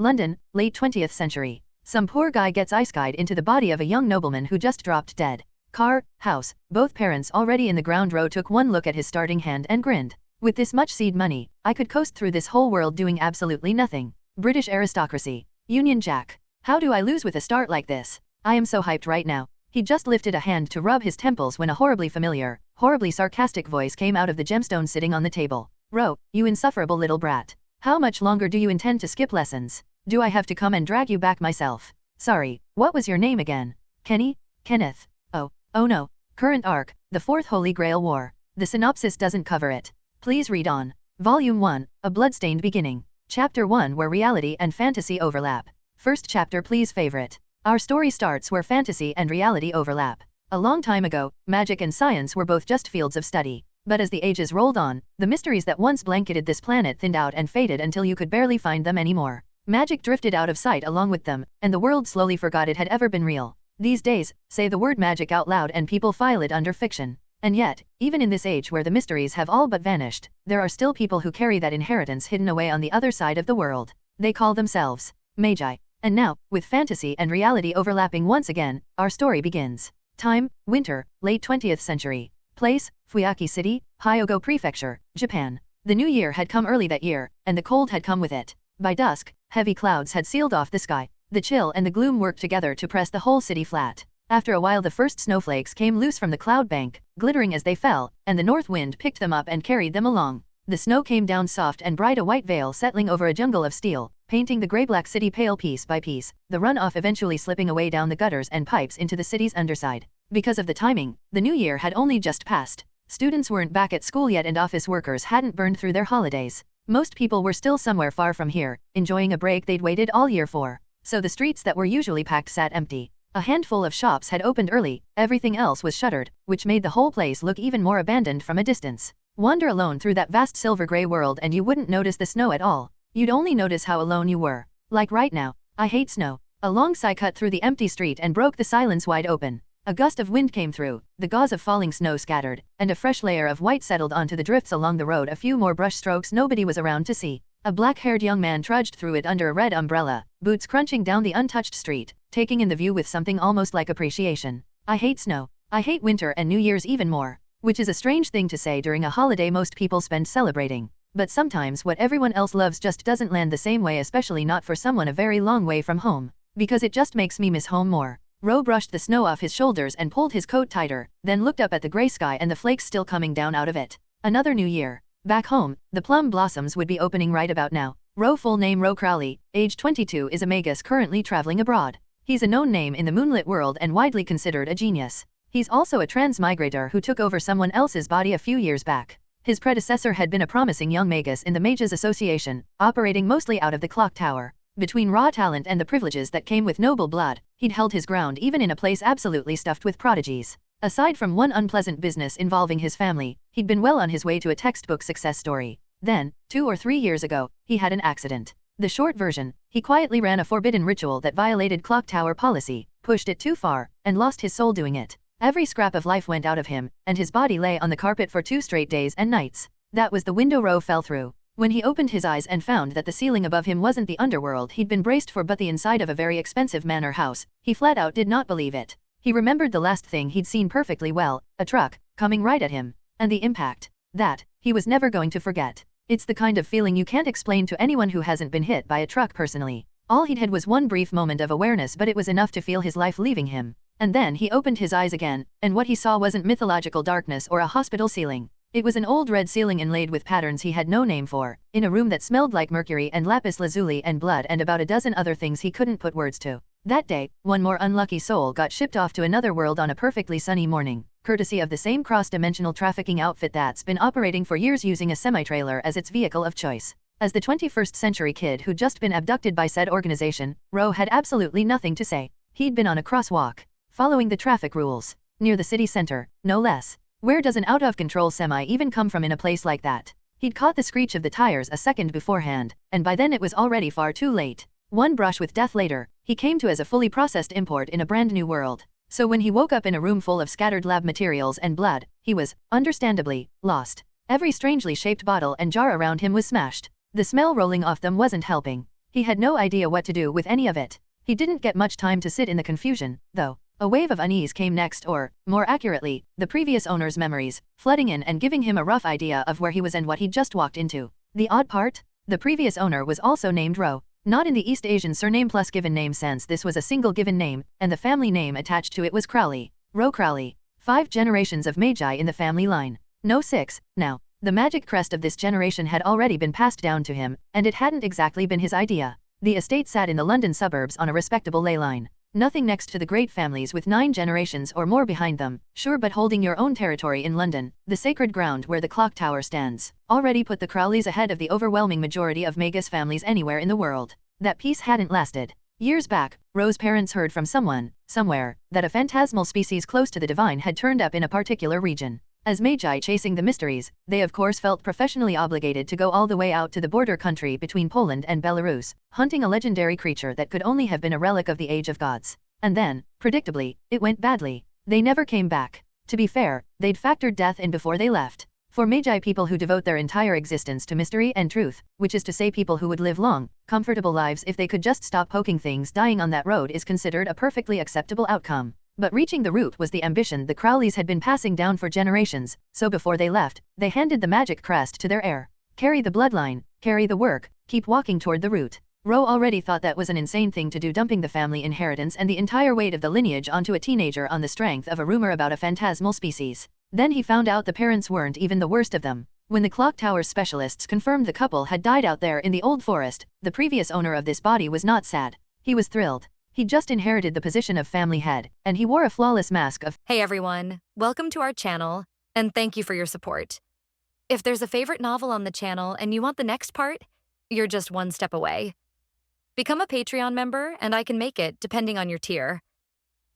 London, late 20th century. Some poor guy gets ice-guyed into the body of a young nobleman who just dropped dead. Car, house, both parents already in the ground row took one look at his starting hand and grinned. With this much seed money, I could coast through this whole world doing absolutely nothing. British aristocracy. Union Jack. How do I lose with a start like this? I am so hyped right now. He just lifted a hand to rub his temples when a horribly familiar, horribly sarcastic voice came out of the gemstone sitting on the table. Ro, you insufferable little brat. How much longer do you intend to skip lessons? Do I have to come and drag you back myself? Sorry, what was your name again? Kenny? Kenneth? Oh no. Current arc, the Fourth Holy Grail War. The synopsis doesn't cover it. Please read on. Volume 1, A Bloodstained Beginning. Chapter 1 where reality and fantasy overlap. First chapter please favorite. Our story starts where fantasy and reality overlap. A long time ago, magic and science were both just fields of study. But as the ages rolled on, the mysteries that once blanketed this planet thinned out and faded until you could barely find them anymore. Magic drifted out of sight along with them, and the world slowly forgot it had ever been real. These days, say the word magic out loud and people file it under fiction. And yet, even in this age where the mysteries have all but vanished, there are still people who carry that inheritance hidden away on the other side of the world. They call themselves Magi. And now, with fantasy and reality overlapping once again, our story begins. Time, winter, late 20th century. Place, Fuyaki City, Hyogo Prefecture, Japan. The new year had come early that year, and the cold had come with it. By dusk, heavy clouds had sealed off the sky. The chill and the gloom worked together to press the whole city flat. After a while the first snowflakes came loose from the cloud bank, glittering as they fell, and the north wind picked them up and carried them along. The snow came down soft and bright, a white veil settling over a jungle of steel, painting the grey-black city pale piece by piece, the runoff eventually slipping away down the gutters and pipes into the city's underside. Because of the timing, the new year had only just passed. Students weren't back at school yet and office workers hadn't burned through their holidays. Most people were still somewhere far from here, enjoying a break they'd waited all year for. So the streets that were usually packed sat empty. A handful of shops had opened early, everything else was shuttered, which made the whole place look even more abandoned from a distance. Wander alone through that vast silver-gray world and you wouldn't notice the snow at all. You'd only notice how alone you were. Like right now. I hate snow. A long sigh cut through the empty street and broke the silence wide open. A gust of wind came through, the gauze of falling snow scattered, and a fresh layer of white settled onto the drifts along the road. A few more brush strokes, nobody was around to see. A black-haired young man trudged through it under a red umbrella, boots crunching down the untouched street, taking in the view with something almost like appreciation. I hate snow. I hate winter and New Year's even more. Which is a strange thing to say during a holiday most people spend celebrating. But sometimes what everyone else loves just doesn't land the same way, especially not for someone a very long way from home. Because it just makes me miss home more. Ro brushed the snow off his shoulders and pulled his coat tighter, then looked up at the gray sky and the flakes still coming down out of it. Another new year. Back home, the plum blossoms would be opening right about now. Ro, full name Ro Crowley, age 22, is a magus currently traveling abroad. He's a known name in the moonlit world and widely considered a genius. He's also a transmigrator who took over someone else's body a few years back. His predecessor had been a promising young magus in the Mages Association, operating mostly out of the clock tower. Between raw talent and the privileges that came with noble blood, he'd held his ground even in a place absolutely stuffed with prodigies. Aside from one unpleasant business involving his family, he'd been well on his way to a textbook success story. Then, 2 or 3 years ago, he had an accident. The short version, he quietly ran a forbidden ritual that violated clock tower policy, pushed it too far, and lost his soul doing it. Every scrap of life went out of him, and his body lay on the carpet for 2 straight days and nights. That was the window Ro fell through. When he opened his eyes and found that the ceiling above him wasn't the underworld he'd been braced for but the inside of a very expensive manor house, he flat out did not believe it. He remembered the last thing he'd seen perfectly well, a truck, coming right at him. And the impact. That, he was never going to forget. It's the kind of feeling you can't explain to anyone who hasn't been hit by a truck personally. All he'd had was one brief moment of awareness, but it was enough to feel his life leaving him. And then he opened his eyes again, and what he saw wasn't mythological darkness or a hospital ceiling. It was an old red ceiling inlaid with patterns he had no name for, in a room that smelled like mercury and lapis lazuli and blood and about a dozen other things he couldn't put words to. That day, one more unlucky soul got shipped off to another world on a perfectly sunny morning, courtesy of the same cross-dimensional trafficking outfit that's been operating for years using a semi-trailer as its vehicle of choice. As the 21st century kid who'd just been abducted by said organization, Ro had absolutely nothing to say. He'd been on a crosswalk, following the traffic rules, near the city center, no less. Where does an out-of-control semi even come from in a place like that? He'd caught the screech of the tires a second beforehand, and by then it was already far too late. One brush with death later, he came to as a fully processed import in a brand new world. So when he woke up in a room full of scattered lab materials and blood, he was, understandably, lost. Every strangely shaped bottle and jar around him was smashed. The smell rolling off them wasn't helping. He had no idea what to do with any of it. He didn't get much time to sit in the confusion, though. A wave of unease came next, or, more accurately, the previous owner's memories, flooding in and giving him a rough idea of where he was and what he'd just walked into. The odd part? The previous owner was also named Ro. Not in the East Asian surname plus given name sense, this was a single given name, and the family name attached to it was Crowley. Ro Crowley. 5 generations of Magi in the family line. No 6, now. The magic crest of this generation had already been passed down to him, and it hadn't exactly been his idea. The estate sat in the London suburbs on a respectable ley line. Nothing next to the great families with 9 generations or more behind them, sure, but holding your own territory in London, the sacred ground where the clock tower stands, already put the Crowleys ahead of the overwhelming majority of Magus families anywhere in the world. That peace hadn't lasted. Years back, Ro's parents heard from someone, somewhere, that a phantasmal species close to the divine had turned up in a particular region. As Magi chasing the mysteries, they of course felt professionally obligated to go all the way out to the border country between Poland and Belarus, hunting a legendary creature that could only have been a relic of the Age of Gods. And then, predictably, it went badly. They never came back. To be fair, they'd factored death in before they left. For Magi, people who devote their entire existence to mystery and truth, which is to say people who would live long, comfortable lives if they could just stop poking things dying on that road, is considered a perfectly acceptable outcome. But reaching the root was the ambition the Crowleys had been passing down for generations, so before they left, they handed the magic crest to their heir. Carry the bloodline, carry the work, keep walking toward the root. Ro already thought that was an insane thing to do, dumping the family inheritance and the entire weight of the lineage onto a teenager on the strength of a rumor about a phantasmal species. Then he found out the parents weren't even the worst of them. When the clock tower specialists confirmed the couple had died out there in the old forest, the previous owner of this body was not sad. He was thrilled. He just inherited the position of family head, and he wore a flawless mask of, "Hey everyone, welcome to our channel, and thank you for your support. If there's a favorite novel on the channel and you want the next part, you're just one step away. Become a Patreon member and I can make it depending on your tier.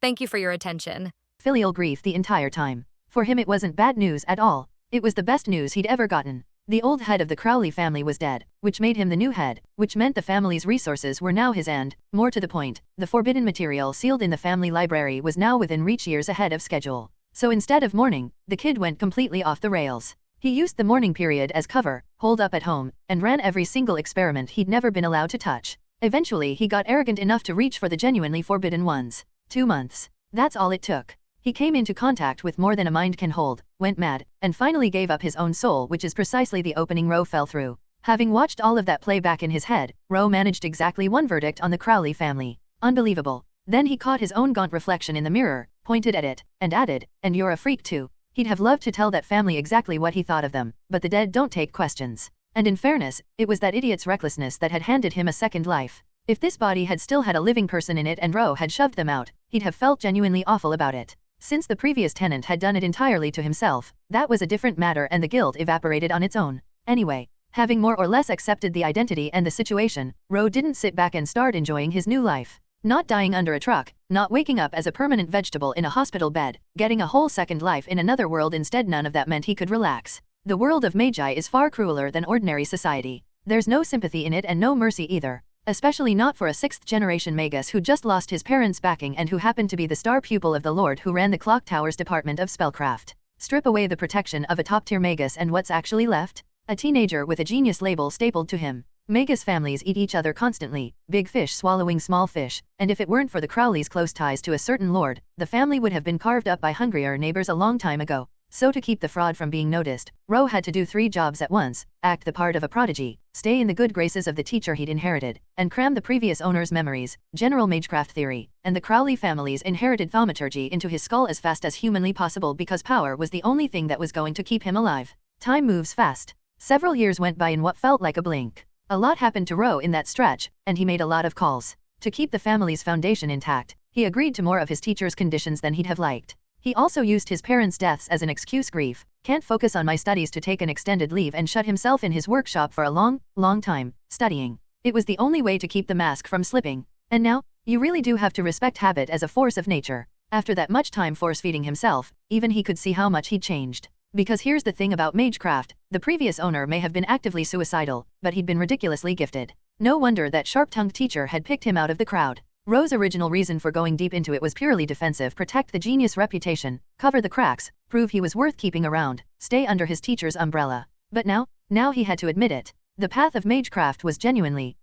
Thank you for your attention." Filial grief the entire time. For him it wasn't bad news at all. It was the best news he'd ever gotten. The old head of the Crowley family was dead, which made him the new head, which meant the family's resources were now his, and, more to the point, the forbidden material sealed in the family library was now within reach, years ahead of schedule. So instead of mourning, the kid went completely off the rails. He used the mourning period as cover, holed up at home, and ran every single experiment he'd never been allowed to touch. Eventually he got arrogant enough to reach for the genuinely forbidden ones. 2 months. That's all it took. He came into contact with more than a mind can hold, went mad, and finally gave up his own soul, which is precisely the opening Ro fell through. Having watched all of that play back in his head, Ro managed exactly one verdict on the Crowley family. Unbelievable. Then he caught his own gaunt reflection in the mirror, pointed at it, and added, "And you're a freak too." He'd have loved to tell that family exactly what he thought of them, but the dead don't take questions. And in fairness, it was that idiot's recklessness that had handed him a second life. If this body had still had a living person in it and Ro had shoved them out, he'd have felt genuinely awful about it. Since the previous tenant had done it entirely to himself, that was a different matter and the guilt evaporated on its own. Anyway, having more or less accepted the identity and the situation, Ro didn't sit back and start enjoying his new life. Not dying under a truck, not waking up as a permanent vegetable in a hospital bed, getting a whole second life in another world instead, none of that meant he could relax. The world of Magi is far crueler than ordinary society. There's no sympathy in it and no mercy either. Especially not for a 6th-generation Magus who just lost his parents' backing and who happened to be the star pupil of the Lord who ran the Clock Tower's Department of Spellcraft. Strip away the protection of a top-tier Magus and what's actually left? A teenager with a genius label stapled to him. Magus families eat each other constantly, big fish swallowing small fish, and if it weren't for the Crowleys' close ties to a certain lord, the family would have been carved up by hungrier neighbors a long time ago. So to keep the fraud from being noticed, Ro had to do 3 jobs at once: act the part of a prodigy, stay in the good graces of the teacher he'd inherited, and cram the previous owner's memories, general magecraft theory, and the Crowley family's inherited thaumaturgy into his skull as fast as humanly possible, because power was the only thing that was going to keep him alive. Time moves fast. Several years went by in what felt like a blink. A lot happened to Ro in that stretch, and he made a lot of calls. To keep the family's foundation intact, he agreed to more of his teacher's conditions than he'd have liked. He also used his parents' deaths as an excuse: grief, can't focus on my studies, to take an extended leave and shut himself in his workshop for a long time, studying. It was the only way to keep the mask from slipping. And now, you really do have to respect habit as a force of nature. After that much time force-feeding himself, even he could see how much he'd changed. Because here's the thing about magecraft, the previous owner may have been actively suicidal, but he'd been ridiculously gifted. No wonder that sharp-tongued teacher had picked him out of the crowd. Ro's original reason for going deep into it was purely defensive: protect the genius reputation, cover the cracks, prove he was worth keeping around, stay under his teacher's umbrella. But now he had to admit it. The path of magecraft was genuinely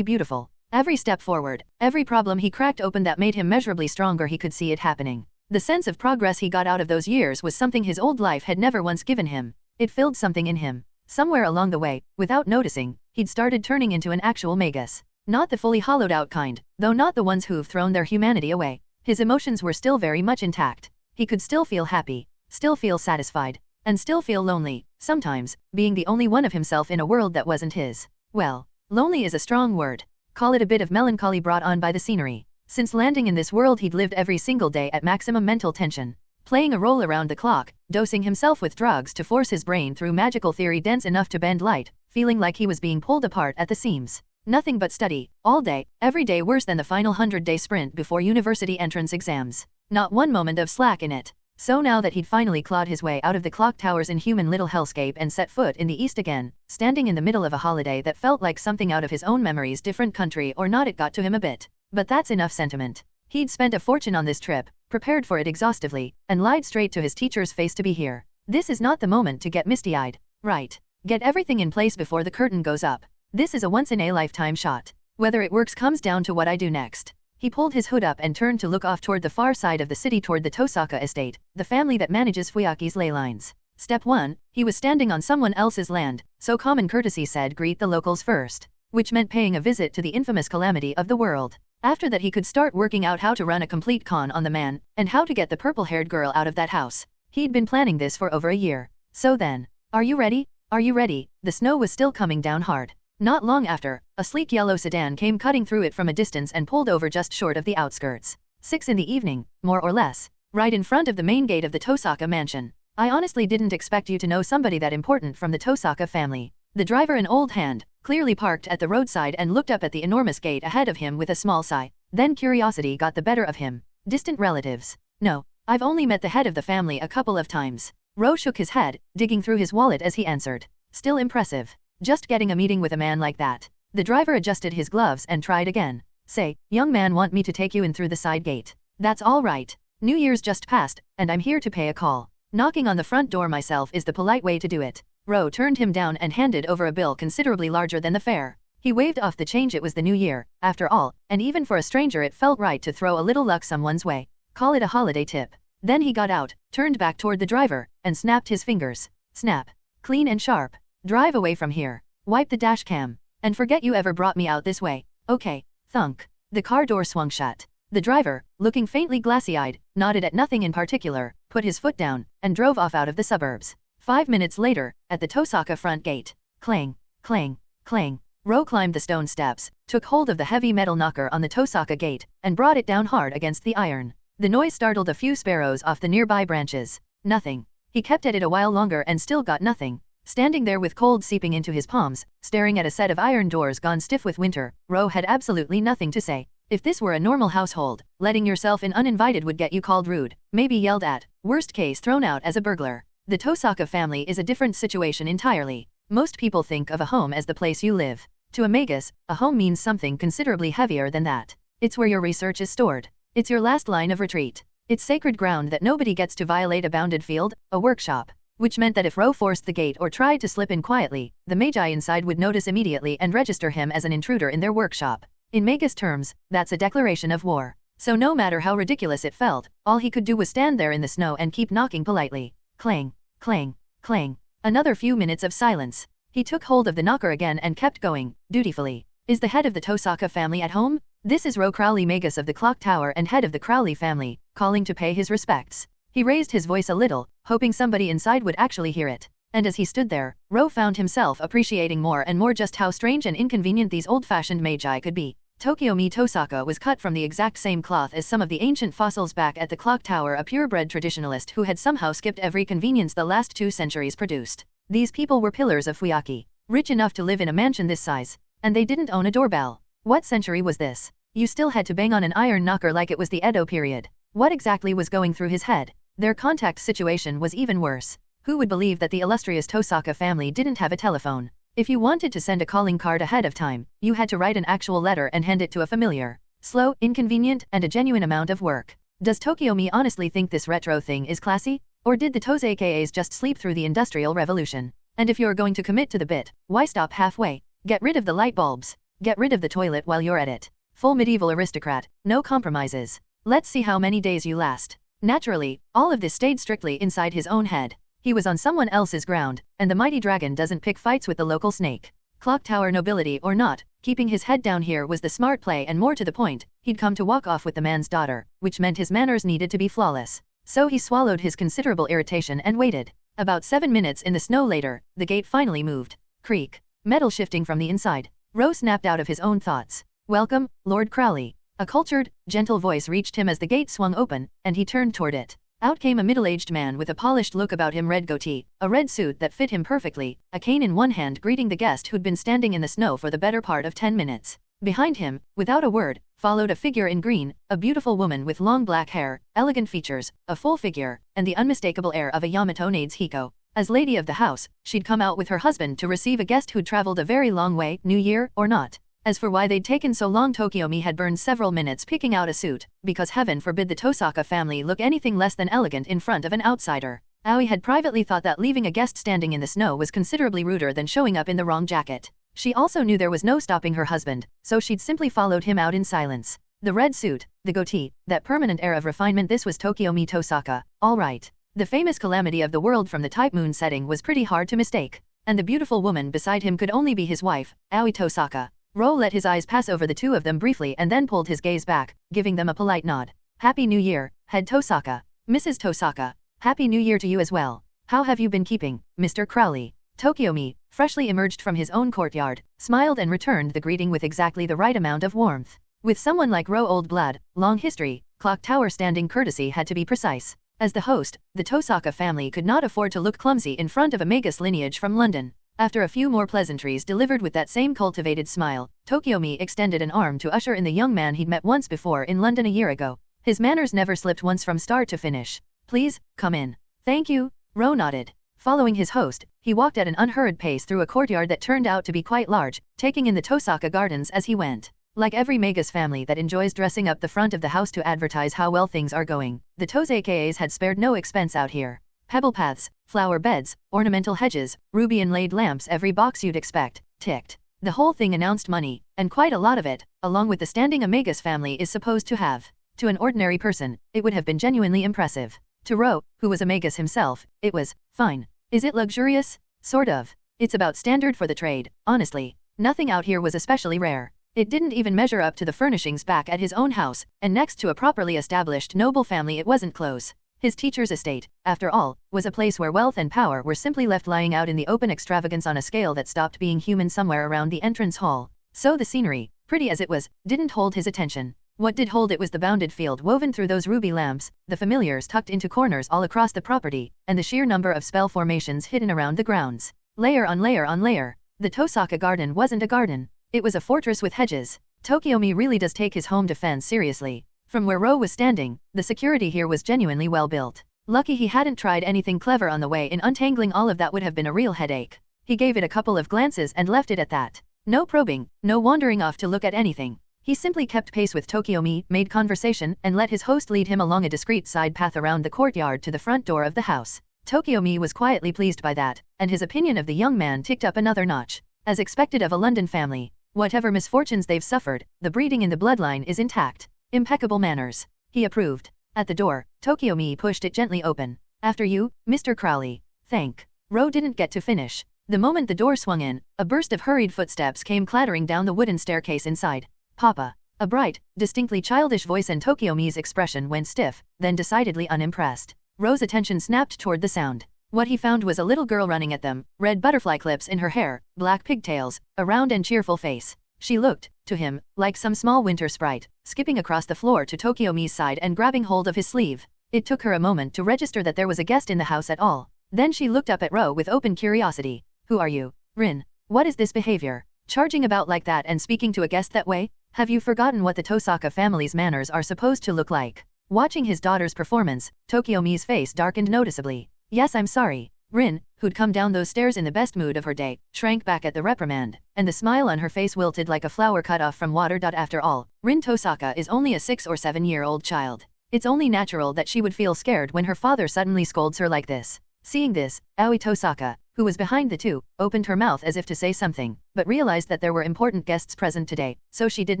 beautiful. Every step forward, every problem he cracked open that made him measurably stronger, he could see it happening. The sense of progress he got out of those years was something his old life had never once given him. It filled something in him. Somewhere along the way, without noticing, he'd started turning into an actual magus. Not the fully hollowed out kind, though not the ones who've thrown their humanity away. His emotions were still very much intact. He could still feel happy, still feel satisfied, and still feel lonely, sometimes, being the only one of himself in a world that wasn't his. Well, lonely is a strong word. Call it a bit of melancholy brought on by the scenery. Since landing in this world, he'd lived every single day at maximum mental tension, playing a role around the clock, dosing himself with drugs to force his brain through magical theory dense enough to bend light, feeling like he was being pulled apart at the seams. Nothing but study, all day, every day, worse than the final 100-day sprint before university entrance exams. Not one moment of slack in it. So now that he'd finally clawed his way out of the clock tower's inhuman little hellscape and set foot in the east again, standing in the middle of a holiday that felt like something out of his own memories, different country or not, it got to him a bit. But that's enough sentiment. He'd spent a fortune on this trip, prepared for it exhaustively, and lied straight to his teacher's face to be here. This is not the moment to get misty-eyed. Right. Get everything in place before the curtain goes up. This is a once-in-a-lifetime shot. Whether it works comes down to what I do next. He pulled his hood up and turned to look off toward the far side of the city, toward the Tosaka estate, the family that manages Fuyaki's ley lines. Step 1, he was standing on someone else's land, so common courtesy said greet the locals first, which meant paying a visit to the infamous calamity of the world. After that he could start working out how to run a complete con on the man, and how to get the purple-haired girl out of that house. He'd been planning this for over a year. So then, are you ready? Are you ready? The snow was still coming down hard. Not long after, a sleek yellow sedan came cutting through it from a distance and pulled over just short of the outskirts. 6 in the evening, more or less, right in front of the main gate of the Tosaka mansion. I honestly didn't expect you to know somebody that important from the Tosaka family. The driver, an old hand, clearly parked at the roadside and looked up at the enormous gate ahead of him with a small sigh. Then curiosity got the better of him. Distant relatives? No, I've only met the head of the family a couple of times. Ro shook his head, digging through his wallet as he answered. Still impressive. Just getting a meeting with a man like that. The driver adjusted his gloves and tried again. Say, young man, want me to take you in through the side gate? That's all right. New Year's just passed, and I'm here to pay a call. Knocking on the front door myself is the polite way to do it. Ro turned him down and handed over a bill considerably larger than the fare. He waved off the change. It was the new year, after all, and even for a stranger it felt right to throw a little luck someone's way. Call it a holiday tip. Then he got out, turned back toward the driver, and snapped his fingers. Snap. Clean and sharp. Drive away from here. Wipe the dash cam. And forget you ever brought me out this way. Okay. Thunk. The car door swung shut. The driver, looking faintly glassy-eyed, nodded at nothing in particular, put his foot down, and drove off out of the suburbs. 5 minutes later, at the Tosaka front gate. Clang, clang, clang. Ro climbed the stone steps, took hold of the heavy metal knocker on the Tosaka gate, and brought it down hard against the iron. The noise startled a few sparrows off the nearby branches. Nothing. He kept at it a while longer and still got nothing. Standing there with cold seeping into his palms, staring at a set of iron doors gone stiff with winter, Ro had absolutely nothing to say. If this were a normal household, letting yourself in uninvited would get you called rude, maybe yelled at, worst case thrown out as a burglar. The Tosaka family is a different situation entirely. Most people think of a home as the place you live. To a magus, a home means something considerably heavier than that. It's where your research is stored. It's your last line of retreat. It's sacred ground that nobody gets to violate. A bounded field, a workshop. Which meant that if Ro forced the gate or tried to slip in quietly, the magi inside would notice immediately and register him as an intruder in their workshop. In magus terms, that's a declaration of war. So no matter how ridiculous it felt, all he could do was stand there in the snow and keep knocking politely. Clang, clang, clang. Another few minutes of silence. He took hold of the knocker again and kept going, dutifully. Is the head of the Tosaka family at home? This is Ro Crowley, magus of the clock tower and head of the Crowley family, calling to pay his respects. He raised his voice a little, hoping somebody inside would actually hear it. And as he stood there, Ro found himself appreciating more and more just how strange and inconvenient these old-fashioned magi could be. Tokyomi Tosaka was cut from the exact same cloth as some of the ancient fossils back at the clock tower, a purebred traditionalist who had somehow skipped every convenience the last 2 centuries produced. These people were pillars of Fuyaki, rich enough to live in a mansion this size, and they didn't own a doorbell. What century was this? You still had to bang on an iron knocker like it was the Edo period. What exactly was going through his head? Their contact situation was even worse. Who would believe that the illustrious Tosaka family didn't have a telephone? If you wanted to send a calling card ahead of time, you had to write an actual letter and hand it to a familiar. Slow, inconvenient, and a genuine amount of work. Does Tokyomi honestly think this retro thing is classy? Or did the Tosakas just sleep through the Industrial Revolution? And if you're going to commit to the bit, why stop halfway? Get rid of the light bulbs. Get rid of the toilet while you're at it. Full medieval aristocrat, no compromises. Let's see how many days you last. Naturally, all of this stayed strictly inside his own head. He was on someone else's ground, and the mighty dragon doesn't pick fights with the local snake. Clock tower nobility or not, keeping his head down here was the smart play, and more to the point, he'd come to walk off with the man's daughter, which meant his manners needed to be flawless. So he swallowed his considerable irritation and waited. About 7 minutes in the snow later, the gate finally moved. Creak. Metal shifting from the inside. Ro snapped out of his own thoughts. Welcome, Lord Crowley. A cultured, gentle voice reached him as the gate swung open, and he turned toward it. Out came a middle-aged man with a polished look about him, red goatee, a red suit that fit him perfectly, a cane in one hand, greeting the guest who'd been standing in the snow for the better part of 10 minutes. Behind him, without a word, followed a figure in green, a beautiful woman with long black hair, elegant features, a full figure, and the unmistakable air of a Yamato Nades Hiko. As lady of the house, she'd come out with her husband to receive a guest who'd traveled a very long way, New Year or not. As for why they'd taken so long, Tokiomi had burned several minutes picking out a suit, because heaven forbid the Tosaka family look anything less than elegant in front of an outsider. Aoi had privately thought that leaving a guest standing in the snow was considerably ruder than showing up in the wrong jacket. She also knew there was no stopping her husband, so she'd simply followed him out in silence. The red suit, the goatee, that permanent air of refinement, this was Tokiomi Tosaka, all right. The famous calamity of the world from the type moon setting was pretty hard to mistake. And the beautiful woman beside him could only be his wife, Aoi Tosaka. Ro let his eyes pass over the two of them briefly and then pulled his gaze back, giving them a polite nod. Happy New Year, Head Tosaka. Mrs. Tosaka. Happy New Year to you as well. How have you been keeping, Mr. Crowley? Tokiomi, freshly emerged from his own courtyard, smiled and returned the greeting with exactly the right amount of warmth. With someone like Ro, old blood, long history, clock tower standing, courtesy had to be precise. As the host, the Tosaka family could not afford to look clumsy in front of a Magus lineage from London. After a few more pleasantries delivered with that same cultivated smile, Tokiomi extended an arm to usher in the young man he'd met once before in London a year ago. His manners never slipped once from start to finish. Please, come in. Thank you, Ro nodded. Following his host, he walked at an unhurried pace through a courtyard that turned out to be quite large, taking in the Tosaka gardens as he went. Like every Magus family that enjoys dressing up the front of the house to advertise how well things are going, the Tosakas had spared no expense out here. Pebble paths, flower beds, ornamental hedges, ruby inlaid lamps, every box you'd expect, ticked. The whole thing announced money, and quite a lot of it, along with the standing a Magus family is supposed to have. To an ordinary person, it would have been genuinely impressive. To Ro, who was a Magus himself, it was fine. Is it luxurious? Sort of. It's about standard for the trade, honestly. Nothing out here was especially rare. It didn't even measure up to the furnishings back at his own house, and next to a properly established noble family it wasn't close. His teacher's estate, after all, was a place where wealth and power were simply left lying out in the open, extravagance on a scale that stopped being human somewhere around the entrance hall. So the scenery, pretty as it was, didn't hold his attention. What did hold it was the bounded field woven through those ruby lamps, the familiars tucked into corners all across the property, and the sheer number of spell formations hidden around the grounds. Layer on layer on layer. The Tosaka garden wasn't a garden. It was a fortress with hedges. Tokiomi really does take his home defense seriously. From where Ro was standing, the security here was genuinely well built. Lucky he hadn't tried anything clever on the way in. Untangling all of that would have been a real headache. He gave it a couple of glances and left it at that. No probing, no wandering off to look at anything. He simply kept pace with Tokiomi, made conversation, and let his host lead him along a discreet side path around the courtyard to the front door of the house. Tokiomi was quietly pleased by that, and his opinion of the young man ticked up another notch. As expected of a London family, whatever misfortunes they've suffered, the breeding in the bloodline is intact. Impeccable manners. He approved. At the door, Tokiomi pushed it gently open. After you, Mr. Crowley. Thank. Ro didn't get to finish. The moment the door swung in, a burst of hurried footsteps came clattering down the wooden staircase inside. Papa. A bright, distinctly childish voice, and Tokiomi's expression went stiff, then decidedly unimpressed. Ro's attention snapped toward the sound. What he found was a little girl running at them, red butterfly clips in her hair, black pigtails, a round and cheerful face. She looked, to him, like some small winter sprite, skipping across the floor to Tokiomi's side and grabbing hold of his sleeve. It took her a moment to register that there was a guest in the house at all. Then she looked up at Ro with open curiosity. Who are you? Rin. What is this behavior? Charging about like that and speaking to a guest that way? Have you forgotten what the Tosaka family's manners are supposed to look like? Watching his daughter's performance, Tokiomi's face darkened noticeably. Yes, I'm sorry. Rin, who'd come down those stairs in the best mood of her day, shrank back at the reprimand, and the smile on her face wilted like a flower cut off from water. After all, Rin Tosaka is only a 6 or 7-year-old child. It's only natural that she would feel scared when her father suddenly scolds her like this. Seeing this, Aoi Tosaka, who was behind the two, opened her mouth as if to say something, but realized that there were important guests present today, so she did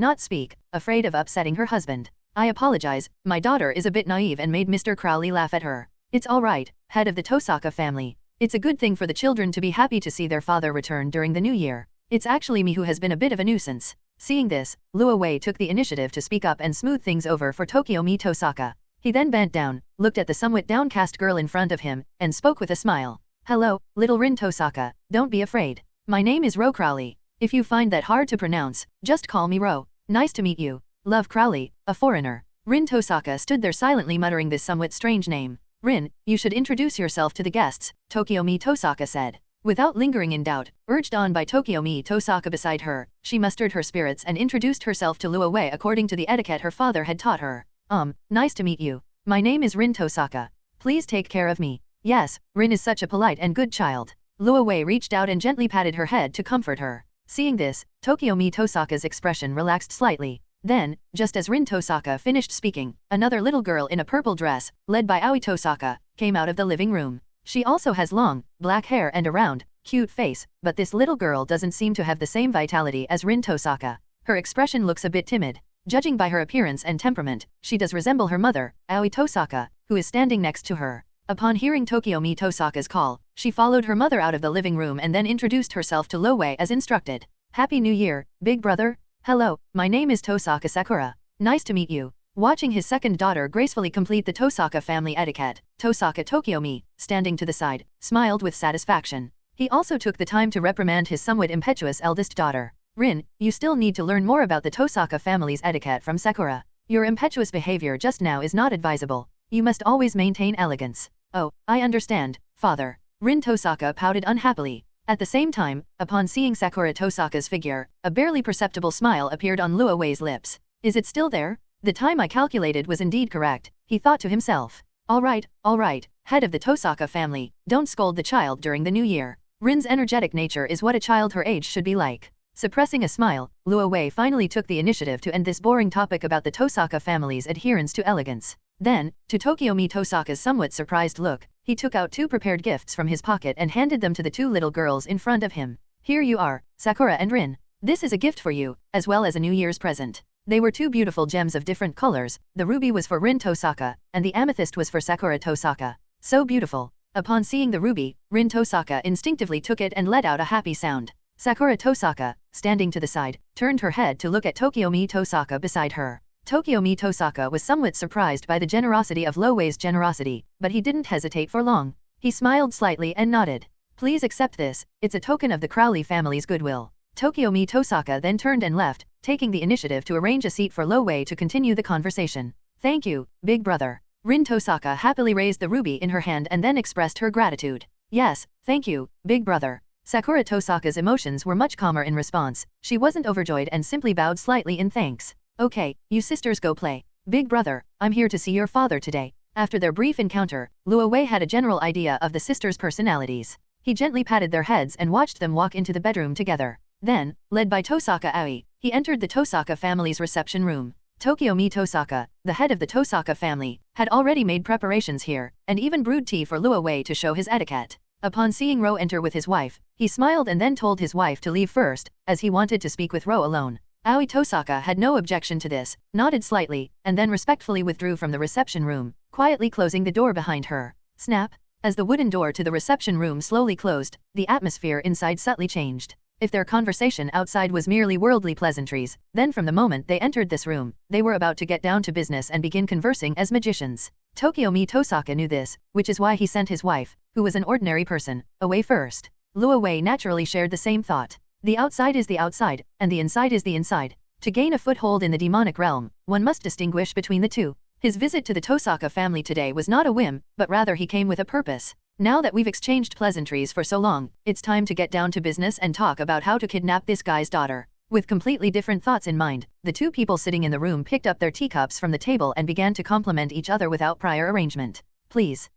not speak, afraid of upsetting her husband. I apologize, my daughter is a bit naive and made Mr. Crowley laugh at her. It's alright, head of the Tosaka family. It's a good thing for the children to be happy to see their father return during the new year. It's actually me who has been a bit of a nuisance. Seeing this, Luo Wei took the initiative to speak up and smooth things over for Tokiomi Tosaka. He then bent down, looked at the somewhat downcast girl in front of him, and spoke with a smile. Hello, little Rin Tosaka, don't be afraid. My name is Ro Crowley. If you find that hard to pronounce, just call me Ro. Nice to meet you. Love Crowley, a foreigner. Rin Tosaka stood there silently muttering this somewhat strange name. Rin, you should introduce yourself to the guests, Tokiomi Tosaka said. Without lingering in doubt, urged on by Tokiomi Tosaka beside her, she mustered her spirits and introduced herself to Luo Wei according to the etiquette her father had taught her. Nice to meet you. My name is Rin Tosaka. Please take care of me. Yes, Rin is such a polite and good child. Luo Wei reached out and gently patted her head to comfort her. Seeing this, Tokiomi Tosaka's expression relaxed slightly. Then, just as Rin Tosaka finished speaking, another little girl in a purple dress, led by Aoi Tosaka, came out of the living room. She also has long, black hair and a round, cute face, but this little girl doesn't seem to have the same vitality as Rin Tosaka. Her expression looks a bit timid. Judging by her appearance and temperament, she does resemble her mother, Aoi Tosaka, who is standing next to her. Upon hearing Tokiomi Tosaka's call, she followed her mother out of the living room and then introduced herself to Luo Wei as instructed. Happy New Year, big brother. Hello, my name is Tosaka Sakura. Nice to meet you. Watching his second daughter gracefully complete the Tosaka family etiquette, Tosaka Tokiomi, standing to the side, smiled with satisfaction. He also took the time to reprimand his somewhat impetuous eldest daughter. Rin, you still need to learn more about the Tosaka family's etiquette from Sakura. Your impetuous behavior just now is not advisable. You must always maintain elegance. Oh, I understand, father. Rin Tosaka pouted unhappily. At the same time, upon seeing Sakura Tosaka's figure, a barely perceptible smile appeared on Luo Wei's lips. Is it still there? The time I calculated was indeed correct, he thought to himself. Alright, head of the Tosaka family, don't scold the child during the new year. Rin's energetic nature is what a child her age should be like. Suppressing a smile, Luo Wei finally took the initiative to end this boring topic about the Tosaka family's adherence to elegance. Then, to Tokiomi Tosaka's somewhat surprised look, he took out 2 prepared gifts from his pocket and handed them to the 2 little girls in front of him. Here you are, Sakura and Rin. This is a gift for you, as well as a New Year's present. They were 2 beautiful gems of different colors. The ruby was for Rin Tosaka, and the amethyst was for Sakura Tosaka. So beautiful. Upon seeing the ruby, Rin Tosaka instinctively took it and let out a happy sound. Sakura Tosaka, standing to the side, turned her head to look at Tokiomi Tosaka beside her. Tokiomi Tosaka was somewhat surprised by the generosity of Luo Wei's generosity, but he didn't hesitate for long. He smiled slightly and nodded. Please accept this, it's a token of the Crowley family's goodwill. Tokiomi Tosaka then turned and left, taking the initiative to arrange a seat for Luo Wei to continue the conversation. Thank you, big brother. Rin Tosaka happily raised the ruby in her hand and then expressed her gratitude. Yes, thank you, big brother. Sakura Tosaka's emotions were much calmer in response. She wasn't overjoyed and simply bowed slightly in thanks. Okay, you sisters go play. Big brother, I'm here to see your father today. After their brief encounter, Luo Wei had a general idea of the sisters' personalities. He gently patted their heads and watched them walk into the bedroom together. Then, led by Tosaka Aoi, he entered the Tosaka family's reception room. Tokiomi Tosaka, the head of the Tosaka family, had already made preparations here, and even brewed tea for Luo Wei to show his etiquette. Upon seeing Ro enter with his wife, he smiled and then told his wife to leave first, as he wanted to speak with Ro alone. Aoi Tosaka had no objection to this, nodded slightly, and then respectfully withdrew from the reception room, quietly closing the door behind her. Snap! As the wooden door to the reception room slowly closed, the atmosphere inside subtly changed. If their conversation outside was merely worldly pleasantries, then from the moment they entered this room, they were about to get down to business and begin conversing as magicians. Tokiomi Tosaka knew this, which is why he sent his wife, who was an ordinary person, away first. Luo Wei naturally shared the same thought. The outside is the outside, and the inside is the inside. To gain a foothold in the demonic realm, one must distinguish between the two. His visit to the Tosaka family today was not a whim, but rather he came with a purpose. Now that we've exchanged pleasantries for so long, it's time to get down to business and talk about how to kidnap this guy's daughter. With completely different thoughts in mind, the 2 people sitting in the room picked up their teacups from the table and began to compliment each other without prior arrangement. Please.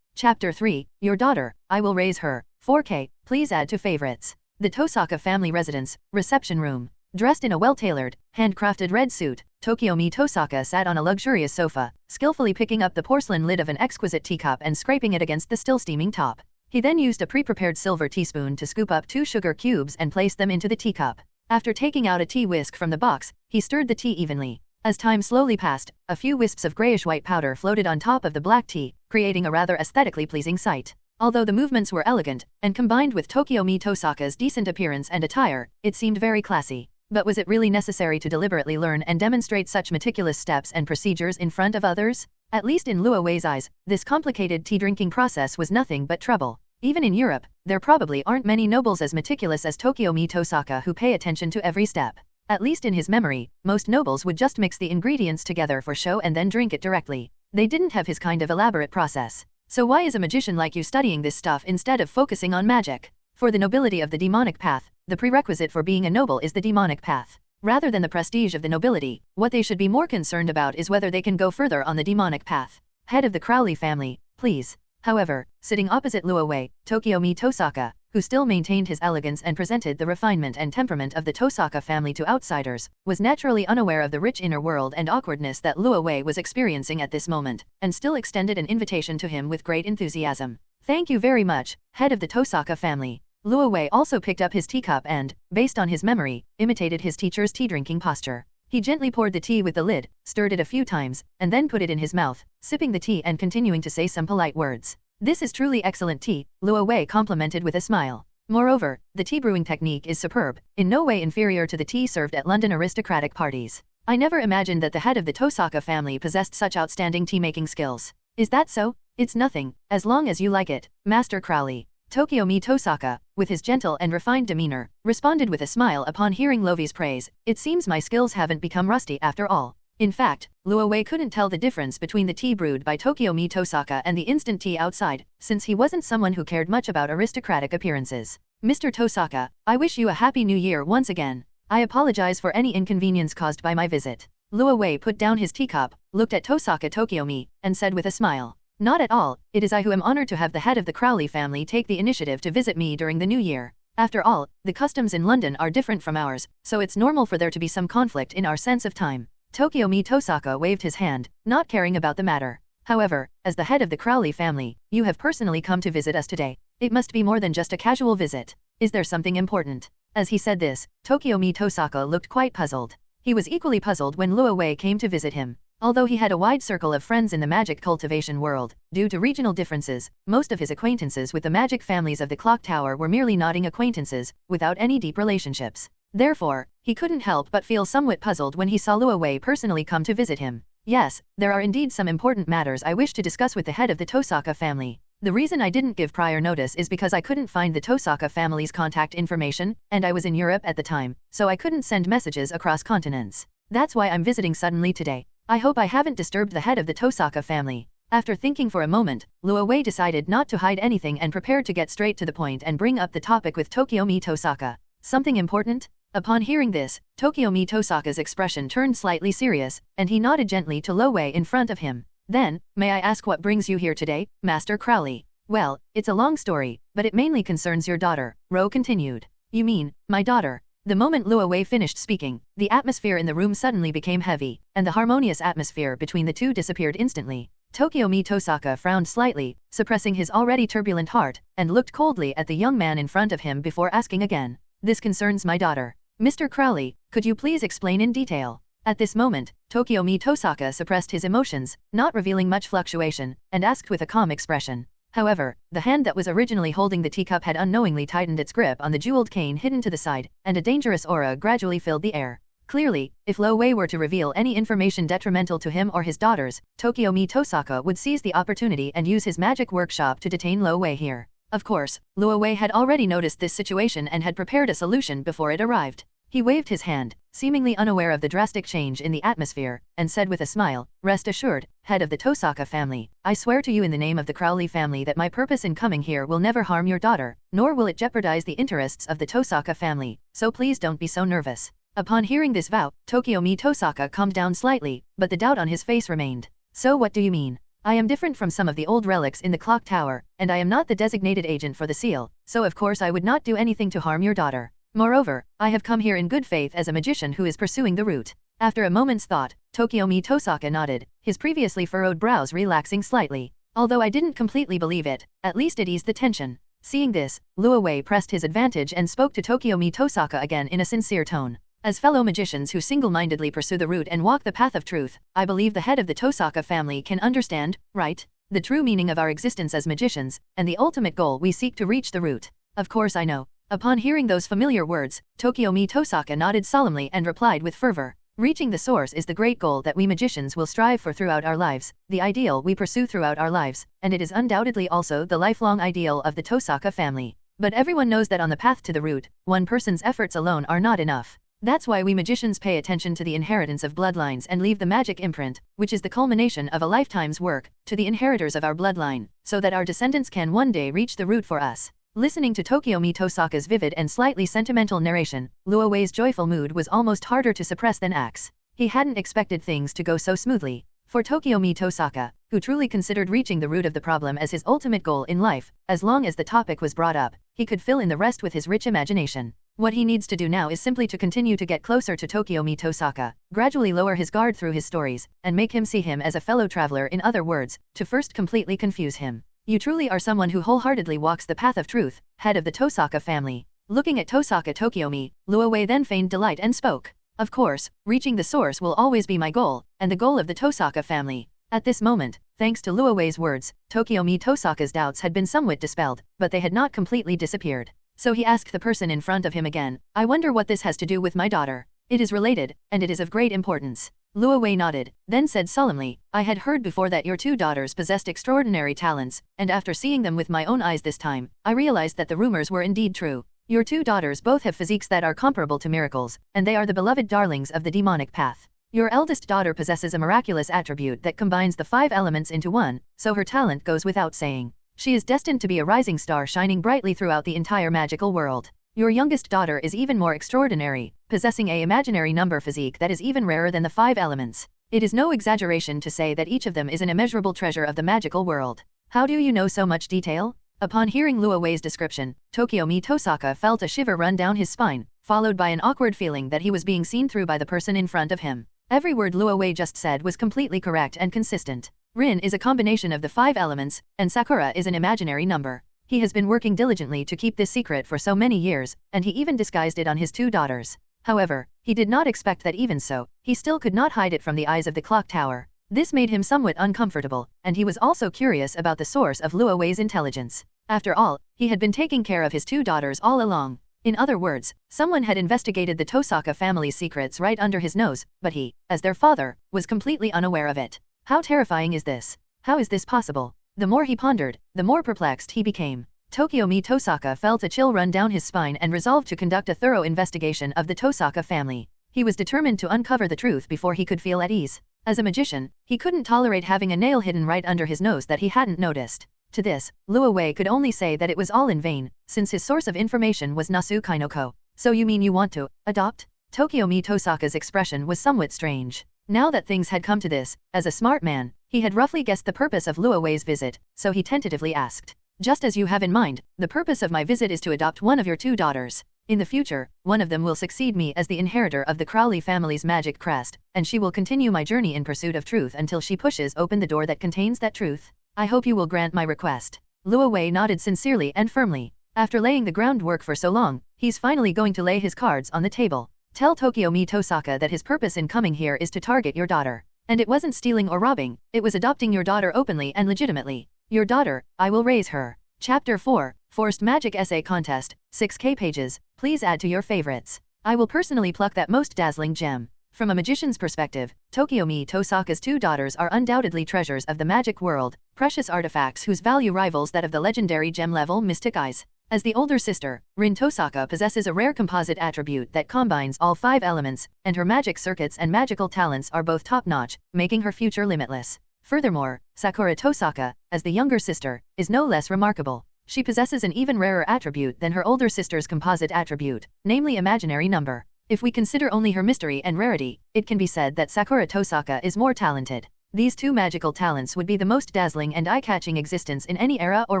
Chapter 3, Your daughter, I will raise her. 4K, please add to favorites. The Tosaka family residence, reception room. Dressed in a well-tailored, handcrafted red suit, Tokiomi Tosaka sat on a luxurious sofa, skillfully picking up the porcelain lid of an exquisite teacup and scraping it against the still steaming top. He then used a pre-prepared silver teaspoon to scoop up 2 sugar cubes and place them into the teacup. After taking out a tea whisk from the box, he stirred the tea evenly. As time slowly passed, a few wisps of grayish-white powder floated on top of the black tea, creating a rather aesthetically pleasing sight. Although the movements were elegant, and combined with Tokiomi Tosaka's decent appearance and attire, it seemed very classy. But was it really necessary to deliberately learn and demonstrate such meticulous steps and procedures in front of others? At least in Luo Wei's eyes, this complicated tea-drinking process was nothing but trouble. Even in Europe, there probably aren't many nobles as meticulous as Tokiomi Tosaka who pay attention to every step. At least in his memory, most nobles would just mix the ingredients together for show and then drink it directly. They didn't have his kind of elaborate process. So why is a magician like you studying this stuff instead of focusing on magic? For the nobility of the demonic path, the prerequisite for being a noble is the demonic path. Rather than the prestige of the nobility, what they should be more concerned about is whether they can go further on the demonic path. Head of the Crowley family, please. However, sitting opposite Luo Wei, Tokiomi Tosaka, who still maintained his elegance and presented the refinement and temperament of the Tosaka family to outsiders, was naturally unaware of the rich inner world and awkwardness that Luo Wei was experiencing at this moment, and still extended an invitation to him with great enthusiasm. Thank you very much, head of the Tosaka family. Luo Wei also picked up his teacup and, based on his memory, imitated his teacher's tea-drinking posture. He gently poured the tea with the lid, stirred it a few times, and then put it in his mouth, sipping the tea and continuing to say some polite words. This is truly excellent tea, Luo Wei complimented with a smile. Moreover, the tea brewing technique is superb, in no way inferior to the tea served at London aristocratic parties. I never imagined that the head of the Tosaka family possessed such outstanding tea-making skills. Is that so? It's nothing, as long as you like it, Master Crowley. Tokiomi Tosaka, with his gentle and refined demeanor, responded with a smile upon hearing Lovi's praise. It seems my skills haven't become rusty after all. In fact, Luo Wei couldn't tell the difference between the tea brewed by Tokiomi Tosaka and the instant tea outside, since he wasn't someone who cared much about aristocratic appearances. Mr. Tosaka, I wish you a happy new year once again. I apologize for any inconvenience caused by my visit. Luo Wei put down his teacup, looked at Tosaka Tokiomi, and said with a smile. Not at all, it is I who am honored to have the head of the Crowley family take the initiative to visit me during the new year. After all, the customs in London are different from ours, so it's normal for there to be some conflict in our sense of time. Tokiomi Tosaka waved his hand, not caring about the matter. However, as the head of the Crowley family, you have personally come to visit us today. It must be more than just a casual visit. Is there something important? As he said this, Tokiomi Tosaka looked quite puzzled. He was equally puzzled when Luo Wei came to visit him. Although he had a wide circle of friends in the magic cultivation world, due to regional differences, most of his acquaintances with the magic families of the clock tower were merely nodding acquaintances, without any deep relationships. Therefore, he couldn't help but feel somewhat puzzled when he saw Luo Wei personally come to visit him. Yes, there are indeed some important matters I wish to discuss with the head of the Tosaka family. The reason I didn't give prior notice is because I couldn't find the Tosaka family's contact information, and I was in Europe at the time, so I couldn't send messages across continents. That's why I'm visiting suddenly today. I hope I haven't disturbed the head of the Tosaka family. After thinking for a moment, Luo Wei decided not to hide anything and prepared to get straight to the point and bring up the topic with Tokiomi Tosaka. Something important? Upon hearing this, Tokiomi Tosaka's expression turned slightly serious, and he nodded gently to Luo Wei in front of him. Then, may I ask what brings you here today, Master Crowley? Well, it's a long story, but it mainly concerns your daughter, Ro continued. You mean, my daughter? The moment Luo Wei finished speaking, the atmosphere in the room suddenly became heavy, and the harmonious atmosphere between the two disappeared instantly. Tokiomi Tosaka frowned slightly, suppressing his already turbulent heart, and looked coldly at the young man in front of him before asking again. This concerns my daughter. Mr. Crowley, could you please explain in detail? At this moment, Tokiomi Tosaka suppressed his emotions, not revealing much fluctuation, and asked with a calm expression. However, the hand that was originally holding the teacup had unknowingly tightened its grip on the jeweled cane hidden to the side, and a dangerous aura gradually filled the air. Clearly, if Luo Wei were to reveal any information detrimental to him or his daughters, Tokiomi Tosaka would seize the opportunity and use his magic workshop to detain Luo Wei here. Of course, Luo Wei had already noticed this situation and had prepared a solution before it arrived. He waved his hand, seemingly unaware of the drastic change in the atmosphere, and said with a smile, "Rest assured, head of the Tosaka family, I swear to you in the name of the Crowley family that my purpose in coming here will never harm your daughter, nor will it jeopardize the interests of the Tosaka family, so please don't be so nervous." Upon hearing this vow, Tokiomi Tosaka calmed down slightly, but the doubt on his face remained. "So what do you mean? I am different from some of the old relics in the clock tower, and I am not the designated agent for the seal, so of course I would not do anything to harm your daughter. Moreover, I have come here in good faith as a magician who is pursuing the route." After a moment's thought, Tokiomi Tosaka nodded, his previously furrowed brows relaxing slightly. Although I didn't completely believe it, at least it eased the tension. Seeing this, Luo Wei pressed his advantage and spoke to Tokiomi Tosaka again in a sincere tone. As fellow magicians who single-mindedly pursue the route and walk the path of truth, I believe the head of the Tosaka family can understand, right? The true meaning of our existence as magicians, and the ultimate goal we seek to reach the root. Of course I know. Upon hearing those familiar words, Tokiomi Tosaka nodded solemnly and replied with fervor. Reaching the source is the great goal that we magicians will strive for throughout our lives, the ideal we pursue throughout our lives, and it is undoubtedly also the lifelong ideal of the Tosaka family. But everyone knows that on the path to the root, one person's efforts alone are not enough. That's why we magicians pay attention to the inheritance of bloodlines and leave the magic imprint, which is the culmination of a lifetime's work, to the inheritors of our bloodline, so that our descendants can one day reach the root for us. Listening to Tokiomi Tosaka's vivid and slightly sentimental narration, Luo Wei's joyful mood was almost harder to suppress than Axe. He hadn't expected things to go so smoothly. For Tokiomi Tosaka, who truly considered reaching the root of the problem as his ultimate goal in life, as long as the topic was brought up, he could fill in the rest with his rich imagination. What he needs to do now is simply to continue to get closer to Tokiomi Tosaka, gradually lower his guard through his stories, and make him see him as a fellow traveler, in other words, to first completely confuse him. You truly are someone who wholeheartedly walks the path of truth, head of the Tosaka family. Looking at Tosaka Tokiomi, Luo Wei then feigned delight and spoke. Of course, reaching the source will always be my goal, and the goal of the Tosaka family. At this moment, thanks to Luo Wei's words, Tokiomi Tosaka's doubts had been somewhat dispelled, but they had not completely disappeared. So he asked the person in front of him again, I wonder what this has to do with my daughter. It is related, and it is of great importance. Luo Wei nodded, then said solemnly, I had heard before that your two daughters possessed extraordinary talents, and after seeing them with my own eyes this time, I realized that the rumors were indeed true. Your two daughters both have physiques that are comparable to miracles, and they are the beloved darlings of the demonic path. Your eldest daughter possesses a miraculous attribute that combines the 5 elements into one, so her talent goes without saying. She is destined to be a rising star shining brightly throughout the entire magical world. Your youngest daughter is even more extraordinary, possessing an imaginary number physique that is even rarer than the 5 elements. It is no exaggeration to say that each of them is an immeasurable treasure of the magical world. How do you know so much detail? Upon hearing Luo Wei's description, Tokiomi Tosaka felt a shiver run down his spine, followed by an awkward feeling that he was being seen through by the person in front of him. Every word Luo Wei just said was completely correct and consistent. Rin is a combination of the 5 elements, and Sakura is an imaginary number. He has been working diligently to keep this secret for so many years, and he even disguised it on his 2 daughters. However, he did not expect that even so, he still could not hide it from the eyes of the clock tower. This made him somewhat uncomfortable, and he was also curious about the source of Luo Wei's intelligence. After all, he had been taking care of his 2 daughters all along. In other words, someone had investigated the Tosaka family's secrets right under his nose, but he, as their father, was completely unaware of it. How terrifying is this? How is this possible? The more he pondered, the more perplexed he became. Tokiomi Tosaka felt a chill run down his spine and resolved to conduct a thorough investigation of the Tosaka family. He was determined to uncover the truth before he could feel at ease. As a magician, he couldn't tolerate having a nail hidden right under his nose that he hadn't noticed. To this, Luo Wei could only say that it was all in vain, since his source of information was Nasu Kainoko. So you mean you want to adopt? Tokiomi Tosaka's expression was somewhat strange. Now that things had come to this, as a smart man, he had roughly guessed the purpose of Luo Wei's visit, so he tentatively asked. Just as you have in mind, the purpose of my visit is to adopt one of your 2 daughters. In the future, one of them will succeed me as the inheritor of the Crowley family's magic crest, and she will continue my journey in pursuit of truth until she pushes open the door that contains that truth. I hope you will grant my request. Luo Wei nodded sincerely and firmly. After laying the groundwork for so long, he's finally going to lay his cards on the table. Tell Tokiomi Tosaka that his purpose in coming here is to target your daughter. And it wasn't stealing or robbing, it was adopting your daughter openly and legitimately. Your daughter, I will raise her. Chapter 4, Forced Magic Essay Contest, 6K pages, please add to your favorites. I will personally pluck that most dazzling gem. From a magician's perspective, Tokiomi Tosaka's 2 daughters are undoubtedly treasures of the magic world, precious artifacts whose value rivals that of the legendary gem-level Mystic Eyes. As the older sister, Rin Tosaka possesses a rare composite attribute that combines all 5 elements, and her magic circuits and magical talents are both top-notch, making her future limitless. Furthermore, Sakura Tosaka, as the younger sister, is no less remarkable. She possesses an even rarer attribute than her older sister's composite attribute, namely imaginary number. If we consider only her mystery and rarity, it can be said that Sakura Tosaka is more talented. These 2 magical talents would be the most dazzling and eye-catching existence in any era or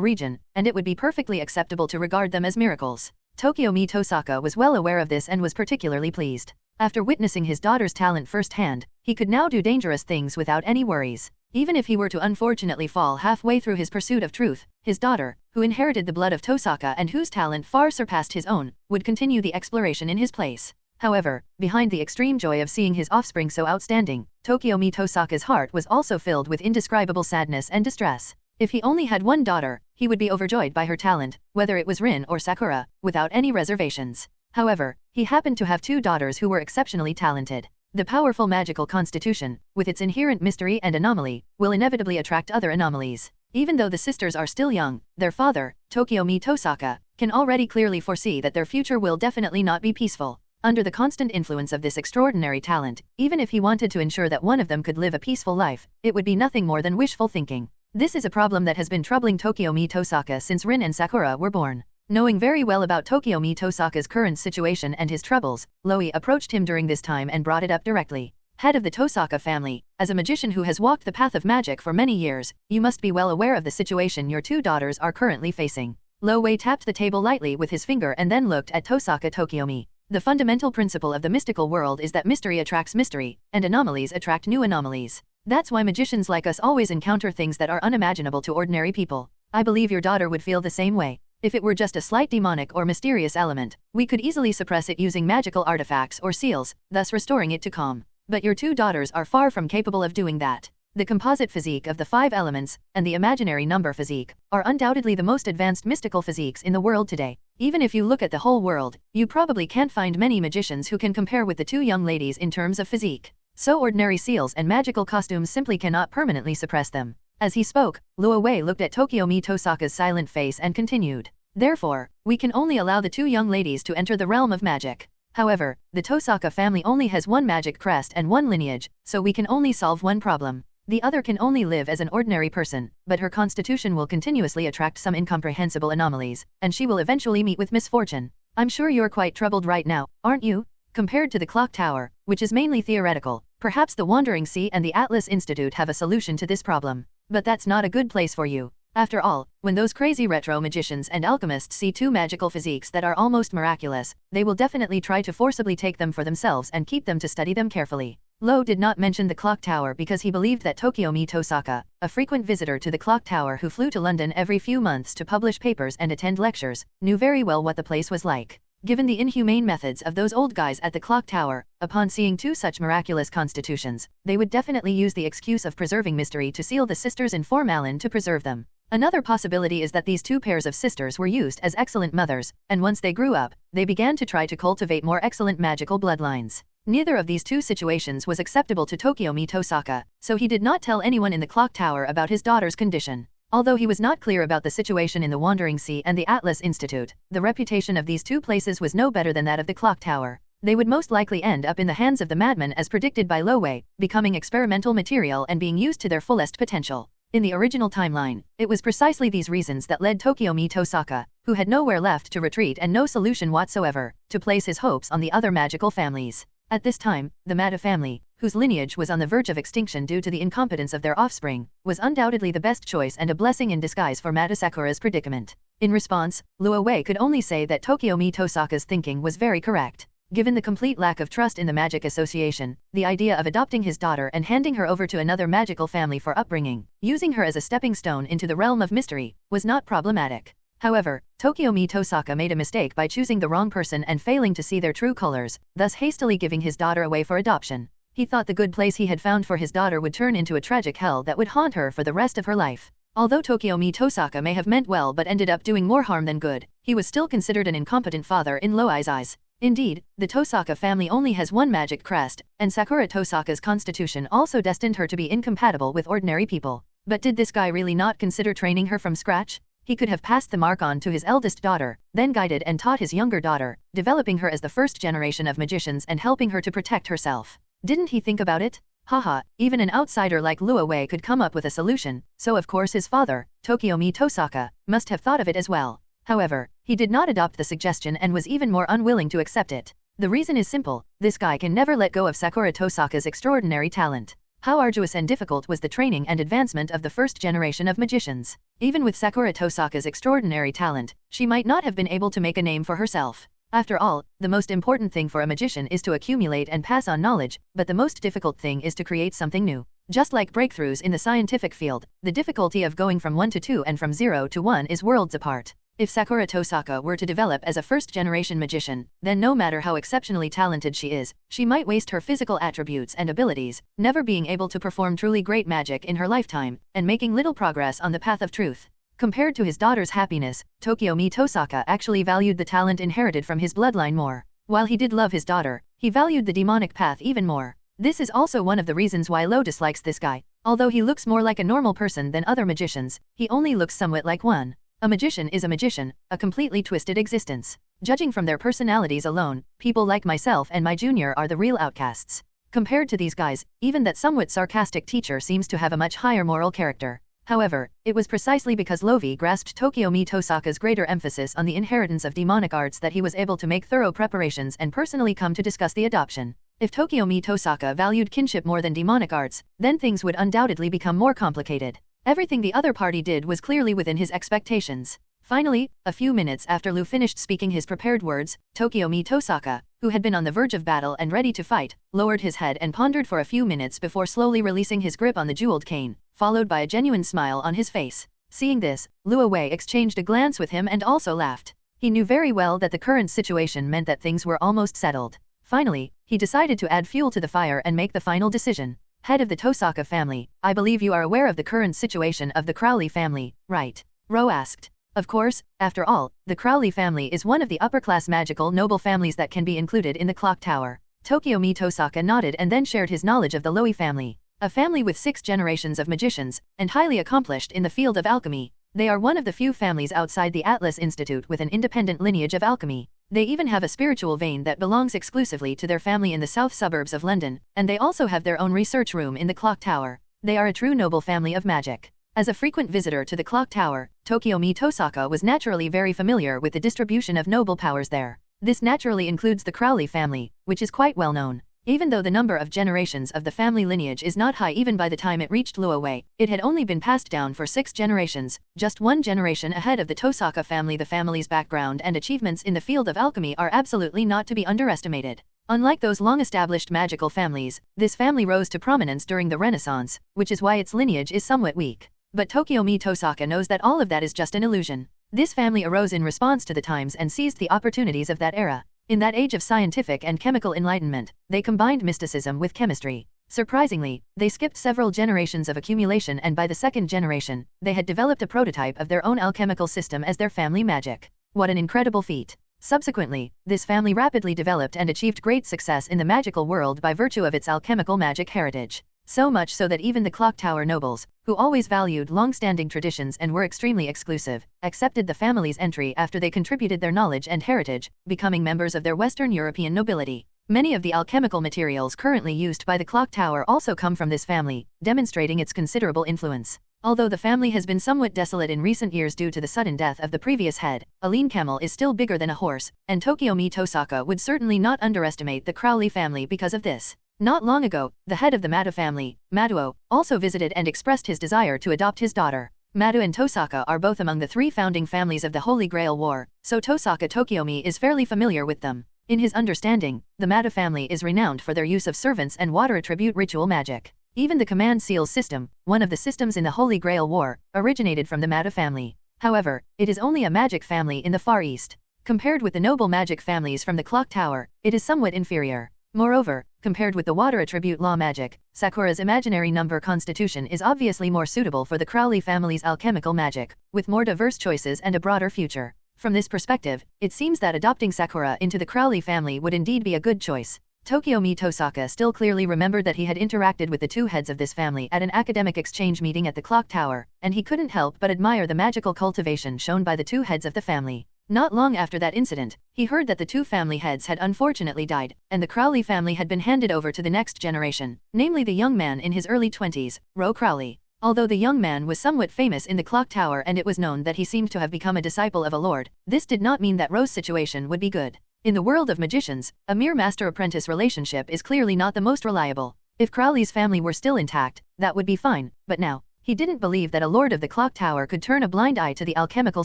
region, and it would be perfectly acceptable to regard them as miracles. Tokiomi Tosaka was well aware of this and was particularly pleased. After witnessing his daughter's talent firsthand, he could now do dangerous things without any worries. Even if he were to unfortunately fall halfway through his pursuit of truth, his daughter, who inherited the blood of Tosaka and whose talent far surpassed his own, would continue the exploration in his place. However, behind the extreme joy of seeing his offspring so outstanding, Tokiomi Tosaka's heart was also filled with indescribable sadness and distress. If he only had one daughter, he would be overjoyed by her talent, whether it was Rin or Sakura, without any reservations. However, he happened to have two daughters who were exceptionally talented. The powerful magical constitution, with its inherent mystery and anomaly, will inevitably attract other anomalies. Even though the sisters are still young, their father, Tokiomi Tosaka, can already clearly foresee that their future will definitely not be peaceful. Under the constant influence of this extraordinary talent, even if he wanted to ensure that one of them could live a peaceful life, it would be nothing more than wishful thinking. This is a problem that has been troubling Tokiomi Tosaka since Rin and Sakura were born. Knowing very well about Tokiomi Tosaka's current situation and his troubles, Loi approached him during this time and brought it up directly. Head of the Tosaka family, as a magician who has walked the path of magic for many years, you must be well aware of the situation your two daughters are currently facing. Loi tapped the table lightly with his finger and then looked at Tosaka Tokiomi. The fundamental principle of the mystical world is that mystery attracts mystery, and anomalies attract new anomalies. That's why magicians like us always encounter things that are unimaginable to ordinary people. I believe your daughter would feel the same way. If it were just a slight demonic or mysterious element, we could easily suppress it using magical artifacts or seals, thus restoring it to calm. But your two daughters are far from capable of doing that. The composite physique of the 5 elements, and the imaginary number physique, are undoubtedly the most advanced mystical physiques in the world today. Even if you look at the whole world, you probably can't find many magicians who can compare with the two young ladies in terms of physique. So ordinary seals and magical costumes simply cannot permanently suppress them. As he spoke, Luo Wei looked at Tokiomi Tosaka's silent face and continued. Therefore, we can only allow the two young ladies to enter the realm of magic. However, the Tosaka family only has one magic crest and one lineage, so we can only solve one problem. The other can only live as an ordinary person, but her constitution will continuously attract some incomprehensible anomalies, and she will eventually meet with misfortune. I'm sure you're quite troubled right now, aren't you? Compared to the clock tower, which is mainly theoretical, perhaps the Wandering Sea and the Atlas Institute have a solution to this problem. But that's not a good place for you. After all, when those crazy retro magicians and alchemists see two magical physiques that are almost miraculous, they will definitely try to forcibly take them for themselves and keep them to study them carefully. Lo did not mention the clock tower because he believed that Tokiomi Tosaka, a frequent visitor to the clock tower who flew to London every few months to publish papers and attend lectures, knew very well what the place was like. Given the inhumane methods of those old guys at the clock tower, upon seeing two such miraculous constitutions, they would definitely use the excuse of preserving mystery to seal the sisters in formalin to preserve them. Another possibility is that these two pairs of sisters were used as excellent mothers, and once they grew up, they began to try to cultivate more excellent magical bloodlines. Neither of these two situations was acceptable to Tokiomi Tosaka, so he did not tell anyone in the clock tower about his daughter's condition. Although he was not clear about the situation in the Wandering Sea and the Atlas Institute, the reputation of these two places was no better than that of the clock tower. They would most likely end up in the hands of the madman as predicted by Lowei, becoming experimental material and being used to their fullest potential. In the original timeline, it was precisely these reasons that led Tokiomi Tosaka, who had nowhere left to retreat and no solution whatsoever, to place his hopes on the other magical families. At this time, the Mata family, whose lineage was on the verge of extinction due to the incompetence of their offspring, was undoubtedly the best choice and a blessing in disguise for Mata Sakura's predicament. In response, Luo Wei could only say that Tokiomi Tosaka's thinking was very correct. Given the complete lack of trust in the Magic Association, the idea of adopting his daughter and handing her over to another magical family for upbringing, using her as a stepping stone into the realm of mystery, was not problematic. However, Tokiomi Tosaka made a mistake by choosing the wrong person and failing to see their true colors, thus hastily giving his daughter away for adoption. He thought the good place he had found for his daughter would turn into a tragic hell that would haunt her for the rest of her life. Although Tokiomi Tosaka may have meant well but ended up doing more harm than good, he was still considered an incompetent father in Loai's eyes. Indeed, the Tosaka family only has one magic crest, and Sakura Tosaka's constitution also destined her to be incompatible with ordinary people. But did this guy really not consider training her from scratch? He could have passed the mark on to his eldest daughter, then guided and taught his younger daughter, developing her as the first generation of magicians and helping her to protect herself. Didn't he think about it? Haha, even an outsider like Luo Wei could come up with a solution, so of course his father, Tokiomi Tosaka, must have thought of it as well. However, he did not adopt the suggestion and was even more unwilling to accept it. The reason is simple, this guy can never let go of Sakura Tosaka's extraordinary talent. How arduous and difficult was the training and advancement of the first generation of magicians. Even with Sakura Tosaka's extraordinary talent, she might not have been able to make a name for herself. After all, the most important thing for a magician is to accumulate and pass on knowledge, but the most difficult thing is to create something new. Just like breakthroughs in the scientific field, the difficulty of going from 1 to 2 and from 0 to 1 is worlds apart. If Sakura Tosaka were to develop as a first-generation magician, then no matter how exceptionally talented she is, she might waste her physical attributes and abilities, never being able to perform truly great magic in her lifetime, and making little progress on the path of truth. Compared to his daughter's happiness, Tokiomi Tosaka actually valued the talent inherited from his bloodline more. While he did love his daughter, he valued the demonic path even more. This is also one of the reasons why Lo dislikes this guy. Although he looks more like a normal person than other magicians, he only looks somewhat like one. A magician is a magician, a completely twisted existence. Judging from their personalities alone, people like myself and my junior are the real outcasts. Compared to these guys, even that somewhat sarcastic teacher seems to have a much higher moral character. However, it was precisely because Lovi grasped Tokiomi Tosaka's greater emphasis on the inheritance of demonic arts that he was able to make thorough preparations and personally come to discuss the adoption. If Tokiomi Tosaka valued kinship more than demonic arts, then things would undoubtedly become more complicated. Everything the other party did was clearly within his expectations. Finally, a few minutes after Lu finished speaking his prepared words, Tokiomi Tosaka, who had been on the verge of battle and ready to fight, lowered his head and pondered for a few minutes before slowly releasing his grip on the jeweled cane, followed by a genuine smile on his face. Seeing this, Lu Wei exchanged a glance with him and also laughed. He knew very well that the current situation meant that things were almost settled. Finally, he decided to add fuel to the fire and make the final decision. Head of the Tosaka family, I believe you are aware of the current situation of the Crowley family, right? Ro asked. Of course, after all, the Crowley family is one of the upper-class magical noble families that can be included in the clock tower. Tokiomi Tosaka nodded and then shared his knowledge of the Loi family. A family with 6 generations of magicians, and highly accomplished in the field of alchemy. They are one of the few families outside the Atlas Institute with an independent lineage of alchemy. They even have a spiritual vein that belongs exclusively to their family in the south suburbs of London, and they also have their own research room in the clock tower. They are a true noble family of magic. As a frequent visitor to the clock tower, Tokiomi Tosaka was naturally very familiar with the distribution of noble powers there. This naturally includes the Crowley family, which is quite well known. Even though the number of generations of the family lineage is not high even by the time it reached Luowei, it had only been passed down for 6 generations, just 1 generation ahead of the Tosaka family. The family's background and achievements in the field of alchemy are absolutely not to be underestimated. Unlike those long-established magical families, this family rose to prominence during the Renaissance, which is why its lineage is somewhat weak. But Tokiomi Tosaka knows that all of that is just an illusion. This family arose in response to the times and seized the opportunities of that era. In that age of scientific and chemical enlightenment, they combined mysticism with chemistry. Surprisingly, they skipped several generations of accumulation, and by the 2nd generation, they had developed a prototype of their own alchemical system as their family magic. What an incredible feat! Subsequently, this family rapidly developed and achieved great success in the magical world by virtue of its alchemical magic heritage. So much so that even the clock tower nobles, who always valued long-standing traditions and were extremely exclusive, accepted the family's entry after they contributed their knowledge and heritage, becoming members of their Western European nobility. Many of the alchemical materials currently used by the clock tower also come from this family, demonstrating its considerable influence. Although the family has been somewhat desolate in recent years due to the sudden death of the previous head, a lean camel is still bigger than a horse, and Tokiomi Tosaka would certainly not underestimate the Crowley family because of this. Not long ago, the head of the Mado family, Maduo, also visited and expressed his desire to adopt his daughter. Mado and Tosaka are both among the 3 founding families of the Holy Grail War, so Tosaka Tokiomi is fairly familiar with them. In his understanding, the Mado family is renowned for their use of servants and water attribute ritual magic. Even the command seals system, one of the systems in the Holy Grail War, originated from the Mado family. However, it is only a magic family in the Far East. Compared with the noble magic families from the clock tower, it is somewhat inferior. Moreover, compared with the water attribute law magic, Sakura's imaginary number constitution is obviously more suitable for the Crowley family's alchemical magic, with more diverse choices and a broader future. From this perspective, it seems that adopting Sakura into the Crowley family would indeed be a good choice. Tokiomi Tosaka still clearly remembered that he had interacted with the 2 heads of this family at an academic exchange meeting at the clock tower, and he couldn't help but admire the magical cultivation shown by the 2 heads of the family. Not long after that incident, he heard that the 2 family heads had unfortunately died, and the Crowley family had been handed over to the next generation, namely the young man in his early 20s, Ro Crowley. Although the young man was somewhat famous in the clock tower and it was known that he seemed to have become a disciple of a lord, this did not mean that Ro's situation would be good. In the world of magicians, a mere master-apprentice relationship is clearly not the most reliable. If Crowley's family were still intact, that would be fine, but now, he didn't believe that a lord of the clock tower could turn a blind eye to the alchemical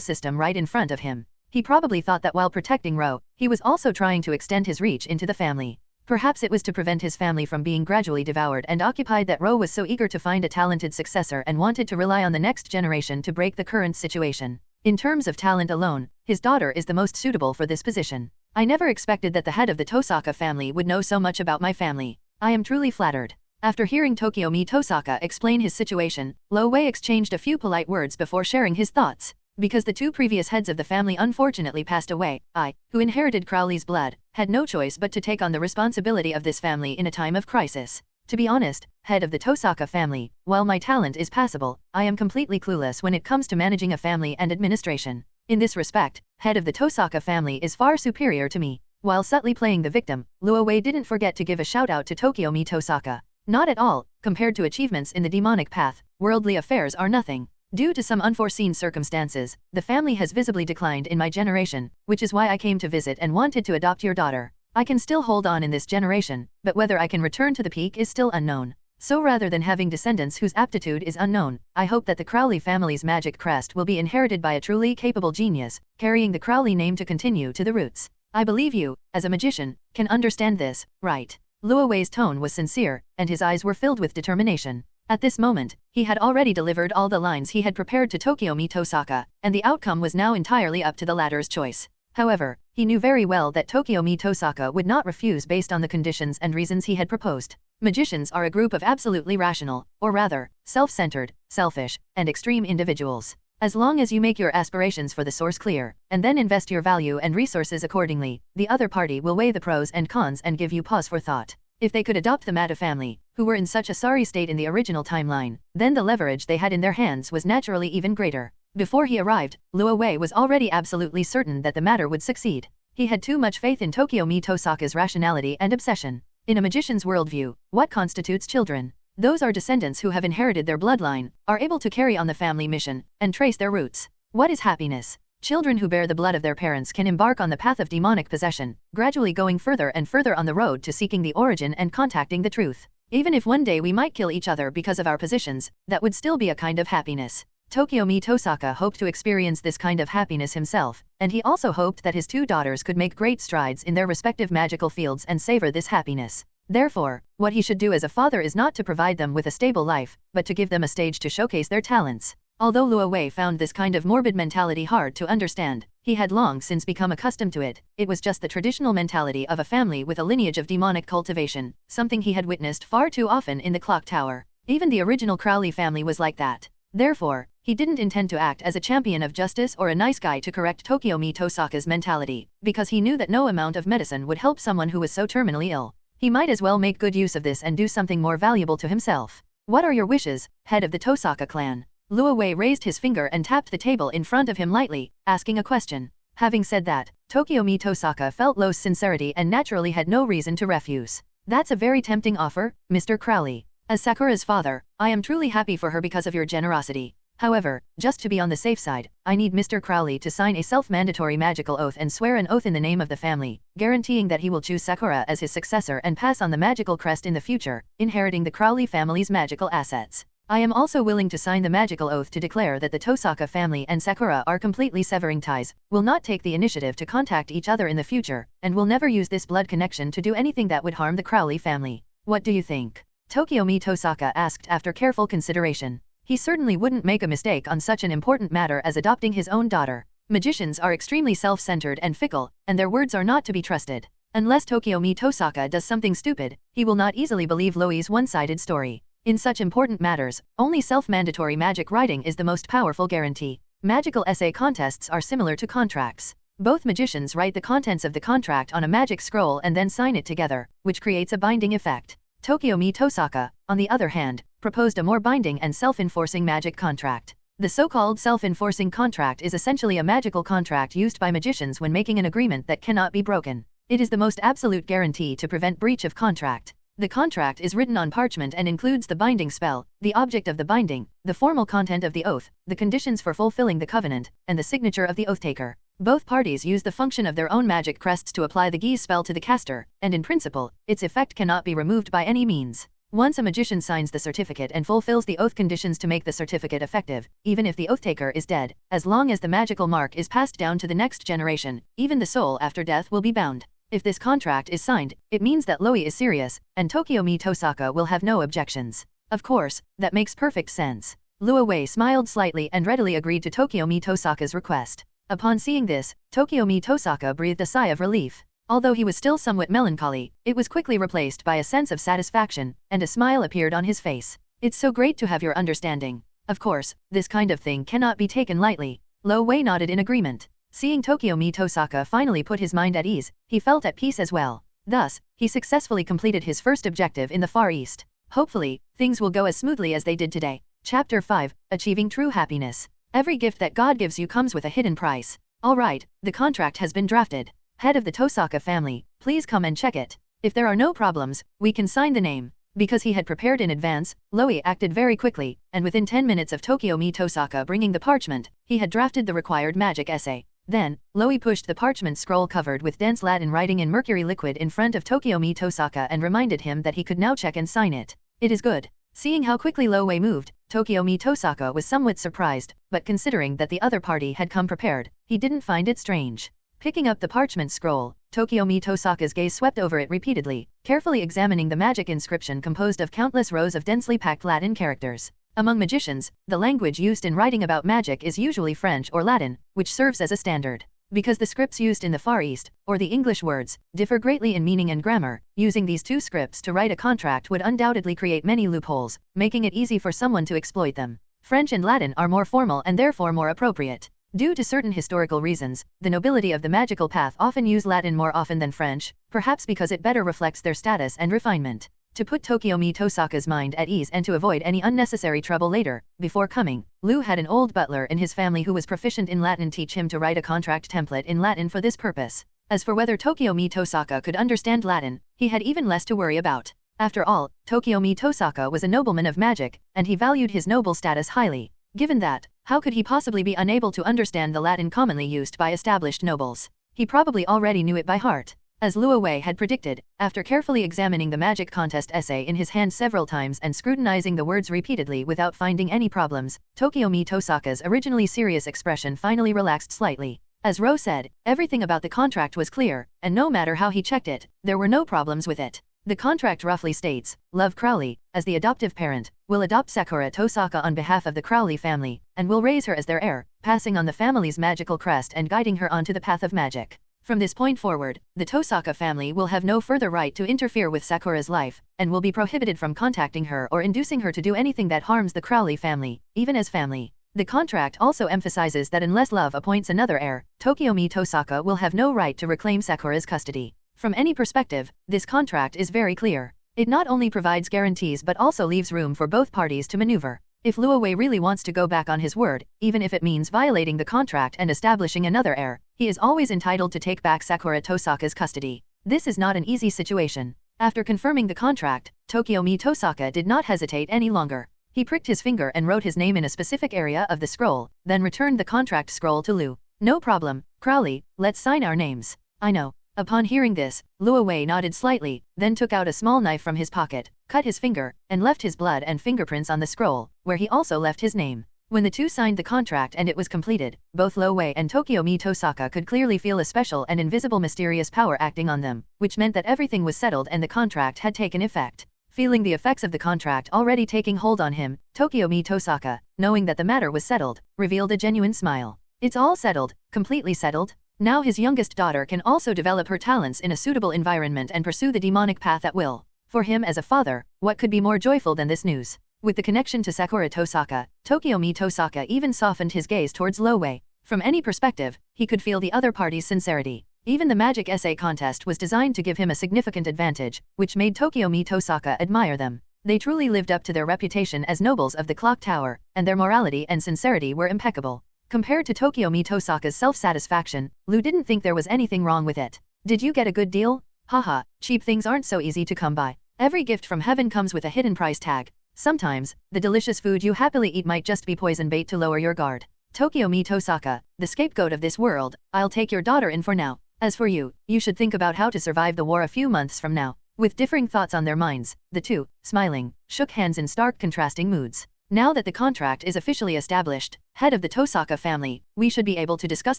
system right in front of him. He probably thought that while protecting Ro, he was also trying to extend his reach into the family. Perhaps it was to prevent his family from being gradually devoured and occupied that Ro was so eager to find a talented successor and wanted to rely on the next generation to break the current situation. In terms of talent alone, his daughter is the most suitable for this position. I never expected that the head of the Tosaka family would know so much about my family. I am truly flattered. After hearing Tokiomi Tosaka explain his situation, Lo Wei exchanged a few polite words before sharing his thoughts. Because the two previous heads of the family unfortunately passed away, I, who inherited Crowley's blood, had no choice but to take on the responsibility of this family in a time of crisis. To be honest, head of the Tosaka family, while my talent is passable, I am completely clueless when it comes to managing a family and administration. In this respect, head of the Tosaka family is far superior to me. While subtly playing the victim, Luo Wei didn't forget to give a shout out to Tokiomi Tosaka. Not at all, compared to achievements in the demonic path, worldly affairs are nothing. Due to some unforeseen circumstances, the family has visibly declined in my generation, which is why I came to visit and wanted to adopt your daughter. I can still hold on in this generation, but whether I can return to the peak is still unknown. So rather than having descendants whose aptitude is unknown, I hope that the Crowley family's magic crest will be inherited by a truly capable genius, carrying the Crowley name to continue to the roots. I believe you, as a magician, can understand this, right? Luo Wei's tone was sincere, and his eyes were filled with determination. At this moment, he had already delivered all the lines he had prepared to Tokiomi Tosaka, and the outcome was now entirely up to the latter's choice. However, he knew very well that Tokiomi Tosaka would not refuse based on the conditions and reasons he had proposed. Magicians are a group of absolutely rational, or rather, self-centered, selfish, and extreme individuals. As long as you make your aspirations for the source clear, and then invest your value and resources accordingly, the other party will weigh the pros and cons and give you pause for thought. If they could adopt the Mata family, who were in such a sorry state in the original timeline, then the leverage they had in their hands was naturally even greater. Before he arrived, Luo Wei was already absolutely certain that the matter would succeed. He had too much faith in Tokiomi Tosaka's rationality and obsession. In a magician's worldview, what constitutes children? Those are descendants who have inherited their bloodline, are able to carry on the family mission, and trace their roots. What is happiness? Children who bear the blood of their parents can embark on the path of demonic possession, gradually going further and further on the road to seeking the origin and contacting the truth. Even if one day we might kill each other because of our positions, that would still be a kind of happiness. Tokiomi Tosaka hoped to experience this kind of happiness himself, and he also hoped that his two daughters could make great strides in their respective magical fields and savor this happiness. Therefore, what he should do as a father is not to provide them with a stable life, but to give them a stage to showcase their talents. Although Luo Wei found this kind of morbid mentality hard to understand, he had long since become accustomed to it. It was just the traditional mentality of a family with a lineage of demonic cultivation, something he had witnessed far too often in the clock tower. Even the original Crowley family was like that. Therefore, he didn't intend to act as a champion of justice or a nice guy to correct Tokiomi Tosaka's mentality, because he knew that no amount of medicine would help someone who was so terminally ill. He might as well make good use of this and do something more valuable to himself. What are your wishes, head of the Tosaka clan? Luo Wei raised his finger and tapped the table in front of him lightly, asking a question. Having said that, Tokiomi Tosaka felt Lo's sincerity and naturally had no reason to refuse. That's a very tempting offer, Mr. Crowley. As Sakura's father, I am truly happy for her because of your generosity. However, just to be on the safe side, I need Mr. Crowley to sign a self-mandatory magical oath and swear an oath in the name of the family, guaranteeing that he will choose Sakura as his successor and pass on the magical crest in the future, inheriting the Crowley family's magical assets. I am also willing to sign the magical oath to declare that the Tosaka family and Sakura are completely severing ties, will not take the initiative to contact each other in the future, and will never use this blood connection to do anything that would harm the Crowley family. What do you think? Tokiomi Tosaka asked after careful consideration. He certainly wouldn't make a mistake on such an important matter as adopting his own daughter. Magicians are extremely self-centered and fickle, and their words are not to be trusted. Unless Tokiomi Tosaka does something stupid, he will not easily believe Loi's one-sided story. In such important matters, only self-mandatory magic writing is the most powerful guarantee. Magical essay contests are similar to contracts. Both magicians write the contents of the contract on a magic scroll and then sign it together, which creates a binding effect. Tokiomi Tosaka, on the other hand, proposed a more binding and self-enforcing magic contract. The so-called self-enforcing contract is essentially a magical contract used by magicians when making an agreement that cannot be broken. It is the most absolute guarantee to prevent breach of contract. The contract is written on parchment and includes the binding spell, the object of the binding, the formal content of the oath, the conditions for fulfilling the covenant, and the signature of the oath-taker. Both parties use the function of their own magic crests to apply the Geese spell to the caster, and in principle, its effect cannot be removed by any means. Once a magician signs the certificate and fulfills the oath conditions to make the certificate effective, even if the oath-taker is dead, as long as the magical mark is passed down to the next generation, even the soul after death will be bound. If this contract is signed, it means that Loi is serious, and Tokiomi Tosaka will have no objections. Of course, that makes perfect sense. Luo Wei smiled slightly and readily agreed to Tokiomi Tosaka's request. Upon seeing this, Tokiomi Tosaka breathed a sigh of relief. Although he was still somewhat melancholy, it was quickly replaced by a sense of satisfaction, and a smile appeared on his face. It's so great to have your understanding. Of course, this kind of thing cannot be taken lightly. Luo Wei nodded in agreement. Seeing Tokiomi Tosaka finally put his mind at ease, he felt at peace as well. Thus, he successfully completed his first objective in the Far East. Hopefully, things will go as smoothly as they did today. Chapter 5, Achieving True Happiness. Every gift that God gives you comes with a hidden price. Alright, the contract has been drafted. Head of the Tosaka family, please come and check it. If there are no problems, we can sign the name. Because he had prepared in advance, Loi acted very quickly, and within 10 minutes of Tokiomi Tosaka bringing the parchment, he had drafted the required magic essay. Then, Loi pushed the parchment scroll covered with dense Latin writing in mercury liquid in front of Tokiomi Tosaka and reminded him that he could now check and sign it. It is good. Seeing how quickly Luo Wei moved, Tokiomi Tosaka was somewhat surprised, but considering that the other party had come prepared, he didn't find it strange. Picking up the parchment scroll, Tokiomi Tosaka's gaze swept over it repeatedly, carefully examining the magic inscription composed of countless rows of densely packed Latin characters. Among magicians, the language used in writing about magic is usually French or Latin, which serves as a standard. Because the scripts used in the Far East, or the English words, differ greatly in meaning and grammar, using these two scripts to write a contract would undoubtedly create many loopholes, making it easy for someone to exploit them. French and Latin are more formal and therefore more appropriate. Due to certain historical reasons, the nobility of the magical path often use Latin more often than French, perhaps because it better reflects their status and refinement. To put Tokiomi Tosaka's mind at ease and to avoid any unnecessary trouble later, before coming, Lu had an old butler in his family who was proficient in Latin teach him to write a contract template in Latin for this purpose. As for whether Tokiomi Tosaka could understand Latin, he had even less to worry about. After all, Tokiomi Tosaka was a nobleman of magic, and he valued his noble status highly. Given that, how could he possibly be unable to understand the Latin commonly used by established nobles? He probably already knew it by heart. As Luo Wei had predicted, after carefully examining the magic contest essay in his hand several times and scrutinizing the words repeatedly without finding any problems, Tokiomi Tosaka's originally serious expression finally relaxed slightly. As Ro said, everything about the contract was clear, and no matter how he checked it, there were no problems with it. The contract roughly states, Love Crowley, as the adoptive parent, will adopt Sakura Tosaka on behalf of the Crowley family, and will raise her as their heir, passing on the family's magical crest and guiding her onto the path of magic. From this point forward, the Tosaka family will have no further right to interfere with Sakura's life, and will be prohibited from contacting her or inducing her to do anything that harms the Crowley family, even as family. The contract also emphasizes that unless Love appoints another heir, Tokiomi Tosaka will have no right to reclaim Sakura's custody. From any perspective, this contract is very clear. It not only provides guarantees but also leaves room for both parties to maneuver. If Luo Wei really wants to go back on his word, even if it means violating the contract and establishing another heir, he is always entitled to take back Sakura Tosaka's custody. This is not an easy situation. After confirming the contract, Tokiomi Tosaka did not hesitate any longer. He pricked his finger and wrote his name in a specific area of the scroll, then returned the contract scroll to Lu. No problem, Crowley, let's sign our names. I know. Upon hearing this, Luo Wei nodded slightly, then took out a small knife from his pocket, cut his finger, and left his blood and fingerprints on the scroll, where he also left his name. When the two signed the contract and it was completed, both Luo Wei and Tokiomi Tosaka could clearly feel a special and invisible mysterious power acting on them, which meant that everything was settled and the contract had taken effect. Feeling the effects of the contract already taking hold on him, Tokiomi Tosaka, knowing that the matter was settled, revealed a genuine smile. It's all settled, completely settled. Now his youngest daughter can also develop her talents in a suitable environment and pursue the demonic path at will. For him as a father, what could be more joyful than this news? With the connection to Sakura Tosaka, Tokiomi Tosaka even softened his gaze towards Luo Wei. From any perspective, he could feel the other party's sincerity. Even the magic essay contest was designed to give him a significant advantage, which made Tokiomi Tosaka admire them. They truly lived up to their reputation as nobles of the clock tower, and their morality and sincerity were impeccable. Compared to Tokiomi Tosaka's self-satisfaction, Lu didn't think there was anything wrong with it. Did you get a good deal? Haha, cheap things aren't so easy to come by. Every gift from heaven comes with a hidden price tag. Sometimes, the delicious food you happily eat might just be poison bait to lower your guard. Tokiomi Tosaka, the scapegoat of this world, I'll take your daughter in for now. As for you, you should think about how to survive the war a few months from now. With differing thoughts on their minds, the two, smiling, shook hands in stark contrasting moods. Now that the contract is officially established, head of the Tosaka family, we should be able to discuss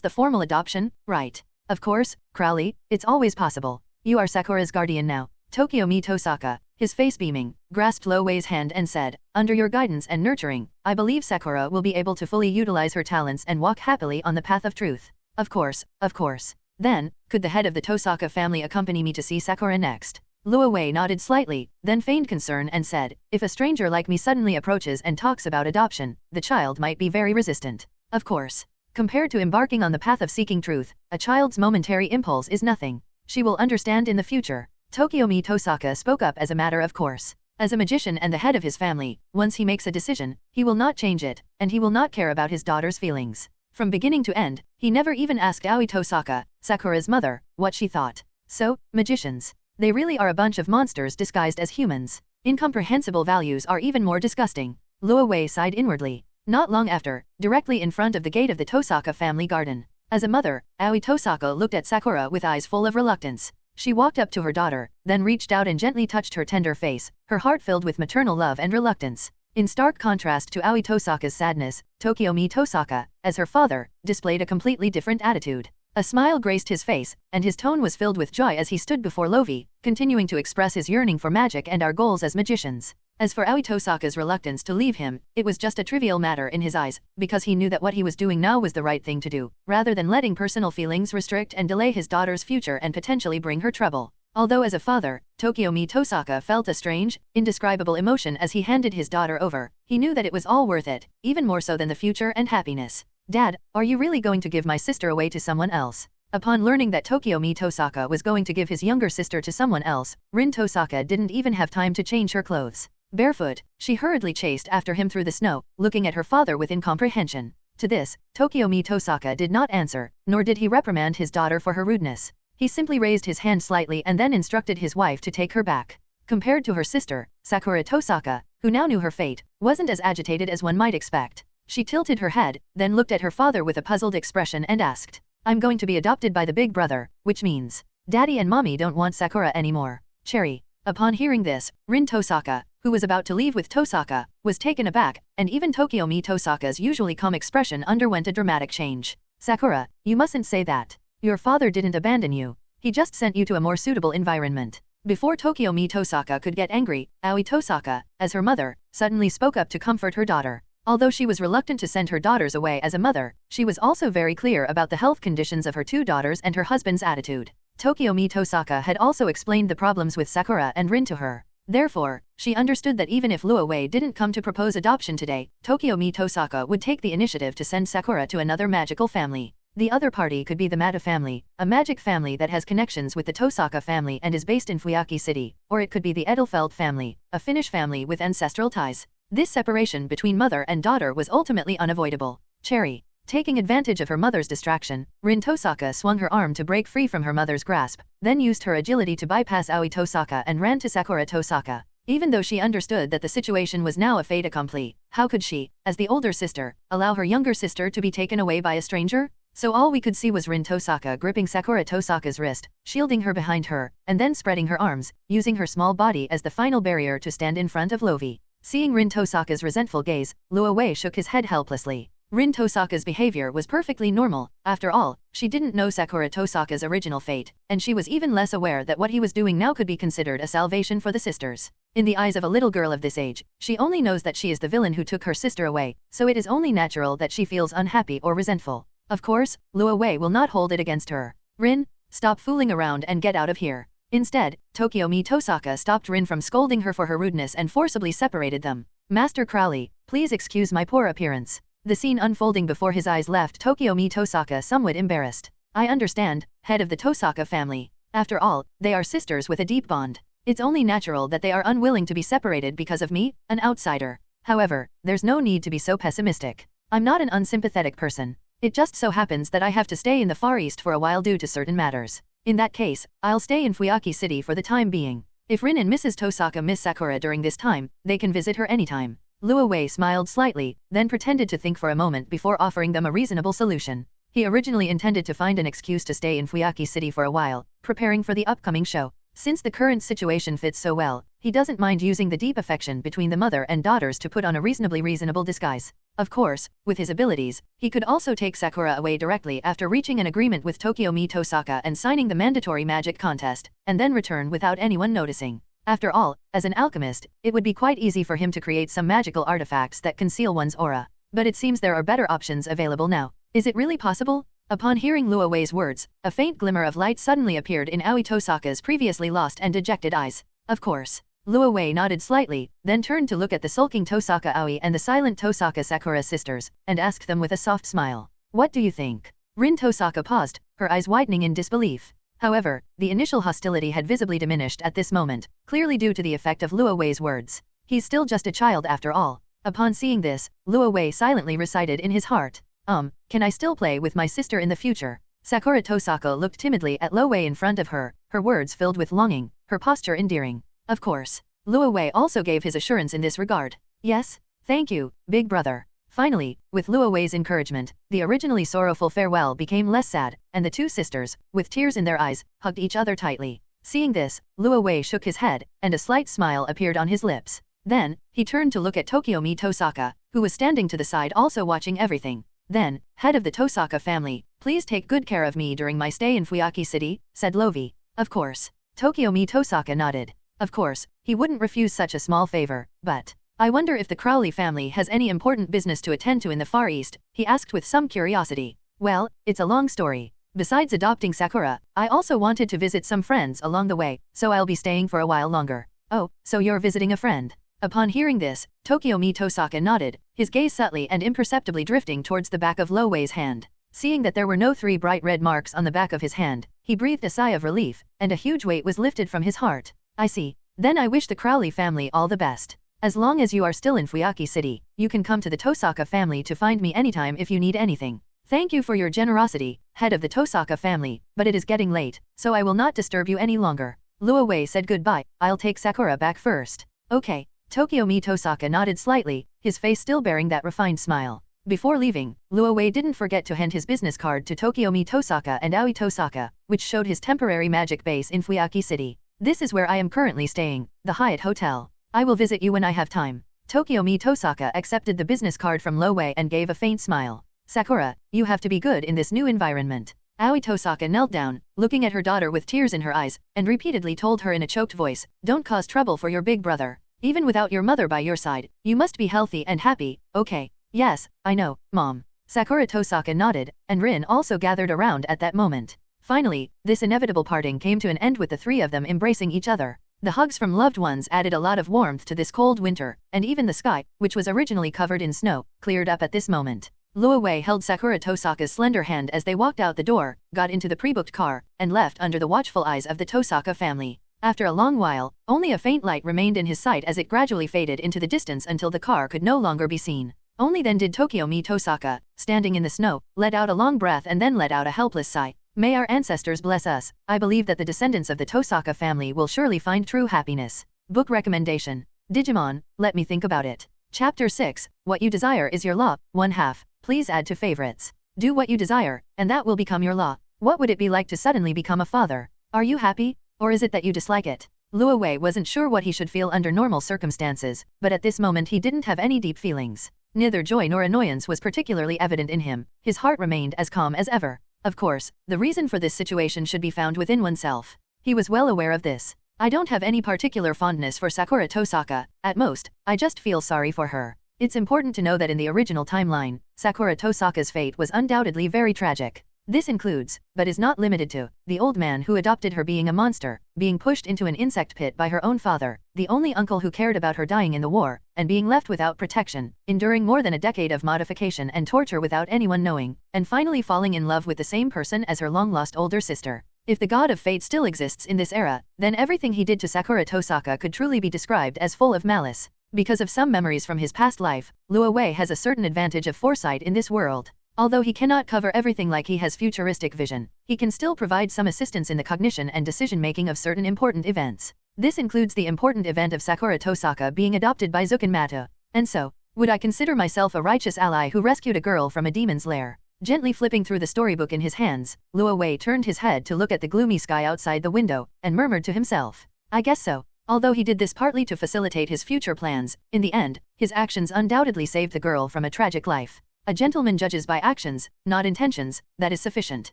the formal adoption, right? Of course, Crowley, it's always possible. You are Sakura's guardian now. Tokiomi Tosaka, his face beaming, grasped Lo Wei's hand and said, under your guidance and nurturing, I believe Sakura will be able to fully utilize her talents and walk happily on the path of truth. Of course, of course. Then, could the head of the Tosaka family accompany me to see Sakura next? Luo Wei nodded slightly, then feigned concern and said, if a stranger like me suddenly approaches and talks about adoption, the child might be very resistant. Of course. Compared to embarking on the path of seeking truth, a child's momentary impulse is nothing. She will understand in the future. Tokiomi Tosaka spoke up as a matter of course. As a magician and the head of his family, once he makes a decision, he will not change it, and he will not care about his daughter's feelings. From beginning to end, he never even asked Aoi Tosaka, Sakura's mother, what she thought. So, magicians. They really are a bunch of monsters disguised as humans. Incomprehensible values are even more disgusting. Luo Wei sighed inwardly. Not long after, directly in front of the gate of the Tosaka family garden. As a mother, Aoi Tosaka looked at Sakura with eyes full of reluctance. She walked up to her daughter, then reached out and gently touched her tender face, her heart filled with maternal love and reluctance. In stark contrast to Aoi Tosaka's sadness, Tokiomi Tosaka, as her father, displayed a completely different attitude. A smile graced his face, and his tone was filled with joy as he stood before Lovi, continuing to express his yearning for magic and our goals as magicians. As for Aoi Tosaka's reluctance to leave him, it was just a trivial matter in his eyes, because he knew that what he was doing now was the right thing to do, rather than letting personal feelings restrict and delay his daughter's future and potentially bring her trouble. Although as a father, Tokiomi Tosaka felt a strange, indescribable emotion as he handed his daughter over, he knew that it was all worth it, even more so than the future and happiness. Dad, are you really going to give my sister away to someone else? Upon learning that Tokiomi Tosaka was going to give his younger sister to someone else, Rin Tosaka didn't even have time to change her clothes. Barefoot, she hurriedly chased after him through the snow, looking at her father with incomprehension. To this, Tokiomi Tosaka did not answer, nor did he reprimand his daughter for her rudeness. He simply raised his hand slightly and then instructed his wife to take her back. Compared to her sister, Sakura Tosaka, who now knew her fate, wasn't as agitated as one might expect. She tilted her head, then looked at her father with a puzzled expression and asked, I'm going to be adopted by the big brother, which means, Daddy and Mommy don't want Sakura anymore. Cherry. Upon hearing this, Rin Tosaka, who was about to leave with Tosaka, was taken aback, and even Tokiomi Tosaka's usually calm expression underwent a dramatic change. Sakura, you mustn't say that. Your father didn't abandon you. He just sent you to a more suitable environment. Before Tokiomi Tosaka could get angry, Aoi Tosaka, as her mother, suddenly spoke up to comfort her daughter. Although she was reluctant to send her daughters away as a mother, she was also very clear about the health conditions of her two daughters and her husband's attitude. Tokiomi Tosaka had also explained the problems with Sakura and Rin to her. Therefore, she understood that even if Luo Wei didn't come to propose adoption today, Tokiomi Tosaka would take the initiative to send Sakura to another magical family. The other party could be the Mata family, a magic family that has connections with the Tosaka family and is based in Fuyaki City, or it could be the Edelfelt family, a Finnish family with ancestral ties. This separation between mother and daughter was ultimately unavoidable. Cherry. Taking advantage of her mother's distraction, Rin Tosaka swung her arm to break free from her mother's grasp, then used her agility to bypass Aoi Tosaka and ran to Sakura Tosaka. Even though she understood that the situation was now a fait accompli, how could she, as the older sister, allow her younger sister to be taken away by a stranger? So all we could see was Rin Tosaka gripping Sakura Tosaka's wrist, shielding her behind her, and then spreading her arms, using her small body as the final barrier to stand in front of Lovi. Seeing Rin Tosaka's resentful gaze, Luo Wei shook his head helplessly. Rin Tosaka's behavior was perfectly normal. After all, she didn't know Sakura Tosaka's original fate, and she was even less aware that what he was doing now could be considered a salvation for the sisters. In the eyes of a little girl of this age, she only knows that she is the villain who took her sister away, so it is only natural that she feels unhappy or resentful. Of course, Luo Wei will not hold it against her. Rin, stop fooling around and get out of here. Instead, Tokiomi Tosaka stopped Rin from scolding her for her rudeness and forcibly separated them. Master Crowley, please excuse my poor appearance. The scene unfolding before his eyes left Tokiomi Tosaka somewhat embarrassed. I understand, head of the Tosaka family. After all, they are sisters with a deep bond. It's only natural that they are unwilling to be separated because of me, an outsider. However, there's no need to be so pessimistic. I'm not an unsympathetic person. It just so happens that I have to stay in the Far East for a while due to certain matters. In that case, I'll stay in Fuyaki City for the time being. If Rin and Mrs. Tosaka miss Sakura during this time, they can visit her anytime. Luo Wei smiled slightly, then pretended to think for a moment before offering them a reasonable solution. He originally intended to find an excuse to stay in Fuyaki City for a while, preparing for the upcoming show. Since the current situation fits so well, he doesn't mind using the deep affection between the mother and daughters to put on a reasonable disguise. Of course, with his abilities, he could also take Sakura away directly after reaching an agreement with Tokyo-mi Tosaka and signing the mandatory magic contest, and then return without anyone noticing. After all, as an alchemist, it would be quite easy for him to create some magical artifacts that conceal one's aura. But it seems there are better options available now. Is it really possible? Upon hearing Luo Wei's words, a faint glimmer of light suddenly appeared in Aoi Tosaka's previously lost and dejected eyes. Of course. Luo Wei nodded slightly, then turned to look at the sulking Tosaka Aoi and the silent Tosaka Sakura sisters, and asked them with a soft smile. What do you think? Rin Tosaka paused, her eyes widening in disbelief. However, the initial hostility had visibly diminished at this moment, clearly due to the effect of Luo Wei's words. He's still just a child after all. Upon seeing this, Luo Wei silently recited in his heart, can I still play with my sister in the future? Sakura Tosaka looked timidly at Luo Wei in front of her, her words filled with longing, her posture endearing. Of course. Luo Wei also gave his assurance in this regard. Yes? Thank you, big brother. Finally, with Luo Wei's encouragement, the originally sorrowful farewell became less sad, and the two sisters, with tears in their eyes, hugged each other tightly. Seeing this, Luo Wei shook his head, and a slight smile appeared on his lips. Then, he turned to look at Tokyo-mi Tosaka, who was standing to the side also watching everything. Then, head of the Tosaka family, please take good care of me during my stay in Fuyaki City, said Lovi. Of course. Tokyo-mi Tosaka nodded. Of course, he wouldn't refuse such a small favor, but I wonder if the Crowley family has any important business to attend to in the Far East, he asked with some curiosity. Well, it's a long story. Besides adopting Sakura, I also wanted to visit some friends along the way, so I'll be staying for a while longer. Oh, so you're visiting a friend? Upon hearing this, Tokyo-mi Tosaka nodded, his gaze subtly and imperceptibly drifting towards the back of Luo Wei's hand. Seeing that there were no 3 bright red marks on the back of his hand, he breathed a sigh of relief, and a huge weight was lifted from his heart. I see. Then I wish the Crowley family all the best. As long as you are still in Fuyaki City, you can come to the Tosaka family to find me anytime if you need anything. Thank you for your generosity, head of the Tosaka family, but it is getting late, so I will not disturb you any longer. Luo Wei said goodbye. I'll take Sakura back first. Okay. Tokyo-mi Tosaka nodded slightly, his face still bearing that refined smile. Before leaving, Luo Wei didn't forget to hand his business card to Tokyo-mi Tosaka and Aoi Tosaka, which showed his temporary magic base in Fuyaki City. This is where I am currently staying, the Hyatt Hotel. I will visit you when I have time. Tokyo-mi Tosaka accepted the business card from Luo Wei and gave a faint smile. Sakura, you have to be good in this new environment. Aoi Tosaka knelt down, looking at her daughter with tears in her eyes, and repeatedly told her in a choked voice, don't cause trouble for your big brother. Even without your mother by your side, you must be healthy and happy, okay? Yes, I know, Mom. Sakura Tosaka nodded, and Rin also gathered around at that moment. Finally, this inevitable parting came to an end with the 3 of them embracing each other. The hugs from loved ones added a lot of warmth to this cold winter, and even the sky, which was originally covered in snow, cleared up at this moment. Luo Wei held Sakura Tosaka's slender hand as they walked out the door, got into the pre-booked car, and left under the watchful eyes of the Tosaka family. After a long while, only a faint light remained in his sight as it gradually faded into the distance until the car could no longer be seen. Only then did Tokyo-mi Tosaka, standing in the snow, let out a long breath and then let out a helpless sigh. May our ancestors bless us. I believe that the descendants of the Tosaka family will surely find true happiness. Book recommendation. Digimon, let me think about it. Chapter 6, What You Desire is Your Law, 1/2. Please add to favorites. Do what you desire, and that will become your law. What would it be like to suddenly become a father? Are you happy? Or is it that you dislike it? Luo Wei wasn't sure what he should feel under normal circumstances, but at this moment he didn't have any deep feelings. Neither joy nor annoyance was particularly evident in him. His heart remained as calm as ever. Of course, the reason for this situation should be found within oneself. He was well aware of this. I don't have any particular fondness for Sakura Tosaka. At most, I just feel sorry for her. It's important to know that in the original timeline, Sakura Tosaka's fate was undoubtedly very tragic. This includes, but is not limited to, the old man who adopted her being a monster, being pushed into an insect pit by her own father, the only uncle who cared about her dying in the war, and being left without protection, enduring more than a decade of modification and torture without anyone knowing, and finally falling in love with the same person as her long-lost older sister. If the god of fate still exists in this era, then everything he did to Sakura Tosaka could truly be described as full of malice. Because of some memories from his past life, Luo Wei has a certain advantage of foresight in this world. Although he cannot cover everything like he has futuristic vision, he can still provide some assistance in the cognition and decision-making of certain important events. This includes the important event of Sakura Tosaka being adopted by Zukinmata. And so, would I consider myself a righteous ally who rescued a girl from a demon's lair? Gently flipping through the storybook in his hands, Luo Wei turned his head to look at the gloomy sky outside the window, and murmured to himself, I guess so. Although he did this partly to facilitate his future plans, in the end, his actions undoubtedly saved the girl from a tragic life. A gentleman judges by actions, not intentions, that is sufficient.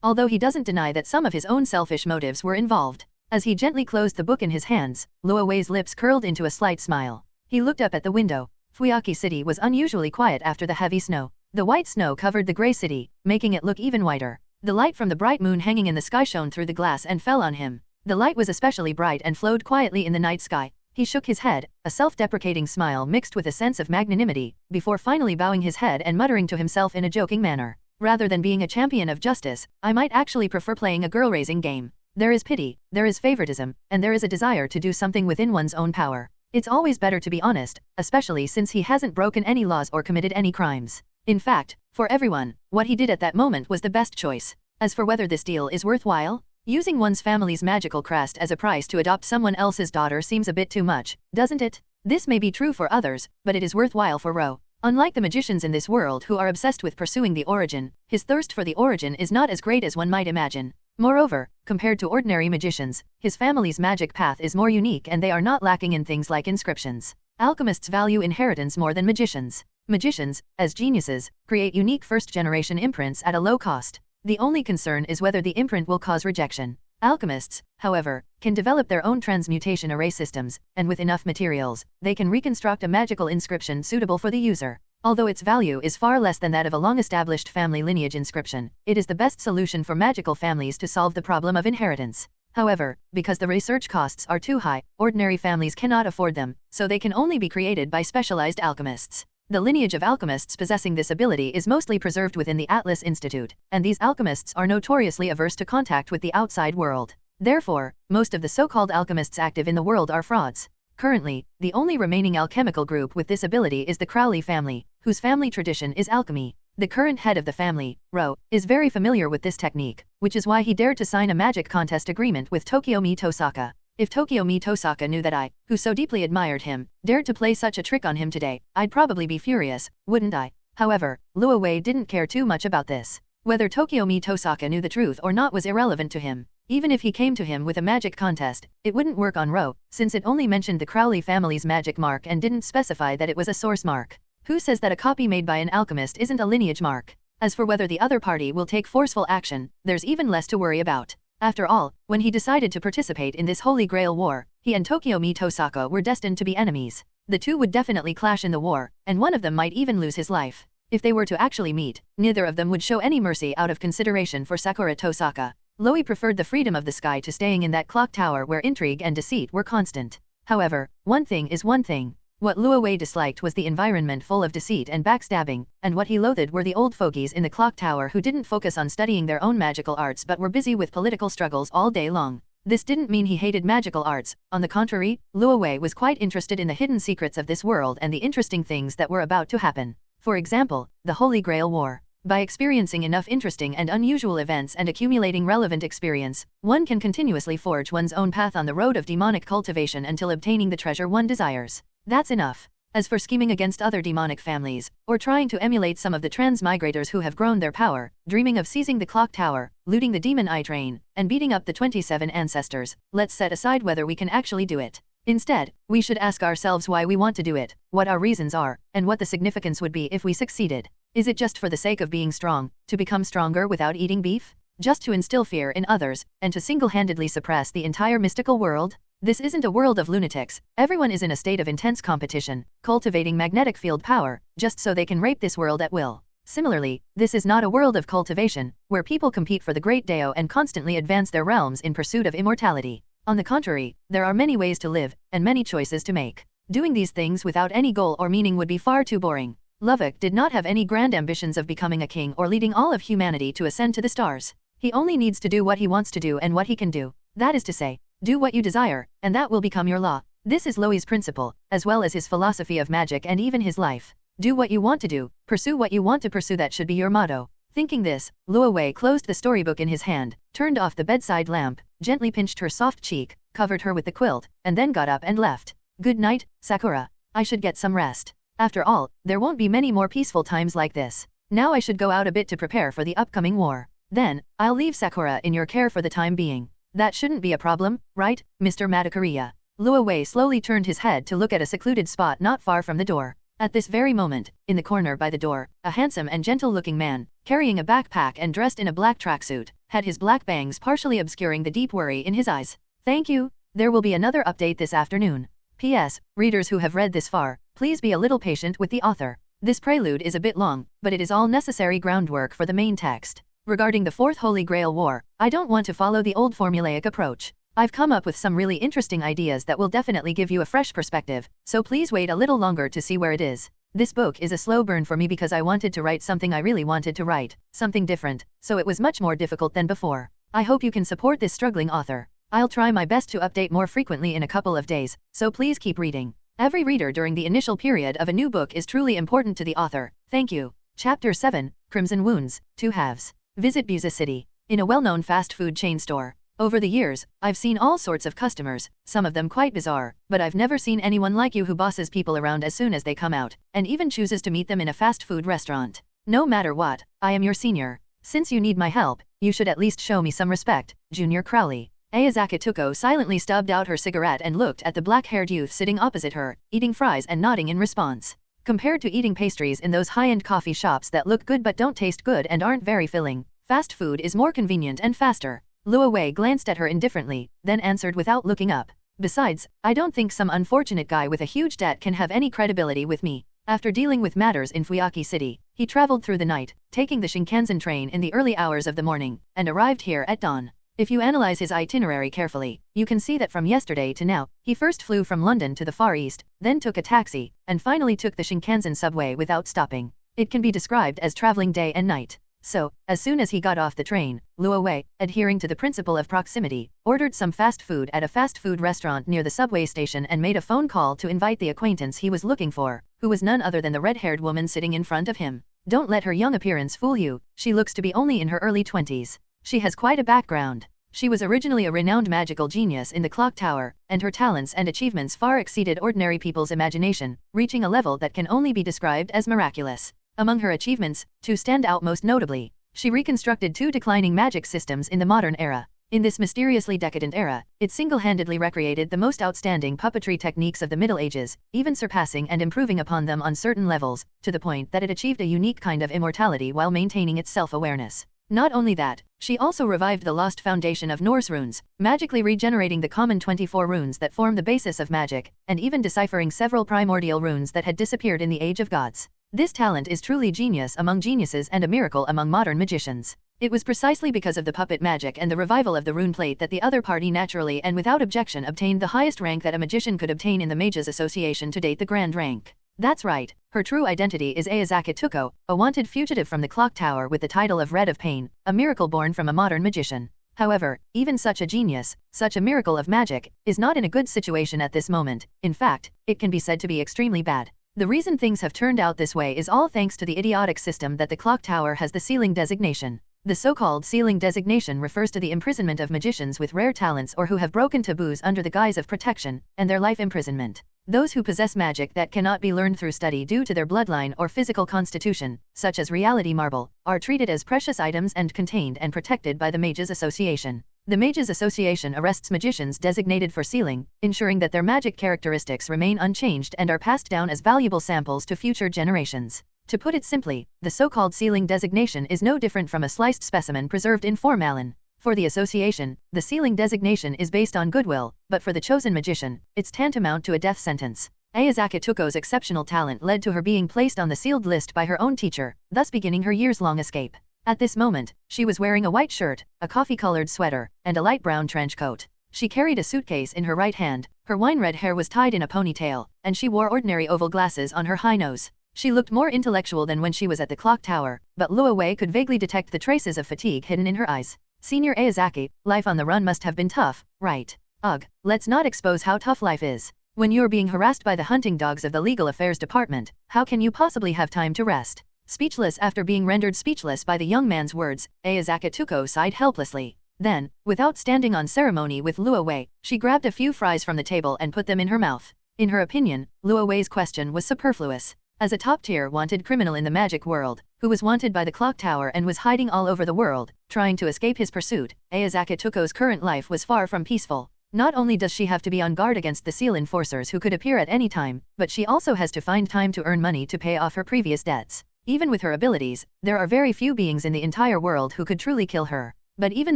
Although he doesn't deny that some of his own selfish motives were involved. As he gently closed the book in his hands, Luo Wei's lips curled into a slight smile. He looked up at the window. Fuyaki City was unusually quiet after the heavy snow. The white snow covered the grey city, making it look even whiter. The light from the bright moon hanging in the sky shone through the glass and fell on him. The light was especially bright and flowed quietly in the night sky. He shook his head, a self-deprecating smile mixed with a sense of magnanimity, before finally bowing his head and muttering to himself in a joking manner. Rather than being a champion of justice, I might actually prefer playing a girl-raising game. There is pity, there is favoritism, and there is a desire to do something within one's own power. It's always better to be honest, especially since he hasn't broken any laws or committed any crimes. In fact, for everyone, what he did at that moment was the best choice. As for whether this deal is worthwhile, using one's family's magical crest as a price to adopt someone else's daughter seems a bit too much, doesn't it? This may be true for others, but it is worthwhile for Ro. Unlike the magicians in this world who are obsessed with pursuing the origin, his thirst for the origin is not as great as one might imagine. Moreover, compared to ordinary magicians, his family's magic path is more unique and they are not lacking in things like inscriptions. Alchemists value inheritance more than magicians. Magicians, as geniuses, create unique first-generation imprints at a low cost. The only concern is whether the imprint will cause rejection. Alchemists, however, can develop their own transmutation array systems, and with enough materials, they can reconstruct a magical inscription suitable for the user. Although its value is far less than that of a long-established family lineage inscription, it is the best solution for magical families to solve the problem of inheritance. However, because the research costs are too high, ordinary families cannot afford them, so they can only be created by specialized alchemists. The lineage of alchemists possessing this ability is mostly preserved within the Atlas Institute, and these alchemists are notoriously averse to contact with the outside world. Therefore, most of the so-called alchemists active in the world are frauds. Currently, the only remaining alchemical group with this ability is the Crowley family, whose family tradition is alchemy. The current head of the family, Ro, is very familiar with this technique, which is why he dared to sign a magic contest agreement with Tokiomi Tosaka. If Tokiomi Tosaka knew that I, who so deeply admired him, dared to play such a trick on him today, I'd probably be furious, wouldn't I? However, Luo Wei didn't care too much about this. Whether Tokiomi Tosaka knew the truth or not was irrelevant to him. Even if he came to him with a magic contest, it wouldn't work on Ro, since it only mentioned the Crowley family's magic mark and didn't specify that it was a source mark. Who says that a copy made by an alchemist isn't a lineage mark? As for whether the other party will take forceful action, there's even less to worry about. After all, when he decided to participate in this Holy Grail war, he and Tokiomi Tosaka were destined to be enemies. The two would definitely clash in the war, and one of them might even lose his life. If they were to actually meet, neither of them would show any mercy out of consideration for Sakura Tosaka. Loi preferred the freedom of the sky to staying in that clock tower where intrigue and deceit were constant. However, one thing is one thing. What Luo Wei disliked was the environment full of deceit and backstabbing, and what he loathed were the old fogies in the clock tower who didn't focus on studying their own magical arts but were busy with political struggles all day long. This didn't mean he hated magical arts. On the contrary, Luo Wei was quite interested in the hidden secrets of this world and the interesting things that were about to happen. For example, the Holy Grail War. By experiencing enough interesting and unusual events and accumulating relevant experience, one can continuously forge one's own path on the road of demonic cultivation until obtaining the treasure one desires. That's enough. As for scheming against other demonic families, or trying to emulate some of the transmigrators who have grown their power, dreaming of seizing the clock tower, looting the demon eye train, and beating up the 27 ancestors, let's set aside whether we can actually do it. Instead, we should ask ourselves why we want to do it, what our reasons are, and what the significance would be if we succeeded. Is it just for the sake of being strong, to become stronger without eating beef? Just to instill fear in others, and to single-handedly suppress the entire mystical world? This isn't a world of lunatics. Everyone is in a state of intense competition, cultivating magnetic field power, just so they can rape this world at will. Similarly, this is not a world of cultivation, where people compete for the great Dao and constantly advance their realms in pursuit of immortality. On the contrary, there are many ways to live, and many choices to make. Doing these things without any goal or meaning would be far too boring. Lovick did not have any grand ambitions of becoming a king or leading all of humanity to ascend to the stars. He only needs to do what he wants to do and what he can do. That is to say, do what you desire, and that will become your law. This is Loi's principle, as well as his philosophy of magic and even his life. Do what you want to do, pursue what you want to pursue, that should be your motto. Thinking this, Luo Wei closed the storybook in his hand, turned off the bedside lamp, gently pinched her soft cheek, covered her with the quilt, and then got up and left. Good night, Sakura. I should get some rest. After all, there won't be many more peaceful times like this. Now I should go out a bit to prepare for the upcoming war. Then, I'll leave Sakura in your care for the time being. That shouldn't be a problem, right, Mr. Mataguriya? Luo Wei slowly turned his head to look at a secluded spot not far from the door. At this very moment, in the corner by the door, a handsome and gentle-looking man, carrying a backpack and dressed in a black tracksuit, had his black bangs partially obscuring the deep worry in his eyes. Thank you. There will be another update this afternoon. P.S. Readers who have read this far, please be a little patient with the author. This prelude is a bit long, but it is all necessary groundwork for the main text. Regarding the Fourth Holy Grail War, I don't want to follow the old formulaic approach. I've come up with some really interesting ideas that will definitely give you a fresh perspective, so please wait a little longer to see where it is. This book is a slow burn for me because I wanted to write something I really wanted to write, something different, so it was much more difficult than before. I hope you can support this struggling author. I'll try my best to update more frequently in a couple of days, so please keep reading. Every reader during the initial period of a new book is truly important to the author. Thank you. Chapter 7, Crimson Wounds, 2 halves. Visit Buza City. In a well-known fast food chain store. Over the years, I've seen all sorts of customers, some of them quite bizarre, but I've never seen anyone like you who bosses people around as soon as they come out, and even chooses to meet them in a fast food restaurant. No matter what, I am your senior. Since you need my help, you should at least show me some respect, Junior Crowley. Ayazaki Tuko silently stubbed out her cigarette and looked at the black-haired youth sitting opposite her, eating fries and nodding in response. Compared to eating pastries in those high-end coffee shops that look good but don't taste good and aren't very filling, fast food is more convenient and faster. Luo Wei glanced at her indifferently, then answered without looking up. Besides, I don't think some unfortunate guy with a huge debt can have any credibility with me. After dealing with matters in Fuyaki City, he traveled through the night, taking the Shinkansen train in the early hours of the morning, and arrived here at dawn. If you analyze his itinerary carefully, you can see that from yesterday to now, he first flew from London to the Far East, then took a taxi, and finally took the Shinkansen subway without stopping. It can be described as traveling day and night. So, as soon as he got off the train, Luo Wei, adhering to the principle of proximity, ordered some fast food at a fast food restaurant near the subway station and made a phone call to invite the acquaintance he was looking for, who was none other than the red-haired woman sitting in front of him. Don't let her young appearance fool you, she looks to be only in her early 20s. She has quite a background. She was originally a renowned magical genius in the clock tower, and her talents and achievements far exceeded ordinary people's imagination, reaching a level that can only be described as miraculous. Among her achievements, two stand out most notably. She reconstructed 2 declining magic systems in the modern era. In this mysteriously decadent era, it single-handedly recreated the most outstanding puppetry techniques of the Middle Ages, even surpassing and improving upon them on certain levels, to the point that it achieved a unique kind of immortality while maintaining its self-awareness. Not only that, she also revived the lost foundation of Norse runes, magically regenerating the common 24 runes that form the basis of magic, and even deciphering several primordial runes that had disappeared in the Age of Gods. This talent is truly genius among geniuses and a miracle among modern magicians. It was precisely because of the puppet magic and the revival of the rune plate that the other party naturally and without objection obtained the highest rank that a magician could obtain in the Mages Association to date, the Grand Rank. That's right, her true identity is Ayazaki Tuko, a wanted fugitive from the clock tower with the title of Red of Pain, a miracle born from a modern magician. However, even such a genius, such a miracle of magic, is not in a good situation at this moment. In fact, it can be said to be extremely bad. The reason things have turned out this way is all thanks to the idiotic system that the clock tower has the ceiling designation. The so-called ceiling designation refers to the imprisonment of magicians with rare talents or who have broken taboos under the guise of protection, and their life imprisonment. Those who possess magic that cannot be learned through study due to their bloodline or physical constitution, such as reality marble, are treated as precious items and contained and protected by the Mages Association. The Mages Association arrests magicians designated for sealing, ensuring that their magic characteristics remain unchanged and are passed down as valuable samples to future generations. To put it simply, the so-called sealing designation is no different from a sliced specimen preserved in formalin. For the association, the sealing designation is based on goodwill, but for the chosen magician, it's tantamount to a death sentence. Ayazaki Tuko's exceptional talent led to her being placed on the sealed list by her own teacher, thus beginning her years-long escape. At this moment, she was wearing a white shirt, a coffee-colored sweater, and a light brown trench coat. She carried a suitcase in her right hand, her wine-red hair was tied in a ponytail, and she wore ordinary oval glasses on her high nose. She looked more intellectual than when she was at the clock tower, but Luo Wei could vaguely detect the traces of fatigue hidden in her eyes. Senior Ayazaki, life on the run must have been tough, right? Ugh, let's not expose how tough life is. When you're being harassed by the hunting dogs of the Legal Affairs Department, how can you possibly have time to rest? Speechless after being rendered speechless by the young man's words, Ayazaki Tuko sighed helplessly. Then, without standing on ceremony with Luo Wei, she grabbed a few fries from the table and put them in her mouth. In her opinion, Luo Wei's question was superfluous. As a top-tier wanted criminal in the magic world, who was wanted by the clock tower and was hiding all over the world, trying to escape his pursuit, Ayazaki Tuko's current life was far from peaceful. Not only does she have to be on guard against the seal enforcers who could appear at any time, but she also has to find time to earn money to pay off her previous debts. Even with her abilities, there are very few beings in the entire world who could truly kill her. But even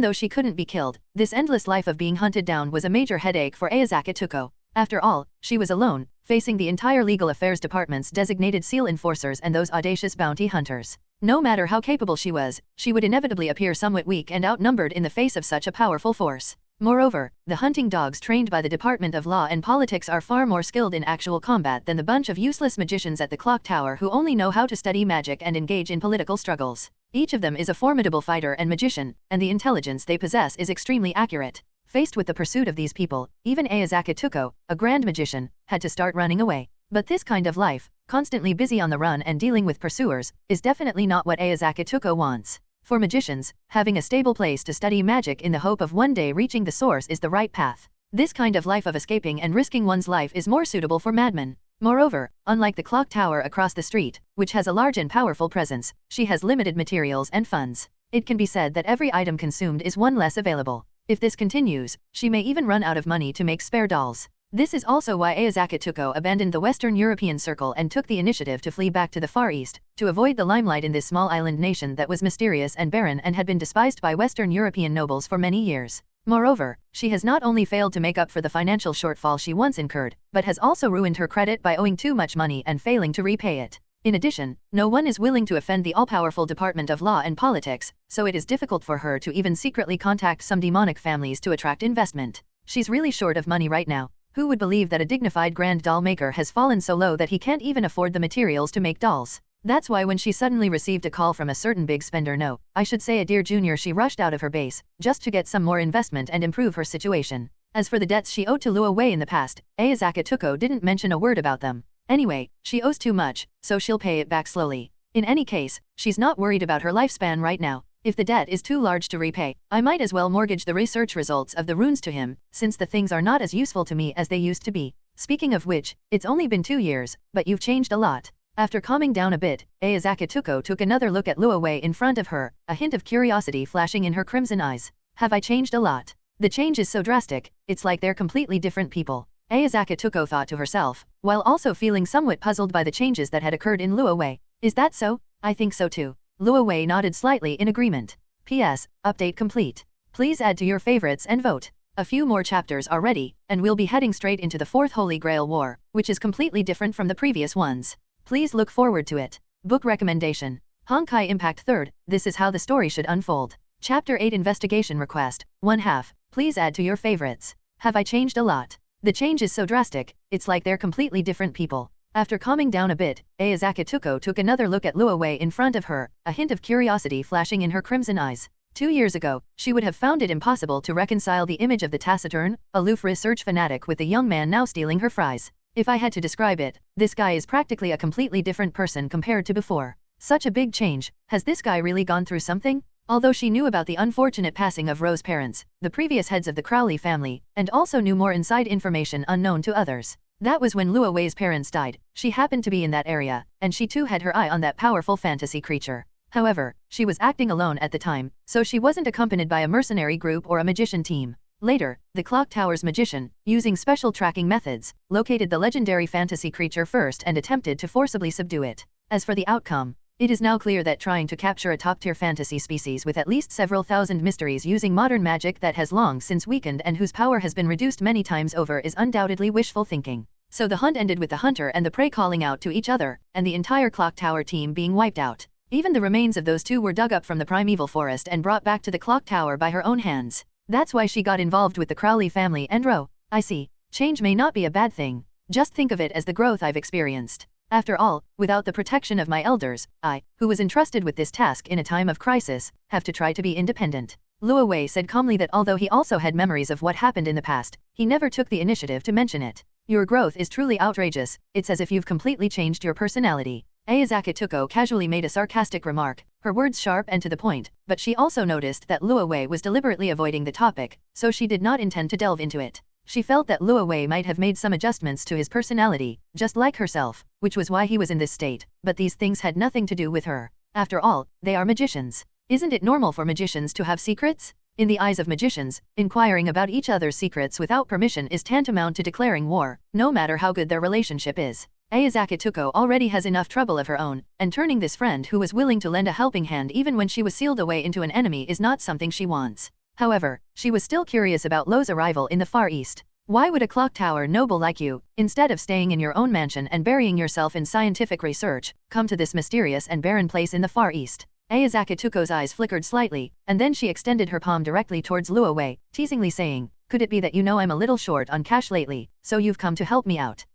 though she couldn't be killed, this endless life of being hunted down was a major headache for Ayazaki Tuko. After all, she was alone, facing the entire legal affairs department's designated seal enforcers and those audacious bounty hunters. No matter how capable she was, she would inevitably appear somewhat weak and outnumbered in the face of such a powerful force. Moreover, the hunting dogs trained by the Department of Law and Politics are far more skilled in actual combat than the bunch of useless magicians at the clock tower who only know how to study magic and engage in political struggles. Each of them is a formidable fighter and magician, and the intelligence they possess is extremely accurate. Faced with the pursuit of these people, even Ayazaki Tuko, a grand magician, had to start running away. But this kind of life, constantly busy on the run and dealing with pursuers, is definitely not what Ayazaki Tuko wants. For magicians, having a stable place to study magic in the hope of one day reaching the source is the right path. This kind of life of escaping and risking one's life is more suitable for madmen. Moreover, unlike the clock tower across the street, which has a large and powerful presence, she has limited materials and funds. It can be said that every item consumed is one less available. If this continues, she may even run out of money to make spare dolls. This is also why Ayazaki Tuko abandoned the Western European circle and took the initiative to flee back to the Far East, to avoid the limelight in this small island nation that was mysterious and barren and had been despised by Western European nobles for many years. Moreover, she has not only failed to make up for the financial shortfall she once incurred, but has also ruined her credit by owing too much money and failing to repay it. In addition, no one is willing to offend the all-powerful Department of Law and Politics, so it is difficult for her to even secretly contact some demonic families to attract investment. She's really short of money right now. Who would believe that a dignified grand doll maker has fallen so low that he can't even afford the materials to make dolls? That's why when she suddenly received a call from a certain big spender, no, I should say a dear junior, she rushed out of her base, just to get some more investment and improve her situation. As for the debts she owed to Luo Wei in the past, Ayazaki Tuko didn't mention a word about them. Anyway, she owes too much, so she'll pay it back slowly. In any case, she's not worried about her lifespan right now. If the debt is too large to repay, I might as well mortgage the research results of the runes to him, since the things are not as useful to me as they used to be. Speaking of which, it's only been 2 years, but you've changed a lot. After calming down a bit, Ayazaki Tuko took another look at Luo Wei in front of her, a hint of curiosity flashing in her crimson eyes. Have I changed a lot? The change is so drastic, it's like they're completely different people. Ayazaki Tuko thought to herself, while also feeling somewhat puzzled by the changes that had occurred in Luo Wei. Is that so? I think so too. Luo Wei nodded slightly in agreement. P.S. Update complete. Please add to your favorites and vote. A few more chapters are ready, and we'll be heading straight into the Fourth Holy Grail War, which is completely different from the previous ones. Please look forward to it. Book recommendation. Honkai Impact 3rd, this is how the story should unfold. Chapter 8 Investigation Request, 1/2. Please add to your favorites. Have I changed a lot? The change is so drastic, it's like they're completely different people. After calming down a bit, Ayazaki Tuko took another look at Luo Wei in front of her, a hint of curiosity flashing in her crimson eyes. 2 years ago, she would have found it impossible to reconcile the image of the taciturn, aloof research fanatic with the young man now stealing her fries. If I had to describe it, this guy is practically a completely different person compared to before. Such a big change. Has this guy really gone through something? Although she knew about the unfortunate passing of Ro's parents, the previous heads of the Crowley family, and also knew more inside information unknown to others. That was when Luo Wei's parents died. She happened to be in that area, and she too had her eye on that powerful fantasy creature. However, she was acting alone at the time, so she wasn't accompanied by a mercenary group or a magician team. Later, the Clock Tower's magician, using special tracking methods, located the legendary fantasy creature first and attempted to forcibly subdue it. As for the outcome, it is now clear that trying to capture a top-tier fantasy species with at least several thousand mysteries using modern magic that has long since weakened and whose power has been reduced many times over is undoubtedly wishful thinking. So the hunt ended with the hunter and the prey calling out to each other, and the entire Clock Tower team being wiped out. Even the remains of those two were dug up from the primeval forest and brought back to the Clock Tower by her own hands. That's why she got involved with the Crowley family and Ro. I see. Change may not be a bad thing. Just think of it as the growth I've experienced. After all, without the protection of my elders, I, who was entrusted with this task in a time of crisis, have to try to be independent. Luo Wei said calmly that although he also had memories of what happened in the past, he never took the initiative to mention it. Your growth is truly outrageous. It's as if you've completely changed your personality. Ayazaki Tuko casually made a sarcastic remark, her words sharp and to the point, but she also noticed that Luo Wei was deliberately avoiding the topic, so she did not intend to delve into it. She felt that Luo Wei might have made some adjustments to his personality, just like herself, which was why he was in this state, but these things had nothing to do with her. After all, they are magicians. Isn't it normal for magicians to have secrets? In the eyes of magicians, inquiring about each other's secrets without permission is tantamount to declaring war, no matter how good their relationship is. Ayazaki Tuko already has enough trouble of her own, and turning this friend who was willing to lend a helping hand even when she was sealed away into an enemy is not something she wants. However, she was still curious about Lo's arrival in the Far East. Why would a clock tower noble like you, instead of staying in your own mansion and burying yourself in scientific research, come to this mysterious and barren place in the Far East? Ayazaki Tuko's eyes flickered slightly, and then she extended her palm directly towards Luo Wei, teasingly saying, "Could it be that you know I'm a little short on cash lately, so you've come to help me out?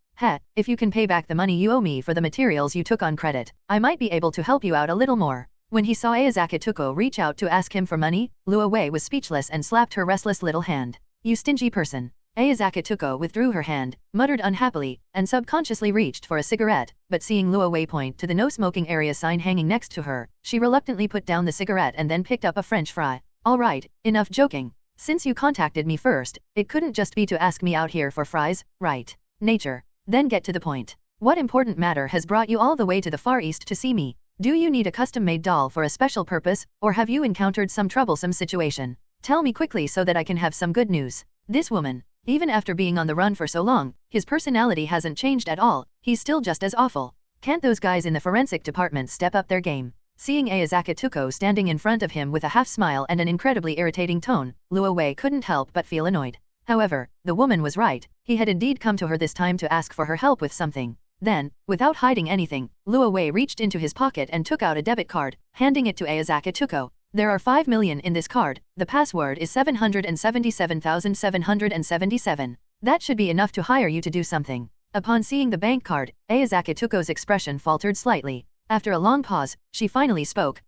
If you can pay back the money you owe me for the materials you took on credit, I might be able to help you out a little more." When he saw Ayazaki Tuko reach out to ask him for money, Luo Wei was speechless and slapped her restless little hand. "You stingy person." Ayazaki Tuko withdrew her hand, muttered unhappily, and subconsciously reached for a cigarette, but seeing Luo Wei point to the no smoking area sign hanging next to her, she reluctantly put down the cigarette and then picked up a French fry. "All right, enough joking. Since you contacted me first, it couldn't just be to ask me out here for fries, right? Nature. Then get to the point. What important matter has brought you all the way to the Far East to see me? Do you need a custom-made doll for a special purpose, or have you encountered some troublesome situation? Tell me quickly so that I can have some good news." This woman, even after being on the run for so long, his personality hasn't changed at all, he's still just as awful. Can't those guys in the forensic department step up their game? Seeing Ayazaki Tuko standing in front of him with a half-smile and an incredibly irritating tone, Luo Wei couldn't help but feel annoyed. However, the woman was right, he had indeed come to her this time to ask for her help with something. Then, without hiding anything, Luo Wei reached into his pocket and took out a debit card, handing it to Ayazaki Tuko. "There are 5 million in this card, the password is 777,777. That should be enough to hire you to do something." Upon seeing the bank card, Ayazaki Tuko's expression faltered slightly. After a long pause, she finally spoke.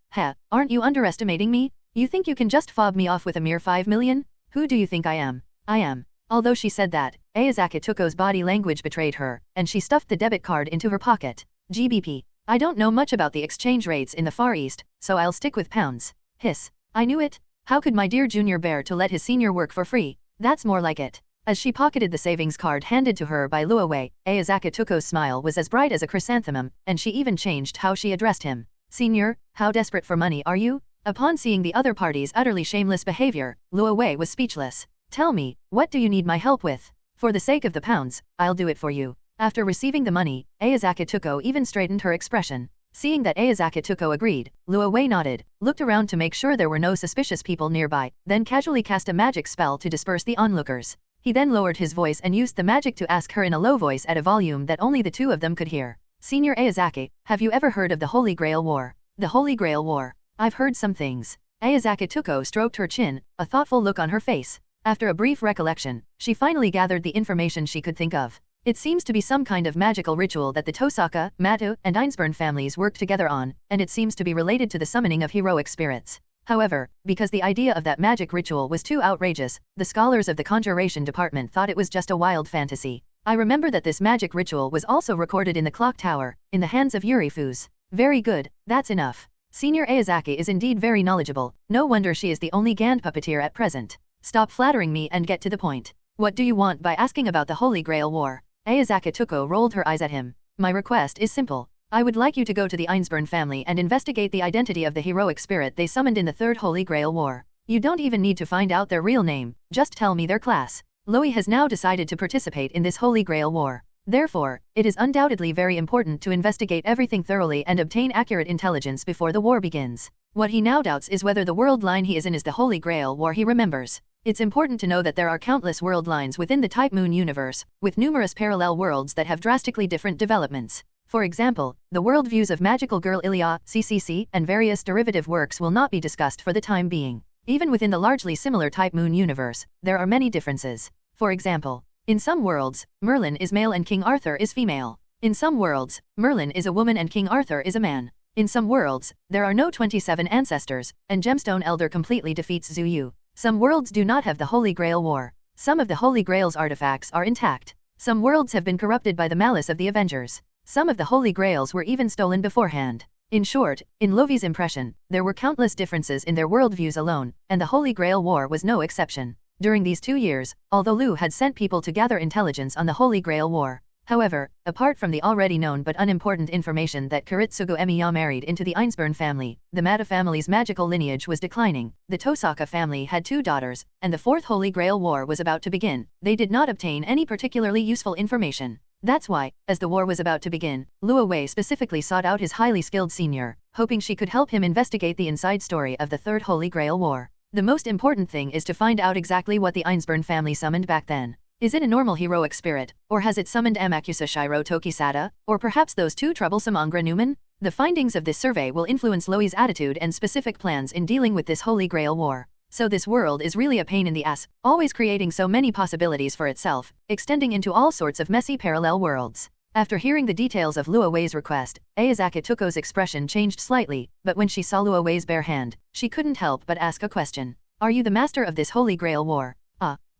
Aren't you underestimating me? You think you can just fob me off with a mere 5 million? Who do you think I am? I am." Although she said that, Ayazaki Tuko's body language betrayed her, and she stuffed the debit card into her pocket. "GBP. I don't know much about the exchange rates in the Far East, so I'll stick with pounds." Hiss. "I knew it. How could my dear junior bear to let his senior work for free? That's more like it." As she pocketed the savings card handed to her by Luo Wei, Ayazaki Tuko's smile was as bright as a chrysanthemum, and she even changed how she addressed him. "Senior, how desperate for money are you?" Upon seeing the other party's utterly shameless behavior, Luo Wei was speechless. "Tell me, what do you need my help with? For the sake of the pounds, I'll do it for you." After receiving the money, Ayazaki Tuko even straightened her expression. Seeing that Ayazaki Tuko agreed, Luo Wei nodded, looked around to make sure there were no suspicious people nearby, then casually cast a magic spell to disperse the onlookers. He then lowered his voice and used the magic to ask her in a low voice at a volume that only the two of them could hear. "Senior Ayazaki, have you ever heard of the Holy Grail War?" "The Holy Grail War. I've heard some things." Ayazaki Tuko stroked her chin, a thoughtful look on her face. After a brief recollection, she finally gathered the information she could think of. It seems to be some kind of magical ritual that the Tosaka, Matu, and Einsburn families work together on, and it seems to be related to the summoning of heroic spirits. However, because the idea of that magic ritual was too outrageous, the scholars of the Conjuration Department thought it was just a wild fantasy. "I remember that this magic ritual was also recorded in the clock tower, in the hands of Yuri Fuse." "Very good, that's enough. Senior Ayazaki is indeed very knowledgeable, no wonder she is the only Gand puppeteer at present. Stop flattering me and get to the point. What do you want by asking about the Holy Grail War?" Ayazaki Tuko rolled her eyes at him. "My request is simple. I would like you to go to the Einsburn family and investigate the identity of the heroic spirit they summoned in the Third Holy Grail War. You don't even need to find out their real name, just tell me their class. Loi has now decided to participate in this Holy Grail War. Therefore, it is undoubtedly very important to investigate everything thoroughly and obtain accurate intelligence before the war begins. What he now doubts is whether the world line he is in is the Holy Grail War he remembers. It's important to know that there are countless world lines within the Type Moon universe, with numerous parallel worlds that have drastically different developments. For example, the worldviews of Magical Girl Ilia, CCC, and various derivative works will not be discussed for the time being. Even within the largely similar Type Moon universe, there are many differences. For example, in some worlds, Merlin is male and King Arthur is female. In some worlds, Merlin is a woman and King Arthur is a man. In some worlds, there are no 27 ancestors, and Gemstone Elder completely defeats Zhu Yu. Some worlds do not have the Holy Grail War. Some of the Holy Grail's artifacts are intact. Some worlds have been corrupted by the malice of the Avengers. Some of the Holy Grails were even stolen beforehand. In short, in Lovi's impression, there were countless differences in their worldviews alone, and the Holy Grail War was no exception. During these 2 years, although Lu had sent people to gather intelligence on the Holy Grail War, However, apart from the already known but unimportant information that Kuritsugu Emiya married into the Ainsburn family, the Mata family's magical lineage was declining, the Tosaka family had 2 daughters, and the Fourth Holy Grail War was about to begin. They did not obtain any particularly useful information. That's why, as the war was about to begin, Luo Wei specifically sought out his highly skilled senior, hoping she could help him investigate the inside story of the Third Holy Grail War. The most important thing is to find out exactly what the Ainsburn family summoned back then. Is it a normal heroic spirit, or has it summoned Amakusa Shiro Tokisada, or perhaps those 2 troublesome Angra Newman? The findings of this survey will influence Loi's attitude and specific plans in dealing with this Holy Grail War. So this world is really a pain in the ass, always creating so many possibilities for itself, extending into all sorts of messy parallel worlds. After hearing the details of Luo Wei's request, Ayazaki Tuko's expression changed slightly, but when she saw Luo Wei's bare hand, she couldn't help but ask a question. Are you the master of this Holy Grail War?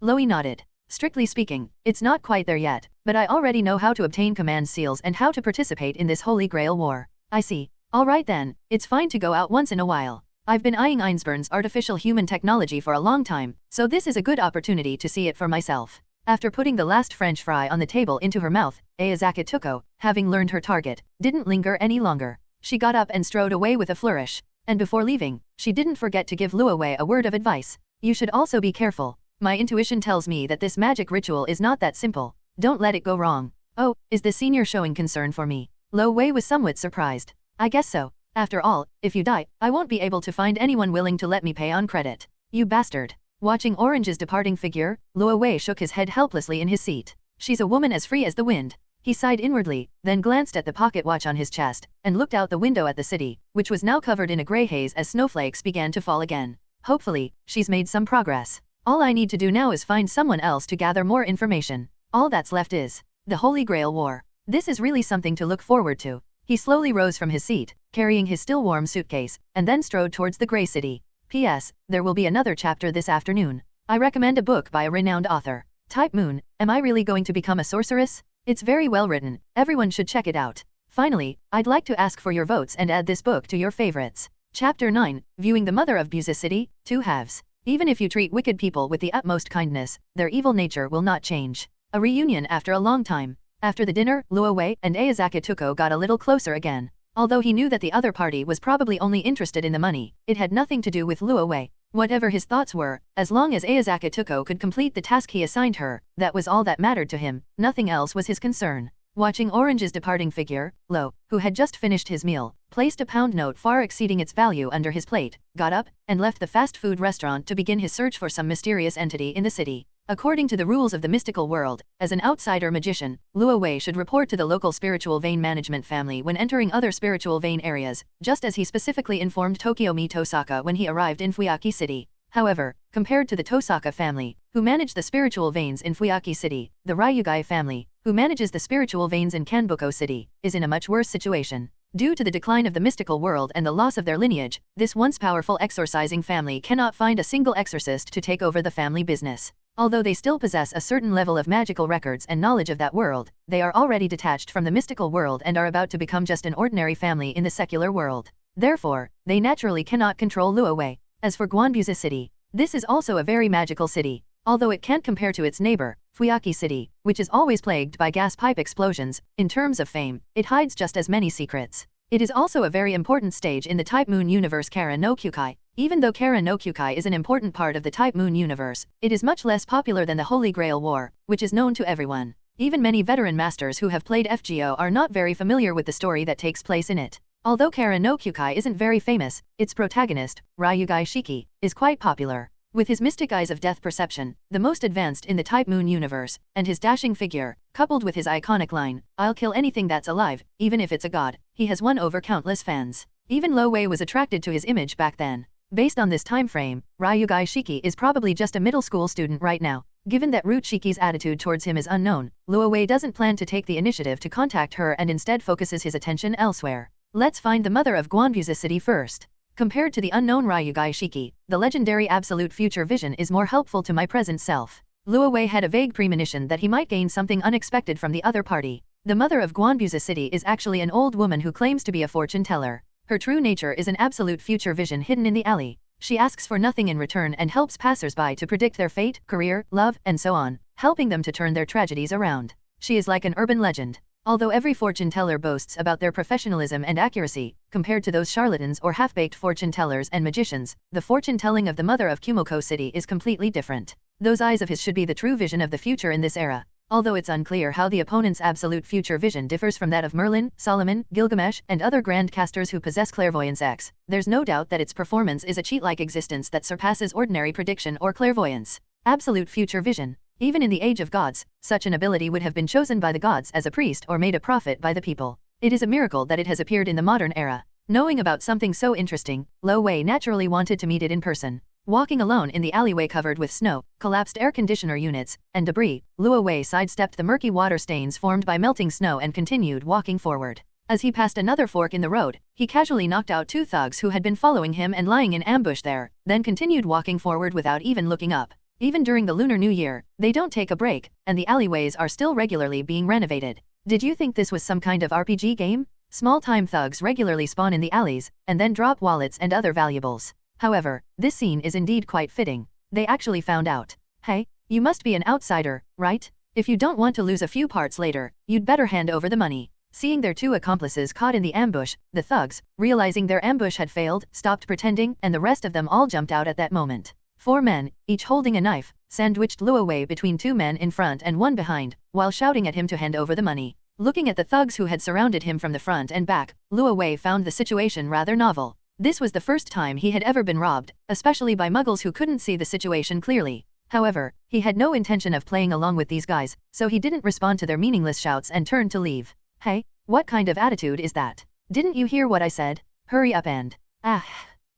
Loi nodded. Strictly speaking, it's not quite there yet, but I already know how to obtain command seals and how to participate in this Holy Grail War. I see. Alright then, it's fine to go out once in a while. I've been eyeing Ainsburn's artificial human technology for a long time, so this is a good opportunity to see it for myself. After putting the last French fry on the table into her mouth, Ayazaki Tuko, having learned her target, didn't linger any longer. She got up and strode away with a flourish. And before leaving, she didn't forget to give Luo Wei a word of advice. You should also be careful. My intuition tells me that this magic ritual is not that simple. Don't let it go wrong. Oh, is the senior showing concern for me? Luo Wei was somewhat surprised. I guess so. After all, if you die, I won't be able to find anyone willing to let me pay on credit. You bastard. Watching Orange's departing figure, Luo Wei shook his head helplessly in his seat. She's a woman as free as the wind. He sighed inwardly, then glanced at the pocket watch on his chest, and looked out the window at the city, which was now covered in a grey haze as snowflakes began to fall again. Hopefully, she's made some progress. All I need to do now is find someone else to gather more information. All that's left is the Holy Grail War. This is really something to look forward to. He slowly rose from his seat, carrying his still warm suitcase, and then strode towards the Grey City. P.S. There will be another chapter this afternoon. I recommend a book by a renowned author. Type Moon, am I really going to become a sorceress? It's very well written, everyone should check it out. Finally, I'd like to ask for your votes and add this book to your favorites. Chapter 9, Viewing the Mother of Buza City, 2 halves. Even if you treat wicked people with the utmost kindness, their evil nature will not change. A reunion after a long time. After the dinner, Luo Wei and Ayazaki Tuko got a little closer again. Although he knew that the other party was probably only interested in the money, it had nothing to do with Luo Wei. Whatever his thoughts were, as long as Ayazaki Tuko could complete the task he assigned her, that was all that mattered to him, nothing else was his concern. Watching Orange's departing figure, Lo, who had just finished his meal, placed a pound note far exceeding its value under his plate, got up, and left the fast food restaurant to begin his search for some mysterious entity in the city. According to the rules of the mystical world, as an outsider magician, Luo Wei should report to the local spiritual vein management family when entering other spiritual vein areas, just as he specifically informed Tokiomi Tosaka when he arrived in Fuyaki City. However, compared to the Tosaka family, who manage the spiritual veins in Fuyaki City, the Ryugai family, who manages the spiritual veins in Kanboko City, is in a much worse situation. Due to the decline of the mystical world and the loss of their lineage, this once powerful exorcising family cannot find a single exorcist to take over the family business. Although they still possess a certain level of magical records and knowledge of that world, they are already detached from the mystical world and are about to become just an ordinary family in the secular world. Therefore, they naturally cannot control Luo Wei. As for Guanbuza City, this is also a very magical city. Although it can't compare to its neighbor, Fuyaki City, which is always plagued by gas pipe explosions, in terms of fame, it hides just as many secrets. It is also a very important stage in the Type Moon universe Kara no Kyukai. Even though Kara no Kyukai is an important part of the Type Moon universe, it is much less popular than the Holy Grail War, which is known to everyone. Even many veteran masters who have played FGO are not very familiar with the story that takes place in it. Although Kara no Kyukai isn't very famous, its protagonist, Ryugai Shiki, is quite popular. With his mystic eyes of death perception, the most advanced in the Type Moon universe, and his dashing figure, coupled with his iconic line, "I'll kill anything that's alive, even if it's a god," he has won over countless fans. Even Lo Wei was attracted to his image back then. Based on this time frame, Ryugai Shiki is probably just a middle school student right now. Given that Root Shiki's attitude towards him is unknown, Luo Wei doesn't plan to take the initiative to contact her and instead focuses his attention elsewhere. Let's find the mother of Guanbuza City first. Compared to the unknown Ryugai Shiki, the legendary Absolute Future Vision is more helpful to my present self. Luo Wei had a vague premonition that he might gain something unexpected from the other party. The mother of Guanbuza City is actually an old woman who claims to be a fortune teller. Her true nature is an absolute future vision hidden in the alley. She asks for nothing in return and helps passers-by to predict their fate, career, love, and so on, helping them to turn their tragedies around. She is like an urban legend. Although every fortune teller boasts about their professionalism and accuracy, compared to those charlatans or half-baked fortune tellers and magicians, the fortune telling of the mother of Kumoko City is completely different. Those eyes of his should be the true vision of the future in this era. Although it's unclear how the opponent's absolute future vision differs from that of Merlin, Solomon, Gilgamesh, and other grand casters who possess clairvoyance X, there's no doubt that its performance is a cheat-like existence that surpasses ordinary prediction or clairvoyance. Absolute future vision. Even in the age of gods, such an ability would have been chosen by the gods as a priest or made a prophet by the people. It is a miracle that it has appeared in the modern era. Knowing about something so interesting, Lo Wei naturally wanted to meet it in person. Walking alone in the alleyway covered with snow, collapsed air conditioner units, and debris, Luo Wei sidestepped the murky water stains formed by melting snow and continued walking forward. As he passed another fork in the road, he casually knocked out 2 thugs who had been following him and lying in ambush there, then continued walking forward without even looking up. Even during the Lunar New Year, they don't take a break, and the alleyways are still regularly being renovated. Did you think this was some kind of RPG game? Small-time thugs regularly spawn in the alleys, and then drop wallets and other valuables. However, this scene is indeed quite fitting. They actually found out. Hey, you must be an outsider, right? If you don't want to lose a few parts later, you'd better hand over the money. Seeing their 2 accomplices caught in the ambush, the thugs, realizing their ambush had failed, stopped pretending, and the rest of them all jumped out at that moment. 4 men, each holding a knife, sandwiched Luo Wei between 2 men in front and 1 behind, while shouting at him to hand over the money. Looking at the thugs who had surrounded him from the front and back, Luo Wei found the situation rather novel. This was the first time he had ever been robbed, especially by muggles who couldn't see the situation clearly. However, he had no intention of playing along with these guys, so he didn't respond to their meaningless shouts and turned to leave. Hey, what kind of attitude is that? Didn't you hear what I said? Hurry up and...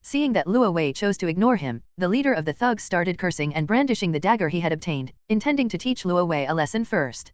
Seeing that Luo Wei chose to ignore him, the leader of the thugs started cursing and brandishing the dagger he had obtained, intending to teach Luo Wei a lesson first.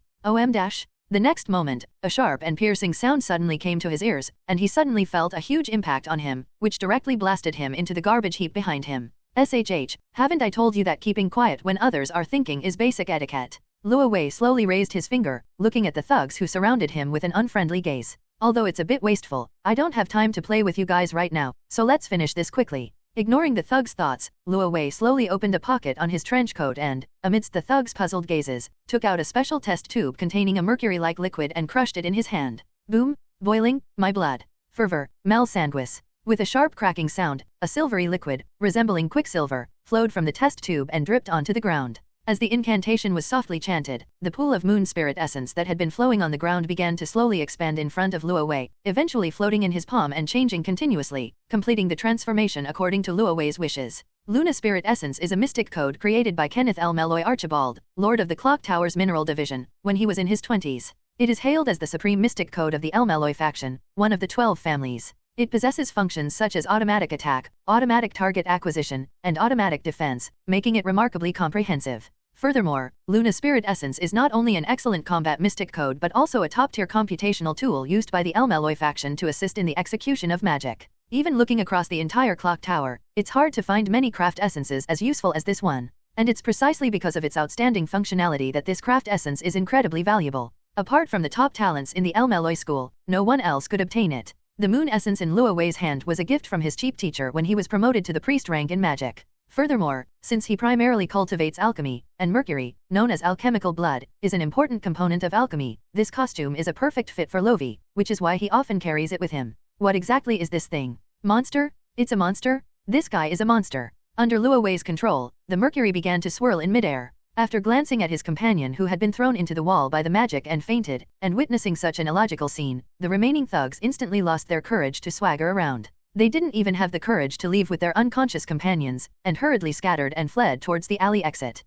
The next moment, a sharp and piercing sound suddenly came to his ears, and he suddenly felt a huge impact on him, which directly blasted him into the garbage heap behind him. Haven't I told you that keeping quiet when others are thinking is basic etiquette? Luo Wei slowly raised his finger, looking at the thugs who surrounded him with an unfriendly gaze. Although it's a bit wasteful, I don't have time to play with you guys right now, so let's finish this quickly. Ignoring the thug's thoughts, Luo Wei slowly opened a pocket on his trench coat and, amidst the thug's puzzled gazes, took out a special test tube containing a mercury-like liquid and crushed it in his hand. Boom! Boiling, my blood. Fervor, mal sanguis. With a sharp cracking sound, a silvery liquid, resembling quicksilver, flowed from the test tube and dripped onto the ground. As the incantation was softly chanted, the pool of moon spirit essence that had been flowing on the ground began to slowly expand in front of Luo Wei, eventually floating in his palm and changing continuously, completing the transformation according to Luo Wei's wishes. Luna Spirit Essence is a mystic code created by Kenneth L. Malloy Archibald, Lord of the Clock Tower's Mineral Division, when he was in his 20s. It is hailed as the supreme mystic code of the El Malloy faction, one of the 12 families. It possesses functions such as automatic attack, automatic target acquisition, and automatic defense, making it remarkably comprehensive. Furthermore, Luna Spirit Essence is not only an excellent combat mystic code but also a top-tier computational tool used by the El Malloy faction to assist in the execution of magic. Even looking across the entire clock tower, it's hard to find many craft essences as useful as this one. And it's precisely because of its outstanding functionality that this craft essence is incredibly valuable. Apart from the top talents in the El Malloy school, no one else could obtain it. The moon essence in Luo Wei's hand was a gift from his chief teacher when he was promoted to the priest rank in magic. Furthermore, since he primarily cultivates alchemy, and mercury, known as alchemical blood, is an important component of alchemy, this costume is a perfect fit for Lovi, which is why he often carries it with him. What exactly is this thing? Monster? It's a monster? This guy is a monster. Under Luo Wei's control, the mercury began to swirl in midair. After glancing at his companion who had been thrown into the wall by the magic and fainted, and witnessing such an illogical scene, the remaining thugs instantly lost their courage to swagger around. They didn't even have the courage to leave with their unconscious companions, and hurriedly scattered and fled towards the alley exit.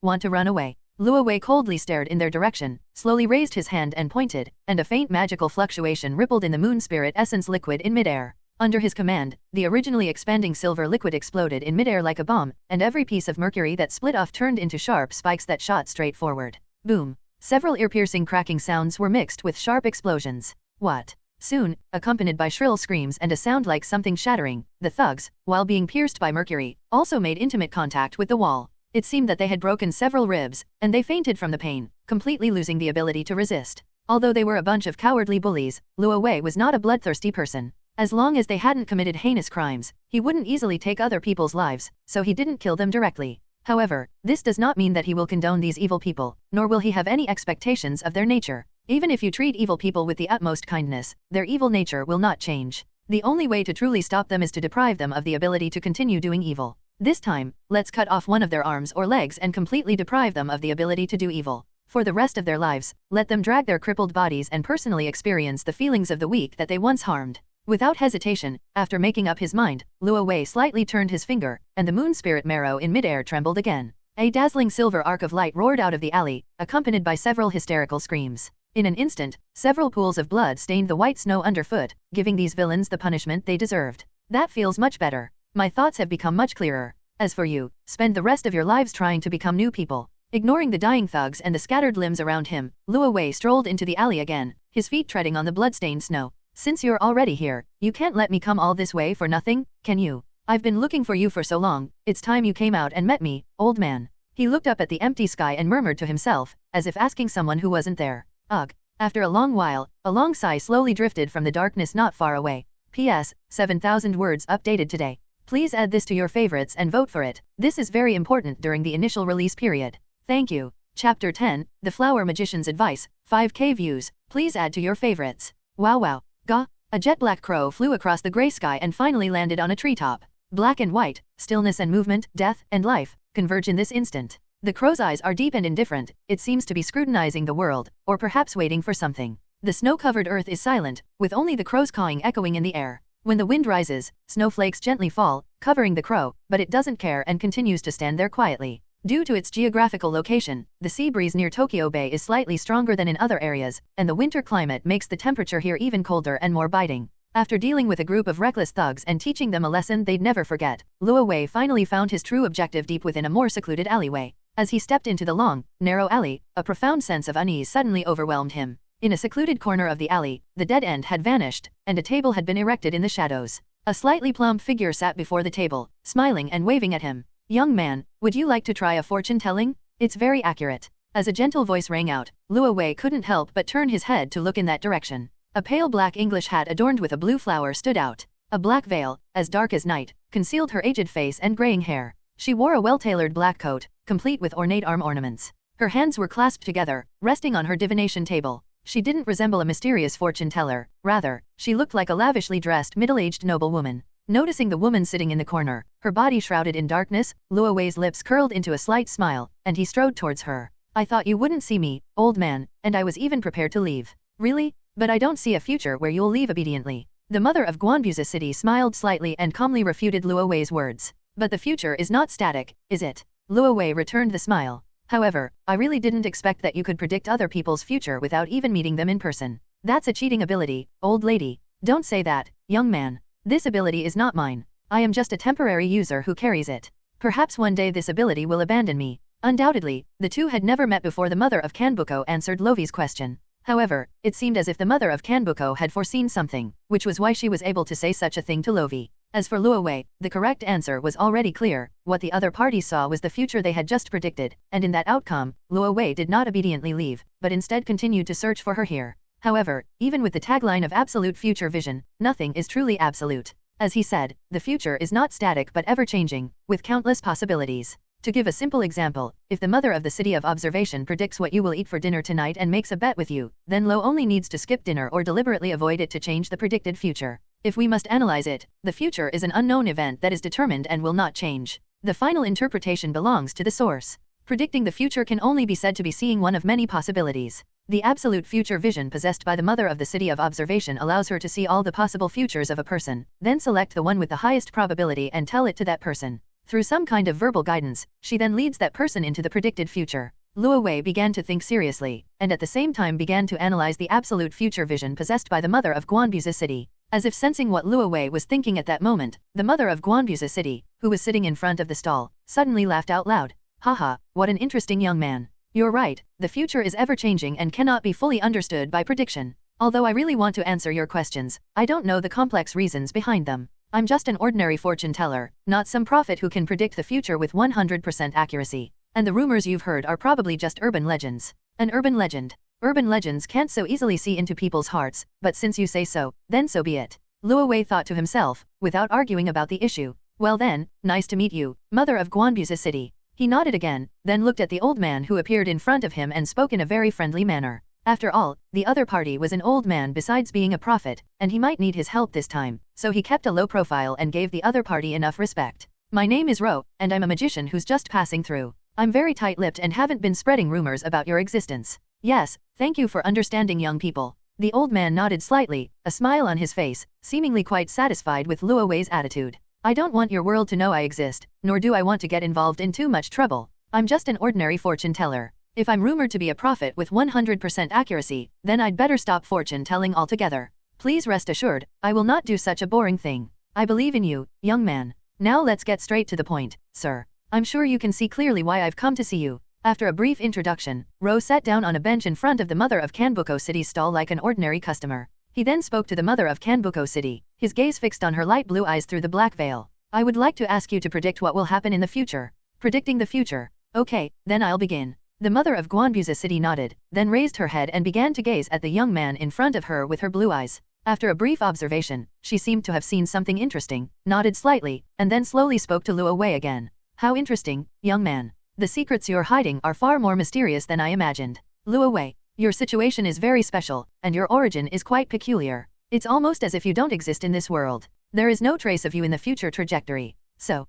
Want to run away? Luo Wei coldly stared in their direction, slowly raised his hand and pointed, and a faint magical fluctuation rippled in the moon spirit essence liquid in midair. Under his command, the originally expanding silver liquid exploded in midair like a bomb, and every piece of mercury that split off turned into sharp spikes that shot straight forward. Boom! Several ear-piercing cracking sounds were mixed with sharp explosions. What? Soon, accompanied by shrill screams and a sound like something shattering, the thugs, while being pierced by mercury, also made intimate contact with the wall. It seemed that they had broken several ribs, and they fainted from the pain, completely losing the ability to resist. Although they were a bunch of cowardly bullies, Luo Wei was not a bloodthirsty person. As long as they hadn't committed heinous crimes, he wouldn't easily take other people's lives, so he didn't kill them directly. However, this does not mean that he will condone these evil people, nor will he have any expectations of their nature. Even if you treat evil people with the utmost kindness, their evil nature will not change. The only way to truly stop them is to deprive them of the ability to continue doing evil. This time, let's cut off one of their arms or legs and completely deprive them of the ability to do evil. For the rest of their lives, let them drag their crippled bodies and personally experience the feelings of the weak that they once harmed. Without hesitation, after making up his mind, Luo Wei slightly turned his finger, and the moon spirit marrow in midair trembled again. A dazzling silver arc of light roared out of the alley, accompanied by several hysterical screams. In an instant, several pools of blood stained the white snow underfoot, giving these villains the punishment they deserved. That feels much better. My thoughts have become much clearer. As for you, spend the rest of your lives trying to become new people. Ignoring the dying thugs and the scattered limbs around him, Luo Wei strolled into the alley again, his feet treading on the blood-stained snow. Since you're already here, you can't let me come all this way for nothing, can you? I've been looking for you for so long, it's time you came out and met me, old man. He looked up at the empty sky and murmured to himself, as if asking someone who wasn't there. Ugh. After a long while, a long sigh slowly drifted from the darkness not far away. P.S. 7,000 words updated today. Please add this to your favorites and vote for it. This is very important during the initial release period. Thank you. Chapter 10, The Flower Magician's Advice, 5k views. Please add to your favorites. Wow wow. Gah! A jet-black crow flew across the gray sky and finally landed on a treetop. Black and white, stillness and movement, death and life, converge in this instant. The crow's eyes are deep and indifferent, it seems to be scrutinizing the world, or perhaps waiting for something. The snow-covered earth is silent, with only the crow's cawing echoing in the air. When the wind rises, snowflakes gently fall, covering the crow, but it doesn't care and continues to stand there quietly. Due to its geographical location, the sea breeze near Tokyo Bay is slightly stronger than in other areas, and the winter climate makes the temperature here even colder and more biting. After dealing with a group of reckless thugs and teaching them a lesson they'd never forget, Luo Wei finally found his true objective deep within a more secluded alleyway. As he stepped into the long, narrow alley, a profound sense of unease suddenly overwhelmed him. In a secluded corner of the alley, the dead end had vanished, and a table had been erected in the shadows. A slightly plump figure sat before the table, smiling and waving at him. Young man, would you like to try a fortune-telling? It's very accurate. As a gentle voice rang out, Luo Wei couldn't help but turn his head to look in that direction. A pale black English hat adorned with a blue flower stood out. A black veil, as dark as night, concealed her aged face and graying hair. She wore a well-tailored black coat, complete with ornate arm ornaments. Her hands were clasped together, resting on her divination table. She didn't resemble a mysterious fortune-teller, rather, she looked like a lavishly dressed middle-aged noble woman. Noticing the woman sitting in the corner, her body shrouded in darkness, Luo Wei's lips curled into a slight smile, and he strode towards her. I thought you wouldn't see me, old man, and I was even prepared to leave. Really? But I don't see a future where you'll leave obediently. The mother of Guanbuzi City smiled slightly and calmly refuted Luo Wei's words. But the future is not static, is it? Luo Wei returned the smile. However, I really didn't expect that you could predict other people's future without even meeting them in person. That's a cheating ability, old lady. Don't say that, young man. This ability is not mine. I am just a temporary user who carries it. Perhaps one day this ability will abandon me. Undoubtedly, the two had never met before the mother of Kanbuko answered Lovi's question. However, it seemed as if the mother of Kanbuko had foreseen something, which was why she was able to say such a thing to Lovi. As for Luo Wei, the correct answer was already clear. What the other party saw was the future they had just predicted, and in that outcome, Luo Wei did not obediently leave, but instead continued to search for her here. However, even with the tagline of absolute future vision, nothing is truly absolute. As he said, the future is not static but ever-changing, with countless possibilities. To give a simple example, if the mother of the city of observation predicts what you will eat for dinner tonight and makes a bet with you, then Lo only needs to skip dinner or deliberately avoid it to change the predicted future. If we must analyze it, the future is an unknown event that is determined and will not change. The final interpretation belongs to the source. Predicting the future can only be said to be seeing one of many possibilities. The absolute future vision possessed by the mother of the city of observation allows her to see all the possible futures of a person, then select the one with the highest probability and tell it to that person. Through some kind of verbal guidance, she then leads that person into the predicted future. Luo Wei began to think seriously, and at the same time began to analyze the absolute future vision possessed by the mother of Guanbuzi City. As if sensing what Luo Wei was thinking at that moment, the mother of Guanbuzi City, who was sitting in front of the stall, suddenly laughed out loud. Haha, what an interesting young man. You're right, the future is ever-changing and cannot be fully understood by prediction. Although I really want to answer your questions, I don't know the complex reasons behind them. I'm just an ordinary fortune teller, not some prophet who can predict the future with 100% accuracy. And the rumors you've heard are probably just urban legends. An urban legend. Urban legends can't so easily see into people's hearts, but since you say so, then so be it. Luo Wei thought to himself, without arguing about the issue. Well then, nice to meet you, mother of Guanbuzi City. He nodded again, then looked at the old man who appeared in front of him and spoke in a very friendly manner. After all, the other party was an old man besides being a prophet, and he might need his help this time, so he kept a low profile and gave the other party enough respect. My name is Ro, and I'm a magician who's just passing through. I'm very tight-lipped and haven't been spreading rumors about your existence. Yes, thank you for understanding, young people. The old man nodded slightly, a smile on his face, seemingly quite satisfied with Luo Wei's attitude. I don't want your world to know I exist, nor do I want to get involved in too much trouble. I'm just an ordinary fortune teller. If I'm rumored to be a prophet with 100% accuracy, then I'd better stop fortune telling altogether. Please rest assured, I will not do such a boring thing. I believe in you, young man. Now let's get straight to the point, sir. I'm sure you can see clearly why I've come to see you. After a brief introduction, Ro sat down on a bench in front of the mother of Kanbuko City's stall like an ordinary customer. He then spoke to the mother of Kanbuko City, his gaze fixed on her light blue eyes through the black veil. I would like to ask you to predict what will happen in the future. Predicting the future. Okay, then I'll begin. The mother of Gwanbusa City nodded, then raised her head and began to gaze at the young man in front of her with her blue eyes. After a brief observation, she seemed to have seen something interesting, nodded slightly, and then slowly spoke to Luo Wei again. How interesting, young man. The secrets you're hiding are far more mysterious than I imagined. Luo Wei, your situation is very special, and your origin is quite peculiar. It's almost as if you don't exist in this world. There is no trace of you in the future trajectory. So,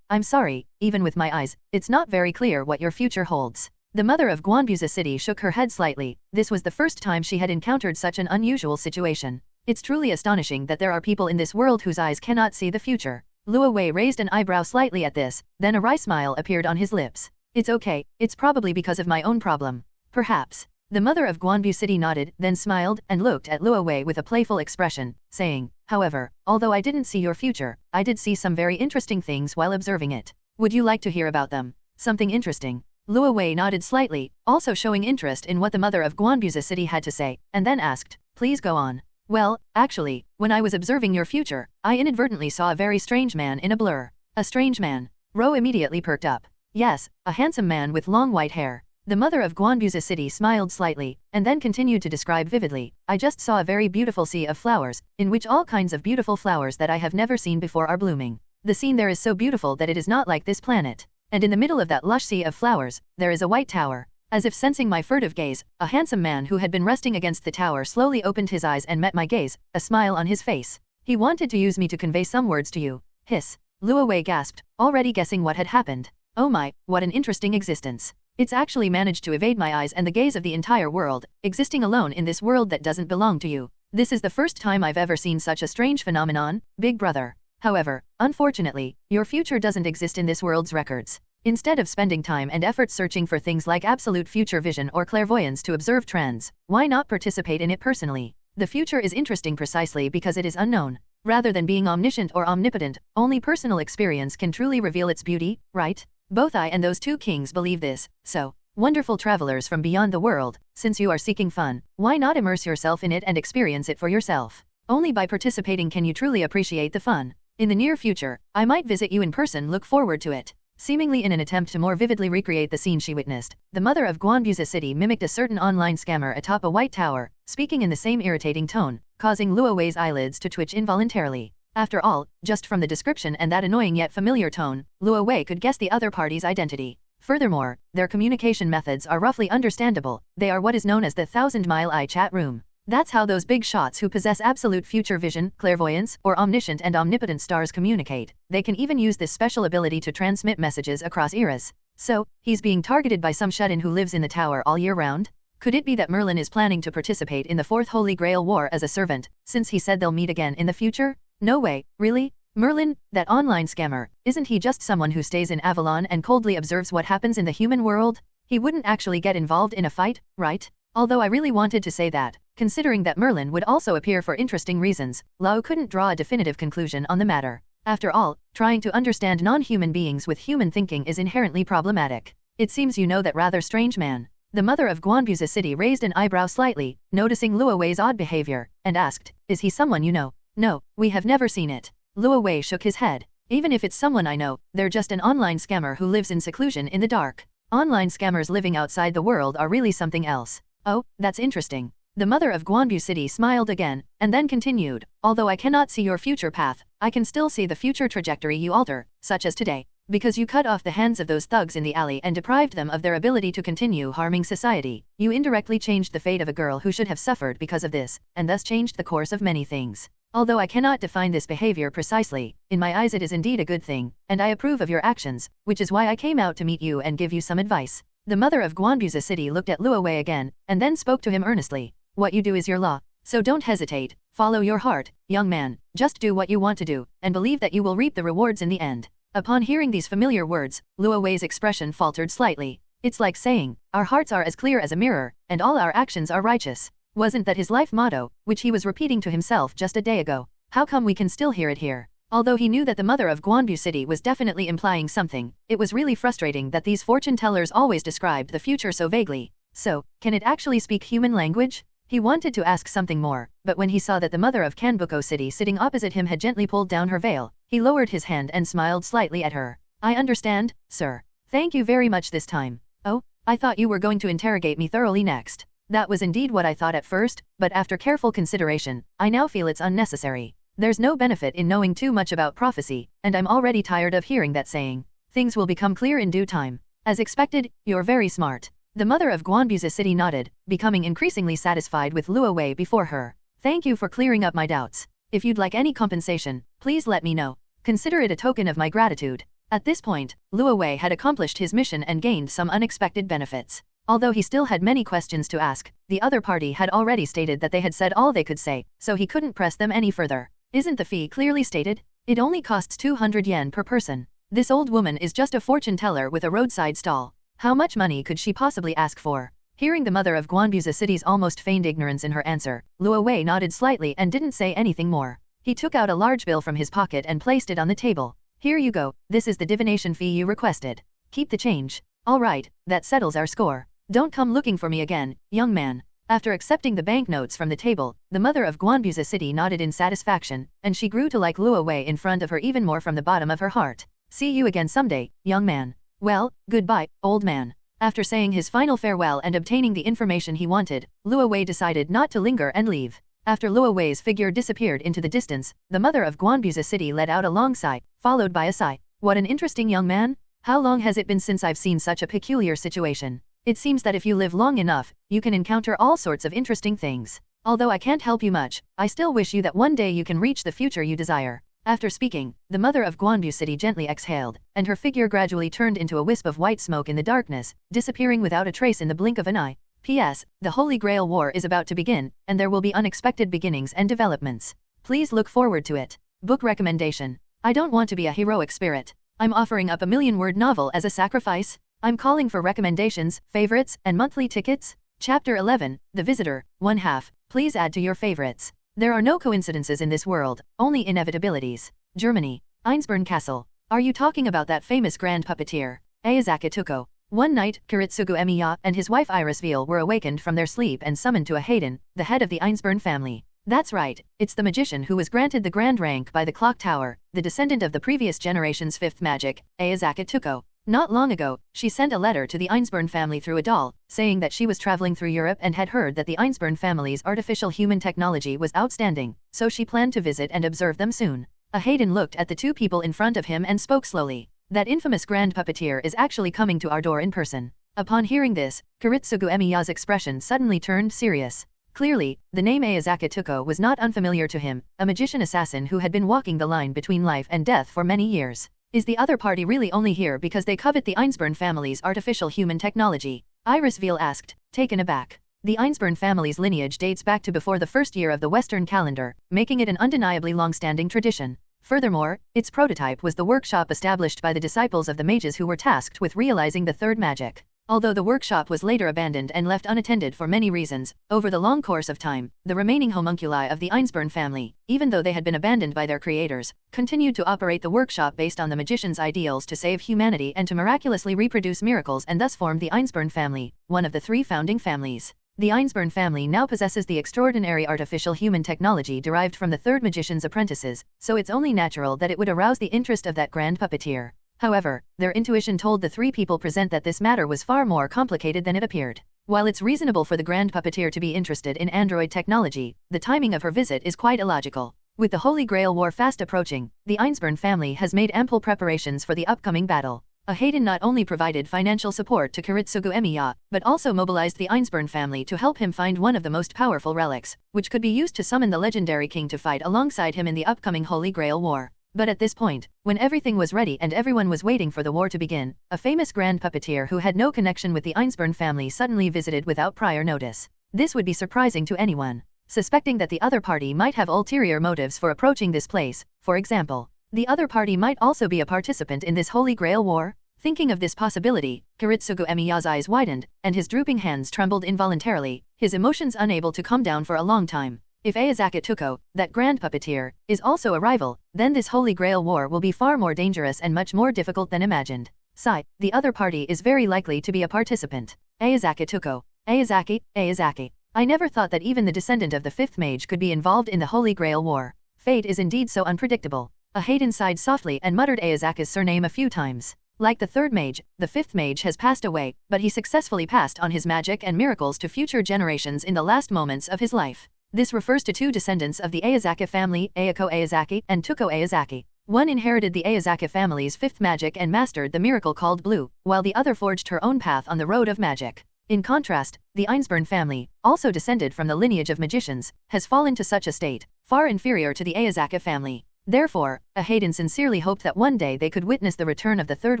I'm sorry, even with my eyes, it's not very clear what your future holds. The mother of Gwanbusa City shook her head slightly. This was the first time she had encountered such an unusual situation. It's truly astonishing that there are people in this world whose eyes cannot see the future. Luo Wei raised an eyebrow slightly at this, then a wry smile appeared on his lips. It's okay, it's probably because of my own problem. Perhaps. The mother of Gwanbu City nodded, then smiled, and looked at Luo Wei with a playful expression, saying, however, although I didn't see your future, I did see some very interesting things while observing it. Would you like to hear about them? Something interesting? Luo Wei nodded slightly, also showing interest in what the mother of Gwanbusa City had to say, and then asked, please go on. Well, actually, when I was observing your future, I inadvertently saw a very strange man in a blur. A strange man? Ro immediately perked up. Yes, a handsome man with long white hair. The mother of Gwanbusa City smiled slightly, and then continued to describe vividly, I just saw a very beautiful sea of flowers, in which all kinds of beautiful flowers that I have never seen before are blooming. The scene there is so beautiful that it is not like this planet. And in the middle of that lush sea of flowers, there is a white tower. As if sensing my furtive gaze, a handsome man who had been resting against the tower slowly opened his eyes and met my gaze, a smile on his face. He wanted to use me to convey some words to you. Hiss. Luo Wei gasped, already guessing what had happened. Oh my, what an interesting existence. It's actually managed to evade my eyes and the gaze of the entire world, existing alone in this world that doesn't belong to you. This is the first time I've ever seen such a strange phenomenon, big brother. However, unfortunately, your future doesn't exist in this world's records. Instead of spending time and effort searching for things like absolute future vision or clairvoyance to observe trends, why not participate in it personally? The future is interesting precisely because it is unknown. Rather than being omniscient or omnipotent, only personal experience can truly reveal its beauty, right? Both I and those two kings believe this, so, wonderful travelers from beyond the world, since you are seeking fun, why not immerse yourself in it and experience it for yourself? Only by participating can you truly appreciate the fun. In the near future, I might visit you in person, look forward to it. Seemingly in an attempt to more vividly recreate the scene she witnessed, the mother of Gwanbusa City mimicked a certain online scammer atop a white tower, speaking in the same irritating tone, causing Luo Wei's eyelids to twitch involuntarily. After all, just from the description and that annoying yet familiar tone, Luo Wei could guess the other party's identity. Furthermore, their communication methods are roughly understandable. They are what is known as the 1,000-mile eye chat room. That's how those big shots who possess absolute future vision, clairvoyance, or omniscient and omnipotent stars communicate. They can even use this special ability to transmit messages across eras. So, he's being targeted by some shut-in who lives in the tower all year round? Could it be that Merlin is planning to participate in the Fourth Holy Grail War as a servant, since he said they'll meet again in the future? No way, really? Merlin, that online scammer, isn't he just someone who stays in Avalon and coldly observes what happens in the human world? He wouldn't actually get involved in a fight, right? Although I really wanted to say that, considering that Merlin would also appear for interesting reasons, Lao couldn't draw a definitive conclusion on the matter. After all, trying to understand non-human beings with human thinking is inherently problematic. It seems you know that rather strange man. The mother of Gwanbusa City raised an eyebrow slightly, noticing Luo Wei's odd behavior, and asked, is he someone you know? No, we have never seen it. Luo Wei shook his head. Even if it's someone I know, they're just an online scammer who lives in seclusion in the dark. Online scammers living outside the world are really something else. Oh, that's interesting. The mother of Gwanbu City smiled again, and then continued, although I cannot see your future path, I can still see the future trajectory you alter, such as today. Because you cut off the hands of those thugs in the alley and deprived them of their ability to continue harming society, you indirectly changed the fate of a girl who should have suffered because of this, and thus changed the course of many things. Although I cannot define this behavior precisely, in my eyes it is indeed a good thing, and I approve of your actions, which is why I came out to meet you and give you some advice. The mother of Guanbuza City looked at Luo Wei again, and then spoke to him earnestly. What you do is your law, so don't hesitate, follow your heart, young man, just do what you want to do, and believe that you will reap the rewards in the end. Upon hearing these familiar words, Luo Wei's expression faltered slightly. It's like saying, our hearts are as clear as a mirror, and all our actions are righteous. Wasn't that his life motto, which he was repeating to himself just a day ago? How come we can still hear it here? Although he knew that the mother of Guanbu City was definitely implying something, it was really frustrating that these fortune tellers always described the future so vaguely. So, can it actually speak human language? He wanted to ask something more, but when he saw that the mother of Kanbuko City sitting opposite him had gently pulled down her veil, he lowered his hand and smiled slightly at her. I understand, sir. Thank you very much this time. Oh, I thought you were going to interrogate me thoroughly next. That was indeed what I thought at first, but after careful consideration, I now feel it's unnecessary. There's no benefit in knowing too much about prophecy, and I'm already tired of hearing that saying. Things will become clear in due time. As expected, you're very smart. The mother of Guanbuza City nodded, becoming increasingly satisfied with Luo Wei before her. Thank you for clearing up my doubts. If you'd like any compensation, please let me know. Consider it a token of my gratitude. At this point, Luo Wei had accomplished his mission and gained some unexpected benefits. Although he still had many questions to ask, the other party had already stated that they had said all they could say, so he couldn't press them any further. Isn't the fee clearly stated? It only costs 200 yen per person. This old woman is just a fortune teller with a roadside stall. How much money could she possibly ask for? Hearing the mother of Guanbuza City's almost feigned ignorance in her answer, Luo Wei nodded slightly and didn't say anything more. He took out a large bill from his pocket and placed it on the table. Here you go, this is the divination fee you requested. Keep the change. All right, that settles our score. Don't come looking for me again, young man. After accepting the banknotes from the table, the mother of Guanbuza City nodded in satisfaction, and she grew to like Luo Wei in front of her even more from the bottom of her heart. See you again someday, young man. Well, goodbye, old man. After saying his final farewell and obtaining the information he wanted, Luo Wei decided not to linger and leave. After Luo Wei's figure disappeared into the distance, the mother of Guanbuza City let out a long sigh, followed by a sigh. What an interesting young man. How long has it been since I've seen such a peculiar situation? It seems that if you live long enough, you can encounter all sorts of interesting things. Although I can't help you much, I still wish you that one day you can reach the future you desire. After speaking, the mother of Guanbu City gently exhaled, and her figure gradually turned into a wisp of white smoke in the darkness, disappearing without a trace in the blink of an eye. P.S. The Holy Grail War is about to begin, and there will be unexpected beginnings and developments. Please look forward to it. Book recommendation. I don't want to be a heroic spirit. I'm offering up a 1,000,000-word novel as a sacrifice. I'm calling for recommendations, favorites, and monthly tickets. Chapter 11, The Visitor, 1/2. Please add to your favorites. There are no coincidences in this world, only inevitabilities. Germany. Einsborn Castle. Are you talking about that famous grand puppeteer, Ayazaki Tuko? One night, Kiritsugu Emiya and his wife Iris Veal were awakened from their sleep and summoned to a Hayden, the head of the Einsborn family. That's right, it's the magician who was granted the grand rank by the clock tower, the descendant of the previous generation's fifth magic, Ayazaki Tuko. Not long ago, she sent a letter to the Einsborn family through a doll, saying that she was traveling through Europe and had heard that the Einsborn family's artificial human technology was outstanding, so she planned to visit and observe them soon. A Hayden looked at the two people in front of him and spoke slowly. That infamous grand puppeteer is actually coming to our door in person. Upon hearing this, Kiritsugu Emiya's expression suddenly turned serious. Clearly, the name Ayazaki Tuko was not unfamiliar to him, a magician assassin who had been walking the line between life and death for many years. Is the other party really only here because they covet the Einsborn family's artificial human technology? Iris Veal asked, taken aback. The Einsborn family's lineage dates back to before the first year of the Western calendar, making it an undeniably long-standing tradition. Furthermore, its prototype was the workshop established by the disciples of the mages who were tasked with realizing the third magic. Although the workshop was later abandoned and left unattended for many reasons, over the long course of time, the remaining homunculi of the Einsborn family, even though they had been abandoned by their creators, continued to operate the workshop based on the magician's ideals to save humanity and to miraculously reproduce miracles, and thus formed the Einsborn family, one of the three founding families. The Einsborn family now possesses the extraordinary artificial human technology derived from the third magician's apprentices, so it's only natural that it would arouse the interest of that grand puppeteer. However, their intuition told the three people present that this matter was far more complicated than it appeared. While it's reasonable for the grand puppeteer to be interested in android technology, the timing of her visit is quite illogical. With the Holy Grail War fast approaching, the Einsburn family has made ample preparations for the upcoming battle. Hayden not only provided financial support to Kiritsugu Emiya, but also mobilized the Einsburn family to help him find one of the most powerful relics, which could be used to summon the legendary king to fight alongside him in the upcoming Holy Grail War. But at this point, when everything was ready and everyone was waiting for the war to begin, a famous grand puppeteer who had no connection with the Einsburn family suddenly visited without prior notice. This would be surprising to anyone, suspecting that the other party might have ulterior motives for approaching this place. For example, the other party might also be a participant in this Holy Grail War. Thinking of this possibility, Kiritsugu Emiya's eyes widened, and his drooping hands trembled involuntarily, his emotions unable to calm down for a long time. If Ayazaki Tuko, that grand puppeteer, is also a rival, then this Holy Grail War will be far more dangerous and much more difficult than imagined. Sigh, the other party is very likely to be a participant. Ayazaki Tuko. Ayazaki. I never thought that even the descendant of the fifth mage could be involved in the Holy Grail War. Fate is indeed so unpredictable. Hayden sighed softly and muttered Ayazaki's surname a few times. Like the third mage, the fifth mage has passed away, but he successfully passed on his magic and miracles to future generations in the last moments of his life. This refers to two descendants of the Ayazaki family, Ayako Ayazaki and Tuko Ayazaki. One inherited the Ayazaki family's fifth magic and mastered the miracle called Blue, while the other forged her own path on the road of magic. In contrast, the Einsburn family, also descended from the lineage of magicians, has fallen to such a state, far inferior to the Ayazaki family. Therefore, Hayden sincerely hoped that one day they could witness the return of the third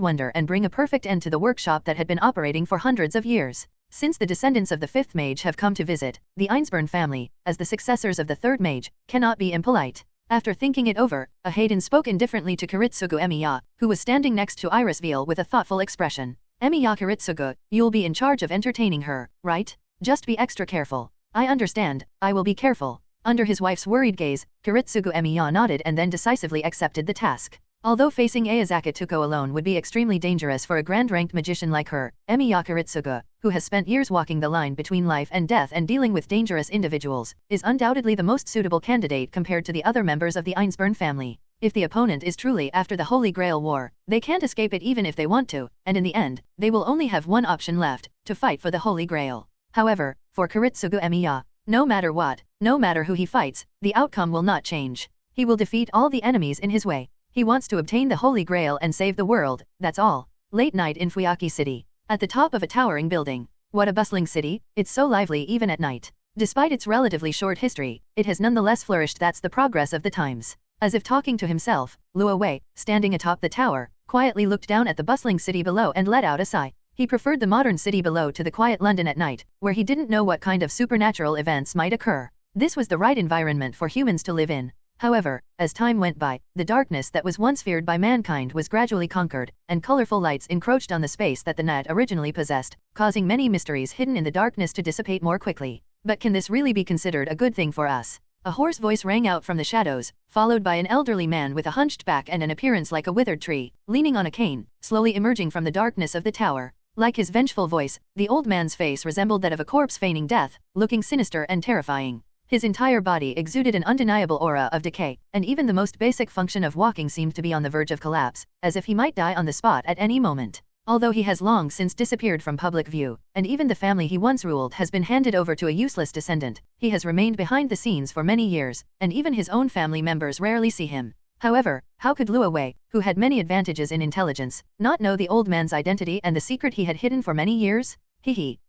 wonder and bring a perfect end to the workshop that had been operating for hundreds of years. Since the descendants of the fifth mage have come to visit, the Einsburn family, as the successors of the third mage, cannot be impolite. After thinking it over, Hayden spoke indifferently to Kiritsugu Emiya, who was standing next to Iris Veal with a thoughtful expression. Emiya Kiritsugu, you'll be in charge of entertaining her, right? Just be extra careful. I understand, I will be careful. Under his wife's worried gaze, Kiritsugu Emiya nodded and then decisively accepted the task. Although facing Ayazaki Tuko alone would be extremely dangerous for a grand-ranked magician like her, Emiya Kiritsugu, who has spent years walking the line between life and death and dealing with dangerous individuals, is undoubtedly the most suitable candidate compared to the other members of the Einsburn family. If the opponent is truly after the Holy Grail War, they can't escape it even if they want to, and in the end, they will only have one option left, to fight for the Holy Grail. However, for Kiritsugu Emiya, no matter what, no matter who he fights, the outcome will not change. He will defeat all the enemies in his way. He wants to obtain the Holy Grail and save the world, that's all. Late night in Fuyaki City. At the top of a towering building. What a bustling city, it's so lively even at night. Despite its relatively short history, it has nonetheless flourished. That's the progress of the times. As if talking to himself, Luo Wei, standing atop the tower, quietly looked down at the bustling city below and let out a sigh. He preferred the modern city below to the quiet London at night, where he didn't know what kind of supernatural events might occur. This was the right environment for humans to live in. However, as time went by, the darkness that was once feared by mankind was gradually conquered, and colorful lights encroached on the space that the net originally possessed, causing many mysteries hidden in the darkness to dissipate more quickly. But can this really be considered a good thing for us? A hoarse voice rang out from the shadows, followed by an elderly man with a hunched back and an appearance like a withered tree, leaning on a cane, slowly emerging from the darkness of the tower. Like his vengeful voice, the old man's face resembled that of a corpse feigning death, looking sinister and terrifying. His entire body exuded an undeniable aura of decay, and even the most basic function of walking seemed to be on the verge of collapse, as if he might die on the spot at any moment. Although he has long since disappeared from public view, and even the family he once ruled has been handed over to a useless descendant, he has remained behind the scenes for many years, and even his own family members rarely see him. However, how could Luo Wei, who had many advantages in intelligence, not know the old man's identity and the secret he had hidden for many years?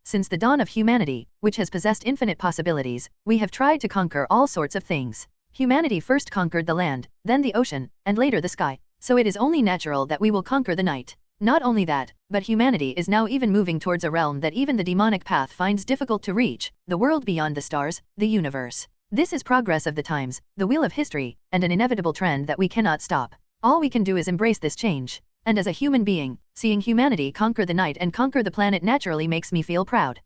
Since the dawn of humanity, which has possessed infinite possibilities, we have tried to conquer all sorts of things. Humanity first conquered the land, then the ocean, and later the sky, so it is only natural that we will conquer the night. Not only that, but humanity is now even moving towards a realm that even the demonic path finds difficult to reach, the world beyond the stars, the universe. This is progress of the times, the wheel of history, and an inevitable trend that we cannot stop. All we can do is embrace this change. And as a human being, seeing humanity conquer the night and conquer the planet naturally makes me feel proud.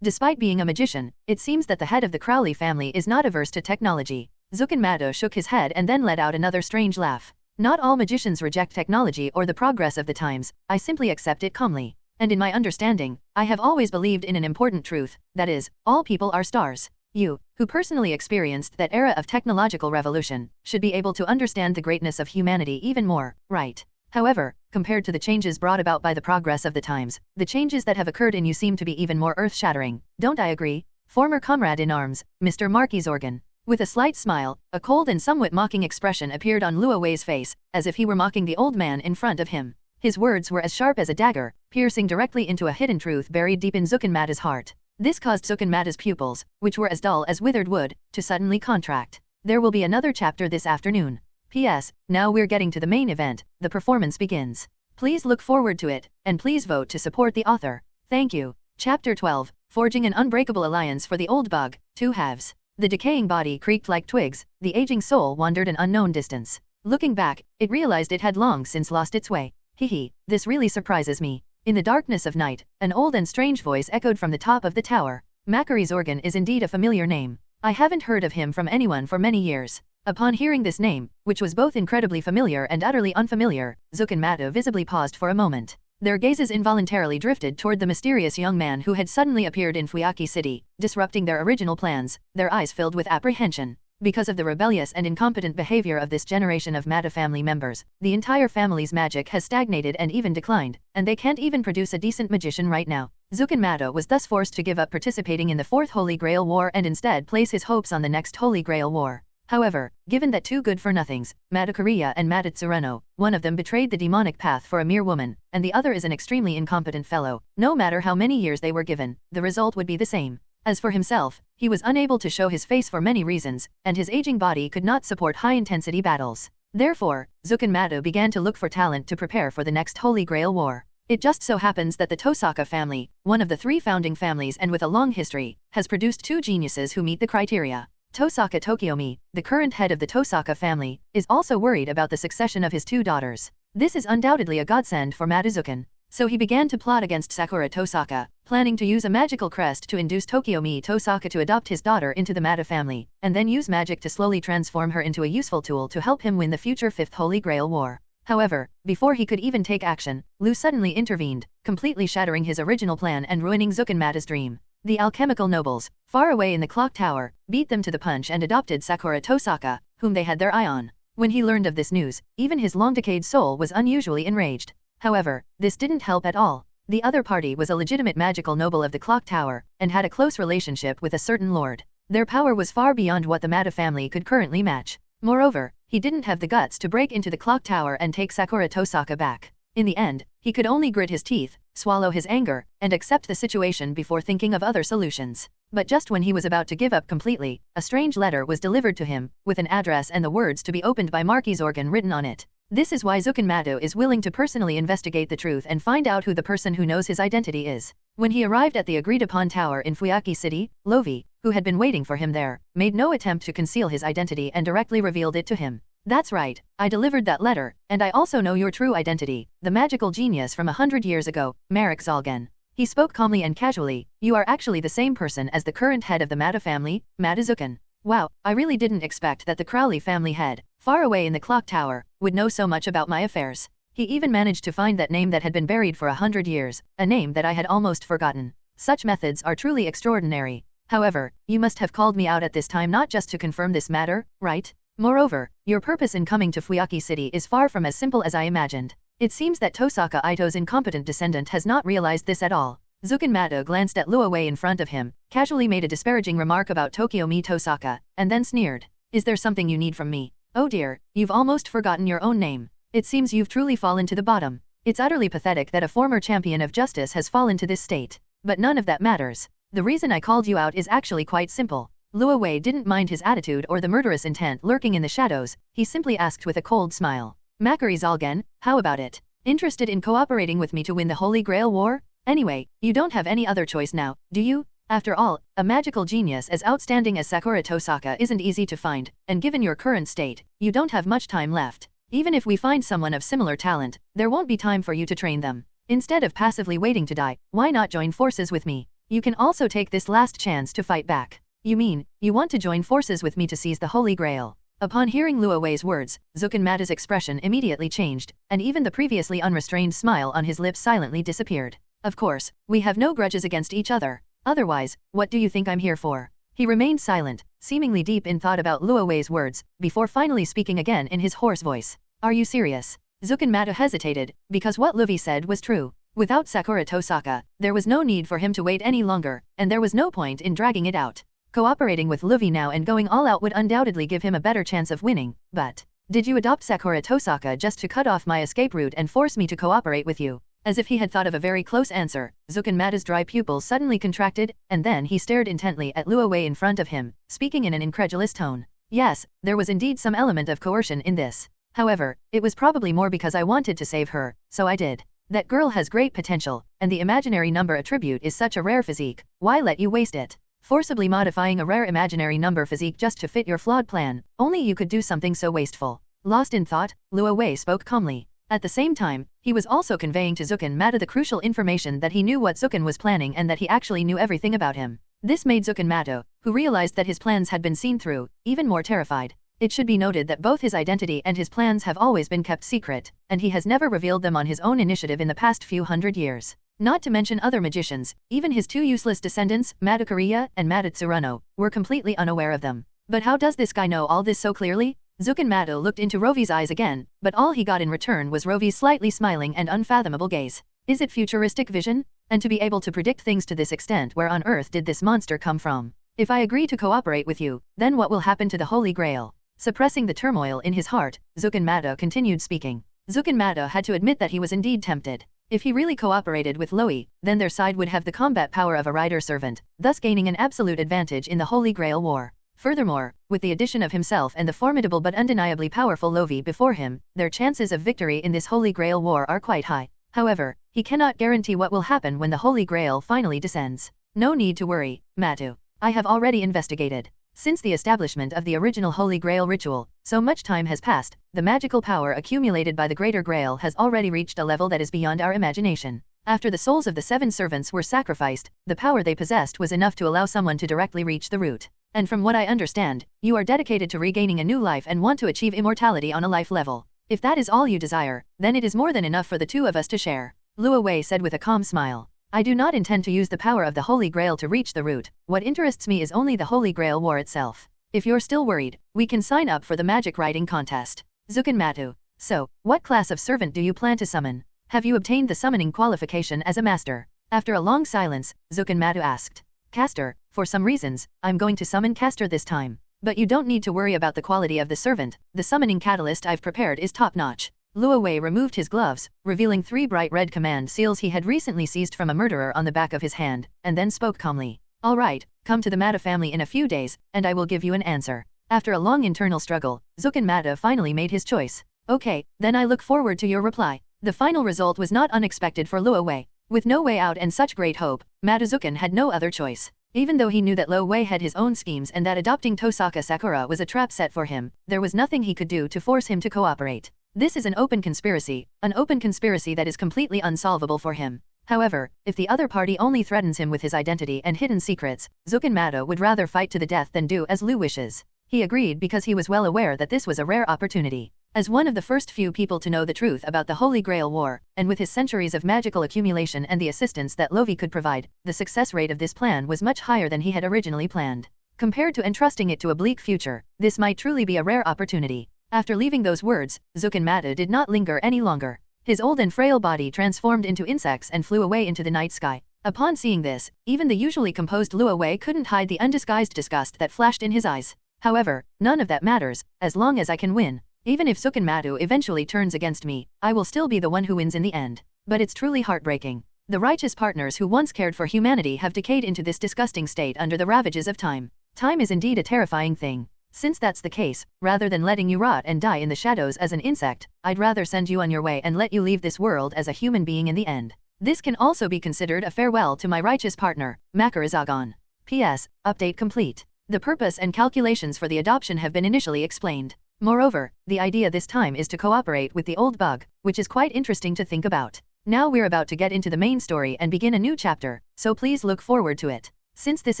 Despite being a magician, it seems that the head of the Crowley family is not averse to technology. Zukanmado shook his head and then let out another strange laugh. Not all magicians reject technology or the progress of the times, I simply accept it calmly. And in my understanding, I have always believed in an important truth, that is, all people are stars. You, who personally experienced that era of technological revolution, should be able to understand the greatness of humanity even more, right? However, compared to the changes brought about by the progress of the times, the changes that have occurred in you seem to be even more earth-shattering. Don't I agree? Former comrade in arms, Mr. Marquis Organ. With a slight smile, a cold and somewhat mocking expression appeared on Luo Wei's face, as if he were mocking the old man in front of him. His words were as sharp as a dagger, piercing directly into a hidden truth buried deep in Zuchanmada's heart. This caused Zuchanmada's pupils, which were as dull as withered wood, to suddenly contract. There will be another chapter this afternoon. P.S. Now we're getting to the main event, the performance begins. Please look forward to it, and please vote to support the author. Thank you. Chapter 12, Forging an Unbreakable Alliance for the Old Bug, Two Halves. The decaying body creaked like twigs, the aging soul wandered an unknown distance. Looking back, it realized it had long since lost its way. Hee, this really surprises me. In the darkness of night, an old and strange voice echoed from the top of the tower. Macquarie's organ is indeed a familiar name. I haven't heard of him from anyone for many years. Upon hearing this name, which was both incredibly familiar and utterly unfamiliar, Zuchanmada visibly paused for a moment. Their gazes involuntarily drifted toward the mysterious young man who had suddenly appeared in Fuyaki City, disrupting their original plans, their eyes filled with apprehension. Because of the rebellious and incompetent behavior of this generation of Mada family members, the entire family's magic has stagnated and even declined, and they can't even produce a decent magician right now. Zuchanmada was thus forced to give up participating in the Fourth Holy Grail War and instead place his hopes on the next Holy Grail War. However, given that two good-for-nothings, Madakuriya and Madatsureno, one of them betrayed the demonic path for a mere woman, and the other is an extremely incompetent fellow, no matter how many years they were given, the result would be the same. As for himself, he was unable to show his face for many reasons, and his aging body could not support high-intensity battles. Therefore, Zuchanmada began to look for talent to prepare for the next Holy Grail War. It just so happens that the Tosaka family, one of the three founding families and with a long history, has produced two geniuses who meet the criteria. Tosaka Tokiomi, the current head of the Tosaka family, is also worried about the succession of his two daughters. This is undoubtedly a godsend for Madazukan. So he began to plot against Sakura Tosaka, planning to use a magical crest to induce Tokiomi Tosaka to adopt his daughter into the Mada family, and then use magic to slowly transform her into a useful tool to help him win the future Fifth Holy Grail War. However, before he could even take action, Lu suddenly intervened, completely shattering his original plan and ruining Zuchanmada's dream. The alchemical nobles, far away in the clock tower, beat them to the punch and adopted Sakura Tosaka, whom they had their eye on. When he learned of this news, even his long-decayed soul was unusually enraged. However, this didn't help at all. The other party was a legitimate magical noble of the clock tower, and had a close relationship with a certain lord. Their power was far beyond what the Mada family could currently match. Moreover, he didn't have the guts to break into the clock tower and take Sakura Tosaka back. In the end, he could only grit his teeth, swallow his anger, and accept the situation before thinking of other solutions. But just when he was about to give up completely, a strange letter was delivered to him, with an address and the words to be opened by Marquis Organ written on it. This is why Zuchanmada is willing to personally investigate the truth and find out who the person who knows his identity is. When he arrived at the agreed-upon tower in Fuyaki City, Lovi, who had been waiting for him there, made no attempt to conceal his identity and directly revealed it to him. That's right, I delivered that letter, and I also know your true identity, the magical genius from 100 years ago, Marek Zalgan. He spoke calmly and casually. You are actually the same person as the current head of the Mada family, Madazukan. Wow, I really didn't expect that the Crowley family head, far away in the clock tower, would know so much about my affairs. He even managed to find that name that had been buried for 100 years, a name that I had almost forgotten. Such methods are truly extraordinary. However, you must have called me out at this time not just to confirm this matter, right? Moreover, your purpose in coming to Fuyaki City is far from as simple as I imagined. It seems that Tosaka Ito's incompetent descendant has not realized this at all. Zuchanmada glanced at Luo Wei in front of him, casually made a disparaging remark about Tokiomi Tosaka, and then sneered. Is there something you need from me? Oh dear, you've almost forgotten your own name. It seems you've truly fallen to the bottom. It's utterly pathetic that a former champion of justice has fallen to this state. But none of that matters. The reason I called you out is actually quite simple. Luo Wei didn't mind his attitude or the murderous intent lurking in the shadows, he simply asked with a cold smile. Macquarie Zalgan, how about it? Interested in cooperating with me to win the Holy Grail War? Anyway, you don't have any other choice now, do you? After all, a magical genius as outstanding as Sakura Tosaka isn't easy to find, and given your current state, you don't have much time left. Even if we find someone of similar talent, there won't be time for you to train them. Instead of passively waiting to die, why not join forces with me? You can also take this last chance to fight back. You mean, you want to join forces with me to seize the Holy Grail? Upon hearing Luo Wei's words, Zuchanmada's expression immediately changed, and even the previously unrestrained smile on his lips silently disappeared. Of course, we have no grudges against each other. Otherwise, what do you think I'm here for? He remained silent, seemingly deep in thought about Luo Wei's words, before finally speaking again in his hoarse voice. Are you serious? Zuchanmada hesitated, because what Luvi said was true. Without Sakura Tosaka, there was no need for him to wait any longer, and there was no point in dragging it out. Cooperating with Luffy now and going all out would undoubtedly give him a better chance of winning, but did you adopt Sakura Tosaka just to cut off my escape route and force me to cooperate with you? As if he had thought of a very close answer, Zukenmata's dry pupils suddenly contracted, and then he stared intently at Luo Wei in front of him, speaking in an incredulous tone. Yes, there was indeed some element of coercion in this. However, it was probably more because I wanted to save her, so I did. That girl has great potential, and the imaginary number attribute is such a rare physique, why let you waste it? Forcibly modifying a rare imaginary number physique just to fit your flawed plan, only you could do something so wasteful. Lost in thought, Luo Wei spoke calmly. At the same time, he was also conveying to Zukenmata the crucial information that he knew what Zuken was planning and that he actually knew everything about him. This made Zukenmata, who realized that his plans had been seen through, even more terrified. It should be noted that both his identity and his plans have always been kept secret, and he has never revealed them on his own initiative in the past few hundred years. Not to mention other magicians, even his two useless descendants, Madakuriya and Madatsuruno, were completely unaware of them. But how does this guy know all this so clearly? Zukenmata looked into Rovi's eyes again, but all he got in return was Rovi's slightly smiling and unfathomable gaze. Is it futuristic vision? And to be able to predict things to this extent, where on earth did this monster come from? If I agree to cooperate with you, then what will happen to the Holy Grail? Suppressing the turmoil in his heart, Zukenmata continued speaking. Zukenmata had to admit that he was indeed tempted. If he really cooperated with Loi, then their side would have the combat power of a rider-servant, thus gaining an absolute advantage in the Holy Grail War. Furthermore, with the addition of himself and the formidable but undeniably powerful Lovi before him, their chances of victory in this Holy Grail War are quite high. However, he cannot guarantee what will happen when the Holy Grail finally descends. No need to worry, Matu. I have already investigated. Since the establishment of the original Holy Grail ritual, so much time has passed, the magical power accumulated by the Greater Grail has already reached a level that is beyond our imagination. After the souls of the 7 servants were sacrificed, the power they possessed was enough to allow someone to directly reach the root. And from what I understand, you are dedicated to regaining a new life and want to achieve immortality on a life level. If that is all you desire, then it is more than enough for the two of us to share. Luo Wei said with a calm smile. I do not intend to use the power of the Holy Grail to reach the root. What interests me is only the Holy Grail War itself. If you're still worried, we can sign up for the magic writing contest. Zukenmatu. So, what class of servant do you plan to summon? Have you obtained the summoning qualification as a master? After a long silence, Zukenmatu asked. Caster, for some reasons, I'm going to summon Caster this time. But you don't need to worry about the quality of the servant, the summoning catalyst I've prepared is top-notch. Luo Wei removed his gloves, revealing 3 bright red command seals he had recently seized from a murderer on the back of his hand, and then spoke calmly. All right, come to the Mata family in a few days, and I will give you an answer. After a long internal struggle, Zukenmata finally made his choice. Okay, then I look forward to your reply. The final result was not unexpected for Luo Wei. With no way out and such great hope, Matazuken had no other choice. Even though he knew that Luo Wei had his own schemes and that adopting Tosaka Sakura was a trap set for him, there was nothing he could do to force him to cooperate. This is an open conspiracy that is completely unsolvable for him. However, if the other party only threatens him with his identity and hidden secrets, Zukenmata would rather fight to the death than do as Lu wishes. He agreed because he was well aware that this was a rare opportunity. As one of the first few people to know the truth about the Holy Grail War, and with his centuries of magical accumulation and the assistance that Lovi could provide, the success rate of this plan was much higher than he had originally planned. Compared to entrusting it to a bleak future, this might truly be a rare opportunity. After leaving those words, Zukenmata did not linger any longer. His old and frail body transformed into insects and flew away into the night sky. Upon seeing this, even the usually composed Luo Wei couldn't hide the undisguised disgust that flashed in his eyes. However, none of that matters, as long as I can win. Even if Zukenmata eventually turns against me, I will still be the one who wins in the end. But it's truly heartbreaking. The righteous partners who once cared for humanity have decayed into this disgusting state under the ravages of time. Time is indeed a terrifying thing. Since that's the case, rather than letting you rot and die in the shadows as an insect, I'd rather send you on your way and let you leave this world as a human being in the end. This can also be considered a farewell to my righteous partner, Makurizagon. P.S. Update complete. The purpose and calculations for the adoption have been initially explained. Moreover, the idea this time is to cooperate with the old bug, which is quite interesting to think about. Now we're about to get into the main story and begin a new chapter, so please look forward to it. Since this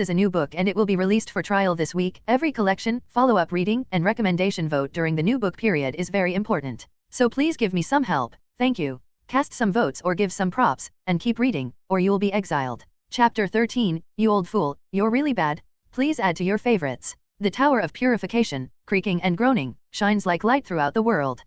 is a new book and it will be released for trial this week, every collection, follow-up reading, and recommendation vote during the new book period is very important. So please give me some help, thank you. Cast some votes or give some props, and keep reading, or you will be exiled. Chapter 13, You Old Fool, You're Really Bad? Please add to your favorites. The Tower of Purification, creaking and groaning, shines like light throughout the world.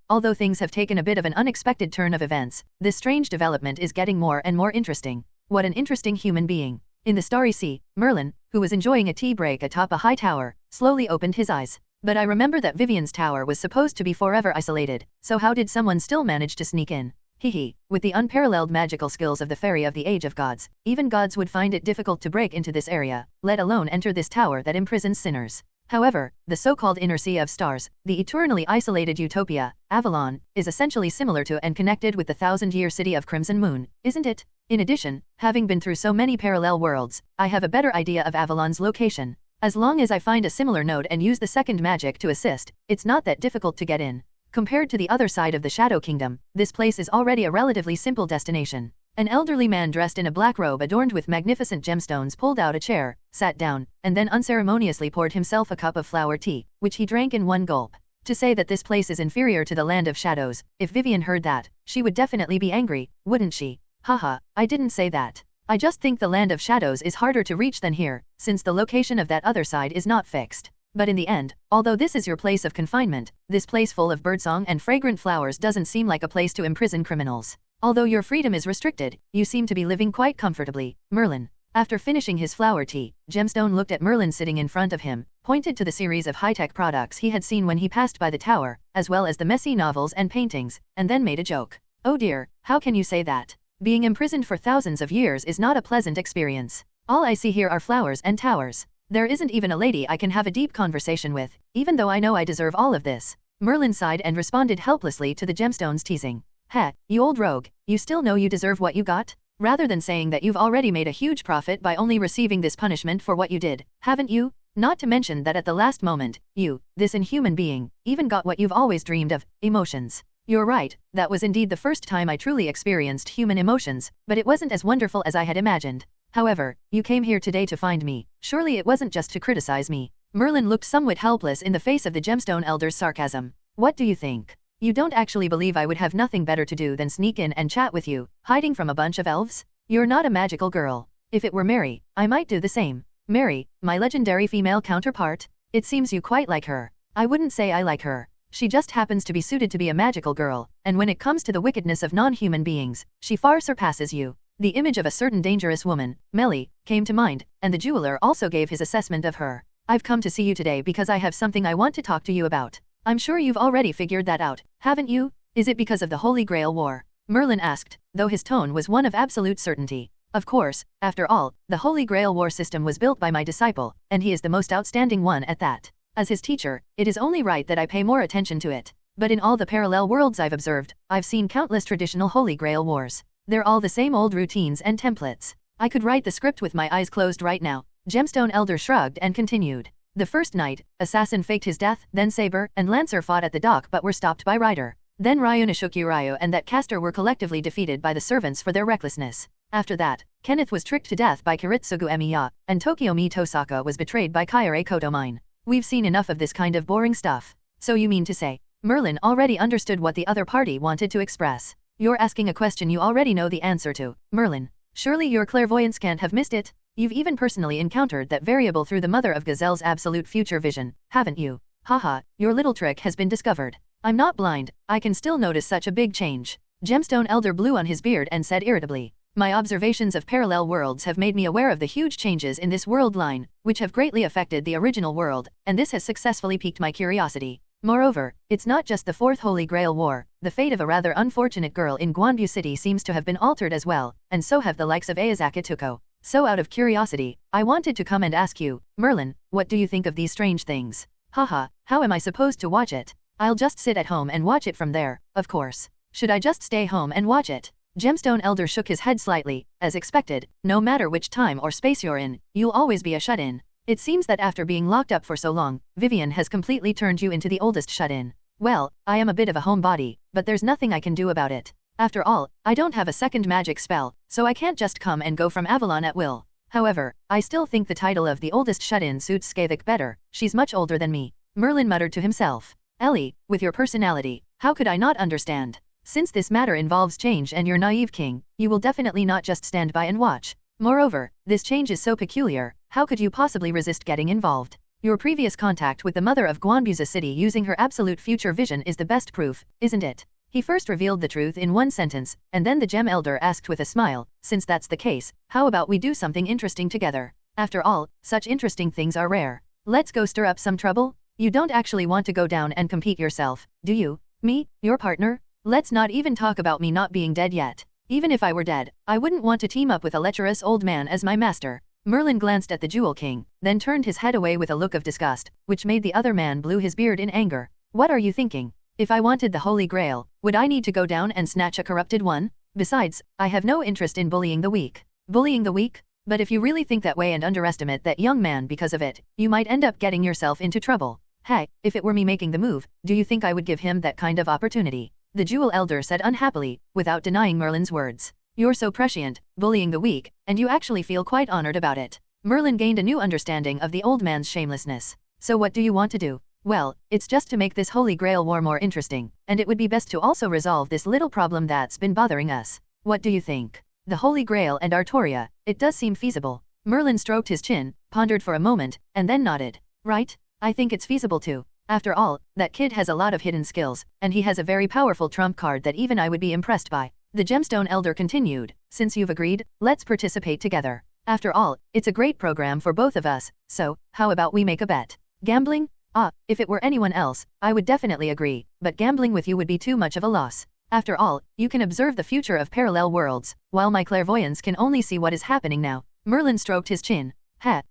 Although things have taken a bit of an unexpected turn of events, this strange development is getting more and more interesting. What an interesting human being. In the starry sea, Merlin, who was enjoying a tea break atop a high tower, slowly opened his eyes. But I remember that Vivian's tower was supposed to be forever isolated, so how did someone still manage to sneak in? Hehe, with the unparalleled magical skills of the fairy of the Age of Gods, even gods would find it difficult to break into this area, let alone enter this tower that imprisons sinners. However, the so-called Inner Sea of Stars, the eternally isolated utopia, Avalon, is essentially similar to and connected with the thousand-year city of Crimson Moon, isn't it? In addition, having been through so many parallel worlds, I have a better idea of Avalon's location. As long as I find a similar node and use the second magic to assist, it's not that difficult to get in. Compared to the other side of the Shadow Kingdom, this place is already a relatively simple destination. An elderly man dressed in a black robe adorned with magnificent gemstones pulled out a chair, sat down, and then unceremoniously poured himself a cup of flower tea, which he drank in one gulp. To say that this place is inferior to the Land of Shadows, if Vivian heard that, she would definitely be angry, wouldn't she? Haha, I didn't say that. I just think the Land of Shadows is harder to reach than here, since the location of that other side is not fixed. But in the end, although this is your place of confinement, this place full of birdsong and fragrant flowers doesn't seem like a place to imprison criminals. Although your freedom is restricted, you seem to be living quite comfortably, Merlin. After finishing his flower tea, Gemstone looked at Merlin sitting in front of him, pointed to the series of high-tech products he had seen when he passed by the tower, as well as the messy novels and paintings, and then made a joke. Oh dear, how can you say that? Being imprisoned for thousands of years is not a pleasant experience. All I see here are flowers and towers. There isn't even a lady I can have a deep conversation with, even though I know I deserve all of this. Merlin sighed and responded helplessly to the gemstone's teasing. Heh, you old rogue, you still know you deserve what you got? Rather than saying that you've already made a huge profit by only receiving this punishment for what you did, haven't you? Not to mention that at the last moment, you, this inhuman being, even got what you've always dreamed of, emotions. You're right, that was indeed the first time I truly experienced human emotions, but it wasn't as wonderful as I had imagined. However, you came here today to find me, surely it wasn't just to criticize me. Merlin looked somewhat helpless in the face of the gemstone elder's sarcasm. What do you think? You don't actually believe I would have nothing better to do than sneak in and chat with you, hiding from a bunch of elves? You're not a magical girl. If it were Mary, I might do the same. Mary, my legendary female counterpart? It seems you quite like her. I wouldn't say I like her. She just happens to be suited to be a magical girl, and when it comes to the wickedness of non-human beings, she far surpasses you. The image of a certain dangerous woman, Melly, came to mind, and the jeweler also gave his assessment of her. I've come to see you today because I have something I want to talk to you about. I'm sure you've already figured that out, haven't you? Is it because of the Holy Grail War? Merlin asked, though his tone was one of absolute certainty. Of course, after all, the Holy Grail War system was built by my disciple, and he is the most outstanding one at that. As his teacher, it is only right that I pay more attention to it. But in all the parallel worlds I've observed, I've seen countless traditional Holy Grail Wars. They're all the same old routines and templates. I could write the script with my eyes closed right now. Gemstone Elder shrugged and continued. The first night, Assassin faked his death, then Saber and Lancer fought at the dock but were stopped by Ryder. Then Ryu Nishuki Ryu and that caster were collectively defeated by the servants for their recklessness. After that, Kenneth was tricked to death by Kiritsugu Emiya, and Tokiomi Tosaka was betrayed by Kaire Kotomine. We've seen enough of this kind of boring stuff. So you mean to say, Merlin already understood what the other party wanted to express. You're asking a question you already know the answer to, Merlin. Surely your clairvoyance can't have missed it? You've even personally encountered that variable through the mother of Gazelle's absolute future vision, haven't you? Haha, your little trick has been discovered. I'm not blind, I can still notice such a big change. Gemstone Elder blew on his beard and said irritably. My observations of parallel worlds have made me aware of the huge changes in this world line, which have greatly affected the original world, and this has successfully piqued my curiosity. Moreover, it's not just the Fourth Holy Grail War, the fate of a rather unfortunate girl in Gwanbu City seems to have been altered as well, and so have the likes of Ayazaki Tuko. So out of curiosity, I wanted to come and ask you, Merlin, what do you think of these strange things? Haha, how am I supposed to watch it? I'll just sit at home and watch it from there, of course. Should I just stay home and watch it? Gemstone Elder shook his head slightly. As expected, no matter which time or space you're in, you'll always be a shut-in. It seems that after being locked up for so long, Vivian has completely turned you into the oldest shut-in. Well, I am a bit of a homebody, but there's nothing I can do about it. After all, I don't have a second magic spell, so I can't just come and go from Avalon at will. However, I still think the title of the oldest shut-in suits Skavik better. She's much older than me. Merlin muttered to himself. Ellie, with your personality, how could I not understand? Since this matter involves change and you're naive king, you will definitely not just stand by and watch. Moreover, this change is so peculiar, how could you possibly resist getting involved? Your previous contact with the mother of Gwanbuza City using her absolute future vision is the best proof, isn't it? He first revealed the truth in one sentence, and then the gem elder asked with a smile, since that's the case, how about we do something interesting together? After all, such interesting things are rare. Let's go stir up some trouble? You don't actually want to go down and compete yourself, do you? Me, your partner? Let's not even talk about me not being dead yet. Even if I were dead, I wouldn't want to team up with a lecherous old man as my master. Merlin glanced at the Jewel King, then turned his head away with a look of disgust, which made the other man blew his beard in anger. What are you thinking? If I wanted the Holy Grail, would I need to go down and snatch a corrupted one? Besides, I have no interest in bullying the weak. Bullying the weak? But if you really think that way and underestimate that young man because of it, you might end up getting yourself into trouble. Hey, if it were me making the move, do you think I would give him that kind of opportunity? The Jewel Elder said unhappily, without denying Merlin's words. You're so prescient, bullying the weak, and you actually feel quite honored about it. Merlin gained a new understanding of the old man's shamelessness. So what do you want to do? Well, it's just to make this Holy Grail war more interesting, and it would be best to also resolve this little problem that's been bothering us. What do you think? The Holy Grail and Artoria, it does seem feasible. Merlin stroked his chin, pondered for a moment, and then nodded. Right? I think it's feasible too. After all, that kid has a lot of hidden skills, and he has a very powerful trump card that even I would be impressed by. The Gemstone Elder continued, since you've agreed, let's participate together. After all, it's a great program for both of us, so, how about we make a bet? Gambling? Ah, if it were anyone else, I would definitely agree, but gambling with you would be too much of a loss. After all, you can observe the future of parallel worlds, while my clairvoyance can only see what is happening now. Merlin stroked his chin.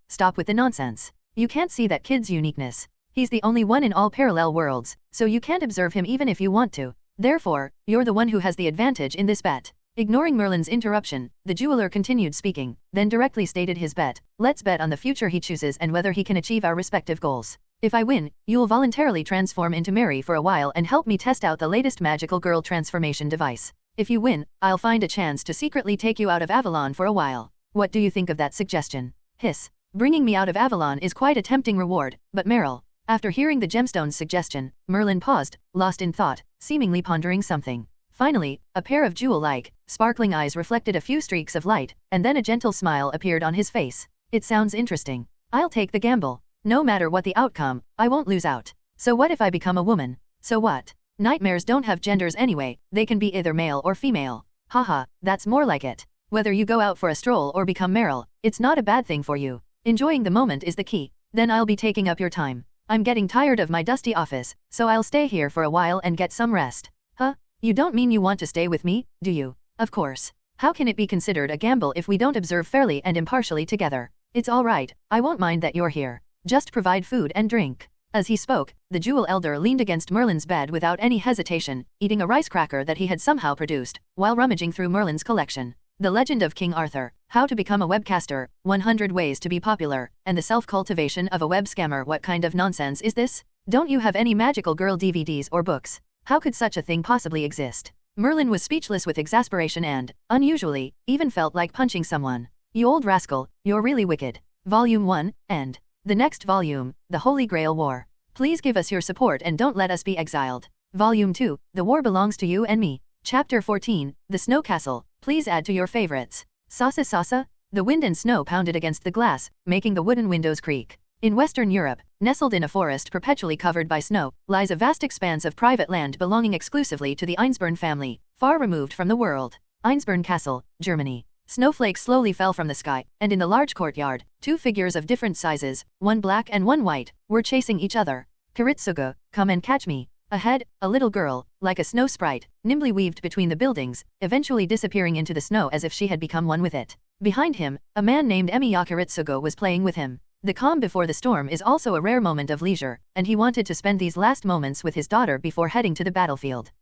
Stop with the nonsense. You can't see that kid's uniqueness. He's the only one in all parallel worlds, so you can't observe him even if you want to. Therefore, you're the one who has the advantage in this bet. Ignoring Merlin's interruption, the jeweler continued speaking, then directly stated his bet. Let's bet on the future he chooses and whether he can achieve our respective goals. If I win, you'll voluntarily transform into Mary for a while and help me test out the latest magical girl transformation device. If you win, I'll find a chance to secretly take you out of Avalon for a while. What do you think of that suggestion? Hiss. Bringing me out of Avalon is quite a tempting reward, but Meryl. After hearing the gemstone's suggestion, Merlin paused, lost in thought, seemingly pondering something. Finally, a pair of jewel-like, sparkling eyes reflected a few streaks of light, and then a gentle smile appeared on his face. It sounds interesting. I'll take the gamble. No matter what the outcome, I won't lose out. So what if I become a woman? So what? Nightmares don't have genders anyway, they can be either male or female. Haha, that's more like it. Whether you go out for a stroll or become Meryl, it's not a bad thing for you. Enjoying the moment is the key. Then I'll be taking up your time. I'm getting tired of my dusty office, so I'll stay here for a while and get some rest. Huh? You don't mean you want to stay with me, do you? Of course. How can it be considered a gamble if we don't observe fairly and impartially together? It's all right, I won't mind that you're here. Just provide food and drink. As he spoke, the Jewel Elder leaned against Merlin's bed without any hesitation, eating a rice cracker that he had somehow produced, while rummaging through Merlin's collection. The Legend of King Arthur, How to Become a Webcaster, 100 Ways to be Popular, and the Self-Cultivation of a Web Scammer. What kind of nonsense is this? Don't you have any magical girl DVDs or books? How could such a thing possibly exist? Merlin was speechless with exasperation and, unusually, even felt like punching someone. You old rascal, you're really wicked. Volume 1, End. The next volume, The Holy Grail War. Please give us your support and don't let us be exiled. Volume 2, The War Belongs to You and Me. Chapter 14, The Snow Castle. Please add to your favorites. Sasa Sasa? The wind and snow pounded against the glass, making the wooden windows creak. In Western Europe, nestled in a forest perpetually covered by snow, lies a vast expanse of private land belonging exclusively to the Einsborn family, far removed from the world. Einsborn Castle, Germany. Snowflakes slowly fell from the sky, and in the large courtyard, two figures of different sizes, one black and one white, were chasing each other. Kiritsugu, come and catch me. Ahead, a little girl, like a snow sprite, nimbly weaved between the buildings, eventually disappearing into the snow as if she had become one with it. Behind him, a man named Emiya Kiritsugu was playing with him. The calm before the storm is also a rare moment of leisure, and he wanted to spend these last moments with his daughter before heading to the battlefield.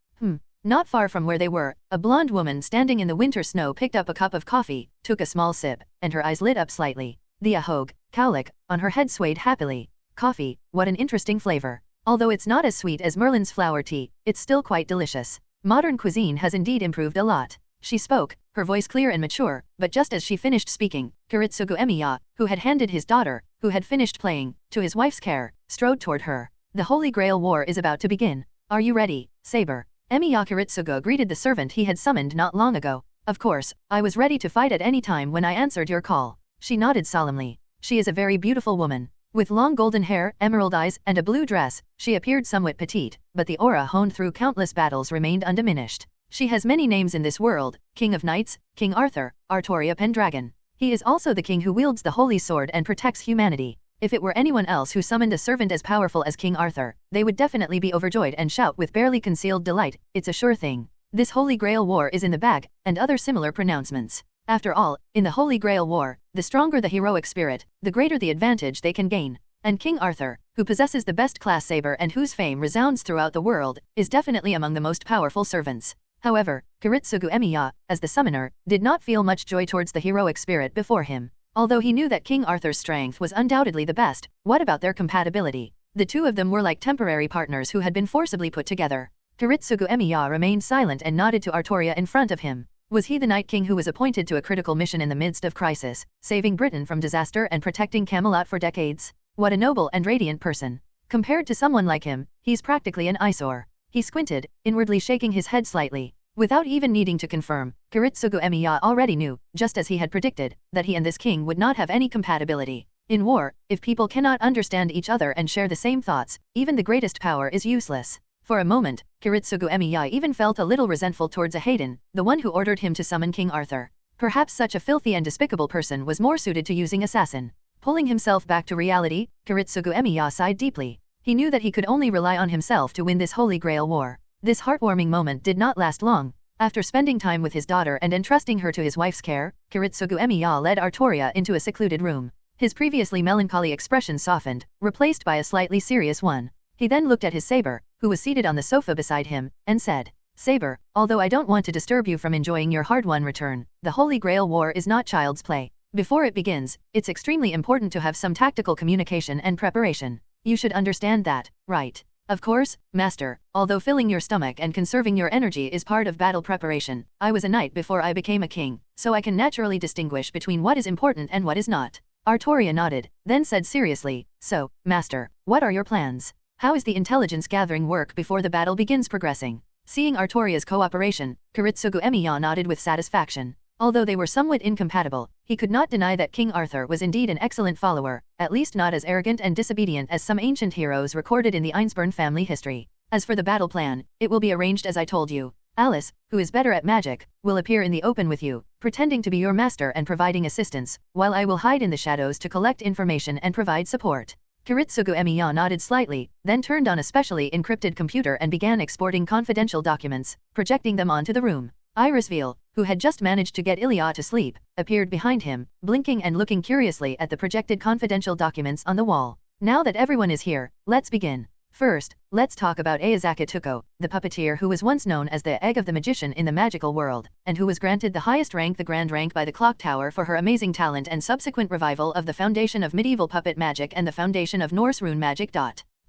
Not far from where they were, a blonde woman standing in the winter snow picked up a cup of coffee, took a small sip, and her eyes lit up slightly. The ahog, cowlick, on her head swayed happily. Coffee, what an interesting flavor. Although it's not as sweet as Merlin's flower tea, it's still quite delicious. Modern cuisine has indeed improved a lot. She spoke, her voice clear and mature, but just as she finished speaking, Kiritsugu Emiya, who had handed his daughter, who had finished playing, to his wife's care, strode toward her. The Holy Grail War is about to begin. Are you ready, Saber? Emiya Kiritsugu greeted the servant he had summoned not long ago. Of course, I was ready to fight at any time when I answered your call. She nodded solemnly. She is a very beautiful woman. With long golden hair, emerald eyes, and a blue dress, she appeared somewhat petite, but the aura honed through countless battles remained undiminished. She has many names in this world: King of Knights, King Arthur, Artoria Pendragon. He is also the king who wields the holy sword and protects humanity. If it were anyone else who summoned a servant as powerful as King Arthur, they would definitely be overjoyed and shout with barely concealed delight, "It's a sure thing. This Holy Grail War is in the bag," and other similar pronouncements. After all, in the Holy Grail War, the stronger the heroic spirit, the greater the advantage they can gain. And King Arthur, who possesses the best class saber and whose fame resounds throughout the world, is definitely among the most powerful servants. However, Kiritsugu Emiya, as the summoner, did not feel much joy towards the heroic spirit before him. Although he knew that King Arthur's strength was undoubtedly the best, what about their compatibility? The two of them were like temporary partners who had been forcibly put together. Kiritsugu Emiya remained silent and nodded to Artoria in front of him. Was he the Night King who was appointed to a critical mission in the midst of crisis, saving Britain from disaster and protecting Camelot for decades? What a noble and radiant person. Compared to someone like him, he's practically an eyesore. He squinted, inwardly shaking his head slightly. Without even needing to confirm, Kiritsugu Emiya already knew, just as he had predicted, that he and this king would not have any compatibility. In war, if people cannot understand each other and share the same thoughts, even the greatest power is useless. For a moment, Kiritsugu Emiya even felt a little resentful towards Hayden, the one who ordered him to summon King Arthur. Perhaps such a filthy and despicable person was more suited to using assassin. Pulling himself back to reality, Kiritsugu Emiya sighed deeply. He knew that he could only rely on himself to win this Holy Grail War. This heartwarming moment did not last long. After spending time with his daughter and entrusting her to his wife's care, Kiritsugu Emiya led Artoria into a secluded room. His previously melancholy expression softened, replaced by a slightly serious one. He then looked at his saber, who was seated on the sofa beside him, and said, "Saber, although I don't want to disturb you from enjoying your hard-won return, the Holy Grail War is not child's play. Before it begins, it's extremely important to have some tactical communication and preparation. You should understand that, right?" "Of course, Master, although filling your stomach and conserving your energy is part of battle preparation, I was a knight before I became a king, so I can naturally distinguish between what is important and what is not." Artoria nodded, then said seriously, "So, Master, what are your plans? How is the intelligence gathering work before the battle begins progressing?" Seeing Artoria's cooperation, Kiritsugu Emiya nodded with satisfaction. Although they were somewhat incompatible, he could not deny that King Arthur was indeed an excellent follower, at least not as arrogant and disobedient as some ancient heroes recorded in the Einsburn family history. "As for the battle plan, it will be arranged as I told you. Alice, who is better at magic, will appear in the open with you, pretending to be your master and providing assistance, while I will hide in the shadows to collect information and provide support." Kiritsugu Emiya nodded slightly, then turned on a specially encrypted computer and began exporting confidential documents, projecting them onto the room. Irisveal, who had just managed to get Ilya to sleep, appeared behind him, blinking and looking curiously at the projected confidential documents on the wall. "Now that everyone is here, let's begin. First, let's talk about Ayazaki Tuko, the puppeteer who was once known as the egg of the magician in the magical world, and who was granted the highest rank, the Grand Rank, by the Clock Tower for her amazing talent and subsequent revival of the foundation of medieval puppet magic and the foundation of Norse rune magic.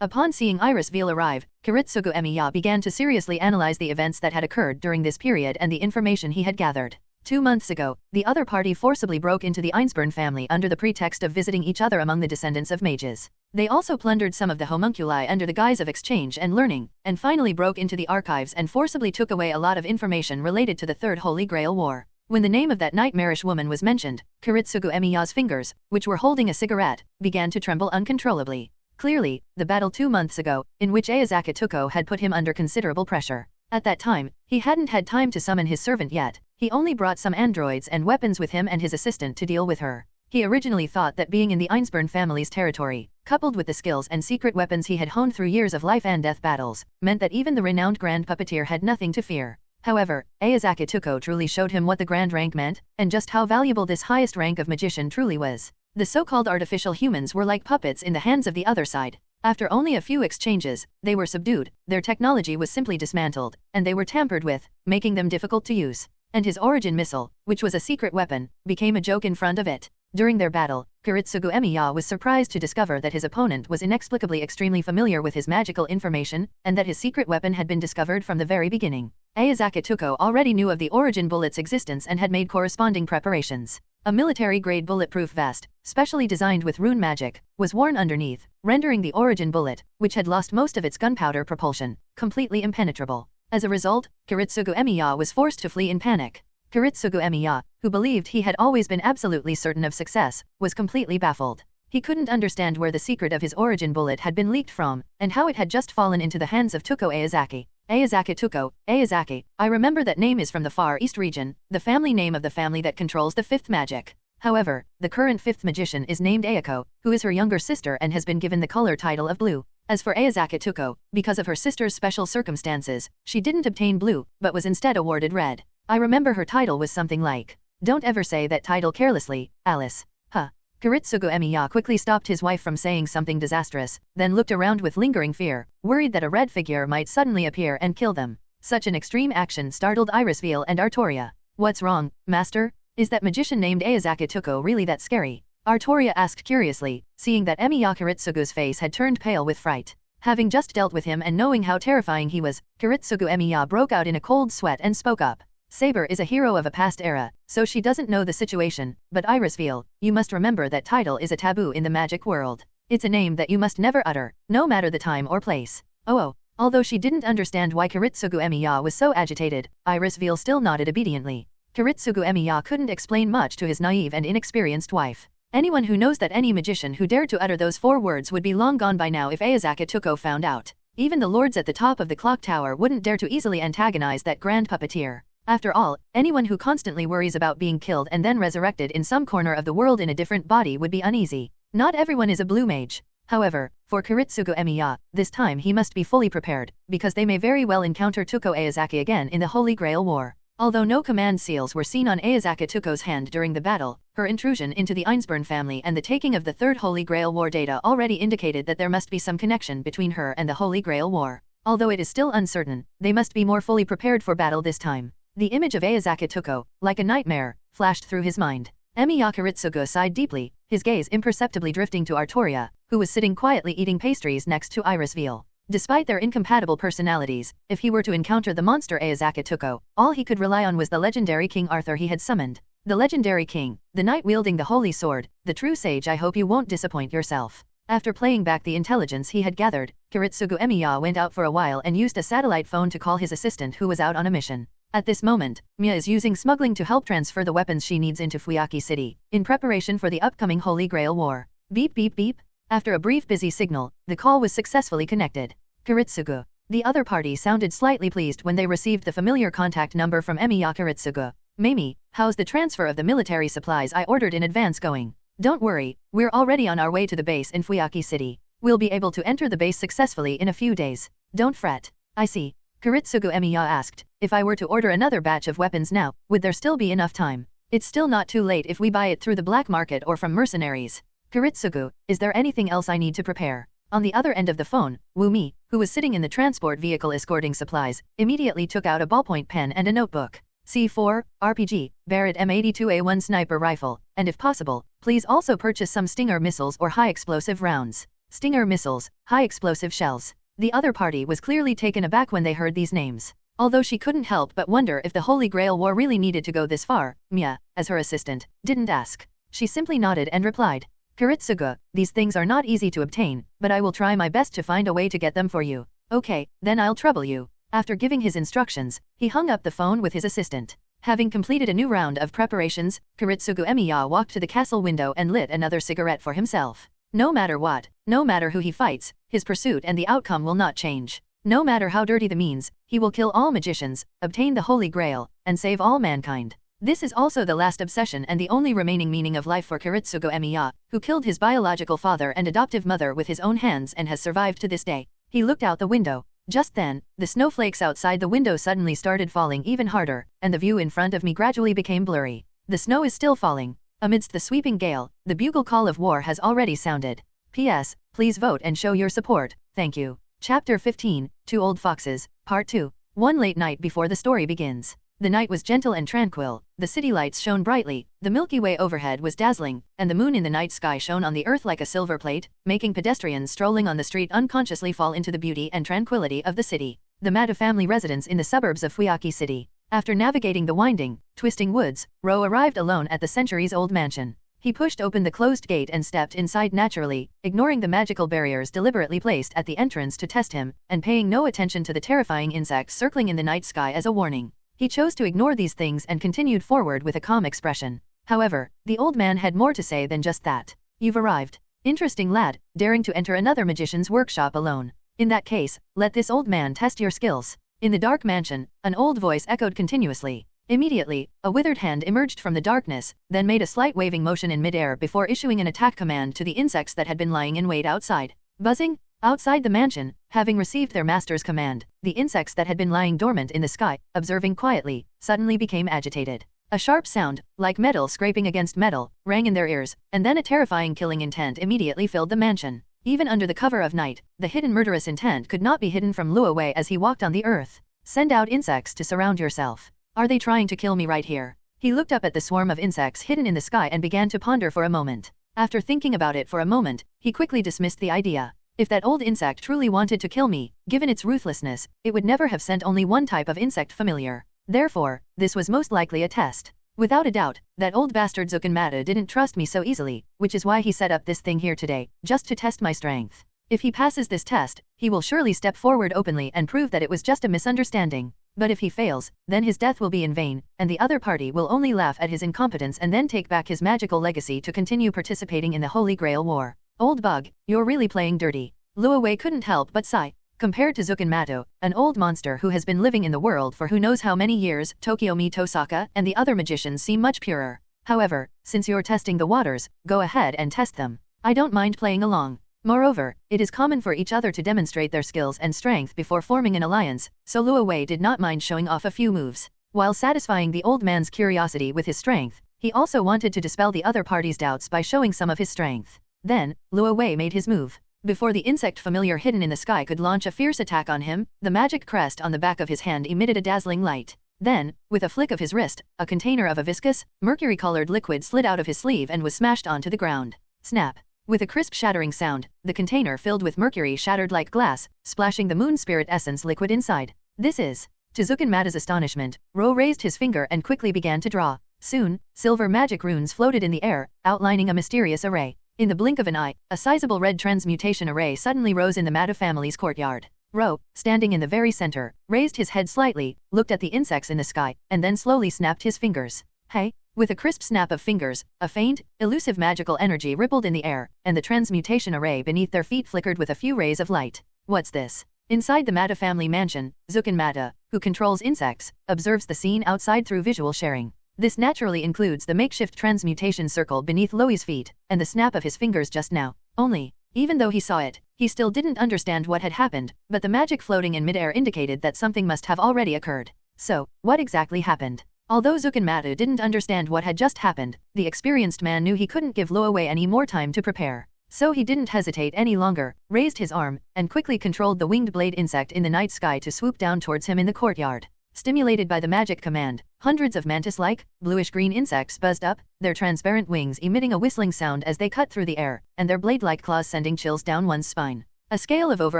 Upon seeing Irisveal arrive, Kiritsugu Emiya began to seriously analyze the events that had occurred during this period and the information he had gathered. 2 months ago, the other party forcibly broke into the Einsburn family under the pretext of visiting each other among the descendants of mages. They also plundered some of the homunculi under the guise of exchange and learning, and finally broke into the archives and forcibly took away a lot of information related to the Third Holy Grail War. When the name of that nightmarish woman was mentioned, Kiritsugu Emiya's fingers, which were holding a cigarette, began to tremble uncontrollably. Clearly, the battle 2 months ago, in which Ayazaki Tuko had put him under considerable pressure. At that time, he hadn't had time to summon his servant yet. He only brought some androids and weapons with him and his assistant to deal with her. He originally thought that being in the Einsburn family's territory, coupled with the skills and secret weapons he had honed through years of life and death battles, meant that even the renowned Grand Puppeteer had nothing to fear. However, Ayazaki Tuko truly showed him what the Grand Rank meant, and just how valuable this highest rank of magician truly was. The so-called artificial humans were like puppets in the hands of the other side. After only a few exchanges, they were subdued, their technology was simply dismantled, and they were tampered with, making them difficult to use. And his origin missile, which was a secret weapon, became a joke in front of it. During their battle, Kiritsugu Emiya was surprised to discover that his opponent was inexplicably extremely familiar with his magical information, and that his secret weapon had been discovered from the very beginning. Ayazaki Tuko already knew of the origin bullet's existence and had made corresponding preparations. A military-grade bulletproof vest, specially designed with rune magic, was worn underneath, rendering the origin bullet, which had lost most of its gunpowder propulsion, completely impenetrable. As a result, Kiritsugu Emiya was forced to flee in panic. Kiritsugu Emiya, who believed he had always been absolutely certain of success, was completely baffled. He couldn't understand where the secret of his origin bullet had been leaked from, and how it had just fallen into the hands of Tuko Aozaki. Aozaki Tuko, Aozaki, I remember that name is from the Far East region, the family name of the family that controls the fifth magic. However, the current fifth magician is named Ayako, who is her younger sister and has been given the color title of Blue. As for Aozaki Tuko, because of her sister's special circumstances, she didn't obtain Blue, but was instead awarded Red. I remember her title was something like, "Don't ever say that title carelessly, Alice." Huh. Kiritsugu Emiya quickly stopped his wife from saying something disastrous, then looked around with lingering fear, worried that a red figure might suddenly appear and kill them. Such an extreme action startled Irisveal and Artoria. What's wrong, master? Is that magician named Aozaki Tuko really that scary? Artoria asked curiously, seeing that Emiya Kiritsugu's face had turned pale with fright. Having just dealt with him and knowing how terrifying he was, Kiritsugu Emiya broke out in a cold sweat and spoke up. Saber is a hero of a past era, so she doesn't know the situation, but Irisveal, you must remember that title is a taboo in the magic world. It's a name that you must never utter, no matter the time or place. Oh. Although she didn't understand why Kiritsugu Emiya was so agitated, Irisveal still nodded obediently. Kiritsugu Emiya couldn't explain much to his naive and inexperienced wife. Anyone who knows that any magician who dared to utter those 4 words would be long gone by now if Aozaki Tuko found out. Even the lords at the top of the clock tower wouldn't dare to easily antagonize that grand puppeteer. After all, anyone who constantly worries about being killed and then resurrected in some corner of the world in a different body would be uneasy. Not everyone is a blue mage. However, for Kiritsugu Emiya, this time he must be fully prepared, because they may very well encounter Tuko Aozaki again in the Holy Grail War. Although no command seals were seen on Aozaki Tuko's hand during the battle, her intrusion into the Einsburn family and the taking of the Third Holy Grail War data already indicated that there must be some connection between her and the Holy Grail War. Although it is still uncertain, they must be more fully prepared for battle this time. The image of Aozaki Tuko, like a nightmare, flashed through his mind. Emiya Kiritsugu sighed deeply, his gaze imperceptibly drifting to Artoria, who was sitting quietly eating pastries next to Irisveal. Despite their incompatible personalities, if he were to encounter the monster Aozaki Tuko, all he could rely on was the legendary King Arthur he had summoned. The legendary king, the knight wielding the holy sword, the true sage. I hope you won't disappoint yourself. After playing back the intelligence he had gathered, Kiritsugu Emiya went out for a while and used a satellite phone to call his assistant who was out on a mission. At this moment, Mia is using smuggling to help transfer the weapons she needs into Fuyaki City, in preparation for the upcoming Holy Grail War. Beep beep beep. After a brief busy signal, the call was successfully connected. Kiritsugu. The other party sounded slightly pleased when they received the familiar contact number from Emiya Kiritsugu. Mamie, how's the transfer of the military supplies I ordered in advance going? Don't worry, we're already on our way to the base in Fuyaki City. We'll be able to enter the base successfully in a few days. Don't fret. I see. Kiritsugu Emiya asked, if I were to order another batch of weapons now, would there still be enough time? It's still not too late if we buy it through the black market or from mercenaries. Kiritsugu, is there anything else I need to prepare? On the other end of the phone, Wumi, who was sitting in the transport vehicle escorting supplies, immediately took out a ballpoint pen and a notebook. C4, RPG, Barrett M82A1 sniper rifle, and if possible, please also purchase some Stinger missiles or high explosive rounds. Stinger missiles, high explosive shells. The other party was clearly taken aback when they heard these names. Although she couldn't help but wonder if the Holy Grail War really needed to go this far, Mia, as her assistant, didn't ask. She simply nodded and replied, Kiritsugu, these things are not easy to obtain, but I will try my best to find a way to get them for you. Okay, then I'll trouble you. After giving his instructions, he hung up the phone with his assistant. Having completed a new round of preparations, Kiritsugu Emiya walked to the castle window and lit another cigarette for himself. No matter what, no matter who he fights, his pursuit and the outcome will not change. No matter how dirty the means, he will kill all magicians, obtain the Holy Grail, and save all mankind. This is also the last obsession and the only remaining meaning of life for Kiritsugu Emiya, who killed his biological father and adoptive mother with his own hands and has survived to this day. He looked out the window. Just then, the snowflakes outside the window suddenly started falling even harder, and the view in front of me gradually became blurry. The snow is still falling. Amidst the sweeping gale, the bugle call of war has already sounded. P.S. Please vote and show your support, thank you. Chapter 15, Two Old Foxes, Part 2. One late night before the story begins. The night was gentle and tranquil, the city lights shone brightly, the Milky Way overhead was dazzling, and the moon in the night sky shone on the earth like a silver plate, making pedestrians strolling on the street unconsciously fall into the beauty and tranquility of the city. The Mata family residence in the suburbs of Fuyaki City. After navigating the winding, twisting woods, Ro arrived alone at the centuries-old mansion. He pushed open the closed gate and stepped inside naturally, ignoring the magical barriers deliberately placed at the entrance to test him, and paying no attention to the terrifying insects circling in the night sky as a warning. He chose to ignore these things and continued forward with a calm expression. However, the old man had more to say than just that. You've arrived. Interesting lad, daring to enter another magician's workshop alone. In that case, let this old man test your skills. In the dark mansion, an old voice echoed continuously. Immediately, a withered hand emerged from the darkness, then made a slight waving motion in midair before issuing an attack command to the insects that had been lying in wait outside. Buzzing? Outside the mansion, having received their master's command, the insects that had been lying dormant in the sky, observing quietly, suddenly became agitated. A sharp sound, like metal scraping against metal, rang in their ears, and then a terrifying killing intent immediately filled the mansion. Even under the cover of night, the hidden murderous intent could not be hidden from Luo Wei as he walked on the earth. Send out insects to surround yourself. Are they trying to kill me right here? He looked up at the swarm of insects hidden in the sky and began to ponder for a moment. After thinking about it for a moment, he quickly dismissed the idea. If that old insect truly wanted to kill me, given its ruthlessness, it would never have sent only one type of insect familiar. Therefore, this was most likely a test. Without a doubt, that old bastard Zukanmata didn't trust me so easily, which is why he set up this thing here today, just to test my strength. If he passes this test, he will surely step forward openly and prove that it was just a misunderstanding. But if he fails, then his death will be in vain, and the other party will only laugh at his incompetence and then take back his magical legacy to continue participating in the Holy Grail War. Old bug, you're really playing dirty. Luo Wei couldn't help but sigh. Compared to Zukanmato, an old monster who has been living in the world for who knows how many years, Tokiomi Tosaka and the other magicians seem much purer. However, since you're testing the waters, go ahead and test them. I don't mind playing along. Moreover, it is common for each other to demonstrate their skills and strength before forming an alliance, so Luo Wei did not mind showing off a few moves. While satisfying the old man's curiosity with his strength, he also wanted to dispel the other party's doubts by showing some of his strength. Then, Luo Wei made his move. Before the insect familiar hidden in the sky could launch a fierce attack on him, the magic crest on the back of his hand emitted a dazzling light. Then, with a flick of his wrist, a container of a viscous, mercury-colored liquid slid out of his sleeve and was smashed onto the ground. Snap! With a crisp shattering sound, the container filled with mercury shattered like glass, splashing the moon spirit essence liquid inside. This is... To Zukanmata's astonishment, Ro raised his finger and quickly began to draw. Soon, silver magic runes floated in the air, outlining a mysterious array. In the blink of an eye, a sizable red transmutation array suddenly rose in the Mata family's courtyard. Ro, standing in the very center, raised his head slightly, looked at the insects in the sky, and then slowly snapped his fingers. Hey! With a crisp snap of fingers, a faint, elusive magical energy rippled in the air, and the transmutation array beneath their feet flickered with a few rays of light. What's this? Inside the Mata family mansion, Zukanmata, who controls insects, observes the scene outside through visual sharing. This naturally includes the makeshift transmutation circle beneath Loi's feet, and the snap of his fingers just now. Only, even though he saw it, he still didn't understand what had happened, but the magic floating in midair indicated that something must have already occurred. So, what exactly happened? Although Zukanmata didn't understand what had just happened, the experienced man knew he couldn't give Luo Wei any more time to prepare. So he didn't hesitate any longer, raised his arm, and quickly controlled the winged blade insect in the night sky to swoop down towards him in the courtyard. Stimulated by the magic command, hundreds of mantis-like, bluish-green insects buzzed up, their transparent wings emitting a whistling sound as they cut through the air, and their blade-like claws sending chills down one's spine. A scale of over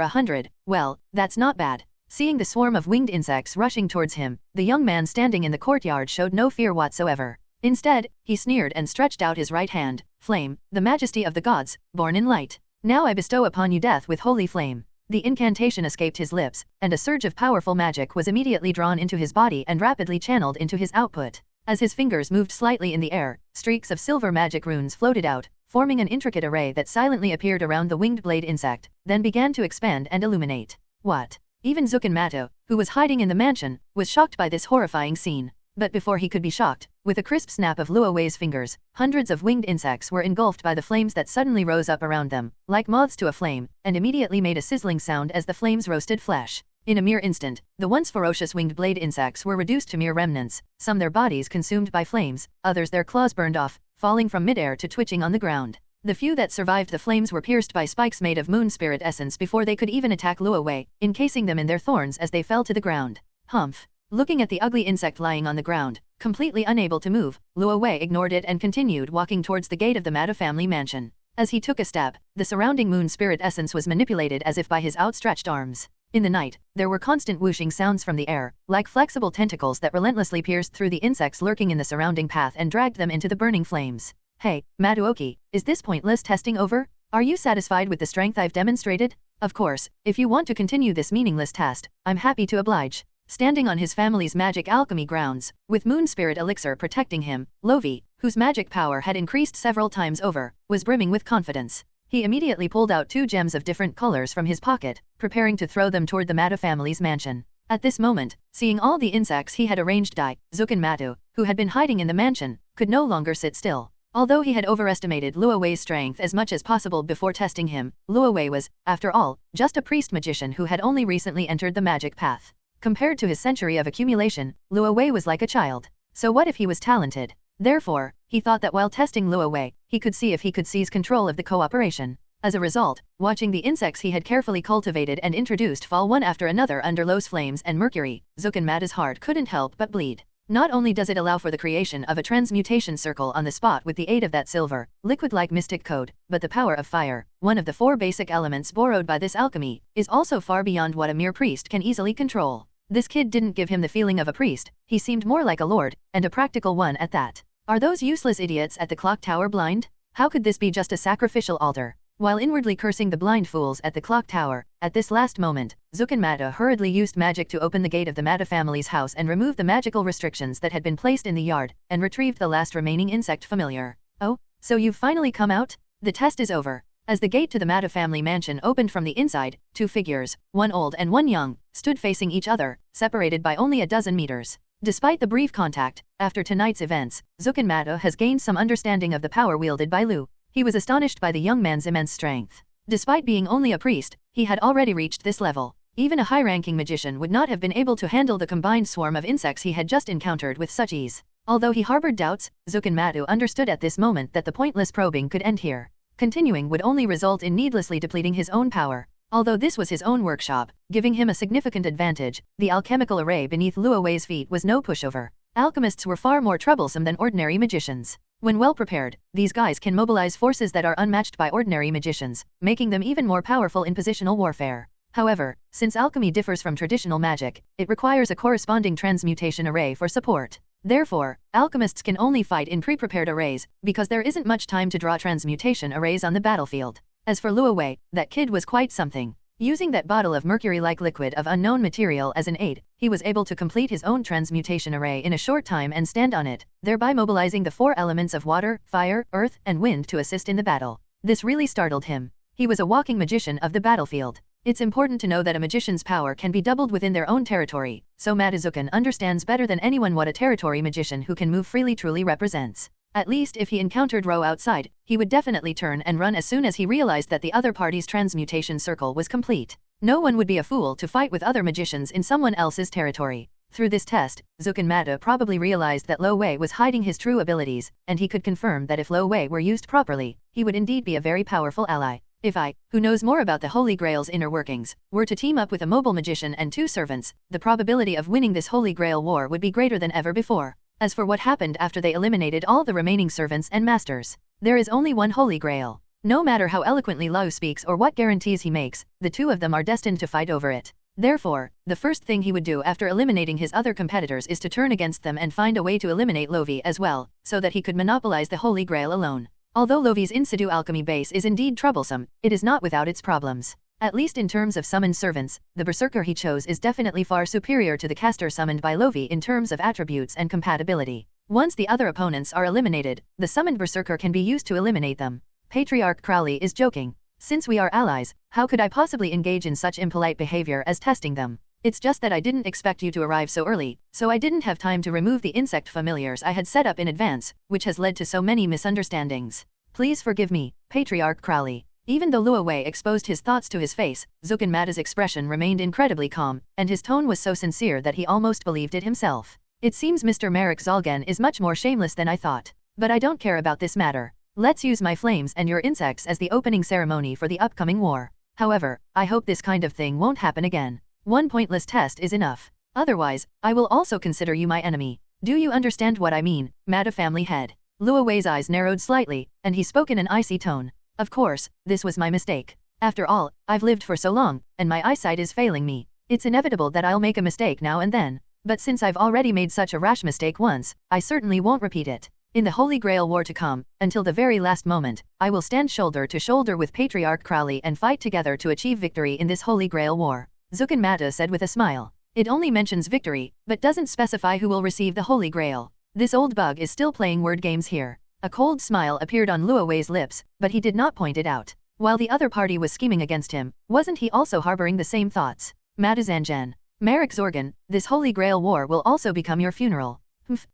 100, well, that's not bad. Seeing the swarm of winged insects rushing towards him, the young man standing in the courtyard showed no fear whatsoever. Instead, he sneered and stretched out his right hand. Flame, the majesty of the gods, born in light. Now I bestow upon you death with holy flame. The incantation escaped his lips, and a surge of powerful magic was immediately drawn into his body and rapidly channeled into his output. As his fingers moved slightly in the air, streaks of silver magic runes floated out, forming an intricate array that silently appeared around the winged blade insect, then began to expand and illuminate. What? Even Zukanmato, who was hiding in the mansion, was shocked by this horrifying scene. But before he could be shocked, with a crisp snap of Luo Wei's fingers, hundreds of winged insects were engulfed by the flames that suddenly rose up around them, like moths to a flame, and immediately made a sizzling sound as the flames roasted flesh. In a mere instant, the once ferocious winged blade insects were reduced to mere remnants, some their bodies consumed by flames, others their claws burned off, falling from midair to twitching on the ground. The few that survived the flames were pierced by spikes made of moon spirit essence before they could even attack Luo Wei, encasing them in their thorns as they fell to the ground. Humph! Looking at the ugly insect lying on the ground, completely unable to move, Luo Wei ignored it and continued walking towards the gate of the Mata family mansion. As he took a step, the surrounding moon spirit essence was manipulated as if by his outstretched arms. In the night, there were constant whooshing sounds from the air, like flexible tentacles that relentlessly pierced through the insects lurking in the surrounding path and dragged them into the burning flames. Hey, Maduoki, is this pointless testing over? Are you satisfied with the strength I've demonstrated? Of course, if you want to continue this meaningless test, I'm happy to oblige. Standing on his family's magic alchemy grounds, with moon spirit elixir protecting him, Lovi, whose magic power had increased several times over, was brimming with confidence. He immediately pulled out 2 gems of different colors from his pocket, preparing to throw them toward the Mata family's mansion. At this moment, seeing all the insects he had arranged, Zukin-Matu, who had been hiding in the mansion, could no longer sit still. Although he had overestimated Luo Wei's strength as much as possible before testing him, Luo Wei was, after all, just a priest magician who had only recently entered the magic path. Compared to his century of accumulation, Luo Wei was like a child. So what if he was talented? Therefore, he thought that while testing Luo Wei, he could see if he could seize control of the cooperation. As a result, watching the insects he had carefully cultivated and introduced fall one after another under Lo's flames and mercury, Zukin-Mata's heart couldn't help but bleed. Not only does it allow for the creation of a transmutation circle on the spot with the aid of that silver, liquid-like mystic code, but the power of fire, one of the 4 basic elements borrowed by this alchemy, is also far beyond what a mere priest can easily control. This kid didn't give him the feeling of a priest, he seemed more like a lord, and a practical one at that. Are those useless idiots at the clock tower blind? How could this be just a sacrificial altar? While inwardly cursing the blind fools at the clock tower, at this last moment, Zukin-Mata hurriedly used magic to open the gate of the Mata family's house and remove the magical restrictions that had been placed in the yard, and retrieved the last remaining insect familiar. Oh, so you've finally come out? The test is over. As the gate to the Mata family mansion opened from the inside, 2 figures, one old and one young, stood facing each other, separated by only a dozen meters. Despite the brief contact, after tonight's events, Zukin-Mata has gained some understanding of the power wielded by Lu. He was astonished by the young man's immense strength. Despite being only a priest, he had already reached this level. Even a high-ranking magician would not have been able to handle the combined swarm of insects he had just encountered with such ease. Although he harbored doubts, Zukin-Matu understood at this moment that the pointless probing could end here. Continuing would only result in needlessly depleting his own power. Although this was his own workshop, giving him a significant advantage, the alchemical array beneath Luo Wei's feet was no pushover. Alchemists were far more troublesome than ordinary magicians. When well prepared, these guys can mobilize forces that are unmatched by ordinary magicians, making them even more powerful in positional warfare. However, since alchemy differs from traditional magic, it requires a corresponding transmutation array for support. Therefore, alchemists can only fight in pre-prepared arrays, because there isn't much time to draw transmutation arrays on the battlefield. As for Luo Wei, that kid was quite something. Using that bottle of mercury-like liquid of unknown material as an aid, he was able to complete his own transmutation array in a short time and stand on it, thereby mobilizing the 4 elements of water, fire, earth, and wind to assist in the battle. This really startled him. He was a walking magician of the battlefield. It's important to know that a magician's power can be doubled within their own territory, so Matazukin understands better than anyone what a territory magician who can move freely truly represents. At least if he encountered Ro outside, he would definitely turn and run as soon as he realized that the other party's transmutation circle was complete. No one would be a fool to fight with other magicians in someone else's territory. Through this test, Zukin-Mata probably realized that Lo Wei was hiding his true abilities, and he could confirm that if Lo Wei were used properly, he would indeed be a very powerful ally. If I, who knows more about the Holy Grail's inner workings, were to team up with a mobile magician and 2 servants, the probability of winning this Holy Grail war would be greater than ever before. As for what happened after they eliminated all the remaining servants and masters, there is only one Holy Grail. No matter how eloquently Lao speaks or what guarantees he makes, the 2 of them are destined to fight over it. Therefore, the first thing he would do after eliminating his other competitors is to turn against them and find a way to eliminate Lovi as well, so that he could monopolize the Holy Grail alone. Although Lovi's in situ alchemy base is indeed troublesome, it is not without its problems. At least in terms of summoned servants, the berserker he chose is definitely far superior to the caster summoned by Lovi in terms of attributes and compatibility. Once the other opponents are eliminated, the summoned berserker can be used to eliminate them. Patriarch Crowley is joking. Since we are allies, how could I possibly engage in such impolite behavior as testing them? It's just that I didn't expect you to arrive so early, so I didn't have time to remove the insect familiars I had set up in advance, which has led to so many misunderstandings. Please forgive me, Patriarch Crowley. Even though Luo Wei exposed his thoughts to his face, Zukin-Mata's expression remained incredibly calm, and his tone was so sincere that he almost believed it himself. It seems Mr. Merrick Zolgan is much more shameless than I thought. But I don't care about this matter. Let's use my flames and your insects as the opening ceremony for the upcoming war. However, I hope this kind of thing won't happen again. One pointless test is enough. Otherwise, I will also consider you my enemy. Do you understand what I mean, Mata family head? Luo Wei's eyes narrowed slightly, and he spoke in an icy tone. Of course, this was my mistake. After all, I've lived for so long, and my eyesight is failing me. It's inevitable that I'll make a mistake now and then. But since I've already made such a rash mistake once, I certainly won't repeat it. In the Holy Grail war to come, until the very last moment, I will stand shoulder to shoulder with Patriarch Crowley and fight together to achieve victory in this Holy Grail war. Zukin-Mata said with a smile. It only mentions victory, but doesn't specify who will receive the Holy Grail. This old bug is still playing word games here. A cold smile appeared on Luo Wei's lips, but he did not point it out. While the other party was scheming against him, wasn't he also harboring the same thoughts? Matazanjan. Merrick Zorgan, this Holy Grail war will also become your funeral.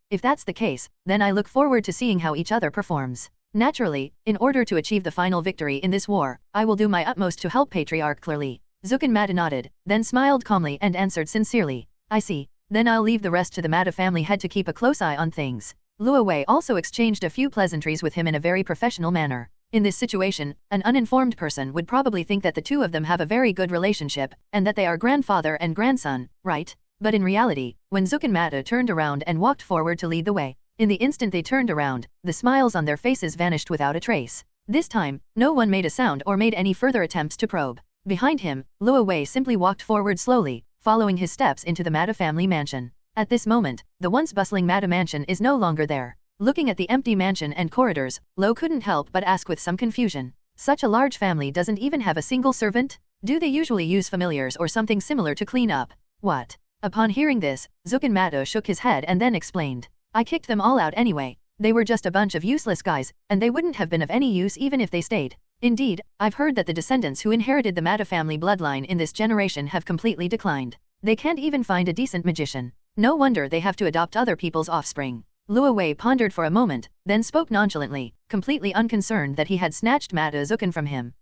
If that's the case, then I look forward to seeing how each other performs. Naturally, in order to achieve the final victory in this war, I will do my utmost to help Patriarch clearly. Zukan Mata nodded, then smiled calmly and answered sincerely. I see. Then I'll leave the rest to the Mata family head to keep a close eye on things. Luo Wei also exchanged a few pleasantries with him in a very professional manner. In this situation, an uninformed person would probably think that the two of them have a very good relationship, and that they are grandfather and grandson, right? But in reality, when Zukan Mata turned around and walked forward to lead the way, in the instant they turned around, the smiles on their faces vanished without a trace. This time, no one made a sound or made any further attempts to probe. Behind him, Luo Wei simply walked forward slowly, following his steps into the Mata family mansion. At this moment, the once bustling Mata mansion is no longer there. Looking at the empty mansion and corridors, Lo couldn't help but ask with some confusion. Such a large family doesn't even have a single servant? Do they usually use familiars or something similar to clean up? What? Upon hearing this, Zukan Mata shook his head and then explained. I kicked them all out anyway. They were just a bunch of useless guys, and they wouldn't have been of any use even if they stayed. Indeed, I've heard that the descendants who inherited the Mata family bloodline in this generation have completely declined. They can't even find a decent magician. No wonder they have to adopt other people's offspring. Luo Wei pondered for a moment, then spoke nonchalantly, completely unconcerned that he had snatched Mata Zukan from him.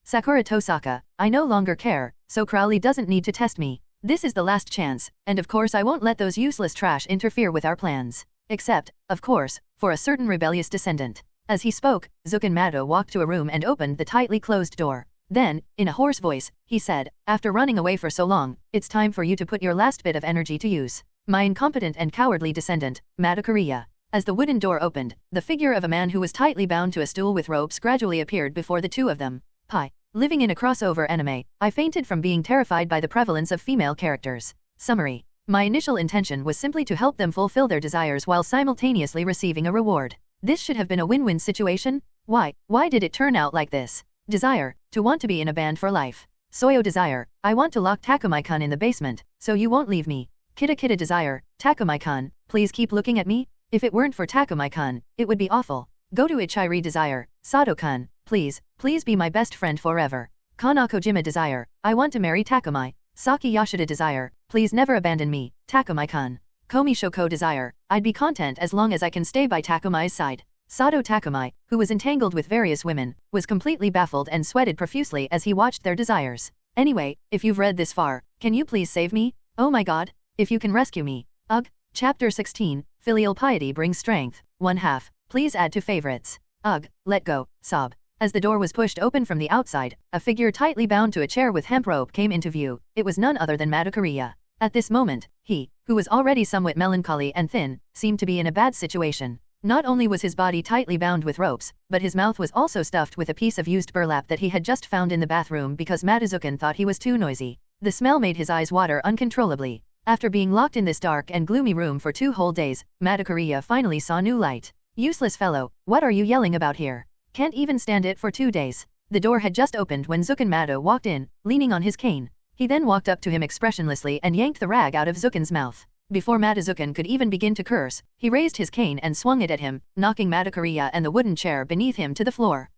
Sakura Tosaka, I no longer care, so Crowley doesn't need to test me. This is the last chance, and of course I won't let those useless trash interfere with our plans. Except, of course, for a certain rebellious descendant. As he spoke, Zukan Mata walked to a room and opened the tightly closed door. Then, in a hoarse voice, he said, after running away for so long, it's time for you to put your last bit of energy to use. My incompetent and cowardly descendant, Mata Korea. As the wooden door opened, the figure of a man who was tightly bound to a stool with ropes gradually appeared before the two of them. Living in a crossover anime, I fainted from being terrified by the prevalence of female characters. Summary. My initial intention was simply to help them fulfill their desires while simultaneously receiving a reward. This should have been a win-win situation? Why did it turn out like this? Desire, to want to be in a band for life. Soyo Desire, I want to lock Takumai-kun in the basement, so you won't leave me. Kita Desire, Takumai-kun, please keep looking at me? If it weren't for Takumai-kun, it would be awful. Go to Ichiri Desire, Sato-kun, please be my best friend forever. Kana Kojima Desire, I want to marry Takumai. Saki Yashida Desire, please never abandon me, Takumai-kun. Komi Shoko Desire, I'd be content as long as I can stay by Takumai's side. Sato Takumai, who was entangled with various women, was completely baffled and sweated profusely as he watched their desires. Anyway, if you've read this far, can you please save me? Oh my god. If you can rescue me. Ugh. Chapter 16, Filial Piety Brings Strength, 1/2. Please add to favorites. Ugh, let go, sob. As the door was pushed open from the outside, a figure tightly bound to a chair with hemp rope came into view. It was none other than Mata Korea. At this moment, he, who was already somewhat melancholy and thin, seemed to be in a bad situation. Not only was his body tightly bound with ropes, but his mouth was also stuffed with a piece of used burlap that he had just found in the bathroom because Matazukan thought he was too noisy. The smell made his eyes water uncontrollably. After being locked in this dark and gloomy room for 2 whole days, Mata Korea finally saw new light. Useless fellow, what are you yelling about here? Can't even stand it for 2 days. The door had just opened when Zukan Mata walked in, leaning on his cane. He then walked up to him expressionlessly and yanked the rag out of Zukan's mouth. Before Matazukan could even begin to curse, he raised his cane and swung it at him, knocking Mata Korea and the wooden chair beneath him to the floor.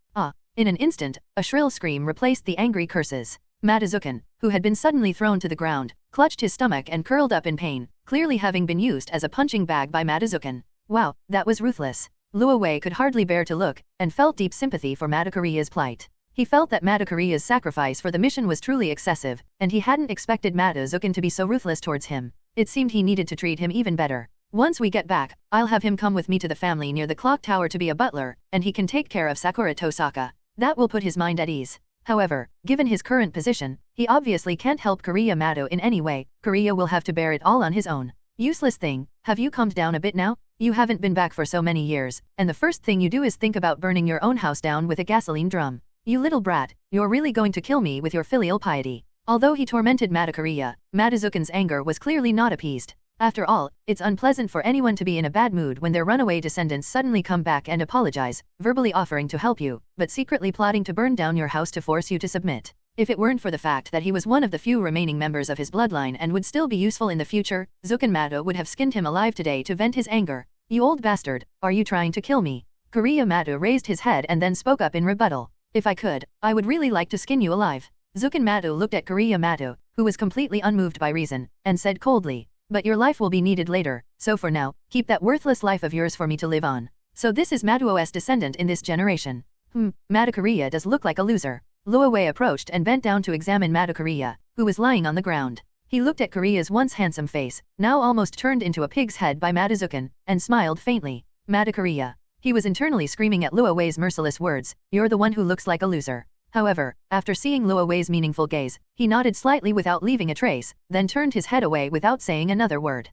In an instant, a shrill scream replaced the angry curses. Matazukan, who had been suddenly thrown to the ground, clutched his stomach and curled up in pain, clearly having been used as a punching bag by Matazukan. Wow, that was ruthless. Luo Wei could hardly bear to look, and felt deep sympathy for Mata Korea's plight. He felt that Mata Korea's sacrifice for the mission was truly excessive, and he hadn't expected Matazukan to be so ruthless towards him. It seemed he needed to treat him even better. Once we get back, I'll have him come with me to the family near the clock tower to be a butler, and he can take care of Sakura Tosaka. That will put his mind at ease. However, given his current position, he obviously can't help Korea Mado in any way. Korea will have to bear it all on his own. Useless thing, have you calmed down a bit now? You haven't been back for so many years, and the first thing you do is think about burning your own house down with a gasoline drum. You little brat, you're really going to kill me with your filial piety. Although he tormented Mata Korea, Matazukan's anger was clearly not appeased. After all, it's unpleasant for anyone to be in a bad mood when their runaway descendants suddenly come back and apologize, verbally offering to help you, but secretly plotting to burn down your house to force you to submit. If it weren't for the fact that he was one of the few remaining members of his bloodline and would still be useful in the future, Zukan Mata would have skinned him alive today to vent his anger. You old bastard, are you trying to kill me? Korea Mata raised his head and then spoke up in rebuttal. If I could, I would really like to skin you alive. Zukin Matu looked at Kariya Matu, who was completely unmoved by reason, and said coldly, but your life will be needed later, so for now, keep that worthless life of yours for me to live on. So this is Matuo's descendant in this generation. Matu Kariya does look like a loser. Luo Wei approached and bent down to examine Matu Kariya, who was lying on the ground. He looked at Kariya's once handsome face, now almost turned into a pig's head by Matu Zukin, and smiled faintly. Matu Kariya. He was internally screaming at Luo Wei's merciless words, you're the one who looks like a loser. However, after seeing Luo Wei's meaningful gaze, he nodded slightly without leaving a trace, then turned his head away without saying another word.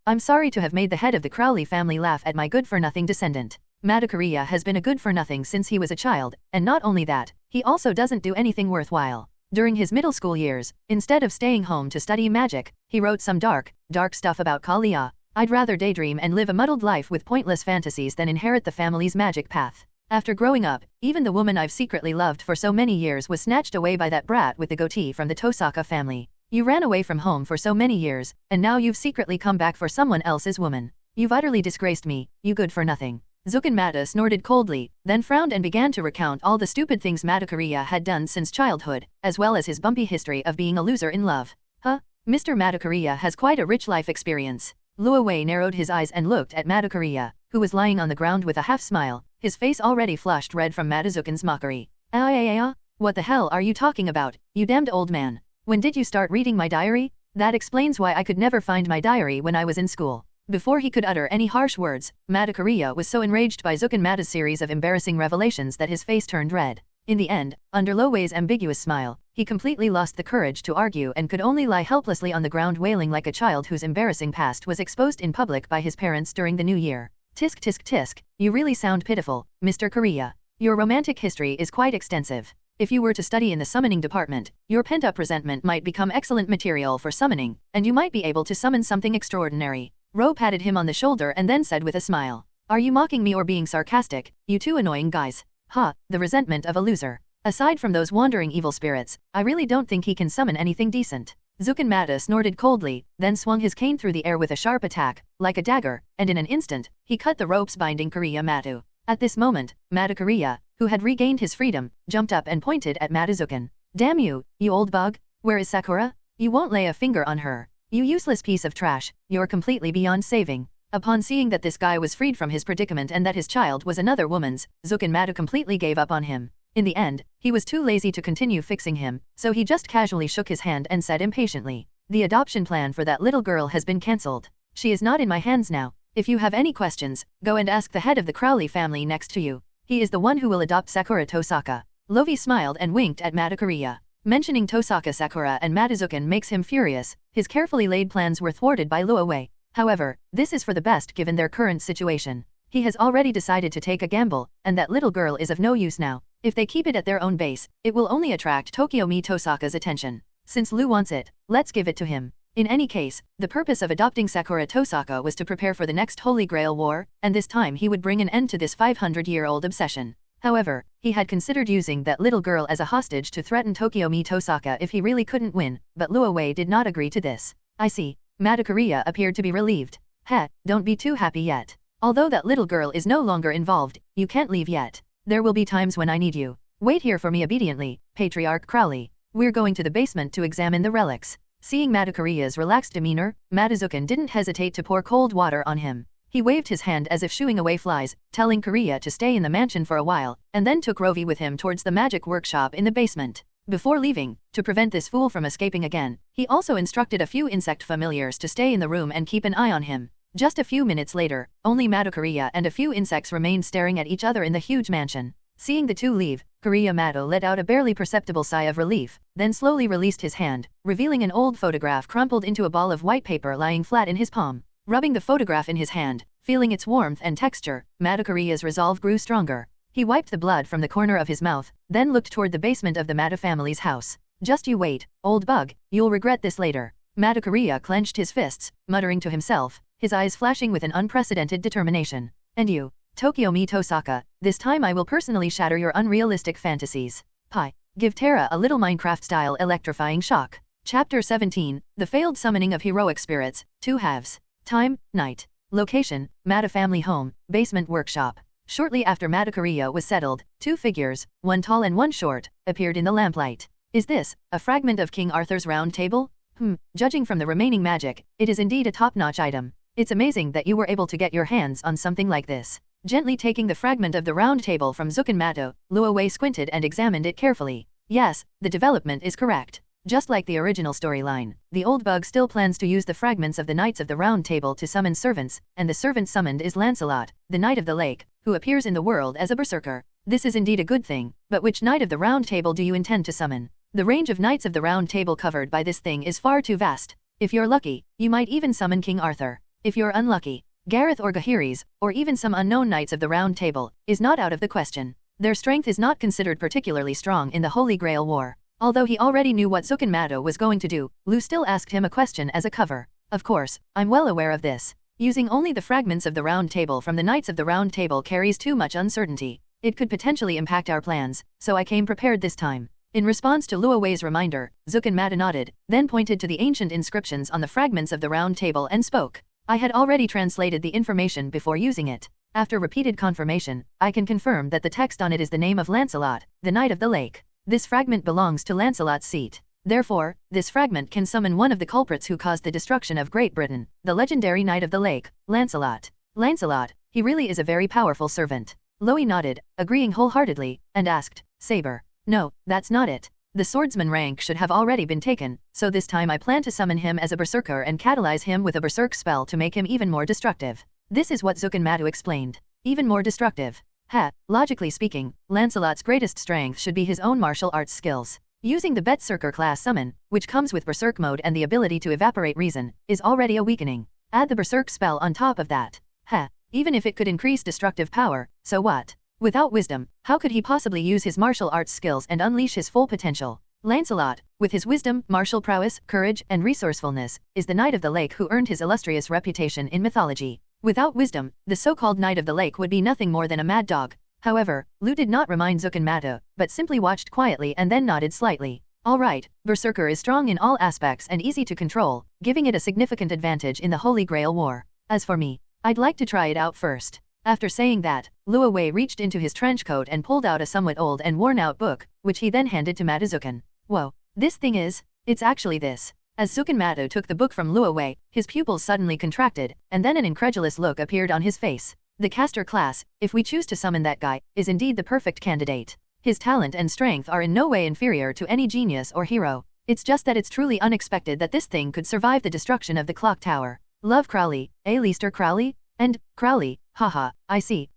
I'm sorry to have made the head of the Crowley family laugh at my good-for-nothing descendant. Matu Kariya has been a good-for-nothing since he was a child, and not only that, he also doesn't do anything worthwhile. During his middle school years, instead of staying home to study magic, he wrote some dark stuff about Kalia. I'd rather daydream and live a muddled life with pointless fantasies than inherit the family's magic path. After growing up, even the woman I've secretly loved for so many years was snatched away by that brat with the goatee from the Tosaka family. You ran away from home for so many years, and now you've secretly come back for someone else's woman. You've utterly disgraced me, you good-for-nothing. Zukin Matu snorted coldly, then frowned and began to recount all the stupid things Matu Kariya had done since childhood, as well as his bumpy history of being a loser in love. Mr. Matu Kariya has quite a rich life experience. Luo Wei narrowed his eyes and looked at Matu Kariya, who was lying on the ground with a half-smile, his face already flushed red from Matu Zukin's mockery. What the hell are you talking about, you damned old man? When did you start reading my diary? That explains why I could never find my diary when I was in school. Before he could utter any harsh words, Matu Kariya was so enraged by Zukin Matu's series of embarrassing revelations that his face turned red. In the end, under Luo Wei's ambiguous smile, he completely lost the courage to argue and could only lie helplessly on the ground wailing like a child whose embarrassing past was exposed in public by his parents during the new year. Tisk tisk tisk, you really sound pitiful, Mr. Kariya. Your romantic history is quite extensive. If you were to study in the summoning department, your pent-up resentment might become excellent material for summoning, and you might be able to summon something extraordinary. Ro patted him on the shoulder and then said with a smile, are you mocking me or being sarcastic, you two annoying guys? The resentment of a loser. Aside from those wandering evil spirits, I really don't think he can summon anything decent. Zukin Matu snorted coldly, then swung his cane through the air with a sharp attack, like a dagger, and in an instant, he cut the ropes binding Kariya Matu. At this moment, Matu Kariya, who had regained his freedom, jumped up and pointed at Matu Zukin. Damn you, you old bug, where is Sakura? You won't lay a finger on her. You useless piece of trash, you're completely beyond saving. Upon seeing that this guy was freed from his predicament and that his child was another woman's, Zukin Matu completely gave up on him. In the end, he was too lazy to continue fixing him, so he just casually shook his hand and said impatiently, the adoption plan for that little girl has been cancelled. She is not in my hands now. If you have any questions, go and ask the head of the Crowley family next to you. He is the one who will adopt Sakura Tosaka. Lovi smiled and winked at Matu Kariya. Mentioning Tosaka Sakura and Matu Zukin makes him furious. His carefully laid plans were thwarted by Luo Wei. However, this is for the best given their current situation. He has already decided to take a gamble, and that little girl is of no use now. If they keep it at their own base, it will only attract Tokyo-mi Tosaka's attention. Since Lu wants it, let's give it to him. In any case, the purpose of adopting Sakura Tosaka was to prepare for the next Holy Grail War, and this time he would bring an end to this 500-year-old obsession. However, he had considered using that little girl as a hostage to threaten Tokyo-mi Tosaka if he really couldn't win, but Luo Wei did not agree to this. I see. Matu Kariya appeared to be relieved. Don't be too happy yet. Although that little girl is no longer involved, you can't leave yet. There will be times when I need you. Wait here for me obediently, Patriarch Crowley. We're going to the basement to examine the relics. Seeing Matu Kariya's relaxed demeanor, Matu Zukin didn't hesitate to pour cold water on him. He waved his hand as if shooing away flies, telling Kariya to stay in the mansion for a while, and then took Rovi with him towards the magic workshop in the basement. Before leaving, to prevent this fool from escaping again, he also instructed a few insect familiars to stay in the room and keep an eye on him. Just a few minutes later, only Matu Kariya and a few insects remained staring at each other in the huge mansion. Seeing the two leave, Kariya Matu let out a barely perceptible sigh of relief, then slowly released his hand, revealing an old photograph crumpled into a ball of white paper lying flat in his palm. Rubbing the photograph in his hand, feeling its warmth and texture, Matu Kariya's resolve grew stronger. He wiped the blood from the corner of his mouth, then looked toward the basement of the Matu family's house. Just you wait, old bug, you'll regret this later. Matu Kariya clenched his fists, muttering to himself, his eyes flashing with an unprecedented determination. And you, Tokyo-mi Tosaka, this time I will personally shatter your unrealistic fantasies. Give Terra a little Minecraft-style electrifying shock. Chapter 17, The Failed Summoning of Heroic Spirits, 2 halves. Time, night. Location, Matu family home, basement workshop. Shortly after Matacaria was settled, two figures, one tall and one short, appeared in the lamplight. Is this a fragment of King Arthur's round table? Judging from the remaining magic, it is indeed a top-notch item. It's amazing that you were able to get your hands on something like this. Gently taking the fragment of the round table from Zuccanmato, Luo Wei squinted and examined it carefully. Yes, the development is correct. Just like the original storyline, the old bug still plans to use the fragments of the Knights of the Round Table to summon servants, and the servant summoned is Lancelot, the Knight of the Lake, who appears in the world as a berserker. This is indeed a good thing, but which Knight of the Round Table do you intend to summon? The range of Knights of the Round Table covered by this thing is far too vast. If you're lucky, you might even summon King Arthur. If you're unlucky, Gareth or Gaheris, or even some unknown Knights of the Round Table, is not out of the question. Their strength is not considered particularly strong in the Holy Grail War. Although he already knew what Zuccanmato was going to do, Lu still asked him a question as a cover. Of course, I'm well aware of this. Using only the fragments of the Round Table from the Knights of the Round Table carries too much uncertainty. It could potentially impact our plans, so I came prepared this time. In response to Luo Wei's reminder, Zuccanmato nodded, then pointed to the ancient inscriptions on the fragments of the Round Table and spoke. I had already translated the information before using it. After repeated confirmation, I can confirm that the text on it is the name of Lancelot, the Knight of the Lake. This fragment belongs to Lancelot's seat. Therefore, this fragment can summon one of the culprits who caused the destruction of Great Britain, the legendary Knight of the Lake, Lancelot. Lancelot, he really is a very powerful servant. Loie nodded, agreeing wholeheartedly, and asked, Saber. No, that's not it. The swordsman rank should have already been taken, so this time I plan to summon him as a berserker and catalyze him with a berserk spell to make him even more destructive. This is what Zuccanmato explained. Even more destructive. Logically speaking, Lancelot's greatest strength should be his own martial arts skills. Using the Berserker class summon, which comes with berserk mode and the ability to evaporate reason, is already a weakening. Add the berserk spell on top of that. Even if it could increase destructive power, so what? Without wisdom, how could he possibly use his martial arts skills and unleash his full potential? Lancelot, with his wisdom, martial prowess, courage, and resourcefulness, is the Knight of the Lake who earned his illustrious reputation in mythology. Without wisdom, the so-called Knight of the Lake would be nothing more than a mad dog. However, Lu did not remind Zuccanmato, but simply watched quietly and then nodded slightly. Alright, Berserker is strong in all aspects and easy to control, giving it a significant advantage in the Holy Grail War. As for me, I'd like to try it out first. After saying that, Luo Wei reached into his trench coat and pulled out a somewhat old and worn-out book, which he then handed to Matazukan. Whoa, this thing is, it's actually this. As Zuccanmato took the book from Luo Wei, his pupils suddenly contracted, and then an incredulous look appeared on his face. The caster class, if we choose to summon that guy, is indeed the perfect candidate. His talent and strength are in no way inferior to any genius or hero. It's just that it's truly unexpected that this thing could survive the destruction of the clock tower. Love Crowley, Leicester Crowley? And, Crowley, haha, I see.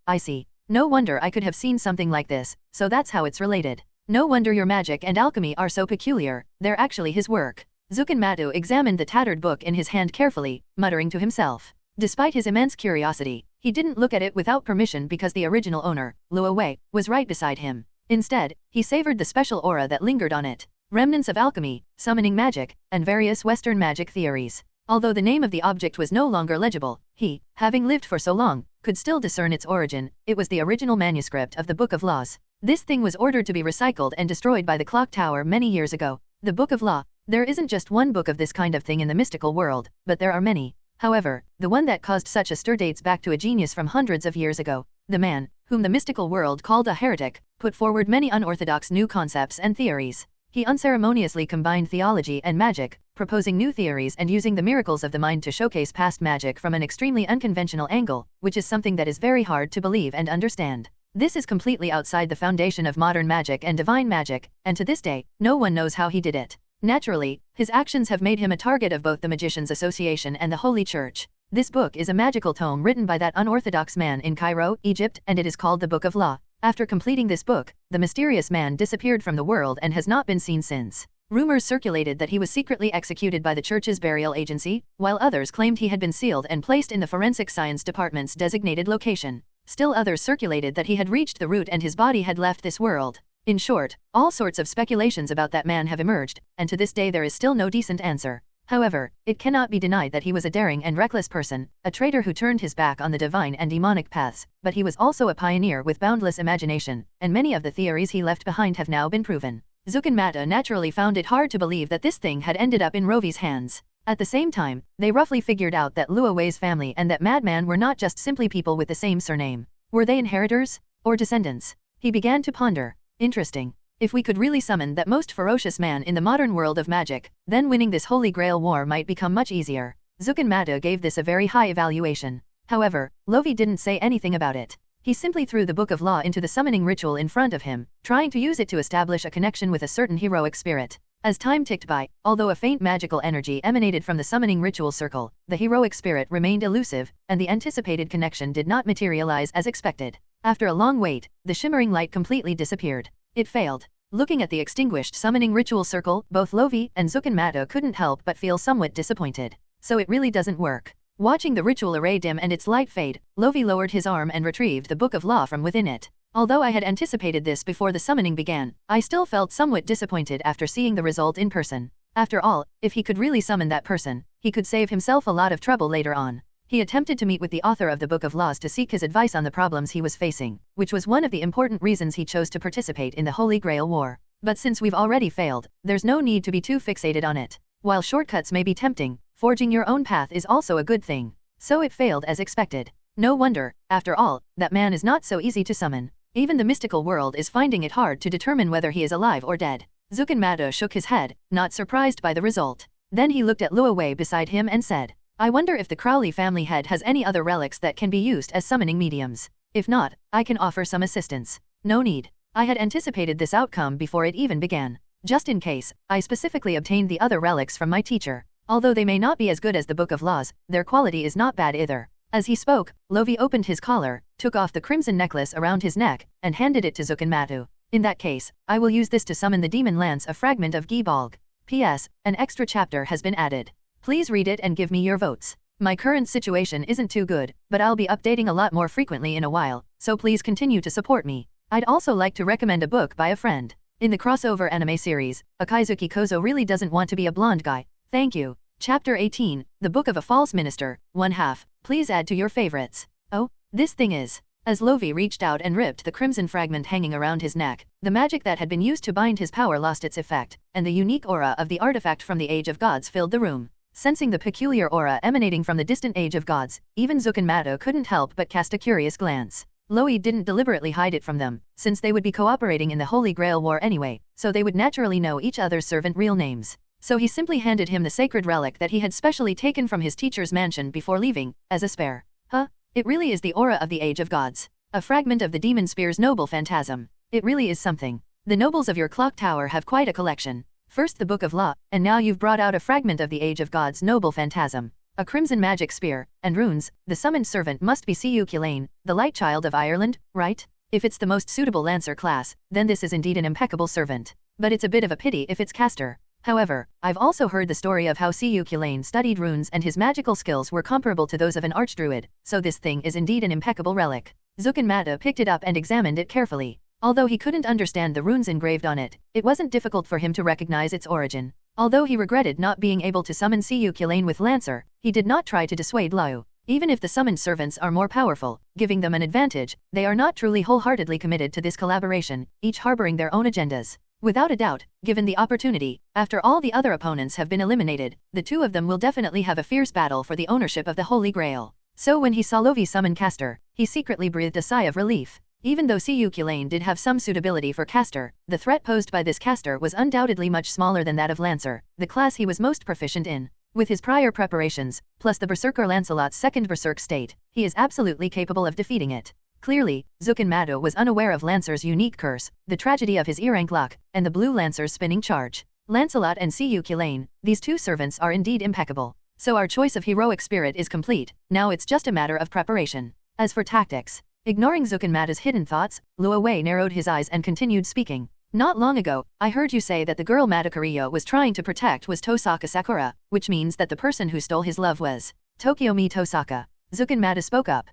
No wonder I could have seen something like this, so that's how it's related. No wonder your magic and alchemy are so peculiar, they're actually his work. Zuccanmato examined the tattered book in his hand carefully, muttering to himself. Despite his immense curiosity, he didn't look at it without permission because the original owner, Luo Wei, was right beside him. Instead, he savored the special aura that lingered on it. Remnants of alchemy, summoning magic, and various Western magic theories. Although the name of the object was no longer legible, he, having lived for so long, could still discern its origin. It was the original manuscript of the Book of Laws. This thing was ordered to be recycled and destroyed by the clock tower many years ago. The Book of Law. There isn't just one book of this kind of thing in the mystical world, but there are many. However, the one that caused such a stir dates back to a genius from hundreds of years ago. The man, whom the mystical world called a heretic, put forward many unorthodox new concepts and theories. He unceremoniously combined theology and magic, proposing new theories and using the miracles of the mind to showcase past magic from an extremely unconventional angle, which is something that is very hard to believe and understand. This is completely outside the foundation of modern magic and divine magic, and to this day, no one knows how he did it. Naturally, his actions have made him a target of both the Magicians Association and the Holy Church. This book is a magical tome written by that unorthodox man in Cairo, Egypt, and it is called the Book of Law. After completing this book, the mysterious man disappeared from the world and has not been seen since. Rumors circulated that he was secretly executed by the church's burial agency, while others claimed he had been sealed and placed in the forensic science department's designated location. Still others circulated that he had reached the root and his body had left this world. In short, all sorts of speculations about that man have emerged, and to this day there is still no decent answer. However, it cannot be denied that he was a daring and reckless person, a traitor who turned his back on the divine and demonic paths, but he was also a pioneer with boundless imagination, and many of the theories he left behind have now been proven. Zuccanmato naturally found it hard to believe that this thing had ended up in Rovi's hands. At the same time, they roughly figured out that Luo Wei's family and that madman were not just simply people with the same surname. Were they inheritors? Or descendants? He began to ponder. Interesting. If we could really summon that most ferocious man in the modern world of magic, then winning this Holy Grail war might become much easier. Zukanmado gave this a very high evaluation. However, Lovi didn't say anything about it. He simply threw the Book of Law into the summoning ritual in front of him, trying to use it to establish a connection with a certain heroic spirit. As time ticked by, although a faint magical energy emanated from the summoning ritual circle, the heroic spirit remained elusive, and the anticipated connection did not materialize as expected. After a long wait, the shimmering light completely disappeared. It failed. Looking at the extinguished summoning ritual circle, both Lovi and Zukanmado couldn't help but feel somewhat disappointed. So it really doesn't work. Watching the ritual array dim and its light fade, Lovi lowered his arm and retrieved the Book of Law from within it. Although I had anticipated this before the summoning began, I still felt somewhat disappointed after seeing the result in person. After all, if he could really summon that person, he could save himself a lot of trouble later on. He attempted to meet with the author of the Book of Laws to seek his advice on the problems he was facing, which was one of the important reasons he chose to participate in the Holy Grail War. But since we've already failed, there's no need to be too fixated on it. While shortcuts may be tempting, forging your own path is also a good thing. So it failed as expected. No wonder, after all, that man is not so easy to summon. Even the mystical world is finding it hard to determine whether he is alive or dead. Zukanmado shook his head, not surprised by the result. Then he looked at Luowei beside him and said, I wonder if the Crowley family head has any other relics that can be used as summoning mediums. If not, I can offer some assistance. No need. I had anticipated this outcome before it even began. Just in case, I specifically obtained the other relics from my teacher. Although they may not be as good as the Book of Laws, their quality is not bad either. As he spoke, Lovi opened his collar, took off the crimson necklace around his neck, and handed it to Zukanmado. In that case, I will use this to summon the demon lance, a fragment of Gibalg. P.S. An extra chapter has been added. Please read it and give me your votes. My current situation isn't too good, but I'll be updating a lot more frequently in a while, so please continue to support me. I'd also like to recommend a book by a friend. In the crossover anime series, Akaizuki Kozo really doesn't want to be a blonde guy. Thank you. Chapter 18, The Book of a False Minister, 1/2. Please add to your favorites. Oh, this thing is. As Lovi reached out and ripped the crimson fragment hanging around his neck, the magic that had been used to bind his power lost its effect, and the unique aura of the artifact from the Age of Gods filled the room. Sensing the peculiar aura emanating from the distant Age of Gods, even Zukanmado couldn't help but cast a curious glance. Lovi didn't deliberately hide it from them, since they would be cooperating in the Holy Grail War anyway, so they would naturally know each other's servant real names. So he simply handed him the sacred relic that he had specially taken from his teacher's mansion before leaving, as a spare. Huh? It really is the aura of the Age of Gods. A fragment of the demon spear's noble phantasm. It really is something. The nobles of your clock tower have quite a collection. First the Book of Law, and now you've brought out a fragment of the Age of Gods' noble phantasm. A crimson magic spear, and runes. The summoned servant must be Siu Kulane, the light child of Ireland, right? If it's the most suitable lancer class, then this is indeed an impeccable servant. But it's a bit of a pity if it's caster. However, I've also heard the story of how Siu Kulane studied runes and his magical skills were comparable to those of an archdruid, so this thing is indeed an impeccable relic. Zukanmado picked it up and examined it carefully. Although he couldn't understand the runes engraved on it, it wasn't difficult for him to recognize its origin. Although he regretted not being able to summon Siu Kulane with Lancer, he did not try to dissuade Liu. Even if the summoned servants are more powerful, giving them an advantage, they are not truly wholeheartedly committed to this collaboration, each harboring their own agendas. Without a doubt, given the opportunity, after all the other opponents have been eliminated, the two of them will definitely have a fierce battle for the ownership of the Holy Grail. So when he saw Lovi summon Caster, he secretly breathed a sigh of relief. Even though Siu Kulane did have some suitability for Caster, the threat posed by this Caster was undoubtedly much smaller than that of Lancer, the class he was most proficient in. With his prior preparations, plus the Berserker Lancelot's second Berserk state, he is absolutely capable of defeating it. Clearly, Zukanmado was unaware of Lancer's unique curse, the tragedy of his ear-rank lock, and the Blue Lancer's spinning charge. Lancelot and Siu Kulane, these two servants are indeed impeccable. So our choice of heroic spirit is complete, now it's just a matter of preparation. As for tactics, ignoring Zukanmado's hidden thoughts, Luowei narrowed his eyes and continued speaking. Not long ago, I heard you say that the girl Madakariyo was trying to protect was Tosaka Sakura, which means that the person who stole his love was Tokiomi Tosaka. Zukanmado spoke up.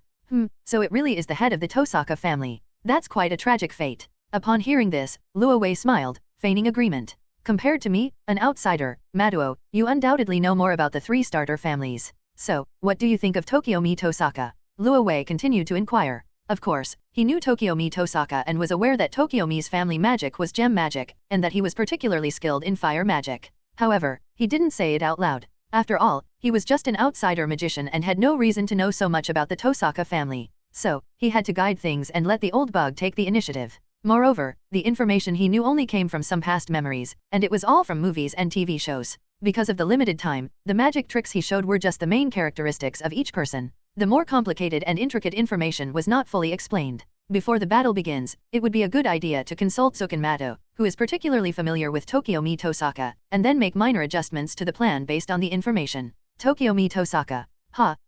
So it really is the head of the Tosaka family. That's quite a tragic fate. Upon hearing this, Luowei smiled, feigning agreement. Compared to me, an outsider, Maduo, you undoubtedly know more about the three starter families. So, what do you think of Tokiomi Tosaka? Luowei continued to inquire. Of course, he knew Tokiomi Tosaka and was aware that Tokiomi's family magic was gem magic, and that he was particularly skilled in fire magic. However, he didn't say it out loud. After all, he was just an outsider magician and had no reason to know so much about the Tosaka family. So, he had to guide things and let the old bug take the initiative. Moreover, the information he knew only came from some past memories, and it was all from movies and TV shows. Because of the limited time, the magic tricks he showed were just the main characteristics of each person. The more complicated and intricate information was not fully explained. Before the battle begins, it would be a good idea to consult Zukenmato, who is particularly familiar with Tokyo-mi Tosaka, and then make minor adjustments to the plan based on the information. Tokyo-mi Tosaka.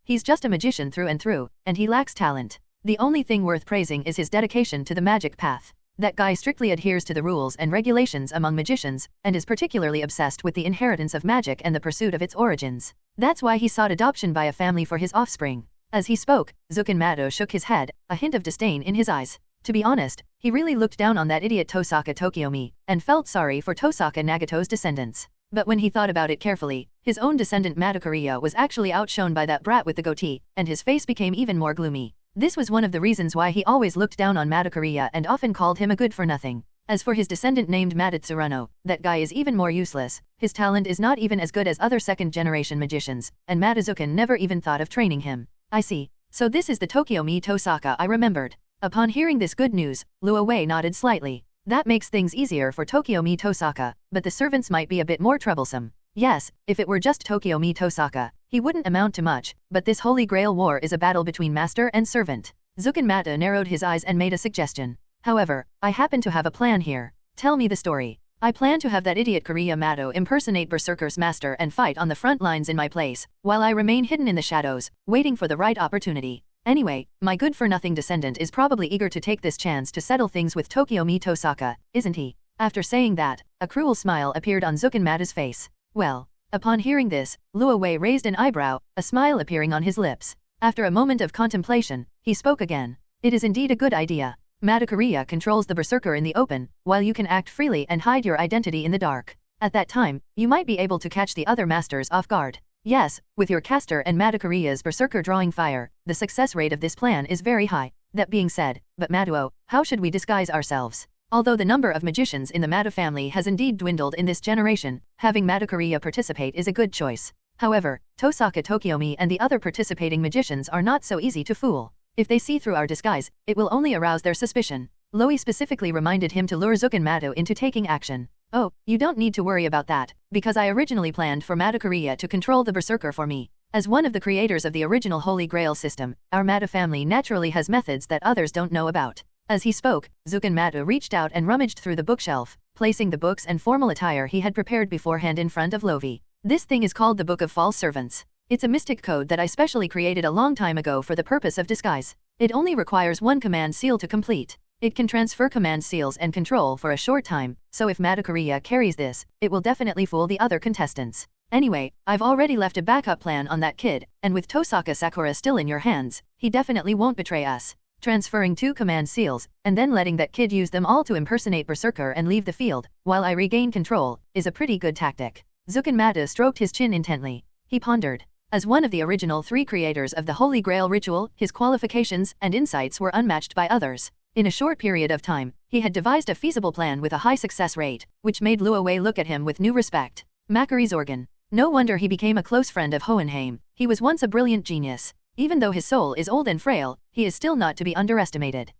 He's just a magician through and through, and he lacks talent. The only thing worth praising is his dedication to the magic path. That guy strictly adheres to the rules and regulations among magicians, and is particularly obsessed with the inheritance of magic and the pursuit of its origins. That's why he sought adoption by a family for his offspring. As he spoke, Zukenmato shook his head, a hint of disdain in his eyes. To be honest, he really looked down on that idiot Tosaka Tokyo-mi, and felt sorry for Tosaka Nagato's descendants. But when he thought about it carefully, his own descendant Madakuriya was actually outshone by that brat with the goatee, and his face became even more gloomy. This was one of the reasons why he always looked down on Madakuriya and often called him a good-for-nothing. As for his descendant named Madatsuruno, that guy is even more useless. His talent is not even as good as other second-generation magicians, and Madazuken never even thought of training him. I see. So this is the Tokyo-mi Tosaka I remembered. Upon hearing this good news, Luo Wei nodded slightly. That makes things easier for Tokyo-mi Tosaka, but the servants might be a bit more troublesome. Yes, if it were just Tokyo-mi Tosaka, he wouldn't amount to much, but this Holy Grail war is a battle between master and servant. Zukenmato narrowed his eyes and made a suggestion. However, I happen to have a plan here. Tell me the story. I plan to have that idiot Kuriya Mato impersonate Berserker's master and fight on the front lines in my place, while I remain hidden in the shadows, waiting for the right opportunity. Anyway, my good-for-nothing descendant is probably eager to take this chance to settle things with Tokyo-mi Tosaka, isn't he? After saying that, a cruel smile appeared on Zukenmato's face. Well, upon hearing this, Luo Wei raised an eyebrow, a smile appearing on his lips. After a moment of contemplation, he spoke again. It is indeed a good idea. Madakuriya controls the Berserker in the open, while you can act freely and hide your identity in the dark. At that time, you might be able to catch the other masters off guard. Yes, with your caster and Madakuriya's Berserker drawing fire, the success rate of this plan is very high. That being said, but Maduo, how should we disguise ourselves? Although the number of magicians in the Mada family has indeed dwindled in this generation, having Madakuriya participate is a good choice. However, Tosaka Tokyo-mi and the other participating magicians are not so easy to fool. If they see through our disguise, it will only arouse their suspicion. Loi specifically reminded him to lure Zukenmato into taking action. Oh, you don't need to worry about that, because I originally planned for Madakuriya to control the Berserker for me. As one of the creators of the original Holy Grail system, our Mada family naturally has methods that others don't know about. As he spoke, Zukenmato reached out and rummaged through the bookshelf, placing the books and formal attire he had prepared beforehand in front of Lovi. This thing is called the Book of False Servants. It's a mystic code that I specially created a long time ago for the purpose of disguise. It only requires one command seal to complete. It can transfer command seals and control for a short time, so if Madakuriya carries this, it will definitely fool the other contestants. Anyway, I've already left a backup plan on that kid, and with Tosaka Sakura still in your hands, he definitely won't betray us. Transferring 2 command seals, and then letting that kid use them all to impersonate Berserker and leave the field, while I regain control, is a pretty good tactic. Zukenmato stroked his chin intently. He pondered. As one of the original 3 creators of the Holy Grail ritual, his qualifications and insights were unmatched by others. In a short period of time, he had devised a feasible plan with a high success rate, which made Luo Wei look at him with new respect. Macquarie Zorgan. No wonder he became a close friend of Hohenheim. He was once a brilliant genius. Even though his soul is old and frail, he is still not to be underestimated.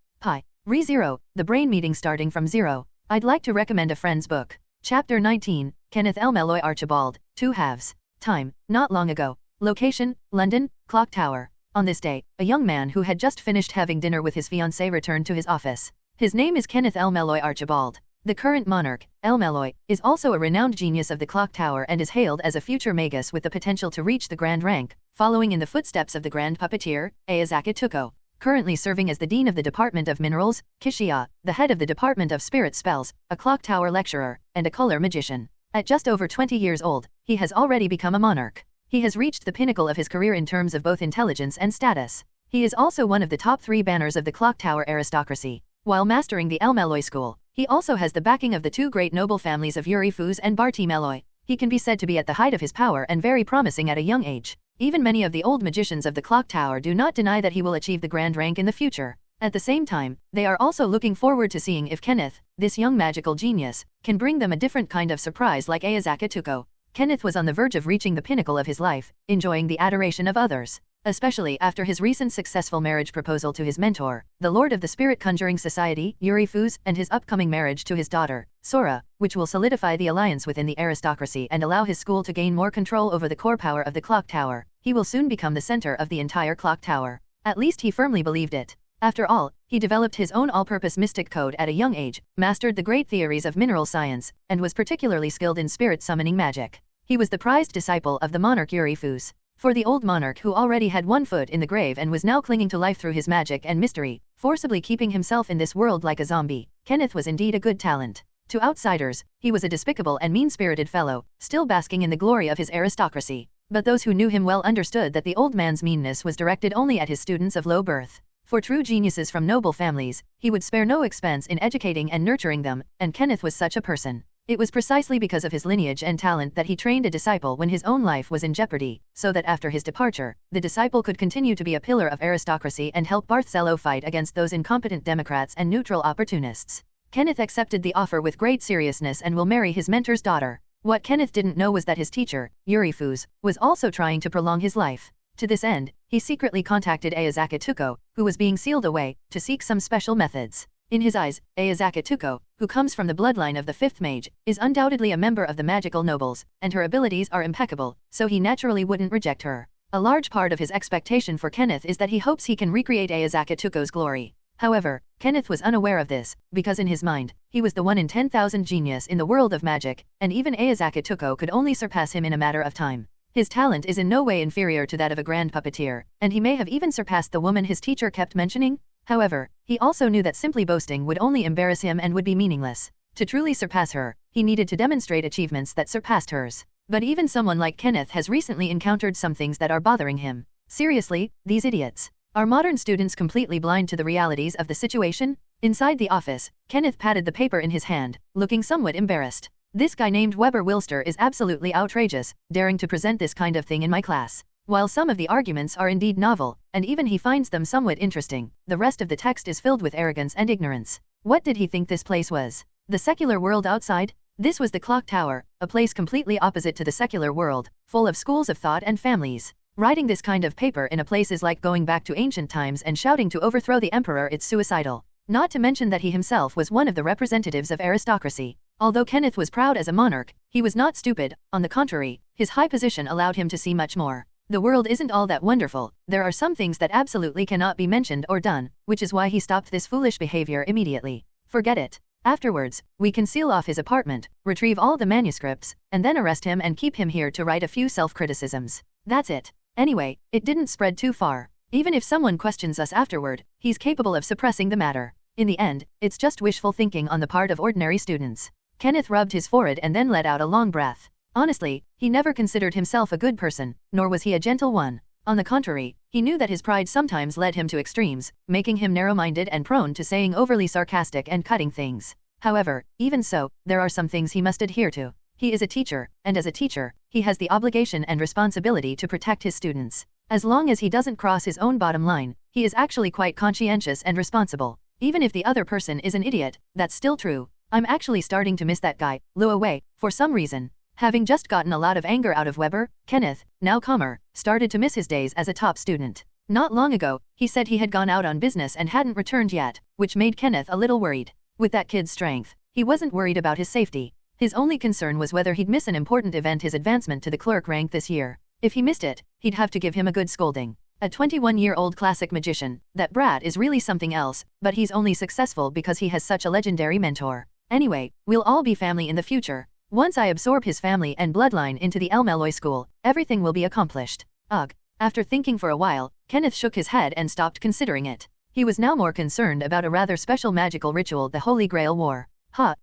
Re-0, the brain meeting starting from 0. I'd like to recommend a friend's book. Chapter 19, Kenneth L. Malloy Archibald, 2 halves. Time, not long ago. Location, London, Clock Tower. On this day, a young man who had just finished having dinner with his fiancée returned to his office. His name is Kenneth L. Malloy Archibald. The current monarch, L. Malloy, is also a renowned genius of the Clock Tower and is hailed as a future magus with the potential to reach the grand rank, following in the footsteps of the grand puppeteer, Ayazaki Tuko. Currently serving as the Dean of the Department of Minerals, Kishiya, the head of the Department of Spirit Spells, a Clock Tower lecturer, and a color magician. At just over 20 years old, he has already become a monarch. He has reached the pinnacle of his career in terms of both intelligence and status. He is also one of the top 3 banners of the Clock Tower aristocracy. While mastering the El Malloy school, he also has the backing of the 2 great noble families of Yuri Fuz and Barty Malloy. He can be said to be at the height of his power and very promising at a young age. Even many of the old magicians of the Clock Tower do not deny that he will achieve the grand rank in the future. At the same time, they are also looking forward to seeing if Kenneth, this young magical genius, can bring them a different kind of surprise like Ayazaki Tuko. Kenneth was on the verge of reaching the pinnacle of his life, enjoying the adoration of others. especially after his recent successful marriage proposal to his mentor, the Lord of the Spirit Conjuring Society, Yuri Fuz, and his upcoming marriage to his daughter, Sora, which will solidify the alliance within the aristocracy and allow his school to gain more control over the core power of the clock tower. He will soon become the center of the entire clock tower. At least he firmly believed it. After all, he developed his own all-purpose mystic code at a young age, mastered the great theories of mineral science, and was particularly skilled in spirit summoning magic. He was the prized disciple of the monarch Yuri Fuz. For the old monarch who already had one foot in the grave and was now clinging to life through his magic and mystery, forcibly keeping himself in this world like a zombie, Kenneth was indeed a good talent. To outsiders, he was a despicable and mean-spirited fellow, still basking in the glory of his aristocracy. But those who knew him well understood that the old man's meanness was directed only at his students of low birth. For true geniuses from noble families, he would spare no expense in educating and nurturing them, and Kenneth was such a person. It was precisely because of his lineage and talent that he trained a disciple when his own life was in jeopardy, so that after his departure, the disciple could continue to be a pillar of aristocracy and help Barthzello fight against those incompetent democrats and neutral opportunists. Kenneth accepted the offer with great seriousness and will marry his mentor's daughter. What Kenneth didn't know was that his teacher, Yuri Fuz, was also trying to prolong his life. To this end, he secretly contacted Ayazaka Tuko, who was being sealed away, to seek some special methods. In his eyes, Ayazaka Tuko, who comes from the bloodline of the fifth mage, is undoubtedly a member of the magical nobles, and her abilities are impeccable, so he naturally wouldn't reject her. A large part of his expectation for Kenneth is that he hopes he can recreate Ayazaka Tuko's glory. However, Kenneth was unaware of this, because in his mind, he was the 1 in 10,000 genius in the world of magic, and even Ayazaka Tuko could only surpass him in a matter of time. His talent is in no way inferior to that of a grand puppeteer, and he may have even surpassed the woman his teacher kept mentioning. However, he also knew that simply boasting would only embarrass him and would be meaningless. To truly surpass her, he needed to demonstrate achievements that surpassed hers. But even someone like Kenneth has recently encountered some things that are bothering him. Seriously, these idiots. Are modern students completely blind to the realities of the situation? Inside the office, Kenneth patted the paper in his hand, looking somewhat embarrassed. This guy named Weber Wilster is absolutely outrageous, daring to present this kind of thing in my class. While some of the arguments are indeed novel, and even he finds them somewhat interesting, the rest of the text is filled with arrogance and ignorance. What did he think this place was? The secular world outside? This was the clock tower, a place completely opposite to the secular world, full of schools of thought and families. Writing this kind of paper in a place is like going back to ancient times and shouting to overthrow the emperor. It's suicidal. Not to mention that he himself was one of the representatives of aristocracy. Although Kenneth was proud as a monarch, he was not stupid. On the contrary, his high position allowed him to see much more. The world isn't all that wonderful. There are some things that absolutely cannot be mentioned or done, which is why he stopped this foolish behavior immediately. Forget it. Afterwards, we can seal off his apartment, retrieve all the manuscripts, and then arrest him and keep him here to write a few self-criticisms. That's it. Anyway, it didn't spread too far. Even if someone questions us afterward, he's capable of suppressing the matter. In the end, it's just wishful thinking on the part of ordinary students. Kenneth rubbed his forehead and then let out a long breath. Honestly, he never considered himself a good person, nor was he a gentle one. On the contrary, he knew that his pride sometimes led him to extremes, making him narrow-minded and prone to saying overly sarcastic and cutting things. However, even so, there are some things he must adhere to. He is a teacher, and as a teacher, he has the obligation and responsibility to protect his students. As long as he doesn't cross his own bottom line, he is actually quite conscientious and responsible. Even if the other person is an idiot, that's still true. I'm actually starting to miss that guy, Lu Wei, for some reason. Having just gotten a lot of anger out of Weber, Kenneth, now calmer, started to miss his days as a top student. Not long ago, he said he had gone out on business and hadn't returned yet, which made Kenneth a little worried. With that kid's strength, he wasn't worried about his safety. His only concern was whether he'd miss an important event, his advancement to the clerk rank this year. If he missed it, he'd have to give him a good scolding. A 21-year-old classic magician, that brat is really something else, but he's only successful because he has such a legendary mentor. Anyway, we'll all be family in the future. Once I absorb his family and bloodline into the Elmalloy school, everything will be accomplished. Ugh. After thinking for a while, Kenneth shook his head and stopped considering it. He was now more concerned about a rather special magical ritual the Holy Grail War.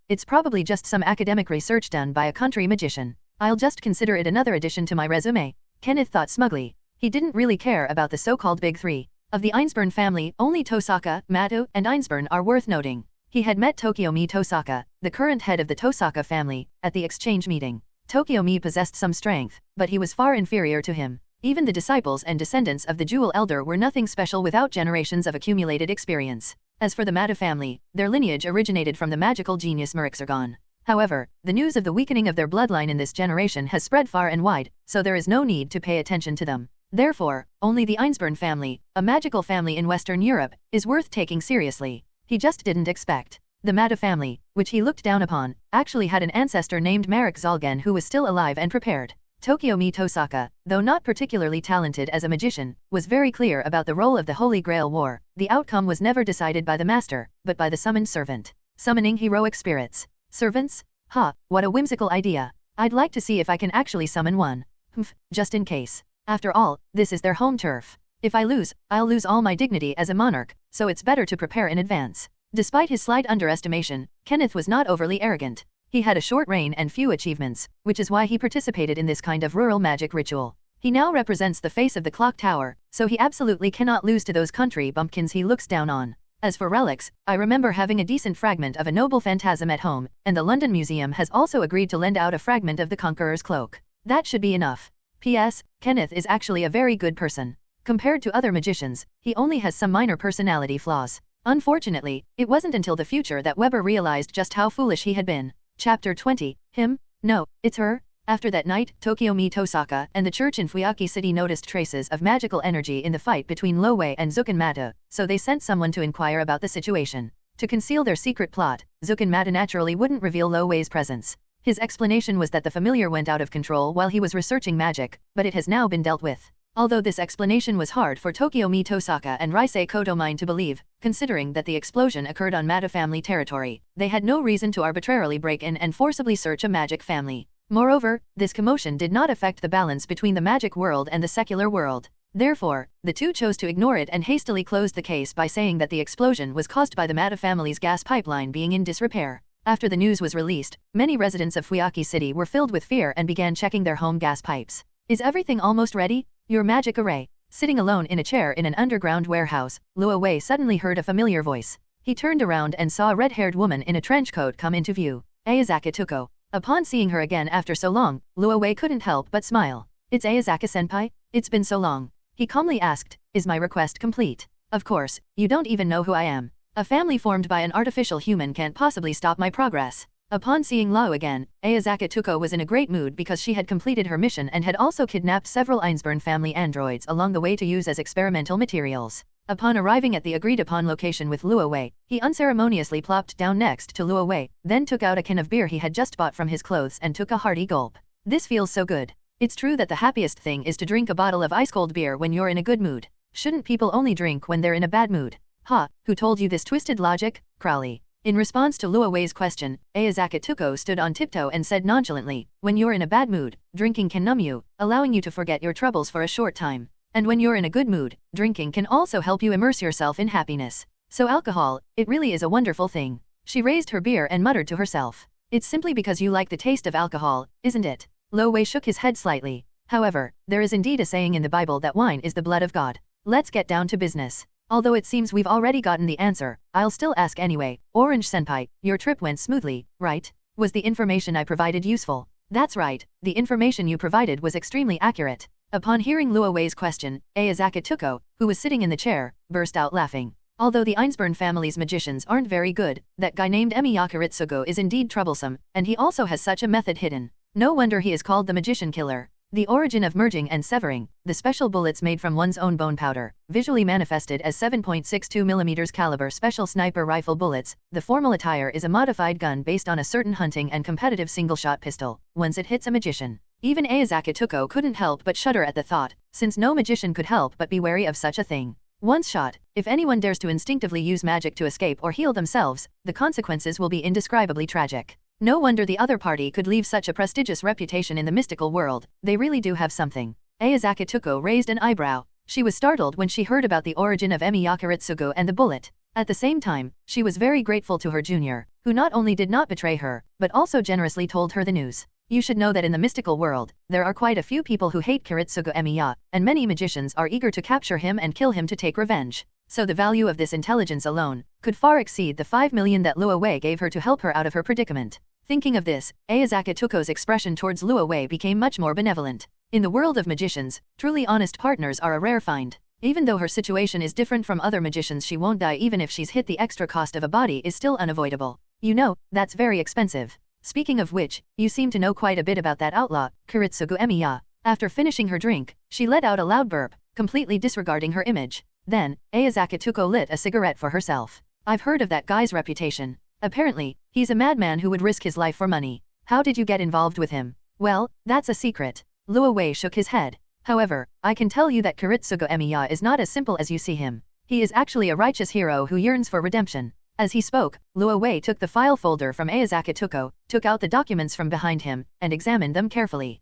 It's probably just some academic research done by a country magician. I'll just consider it another addition to my resume. Kenneth thought smugly. He didn't really care about the so-called Big Three. Of the Einsburn family, only Tosaka, Mato, and Einsburn are worth noting. He had met Tokyo-mi Tosaka, the current head of the Tosaka family, at the exchange meeting. Tokyo-mi possessed some strength, but he was far inferior to him. Even the disciples and descendants of the Jewel Elder were nothing special without generations of accumulated experience. As for the Mato family, their lineage originated from the magical genius Merixergon. However, the news of the weakening of their bloodline in this generation has spread far and wide, so there is no need to pay attention to them. Therefore, only the Einsborn family, a magical family in Western Europe, is worth taking seriously. He just didn't expect. The Mata family, which he looked down upon, actually had an ancestor named Marek Zalgen who was still alive and prepared. Tokiomi Tosaka, though not particularly talented as a magician, was very clear about the role of the Holy Grail War. The outcome was never decided by the master, but by the summoned servant. Summoning heroic spirits. Servants? Ha, what a whimsical idea. I'd like to see if I can actually summon one. Humph, just in case. After all, this is their home turf. If I lose, I'll lose all my dignity as a monarch, so it's better to prepare in advance. Despite his slight underestimation, Kenneth was not overly arrogant. He had a short reign and few achievements, which is why he participated in this kind of rural magic ritual. He now represents the face of the clock tower, so he absolutely cannot lose to those country bumpkins he looks down on. As for relics, I remember having a decent fragment of a noble phantasm at home, and the London Museum has also agreed to lend out a fragment of the Conqueror's cloak. That should be enough. P.S. Kenneth is actually a very good person. Compared to other magicians, he only has some minor personality flaws. Unfortunately, it wasn't until the future that Weber realized just how foolish he had been. Chapter 20, Him? No, it's her. After that night, Tokiomi Tosaka and the church in Fuyaki City noticed traces of magical energy in the fight between Lo Wei and Zuken Mata, so they sent someone to inquire about the situation. To conceal their secret plot, Zuken Mata naturally wouldn't reveal Lo Wei's presence. His explanation was that the familiar went out of control while he was researching magic, but it has now been dealt with. Although this explanation was hard for Tokiomi Tosaka and Raisei Kotomine to believe, considering that the explosion occurred on Mata family territory, they had no reason to arbitrarily break in and forcibly search a magic family. Moreover, this commotion did not affect the balance between the magic world and the secular world. Therefore, the two chose to ignore it and hastily closed the case by saying that the explosion was caused by the Mata family's gas pipeline being in disrepair. After the news was released, many residents of Fuyaki City were filled with fear and began checking their home gas pipes. Is everything almost ready? Your magic array. Sitting alone in a chair in an underground warehouse, Luo Wei suddenly heard a familiar voice. He turned around and saw a red-haired woman in a trench coat come into view. Ayazaka Tuko. Upon seeing her again after so long, Luo Wei couldn't help but smile. It's Ayazaka-senpai? It's been so long. He calmly asked, is my request complete? Of course, you don't even know who I am. A family formed by an artificial human can't possibly stop my progress. Upon seeing Lao again, Ayazaka Tuko was in a great mood because she had completed her mission and had also kidnapped several Einsborn family androids along the way to use as experimental materials. Upon arriving at the agreed-upon location with Luo Wei, he unceremoniously plopped down next to Luo Wei, then took out a can of beer he had just bought from his clothes and took a hearty gulp. This feels so good. It's true that the happiest thing is to drink a bottle of ice-cold beer when you're in a good mood. Shouldn't people only drink when they're in a bad mood? Ha, who told you this twisted logic? Crowley. In response to Luo Wei's question, Ayazaka Tuko stood on tiptoe and said nonchalantly, when you're in a bad mood, drinking can numb you, allowing you to forget your troubles for a short time. And when you're in a good mood, drinking can also help you immerse yourself in happiness. So alcohol, it really is a wonderful thing. She raised her beer and muttered to herself. It's simply because you like the taste of alcohol, isn't it? Luo Wei shook his head slightly. However, there is indeed a saying in the Bible that wine is the blood of God. Let's get down to business. Although it seems we've already gotten the answer, I'll still ask anyway. Orange-senpai, your trip went smoothly, right? Was the information I provided useful? That's right, the information you provided was extremely accurate. Upon hearing Luo Wei's question, Ayazaka Tuko, who was sitting in the chair, burst out laughing. Although the Einsborn family's magicians aren't very good, that guy named Emi Yakuritsugu is indeed troublesome, and he also has such a method hidden. No wonder he is called the magician killer. The origin of merging and severing, the special bullets made from one's own bone powder, visually manifested as 7.62mm caliber special sniper rifle bullets, the formal attire is a modified gun based on a certain hunting and competitive single-shot pistol, once it hits a magician. Even Ayazaka Tuko couldn't help but shudder at the thought, since no magician could help but be wary of such a thing. Once shot, if anyone dares to instinctively use magic to escape or heal themselves, the consequences will be indescribably tragic. No wonder the other party could leave such a prestigious reputation in the mystical world, they really do have something. Ayazaka Tuko raised an eyebrow. She was startled when she heard about the origin of Emi Yakuritsugu and the bullet. At the same time, she was very grateful to her junior, who not only did not betray her, but also generously told her the news. You should know that in the mystical world, there are quite a few people who hate Kiritsugu Emiya, and many magicians are eager to capture him and kill him to take revenge. So the value of this intelligence alone could far exceed the 5 million that Luo Wei gave her to help her out of her predicament. Thinking of this, Ayazaka Tuko's expression towards Luo Wei became much more benevolent. In the world of magicians, truly honest partners are a rare find. Even though her situation is different from other magicians, she won't die even if she's hit. The extra cost of a body is still unavoidable. You know, that's very expensive. Speaking of which, you seem to know quite a bit about that outlaw, Kiritsugu Emiya. After finishing her drink, she let out a loud burp, completely disregarding her image. Then, Aya Zakatuko lit a cigarette for herself. I've heard of that guy's reputation. Apparently, he's a madman who would risk his life for money. How did you get involved with him? Well, that's a secret. Luo Wei shook his head. However, I can tell you that Kiritsugo Emiya is not as simple as you see him. He is actually a righteous hero who yearns for redemption. As he spoke, Luo Wei took the file folder from Ayazaka Tuko, took out the documents from behind him, and examined them carefully.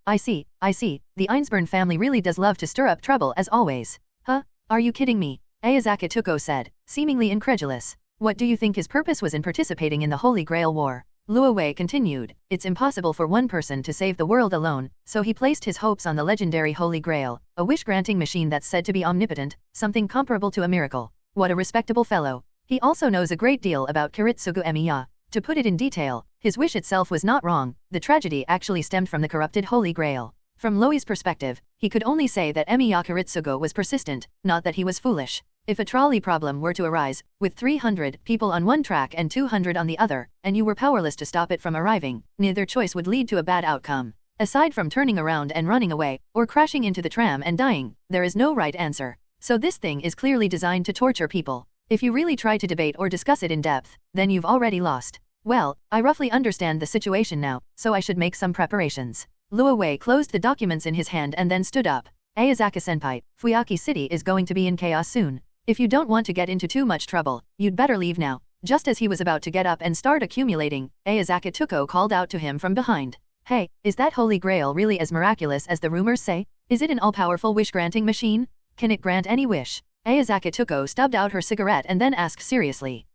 I see. The Einsborn family really does love to stir up trouble as always. Huh? Are you kidding me? Ayazaka Tuko said, seemingly incredulous. What do you think his purpose was in participating in the Holy Grail War? Luo Wei continued, it's impossible for one person to save the world alone, so he placed his hopes on the legendary Holy Grail, a wish-granting machine that's said to be omnipotent, something comparable to a miracle. What a respectable fellow. He also knows a great deal about Kiritsugu Emiya. To put it in detail, his wish itself was not wrong, the tragedy actually stemmed from the corrupted Holy Grail. From Loi's perspective, he could only say that Emiya Kiritsugu was persistent, not that he was foolish. If a trolley problem were to arise, with 300 people on one track and 200 on the other, and you were powerless to stop it from arriving, neither choice would lead to a bad outcome. Aside from turning around and running away, or crashing into the tram and dying, there is no right answer. So this thing is clearly designed to torture people. If you really try to debate or discuss it in depth, then you've already lost. Well, I roughly understand the situation now, so I should make some preparations. Luo Wei closed the documents in his hand and then stood up. Ayazaka-senpai, Fuyaki City is going to be in chaos soon. If you don't want to get into too much trouble, you'd better leave now. Just as he was about to get up and start accumulating, Ayazaka Tuko called out to him from behind. Hey, is that Holy Grail really as miraculous as the rumors say? Is it an all-powerful wish-granting machine? Can it grant any wish? Ayazaka Tuko stubbed out her cigarette and then asked seriously.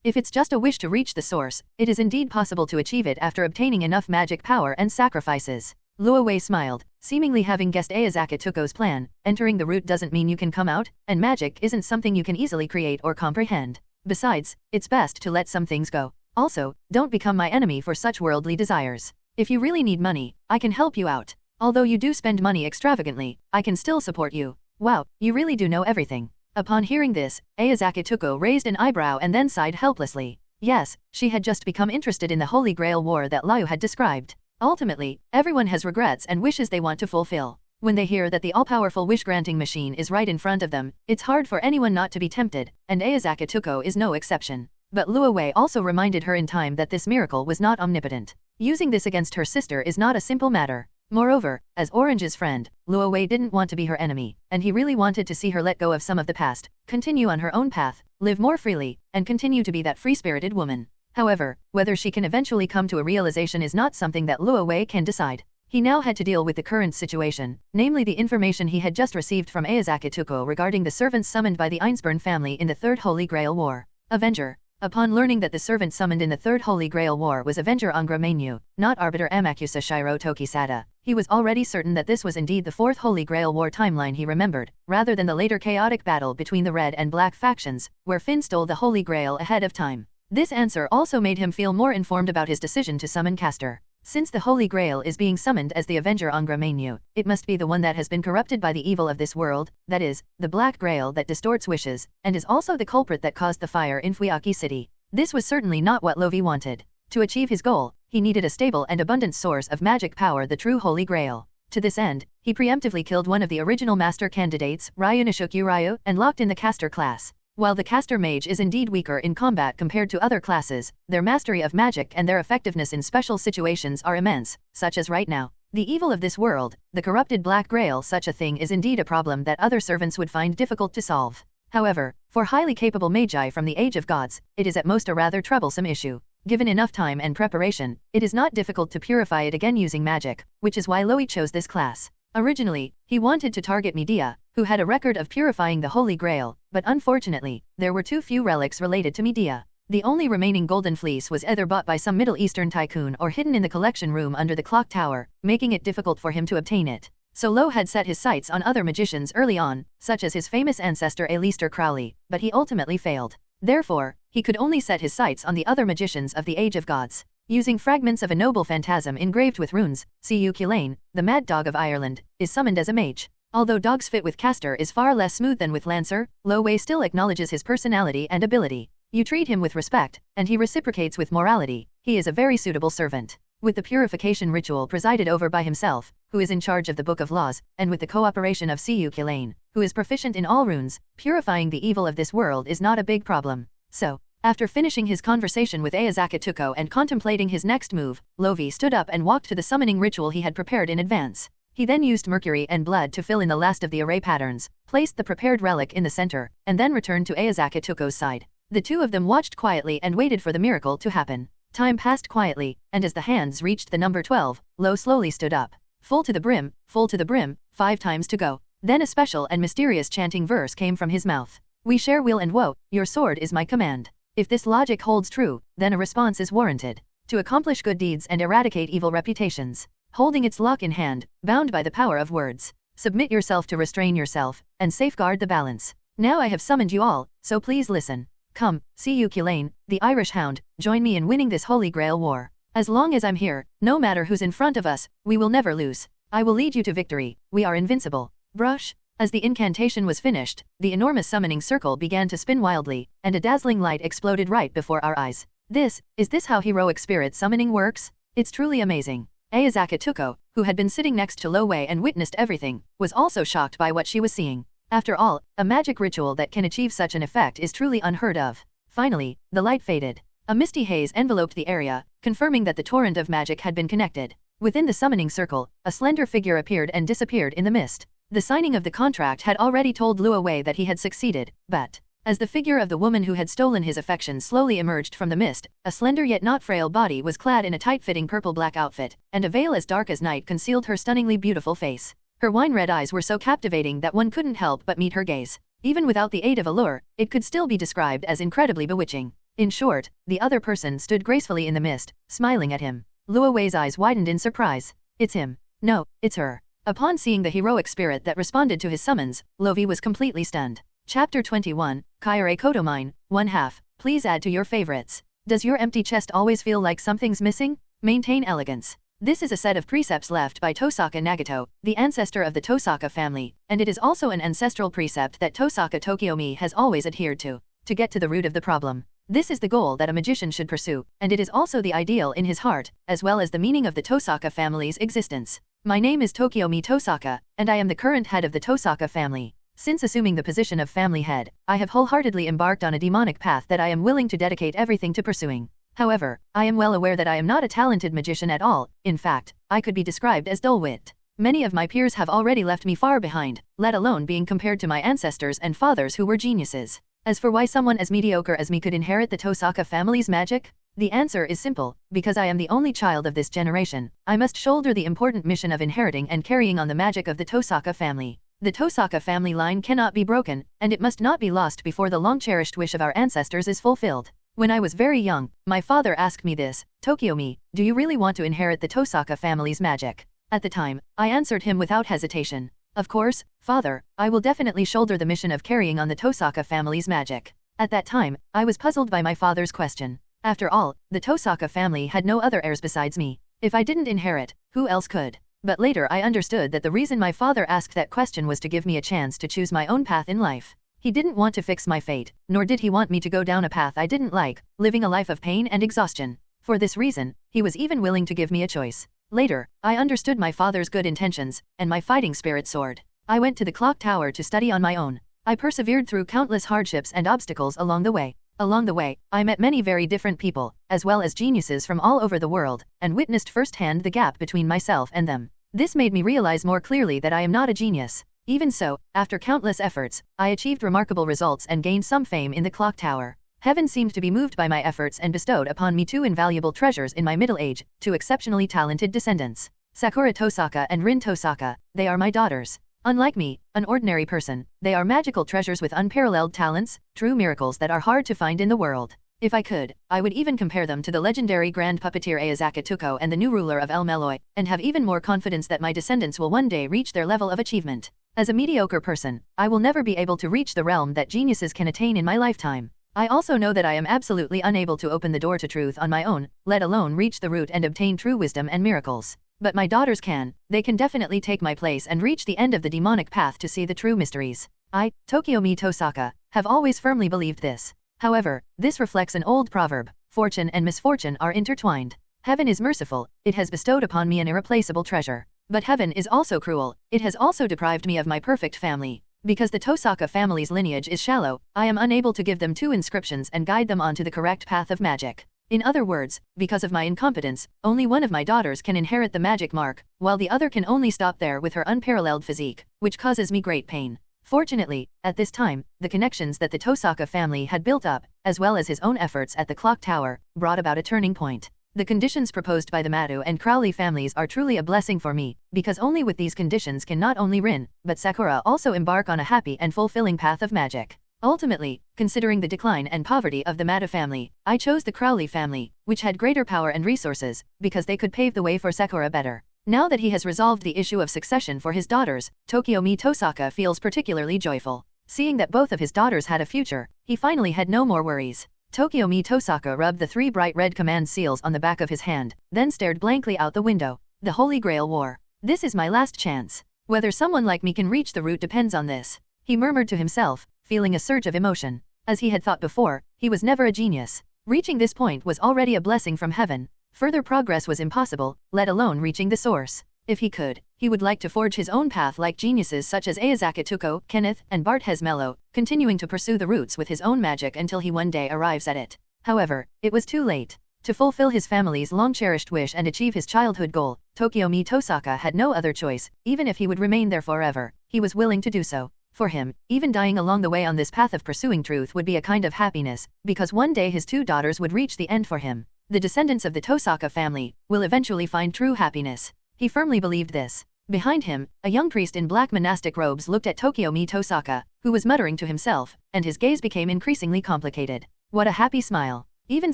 If it's just a wish to reach the source, it is indeed possible to achieve it after obtaining enough magic power and sacrifices. Luo Wei smiled, seemingly having guessed Ayazaka Tuko's plan. Entering the route doesn't mean you can come out, and magic isn't something you can easily create or comprehend. Besides, it's best to let some things go. Also, don't become my enemy for such worldly desires. If you really need money, I can help you out. Although you do spend money extravagantly, I can still support you. Wow, you really do know everything. Upon hearing this, Ayazaka Tuko raised an eyebrow and then sighed helplessly. Yes, she had just become interested in the Holy Grail War that Liu had described. Ultimately, everyone has regrets and wishes they want to fulfill. When they hear that the all-powerful wish-granting machine is right in front of them, it's hard for anyone not to be tempted, and Ayazaka Tuko is no exception. But Luo Wei also reminded her in time that this miracle was not omnipotent. Using this against her sister is not a simple matter. Moreover, as Orange's friend, Luo Wei didn't want to be her enemy, and he really wanted to see her let go of some of the past, continue on her own path, live more freely, and continue to be that free-spirited woman. However, whether she can eventually come to a realization is not something that Luo Wei can decide. He now had to deal with the current situation, namely the information he had just received from Ayazaka Tuko regarding the servants summoned by the Einsborn family in the Third Holy Grail War. Avenger. Upon learning that the servant summoned in the Third Holy Grail War was Avenger Angra Mainyu, not Arbiter Amakusa Shiro Tokisada, he was already certain that this was indeed the Fourth Holy Grail War timeline he remembered, rather than the later chaotic battle between the Red and Black factions, where Finn stole the Holy Grail ahead of time. This answer also made him feel more informed about his decision to summon Castor. Since the Holy Grail is being summoned as the Avenger Angra Mainyu, it must be the one that has been corrupted by the evil of this world, that is, the Black Grail that distorts wishes, and is also the culprit that caused the fire in Fuyaki City. This was certainly not what Lovi wanted. To achieve his goal, he needed a stable and abundant source of magic power, the true Holy Grail. To this end, he preemptively killed one of the original master candidates, Ryu Nishukyu Ryu, and locked in the Caster class. While the Caster Mage is indeed weaker in combat compared to other classes, their mastery of magic and their effectiveness in special situations are immense, such as right now. The evil of this world, the corrupted Black Grail, such a thing is indeed a problem that other servants would find difficult to solve. However, for highly capable magi from the Age of Gods, it is at most a rather troublesome issue. Given enough time and preparation, it is not difficult to purify it again using magic, which is why Loi chose this class. Originally, he wanted to target Medea, who had a record of purifying the Holy Grail, but unfortunately, there were too few relics related to Medea. The only remaining golden fleece was either bought by some Middle Eastern tycoon or hidden in the collection room under the clock tower, making it difficult for him to obtain it. So Lo had set his sights on other magicians early on, such as his famous ancestor Aleister Crowley, but he ultimately failed. Therefore, he could only set his sights on the other magicians of the Age of Gods. Using fragments of a noble phantasm engraved with runes, C.U. Culane, the Mad Dog of Ireland, is summoned as a mage. Although Dog's fit with Castor is far less smooth than with Lancer, Lo Wei still acknowledges his personality and ability. You treat him with respect, and he reciprocates with morality. He is a very suitable servant. With the purification ritual presided over by himself, who is in charge of the Book of Laws, and with the cooperation of Sakura, who is proficient in all runes, purifying the evil of this world is not a big problem. So, after finishing his conversation with Ayazaka and contemplating his next move, Lovi stood up and walked to the summoning ritual he had prepared in advance. He then used mercury and blood to fill in the last of the array patterns, placed the prepared relic in the center, and then returned to Ayazaka side. The two of them watched quietly and waited for the miracle to happen. Time passed quietly, and as the hands reached the number 12, Lo slowly stood up. Full to the brim, 5 times to go. Then a special and mysterious chanting verse came from his mouth. We share will and woe, your sword is my command. If this logic holds true, then a response is warranted. To accomplish good deeds and eradicate evil reputations. Holding its lock in hand, bound by the power of words. Submit yourself to restrain yourself, and safeguard the balance. Now I have summoned you all, so please listen. Come, Sakura, the Irish hound, join me in winning this holy grail war. As long as I'm here, no matter who's in front of us, we will never lose. I will lead you to victory, we are invincible. Brush. As the incantation was finished, the enormous summoning circle began to spin wildly, and a dazzling light exploded right before our eyes. Is this how heroic spirit summoning works? It's truly amazing. Ayazaka, who had been sitting next to Lo Wei and witnessed everything, was also shocked by what she was seeing. After all, a magic ritual that can achieve such an effect is truly unheard of. Finally, the light faded. A misty haze enveloped the area, confirming that the torrent of magic had been connected. Within the summoning circle, a slender figure appeared and disappeared in the mist. The signing of the contract had already told Luo Wei that he had succeeded, but as the figure of the woman who had stolen his affection slowly emerged from the mist, a slender yet not frail body was clad in a tight-fitting purple-black outfit, and a veil as dark as night concealed her stunningly beautiful face. Her wine-red eyes were so captivating that one couldn't help but meet her gaze. Even without the aid of allure, it could still be described as incredibly bewitching. In short, the other person stood gracefully in the mist, smiling at him. Luo Wei's eyes widened in surprise. It's him. No, it's her. Upon seeing the heroic spirit that responded to his summons, Lovi was completely stunned. Chapter 21, Kaire Kotomine, 1/2. Please add to your favorites. Does your empty chest always feel like something's missing? Maintain elegance. This is a set of precepts left by Tosaka Nagato, the ancestor of the Tosaka family, and it is also an ancestral precept that Tosaka Tokiomi has always adhered to get to the root of the problem. This is the goal that a magician should pursue, and it is also the ideal in his heart, as well as the meaning of the Tosaka family's existence. My name is Tokiomi Tosaka, and I am the current head of the Tosaka family. Since assuming the position of family head, I have wholeheartedly embarked on a demonic path that I am willing to dedicate everything to pursuing. However, I am well aware that I am not a talented magician at all. In fact, I could be described as dull-wit. Many of my peers have already left me far behind, let alone being compared to my ancestors and fathers who were geniuses. As for why someone as mediocre as me could inherit the Tosaka family's magic, the answer is simple: because I am the only child of this generation, I must shoulder the important mission of inheriting and carrying on the magic of the Tosaka family. The Tosaka family line cannot be broken, and it must not be lost before the long-cherished wish of our ancestors is fulfilled. When I was very young, my father asked me this: Tokiomi, do you really want to inherit the Tosaka family's magic? At the time, I answered him without hesitation. Of course, father, I will definitely shoulder the mission of carrying on the Tosaka family's magic. At that time, I was puzzled by my father's question. After all, the Tosaka family had no other heirs besides me. If I didn't inherit, who else could? But later I understood that the reason my father asked that question was to give me a chance to choose my own path in life. He didn't want to fix my fate, nor did he want me to go down a path I didn't like, living a life of pain and exhaustion. For this reason, he was even willing to give me a choice. Later, I understood my father's good intentions, and my fighting spirit soared. I went to the clock tower to study on my own. I persevered through countless hardships and obstacles along the way. Along the way, I met many very different people, as well as geniuses from all over the world, and witnessed firsthand the gap between myself and them. This made me realize more clearly that I am not a genius. Even so, after countless efforts, I achieved remarkable results and gained some fame in the clock tower. Heaven seemed to be moved by my efforts and bestowed upon me 2 invaluable treasures in my middle age, 2 exceptionally talented descendants. Sakura Tosaka and Rin Tosaka, they are my daughters. Unlike me, an ordinary person, they are magical treasures with unparalleled talents, true miracles that are hard to find in the world. If I could, I would even compare them to the legendary grand puppeteer Ayazaka and the new ruler of El Meloy, and have even more confidence that my descendants will one day reach their level of achievement. As a mediocre person, I will never be able to reach the realm that geniuses can attain in my lifetime. I also know that I am absolutely unable to open the door to truth on my own, let alone reach the root and obtain true wisdom and miracles. But my daughters can. They can definitely take my place and reach the end of the demonic path to see the true mysteries. I, Tokiomi Tosaka, have always firmly believed this. However, this reflects an old proverb: fortune and misfortune are intertwined. Heaven is merciful, it has bestowed upon me an irreplaceable treasure. But heaven is also cruel, it has also deprived me of my perfect family. Because the Tosaka family's lineage is shallow, I am unable to give them 2 inscriptions and guide them onto the correct path of magic. In other words, because of my incompetence, only one of my daughters can inherit the magic mark, while the other can only stop there with her unparalleled physique, which causes me great pain. Fortunately, at this time, the connections that the Tosaka family had built up, as well as his own efforts at the clock tower, brought about a turning point. The conditions proposed by the Madu and Crowley families are truly a blessing for me, because only with these conditions can not only Rin, but Sakura also embark on a happy and fulfilling path of magic. Ultimately, considering the decline and poverty of the Madu family, I chose the Crowley family, which had greater power and resources, because they could pave the way for Sakura better. Now that he has resolved the issue of succession for his daughters, Tokiomi Tosaka feels particularly joyful. Seeing that both of his daughters had a future, he finally had no more worries. Tokiomi Tosaka rubbed the 3 bright red command seals on the back of his hand, then stared blankly out the window. The Holy Grail War. This is my last chance. Whether someone like me can reach the route depends on this. He murmured to himself, feeling a surge of emotion. As he had thought before, he was never a genius. Reaching this point was already a blessing from heaven. Further progress was impossible, let alone reaching the source. If he could, he would like to forge his own path like geniuses such as Ayazaki Tuko, Kenneth, and Bart Hesmello, continuing to pursue the roots with his own magic until he one day arrives at it. However, it was too late. To fulfill his family's long-cherished wish and achieve his childhood goal, Tokiomi Tosaka had no other choice. Even if he would remain there forever, he was willing to do so. For him, even dying along the way on this path of pursuing truth would be a kind of happiness, because one day his 2 daughters would reach the end for him. The descendants of the Tosaka family will eventually find true happiness. He firmly believed this. Behind him, a young priest in black monastic robes looked at Tokiomi Tosaka, who was muttering to himself, and his gaze became increasingly complicated. What a happy smile. Even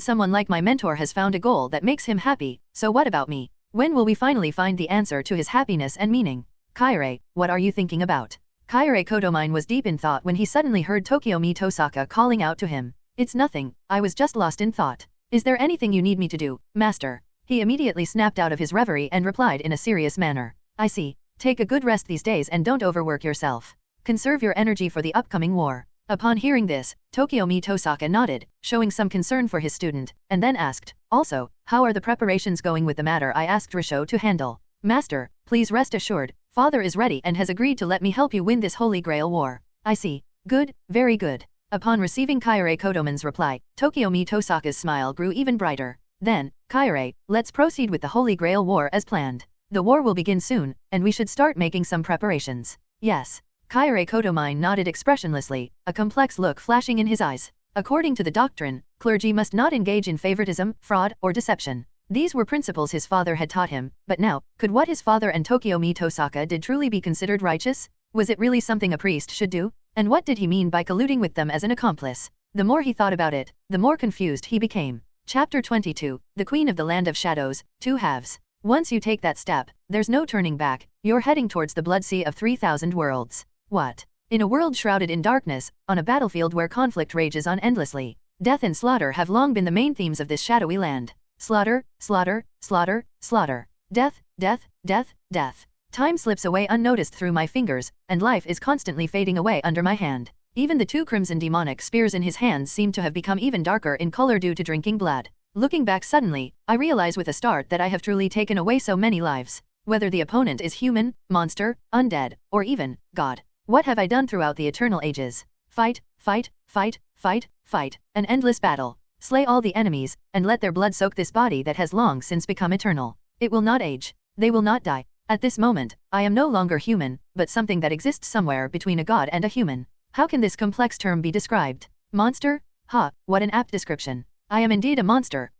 someone like my mentor has found a goal that makes him happy, so what about me? When will we finally find the answer to his happiness and meaning? Kaire, what are you thinking about? Kaire Kodomine was deep in thought when he suddenly heard Tokiomi Tosaka calling out to him. It's nothing, I was just lost in thought. Is there anything you need me to do, master? He immediately snapped out of his reverie and replied in a serious manner. I see. Take a good rest these days and don't overwork yourself. Conserve your energy for the upcoming war. Upon hearing this, Tokiomi Tosaka nodded, showing some concern for his student, and then asked, also, how are the preparations going with the matter I asked Risho to handle? Master, please rest assured, father is ready and has agreed to let me help you win this Holy Grail war. I see. Good, very good. Upon receiving Kaire Kodoman's reply, Tokiomi Tosaka's smile grew even brighter. Then, Kaire, let's proceed with the Holy Grail War as planned. The war will begin soon, and we should start making some preparations. Yes. Kaire Kodomine nodded expressionlessly, a complex look flashing in his eyes. According to the doctrine, clergy must not engage in favoritism, fraud, or deception. These were principles his father had taught him, but now, could what his father and Tokiomi Tosaka did truly be considered righteous? Was it really something a priest should do? And what did he mean by colluding with them as an accomplice? The more he thought about it, the more confused he became. Chapter 22, The Queen of the Land of Shadows, 2 halves. Once you take that step, there's no turning back, you're heading towards the blood sea of 3,000 worlds. What? In a world shrouded in darkness, on a battlefield where conflict rages on endlessly, death and slaughter have long been the main themes of this shadowy land. Slaughter, slaughter, slaughter, slaughter. Death, death, death, death. Time slips away unnoticed through my fingers, and life is constantly fading away under my hand. Even the 2 crimson demonic spears in his hands seem to have become even darker in color due to drinking blood. Looking back suddenly, I realize with a start that I have truly taken away so many lives. Whether the opponent is human, monster, undead, or even God. What have I done throughout the eternal ages? Fight, fight, fight, fight, fight, an endless battle. Slay all the enemies, and let their blood soak this body that has long since become eternal. It will not age. They will not die. At this moment, I am no longer human, but something that exists somewhere between a god and a human. How can this complex term be described? Monster? Ha, what an apt description. I am indeed a monster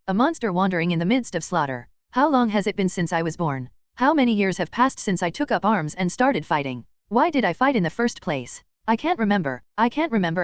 wandering in the midst of slaughter. How long has it been since I was born? How many years have passed since I took up arms and started fighting? Why did I fight in the first place? I can't remember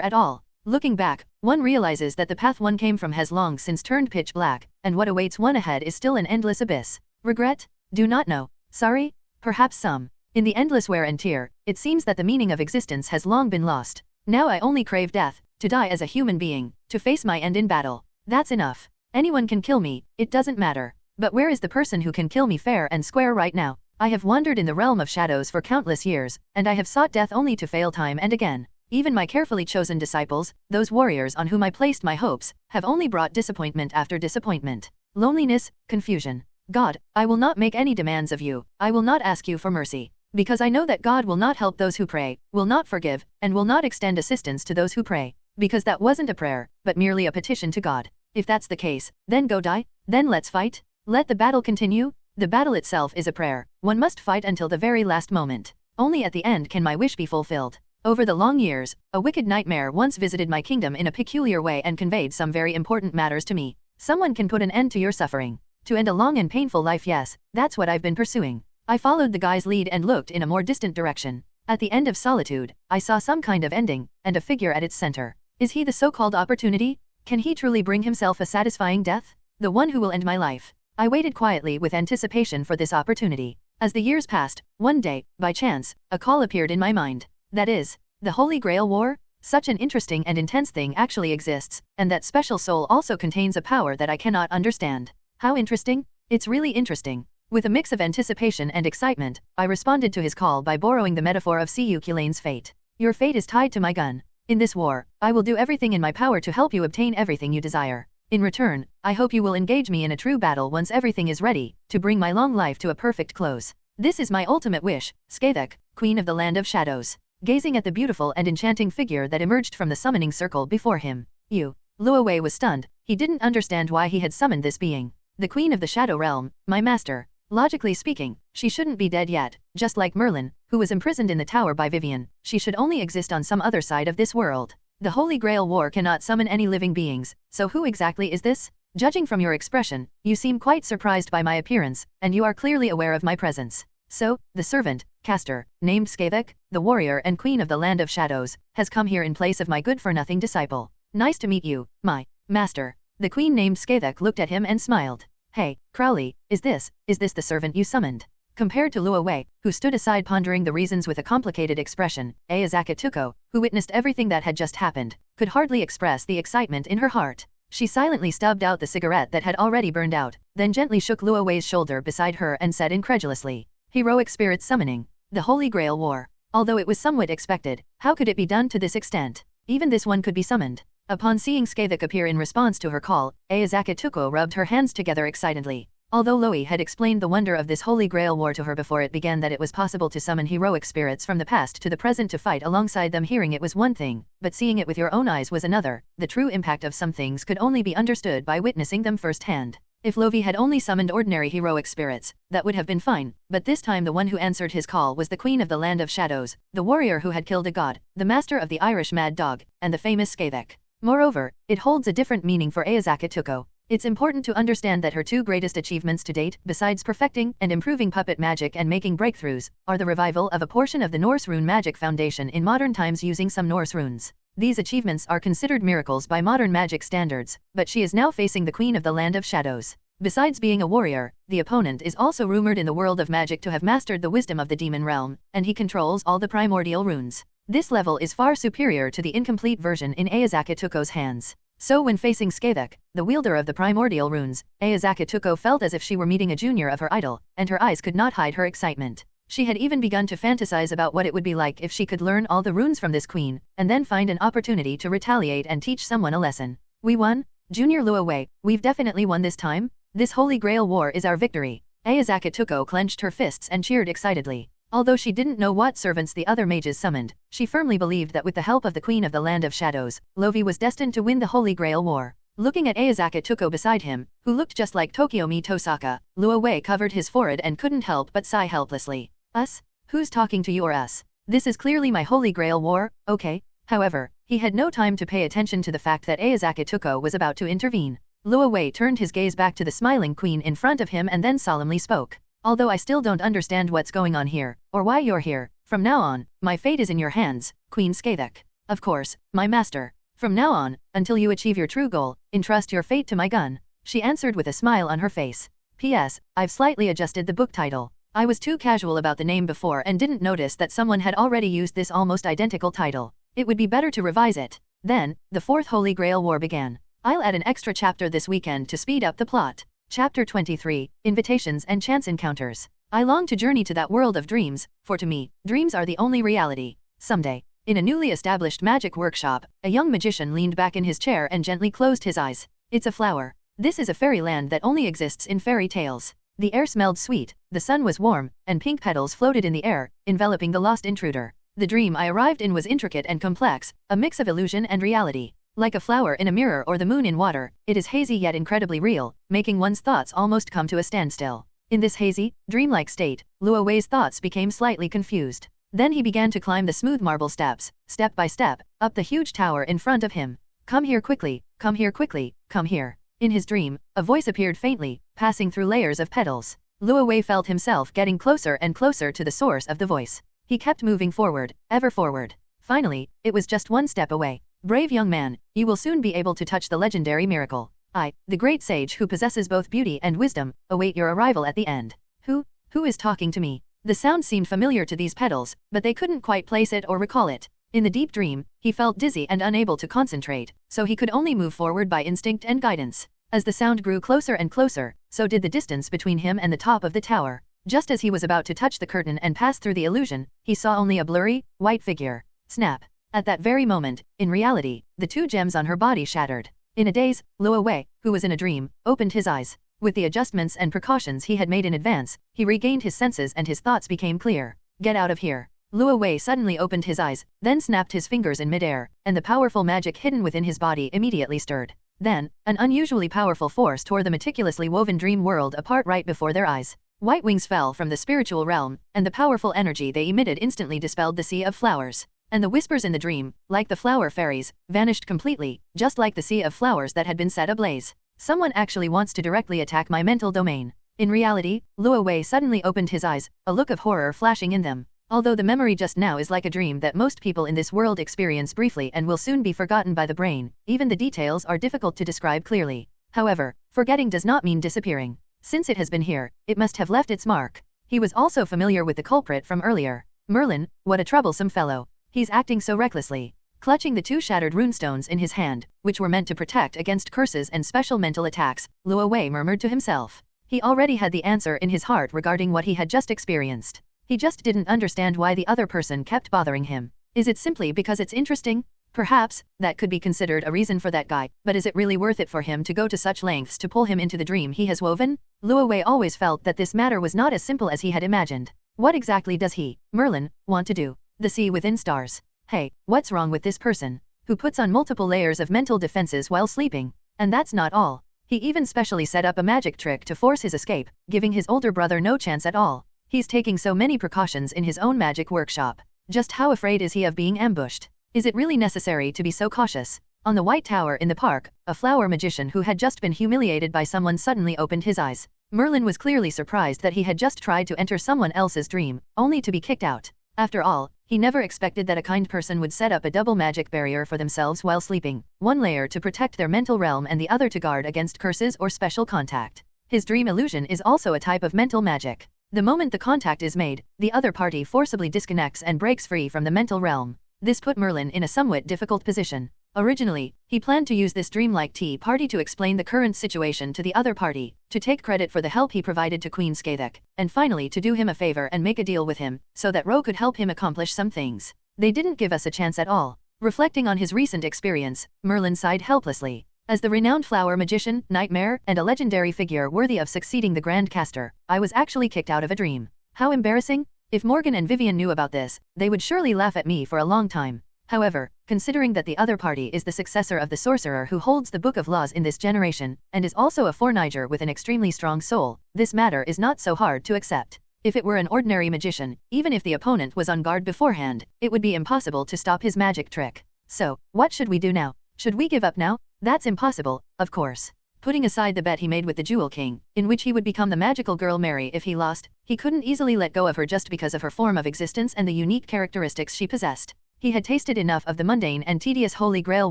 at all. Looking back, one realizes that the path one came from has long since turned pitch black, and what awaits one ahead is still an endless abyss. Regret? Do not know. Sorry? Perhaps some. In the endless wear and tear, it seems that the meaning of existence has long been lost. Now I only crave death, to die as a human being, to face my end in battle. That's enough. Anyone can kill me, it doesn't matter. But where is the person who can kill me fair and square right now? I have wandered in the realm of shadows for countless years, and I have sought death only to fail time and again. Even my carefully chosen disciples, those warriors on whom I placed my hopes, have only brought disappointment after disappointment. Loneliness, confusion, God, I will not make any demands of you, I will not ask you for mercy. Because I know that God will not help those who pray, will not forgive, and will not extend assistance to those who pray. Because that wasn't a prayer, but merely a petition to God. If that's the case, then go die, then let's fight. Let the battle continue. The battle itself is a prayer. One must fight until the very last moment. Only at the end can my wish be fulfilled. Over the long years, a wicked nightmare once visited my kingdom in a peculiar way and conveyed some very important matters to me. Someone can put an end to your suffering. To end a long and painful life, yes, that's what I've been pursuing. I followed the guy's lead and looked in a more distant direction. At the end of solitude, I saw some kind of ending, and a figure at its center. Is he the so-called opportunity? Can he truly bring himself a satisfying death? The one who will end my life. I waited quietly with anticipation for this opportunity. As the years passed, one day, by chance, a call appeared in my mind. That is, the Holy Grail War? Such an interesting and intense thing actually exists, and that special soul also contains a power that I cannot understand. How interesting? It's really interesting. With a mix of anticipation and excitement, I responded to his call by borrowing the metaphor of Siyu Kulane's fate. Your fate is tied to my gun. In this war, I will do everything in my power to help you obtain everything you desire. In return, I hope you will engage me in a true battle once everything is ready, to bring my long life to a perfect close. This is my ultimate wish, Skathek, Queen of the Land of Shadows. Gazing at the beautiful and enchanting figure that emerged from the summoning circle before him, Luo Wei was stunned. He didn't understand why he had summoned this being. The Queen of the Shadow Realm, my master. Logically speaking, she shouldn't be dead yet, just like Merlin, who was imprisoned in the tower by Vivian. She should only exist on some other side of this world. The Holy Grail War cannot summon any living beings, so who exactly is this? Judging from your expression, you seem quite surprised by my appearance, and you are clearly aware of my presence. So, the servant, caster, named Skathek, the warrior and queen of the Land of Shadows, has come here in place of my good-for-nothing disciple. Nice to meet you, my master. The queen named Skathek looked at him and smiled. Hey, Crowley, is this the servant you summoned? Compared to Luo Wei, who stood aside pondering the reasons with a complicated expression, Ayazaka Tuko, who witnessed everything that had just happened, could hardly express the excitement in her heart. She silently stubbed out the cigarette that had already burned out, then gently shook Luo Wei's shoulder beside her and said incredulously, Heroic spirit summoning. The Holy Grail War. Although it was somewhat expected, how could it be done to this extent? Even this one could be summoned. Upon seeing Skathek appear in response to her call, Ayazaka Tuko rubbed her hands together excitedly. Although Loie had explained the wonder of this Holy Grail War to her before it began, that it was possible to summon heroic spirits from the past to the present to fight alongside them, hearing it was one thing, but seeing it with your own eyes was another. The true impact of some things could only be understood by witnessing them firsthand. If Lovi had only summoned ordinary heroic spirits, that would have been fine, but this time the one who answered his call was the Queen of the Land of Shadows, the warrior who had killed a god, the master of the Irish Mad Dog, and the famous Skathek. Moreover, it holds a different meaning for Ayazaka Tuko. It's important to understand that her two greatest achievements to date, besides perfecting and improving puppet magic and making breakthroughs, are the revival of a portion of the Norse rune magic foundation in modern times using some Norse runes. These achievements are considered miracles by modern magic standards, but she is now facing the Queen of the Land of Shadows. Besides being a warrior, the opponent is also rumored in the world of magic to have mastered the wisdom of the demon realm, and he controls all the primordial runes. This level is far superior to the incomplete version in Ayazaka Tuko's hands. So when facing Skathek, the wielder of the primordial runes, Ayazaka Tuko felt as if she were meeting a junior of her idol, and her eyes could not hide her excitement. She had even begun to fantasize about what it would be like if she could learn all the runes from this queen, and then find an opportunity to retaliate and teach someone a lesson. We won? Junior Luo Wei, we've definitely won this time? This Holy Grail War is our victory. Ayazaka Tuko clenched her fists and cheered excitedly. Although she didn't know what servants the other mages summoned, she firmly believed that with the help of the Queen of the Land of Shadows, Lovi was destined to win the Holy Grail War. Looking at Ayazaka Tuko beside him, who looked just like Tokiomi Tosaka, Luo Wei covered his forehead and couldn't help but sigh helplessly. Us? Who's talking to you or us? This is clearly my Holy Grail War, okay? However, he had no time to pay attention to the fact that Ayazaka Tuko was about to intervene. Luo Wei turned his gaze back to the smiling queen in front of him and then solemnly spoke. Although I still don't understand what's going on here, or why you're here, from now on, my fate is in your hands, Queen Skathek. Of course, my master. From now on, until you achieve your true goal, entrust your fate to my gun. She answered with a smile on her face. P.S. I've slightly adjusted the book title. I was too casual about the name before and didn't notice that someone had already used this almost identical title. It would be better to revise it. Then, the Fourth Holy Grail War began. I'll add an extra chapter this weekend to speed up the plot. Chapter 23, Invitations and Chance Encounters. I long to journey to that world of dreams, for to me, dreams are the only reality. Someday. In a newly established magic workshop, a young magician leaned back in his chair and gently closed his eyes. It's a flower. This is a fairyland that only exists in fairy tales. The air smelled sweet, the sun was warm, and pink petals floated in the air, enveloping the lost intruder. The dream I arrived in was intricate and complex, a mix of illusion and reality. Like a flower in a mirror or the moon in water, it is hazy yet incredibly real, making one's thoughts almost come to a standstill. In this hazy, dreamlike state, Luo Wei's thoughts became slightly confused. Then he began to climb the smooth marble steps, step by step, up the huge tower in front of him. Come here quickly, come here quickly, come here. In his dream, a voice appeared faintly, passing through layers of petals. Luo Wei felt himself getting closer and closer to the source of the voice. He kept moving forward, ever forward. Finally, it was just one step away. Brave young man, you will soon be able to touch the legendary miracle. I, the great sage who possesses both beauty and wisdom, await your arrival at the end. Who is talking to me? The sound seemed familiar to these petals, but they couldn't quite place it or recall it. In the deep dream, he felt dizzy and unable to concentrate, so he could only move forward by instinct and guidance. As the sound grew closer and closer, so did the distance between him and the top of the tower. Just as he was about to touch the curtain and pass through the illusion, he saw only a blurry, white figure. Snap! At that very moment, in reality, the two gems on her body shattered. In a daze, Luo Wei, who was in a dream, opened his eyes. With the adjustments and precautions he had made in advance, he regained his senses and his thoughts became clear. Get out of here. Luo Wei suddenly opened his eyes, then snapped his fingers in midair, and the powerful magic hidden within his body immediately stirred. Then, an unusually powerful force tore the meticulously woven dream world apart right before their eyes. White wings fell from the spiritual realm, and the powerful energy they emitted instantly dispelled the sea of flowers. And the whispers in the dream, like the flower fairies, vanished completely, just like the sea of flowers that had been set ablaze. Someone actually wants to directly attack my mental domain. In reality, Luo Wei suddenly opened his eyes, a look of horror flashing in them. Although the memory just now is like a dream that most people in this world experience briefly and will soon be forgotten by the brain, even the details are difficult to describe clearly. However, forgetting does not mean disappearing. Since it has been here, it must have left its mark. He was also familiar with the culprit from earlier. Merlin, what a troublesome fellow. He's acting so recklessly. Clutching the two shattered runestones in his hand, which were meant to protect against curses and special mental attacks, Luo Wei murmured to himself. He already had the answer in his heart regarding what he had just experienced. He just didn't understand why the other person kept bothering him. Is it simply because it's interesting? Perhaps, that could be considered a reason for that guy, but is it really worth it for him to go to such lengths to pull him into the dream he has woven? Luo Wei always felt that this matter was not as simple as he had imagined. What exactly does he, Merlin, want to do? The sea within stars. Hey, what's wrong with this person? Who puts on multiple layers of mental defenses while sleeping? And that's not all. He even specially set up a magic trick to force his escape, giving his older brother no chance at all. He's taking so many precautions in his own magic workshop. Just how afraid is he of being ambushed? Is it really necessary to be so cautious? On the White Tower in the park, a flower magician who had just been humiliated by someone suddenly opened his eyes. Merlin was clearly surprised that he had just tried to enter someone else's dream, only to be kicked out. After all, he never expected that a kind person would set up a double magic barrier for themselves while sleeping, one layer to protect their mental realm and the other to guard against curses or special contact. His dream illusion is also a type of mental magic. The moment the contact is made, the other party forcibly disconnects and breaks free from the mental realm. This put Merlin in a somewhat difficult position. Originally, he planned to use this dreamlike tea party to explain the current situation to the other party, to take credit for the help he provided to Queen Skathek, and finally to do him a favor and make a deal with him, so that Ro could help him accomplish some things. They didn't give us a chance at all. Reflecting on his recent experience, Merlin sighed helplessly. As the renowned flower magician, nightmare, and a legendary figure worthy of succeeding the Grand Caster, I was actually kicked out of a dream. How embarrassing! If Morgan and Vivian knew about this, they would surely laugh at me for a long time. However, considering that the other party is the successor of the sorcerer who holds the Book of Laws in this generation, and is also a foreigner with an extremely strong soul, this matter is not so hard to accept. If it were an ordinary magician, even if the opponent was on guard beforehand, it would be impossible to stop his magic trick. So, what should we do now? Should we give up now? That's impossible, of course. Putting aside the bet he made with the Jewel King, in which he would become the magical girl Mary if he lost, he couldn't easily let go of her just because of her form of existence and the unique characteristics she possessed. He had tasted enough of the mundane and tedious Holy Grail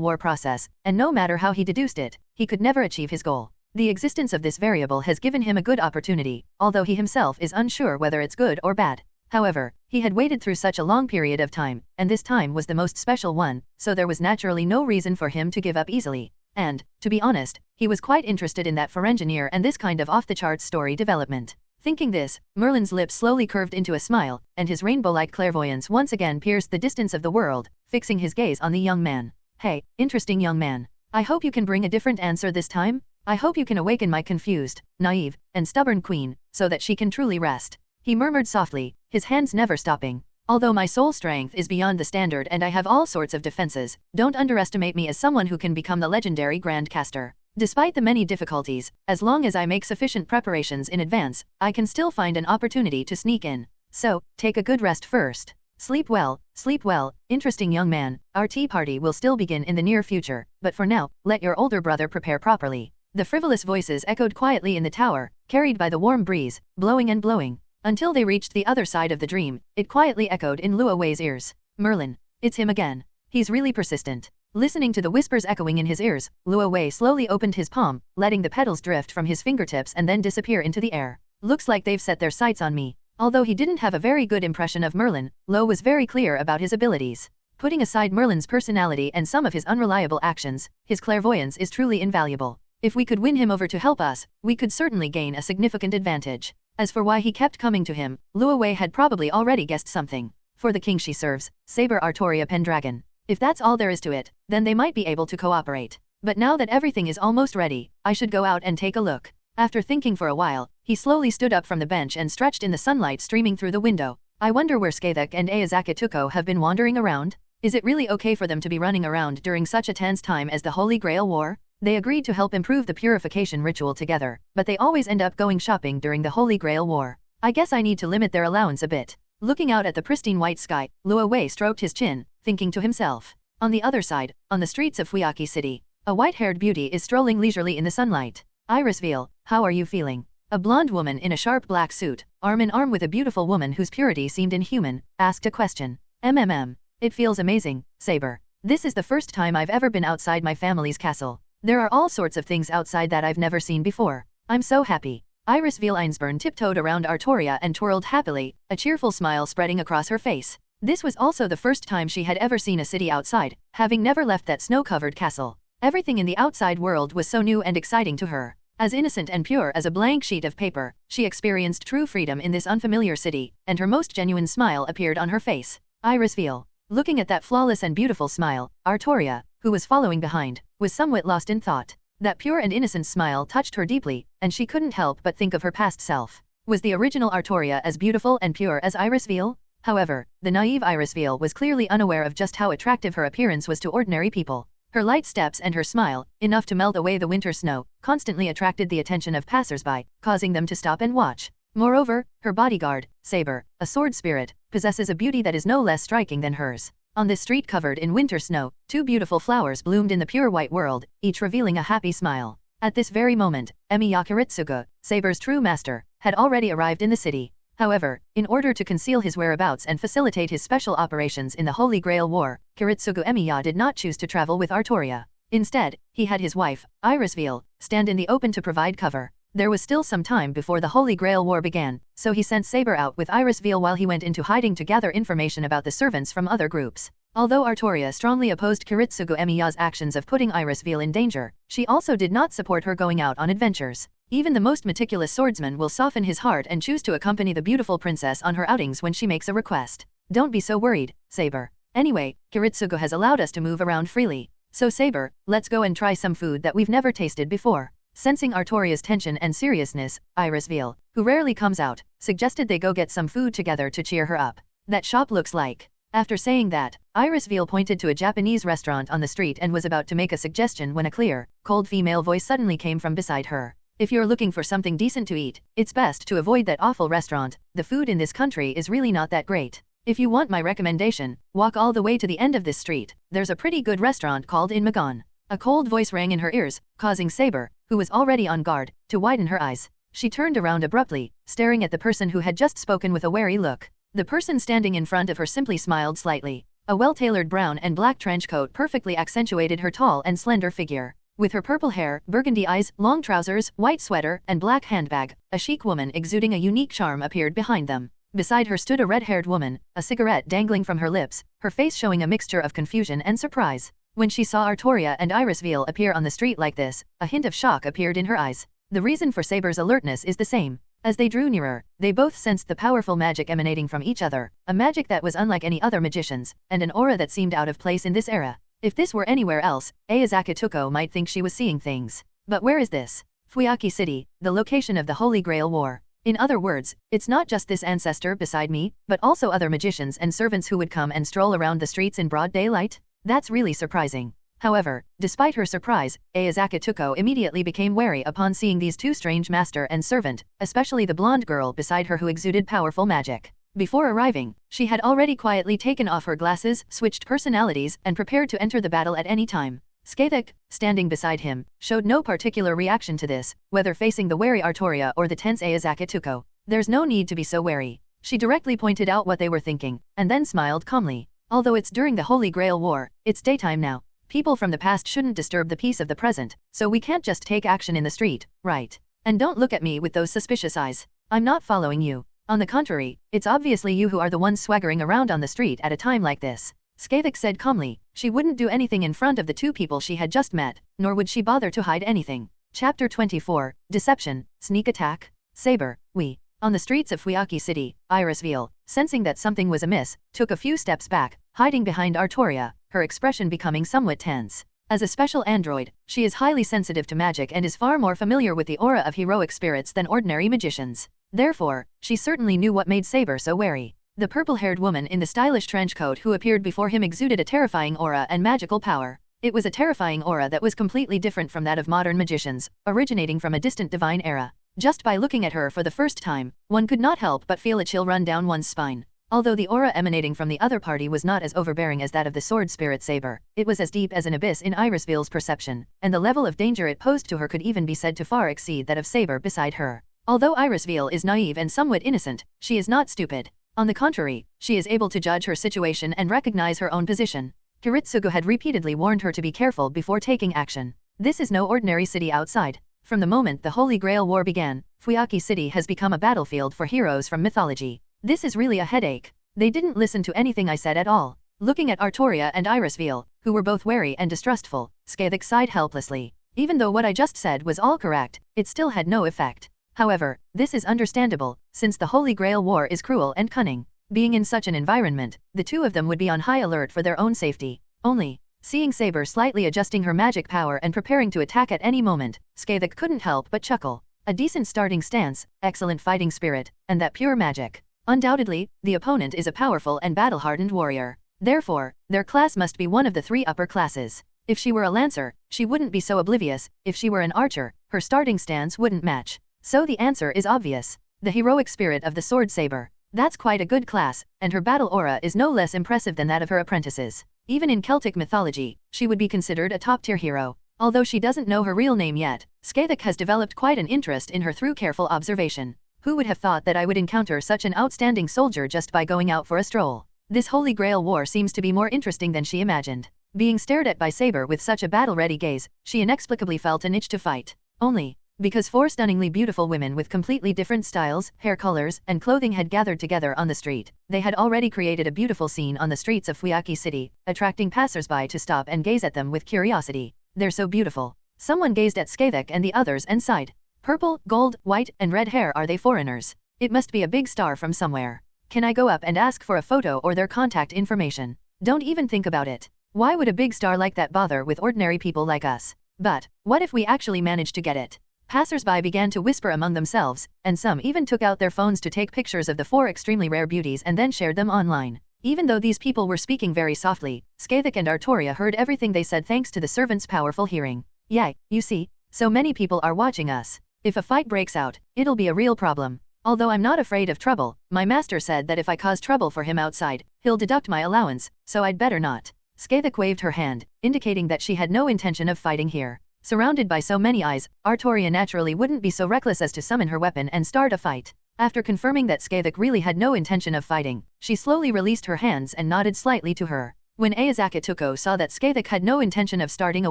war process, and no matter how he deduced it, he could never achieve his goal. The existence of this variable has given him a good opportunity, although he himself is unsure whether it's good or bad. However, he had waited through such a long period of time, and this time was the most special one, so there was naturally no reason for him to give up easily. And, to be honest, he was quite interested in that for engineer and this kind of off-the-charts story development. Thinking this, Merlin's lips slowly curved into a smile, and his rainbow-like clairvoyance once again pierced the distance of the world, fixing his gaze on the young man. Hey, interesting young man. I hope you can bring a different answer this time. I hope you can awaken my confused, naive, and stubborn queen, so that she can truly rest. He murmured softly, his hands never stopping. Although my soul strength is beyond the standard and I have all sorts of defenses, don't underestimate me as someone who can become the legendary Grand Caster. Despite the many difficulties, as long as I make sufficient preparations in advance, I can still find an opportunity to sneak in. So, take a good rest first. Sleep well, interesting young man. Our tea party will still begin in the near future, but for now, let your older brother prepare properly. The frivolous voices echoed quietly in the tower, carried by the warm breeze, blowing and blowing. Until they reached the other side of the dream, it quietly echoed in Luo Wei's ears. Merlin. It's him again. He's really persistent. Listening to the whispers echoing in his ears, Luo Wei slowly opened his palm, letting the petals drift from his fingertips and then disappear into the air. Looks like they've set their sights on me. Although he didn't have a very good impression of Merlin, Luo was very clear about his abilities. Putting aside Merlin's personality and some of his unreliable actions, his clairvoyance is truly invaluable. If we could win him over to help us, we could certainly gain a significant advantage. As for why he kept coming to him, Luo Wei had probably already guessed something. For the king she serves, Saber Artoria Pendragon. If that's all there is to it, then they might be able to cooperate. But now that everything is almost ready, I should go out and take a look. After thinking for a while, he slowly stood up from the bench and stretched in the sunlight streaming through the window. I wonder where Skathak and Ayazaka Tuko have been wandering around? Is it really okay for them to be running around during such a tense time as the Holy Grail War? They agreed to help improve the purification ritual together, but they always end up going shopping during the Holy Grail War. I guess I need to limit their allowance a bit. Looking out at the pristine white sky, Luo Wei stroked his chin, thinking to himself. On the other side, on the streets of Fuyaki City, a white-haired beauty is strolling leisurely in the sunlight. Iris Veal, how are you feeling? A blonde woman in a sharp black suit, arm in arm with a beautiful woman whose purity seemed inhuman, asked a question. It feels amazing, Saber. This is the first time I've ever been outside my family's castle. There are all sorts of things outside that I've never seen before. I'm so happy. Iris Veal Einsburn tiptoed around Artoria and twirled happily, a cheerful smile spreading across her face. This was also the first time she had ever seen a city outside, having never left that snow-covered castle. Everything in the outside world was so new and exciting to her. As innocent and pure as a blank sheet of paper, she experienced true freedom in this unfamiliar city, and her most genuine smile appeared on her face. Iris Veal. Looking at that flawless and beautiful smile, Artoria, who was following behind, was somewhat lost in thought. That pure and innocent smile touched her deeply, and she couldn't help but think of her past self. Was the original Artoria as beautiful and pure as Iris Veal? However, the naive Iris Veal was clearly unaware of just how attractive her appearance was to ordinary people. Her light steps and her smile, enough to melt away the winter snow, constantly attracted the attention of passers-by, causing them to stop and watch. Moreover, her bodyguard, Saber, a sword spirit, possesses a beauty that is no less striking than hers. On this street covered in winter snow, two beautiful flowers bloomed in the pure white world, each revealing a happy smile. At this very moment, Emiya Kiritsugu, Saber's true master, had already arrived in the city. However, in order to conceal his whereabouts and facilitate his special operations in the Holy Grail War, Kiritsugu Emiya did not choose to travel with Artoria. Instead, he had his wife, Iris Veal, stand in the open to provide cover. There was still some time before the Holy Grail War began, so he sent Saber out with Iris Veal while he went into hiding to gather information about the servants from other groups. Although Artoria strongly opposed Kiritsugu Emiya's actions of putting Iris Veal in danger, she also did not support her going out on adventures. Even the most meticulous swordsman will soften his heart and choose to accompany the beautiful princess on her outings when she makes a request. Don't be so worried, Saber. Anyway, Kiritsugu has allowed us to move around freely. So Saber, let's go and try some food that we've never tasted before. Sensing Artoria's tension and seriousness, Iris Veal, who rarely comes out, suggested they go get some food together to cheer her up. That shop looks like. After saying that, Iris Veal pointed to a Japanese restaurant on the street and was about to make a suggestion when a clear, cold female voice suddenly came from beside her. If you're looking for something decent to eat, it's best to avoid that awful restaurant. The food in this country is really not that great. If you want my recommendation, walk all the way to the end of this street. There's a pretty good restaurant called In Magon. A cold voice rang in her ears, causing Saber, who was already on guard, to widen her eyes. She turned around abruptly, staring at the person who had just spoken with a wary look. The person standing in front of her simply smiled slightly. A well-tailored brown and black trench coat perfectly accentuated her tall and slender figure. With her purple hair, burgundy eyes, long trousers, white sweater, and black handbag, a chic woman exuding a unique charm appeared behind them. Beside her stood a red-haired woman, a cigarette dangling from her lips, her face showing a mixture of confusion and surprise. When she saw Artoria and Iris Veal appear on the street like this, a hint of shock appeared in her eyes. The reason for Saber's alertness is the same. As they drew nearer, they both sensed the powerful magic emanating from each other, a magic that was unlike any other magician's, and an aura that seemed out of place in this era. If this were anywhere else, Ayazaka Tuko might think she was seeing things. But where is this? Fuyaki City, the location of the Holy Grail War. In other words, it's not just this ancestor beside me, but also other magicians and servants who would come and stroll around the streets in broad daylight? That's really surprising. However, despite her surprise, Ayazaka Tuko immediately became wary upon seeing these two strange master and servant, especially the blonde girl beside her who exuded powerful magic. Before arriving, she had already quietly taken off her glasses, switched personalities, and prepared to enter the battle at any time. Skavik, standing beside him, showed no particular reaction to this, whether facing the wary Artoria or the tense Ayazaka Tuko. There's no need to be so wary. She directly pointed out what they were thinking, and then smiled calmly. Although it's during the Holy Grail War, it's daytime now. People from the past shouldn't disturb the peace of the present, so we can't just take action in the street, right? And don't look at me with those suspicious eyes. I'm not following you. On the contrary, it's obviously you who are the ones swaggering around on the street at a time like this. Skavik said calmly. She wouldn't do anything in front of the two people she had just met, nor would she bother to hide anything. Chapter 24, Deception, Sneak Attack. Saber, we. On the streets of Fuyaki City, Irisville, sensing that something was amiss, took a few steps back, hiding behind Artoria, her expression becoming somewhat tense. As a special android, she is highly sensitive to magic and is far more familiar with the aura of heroic spirits than ordinary magicians. Therefore, she certainly knew what made Saber so wary. The purple-haired woman in the stylish trench coat who appeared before him exuded a terrifying aura and magical power. It was a terrifying aura that was completely different from that of modern magicians, originating from a distant divine era. Just by looking at her for the first time, one could not help but feel a chill run down one's spine. Although the aura emanating from the other party was not as overbearing as that of the sword spirit Saber, it was as deep as an abyss in Irisville's perception, and the level of danger it posed to her could even be said to far exceed that of Saber beside her. Although Irisville is naive and somewhat innocent, she is not stupid. On the contrary, she is able to judge her situation and recognize her own position. Kiritsugu had repeatedly warned her to be careful before taking action. This is no ordinary city outside. From the moment the Holy Grail War began, Fuyaki City has become a battlefield for heroes from mythology. This is really a headache. They didn't listen to anything I said at all. Looking at Artoria and Irisville, who were both wary and distrustful, Skavik sighed helplessly. Even though what I just said was all correct, it still had no effect. However, this is understandable, since the Holy Grail War is cruel and cunning. Being in such an environment, the two of them would be on high alert for their own safety. Only, seeing Saber slightly adjusting her magic power and preparing to attack at any moment, Skavik couldn't help but chuckle. A decent starting stance, excellent fighting spirit, and that pure magic. Undoubtedly, the opponent is a powerful and battle-hardened warrior. Therefore, their class must be one of the three upper classes. If she were a lancer, she wouldn't be so oblivious. If she were an archer, her starting stance wouldn't match. So the answer is obvious. The heroic spirit of the sword saber. That's quite a good class, and her battle aura is no less impressive than that of her apprentices. Even in Celtic mythology, she would be considered a top-tier hero. Although she doesn't know her real name yet, Skavik has developed quite an interest in her through careful observation. Who would have thought that I would encounter such an outstanding soldier just by going out for a stroll? This Holy Grail War seems to be more interesting than she imagined. Being stared at by Saber with such a battle-ready gaze, she inexplicably felt an itch to fight. Only, because four stunningly beautiful women with completely different styles, hair colors, and clothing had gathered together on the street, they had already created a beautiful scene on the streets of Fuyaki City, attracting passersby to stop and gaze at them with curiosity. They're so beautiful. Someone gazed at Skavik and the others and sighed. Purple, gold, white, and red hair, are they foreigners? It must be a big star from somewhere. Can I go up and ask for a photo or their contact information? Don't even think about it. Why would a big star like that bother with ordinary people like us? But, what if we actually managed to get it? Passers-by began to whisper among themselves, and some even took out their phones to take pictures of the four extremely rare beauties and then shared them online. Even though these people were speaking very softly, Skavik and Artoria heard everything they said thanks to the servant's powerful hearing. Yay, you see, so many people are watching us. If a fight breaks out, it'll be a real problem. Although I'm not afraid of trouble, my master said that if I cause trouble for him outside, he'll deduct my allowance, so I'd better not. Skavik waved her hand, indicating that she had no intention of fighting here. Surrounded by so many eyes, Artoria naturally wouldn't be so reckless as to summon her weapon and start a fight. After confirming that Skavik really had no intention of fighting, she slowly released her hands and nodded slightly to her. When Ayazaka Tuko saw that Skavik had no intention of starting a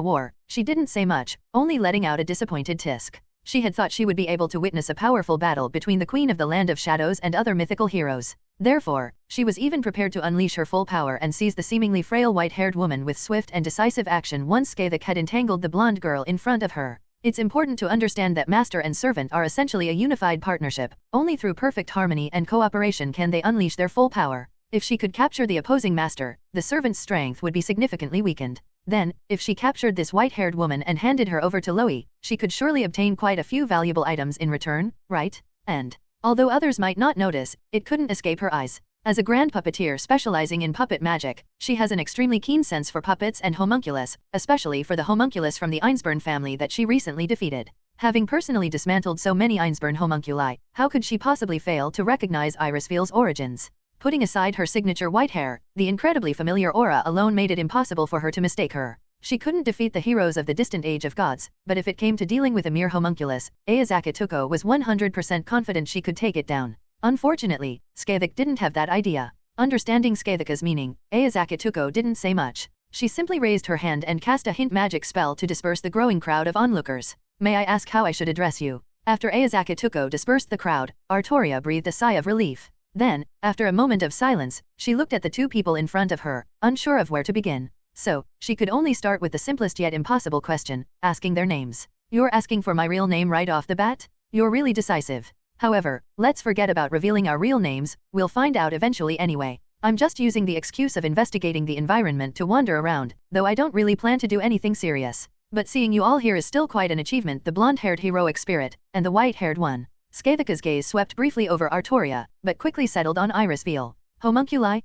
war, she didn't say much, only letting out a disappointed tisk. She had thought she would be able to witness a powerful battle between the Queen of the Land of Shadows and other mythical heroes. Therefore, she was even prepared to unleash her full power and seize the seemingly frail white-haired woman with swift and decisive action once Skavik had entangled the blonde girl in front of her. It's important to understand that master and servant are essentially a unified partnership. Only through perfect harmony and cooperation can they unleash their full power. If she could capture the opposing master, the servant's strength would be significantly weakened. Then, if she captured this white-haired woman and handed her over to Loie, she could surely obtain quite a few valuable items in return, right? And Although others might not notice, it couldn't escape her eyes. As a grand puppeteer specializing in puppet magic, she has an extremely keen sense for puppets and homunculus, especially for the homunculus from the Einsburn family that she recently defeated. Having personally dismantled so many Einsburn homunculi, how could she possibly fail to recognize Irisveel's origins? Putting aside her signature white hair, the incredibly familiar aura alone made it impossible for her to mistake her. She couldn't defeat the heroes of the distant age of gods, but if it came to dealing with a mere homunculus, Ayazaki Tuko was 100% confident she could take it down. Unfortunately, Skavik didn't have that idea. Understanding Skavika's meaning, Ayazaki Tuko didn't say much. She simply raised her hand and cast a hint magic spell to disperse the growing crowd of onlookers. May I ask how I should address you? After Ayazaki Tuko dispersed the crowd, Artoria breathed a sigh of relief. Then, after a moment of silence, she looked at the two people in front of her, unsure of where to begin. So, she could only start with the simplest yet impossible question, asking their names. You're asking for my real name right off the bat? You're really decisive. However, let's forget about revealing our real names, we'll find out eventually anyway. I'm just using the excuse of investigating the environment to wander around, though I don't really plan to do anything serious. But seeing you all here is still quite an achievement. The blonde-haired heroic spirit, and the white-haired one. Skavika's gaze swept briefly over Artoria, but quickly settled on Irisveel. Homunculi?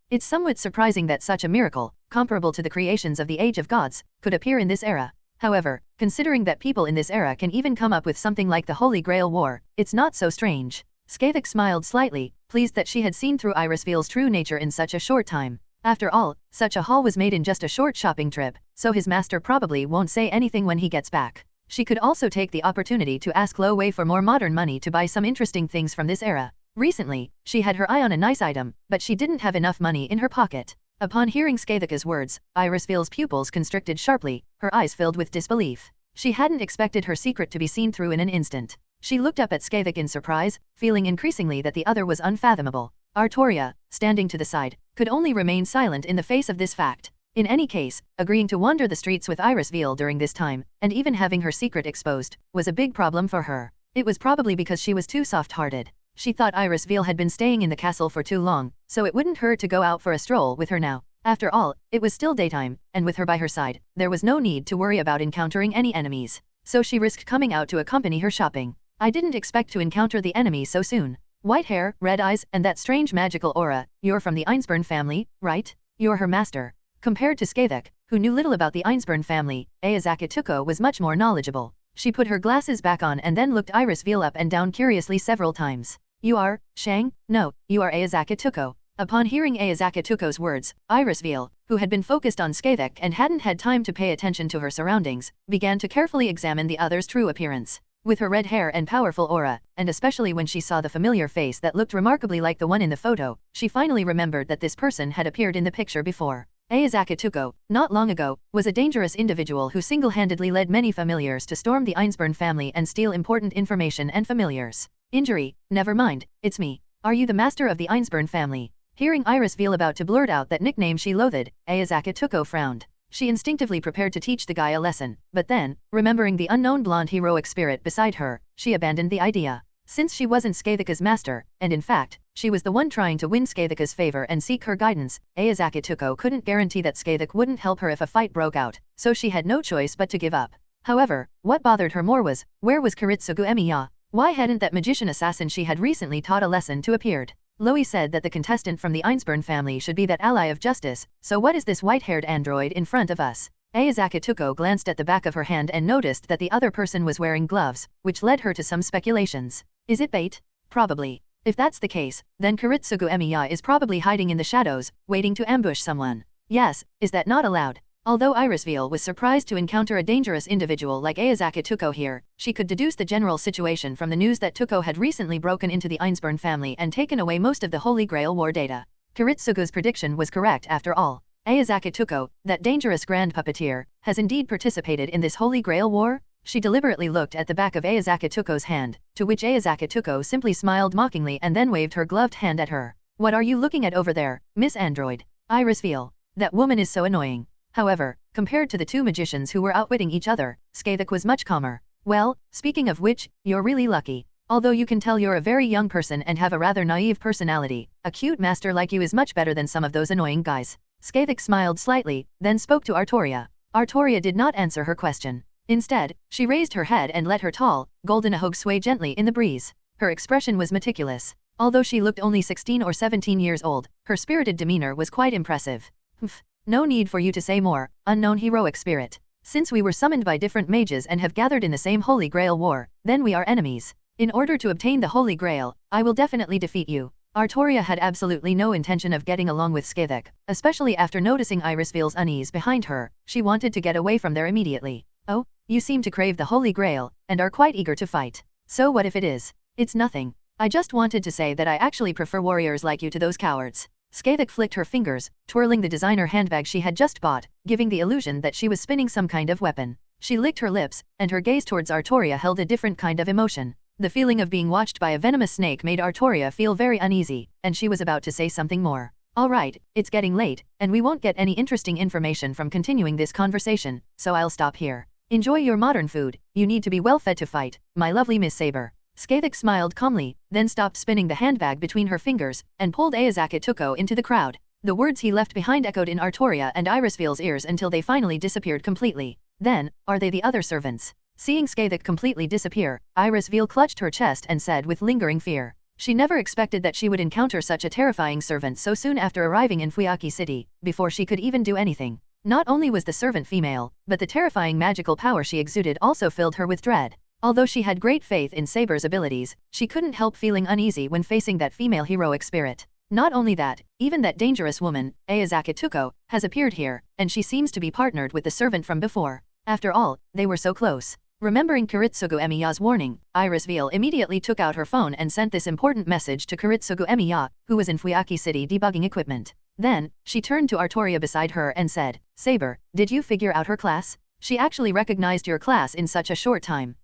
It's somewhat surprising that such a miracle, comparable to the creations of the Age of Gods, could appear in this era. However, considering that people in this era can even come up with something like the Holy Grail War, it's not so strange. Skavik smiled slightly, pleased that she had seen through Irisveel's true nature in such a short time. After all, such a haul was made in just a short shopping trip, so his master probably won't say anything when he gets back. She could also take the opportunity to ask Lo Wei for more modern money to buy some interesting things from this era. Recently, she had her eye on a nice item, but she didn't have enough money in her pocket. Upon hearing Skavika's words, Irisveel's pupils constricted sharply, her eyes filled with disbelief. She hadn't expected her secret to be seen through in an instant. She looked up at Skavik in surprise, feeling increasingly that the other was unfathomable. Artoria, standing to the side, could only remain silent in the face of this fact. In any case, agreeing to wander the streets with Irisveel during this time, and even having her secret exposed, was a big problem for her. It was probably because she was too soft-hearted. She thought Irisveel had been staying in the castle for too long, so it wouldn't hurt to go out for a stroll with her now. After all, it was still daytime, and with her by her side, there was no need to worry about encountering any enemies. So she risked coming out to accompany her shopping. I didn't expect to encounter the enemy so soon. White hair, red eyes, and that strange magical aura. You're from the Einsburn family, right? You're her master. Compared to Skavik, who knew little about the Einsburn family, Ayazaki Tuko was much more knowledgeable. She put her glasses back on and then looked Irisveel up and down curiously several times. You are, Shang? No, you are Ayazaki Tuko. Upon hearing Ayazaki Tuko's words, Irisveel, who had been focused on Skavik and hadn't had time to pay attention to her surroundings, began to carefully examine the other's true appearance. With her red hair and powerful aura, and especially when she saw the familiar face that looked remarkably like the one in the photo, she finally remembered that this person had appeared in the picture before. Ayazaki Tuko, not long ago, was a dangerous individual who single-handedly led many familiars to storm the Einsburn family and steal important information and familiars. Injury, never mind, it's me. Are you the master of the Einsburn family? Hearing Irisveel about to blurt out that nickname she loathed, Ayazaki Tuko frowned. She instinctively prepared to teach the guy a lesson, but then, remembering the unknown blonde heroic spirit beside her, she abandoned the idea. Since she wasn't Skavika's master, and in fact, she was the one trying to win Skavika's favor and seek her guidance, Ayazaki Tuko couldn't guarantee that Skavik wouldn't help her if a fight broke out, so she had no choice but to give up. However, what bothered her more was, where was Kiritsugu Emiya? Why hadn't that magician assassin she had recently taught a lesson to appeared? Loie said that the contestant from the Einsburn family should be that ally of justice, so what is this white-haired android in front of us? Ayazaki Tuko glanced at the back of her hand and noticed that the other person was wearing gloves, which led her to some speculations. Is it bait? Probably. If that's the case, then Kiritsugu Emiya is probably hiding in the shadows, waiting to ambush someone. Yes, is that not allowed? Although Irisveel was surprised to encounter a dangerous individual like Ayazaki Tuko here, she could deduce the general situation from the news that Tuko had recently broken into the Einsburn family and taken away most of the Holy Grail War data. Kiritsugu's prediction was correct after all. Ayazaki Tuko, that dangerous grand puppeteer, has indeed participated in this Holy Grail War? She deliberately looked at the back of Ayazaki Tuko's hand, to which Ayazaki Tuko simply smiled mockingly and then waved her gloved hand at her. What are you looking at over there, Miss Android? Irisveel. That woman is so annoying. However, compared to the two magicians who were outwitting each other, Skavik was much calmer. Well, speaking of which, you're really lucky. Although you can tell you're a very young person and have a rather naive personality, a cute master like you is much better than some of those annoying guys. Skavik smiled slightly, then spoke to Artoria. Artoria did not answer her question. Instead, she raised her head and let her tall, golden ahogue sway gently in the breeze. her expression was meticulous. Although she looked only 16 or 17 years old, her spirited demeanor was quite impressive. Humph. No need for you to say more, unknown heroic spirit. Since we were summoned by different mages and have gathered in the same Holy Grail war, then we are enemies. In order to obtain the Holy Grail, I will definitely defeat you. Artoria had absolutely no intention of getting along with Skavek, especially after noticing Irisveil's unease behind her. She wanted to get away from there immediately. Oh, you seem to crave the Holy Grail, and are quite eager to fight. So what if it is? It's nothing. I just wanted to say that I actually prefer warriors like you to those cowards. Skavek flicked her fingers, twirling the designer handbag she had just bought, giving the illusion that she was spinning some kind of weapon. She licked her lips, and her gaze towards Artoria held a different kind of emotion. The feeling of being watched by a venomous snake made Artoria feel very uneasy, and she was about to say something more. Alright, it's getting late, and we won't get any interesting information from continuing this conversation, so I'll stop here. Enjoy your modern food, you need to be well fed to fight, my lovely Miss Saber. Skavek smiled calmly, then stopped spinning the handbag between her fingers, and pulled Ayazaki Tuko into the crowd. The words he left behind echoed in Artoria and Irisveil's ears until they finally disappeared completely. Then, are they the other servants? Seeing Skavek completely disappear, Irisveil clutched her chest and said with lingering fear. She never expected that she would encounter such a terrifying servant so soon after arriving in Fuyaki City, before she could even do anything. Not only was the servant female, but the terrifying magical power she exuded also filled her with dread. Although she had great faith in Saber's abilities, she couldn't help feeling uneasy when facing that female heroic spirit. Not only that, even that dangerous woman, Ayazaki Tuko, has appeared here, and she seems to be partnered with the servant from before. After all, they were so close. Remembering Kiritsugu Emiya's warning, Irisveil immediately took out her phone and sent this important message to Kiritsugu Emiya, who was in Fuyaki City debugging equipment. Then, she turned to Artoria beside her and said, Saber, did you figure out her class? She actually recognized your class in such a short time.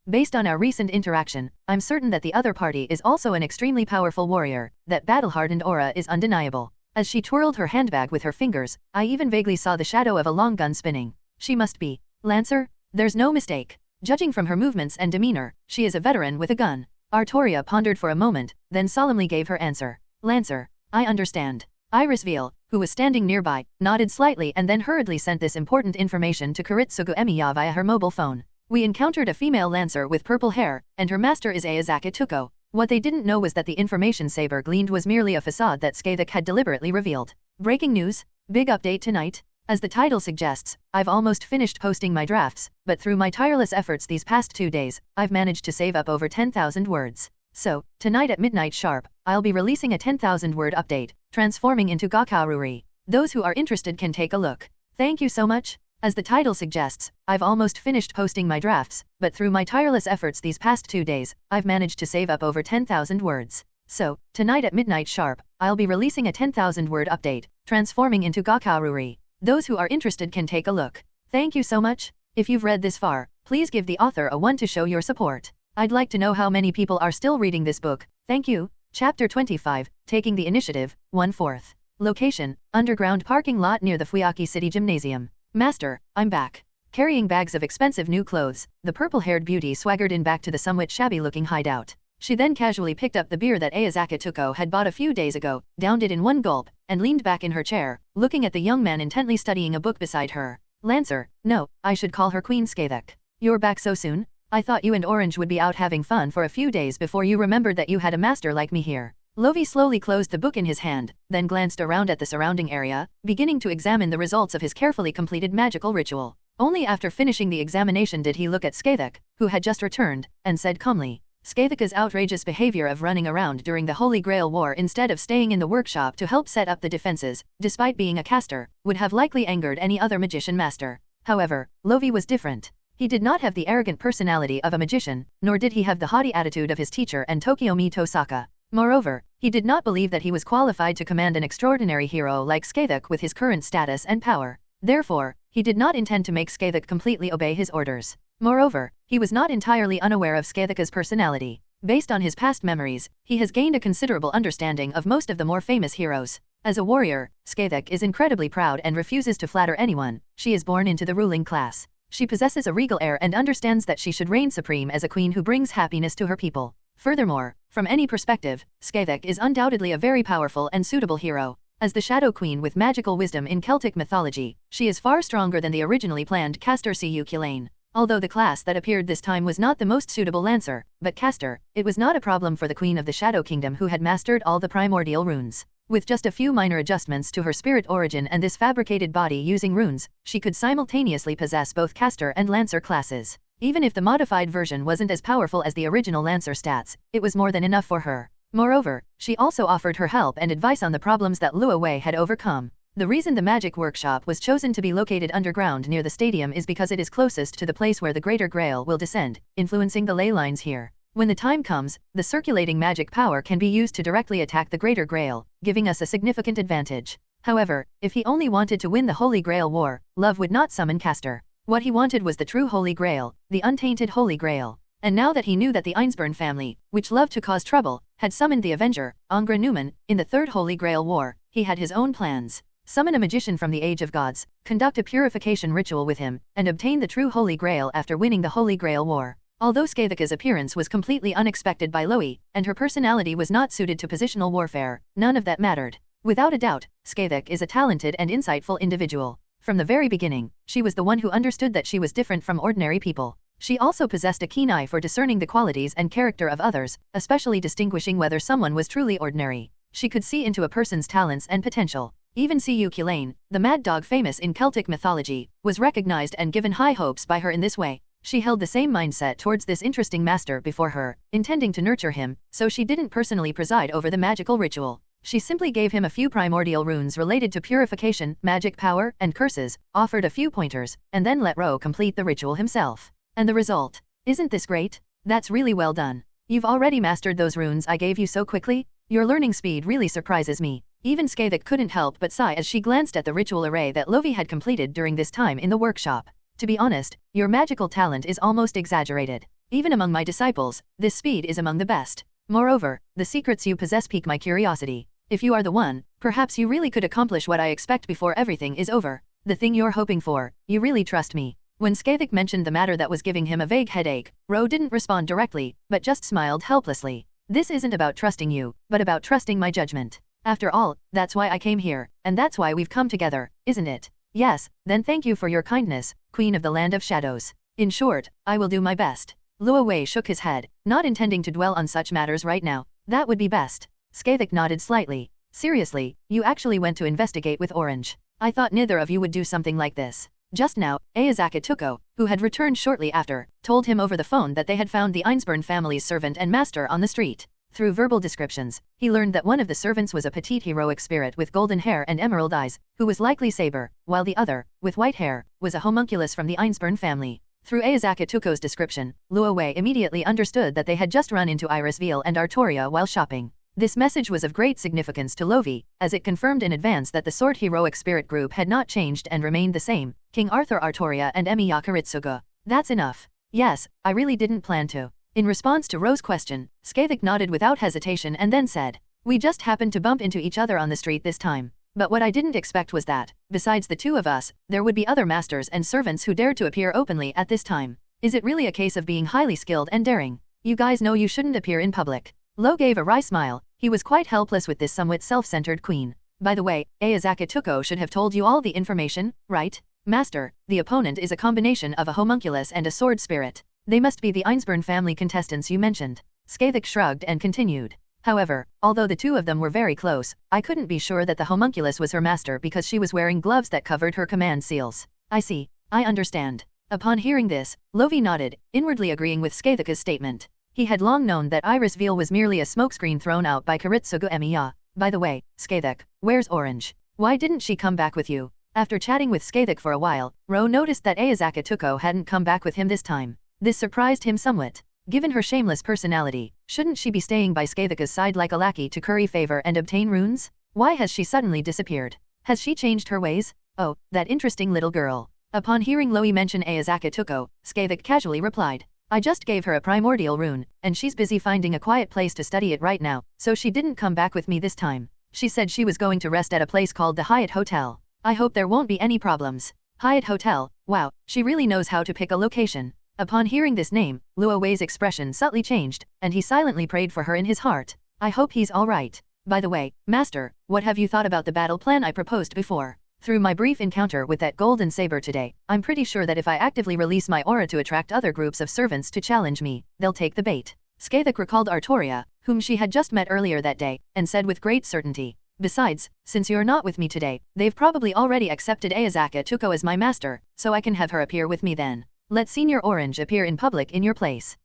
Based on our recent interaction, I'm certain that the other party is also an extremely powerful warrior, that battle-hardened aura is undeniable. As she twirled her handbag with her fingers, I even vaguely saw the shadow of a long gun spinning. She must be Lancer? There's no mistake. Judging from her movements and demeanor, she is a veteran with a gun. Artoria pondered for a moment, then solemnly gave her answer. Lancer, I understand. Irisveil, who was standing nearby, nodded slightly and then hurriedly sent this important information to Kiritsugu Emiya via her mobile phone. We encountered a female lancer with purple hair, and her master is Ayazaki Tuko. What they didn't know was that the information Saber gleaned was merely a facade that Skavek had deliberately revealed. Breaking news, big update tonight. As the title suggests, I've almost finished posting my drafts, but through my tireless efforts these past 2 days, I've managed to save up over 10,000 words. So, tonight at midnight sharp, I'll be releasing a 10,000 word update, transforming into Gakaururi. Those who are interested can take a look. Thank you so much. As the title suggests, I've almost finished posting my drafts, but through my tireless efforts these past 2 days, I've managed to save up over 10,000 words. So, tonight at midnight sharp, I'll be releasing a 10,000 word update, transforming into Gakaururi. Those who are interested can take a look. Thank you so much. If you've read this far, please give the author a 1 to show your support. I'd like to know how many people are still reading this book. Thank you. Chapter 25, Taking the Initiative, 1/4. Location, underground parking lot near the Fuyaki City Gymnasium. Master, I'm back. Carrying bags of expensive new clothes, the purple-haired beauty swaggered in back to the somewhat shabby-looking hideout. She then casually picked up the beer that Ayazaki Tuko had bought a few days ago, downed it in one gulp, and leaned back in her chair, looking at the young man intently studying a book beside her. Lancer, no, I should call her Queen Skavek. You're back so soon? I thought you and Orange would be out having fun for a few days before you remembered that you had a master like me here. Lovi slowly closed the book in his hand, then glanced around at the surrounding area, beginning to examine the results of his carefully completed magical ritual. Only after finishing the examination did he look at Skavek, who had just returned, and said calmly, Skavek's outrageous behavior of running around during the Holy Grail War instead of staying in the workshop to help set up the defenses, despite being a caster, would have likely angered any other magician master. However, Lovi was different. He did not have the arrogant personality of a magician, nor did he have the haughty attitude of his teacher and Tokiomi Tosaka. Moreover, he did not believe that he was qualified to command an extraordinary hero like Skavek with his current status and power. Therefore, he did not intend to make Skavek completely obey his orders. Moreover, he was not entirely unaware of Skavek's personality. Based on his past memories, he has gained a considerable understanding of most of the more famous heroes. As a warrior, Skavek is incredibly proud and refuses to flatter anyone. She is born into the ruling class. She possesses a regal air and understands that she should reign supreme as a queen who brings happiness to her people. Furthermore, from any perspective, Skavek is undoubtedly a very powerful and suitable hero. As the Shadow Queen with magical wisdom in Celtic mythology, she is far stronger than the originally planned caster Siyu Kulane. Although the class that appeared this time was not the most suitable lancer, but caster, it was not a problem for the Queen of the Shadow Kingdom who had mastered all the primordial runes. With just a few minor adjustments to her spirit origin and this fabricated body using runes, she could simultaneously possess both caster and lancer classes. Even if the modified version wasn't as powerful as the original lancer stats, it was more than enough for her. Moreover, she also offered her help and advice on the problems that Luo Wei had overcome. The reason the magic workshop was chosen to be located underground near the stadium is because it is closest to the place where the Greater Grail will descend, influencing the ley lines here. When the time comes, the circulating magic power can be used to directly attack the Greater Grail, giving us a significant advantage. However, if he only wanted to win the Holy Grail war, Love would not summon Caster. What he wanted was the true Holy Grail, the untainted Holy Grail. And now that he knew that the Einsburn family, which loved to cause trouble, had summoned the Avenger, Angra Newman, in the Third Holy Grail War, he had his own plans. Summon a magician from the Age of Gods, conduct a purification ritual with him, and obtain the true Holy Grail after winning the Holy Grail War. Although Skavika's appearance was completely unexpected by Loie, and her personality was not suited to positional warfare, none of that mattered. Without a doubt, Skavik is a talented and insightful individual. From the very beginning, she was the one who understood that she was different from ordinary people. She also possessed a keen eye for discerning the qualities and character of others, especially distinguishing whether someone was truly ordinary. She could see into a person's talents and potential. Even Siu Kulane, the mad dog famous in Celtic mythology, was recognized and given high hopes by her in this way. She held the same mindset towards this interesting master before her, intending to nurture him, so she didn't personally preside over the magical ritual. She simply gave him a few primordial runes related to purification, magic power, and curses, offered a few pointers, and then let Ro complete the ritual himself. And the result? Isn't this great? That's really well done. You've already mastered those runes I gave you so quickly? Your learning speed really surprises me. Even Skavik couldn't help but sigh as she glanced at the ritual array that Lovi had completed during this time in the workshop. To be honest, your magical talent is almost exaggerated. Even among my disciples, this speed is among the best. Moreover, the secrets you possess pique my curiosity. If you are the one, perhaps you really could accomplish what I expect before everything is over. The thing you're hoping for, you really trust me. When Skavik mentioned the matter that was giving him a vague headache, Ro didn't respond directly, but just smiled helplessly. This isn't about trusting you, but about trusting my judgment. After all, that's why I came here, and that's why we've come together, isn't it? Yes, then thank you for your kindness, Queen of the Land of Shadows. In short, I will do my best. Luo Wei shook his head, not intending to dwell on such matters right now. That would be best. Skavik nodded slightly. Seriously, you actually went to investigate with Orange. I thought neither of you would do something like this. Just now, Ayazaka Tuko, who had returned shortly after, told him over the phone that they had found the Einsburn family's servant and master on the street. Through verbal descriptions, he learned that one of the servants was a petite heroic spirit with golden hair and emerald eyes, who was likely Saber, while the other, with white hair, was a homunculus from the Einsburn family. Through Ayazaka Tuko's description, Luo Wei immediately understood that they had just run into Iris Veal and Artoria while shopping. This message was of great significance to Lovi, as it confirmed in advance that the Sword Heroic Spirit group had not changed and remained the same, King Arthur Artoria and Emi Yakaritsuga. That's enough. Yes, I really didn't plan to. In response to Ro's question, Skavik nodded without hesitation and then said, we just happened to bump into each other on the street this time. But what I didn't expect was that, besides the two of us, there would be other masters and servants who dared to appear openly at this time. Is it really a case of being highly skilled and daring? You guys know you shouldn't appear in public. Lo gave a wry smile. He was quite helpless with this somewhat self-centered queen. By the way, Ayazaka Tuko should have told you all the information, right? Master, the opponent is a combination of a homunculus and a sword spirit. They must be the Einsburn family contestants you mentioned. Skavik shrugged and continued. However, although the two of them were very close, I couldn't be sure that the homunculus was her master because she was wearing gloves that covered her command seals. I see. I understand. Upon hearing this, Lovi nodded, inwardly agreeing with Skavika's statement. He had long known that Iris Veal was merely a smokescreen thrown out by Karitsugu Emiya. By the way, Skavik, where's Orange? Why didn't she come back with you? After chatting with Skavik for a while, Ro noticed that Ayazaka Tuko hadn't come back with him this time. This surprised him somewhat. Given her shameless personality, shouldn't she be staying by Skavika's side like a lackey to curry favor and obtain runes? Why has she suddenly disappeared? Has she changed her ways? Oh, that interesting little girl. Upon hearing Loie mention Ayazaka Tuko, Skavik casually replied, I just gave her a primordial rune, and she's busy finding a quiet place to study it right now, so she didn't come back with me this time. She said she was going to rest at a place called the Hyatt Hotel. I hope there won't be any problems. Hyatt Hotel, wow, she really knows how to pick a location. Upon hearing this name, Luo Wei's expression subtly changed, and he silently prayed for her in his heart. I hope he's alright. By the way, Master, what have you thought about the battle plan I proposed before? Through my brief encounter with that golden saber today, I'm pretty sure that if I actively release my aura to attract other groups of servants to challenge me, they'll take the bait. Scathach recalled Artoria, whom she had just met earlier that day, and said with great certainty, "Besides, since you're not with me today, they've probably already accepted Ayazaka Tuko as my master, so I can have her appear with me then. Let Senior Orange appear in public in your place."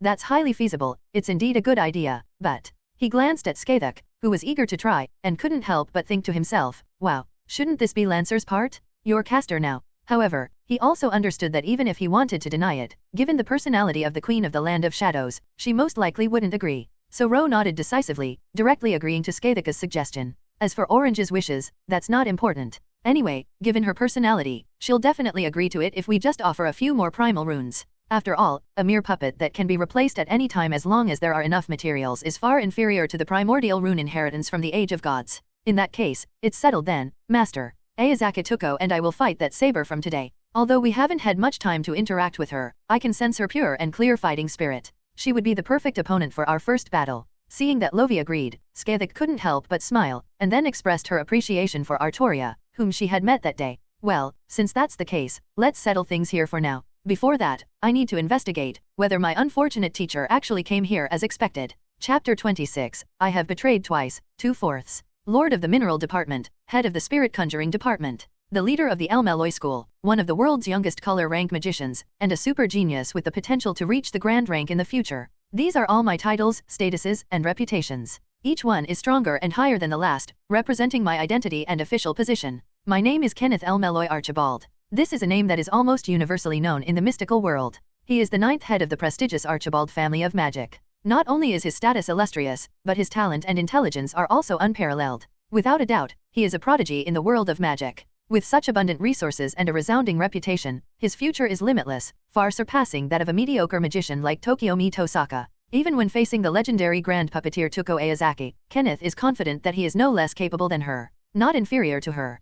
That's highly feasible, it's indeed a good idea, but... He glanced at Scathach, who was eager to try, and couldn't help but think to himself, wow, shouldn't this be Lancer's part? You're caster now. However, he also understood that even if he wanted to deny it, given the personality of the Queen of the Land of Shadows, she most likely wouldn't agree. So Ro nodded decisively, directly agreeing to Scathach's suggestion. As for Orange's wishes, that's not important. Anyway, given her personality, she'll definitely agree to it if we just offer a few more primal runes. After all, a mere puppet that can be replaced at any time as long as there are enough materials is far inferior to the primordial rune inheritance from the Age of Gods. In that case, it's settled then, Master. Ayazaka Tuko and I will fight that saber from today. Although we haven't had much time to interact with her, I can sense her pure and clear fighting spirit. She would be the perfect opponent for our first battle. Seeing that Lovie agreed, Scathach couldn't help but smile, and then expressed her appreciation for Artoria, whom she had met that day. Well, since that's the case, let's settle things here for now. Before that, I need to investigate whether my unfortunate teacher actually came here as expected. Chapter 26, I have betrayed twice, 2/4. Lord of the Mineral Department, head of the Spirit Conjuring Department, the leader of the Elmalloy School, one of the world's youngest color rank magicians, and a super genius with the potential to reach the grand rank in the future. These are all my titles, statuses, and reputations. Each one is stronger and higher than the last, representing my identity and official position. My name is Kenneth Elmalloy Archibald. This is a name that is almost universally known in the mystical world. He is the 9th head of the prestigious Archibald family of magic. Not only is his status illustrious, but his talent and intelligence are also unparalleled. Without a doubt, he is a prodigy in the world of magic. With such abundant resources and a resounding reputation, his future is limitless, far surpassing that of a mediocre magician like Tokiomi Tosaka. Even when facing the legendary grand puppeteer Tuko Ayazaki, Kenneth is confident that he is no less capable than her, not inferior to her.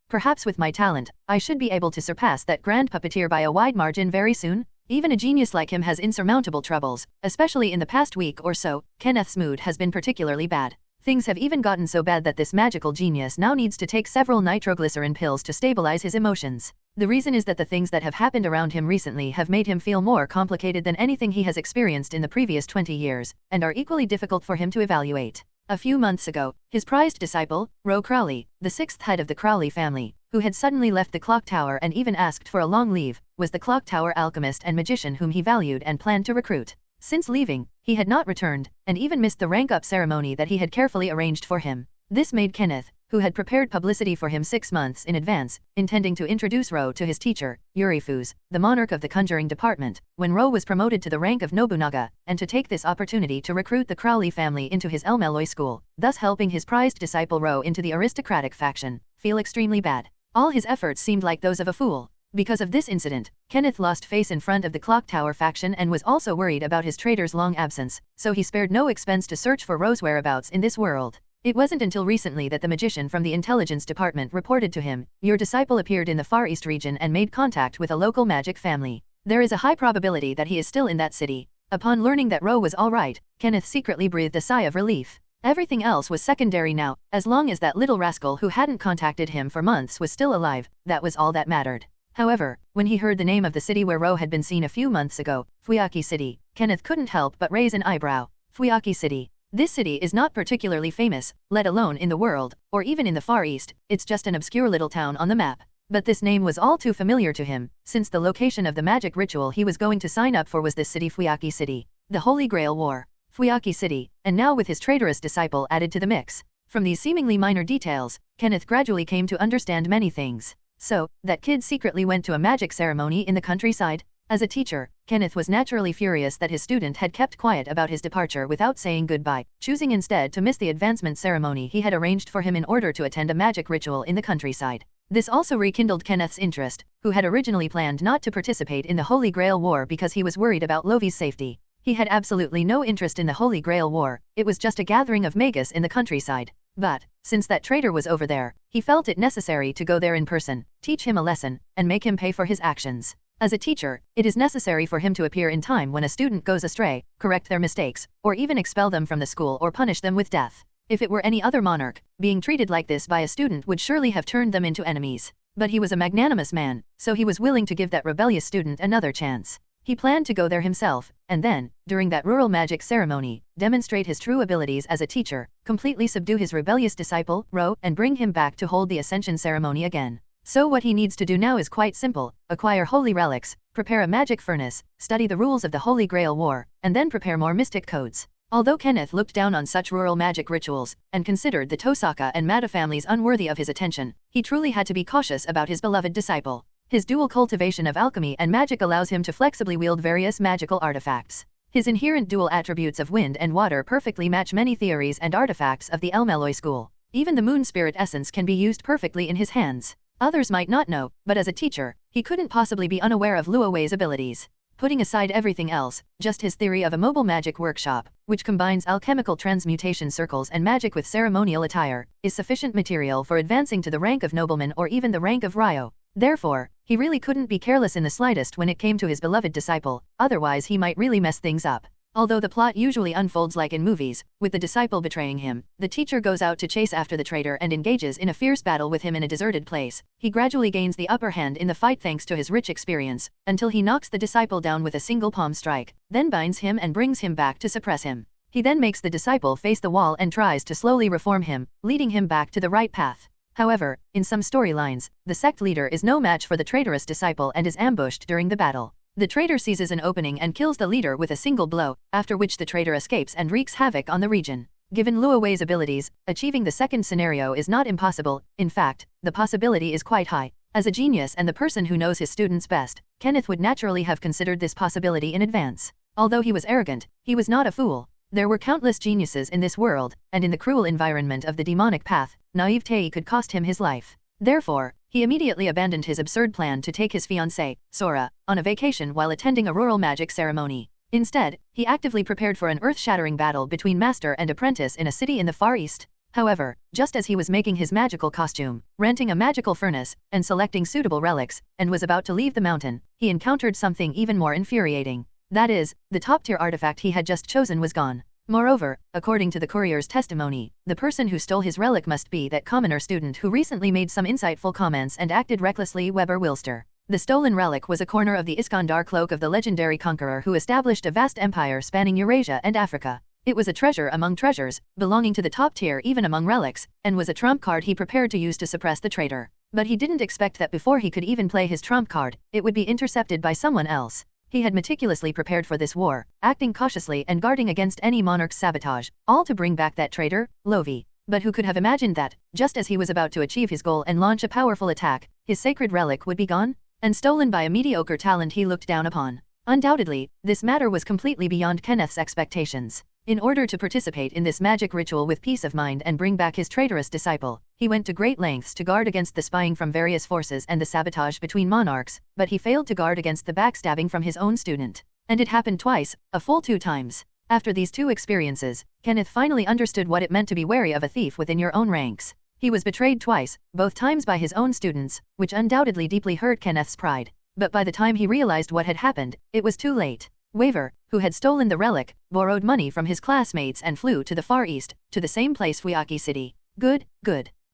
Perhaps with my talent, I should be able to surpass that grand puppeteer by a wide margin very soon? Even a genius like him has insurmountable troubles, especially in the past week or so. Kenneth's mood has been particularly bad. Things have even gotten so bad that this magical genius now needs to take several nitroglycerin pills to stabilize his emotions. The reason is that the things that have happened around him recently have made him feel more complicated than anything he has experienced in the previous 20 years, and are equally difficult for him to evaluate. A few months ago, his prized disciple, Ro Crowley, the 6th head of the Crowley family, who had suddenly left the clock tower and even asked for a long leave, was the clock tower alchemist and magician whom he valued and planned to recruit. Since leaving, he had not returned, and even missed the rank-up ceremony that he had carefully arranged for him. This made Kenneth, who had prepared publicity for him 6 months in advance, intending to introduce Ro to his teacher, Yurifuz, the monarch of the conjuring department, when Ro was promoted to the rank of Nobunaga, and to take this opportunity to recruit the Crowley family into his Elmalloy school, thus helping his prized disciple Ro into the aristocratic faction, feel extremely bad. All his efforts seemed like those of a fool. Because of this incident, Kenneth lost face in front of the clock tower faction and was also worried about his traitor's long absence, so he spared no expense to search for Ro's whereabouts in this world. It wasn't until recently that the magician from the intelligence department reported to him, "Your disciple appeared in the Far East region and made contact with a local magic family. There is a high probability that he is still in that city." Upon learning that Ro was all right, Kenneth secretly breathed a sigh of relief. Everything else was secondary now, as long as that little rascal who hadn't contacted him for months was still alive, that was all that mattered. However, when he heard the name of the city where Ro had been seen a few months ago, Fuyaki City, Kenneth couldn't help but raise an eyebrow. Fuyaki City. This city is not particularly famous, let alone in the world, or even in the Far East, it's just an obscure little town on the map. But this name was all too familiar to him, since the location of the magic ritual he was going to sign up for was this city, Fuyaki City. The Holy Grail War. Fuyaki City, and now with his traitorous disciple added to the mix. From these seemingly minor details, Kenneth gradually came to understand many things. So, that kid secretly went to a magic ceremony in the countryside? As a teacher, Kenneth was naturally furious that his student had kept quiet about his departure without saying goodbye, choosing instead to miss the advancement ceremony he had arranged for him in order to attend a magic ritual in the countryside. This also rekindled Kenneth's interest, who had originally planned not to participate in the Holy Grail War because he was worried about Lovie's safety. He had absolutely no interest in the Holy Grail War, it was just a gathering of magus in the countryside. But, since that traitor was over there, he felt it necessary to go there in person, teach him a lesson, and make him pay for his actions. As a teacher, it is necessary for him to appear in time when a student goes astray, correct their mistakes, or even expel them from the school or punish them with death. If it were any other monarch, being treated like this by a student would surely have turned them into enemies. But he was a magnanimous man, so he was willing to give that rebellious student another chance. He planned to go there himself, and then, during that rural magic ceremony, demonstrate his true abilities as a teacher, completely subdue his rebellious disciple, Ro, and bring him back to hold the ascension ceremony again. So what he needs to do now is quite simple: acquire holy relics, prepare a magic furnace, study the rules of the Holy Grail War, and then prepare more mystic codes. Although Kenneth looked down on such rural magic rituals, and considered the Tosaka and Mata families unworthy of his attention, he truly had to be cautious about his beloved disciple. His dual cultivation of alchemy and magic allows him to flexibly wield various magical artifacts. His inherent dual attributes of wind and water perfectly match many theories and artifacts of the Elmalloy school. Even the moon spirit essence can be used perfectly in his hands. Others might not know, but as a teacher, he couldn't possibly be unaware of Luo Wei's abilities. Putting aside everything else, just his theory of a mobile magic workshop, which combines alchemical transmutation circles and magic with ceremonial attire, is sufficient material for advancing to the rank of nobleman or even the rank of Ryo. Therefore, he really couldn't be careless in the slightest when it came to his beloved disciple, otherwise he might really mess things up. Although the plot usually unfolds like in movies, with the disciple betraying him, the teacher goes out to chase after the traitor and engages in a fierce battle with him in a deserted place. He gradually gains the upper hand in the fight thanks to his rich experience, until he knocks the disciple down with a single palm strike, then binds him and brings him back to suppress him. He then makes the disciple face the wall and tries to slowly reform him, leading him back to the right path. However, in some storylines, the sect leader is no match for the traitorous disciple and is ambushed during the battle. The traitor seizes an opening and kills the leader with a single blow, after which the traitor escapes and wreaks havoc on the region. Given Luo Wei's abilities, achieving the second scenario is not impossible. In fact, the possibility is quite high. As a genius and the person who knows his students best, Kenneth would naturally have considered this possibility in advance. Although he was arrogant, he was not a fool. There were countless geniuses in this world, and in the cruel environment of the demonic path, naivete could cost him his life. Therefore, he immediately abandoned his absurd plan to take his fiancée, Sora, on a vacation while attending a rural magic ceremony. Instead, he actively prepared for an earth-shattering battle between master and apprentice in a city in the Far East. However, just as he was making his magical costume, renting a magical furnace, and selecting suitable relics, and was about to leave the mountain, he encountered something even more infuriating. That is, the top-tier artifact he had just chosen was gone. Moreover, according to the courier's testimony, the person who stole his relic must be that commoner student who recently made some insightful comments and acted recklessly, Weber Wilster. The stolen relic was a corner of the Iskandar cloak of the legendary conqueror who established a vast empire spanning Eurasia and Africa. It was a treasure among treasures, belonging to the top tier even among relics, and was a trump card he prepared to use to suppress the traitor. But he didn't expect that before he could even play his trump card, it would be intercepted by someone else. He had meticulously prepared for this war, acting cautiously and guarding against any monarch's sabotage, all to bring back that traitor, Lovi. But who could have imagined that, just as he was about to achieve his goal and launch a powerful attack, his sacred relic would be gone? And stolen by a mediocre talent he looked down upon. Undoubtedly, this matter was completely beyond Kenneth's expectations. In order to participate in this magic ritual with peace of mind and bring back his traitorous disciple, he went to great lengths to guard against the spying from various forces and the sabotage between monarchs, but he failed to guard against the backstabbing from his own student. And it happened twice, a full 2 times. After these 2 experiences, Kenneth finally understood what it meant to be wary of a thief within your own ranks. He was betrayed twice, both times by his own students, which undoubtedly deeply hurt Kenneth's pride. But by the time he realized what had happened, it was too late. Weber, who had stolen the relic, borrowed money from his classmates and flew to the Far East, to the same place, Fuyaki City. Good.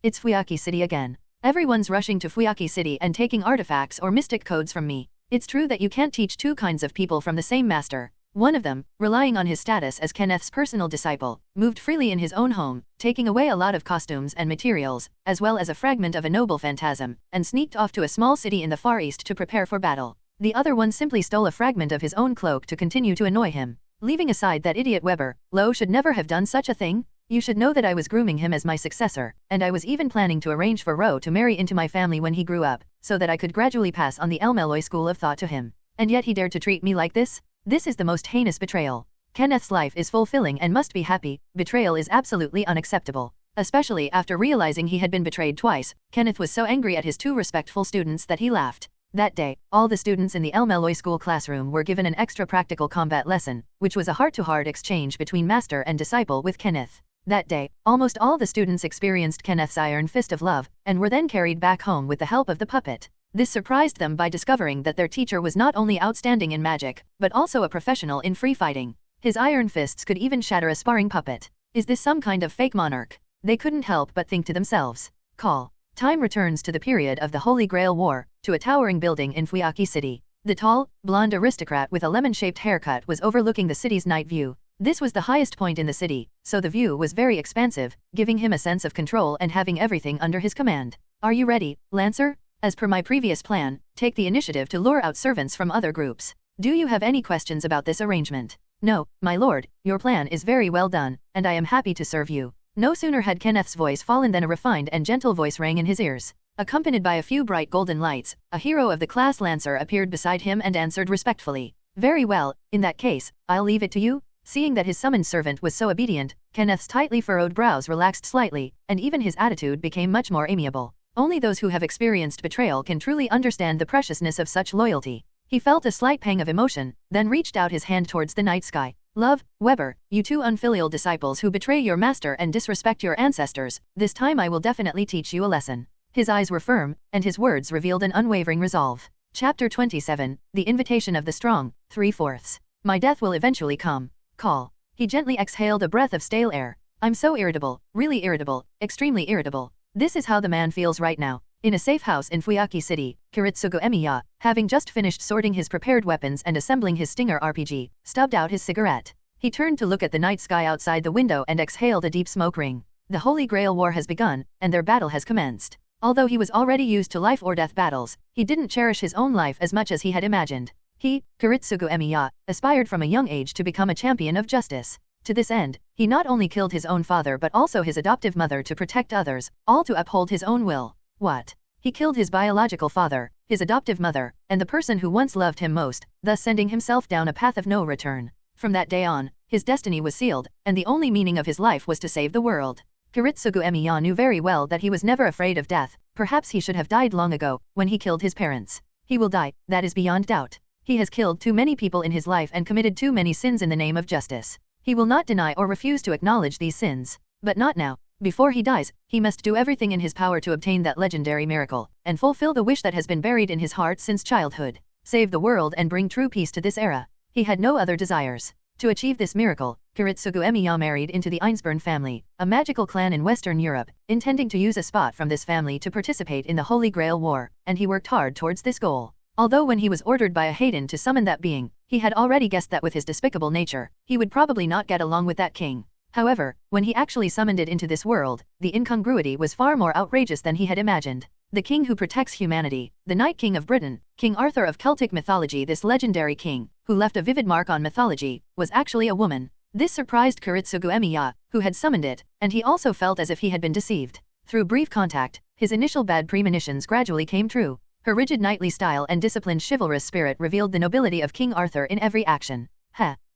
It's Fuyaki City again. Everyone's rushing to Fuyaki City and taking artifacts or mystic codes from me. It's true that you can't teach 2 kinds of people from the same master. One of them, relying on his status as Kenneth's personal disciple, moved freely in his own home, taking away a lot of costumes and materials, as well as a fragment of a noble phantasm, and sneaked off to a small city in the Far East to prepare for battle. The other one simply stole a fragment of his own cloak to continue to annoy him. Leaving aside that idiot Weber, Lo should never have done such a thing. You should know that I was grooming him as my successor, and I was even planning to arrange for Ro to marry into my family when he grew up, so that I could gradually pass on the Elmalloy school of thought to him. And yet he dared to treat me like this? This is the most heinous betrayal. Kenneth's life is fulfilling and must be happy. Betrayal is absolutely unacceptable. Especially after realizing he had been betrayed twice, Kenneth was so angry at his 2 respectful students that he laughed. That day, all the students in the Elmalloy school classroom were given an extra practical combat lesson, which was a heart-to-heart exchange between master and disciple with Kenneth. That day, almost all the students experienced Kenneth's iron fist of love, and were then carried back home with the help of the puppet. This surprised them by discovering that their teacher was not only outstanding in magic, but also a professional in free fighting. His iron fists could even shatter a sparring puppet. Is this some kind of fake monarch? They couldn't help but think to themselves. Call. Time returns to the period of the Holy Grail War, to a towering building in Fuiaki City. The tall, blonde aristocrat with a lemon-shaped haircut was overlooking the city's night view. This was the highest point in the city, so the view was very expansive, giving him a sense of control and having everything under his command. Are you ready, Lancer? As per my previous plan, take the initiative to lure out servants from other groups. Do you have any questions about this arrangement? No, my lord, your plan is very well done, and I am happy to serve you. No sooner had Kenneth's voice fallen than a refined and gentle voice rang in his ears. Accompanied by a few bright golden lights, a hero of the class Lancer appeared beside him and answered respectfully. Very well, in that case, I'll leave it to you. Seeing that his summoned servant was so obedient, Kenneth's tightly furrowed brows relaxed slightly, and even his attitude became much more amiable. Only those who have experienced betrayal can truly understand the preciousness of such loyalty. He felt a slight pang of emotion, then reached out his hand towards the night sky. Love, Weber, you two unfilial disciples who betray your master and disrespect your ancestors, this time I will definitely teach you a lesson. His eyes were firm, and his words revealed an unwavering resolve. Chapter 27, The Invitation of the Strong, 3/4. My death will eventually come. Call. He gently exhaled a breath of stale air. I'm so irritable, really irritable, extremely irritable. This is how the man feels right now. In a safe house in Fuiaki City, Kiritsugu Emiya, having just finished sorting his prepared weapons and assembling his Stinger RPG, stubbed out his cigarette. He turned to look at the night sky outside the window and exhaled a deep smoke ring. The Holy Grail War has begun, and their battle has commenced. Although he was already used to life or death battles, he didn't cherish his own life as much as he had imagined. He, Kiritsugu Emiya, aspired from a young age to become a champion of justice. To this end, he not only killed his own father but also his adoptive mother to protect others, all to uphold his own will. What? He killed his biological father, his adoptive mother, and the person who once loved him most, thus sending himself down a path of no return. From that day on, his destiny was sealed, and the only meaning of his life was to save the world. Kiritsugu Emiya knew very well that he was never afraid of death. Perhaps he should have died long ago, when he killed his parents. He will die, that is beyond doubt. He has killed too many people in his life and committed too many sins in the name of justice. He will not deny or refuse to acknowledge these sins. But not now. Before he dies, he must do everything in his power to obtain that legendary miracle, and fulfill the wish that has been buried in his heart since childhood. Save the world and bring true peace to this era. He had no other desires. To achieve this miracle, Kiritsugu Emiya married into the Einsburn family, a magical clan in Western Europe, intending to use a spot from this family to participate in the Holy Grail War, and he worked hard towards this goal. Although when he was ordered by a Hayden to summon that being, he had already guessed that with his despicable nature, he would probably not get along with that king. However, when he actually summoned it into this world, the incongruity was far more outrageous than he had imagined. The king who protects humanity, the Night King of Britain, King Arthur of Celtic mythology, this legendary king, who left a vivid mark on mythology, was actually a woman. This surprised Kiritsugu Emiya, who had summoned it, and he also felt as if he had been deceived. Through brief contact, his initial bad premonitions gradually came true. Her rigid knightly style and disciplined chivalrous spirit revealed the nobility of King Arthur in every action.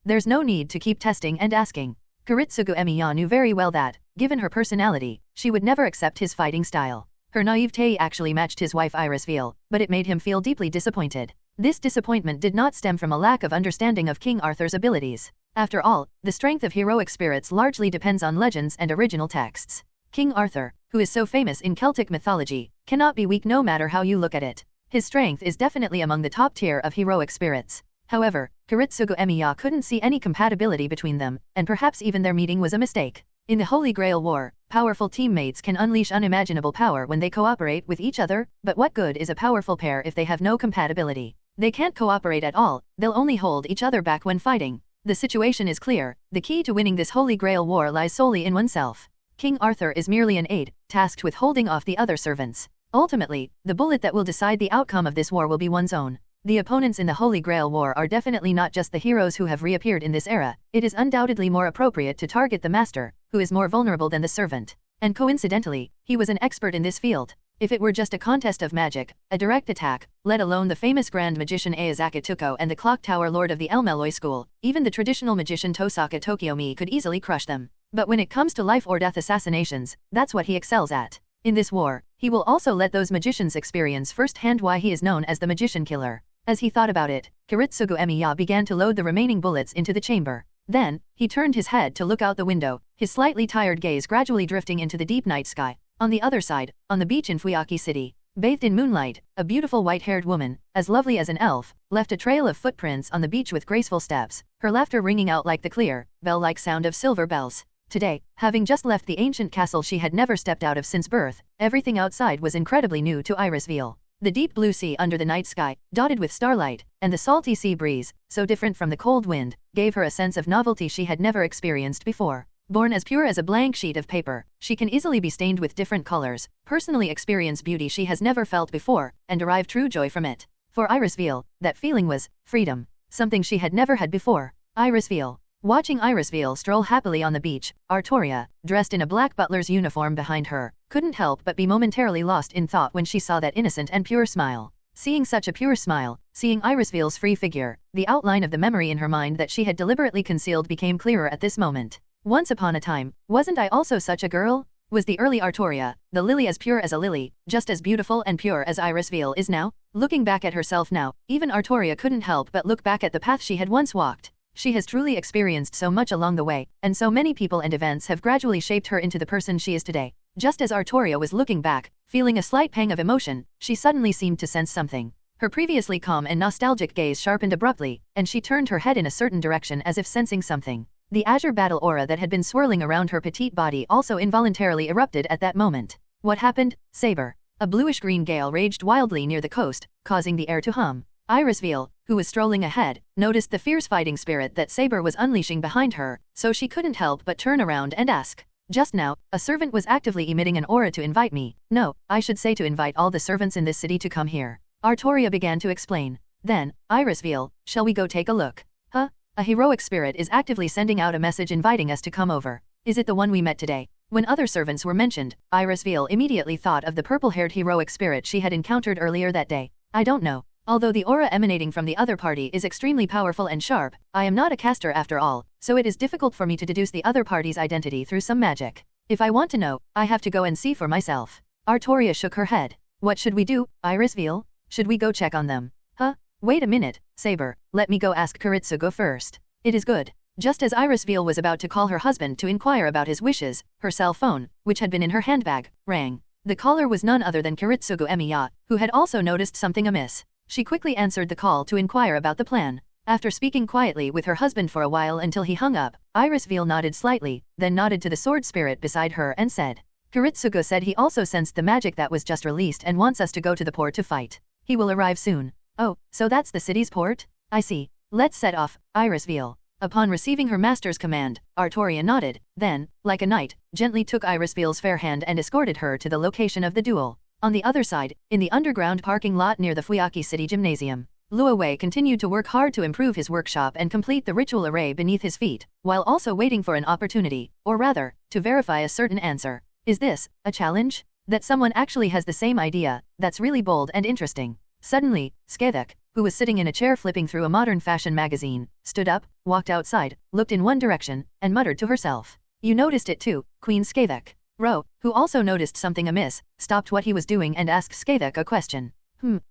There's no need to keep testing and asking. Kiritsugu Emiya knew very well that, given her personality, she would never accept his fighting style. Her naivete actually matched his wife Iris Veal, but it made him feel deeply disappointed. This disappointment did not stem from a lack of understanding of King Arthur's abilities. After all, the strength of heroic spirits largely depends on legends and original texts. King Arthur, who is so famous in Celtic mythology, cannot be weak no matter how you look at it. His strength is definitely among the top tier of heroic spirits. However, Kiritsugu Emiya couldn't see any compatibility between them, and perhaps even their meeting was a mistake. In the Holy Grail War, powerful teammates can unleash unimaginable power when they cooperate with each other, but what good is a powerful pair if they have no compatibility? They can't cooperate at all, they'll only hold each other back when fighting. The situation is clear, the key to winning this Holy Grail War lies solely in oneself. King Arthur is merely an aide, tasked with holding off the other servants. Ultimately, the bullet that will decide the outcome of this war will be one's own. The opponents in the Holy Grail War are definitely not just the heroes who have reappeared in this era. It is undoubtedly more appropriate to target the master, who is more vulnerable than the servant. And coincidentally, he was an expert in this field. If it were just a contest of magic, a direct attack, let alone the famous Grand Magician Aizaka Tuko and the Clock Tower Lord of the Elmeloi School, even the traditional magician Tosaka Tokiomi could easily crush them. But when it comes to life or death assassinations, that's what he excels at. In this war, he will also let those magicians experience firsthand why he is known as the Magician Killer. As he thought about it, Kiritsugu Emiya began to load the remaining bullets into the chamber. Then, he turned his head to look out the window, his slightly tired gaze gradually drifting into the deep night sky. On the other side, on the beach in Fuiaki City, bathed in moonlight, a beautiful white-haired woman, as lovely as an elf, left a trail of footprints on the beach with graceful steps, her laughter ringing out like the clear, bell-like sound of silver bells. Today, having just left the ancient castle she had never stepped out of since birth, everything outside was incredibly new to Irisville. The deep blue sea under the night sky, dotted with starlight, and the salty sea breeze, so different from the cold wind, gave her a sense of novelty she had never experienced before. Born as pure as a blank sheet of paper, she can easily be stained with different colors, personally experience beauty she has never felt before, and derive true joy from it. For Irisville, that feeling was freedom, something she had never had before. Irisville. Watching Irisville stroll happily on the beach, Artoria, dressed in a black butler's uniform behind her, couldn't help but be momentarily lost in thought when she saw that innocent and pure smile. Seeing such a pure smile, seeing Irisville's free figure, the outline of the memory in her mind that she had deliberately concealed became clearer at this moment. Once upon a time, wasn't I also such a girl? Was the early Artoria, the lily as pure as a lily, just as beautiful and pure as Irisville is now? Looking back at herself now, even Artoria couldn't help but look back at the path she had once walked. She has truly experienced so much along the way, and so many people and events have gradually shaped her into the person she is today. Just as Artoria was looking back, feeling a slight pang of emotion, she suddenly seemed to sense something. Her previously calm and nostalgic gaze sharpened abruptly, and she turned her head in a certain direction as if sensing something. The azure battle aura that had been swirling around her petite body also involuntarily erupted at that moment. What happened? Saber. A bluish-green gale raged wildly near the coast, causing the air to hum. Irisville, who was strolling ahead, noticed the fierce fighting spirit that Saber was unleashing behind her, so she couldn't help but turn around and ask. Just now, a servant was actively emitting an aura to invite me. No, I should say to invite all the servants in this city to come here. Artoria began to explain. Then, Irisville, shall we go take a look? Huh? A heroic spirit is actively sending out a message inviting us to come over. Is it the one we met today? When other servants were mentioned, Irisville immediately thought of the purple-haired heroic spirit she had encountered earlier that day. I don't know. Although the aura emanating from the other party is extremely powerful and sharp, I am not a caster after all, so it is difficult for me to deduce the other party's identity through some magic. If I want to know, I have to go and see for myself. Artoria shook her head. What should we do, Irisville? Should we go check on them? Huh? Wait a minute, Saber, let me go ask Kuritsugo first. It is good. Just as Irisville was about to call her husband to inquire about his wishes, her cell phone, which had been in her handbag, rang. The caller was none other than Kuritsugo Emiya, who had also noticed something amiss. She quickly answered the call to inquire about the plan. After speaking quietly with her husband for a while until he hung up, Irisville nodded slightly, then nodded to the sword spirit beside her and said, Kuritsugo said he also sensed the magic that was just released and wants us to go to the port to fight. He will arrive soon. Oh, so that's the city's port? I see. Let's set off, Irisville. Upon receiving her master's command, Artoria nodded, then, like a knight, gently took Irisville's fair hand and escorted her to the location of the duel. On the other side, in the underground parking lot near the Fuyaki City Gymnasium, Luo Wei continued to work hard to improve his workshop and complete the ritual array beneath his feet, while also waiting for an opportunity, or rather, to verify a certain answer. Is this a challenge? That someone actually has the same idea, that's really bold and interesting. Suddenly, Skethek, who was sitting in a chair flipping through a modern fashion magazine, stood up, walked outside, looked in one direction, and muttered to herself. You noticed it too, Queen Skethek. Ro, who also noticed something amiss, stopped what he was doing and asked Skethek a question.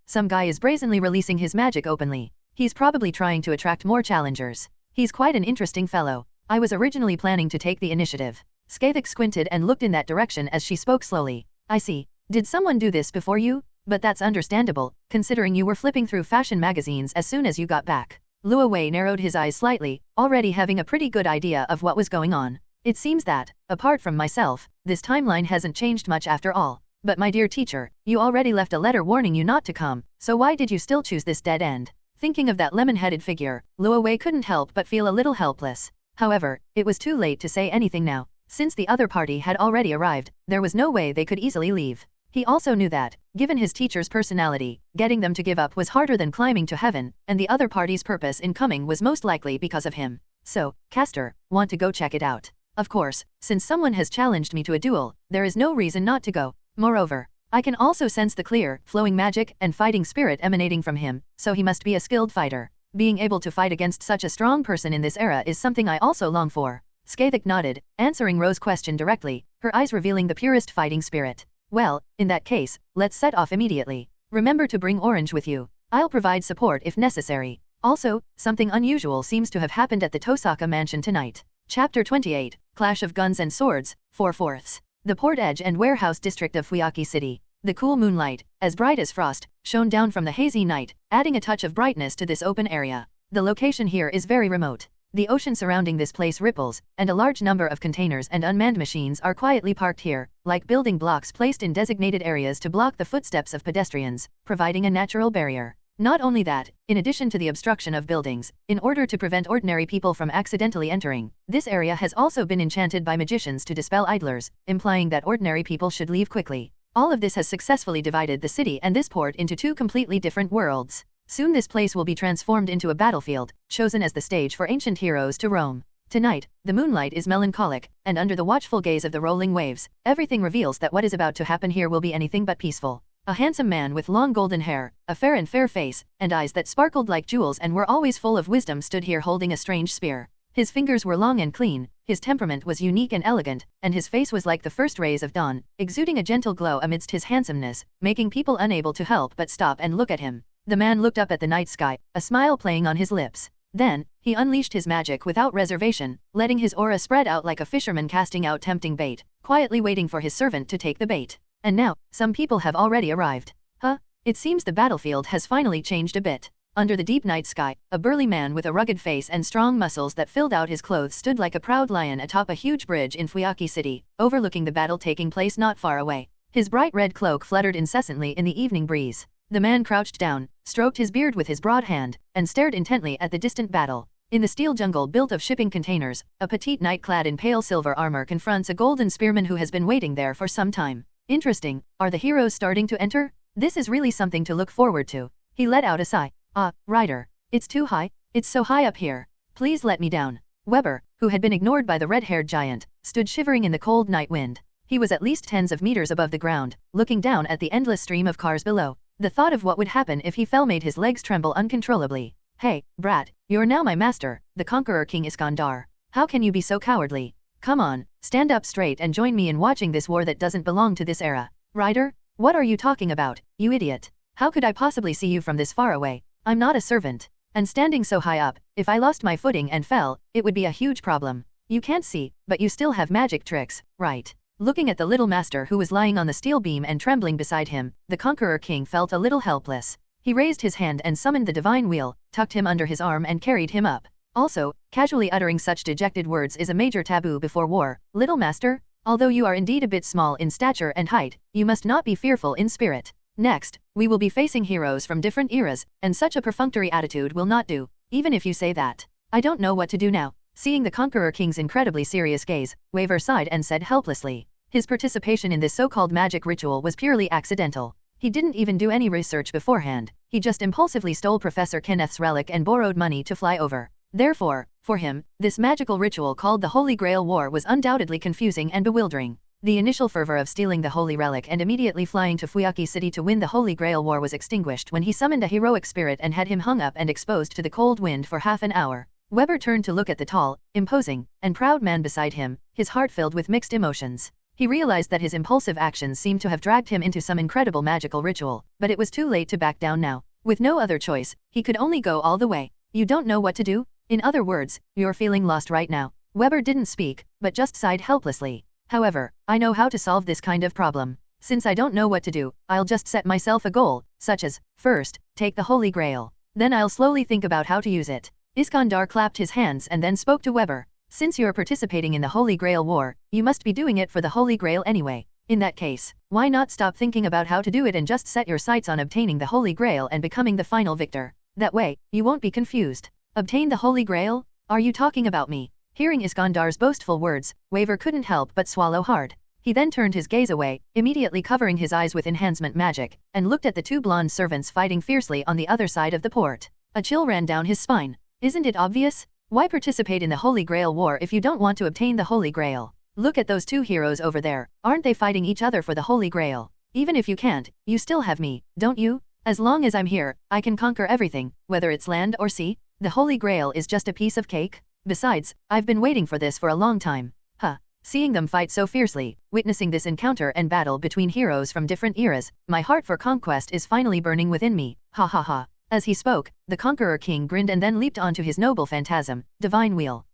Some guy is brazenly releasing his magic openly. He's probably trying to attract more challengers. He's quite an interesting fellow. I was originally planning to take the initiative. Skethek squinted and looked in that direction as she spoke slowly. I see. Did someone do this before you? But that's understandable, considering you were flipping through fashion magazines as soon as you got back. Luo Wei narrowed his eyes slightly, already having a pretty good idea of what was going on. It seems that, apart from myself, this timeline hasn't changed much after all. But my dear teacher, you already left a letter warning you not to come, so why did you still choose this dead end? Thinking of that lemon-headed figure, Luo Wei couldn't help but feel a little helpless. However, it was too late to say anything now. Since the other party had already arrived, there was no way they could easily leave. He also knew that, given his teacher's personality, getting them to give up was harder than climbing to heaven, and the other party's purpose in coming was most likely because of him. So, Caster, want to go check it out? Of course, since someone has challenged me to a duel, there is no reason not to go. Moreover, I can also sense the clear, flowing magic and fighting spirit emanating from him, so he must be a skilled fighter. Being able to fight against such a strong person in this era is something I also long for. Skethek nodded, answering Ro's question directly, her eyes revealing the purest fighting spirit. Well, in that case, let's set off immediately. Remember to bring Orange with you. I'll provide support if necessary. Also, something unusual seems to have happened at the Tosaka mansion tonight. Chapter 28, Clash of Guns and Swords, 4/4. The Port Edge and Warehouse District of Fuyaki City. The cool moonlight, as bright as frost, shone down from the hazy night, adding a touch of brightness to this open area. The location here is very remote. The ocean surrounding this place ripples, and a large number of containers and unmanned machines are quietly parked here, like building blocks placed in designated areas to block the footsteps of pedestrians, providing a natural barrier. Not only that, in addition to the obstruction of buildings, in order to prevent ordinary people from accidentally entering, this area has also been enchanted by magicians to dispel idlers, implying that ordinary people should leave quickly. All of this has successfully divided the city and this port into two completely different worlds. Soon this place will be transformed into a battlefield, chosen as the stage for ancient heroes to roam. Tonight, the moonlight is melancholic, and under the watchful gaze of the rolling waves, everything reveals that what is about to happen here will be anything but peaceful. A handsome man with long golden hair, a fair face, and eyes that sparkled like jewels and were always full of wisdom stood here holding a strange spear. His fingers were long and clean, his temperament was unique and elegant, and his face was like the first rays of dawn, exuding a gentle glow amidst his handsomeness, making people unable to help but stop and look at him. The man looked up at the night sky, a smile playing on his lips. Then, he unleashed his magic without reservation, letting his aura spread out like a fisherman casting out tempting bait, quietly waiting for his servant to take the bait. And now, some people have already arrived. It seems the battlefield has finally changed a bit. Under the deep night sky, a burly man with a rugged face and strong muscles that filled out his clothes stood like a proud lion atop a huge bridge in Fuyaki City, overlooking the battle taking place not far away. His bright red cloak fluttered incessantly in the evening breeze. The man crouched down, stroked his beard with his broad hand, and stared intently at the distant battle. In the steel jungle built of shipping containers, a petite knight clad in pale silver armor confronts a golden spearman who has been waiting there for some time. Interesting, are the heroes starting to enter? This is really something to look forward to. He let out a sigh. Rider. It's too high, it's so high up here. Please let me down. Weber, who had been ignored by the red-haired giant, stood shivering in the cold night wind. He was at least tens of meters above the ground, looking down at the endless stream of cars below. The thought of what would happen if he fell made his legs tremble uncontrollably. Hey, brat, you're now my master, the conqueror King Iskandar. How can you be so cowardly? Come on, stand up straight and join me in watching this war that doesn't belong to this era. Rider? What are you talking about, you idiot? How could I possibly see you from this far away? I'm not a servant. And standing so high up, if I lost my footing and fell, it would be a huge problem. You can't see, but you still have magic tricks, right? Looking at the little master who was lying on the steel beam and trembling beside him, the conqueror king felt a little helpless. He raised his hand and summoned the divine wheel, tucked him under his arm and carried him up. Also, casually uttering such dejected words is a major taboo before war. Little master, although you are indeed a bit small in stature and height, you must not be fearful in spirit. Next, we will be facing heroes from different eras, and such a perfunctory attitude will not do, even if you say that. I don't know what to do now. Seeing the Conqueror King's incredibly serious gaze, Waver sighed and said helplessly. His participation in this so-called magic ritual was purely accidental. He didn't even do any research beforehand, he just impulsively stole Professor Kenneth's relic and borrowed money to fly over. Therefore, for him, this magical ritual called the Holy Grail War was undoubtedly confusing and bewildering. The initial fervor of stealing the Holy Relic and immediately flying to Fuyaki City to win the Holy Grail War was extinguished when he summoned a heroic spirit and had him hung up and exposed to the cold wind for half an hour. Weber turned to look at the tall, imposing, and proud man beside him, his heart filled with mixed emotions. He realized that his impulsive actions seemed to have dragged him into some incredible magical ritual, but it was too late to back down now. With no other choice, he could only go all the way. You don't know what to do? In other words, you're feeling lost right now. Weber didn't speak, but just sighed helplessly. However, I know how to solve this kind of problem. Since I don't know what to do, I'll just set myself a goal, such as, first, take the Holy Grail. Then I'll slowly think about how to use it. Iskandar clapped his hands and then spoke to Weber. Since you're participating in the Holy Grail War, you must be doing it for the Holy Grail anyway. In that case, why not stop thinking about how to do it and just set your sights on obtaining the Holy Grail and becoming the final victor. That way, you won't be confused. Obtain the Holy Grail? Are you talking about me? Hearing Iskandar's boastful words, Waver couldn't help but swallow hard. He then turned his gaze away, immediately covering his eyes with enhancement magic, and looked at the two blonde servants fighting fiercely on the other side of the port. A chill ran down his spine. Isn't it obvious? Why participate in the Holy Grail War if you don't want to obtain the Holy Grail? Look at those two heroes over there, aren't they fighting each other for the Holy Grail? Even if you can't, you still have me, don't you? As long as I'm here, I can conquer everything, whether it's land or sea. The Holy Grail is just a piece of cake. Besides, I've been waiting for this for a long time. Seeing them fight so fiercely, witnessing this encounter and battle between heroes from different eras, my heart for conquest is finally burning within me. Ha ha ha. As he spoke, the Conqueror King grinned and then leaped onto his noble phantasm, Divine Wheel.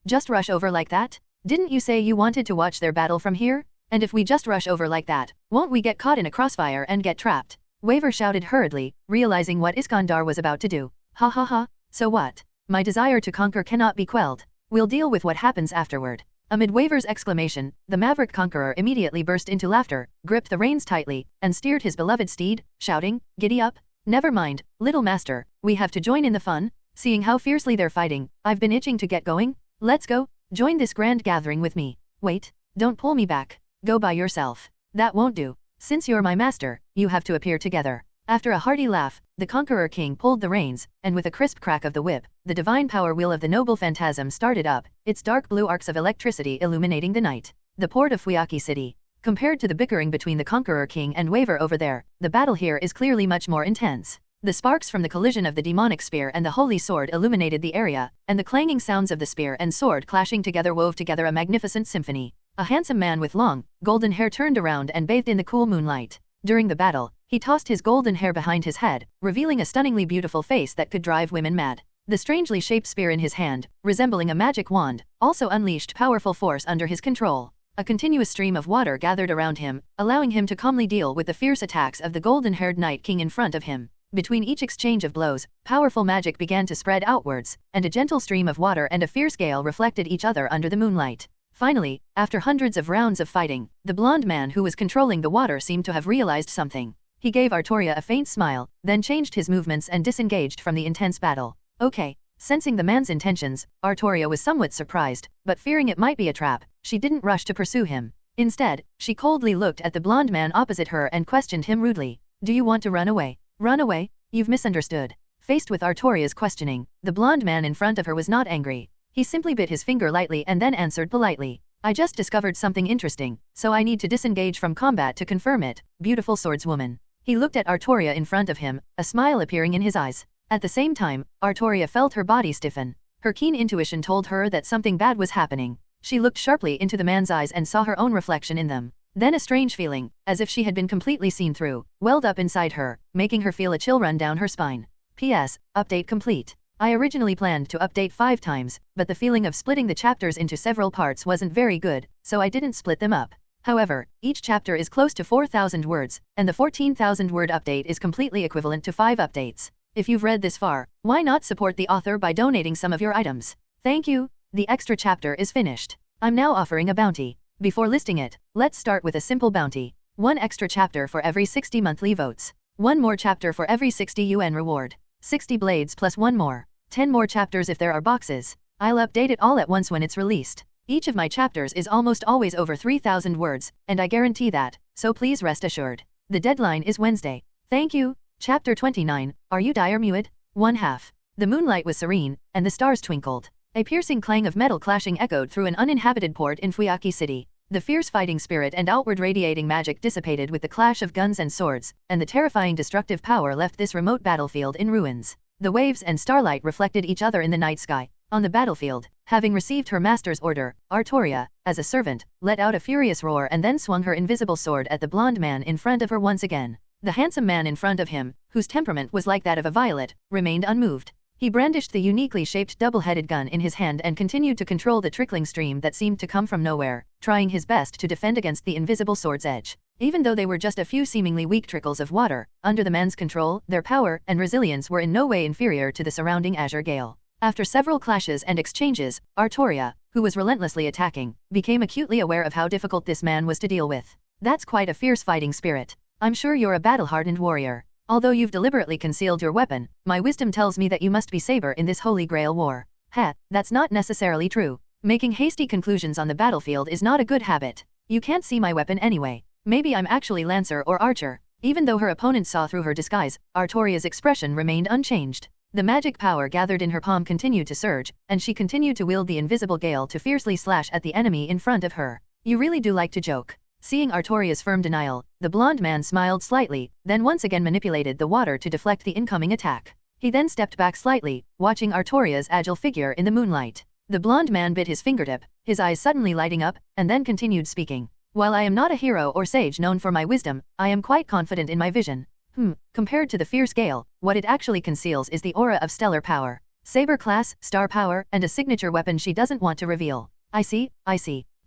Just rush over like that? Didn't you say you wanted to watch their battle from here? And if we just rush over like that, won't we get caught in a crossfire and get trapped? Waver shouted hurriedly, realizing what Iskandar was about to do. Ha ha ha, so what? My desire to conquer cannot be quelled. We'll deal with what happens afterward. Amid Waver's exclamation, the maverick conqueror immediately burst into laughter, gripped the reins tightly, and steered his beloved steed, shouting, "Giddy up! Never mind, little master, we have to join in the fun. Seeing how fiercely they're fighting, I've been itching to get going. Let's go, join this grand gathering with me. Wait, don't pull me back. Go by yourself. That won't do. Since you're my master, you have to appear together." After a hearty laugh, the Conqueror King pulled the reins, and with a crisp crack of the whip, the divine power wheel of the noble phantasm started up, its dark blue arcs of electricity illuminating the night. The port of Fuyaki City. Compared to the bickering between the Conqueror King and Waver over there, the battle here is clearly much more intense. The sparks from the collision of the demonic spear and the holy sword illuminated the area, and the clanging sounds of the spear and sword clashing together wove together a magnificent symphony. A handsome man with long, golden hair turned around and bathed in the cool moonlight. During the battle, he tossed his golden hair behind his head, revealing a stunningly beautiful face that could drive women mad. The strangely shaped spear in his hand, resembling a magic wand, also unleashed powerful force under his control. A continuous stream of water gathered around him, allowing him to calmly deal with the fierce attacks of the golden-haired Night King in front of him. Between each exchange of blows, powerful magic began to spread outwards, and a gentle stream of water and a fierce gale reflected each other under the moonlight. Finally, after hundreds of rounds of fighting, the blonde man who was controlling the water seemed to have realized something. He gave Artoria a faint smile, then changed his movements and disengaged from the intense battle. Okay. Sensing the man's intentions, Artoria was somewhat surprised, but fearing it might be a trap, she didn't rush to pursue him. Instead, she coldly looked at the blonde man opposite her and questioned him rudely. "Do you want to run away? Run away? You've misunderstood." Faced with Artoria's questioning, the blonde man in front of her was not angry. He simply bit his finger lightly and then answered politely. "I just discovered something interesting, so I need to disengage from combat to confirm it, beautiful swordswoman." He looked at Artoria in front of him, a smile appearing in his eyes. At the same time, Artoria felt her body stiffen. Her keen intuition told her that something bad was happening. She looked sharply into the man's eyes and saw her own reflection in them. Then a strange feeling, as if she had been completely seen through, welled up inside her, making her feel a chill run down her spine. P.S. Update complete. I originally planned to update 5 times, but the feeling of splitting the chapters into several parts wasn't very good, so I didn't split them up. However, each chapter is close to 4,000 words, and the 14,000 word update is completely equivalent to 5 updates. If you've read this far, why not support the author by donating some of your items? Thank you. The extra chapter is finished. I'm now offering a bounty. Before listing it, let's start with a simple bounty. 1 extra chapter for every 60 monthly votes. 1 more chapter for every 60 UN reward. 60 blades plus 1 more. 10 more chapters if there are boxes. I'll update it all at once when it's released. Each of my chapters is almost always over 3,000 words, and I guarantee that, so please rest assured. The deadline is Wednesday. Thank you. Chapter 29, Are You Dire Muid? 1/2. The moonlight was serene, and the stars twinkled. A piercing clang of metal clashing echoed through an uninhabited port in Fuyaki City. The fierce fighting spirit and outward radiating magic dissipated with the clash of guns and swords, and the terrifying destructive power left this remote battlefield in ruins. The waves and starlight reflected each other in the night sky. On the battlefield, having received her master's order, Artoria, as a servant, let out a furious roar and then swung her invisible sword at the blonde man in front of her once again. The handsome man in front of him, whose temperament was like that of a violet, remained unmoved. He brandished the uniquely shaped double-headed gun in his hand and continued to control the trickling stream that seemed to come from nowhere, trying his best to defend against the invisible sword's edge. Even though they were just a few seemingly weak trickles of water, under the man's control, their power and resilience were in no way inferior to the surrounding azure gale. After several clashes and exchanges, Artoria, who was relentlessly attacking, became acutely aware of how difficult this man was to deal with. That's quite a fierce fighting spirit. I'm sure you're a battle-hardened warrior. Although you've deliberately concealed your weapon, my wisdom tells me that you must be Saber in this Holy Grail war. That's not necessarily true. Making hasty conclusions on the battlefield is not a good habit. You can't see my weapon anyway. Maybe I'm actually Lancer or Archer. Even though her opponent saw through her disguise, Artoria's expression remained unchanged. The magic power gathered in her palm continued to surge, and she continued to wield the invisible gale to fiercely slash at the enemy in front of her. You really do like to joke. Seeing Artoria's firm denial, the blonde man smiled slightly, then once again manipulated the water to deflect the incoming attack. He then stepped back slightly, watching Artoria's agile figure in the moonlight. The blonde man bit his fingertip, his eyes suddenly lighting up, and then continued speaking. While I am not a hero or sage known for my wisdom, I am quite confident in my vision. Compared to the fierce gale, what it actually conceals is the aura of stellar power. Saber class, star power, and a signature weapon she doesn't want to reveal. I see.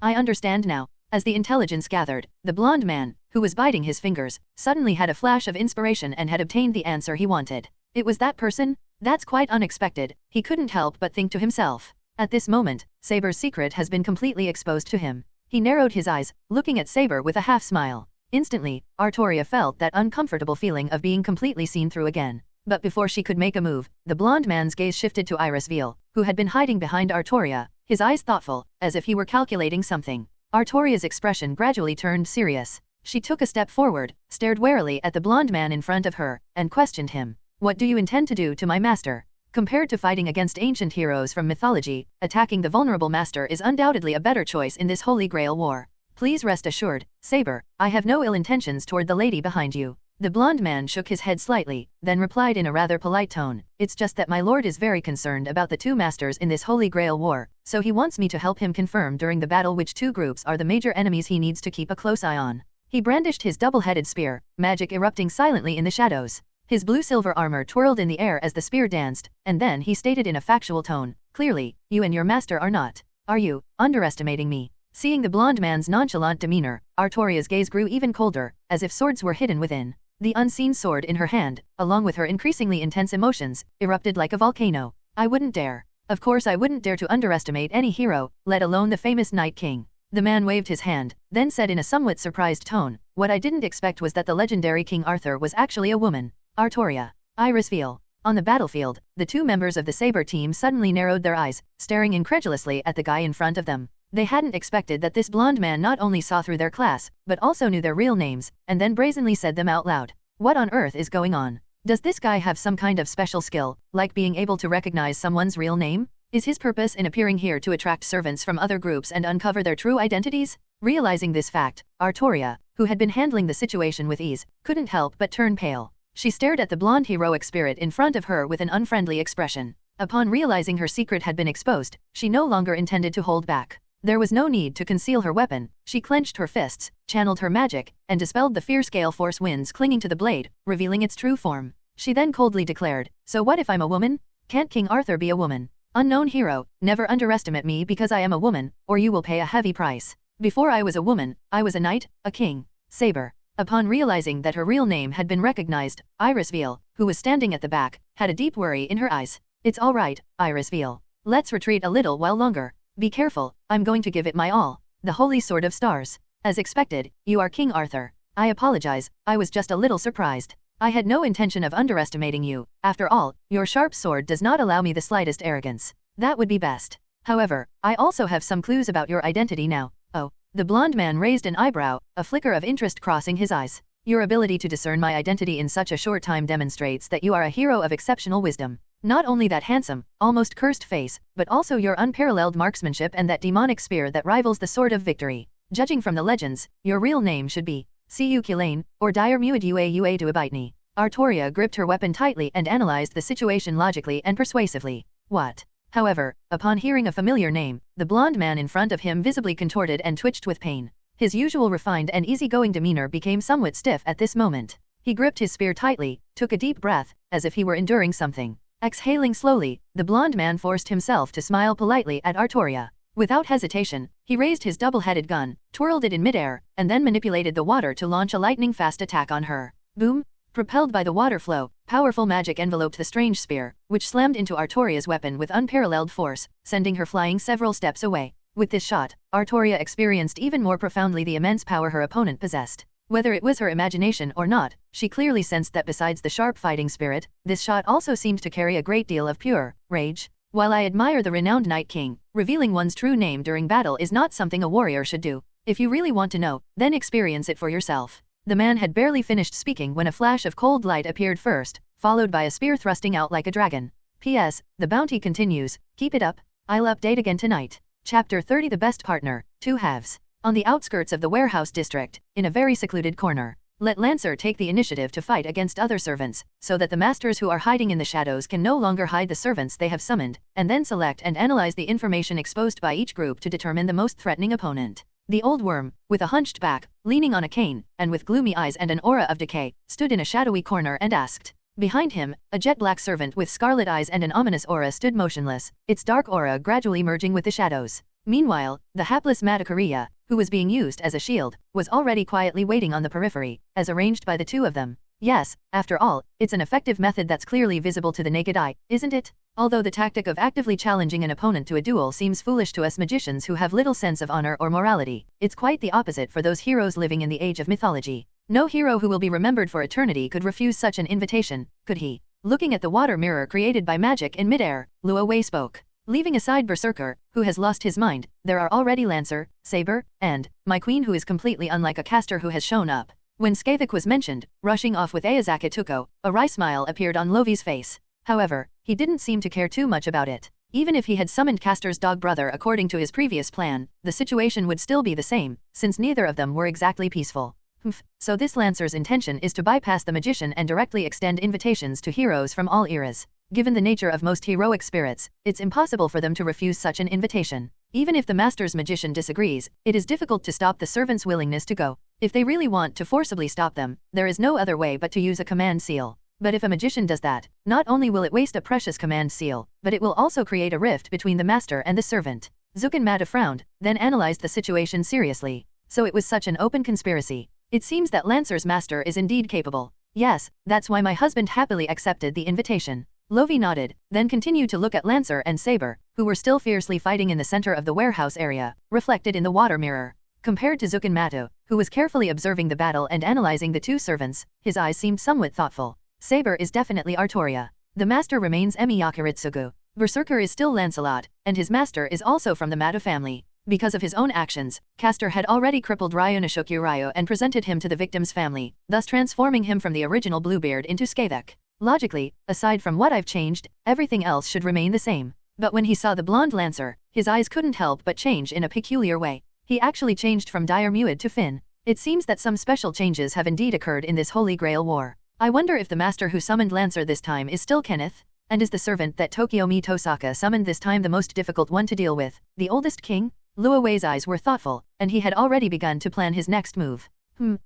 I understand now. As the intelligence gathered, the blonde man, who was biting his fingers, suddenly had a flash of inspiration and had obtained the answer he wanted. It was that person? That's quite unexpected, he couldn't help but think to himself. At this moment, Saber's secret has been completely exposed to him. He narrowed his eyes, looking at Saber with a half-smile. Instantly, Artoria felt that uncomfortable feeling of being completely seen through again. But before she could make a move, the blonde man's gaze shifted to Iris Veal, who had been hiding behind Artoria, his eyes thoughtful, as if he were calculating something. Artoria's expression gradually turned serious. She took a step forward, stared warily at the blonde man in front of her, and questioned him. What do you intend to do to my master? Compared to fighting against ancient heroes from mythology, attacking the vulnerable master is undoubtedly a better choice in this Holy Grail war. Please rest assured, Saber, I have no ill intentions toward the lady behind you. The blonde man shook his head slightly, then replied in a rather polite tone, it's just that my lord is very concerned about the two masters in this Holy Grail war, so he wants me to help him confirm during the battle which two groups are the major enemies he needs to keep a close eye on. He brandished his double-headed spear, magic erupting silently in the shadows. His blue-silver armor twirled in the air as the spear danced, and then he stated in a factual tone, clearly, you and your master are not. Are you underestimating me? Seeing the blonde man's nonchalant demeanor, Artoria's gaze grew even colder, as if swords were hidden within. The unseen sword in her hand, along with her increasingly intense emotions, erupted like a volcano. I wouldn't dare. Of course I wouldn't dare to underestimate any hero, let alone the famous Night King. The man waved his hand, then said in a somewhat surprised tone, what I didn't expect was that the legendary King Arthur was actually a woman. Artoria. Iris Veal. On the battlefield, the two members of the Saber team suddenly narrowed their eyes, staring incredulously at the guy in front of them. They hadn't expected that this blonde man not only saw through their class, but also knew their real names, and then brazenly said them out loud. What on earth is going on? Does this guy have some kind of special skill, like being able to recognize someone's real name? Is his purpose in appearing here to attract servants from other groups and uncover their true identities? Realizing this fact, Artoria, who had been handling the situation with ease, couldn't help but turn pale. She stared at the blonde heroic spirit in front of her with an unfriendly expression. Upon realizing her secret had been exposed, she no longer intended to hold back. There was no need to conceal her weapon. She clenched her fists, channeled her magic, and dispelled the fierce gale force winds clinging to the blade, revealing its true form. She then coldly declared, so what if I'm a woman? Can't King Arthur be a woman? Unknown hero, never underestimate me because I am a woman, or you will pay a heavy price. Before I was a woman, I was a knight, a king. Saber. Upon realizing that her real name had been recognized, Iris Veal, who was standing at the back, had a deep worry in her eyes. It's all right, Iris Veal. Let's retreat a little while longer. Be careful, I'm going to give it my all. The Holy Sword of Stars. As expected, you are King Arthur. I apologize, I was just a little surprised. I had no intention of underestimating you. After all, your sharp sword does not allow me the slightest arrogance. That would be best. However, I also have some clues about your identity now. Oh. The blonde man raised an eyebrow, a flicker of interest crossing his eyes. Your ability to discern my identity in such a short time demonstrates that you are a hero of exceptional wisdom. Not only that handsome, almost cursed face, but also your unparalleled marksmanship and that demonic spear that rivals the sword of victory. Judging from the legends, your real name should be Cu Kilane, or Dire Muad Ua Duabaitni. Artoria gripped her weapon tightly and analyzed the situation logically and persuasively. What? However, upon hearing a familiar name, the blonde man in front of him visibly contorted and twitched with pain. His usual refined and easygoing demeanor became somewhat stiff at this moment. He gripped his spear tightly, took a deep breath, as if he were enduring something. Exhaling slowly, the blonde man forced himself to smile politely at Artoria. Without hesitation, he raised his double-headed gun, twirled it in midair, and then manipulated the water to launch a lightning-fast attack on her. Boom! Propelled by the water flow, powerful magic enveloped the strange spear, which slammed into Artoria's weapon with unparalleled force, sending her flying several steps away. With this shot, Artoria experienced even more profoundly the immense power her opponent possessed. Whether it was her imagination or not, she clearly sensed that besides the sharp fighting spirit, this shot also seemed to carry a great deal of pure rage. While I admire the renowned Night King, revealing one's true name during battle is not something a warrior should do. If you really want to know, then experience it for yourself. The man had barely finished speaking when a flash of cold light appeared first, followed by a spear thrusting out like a dragon. P.S. The bounty continues, keep it up. I'll update again tonight. Chapter 30 The Best Partner, 2 Halves. On the outskirts of the warehouse district, in a very secluded corner, let Lancer take the initiative to fight against other servants, so that the masters who are hiding in the shadows can no longer hide the servants they have summoned, and then select and analyze the information exposed by each group to determine the most threatening opponent. The old worm, with a hunched back, leaning on a cane, and with gloomy eyes and an aura of decay, stood in a shadowy corner and asked. Behind him, a jet-black servant with scarlet eyes and an ominous aura stood motionless, its dark aura gradually merging with the shadows. Meanwhile, the hapless Matakaria, who was being used as a shield, was already quietly waiting on the periphery, as arranged by the two of them. Yes, after all, it's an effective method that's clearly visible to the naked eye, isn't it? Although the tactic of actively challenging an opponent to a duel seems foolish to us magicians who have little sense of honor or morality, it's quite the opposite for those heroes living in the age of mythology. No hero who will be remembered for eternity could refuse such an invitation, could he? Looking at the water mirror created by magic in midair, Luo Wei spoke. Leaving aside Berserker, who has lost his mind, there are already Lancer, Saber, and my queen who is completely unlike a caster who has shown up. When Skavik was mentioned, rushing off with Ayazaki Tuko, a wry smile appeared on Lovi's face. However, he didn't seem to care too much about it. Even if he had summoned Castor's dog brother according to his previous plan, the situation would still be the same, since neither of them were exactly peaceful. So this Lancer's intention is to bypass the magician and directly extend invitations to heroes from all eras. Given the nature of most heroic spirits, it's impossible for them to refuse such an invitation. Even if the master's magician disagrees, it is difficult to stop the servant's willingness to go. If they really want to forcibly stop them, there is no other way but to use a command seal. But if a magician does that, not only will it waste a precious command seal, but it will also create a rift between the master and the servant. Zukenmata frowned, then analyzed the situation seriously. So it was such an open conspiracy. It seems that Lancer's master is indeed capable. Yes, that's why my husband happily accepted the invitation. Lovi nodded, then continued to look at Lancer and Saber, who were still fiercely fighting in the center of the warehouse area, reflected in the water mirror. Compared to Zukenmata, who was carefully observing the battle and analyzing the two servants, his eyes seemed somewhat thoughtful. Saber is definitely Artoria. The master remains Emi Yakiritsugu. Berserker is still Lancelot, and his master is also from the Mata family. Because of his own actions, Castor had already crippled Ryunoshoku Ryo and presented him to the victim's family, thus transforming him from the original Bluebeard into Skavik. Logically, aside from what I've changed, everything else should remain the same. But when he saw the blonde Lancer, his eyes couldn't help but change in a peculiar way. He actually changed from Dire Muid to Finn. It seems that some special changes have indeed occurred in this Holy Grail war. I wonder if the master who summoned Lancer this time is still Kenneth? And is the servant that Tokiomi Tosaka summoned this time the most difficult one to deal with, the oldest king? Luo Wei's eyes were thoughtful, and he had already begun to plan his next move.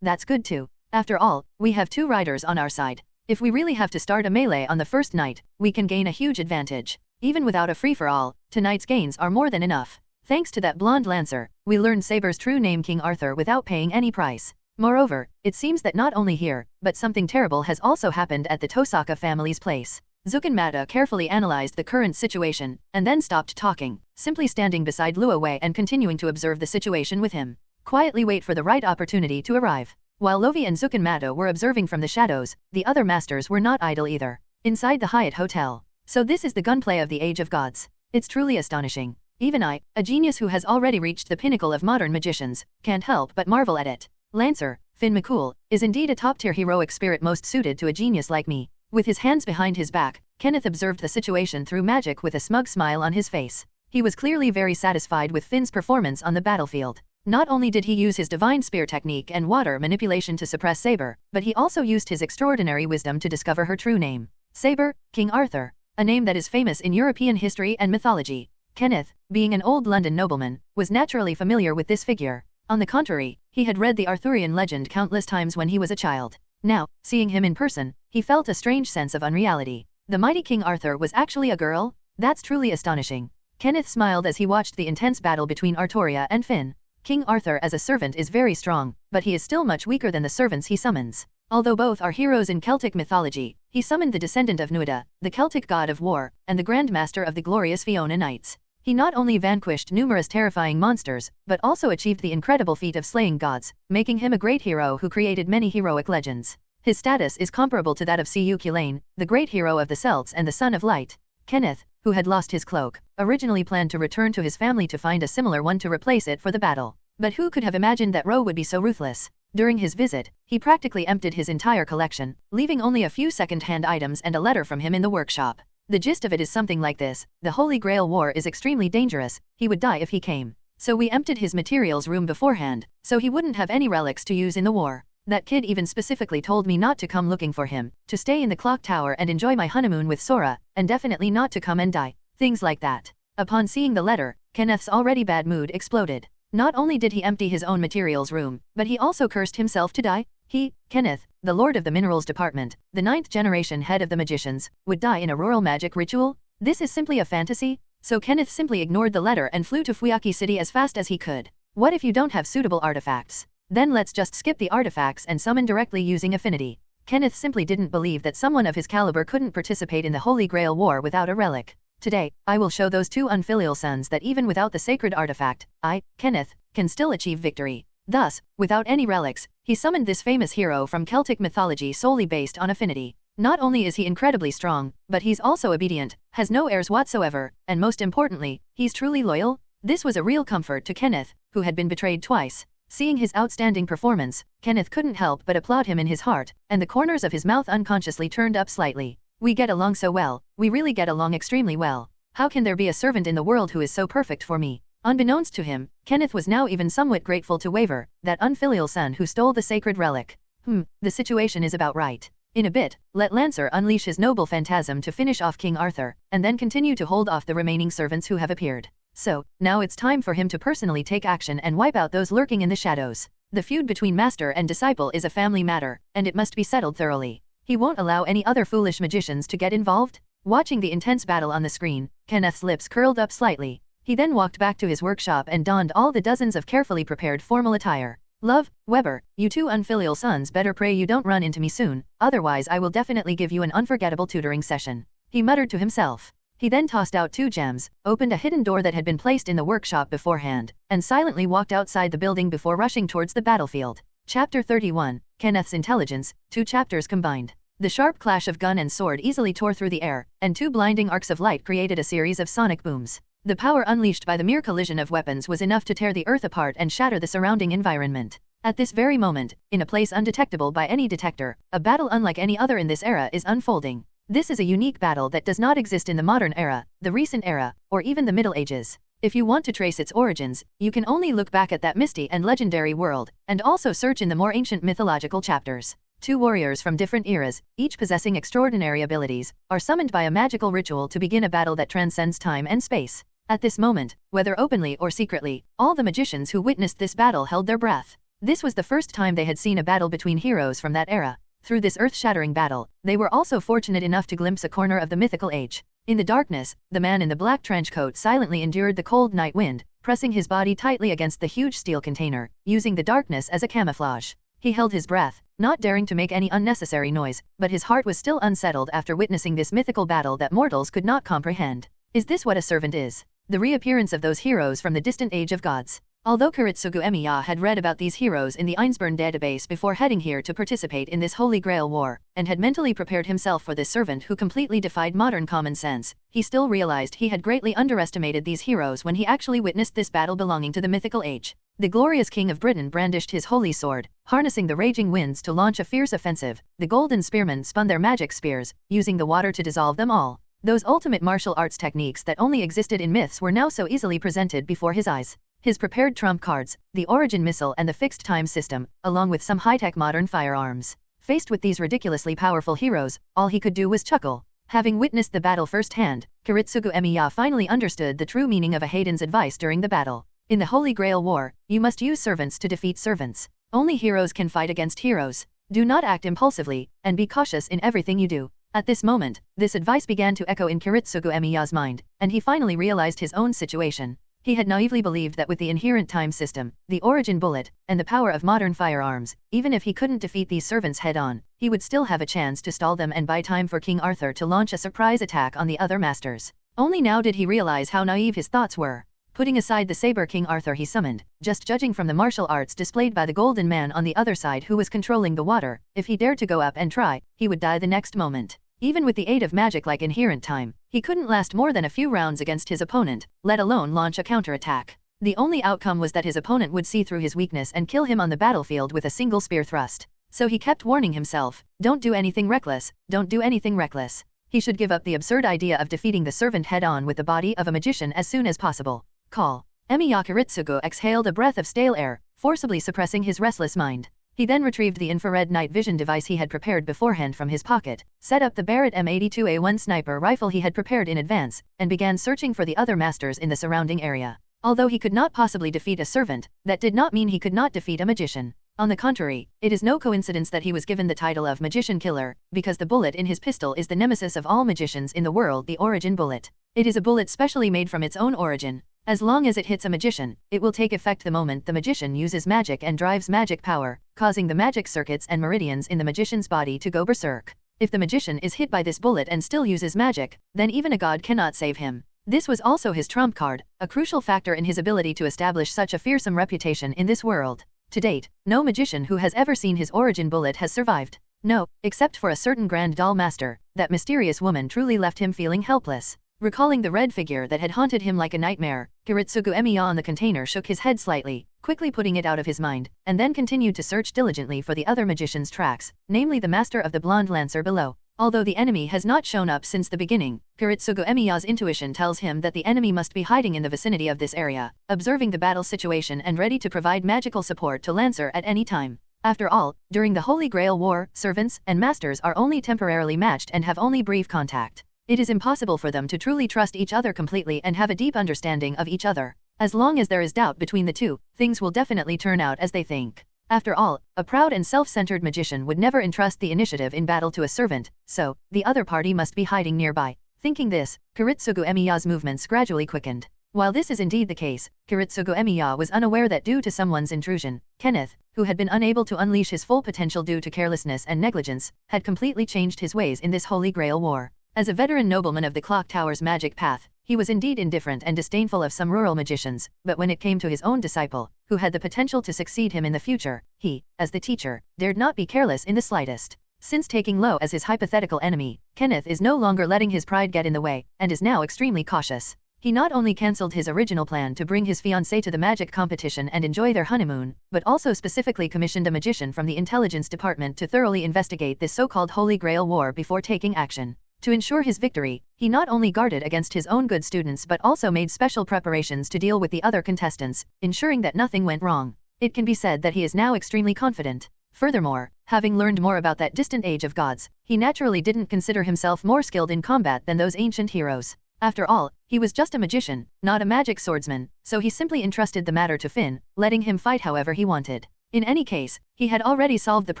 That's good too. After all, we have two riders on our side. If we really have to start a melee on the first night, we can gain a huge advantage. Even without a free-for-all, tonight's gains are more than enough. Thanks to that blonde Lancer, we learned Saber's true name King Arthur without paying any price. Moreover, it seems that not only here, but something terrible has also happened at the Tosaka family's place. Zukenmata carefully analyzed the current situation, and then stopped talking, simply standing beside Luo Wei and continuing to observe the situation with him. Quietly wait for the right opportunity to arrive. While Lovi and Zukenmata were observing from the shadows, the other masters were not idle either. Inside the Hyatt Hotel. So this is the gunplay of the Age of Gods. It's truly astonishing. Even I, a genius who has already reached the pinnacle of modern magicians, can't help but marvel at it. Lancer, Finn McCool, is indeed a top-tier heroic spirit most suited to a genius like me. With his hands behind his back, Kenneth observed the situation through magic with a smug smile on his face. He was clearly very satisfied with Finn's performance on the battlefield. Not only did he use his divine spear technique and water manipulation to suppress Saber, but he also used his extraordinary wisdom to discover her true name. Saber, King Arthur. A name that is famous in European history and mythology. Kenneth, being an old London nobleman, was naturally familiar with this figure. On the contrary, he had read the Arthurian legend countless times when he was a child. Now, seeing him in person, he felt a strange sense of unreality. The mighty King Arthur was actually a girl? That's truly astonishing. Kenneth smiled as he watched the intense battle between Artoria and Finn. King Arthur as a servant is very strong, but he is still much weaker than the servants he summons. Although both are heroes in Celtic mythology, he summoned the descendant of Nuada, the Celtic god of war, and the Grand Master of the glorious Fiona Knights. He not only vanquished numerous terrifying monsters, but also achieved the incredible feat of slaying gods, making him a great hero who created many heroic legends. His status is comparable to that of Siu Kulane, the great hero of the Celts and the Son of Light. Kenneth, who had lost his cloak, originally planned to return to his family to find a similar one to replace it for the battle. But who could have imagined that Ro would be so ruthless? During his visit, he practically emptied his entire collection, leaving only a few second-hand items and a letter from him in the workshop. The gist of it is something like this: the Holy Grail War is extremely dangerous, he would die if he came. So we emptied his materials room beforehand, so he wouldn't have any relics to use in the war. That kid even specifically told me not to come looking for him, to stay in the clock tower and enjoy my honeymoon with Sora, and definitely not to come and die. Things like that. Upon seeing the letter, Kenneth's already bad mood exploded. Not only did he empty his own materials room, but he also cursed himself to die. He, Kenneth, the lord of the minerals department, the 9th generation head of the magicians, would die in a rural magic ritual? This is simply a fantasy? So Kenneth simply ignored the letter and flew to Fuyaki City as fast as he could. What if you don't have suitable artifacts? Then let's just skip the artifacts and summon directly using affinity. Kenneth simply didn't believe that someone of his caliber couldn't participate in the Holy Grail War without a relic. Today, I will show those two unfilial sons that even without the sacred artifact, I, Kenneth, can still achieve victory. Thus, without any relics, he summoned this famous hero from Celtic mythology solely based on affinity. Not only is he incredibly strong, but he's also obedient, has no heirs whatsoever, and most importantly, he's truly loyal. This was a real comfort to Kenneth, who had been betrayed twice. Seeing his outstanding performance, Kenneth couldn't help but applaud him in his heart, and the corners of his mouth unconsciously turned up slightly. We get along so well, we really get along extremely well. How can there be a servant in the world who is so perfect for me? Unbeknownst to him, Kenneth was now even somewhat grateful to Waver, that unfilial son who stole the sacred relic. The situation is about right. In a bit, let Lancer unleash his noble phantasm to finish off King Arthur, and then continue to hold off the remaining servants who have appeared. So, now it's time for him to personally take action and wipe out those lurking in the shadows. The feud between master and disciple is a family matter, and it must be settled thoroughly. He won't allow any other foolish magicians to get involved. Watching the intense battle on the screen, Kenneth's lips curled up slightly. He then walked back to his workshop and donned all the dozens of carefully prepared formal attire. Love, Weber, you two unfilial sons better pray you don't run into me soon, otherwise I will definitely give you an unforgettable tutoring session. He muttered to himself. He then tossed out 2 gems, opened a hidden door that had been placed in the workshop beforehand, and silently walked outside the building before rushing towards the battlefield. Chapter 31, Kenneth's Intelligence, 2 chapters combined. The sharp clash of gun and sword easily tore through the air, and 2 blinding arcs of light created a series of sonic booms. The power unleashed by the mere collision of weapons was enough to tear the earth apart and shatter the surrounding environment. At this very moment, in a place undetectable by any detector, a battle unlike any other in this era is unfolding. This is a unique battle that does not exist in the modern era, the recent era, or even the Middle Ages. If you want to trace its origins, you can only look back at that misty and legendary world, and also search in the more ancient mythological chapters. 2 warriors from different eras, each possessing extraordinary abilities, are summoned by a magical ritual to begin a battle that transcends time and space. At this moment, whether openly or secretly, all the magicians who witnessed this battle held their breath. This was the first time they had seen a battle between heroes from that era. Through this earth-shattering battle, they were also fortunate enough to glimpse a corner of the mythical age. In the darkness, the man in the black trench coat silently endured the cold night wind, pressing his body tightly against the huge steel container, using the darkness as a camouflage. He held his breath, not daring to make any unnecessary noise, but his heart was still unsettled after witnessing this mythical battle that mortals could not comprehend. Is this what a servant is? The reappearance of those heroes from the distant age of gods. Although Kiritsugu Emiya had read about these heroes in the Einsburn database before heading here to participate in this Holy Grail War, and had mentally prepared himself for this servant who completely defied modern common sense, he still realized he had greatly underestimated these heroes when he actually witnessed this battle belonging to the mythical age. The glorious King of Britain brandished his holy sword, harnessing the raging winds to launch a fierce offensive. The golden spearmen spun their magic spears, using the water to dissolve them all. Those ultimate martial arts techniques that only existed in myths were now so easily presented before his eyes. His prepared trump cards, the origin missile and the fixed time system, along with some high-tech modern firearms. Faced with these ridiculously powerful heroes, all he could do was chuckle. Having witnessed the battle firsthand, Kiritsugu Emiya finally understood the true meaning of a Hayden's advice during the battle. In the Holy Grail War, you must use servants to defeat servants. Only heroes can fight against heroes. Do not act impulsively, and be cautious in everything you do. At this moment, this advice began to echo in Kiritsugu Emiya's mind, and he finally realized his own situation. He had naively believed that with the inherent time system, the origin bullet, and the power of modern firearms, even if he couldn't defeat these servants head-on, he would still have a chance to stall them and buy time for King Arthur to launch a surprise attack on the other masters. Only now did he realize how naive his thoughts were. Putting aside the saber King Arthur he summoned, just judging from the martial arts displayed by the golden man on the other side who was controlling the water, if he dared to go up and try, he would die the next moment. Even with the aid of magic like inherent time, he couldn't last more than a few rounds against his opponent, let alone launch a counterattack. The only outcome was that his opponent would see through his weakness and kill him on the battlefield with a single spear thrust. So he kept warning himself, don't do anything reckless, don't do anything reckless. He should give up the absurd idea of defeating the servant head-on with the body of a magician as soon as possible. Call. Emiya Kiritsugu exhaled a breath of stale air, forcibly suppressing his restless mind. He then retrieved the infrared night vision device he had prepared beforehand from his pocket, set up the Barrett M82A1 sniper rifle he had prepared in advance, and began searching for the other masters in the surrounding area. Although he could not possibly defeat a servant, that did not mean he could not defeat a magician. On the contrary, it is no coincidence that he was given the title of Magician Killer, because the bullet in his pistol is the nemesis of all magicians in the world, the origin bullet. It is a bullet specially made from its own origin. As long as it hits a magician, it will take effect the moment the magician uses magic and drives magic power, causing the magic circuits and meridians in the magician's body to go berserk. If the magician is hit by this bullet and still uses magic, then even a god cannot save him. This was also his trump card, a crucial factor in his ability to establish such a fearsome reputation in this world. To date, no magician who has ever seen his origin bullet has survived. No, except for a certain Grand Doll Master, that mysterious woman truly left him feeling helpless. Recalling the red figure that had haunted him like a nightmare, Kiritsugu Emiya on the container shook his head slightly, quickly putting it out of his mind, and then continued to search diligently for the other magician's tracks, namely the master of the blonde lancer below. Although the enemy has not shown up since the beginning, Kiritsugu Emiya's intuition tells him that the enemy must be hiding in the vicinity of this area, observing the battle situation and ready to provide magical support to Lancer at any time. After all, during the Holy Grail War, servants and masters are only temporarily matched and have only brief contact. It is impossible for them to truly trust each other completely and have a deep understanding of each other. As long as there is doubt between the two, things will definitely turn out as they think. After all, a proud and self-centered magician would never entrust the initiative in battle to a servant, so, the other party must be hiding nearby. Thinking this, Kiritsugu Emiya's movements gradually quickened. While this is indeed the case, Kiritsugu Emiya was unaware that due to someone's intrusion, Kenneth, who had been unable to unleash his full potential due to carelessness and negligence, had completely changed his ways in this Holy Grail War. As a veteran nobleman of the Clock Tower's magic path, he was indeed indifferent and disdainful of some rural magicians, but when it came to his own disciple, who had the potential to succeed him in the future, he, as the teacher, dared not be careless in the slightest. Since taking Lo as his hypothetical enemy, Kenneth is no longer letting his pride get in the way, and is now extremely cautious. He not only cancelled his original plan to bring his fiancée to the magic competition and enjoy their honeymoon, but also specifically commissioned a magician from the intelligence department to thoroughly investigate this so-called Holy Grail War before taking action. To ensure his victory, he not only guarded against his own good students but also made special preparations to deal with the other contestants, ensuring that nothing went wrong. It can be said that he is now extremely confident. Furthermore, having learned more about that distant age of gods, he naturally didn't consider himself more skilled in combat than those ancient heroes. After all, he was just a magician, not a magic swordsman, so he simply entrusted the matter to Finn, letting him fight however he wanted. In any case, he had already solved the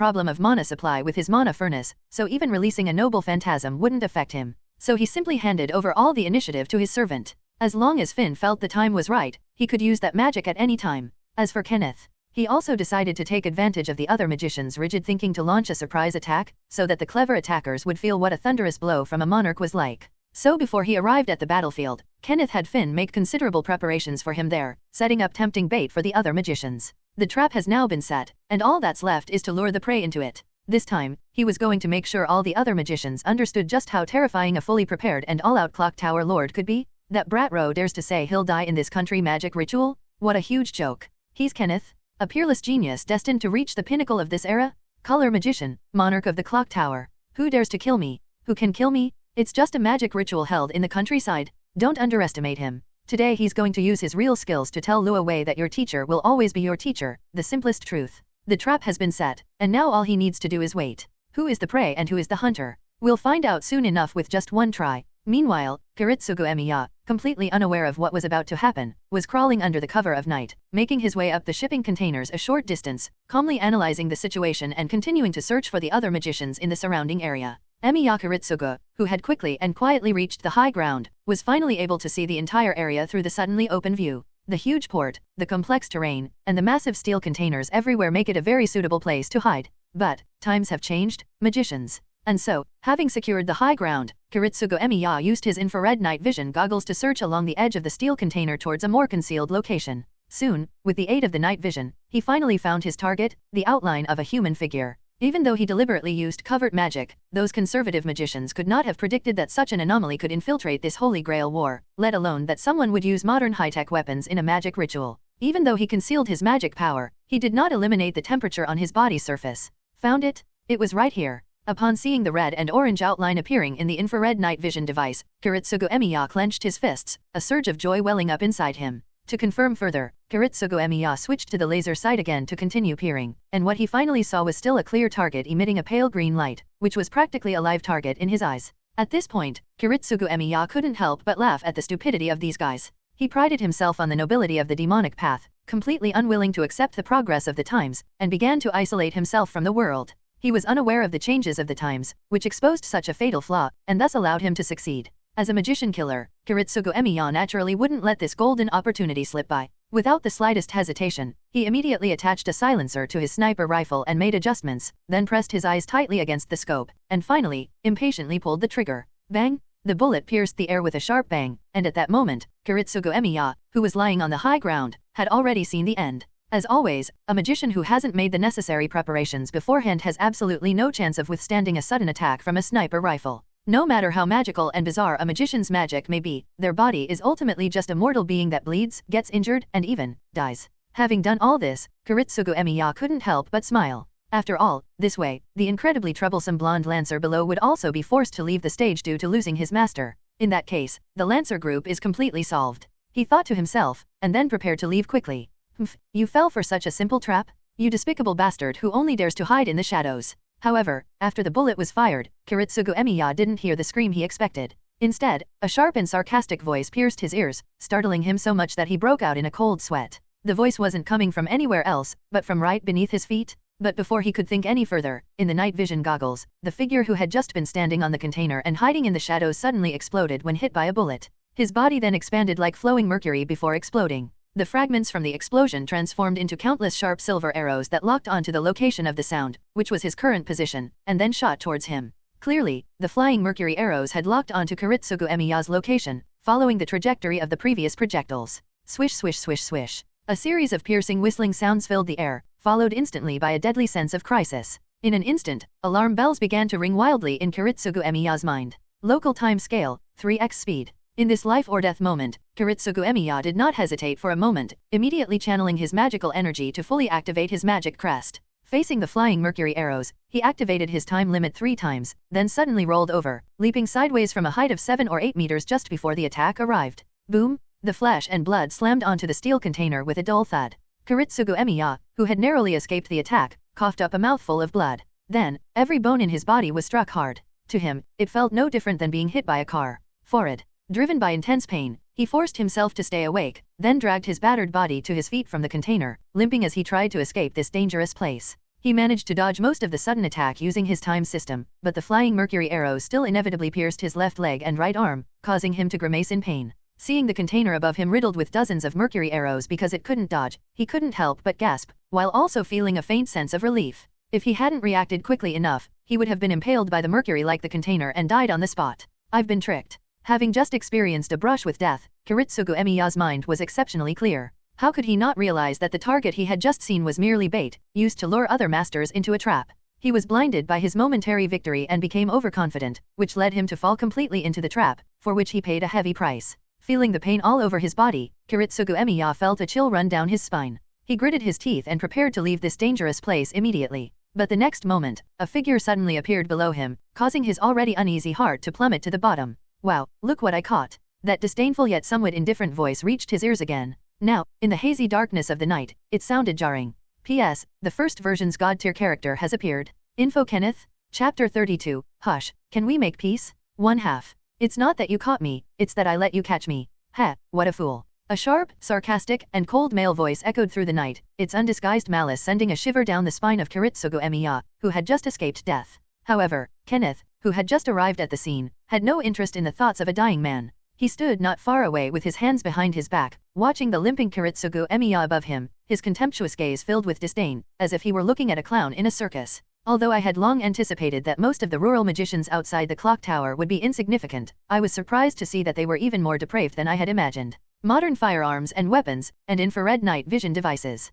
problem of mana supply with his mana furnace, so even releasing a noble phantasm wouldn't affect him. So he simply handed over all the initiative to his servant. As long as Finn felt the time was right, he could use that magic at any time. As for Kenneth, he also decided to take advantage of the other magician's rigid thinking to launch a surprise attack, so that the clever attackers would feel what a thunderous blow from a monarch was like. So before he arrived at the battlefield, Kenneth had Finn make considerable preparations for him there, setting up tempting bait for the other magicians. The trap has now been set, and all that's left is to lure the prey into it. This time, he was going to make sure all the other magicians understood just how terrifying a fully prepared and all-out Clock Tower Lord could be. That brat Ro dares to say he'll die in this country magic ritual? What a huge joke. He's Kenneth, a peerless genius destined to reach the pinnacle of this era? Color magician, monarch of the Clock Tower. Who dares to kill me? Who can kill me? It's just a magic ritual held in the countryside. Don't underestimate him. Today he's going to use his real skills to tell Lu Wei that your teacher will always be your teacher, the simplest truth. The trap has been set, and now all he needs to do is wait. Who is the prey and who is the hunter? We'll find out soon enough with just one try. Meanwhile, Kiritsugu Emiya, completely unaware of what was about to happen, was crawling under the cover of night, making his way up the shipping containers a short distance, calmly analyzing the situation and continuing to search for the other magicians in the surrounding area. Emiya Kiritsugu, who had quickly and quietly reached the high ground, was finally able to see the entire area through the suddenly open view. The huge port, the complex terrain, and the massive steel containers everywhere make it a very suitable place to hide. But, times have changed, magicians. And so, having secured the high ground, Kiritsugu Emiya used his infrared night vision goggles to search along the edge of the steel container towards a more concealed location. Soon, with the aid of the night vision, he finally found his target, the outline of a human figure. Even though he deliberately used covert magic, those conservative magicians could not have predicted that such an anomaly could infiltrate this Holy Grail War, let alone that someone would use modern high-tech weapons in a magic ritual. Even though he concealed his magic power, he did not eliminate the temperature on his body's surface. Found it? It was right here. Upon seeing the red and orange outline appearing in the infrared night vision device, Kiritsugu Emiya clenched his fists, a surge of joy welling up inside him. To confirm further, Kiritsugu Emiya switched to the laser sight again to continue peering, and what he finally saw was still a clear target emitting a pale green light, which was practically a live target in his eyes. At this point, Kiritsugu Emiya couldn't help but laugh at the stupidity of these guys. He prided himself on the nobility of the demonic path, completely unwilling to accept the progress of the times, and began to isolate himself from the world. He was unaware of the changes of the times, which exposed such a fatal flaw, and thus allowed him to succeed. As a magician killer, Kiritsugu Emiya naturally wouldn't let this golden opportunity slip by. Without the slightest hesitation, he immediately attached a silencer to his sniper rifle and made adjustments, then pressed his eyes tightly against the scope, and finally, impatiently pulled the trigger. Bang! The bullet pierced the air with a sharp bang, and at that moment, Kiritsugu Emiya, who was lying on the high ground, had already seen the end. As always, a magician who hasn't made the necessary preparations beforehand has absolutely no chance of withstanding a sudden attack from a sniper rifle. No matter how magical and bizarre a magician's magic may be, their body is ultimately just a mortal being that bleeds, gets injured, and even dies. Having done all this, Kiritsugu Emiya couldn't help but smile. After all, this way, the incredibly troublesome blonde lancer below would also be forced to leave the stage due to losing his master. In that case, the lancer group is completely solved. He thought to himself, and then prepared to leave quickly. Humph, you fell for such a simple trap? You despicable bastard who only dares to hide in the shadows. However, after the bullet was fired, Kiritsugu Emiya didn't hear the scream he expected. Instead, a sharp and sarcastic voice pierced his ears, startling him so much that he broke out in a cold sweat. The voice wasn't coming from anywhere else, but from right beneath his feet. But before he could think any further, in the night vision goggles, the figure who had just been standing on the container and hiding in the shadows suddenly exploded when hit by a bullet. His body then expanded like flowing mercury before exploding. The fragments from the explosion transformed into countless sharp silver arrows that locked onto the location of the sound, which was his current position, and then shot towards him. Clearly, the flying mercury arrows had locked onto Kiritsugu Emiya's location, following the trajectory of the previous projectiles. Swish swish swish swish. A series of piercing whistling sounds filled the air, followed instantly by a deadly sense of crisis. In an instant, alarm bells began to ring wildly in Kiritsugu Emiya's mind. Local time scale, 3x speed. In this life or death moment, Kiritsugu Emiya did not hesitate for a moment, immediately channeling his magical energy to fully activate his magic crest. Facing the flying mercury arrows, he activated his time limit 3 times, then suddenly rolled over, leaping sideways from a height of 7 or 8 meters just before the attack arrived. Boom! The flesh and blood slammed onto the steel container with a dull thud. Kiritsugu Emiya, who had narrowly escaped the attack, coughed up a mouthful of blood. Then, every bone in his body was struck hard. To him, it felt no different than being hit by a car. Forward. Driven by intense pain, he forced himself to stay awake, then dragged his battered body to his feet from the container, limping as he tried to escape this dangerous place. He managed to dodge most of the sudden attack using his time system, but the flying mercury arrows still inevitably pierced his left leg and right arm, causing him to grimace in pain. Seeing the container above him riddled with dozens of mercury arrows because it couldn't dodge, he couldn't help but gasp, while also feeling a faint sense of relief. If he hadn't reacted quickly enough, he would have been impaled by the mercury like the container and died on the spot. I've been tricked. Having just experienced a brush with death, Kiritsugu Emiya's mind was exceptionally clear. How could he not realize that the target he had just seen was merely bait, used to lure other masters into a trap? He was blinded by his momentary victory and became overconfident, which led him to fall completely into the trap, for which he paid a heavy price. Feeling the pain all over his body, Kiritsugu Emiya felt a chill run down his spine. He gritted his teeth and prepared to leave this dangerous place immediately. But the next moment, a figure suddenly appeared below him, causing his already uneasy heart to plummet to the bottom. Wow, look what I caught. That disdainful yet somewhat indifferent voice reached his ears again. Now, in the hazy darkness of the night, it sounded jarring. P.S. The first version's god-tier character has appeared. Info Kenneth? Chapter 32, Hush, can we make peace? 1/2. It's not that you caught me, it's that I let you catch me. Ha, what a fool. A sharp, sarcastic, and cold male voice echoed through the night, its undisguised malice sending a shiver down the spine of Kiritsugu Emiya, who had just escaped death. However, Kenneth, who had just arrived at the scene, had no interest in the thoughts of a dying man. He stood not far away with his hands behind his back, watching the limping Kiritsugu Emiya above him, his contemptuous gaze filled with disdain, as if he were looking at a clown in a circus. Although I had long anticipated that most of the rural magicians outside the clock tower would be insignificant, I was surprised to see that they were even more depraved than I had imagined. Modern firearms and weapons, and infrared night vision devices.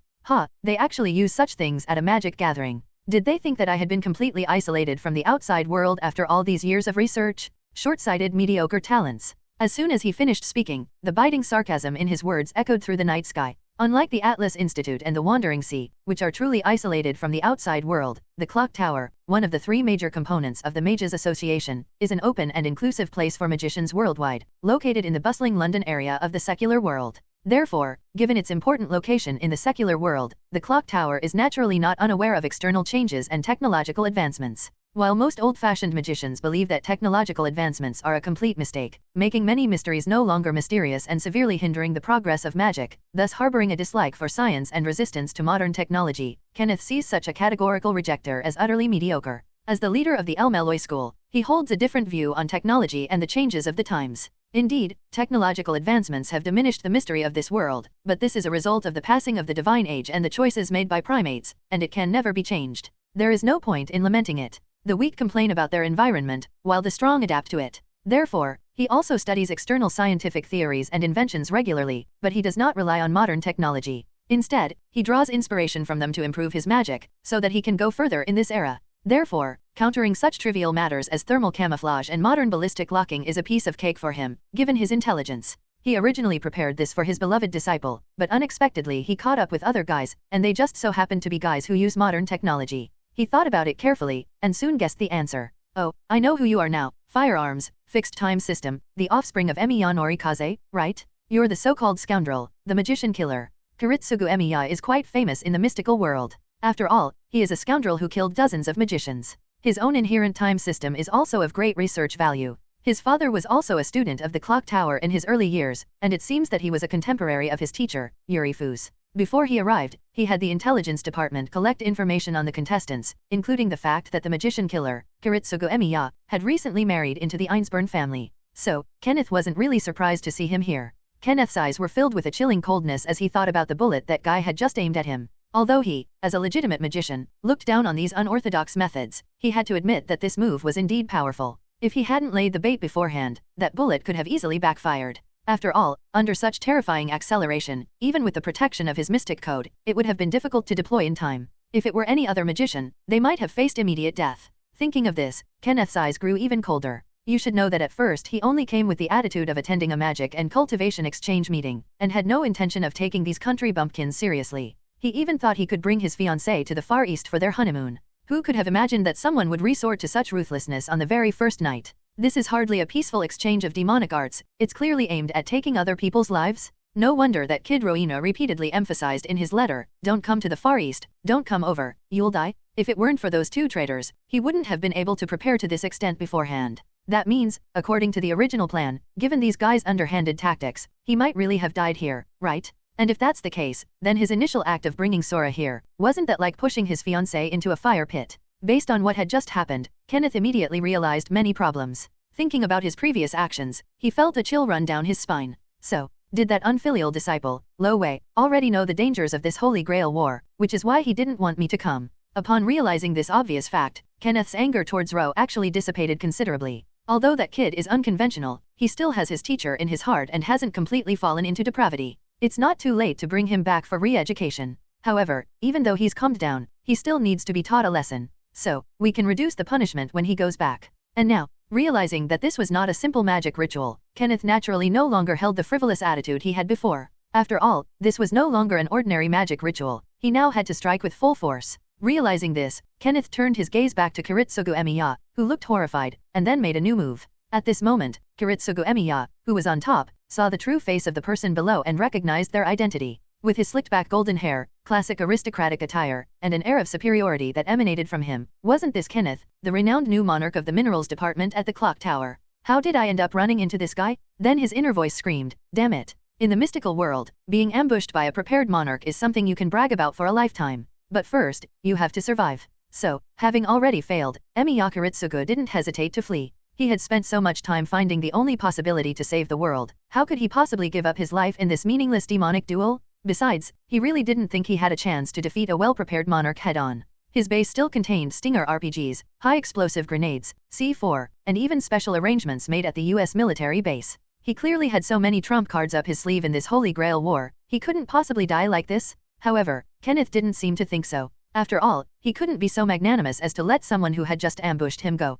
They actually use such things at a magic gathering. Did they think that I had been completely isolated from the outside world after all these years of research? Short-sighted, mediocre talents. As soon as he finished speaking, the biting sarcasm in his words echoed through the night sky. Unlike the Atlas Institute and the Wandering Sea, which are truly isolated from the outside world, the Clock Tower, one of the 3 major components of the Mages Association, is an open and inclusive place for magicians worldwide, located in the bustling London area of the secular world. Therefore, given its important location in the secular world, the Clock Tower is naturally not unaware of external changes and technological advancements. While most old-fashioned magicians believe that technological advancements are a complete mistake, making many mysteries no longer mysterious and severely hindering the progress of magic, thus harboring a dislike for science and resistance to modern technology, Kenneth sees such a categorical rejecter as utterly mediocre. As the leader of the El Meloy school, he holds a different view on technology and the changes of the times. Indeed, technological advancements have diminished the mystery of this world, but this is a result of the passing of the divine age and the choices made by primates, and it can never be changed. There is no point in lamenting it. The weak complain about their environment, while the strong adapt to it. Therefore, he also studies external scientific theories and inventions regularly, but he does not rely on modern technology. Instead, he draws inspiration from them to improve his magic, so that he can go further in this era. Therefore, countering such trivial matters as thermal camouflage and modern ballistic locking is a piece of cake for him, given his intelligence. He originally prepared this for his beloved disciple, but unexpectedly he caught up with other guys, and they just so happened to be guys who use modern technology. He thought about it carefully, and soon guessed the answer. Oh, I know who you are now. Firearms, fixed time system, the offspring of Emiya Norikaze, right? You're the so-called scoundrel, the magician killer. Kiritsugu Emiya is quite famous in the mystical world. After all, he is a scoundrel who killed dozens of magicians. His own inherent time system is also of great research value. His father was also a student of the clock tower in his early years, and it seems that he was a contemporary of his teacher, Yuri Fus. Before he arrived, he had the intelligence department collect information on the contestants, including the fact that the magician killer, Kiritsugu Emiya, had recently married into the Einsburn family. So, Kenneth wasn't really surprised to see him here. Kenneth's eyes were filled with a chilling coldness as he thought about the bullet that guy had just aimed at him. Although he, as a legitimate magician, looked down on these unorthodox methods, he had to admit that this move was indeed powerful. If he hadn't laid the bait beforehand, that bullet could have easily backfired. After all, under such terrifying acceleration, even with the protection of his mystic code, it would have been difficult to deploy in time. If it were any other magician, they might have faced immediate death. Thinking of this, Kenneth's eyes grew even colder. You should know that at first he only came with the attitude of attending a magic and cultivation exchange meeting, and had no intention of taking these country bumpkins seriously. He even thought he could bring his fiancée to the Far East for their honeymoon. Who could have imagined that someone would resort to such ruthlessness on the very first night? This is hardly a peaceful exchange of demonic arts, it's clearly aimed at taking other people's lives. No wonder that Kid Roina repeatedly emphasized in his letter, "Don't come to the Far East, don't come over, you'll die." If it weren't for those two traitors, he wouldn't have been able to prepare to this extent beforehand. That means, according to the original plan, given these guys' underhanded tactics, he might really have died here, right? And if that's the case, then his initial act of bringing Sora here, wasn't that like pushing his fiancée into a fire pit? Based on what had just happened, Kenneth immediately realized many problems. Thinking about his previous actions, he felt a chill run down his spine. So, did that unfilial disciple, Lo Wei, already know the dangers of this Holy Grail war, which is why he didn't want me to come? Upon realizing this obvious fact, Kenneth's anger towards Ro actually dissipated considerably. Although that kid is unconventional, he still has his teacher in his heart and hasn't completely fallen into depravity. It's not too late to bring him back for re-education. However, even though he's calmed down, he still needs to be taught a lesson. So, we can reduce the punishment when he goes back. And now, realizing that this was not a simple magic ritual, Kenneth naturally no longer held the frivolous attitude he had before. After all, this was no longer an ordinary magic ritual, he now had to strike with full force. Realizing this, Kenneth turned his gaze back to Kiritsugu Emiya, who looked horrified, and then made a new move. At this moment, Kiritsugu Emiya, who was on top, saw the true face of the person below and recognized their identity. With his slicked-back golden hair, classic aristocratic attire, and an air of superiority that emanated from him, wasn't this Kenneth, the renowned new monarch of the minerals department at the clock tower? How did I end up running into this guy? Then his inner voice screamed, "Damn it! In the mystical world, being ambushed by a prepared monarch is something you can brag about for a lifetime. But first, you have to survive." So, having already failed, Emiya Kiritsugu didn't hesitate to flee. He had spent so much time finding the only possibility to save the world. How could he possibly give up his life in this meaningless demonic duel? Besides, he really didn't think he had a chance to defeat a well-prepared monarch head-on. His base still contained Stinger RPGs, high-explosive grenades, C4, and even special arrangements made at the US military base. He clearly had so many trump cards up his sleeve in this Holy Grail war, he couldn't possibly die like this. However, Kenneth didn't seem to think so. After all, he couldn't be so magnanimous as to let someone who had just ambushed him go.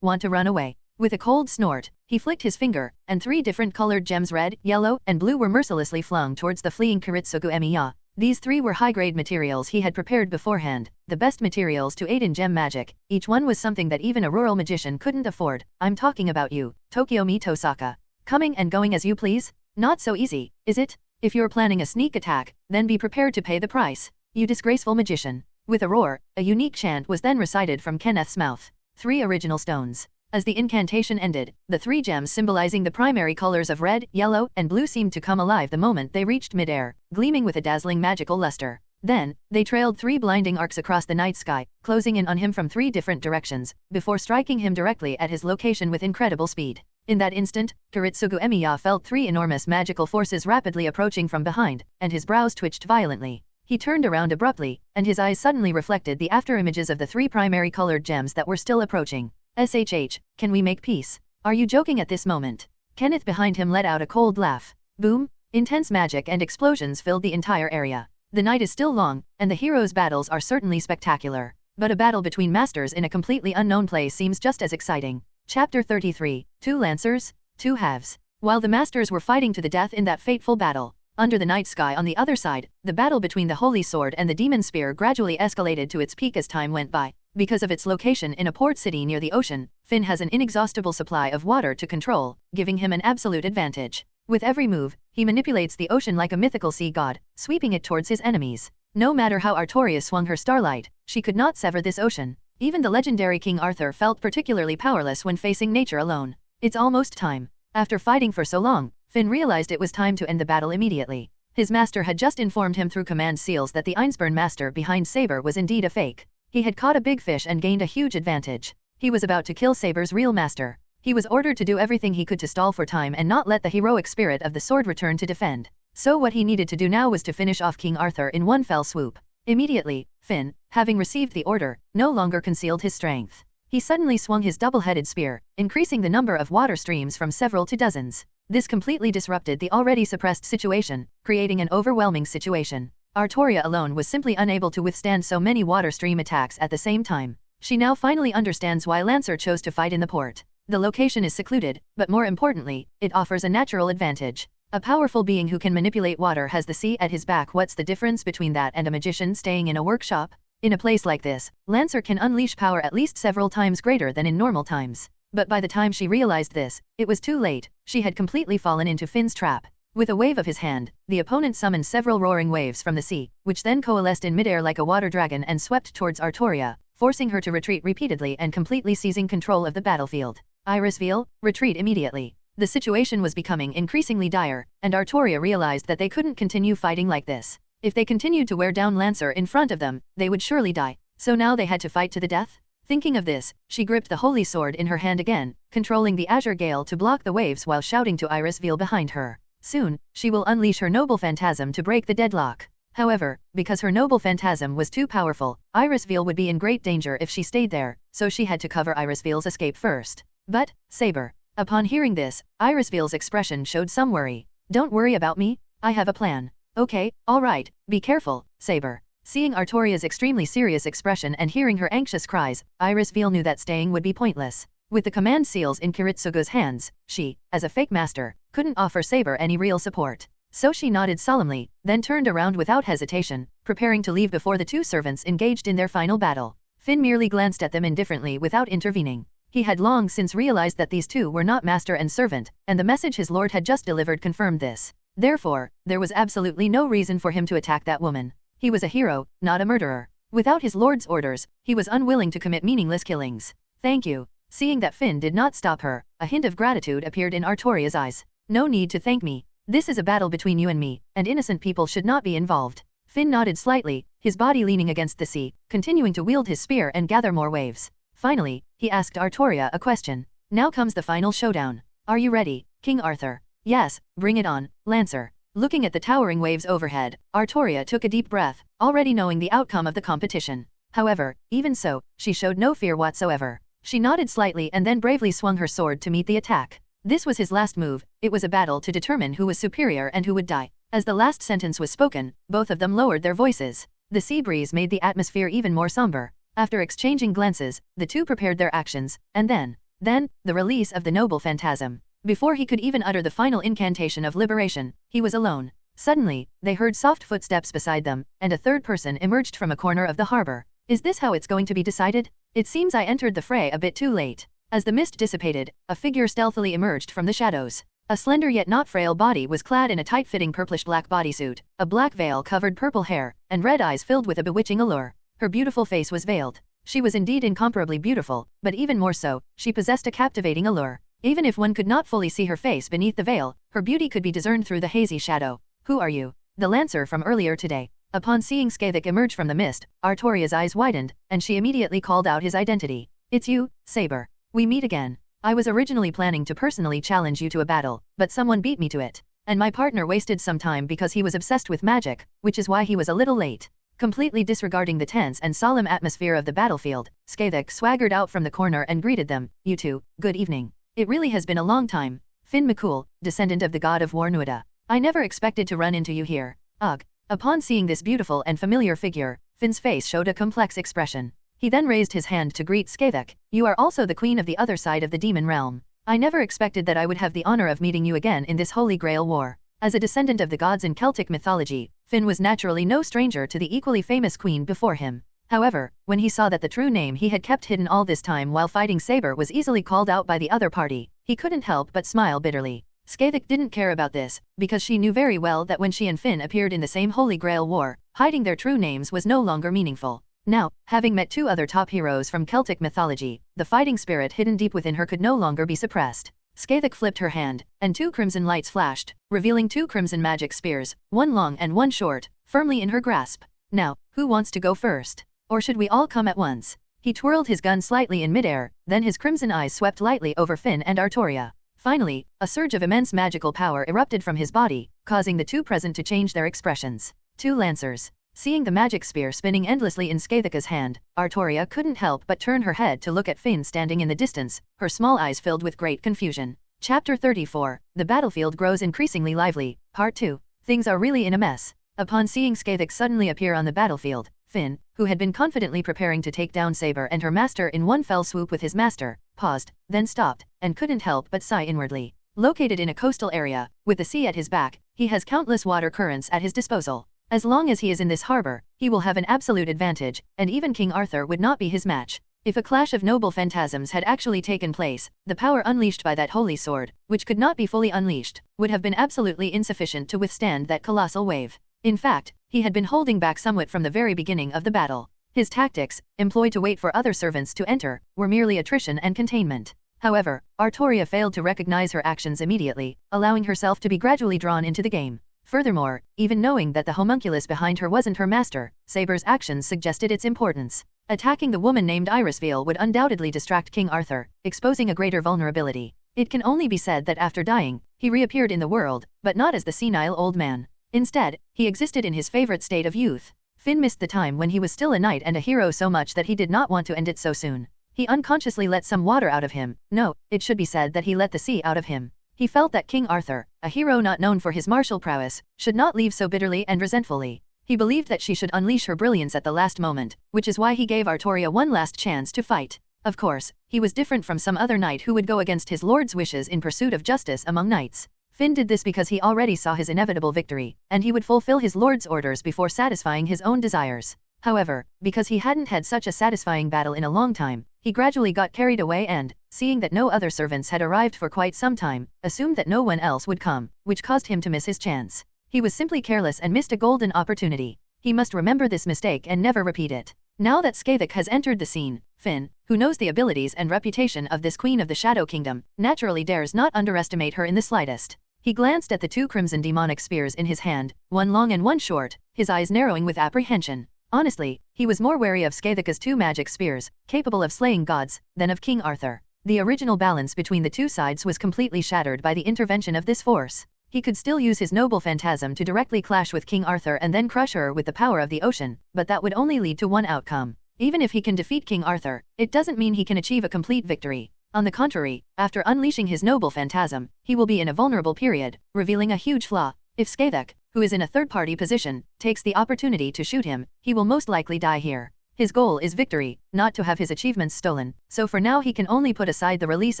Want to run away? With a cold snort, he flicked his finger, and 3 different colored gems red, yellow, and blue were mercilessly flung towards the fleeing Kiritsugu Emiya. These 3 were high-grade materials he had prepared beforehand, the best materials to aid in gem magic. Each one was something that even a rural magician couldn't afford. I'm talking about you, Tokiomi Tosaka. Coming and going as you please? Not so easy, is it? If you're planning a sneak attack, then be prepared to pay the price. You disgraceful magician. With a roar, a unique chant was then recited from Kenneth's mouth. 3 original stones. As the incantation ended, the 3 gems symbolizing the primary colors of red, yellow, and blue seemed to come alive the moment they reached mid-air, gleaming with a dazzling magical luster. Then, they trailed 3 blinding arcs across the night sky, closing in on him from 3 different directions, before striking him directly at his location with incredible speed. In that instant, Kiritsugu Emiya felt 3 enormous magical forces rapidly approaching from behind, and his brows twitched violently. He turned around abruptly, and his eyes suddenly reflected the afterimages of the 3 primary colored gems that were still approaching. SHH, can we make peace? Are you joking at this moment? Kenneth behind him let out a cold laugh. Boom! Intense magic and explosions filled the entire area. The night is still long, and the heroes' battles are certainly spectacular. But a battle between masters in a completely unknown place seems just as exciting. Chapter 33, 2 Lancers, 2 Halves. While the masters were fighting to the death in that fateful battle, under the night sky on the other side, the battle between the Holy Sword and the Demon Spear gradually escalated to its peak as time went by. Because of its location in a port city near the ocean, Finn has an inexhaustible supply of water to control, giving him an absolute advantage. With every move, he manipulates the ocean like a mythical sea god, sweeping it towards his enemies. No matter how Artoria swung her starlight, she could not sever this ocean. Even the legendary King Arthur felt particularly powerless when facing nature alone. It's almost time. After fighting for so long, Finn realized it was time to end the battle immediately. His master had just informed him through command seals that the Einsburn master behind Saber was indeed a fake. He had caught a big fish and gained a huge advantage. He was about to kill Saber's real master. He was ordered to do everything he could to stall for time and not let the heroic spirit of the sword return to defend. So what he needed to do now was to finish off King Arthur in one fell swoop. Immediately, Finn, having received the order, no longer concealed his strength. He suddenly swung his double-headed spear, increasing the number of water streams from several to dozens. This completely disrupted the already suppressed situation, creating an overwhelming situation. Artoria alone was simply unable to withstand so many water stream attacks at the same time. She now finally understands why Lancer chose to fight in the port. The location is secluded, but more importantly, it offers a natural advantage. A powerful being who can manipulate water has the sea at his back. What's the difference between that and a magician staying in a workshop? In a place like this, Lancer can unleash power at least several times greater than in normal times. But by the time she realized this, it was too late. She had completely fallen into Finn's trap. With a wave of his hand, the opponent summoned several roaring waves from the sea, which then coalesced in midair like a water dragon and swept towards Artoria, forcing her to retreat repeatedly and completely seizing control of the battlefield. Irisveal, retreat immediately. The situation was becoming increasingly dire, and Artoria realized that they couldn't continue fighting like this. If they continued to wear down Lancer in front of them, they would surely die. So now they had to fight to the death? Thinking of this, she gripped the holy sword in her hand again, controlling the azure gale to block the waves while shouting to Irisveal behind her. Soon, she will unleash her noble phantasm to break the deadlock. However, because her noble phantasm was too powerful, Irisveal would be in great danger if she stayed there, so she had to cover Irisveal's escape first. But, Saber. Upon hearing this, Irisveal's expression showed some worry. Don't worry about me, I have a plan. Okay, alright, be careful, Saber. Seeing Artoria's extremely serious expression and hearing her anxious cries, Irisveal knew that staying would be pointless. With the command seals in Kiritsugu's hands, she, as a fake master, couldn't offer Saber any real support. So she nodded solemnly, then turned around without hesitation, preparing to leave before the 2 servants engaged in their final battle. Finn merely glanced at them indifferently without intervening. He had long since realized that these 2 were not master and servant, and the message his lord had just delivered confirmed this. Therefore, there was absolutely no reason for him to attack that woman. He was a hero, not a murderer. Without his lord's orders, he was unwilling to commit meaningless killings. Thank you. Seeing that Finn did not stop her, a hint of gratitude appeared in Artoria's eyes. No need to thank me. This is a battle between you and me, and innocent people should not be involved. Finn nodded slightly, his body leaning against the sea, continuing to wield his spear and gather more waves. Finally, he asked Artoria a question. Now comes the final showdown. Are you ready, King Arthur? Yes, bring it on, Lancer. Looking at the towering waves overhead, Artoria took a deep breath, already knowing the outcome of the competition. However, even so, she showed no fear whatsoever. She nodded slightly and then bravely swung her sword to meet the attack. This was his last move. It was a battle to determine who was superior and who would die. As the last sentence was spoken, both of them lowered their voices. The sea breeze made the atmosphere even more somber. After exchanging glances, the 2 prepared their actions, and then, the release of the noble phantasm. Before he could even utter the final incantation of liberation, he was alone. Suddenly, they heard soft footsteps beside them, and a 3rd person emerged from a corner of the harbor. Is this how it's going to be decided? It seems I entered the fray a bit too late. As the mist dissipated, a figure stealthily emerged from the shadows. A slender yet not frail body was clad in a tight-fitting purplish-black bodysuit, a black veil covered purple hair, and red eyes filled with a bewitching allure. Her beautiful face was veiled. She was indeed incomparably beautiful, but even more so, she possessed a captivating allure. Even if one could not fully see her face beneath the veil, her beauty could be discerned through the hazy shadow. Who are you? The Lancer from earlier today. Upon seeing Skavik emerge from the mist, Artoria's eyes widened, and she immediately called out his identity. It's you, Saber. We meet again. I was originally planning to personally challenge you to a battle, but someone beat me to it. And my partner wasted some time because he was obsessed with magic, which is why he was a little late. Completely disregarding the tense and solemn atmosphere of the battlefield, Skavik swaggered out from the corner and greeted them. You two, good evening. It really has been a long time. Finn McCool, descendant of the god of war Nuada. I never expected to run into you here. Ugh. Upon seeing this beautiful and familiar figure, Finn's face showed a complex expression. He then raised his hand to greet Skavik. You are also the queen of the other side of the demon realm. I never expected that I would have the honor of meeting you again in this Holy Grail war. As a descendant of the gods in Celtic mythology, Finn was naturally no stranger to the equally famous queen before him. However, when he saw that the true name he had kept hidden all this time while fighting Saber was easily called out by the other party, he couldn't help but smile bitterly. Skavik didn't care about this, because she knew very well that when she and Finn appeared in the same Holy Grail war, hiding their true names was no longer meaningful. Now, having met two other top heroes from Celtic mythology, the fighting spirit hidden deep within her could no longer be suppressed. Skavik flipped her hand, and two crimson lights flashed, revealing two crimson magic spears, one long and one short, firmly in her grasp. Now, who wants to go first? Or should we all come at once? He twirled his gun slightly in midair, then his crimson eyes swept lightly over Finn and Artoria. Finally, a surge of immense magical power erupted from his body, causing the two present to change their expressions. Two lancers. Seeing the magic spear spinning endlessly in Skavik's hand, Artoria couldn't help but turn her head to look at Finn standing in the distance, her small eyes filled with great confusion. Chapter 34, The battlefield grows increasingly lively, Part 2. Things are really in a mess. Upon seeing Skavik suddenly appear on the battlefield, Finn, who had been confidently preparing to take down Saber and her master in one fell swoop with his master, paused, then stopped, and couldn't help but sigh inwardly. Located in a coastal area, with the sea at his back, he has countless water currents at his disposal. As long as he is in this harbor, he will have an absolute advantage, and even King Arthur would not be his match. If a clash of noble phantasms had actually taken place, the power unleashed by that holy sword, which could not be fully unleashed, would have been absolutely insufficient to withstand that colossal wave. In fact, he had been holding back somewhat from the very beginning of the battle. His tactics, employed to wait for other servants to enter, were merely attrition and containment. However, Artoria failed to recognize her actions immediately, allowing herself to be gradually drawn into the game. Furthermore, even knowing that the homunculus behind her wasn't her master, Saber's actions suggested its importance. Attacking the woman named Irisveil would undoubtedly distract King Arthur, exposing a greater vulnerability. It can only be said that after dying, he reappeared in the world, but not as the senile old man. Instead, he existed in his favorite state of youth. Finn missed the time when he was still a knight and a hero so much that he did not want to end it so soon. He unconsciously let some water out of him. No, it should be said that he let the sea out of him. He felt that King Arthur, a hero not known for his martial prowess, should not leave so bitterly and resentfully. He believed that she should unleash her brilliance at the last moment, which is why he gave Artoria one last chance to fight. Of course, he was different from some other knight who would go against his lord's wishes in pursuit of justice among knights. Finn did this because he already saw his inevitable victory, and he would fulfill his lord's orders before satisfying his own desires. However, because he hadn't had such a satisfying battle in a long time, he gradually got carried away and, seeing that no other servants had arrived for quite some time, assumed that no one else would come, which caused him to miss his chance. He was simply careless and missed a golden opportunity. He must remember this mistake and never repeat it. Now that Skavik has entered the scene, Finn, who knows the abilities and reputation of this Queen of the Shadow Kingdom, naturally dares not underestimate her in the slightest. He glanced at the two crimson demonic spears in his hand, one long and one short, his eyes narrowing with apprehension. Honestly, he was more wary of Skavik's two magic spears, capable of slaying gods, than of King Arthur. The original balance between the two sides was completely shattered by the intervention of this force. He could still use his noble phantasm to directly clash with King Arthur and then crush her with the power of the ocean, but that would only lead to one outcome. Even if he can defeat King Arthur, it doesn't mean he can achieve a complete victory. On the contrary, after unleashing his noble phantasm, he will be in a vulnerable period, revealing a huge flaw. If Skavik, who is in a third-party position, takes the opportunity to shoot him, he will most likely die here. His goal is victory, not to have his achievements stolen, so for now he can only put aside the release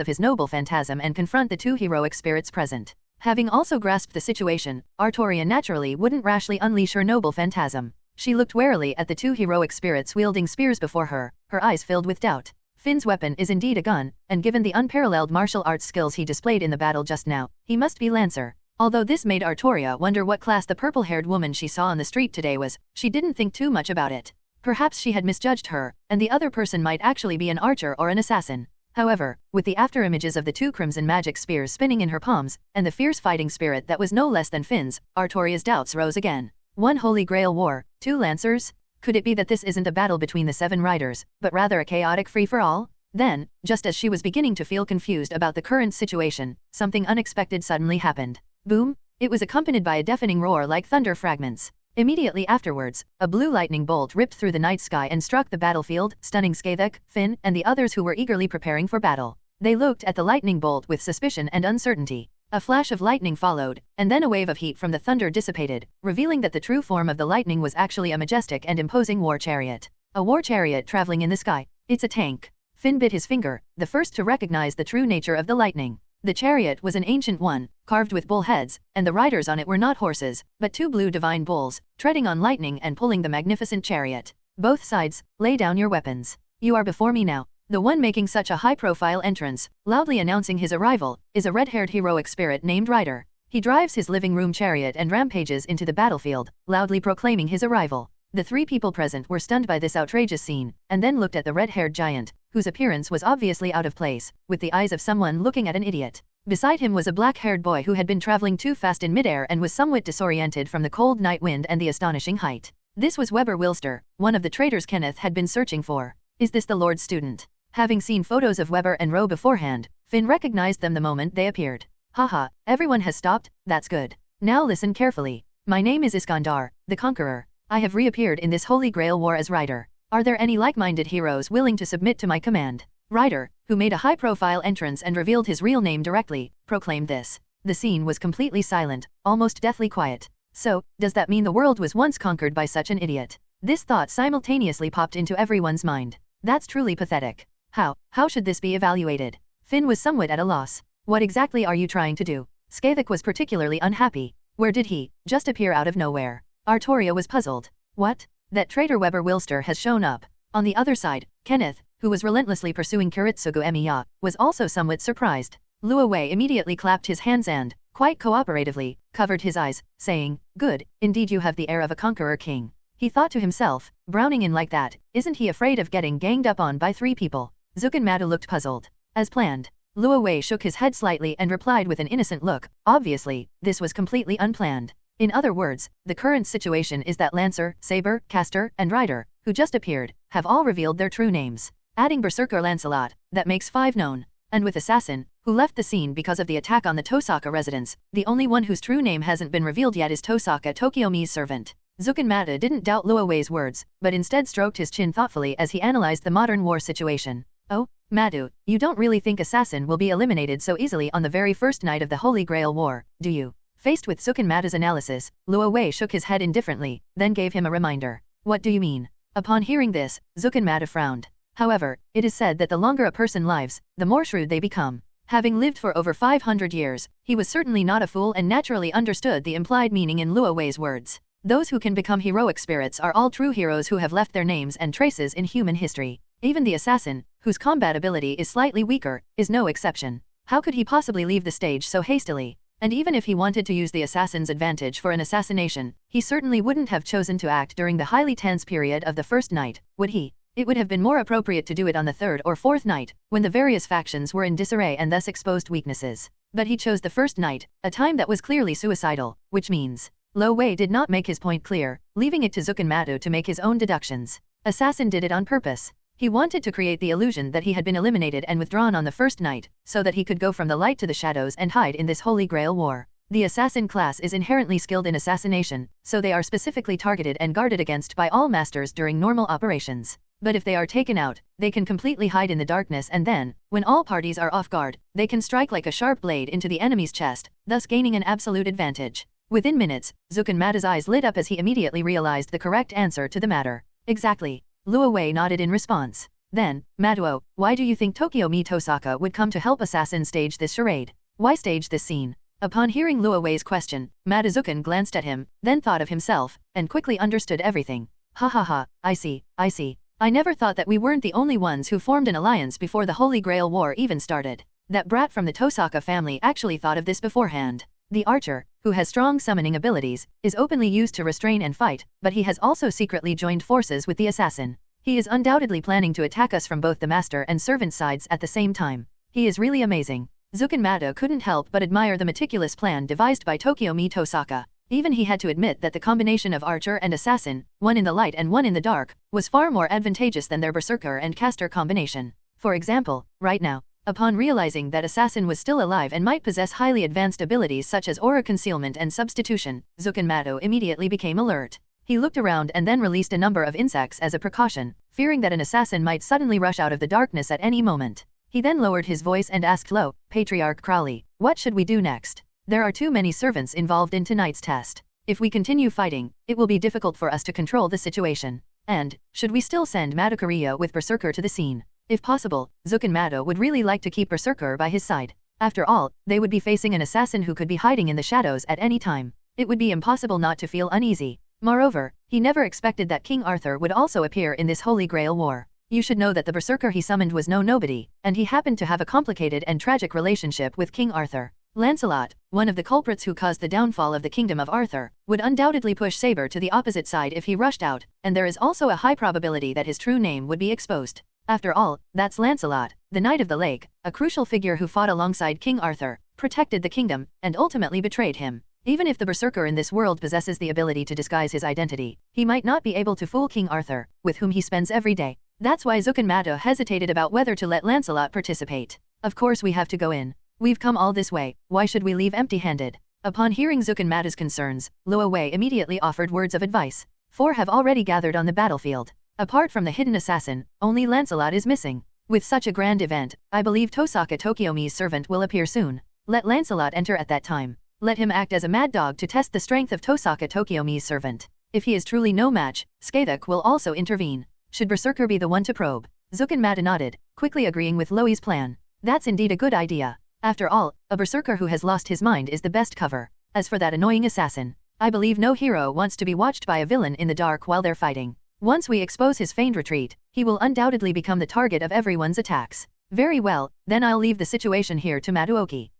of his noble phantasm and confront the two heroic spirits present. Having also grasped the situation, Artoria naturally wouldn't rashly unleash her noble phantasm. She looked warily at the two heroic spirits wielding spears before her, her eyes filled with doubt. Finn's weapon is indeed a gun, and given the unparalleled martial arts skills he displayed in the battle just now, he must be Lancer. Although this made Artoria wonder what class the purple-haired woman she saw on the street today was, she didn't think too much about it. Perhaps she had misjudged her, and the other person might actually be an archer or an assassin. However, with the afterimages of the two crimson magic spears spinning in her palms, and the fierce fighting spirit that was no less than Finn's, Artoria's doubts rose again. One Holy Grail War, 2 Lancers? Could it be that this isn't a battle between the 7 riders, but rather a chaotic free-for-all? Then, just as she was beginning to feel confused about the current situation, something unexpected suddenly happened. Boom! It was accompanied by a deafening roar like thunder fragments. Immediately afterwards, a blue lightning bolt ripped through the night sky and struck the battlefield, stunning Skavek, Finn, and the others who were eagerly preparing for battle. They looked at the lightning bolt with suspicion and uncertainty. A flash of lightning followed, and then a wave of heat from the thunder dissipated, revealing that the true form of the lightning was actually a majestic and imposing war chariot. A war chariot traveling in the sky. It's a tank. Finn bit his finger, the first to recognize the true nature of the lightning. The chariot was an ancient one, carved with bull heads, and the riders on it were not horses, but 2 blue divine bulls, treading on lightning and pulling the magnificent chariot. Both sides, lay down your weapons. You are before me now. The one making such a high-profile entrance, loudly announcing his arrival, is a red-haired heroic spirit named Ryder. He drives his living room chariot and rampages into the battlefield, loudly proclaiming his arrival. The 3 people present were stunned by this outrageous scene, and then looked at the red-haired giant, whose appearance was obviously out of place, with the eyes of someone looking at an idiot. Beside him was a black-haired boy who had been traveling too fast in midair and was somewhat disoriented from the cold night wind and the astonishing height. This was Weber Wilster, one of the traitors Kenneth had been searching for. Is this the Lord's student? Having seen photos of Weber and Roe beforehand, Finn recognized them the moment they appeared. Haha, everyone has stopped, that's good. Now listen carefully. My name is Iskandar, the Conqueror. I have reappeared in this Holy Grail War as Ryder. Are there any like-minded heroes willing to submit to my command? Ryder, who made a high-profile entrance and revealed his real name directly, proclaimed this. The scene was completely silent, almost deathly quiet. So, does that mean the world was once conquered by such an idiot? This thought simultaneously popped into everyone's mind. That's truly pathetic. How should this be evaluated? Finn was somewhat at a loss. What exactly are you trying to do? Skavek was particularly unhappy. Where did he just appear out of nowhere? Artoria was puzzled. What? That traitor Weber Wilster has shown up. On the other side, Kenneth, who was relentlessly pursuing Kiritsugu Emiya, was also somewhat surprised. Lua Wei immediately clapped his hands and, quite cooperatively, covered his eyes, saying, "Good, indeed you have the air of a conqueror king." He thought to himself, browning in like that, isn't he afraid of getting ganged up on by 3 people? Zukanmatu looked puzzled. As planned. Lua Wei shook his head slightly and replied with an innocent look, obviously, this was completely unplanned. In other words, the current situation is that Lancer, Saber, Caster, and Ryder, who just appeared, have all revealed their true names. Adding Berserker Lancelot, that makes 5 known. And with Assassin, who left the scene because of the attack on the Tosaka residence, the only one whose true name hasn't been revealed yet is Tosaka Tokiomi's servant. Zukanmata didn't doubt Lua Wei's words, but instead stroked his chin thoughtfully as he analyzed the modern war situation. Oh, Madu, you don't really think Assassin will be eliminated so easily on the very first night of the Holy Grail War, do you? Faced with Zukanmata's analysis, Lua Wei shook his head indifferently, then gave him a reminder. What do you mean? Upon hearing this, Zukanmata frowned. However, it is said that the longer a person lives, the more shrewd they become. Having lived for over 500 years, he was certainly not a fool and naturally understood the implied meaning in Lua Wei's words. Those who can become heroic spirits are all true heroes who have left their names and traces in human history. Even the assassin, whose combat ability is slightly weaker, is no exception. How could he possibly leave the stage so hastily? And even if he wanted to use the assassin's advantage for an assassination, he certainly wouldn't have chosen to act during the highly tense period of the first night, would he? It would have been more appropriate to do it on the 3rd or 4th night, when the various factions were in disarray and thus exposed weaknesses. But he chose the first night, a time that was clearly suicidal, which means... Lo Wei did not make his point clear, leaving it to Zukanmatu to make his own deductions. Assassin did it on purpose. He wanted to create the illusion that he had been eliminated and withdrawn on the first night, so that he could go from the light to the shadows and hide in this Holy Grail war. The assassin class is inherently skilled in assassination, so they are specifically targeted and guarded against by all masters during normal operations. But if they are taken out, they can completely hide in the darkness and then, when all parties are off guard, they can strike like a sharp blade into the enemy's chest, thus gaining an absolute advantage. Within minutes, Zukanmata's eyes lit up as he immediately realized the correct answer to the matter. Exactly. Lua Wei nodded in response. Then, Maduo, why do you think Tokiomi Tosaka would come to help Assassin stage this charade? Why stage this scene? Upon hearing Lua Wei's question, Madazukan glanced at him, then thought of himself, and quickly understood everything. Ha ha ha, I see. I never thought that we weren't the only ones who formed an alliance before the Holy Grail War even started. That brat from the Tosaka family actually thought of this beforehand. The archer, who has strong summoning abilities, is openly used to restrain and fight, but he has also secretly joined forces with the assassin. He is undoubtedly planning to attack us from both the master and servant sides at the same time. He is really amazing. Zukanmata couldn't help but admire the meticulous plan devised by Tokiomi Tosaka. Even he had to admit that the combination of archer and assassin, one in the light and one in the dark, was far more advantageous than their berserker and caster combination. For example, right now, upon realizing that assassin was still alive and might possess highly advanced abilities such as aura concealment and substitution, Zukanmato immediately became alert. He looked around and then released a number of insects as a precaution, fearing that an assassin might suddenly rush out of the darkness at any moment. He then lowered his voice and asked low, Patriarch Crowley, what should we do next? There are too many servants involved in tonight's test. If we continue fighting, it will be difficult for us to control the situation. And, should we still send Madokaria with Berserker to the scene? If possible, Zukanmato would really like to keep Berserker by his side. After all, they would be facing an assassin who could be hiding in the shadows at any time. It would be impossible not to feel uneasy. Moreover, he never expected that King Arthur would also appear in this Holy Grail war. You should know that the berserker he summoned was no nobody, and he happened to have a complicated and tragic relationship with King Arthur. Lancelot, one of the culprits who caused the downfall of the kingdom of Arthur, would undoubtedly push Saber to the opposite side if he rushed out, and there is also a high probability that his true name would be exposed. After all, that's Lancelot, the Knight of the Lake, a crucial figure who fought alongside King Arthur, protected the kingdom, and ultimately betrayed him. Even if the berserker in this world possesses the ability to disguise his identity, he might not be able to fool King Arthur, with whom he spends every day. That's why Zukanmato hesitated about whether to let Lancelot participate. Of course we have to go in. We've come all this way, why should we leave empty-handed? Upon hearing Zukanmato's concerns, Luo Wei immediately offered words of advice. 4 have already gathered on the battlefield. Apart from the hidden assassin, only Lancelot is missing. With such a grand event, I believe Tosaka Tokiomi's servant will appear soon. Let Lancelot enter at that time. Let him act as a mad dog to test the strength of Tosaka Tokiomi's servant. If he is truly no match, Skathuk will also intervene. Should Berserker be the one to probe? Zukanmato nodded, quickly agreeing with Loi's plan. That's indeed a good idea. After all, a berserker who has lost his mind is the best cover. As for that annoying assassin, I believe no hero wants to be watched by a villain in the dark while they're fighting. Once we expose his feigned retreat, he will undoubtedly become the target of everyone's attacks. Very well, then I'll leave the situation here to Maduoki.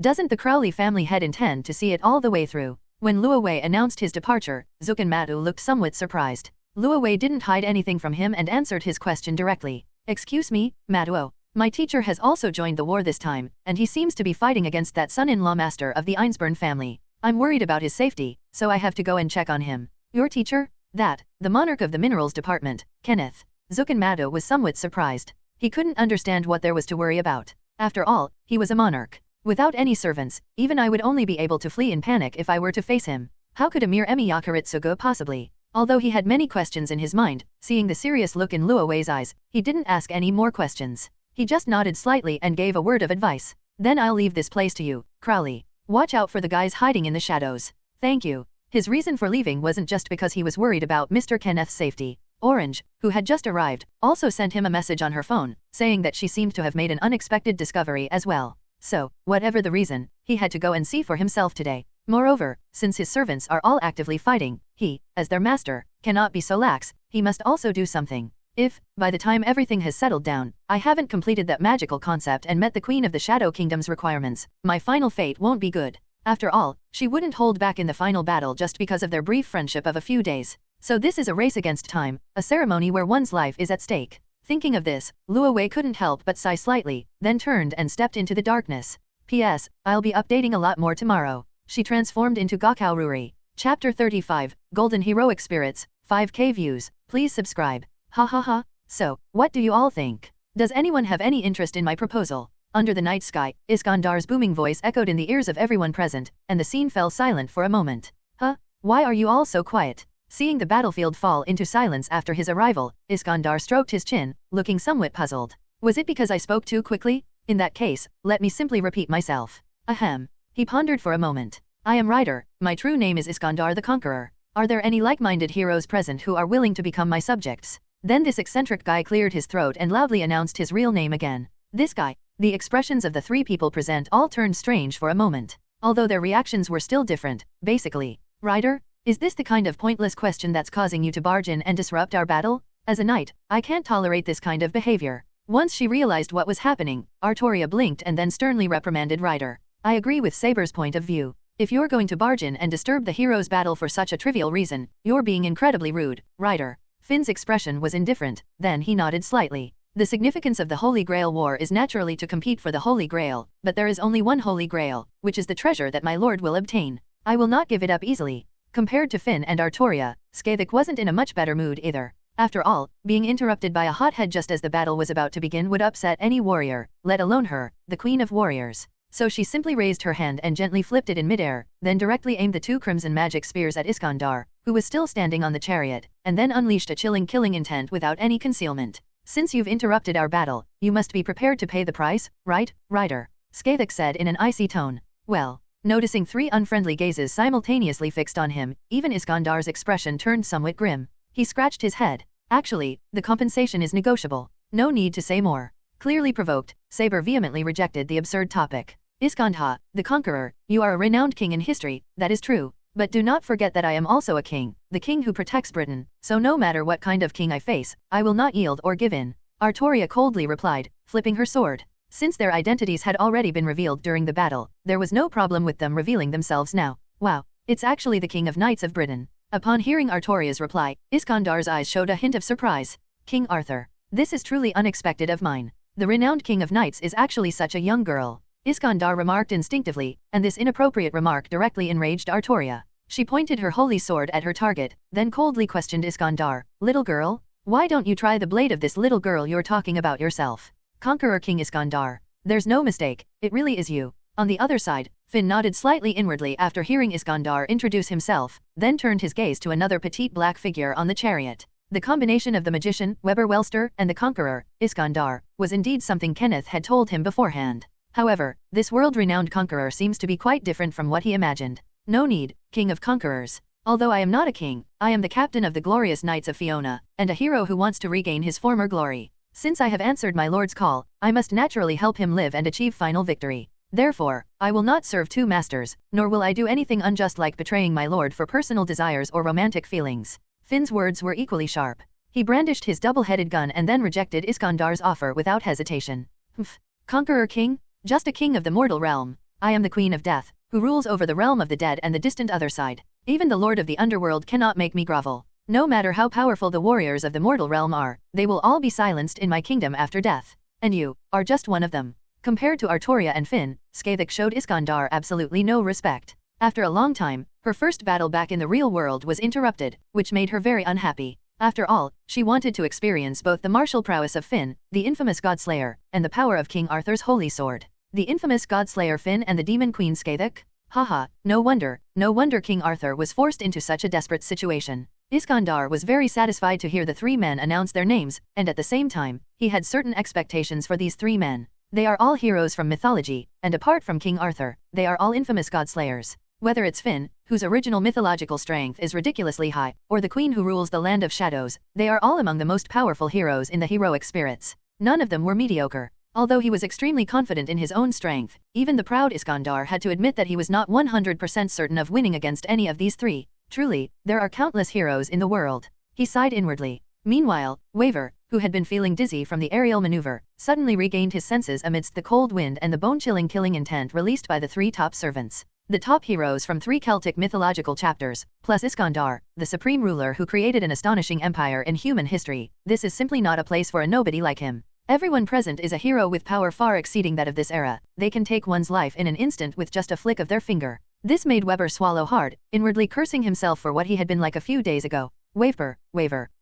Doesn't the Crowley family head intend to see it all the way through? When Luo Wei announced his departure, Zukanmato looked somewhat surprised. Luo Wei didn't hide anything from him and answered his question directly. Excuse me, Maduo. My teacher has also joined the war this time, and he seems to be fighting against that son-in-law master of the Einsburn family. I'm worried about his safety, so I have to go and check on him. Your teacher? That, the monarch of the minerals department, Kenneth. Zukanmato was somewhat surprised. He couldn't understand what there was to worry about. After all, he was a monarch. Without any servants, even I would only be able to flee in panic if I were to face him. How could a mere Emi Yakuritsugu possibly? Although he had many questions in his mind, seeing the serious look in Luo Wei's eyes, he didn't ask any more questions. He just nodded slightly and gave a word of advice. Then I'll leave this place to you, Crowley. Watch out for the guys hiding in the shadows. Thank you. His reason for leaving wasn't just because he was worried about Mr. Kenneth's safety. Orange, who had just arrived, also sent him a message on her phone, saying that she seemed to have made an unexpected discovery as well. So, whatever the reason, he had to go and see for himself today. Moreover, since his servants are all actively fighting, he, as their master, cannot be so lax, he must also do something. If, by the time everything has settled down, I haven't completed that magical concept and met the Queen of the Shadow Kingdom's requirements, my final fate won't be good. After all, she wouldn't hold back in the final battle just because of their brief friendship of a few days. So this is a race against time, a ceremony where one's life is at stake. Thinking of this, Luo Wei couldn't help but sigh slightly, then turned and stepped into the darkness. P.S. I'll be updating a lot more tomorrow. She transformed into Gakao Ruri. Chapter 35, Golden Heroic Spirits, 5k views, please subscribe. Ha ha ha. So, what do you all think? Does anyone have any interest in my proposal? Under the night sky, Iskandar's booming voice echoed in the ears of everyone present, and the scene fell silent for a moment. Huh? Why are you all so quiet? Seeing the battlefield fall into silence after his arrival, Iskandar stroked his chin, looking somewhat puzzled. Was it because I spoke too quickly? In that case, let me simply repeat myself. Ahem. He pondered for a moment. I am Ryder, my true name is Iskandar the Conqueror. Are there any like-minded heroes present who are willing to become my subjects? Then this eccentric guy cleared his throat and loudly announced his real name again. This guy. The expressions of the three people present all turned strange for a moment. Although their reactions were still different, basically. Ryder? Is this the kind of pointless question that's causing you to barge in and disrupt our battle? As a knight, I can't tolerate this kind of behavior. Once she realized what was happening, Artoria blinked and then sternly reprimanded Ryder. I agree with Saber's point of view. If you're going to barge in and disturb the hero's battle for such a trivial reason, you're being incredibly rude, Ryder. Finn's expression was indifferent, then he nodded slightly. The significance of the Holy Grail War is naturally to compete for the Holy Grail, but there is only one Holy Grail, which is the treasure that my lord will obtain. I will not give it up easily. Compared to Finn and Artoria, Skavik wasn't in a much better mood either. After all, being interrupted by a hothead just as the battle was about to begin would upset any warrior, let alone her, the queen of warriors. So she simply raised her hand and gently flipped it in midair, then directly aimed the two crimson magic spears at Iskandar, who was still standing on the chariot, and then unleashed a chilling killing intent without any concealment. Since you've interrupted our battle, you must be prepared to pay the price, right, rider? Skavik said in an icy tone. Well, noticing three unfriendly gazes simultaneously fixed on him, even Iskandar's expression turned somewhat grim. He scratched his head. Actually, the compensation is negotiable. No need to say more. Clearly provoked, Saber vehemently rejected the absurd topic. Iskandar, the conqueror, you are a renowned king in history, that is true. But do not forget that I am also a king, the king who protects Britain, so no matter what kind of king I face, I will not yield or give in. Artoria coldly replied, flipping her sword. Since their identities had already been revealed during the battle, there was no problem with them revealing themselves now. Wow, it's actually the King of Knights of Britain. Upon hearing Artoria's reply, Iskandar's eyes showed a hint of surprise. King Arthur. This is truly unexpected of mine. The renowned King of Knights is actually such a young girl. Iskandar remarked instinctively, and this inappropriate remark directly enraged Artoria. She pointed her holy sword at her target, then coldly questioned Iskandar, little girl? Why don't you try the blade of this little girl you're talking about yourself? Conqueror King Iskandar. There's no mistake, it really is you. On the other side, Finn nodded slightly inwardly after hearing Iskandar introduce himself, then turned his gaze to another petite black figure on the chariot. The combination of the magician, Weber Welster, and the conqueror, Iskandar, was indeed something Kenneth had told him beforehand. However, this world-renowned conqueror seems to be quite different from what he imagined. No need, King of Conquerors. Although I am not a king, I am the captain of the glorious Knights of Fiona, and a hero who wants to regain his former glory. Since I have answered my lord's call, I must naturally help him live and achieve final victory. Therefore, I will not serve two masters, nor will I do anything unjust like betraying my lord for personal desires or romantic feelings. Finn's words were equally sharp. He brandished his double-headed gun and then rejected Iskandar's offer without hesitation. Humph. Conqueror king? Just a king of the mortal realm. I am the queen of death, who rules over the realm of the dead and the distant other side. Even the lord of the underworld cannot make me grovel. No matter how powerful the warriors of the mortal realm are, they will all be silenced in my kingdom after death. And you are just one of them. Compared to Artoria and Finn, Skavik showed Iskandar absolutely no respect. After a long time, her first battle back in the real world was interrupted, which made her very unhappy. After all, she wanted to experience both the martial prowess of Finn, the infamous Godslayer, and the power of King Arthur's holy sword. The infamous Godslayer Finn and the demon queen Skavik? Haha, no wonder King Arthur was forced into such a desperate situation. Iskandar was very satisfied to hear the three men announce their names, and at the same time, he had certain expectations for these three men. They are all heroes from mythology, and apart from King Arthur, they are all infamous Godslayers. Whether it's Finn, whose original mythological strength is ridiculously high, or the queen who rules the land of shadows, they are all among the most powerful heroes in the heroic spirits. None of them were mediocre. Although he was extremely confident in his own strength, even the proud Iskandar had to admit that he was not 100% certain of winning against any of these three. Truly, there are countless heroes in the world. He sighed inwardly. Meanwhile, Waver, who had been feeling dizzy from the aerial maneuver, suddenly regained his senses amidst the cold wind and the bone-chilling killing intent released by the three top servants. The top heroes from three Celtic mythological chapters, plus Iskandar, the supreme ruler who created an astonishing empire in human history. This is simply not a place for a nobody like him. Everyone present is a hero with power far exceeding that of this era. They can take one's life in an instant with just a flick of their finger. This made Weber swallow hard, inwardly cursing himself for what he had been like a few days ago. Waver,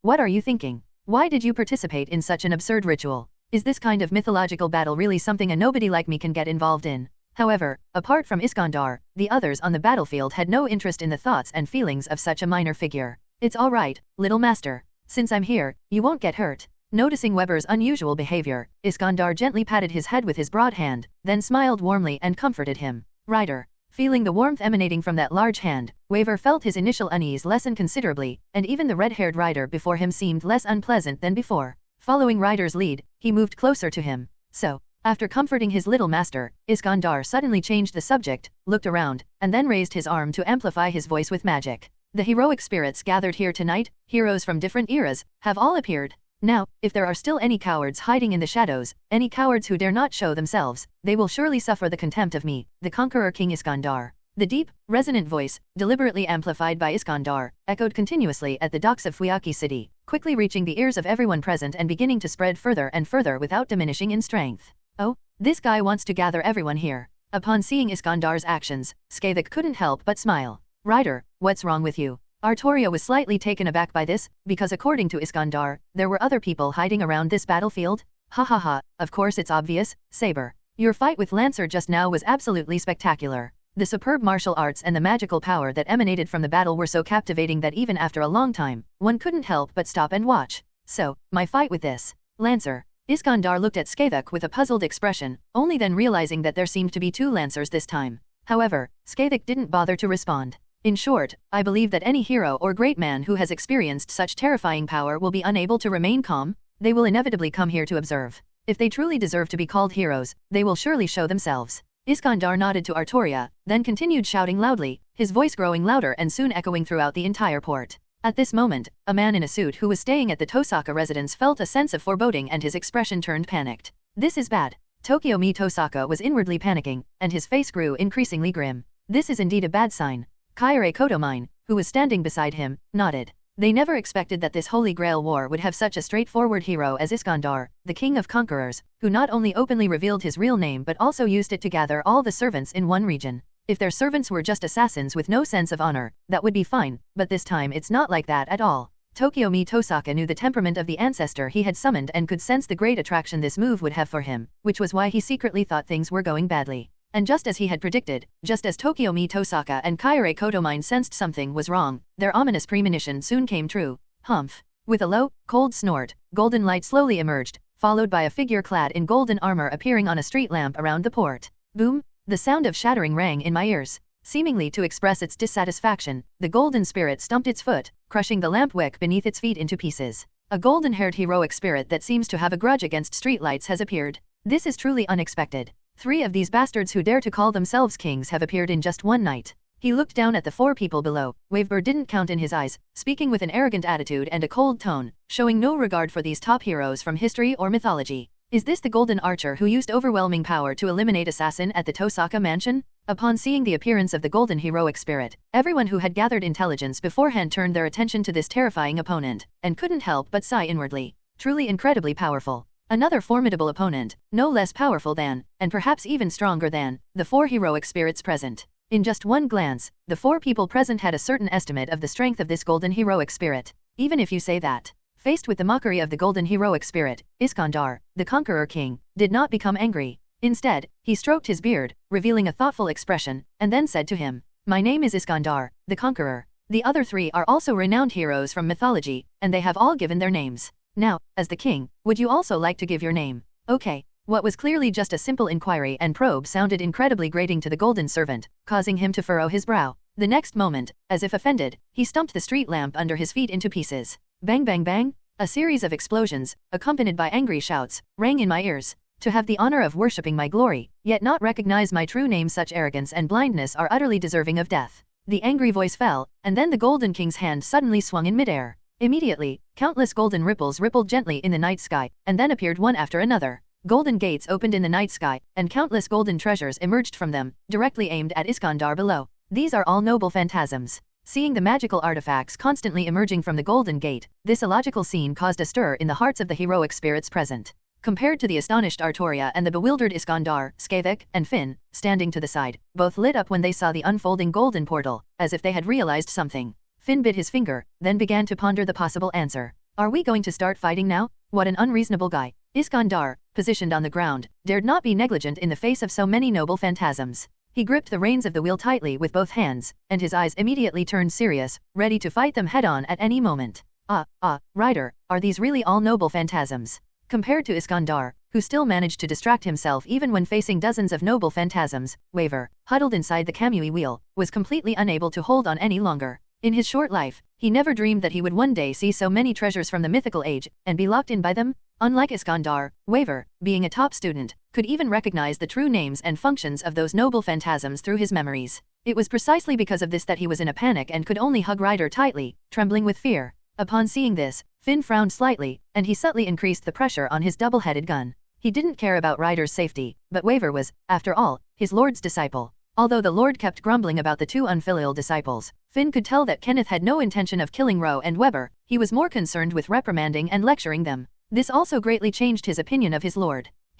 what are you thinking? Why did you participate in such an absurd ritual? Is this kind of mythological battle really something a nobody like me can get involved in? However, apart from Iskandar, the others on the battlefield had no interest in the thoughts and feelings of such a minor figure. It's all right, little master. Since I'm here, you won't get hurt. Noticing Weber's unusual behavior, Iskandar gently patted his head with his broad hand, then smiled warmly and comforted him. Rider. Feeling the warmth emanating from that large hand, Waver felt his initial unease lessen considerably, and even the red-haired rider before him seemed less unpleasant than before. Following Rider's lead, he moved closer to him. So, after comforting his little master, Iskandar suddenly changed the subject, looked around, and then raised his arm to amplify his voice with magic. The heroic spirits gathered here tonight, heroes from different eras, have all appeared. Now, if there are still any cowards hiding in the shadows, any cowards who dare not show themselves, they will surely suffer the contempt of me, the conqueror King Iskandar. The deep, resonant voice, deliberately amplified by Iskandar, echoed continuously at the docks of Fuyaki City, quickly reaching the ears of everyone present and beginning to spread further and further without diminishing in strength. Oh, this guy wants to gather everyone here. Upon seeing Iskandar's actions, Skavik couldn't help but smile. Rider, what's wrong with you? Artoria was slightly taken aback by this, because according to Iskandar, there were other people hiding around this battlefield. Ha ha ha, of course it's obvious, Saber. Your fight with Lancer just now was absolutely spectacular. The superb martial arts and the magical power that emanated from the battle were so captivating that even after a long time, one couldn't help but stop and watch. So, my fight with this Lancer. Iskandar looked at Skavik with a puzzled expression, only then realizing that there seemed to be two Lancers this time. However, Skavik didn't bother to respond. In short, I believe that any hero or great man who has experienced such terrifying power will be unable to remain calm. They will inevitably come here to observe. If they truly deserve to be called heroes, they will surely show themselves. Iskandar nodded to Artoria, then continued shouting loudly, his voice growing louder and soon echoing throughout the entire port. At this moment, a man in a suit who was staying at the Tosaka residence felt a sense of foreboding and his expression turned panicked. This is bad. Tokyo-mi Tosaka was inwardly panicking, and his face grew increasingly grim. This is indeed a bad sign. Kaire Kotomine, who was standing beside him, nodded. They never expected that this Holy Grail war would have such a straightforward hero as Iskandar, the king of conquerors, who not only openly revealed his real name but also used it to gather all the servants in one region. If their servants were just assassins with no sense of honor, that would be fine, but this time it's not like that at all. Tokyo-mi Tosaka knew the temperament of the ancestor he had summoned and could sense the great attraction this move would have for him, which was why he secretly thought things were going badly. And just as he had predicted, just as Tokyo-mi Tosaka and Kaire Kotomine sensed something was wrong, their ominous premonition soon came true. Humph. With a low, cold snort, golden light slowly emerged, followed by a figure clad in golden armor appearing on a street lamp around the port. Boom! The sound of shattering rang in my ears. Seemingly to express its dissatisfaction, the golden spirit stumped its foot, crushing the lamp wick beneath its feet into pieces. A golden-haired heroic spirit that seems to have a grudge against streetlights has appeared. This is truly unexpected. 3 of these bastards who dare to call themselves kings have appeared in just one night. He looked down at the 4 people below. Wavebird didn't count in his eyes, speaking with an arrogant attitude and a cold tone, showing no regard for these top heroes from history or mythology. Is this the Golden Archer who used overwhelming power to eliminate Assassin at the Tosaka mansion? Upon seeing the appearance of the golden heroic spirit, everyone who had gathered intelligence beforehand turned their attention to this terrifying opponent, and couldn't help but sigh inwardly. Truly incredibly powerful. Another formidable opponent, no less powerful than, and perhaps even stronger than, the 4 heroic spirits present. In just one glance, the 4 people present had a certain estimate of the strength of this golden heroic spirit. Even if you say that. Faced with the mockery of the golden heroic spirit, Iskandar, the conqueror king, did not become angry. Instead, he stroked his beard, revealing a thoughtful expression, and then said to him, "My name is Iskandar, the conqueror. The other 3 are also renowned heroes from mythology, and they have all given their names. Now, as the king, would you also like to give your name?" Okay. What was clearly just a simple inquiry and probe sounded incredibly grating to the golden servant, causing him to furrow his brow. The next moment, as if offended, he stumped the street lamp under his feet into pieces. Bang bang bang! A series of explosions, accompanied by angry shouts, rang in my ears. To have the honor of worshipping my glory, yet not recognize my true name, such arrogance and blindness are utterly deserving of death. The angry voice fell, and then the Golden King's hand suddenly swung in midair. Immediately, countless golden ripples rippled gently in the night sky, and then appeared one after another. Golden gates opened in the night sky, and countless golden treasures emerged from them, directly aimed at Iskandar below. These are all noble phantasms. Seeing the magical artifacts constantly emerging from the Golden Gate, this illogical scene caused a stir in the hearts of the heroic spirits present. Compared to the astonished Artoria and the bewildered Iskandar, Skavik, and Finn, standing to the side, both lit up when they saw the unfolding golden portal, as if they had realized something. Finn bit his finger, then began to ponder the possible answer. Are we going to start fighting now? What an unreasonable guy. Iskandar, positioned on the ground, dared not be negligent in the face of so many noble phantasms. He gripped the reins of the wheel tightly with both hands, and his eyes immediately turned serious, ready to fight them head-on at any moment. Rider, are these really all noble phantasms? Compared to Iskandar, who still managed to distract himself even when facing dozens of noble phantasms, Waver, huddled inside the Kamui wheel, was completely unable to hold on any longer. In his short life, he never dreamed that he would one day see so many treasures from the mythical age, and be locked in by them. Unlike Iskandar, Waver, being a top student, could even recognize the true names and functions of those noble phantasms through his memories. It was precisely because of this that he was in a panic and could only hug Ryder tightly, trembling with fear. Upon seeing this, Finn frowned slightly, and he subtly increased the pressure on his double-headed gun. He didn't care about Ryder's safety, but Waver was, after all, his lord's disciple. Although the lord kept grumbling about the 2 unfilial disciples, Finn could tell that Kenneth had no intention of killing Roe and Weber. He was more concerned with reprimanding and lecturing them. This also greatly changed his opinion of his lord.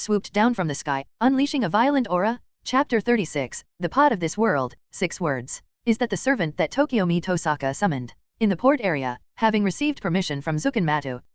swooped down from the sky, unleashing a violent aura. Chapter 36, The Pot of This World, 6 words. Is that the servant that Tokiomi Tosaka summoned? In the port area, having received permission from Zukan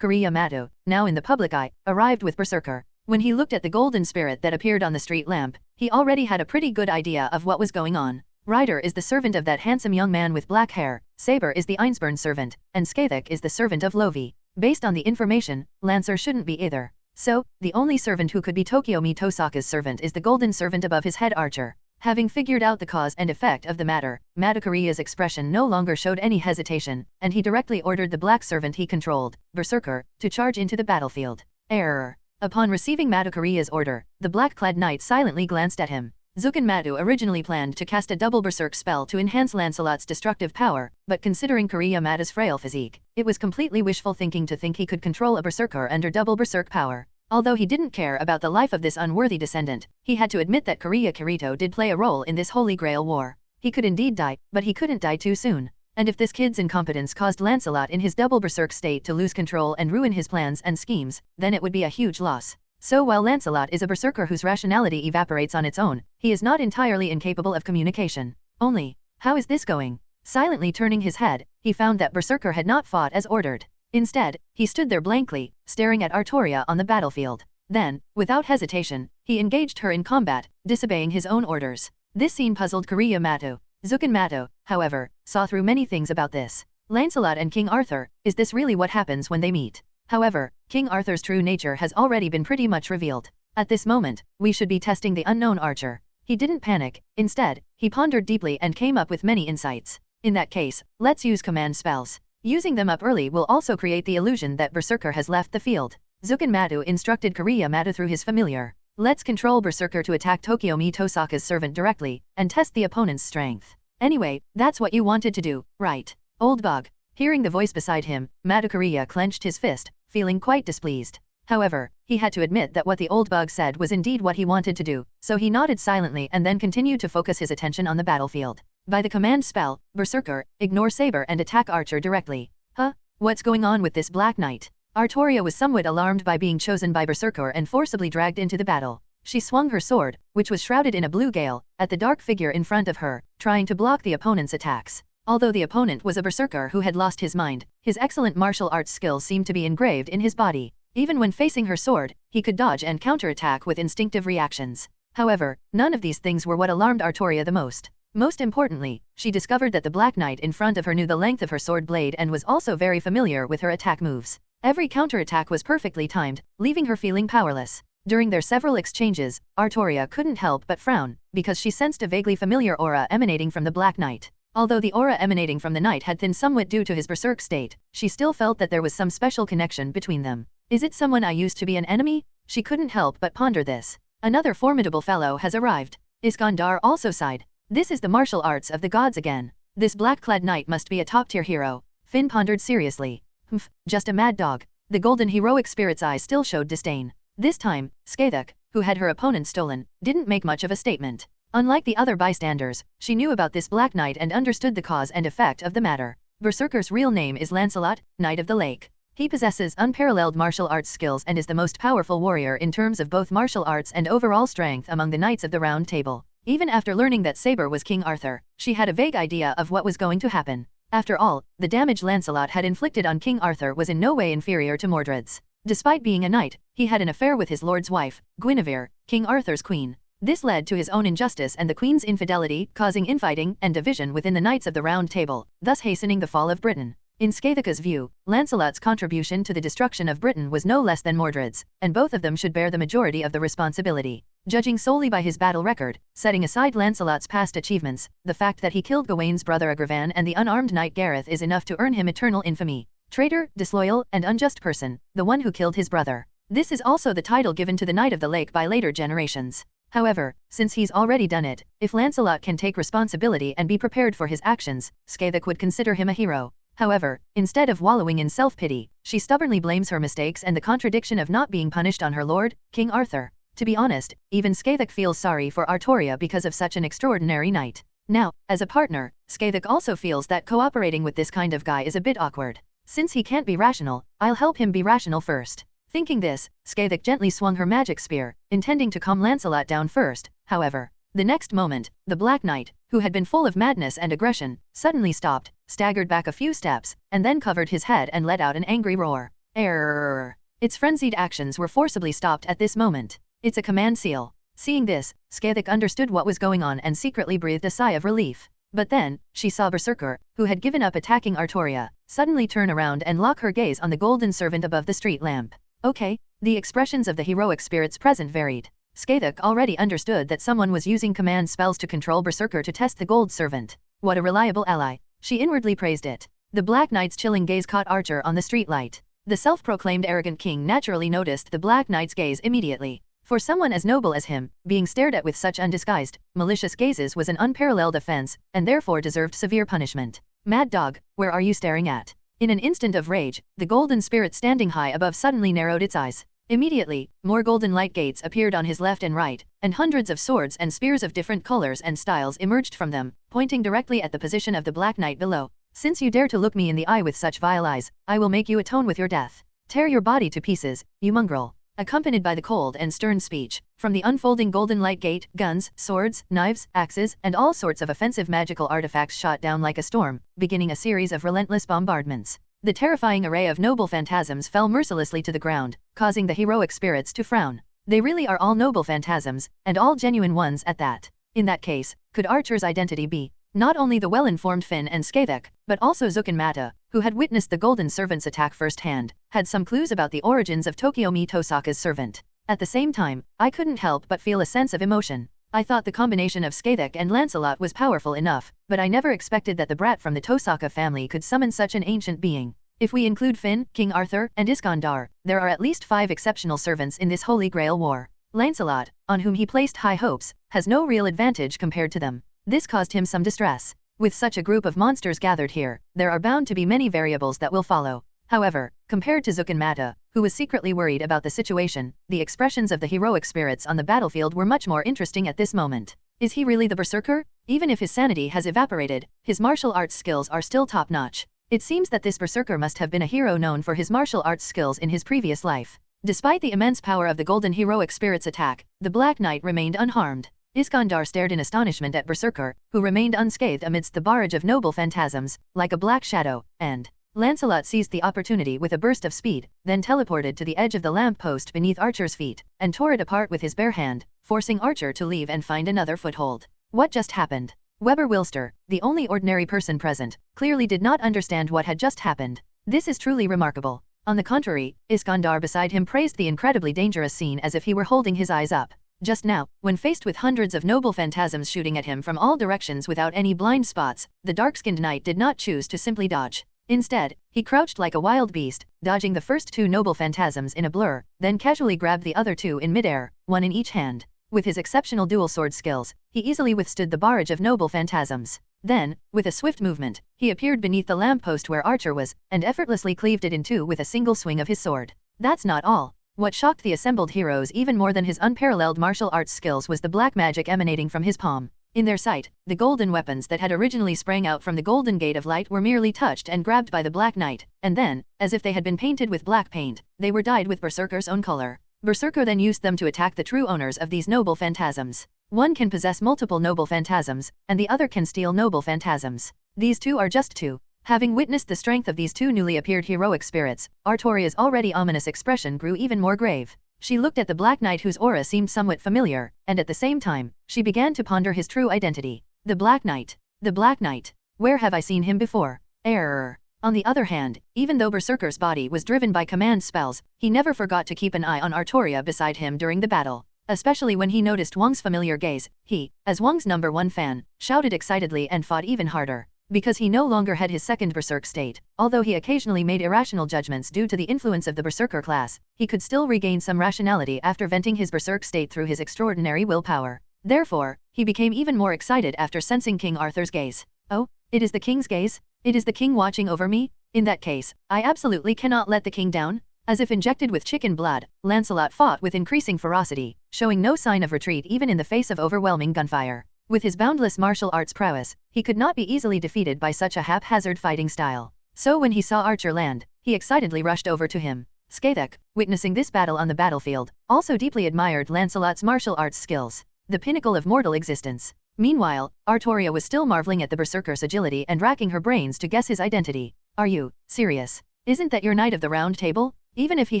Kariya Matu, now in the public eye, arrived with Berserker. When he looked at the golden spirit that appeared on the street lamp, he already had a pretty good idea of what was going on. Ryder is the servant of that handsome young man with black hair, Saber is the Einsburn servant, and Skathik is the servant of Lovi. Based on the information, Lancer shouldn't be either. So, the only servant who could be Tokiomi Tosaka's servant is the golden servant above his head Archer. Having figured out the cause and effect of the matter, Madakariya's expression no longer showed any hesitation, and he directly ordered the black servant he controlled, Berserker, to charge into the battlefield. Error. Upon receiving Madakariya's order, the black-clad knight silently glanced at him. Zukan Matu originally planned to cast a double berserk spell to enhance Lancelot's destructive power, but considering Kariya Matu's frail physique, it was completely wishful thinking to think he could control a berserker under double berserk power. Although he didn't care about the life of this unworthy descendant, he had to admit that Kariya Kirito did play a role in this Holy Grail war. He could indeed die, but he couldn't die too soon. And if this kid's incompetence caused Lancelot in his double berserk state to lose control and ruin his plans and schemes, then it would be a huge loss. So while Lancelot is a berserker whose rationality evaporates on its own, he is not entirely incapable of communication. Only, how is this going? Silently turning his head, he found that Berserker had not fought as ordered. Instead, he stood there blankly, staring at Artoria on the battlefield. Then, without hesitation, he engaged her in combat, disobeying his own orders. This scene puzzled Kariya Matu. Zukan Matu, however, saw through many things about this. Lancelot and King Arthur, is this really what happens when they meet? However, King Arthur's true nature has already been pretty much revealed. At this moment, we should be testing the unknown archer. He didn't panic, instead, he pondered deeply and came up with many insights. In that case, let's use command spells. Using them up early will also create the illusion that Berserker has left the field. Zukan Matu instructed Kariya Matu through his familiar. Let's control Berserker to attack Tokiomi Tosaka's servant directly, and test the opponent's strength. Anyway, that's what you wanted to do, right? Old bug. Hearing the voice beside him, Madakariya clenched his fist, feeling quite displeased. However, he had to admit that what the old bug said was indeed what he wanted to do, so he nodded silently and then continued to focus his attention on the battlefield. By the command spell, Berserker, ignore Saber and attack Archer directly. Huh? What's going on with this Black Knight? Artoria was somewhat alarmed by being chosen by Berserker and forcibly dragged into the battle. She swung her sword, which was shrouded in a blue gale, at the dark figure in front of her, trying to block the opponent's attacks. Although the opponent was a berserker who had lost his mind, his excellent martial arts skills seemed to be engraved in his body. Even when facing her sword, he could dodge and counterattack with instinctive reactions. However, none of these things were what alarmed Artoria the most. Most importantly, she discovered that the Black Knight in front of her knew the length of her sword blade and was also very familiar with her attack moves. Every counterattack was perfectly timed, leaving her feeling powerless. During their several exchanges, Artoria couldn't help but frown, because she sensed a vaguely familiar aura emanating from the Black Knight. Although the aura emanating from the knight had thinned somewhat due to his berserk state, she still felt that there was some special connection between them. Is it someone I used to be an enemy? She couldn't help but ponder this. Another formidable fellow has arrived. Iskandar also sighed. This is the martial arts of the gods again. This black-clad knight must be a top-tier hero. Finn pondered seriously. Humph, just a mad dog. The golden heroic spirit's eyes still showed disdain. This time, Skathik, who had her opponent stolen, didn't make much of a statement. Unlike the other bystanders, she knew about this Black Knight and understood the cause and effect of the matter. Berserker's real name is Lancelot, Knight of the Lake. He possesses unparalleled martial arts skills and is the most powerful warrior in terms of both martial arts and overall strength among the Knights of the Round Table. Even after learning that Saber was King Arthur, she had a vague idea of what was going to happen. After all, the damage Lancelot had inflicted on King Arthur was in no way inferior to Mordred's. Despite being a knight, he had an affair with his lord's wife, Guinevere, King Arthur's queen. This led to his own injustice and the queen's infidelity, causing infighting and division within the Knights of the Round Table, thus hastening the fall of Britain. In Scathicus' view, Lancelot's contribution to the destruction of Britain was no less than Mordred's, and both of them should bear the majority of the responsibility. Judging solely by his battle record, setting aside Lancelot's past achievements, the fact that he killed Gawain's brother Agravain and the unarmed knight Gareth is enough to earn him eternal infamy. Traitor, disloyal, and unjust person, the one who killed his brother. This is also the title given to the Knight of the Lake by later generations. However, since he's already done it, if Lancelot can take responsibility and be prepared for his actions, Scathach would consider him a hero. However, instead of wallowing in self-pity, she stubbornly blames her mistakes and the contradiction of not being punished on her lord, King Arthur. To be honest, even Scathach feels sorry for Artoria because of such an extraordinary knight. Now, as a partner, Scathach also feels that cooperating with this kind of guy is a bit awkward. Since he can't be rational, I'll help him be rational first. Thinking this, Scathach gently swung her magic spear, intending to calm Lancelot down first. However, the next moment, the Black Knight, who had been full of madness and aggression, suddenly stopped, staggered back a few steps, and then covered his head and let out an angry roar. Errrr! Its frenzied actions were forcibly stopped at this moment. It's a command seal. Seeing this, Scathach understood what was going on and secretly breathed a sigh of relief. But then, she saw Berserker, who had given up attacking Artoria, suddenly turn around and lock her gaze on the golden servant above the street lamp. Okay, the expressions of the heroic spirits present varied. Scathach already understood that someone was using command spells to control Berserker to test the gold servant. What a reliable ally. She inwardly praised it. The Black Knight's chilling gaze caught Archer on the streetlight. The self-proclaimed arrogant king naturally noticed the Black Knight's gaze immediately. For someone as noble as him, being stared at with such undisguised, malicious gazes was an unparalleled offense, and therefore deserved severe punishment. Mad dog, where are you staring at? In an instant of rage, the golden spirit standing high above suddenly narrowed its eyes. Immediately, more golden light gates appeared on his left and right, and hundreds of swords and spears of different colors and styles emerged from them, pointing directly at the position of the Black Knight below. Since you dare to look me in the eye with such vile eyes, I will make you atone with your death. Tear your body to pieces, you mongrel. Accompanied by the cold and stern speech, from the unfolding golden light gate, guns, swords, knives, axes, and all sorts of offensive magical artifacts shot down like a storm, beginning a series of relentless bombardments. The terrifying array of noble phantasms fell mercilessly to the ground, causing the heroic spirits to frown. They really are all noble phantasms, and all genuine ones at that. In that case, could Archer's identity be not only the well-informed Finn and Scathach, but also Zukenmata, who had witnessed the Golden Servant's attack firsthand, had some clues about the origins of Tokiomi Tosaka's servant. At the same time, I couldn't help but feel a sense of emotion. I thought the combination of Scathach and Lancelot was powerful enough, but I never expected that the brat from the Tosaka family could summon such an ancient being. If we include Finn, King Arthur, and Iskandar, there are at least 5 exceptional servants in this Holy Grail war. Lancelot, on whom he placed high hopes, has no real advantage compared to them. This caused him some distress. With such a group of monsters gathered here, there are bound to be many variables that will follow. However, compared to Zukenmata, who was secretly worried about the situation, the expressions of the heroic spirits on the battlefield were much more interesting at this moment. Is he really the Berserker? Even if his sanity has evaporated, his martial arts skills are still top-notch. It seems that this Berserker must have been a hero known for his martial arts skills in his previous life. Despite the immense power of the golden heroic spirit's attack, the Black Knight remained unharmed. Iskandar stared in astonishment at Berserker, who remained unscathed amidst the barrage of noble phantasms, like a black shadow, and Lancelot seized the opportunity with a burst of speed, then teleported to the edge of the lamp post beneath Archer's feet, and tore it apart with his bare hand, forcing Archer to leave and find another foothold. What just happened? Weber Wilster, the only ordinary person present, clearly did not understand what had just happened. This is truly remarkable. On the contrary, Iskandar beside him praised the incredibly dangerous scene as if he were holding his eyes up. Just now, when faced with hundreds of noble phantasms shooting at him from all directions without any blind spots, the dark-skinned knight did not choose to simply dodge. Instead, he crouched like a wild beast, dodging the first 2 noble phantasms in a blur, then casually grabbed the other 2 in midair, one in each hand. With his exceptional dual sword skills, he easily withstood the barrage of noble phantasms. Then, with a swift movement, he appeared beneath the lamppost where Archer was, and effortlessly cleaved it in 2 with a single swing of his sword. That's not all. What shocked the assembled heroes even more than his unparalleled martial arts skills was the black magic emanating from his palm. In their sight, the golden weapons that had originally sprang out from the golden gate of light were merely touched and grabbed by the Black Knight, and then, as if they had been painted with black paint, they were dyed with Berserker's own color. Berserker then used them to attack the true owners of these noble phantasms. One can possess multiple noble phantasms, and the other can steal noble phantasms. These two are just two. Having witnessed the strength of these two newly appeared heroic spirits, Artoria's already ominous expression grew even more grave. She looked at the Black Knight whose aura seemed somewhat familiar, and at the same time, she began to ponder his true identity. The Black Knight. The Black Knight. Where have I seen him before? Error. On the other hand, even though Berserker's body was driven by command spells, he never forgot to keep an eye on Artoria beside him during the battle. Especially when he noticed Wang's familiar gaze, he, as Wang's #1 fan, shouted excitedly and fought even harder. Because he no longer had his second Berserk state, although he occasionally made irrational judgments due to the influence of the Berserker class, he could still regain some rationality after venting his Berserk state through his extraordinary willpower. Therefore, he became even more excited after sensing King Arthur's gaze. Oh, it is the king's gaze? It is the king watching over me? In that case, I absolutely cannot let the king down. As if injected with chicken blood, Lancelot fought with increasing ferocity, showing no sign of retreat even in the face of overwhelming gunfire. With his boundless martial arts prowess, he could not be easily defeated by such a haphazard fighting style. So when he saw Archer land, he excitedly rushed over to him. Scathach, witnessing this battle on the battlefield, also deeply admired Lancelot's martial arts skills, the pinnacle of mortal existence. Meanwhile, Artoria was still marveling at the Berserker's agility and racking her brains to guess his identity. Are you serious? Isn't that your Knight of the Round Table? Even if he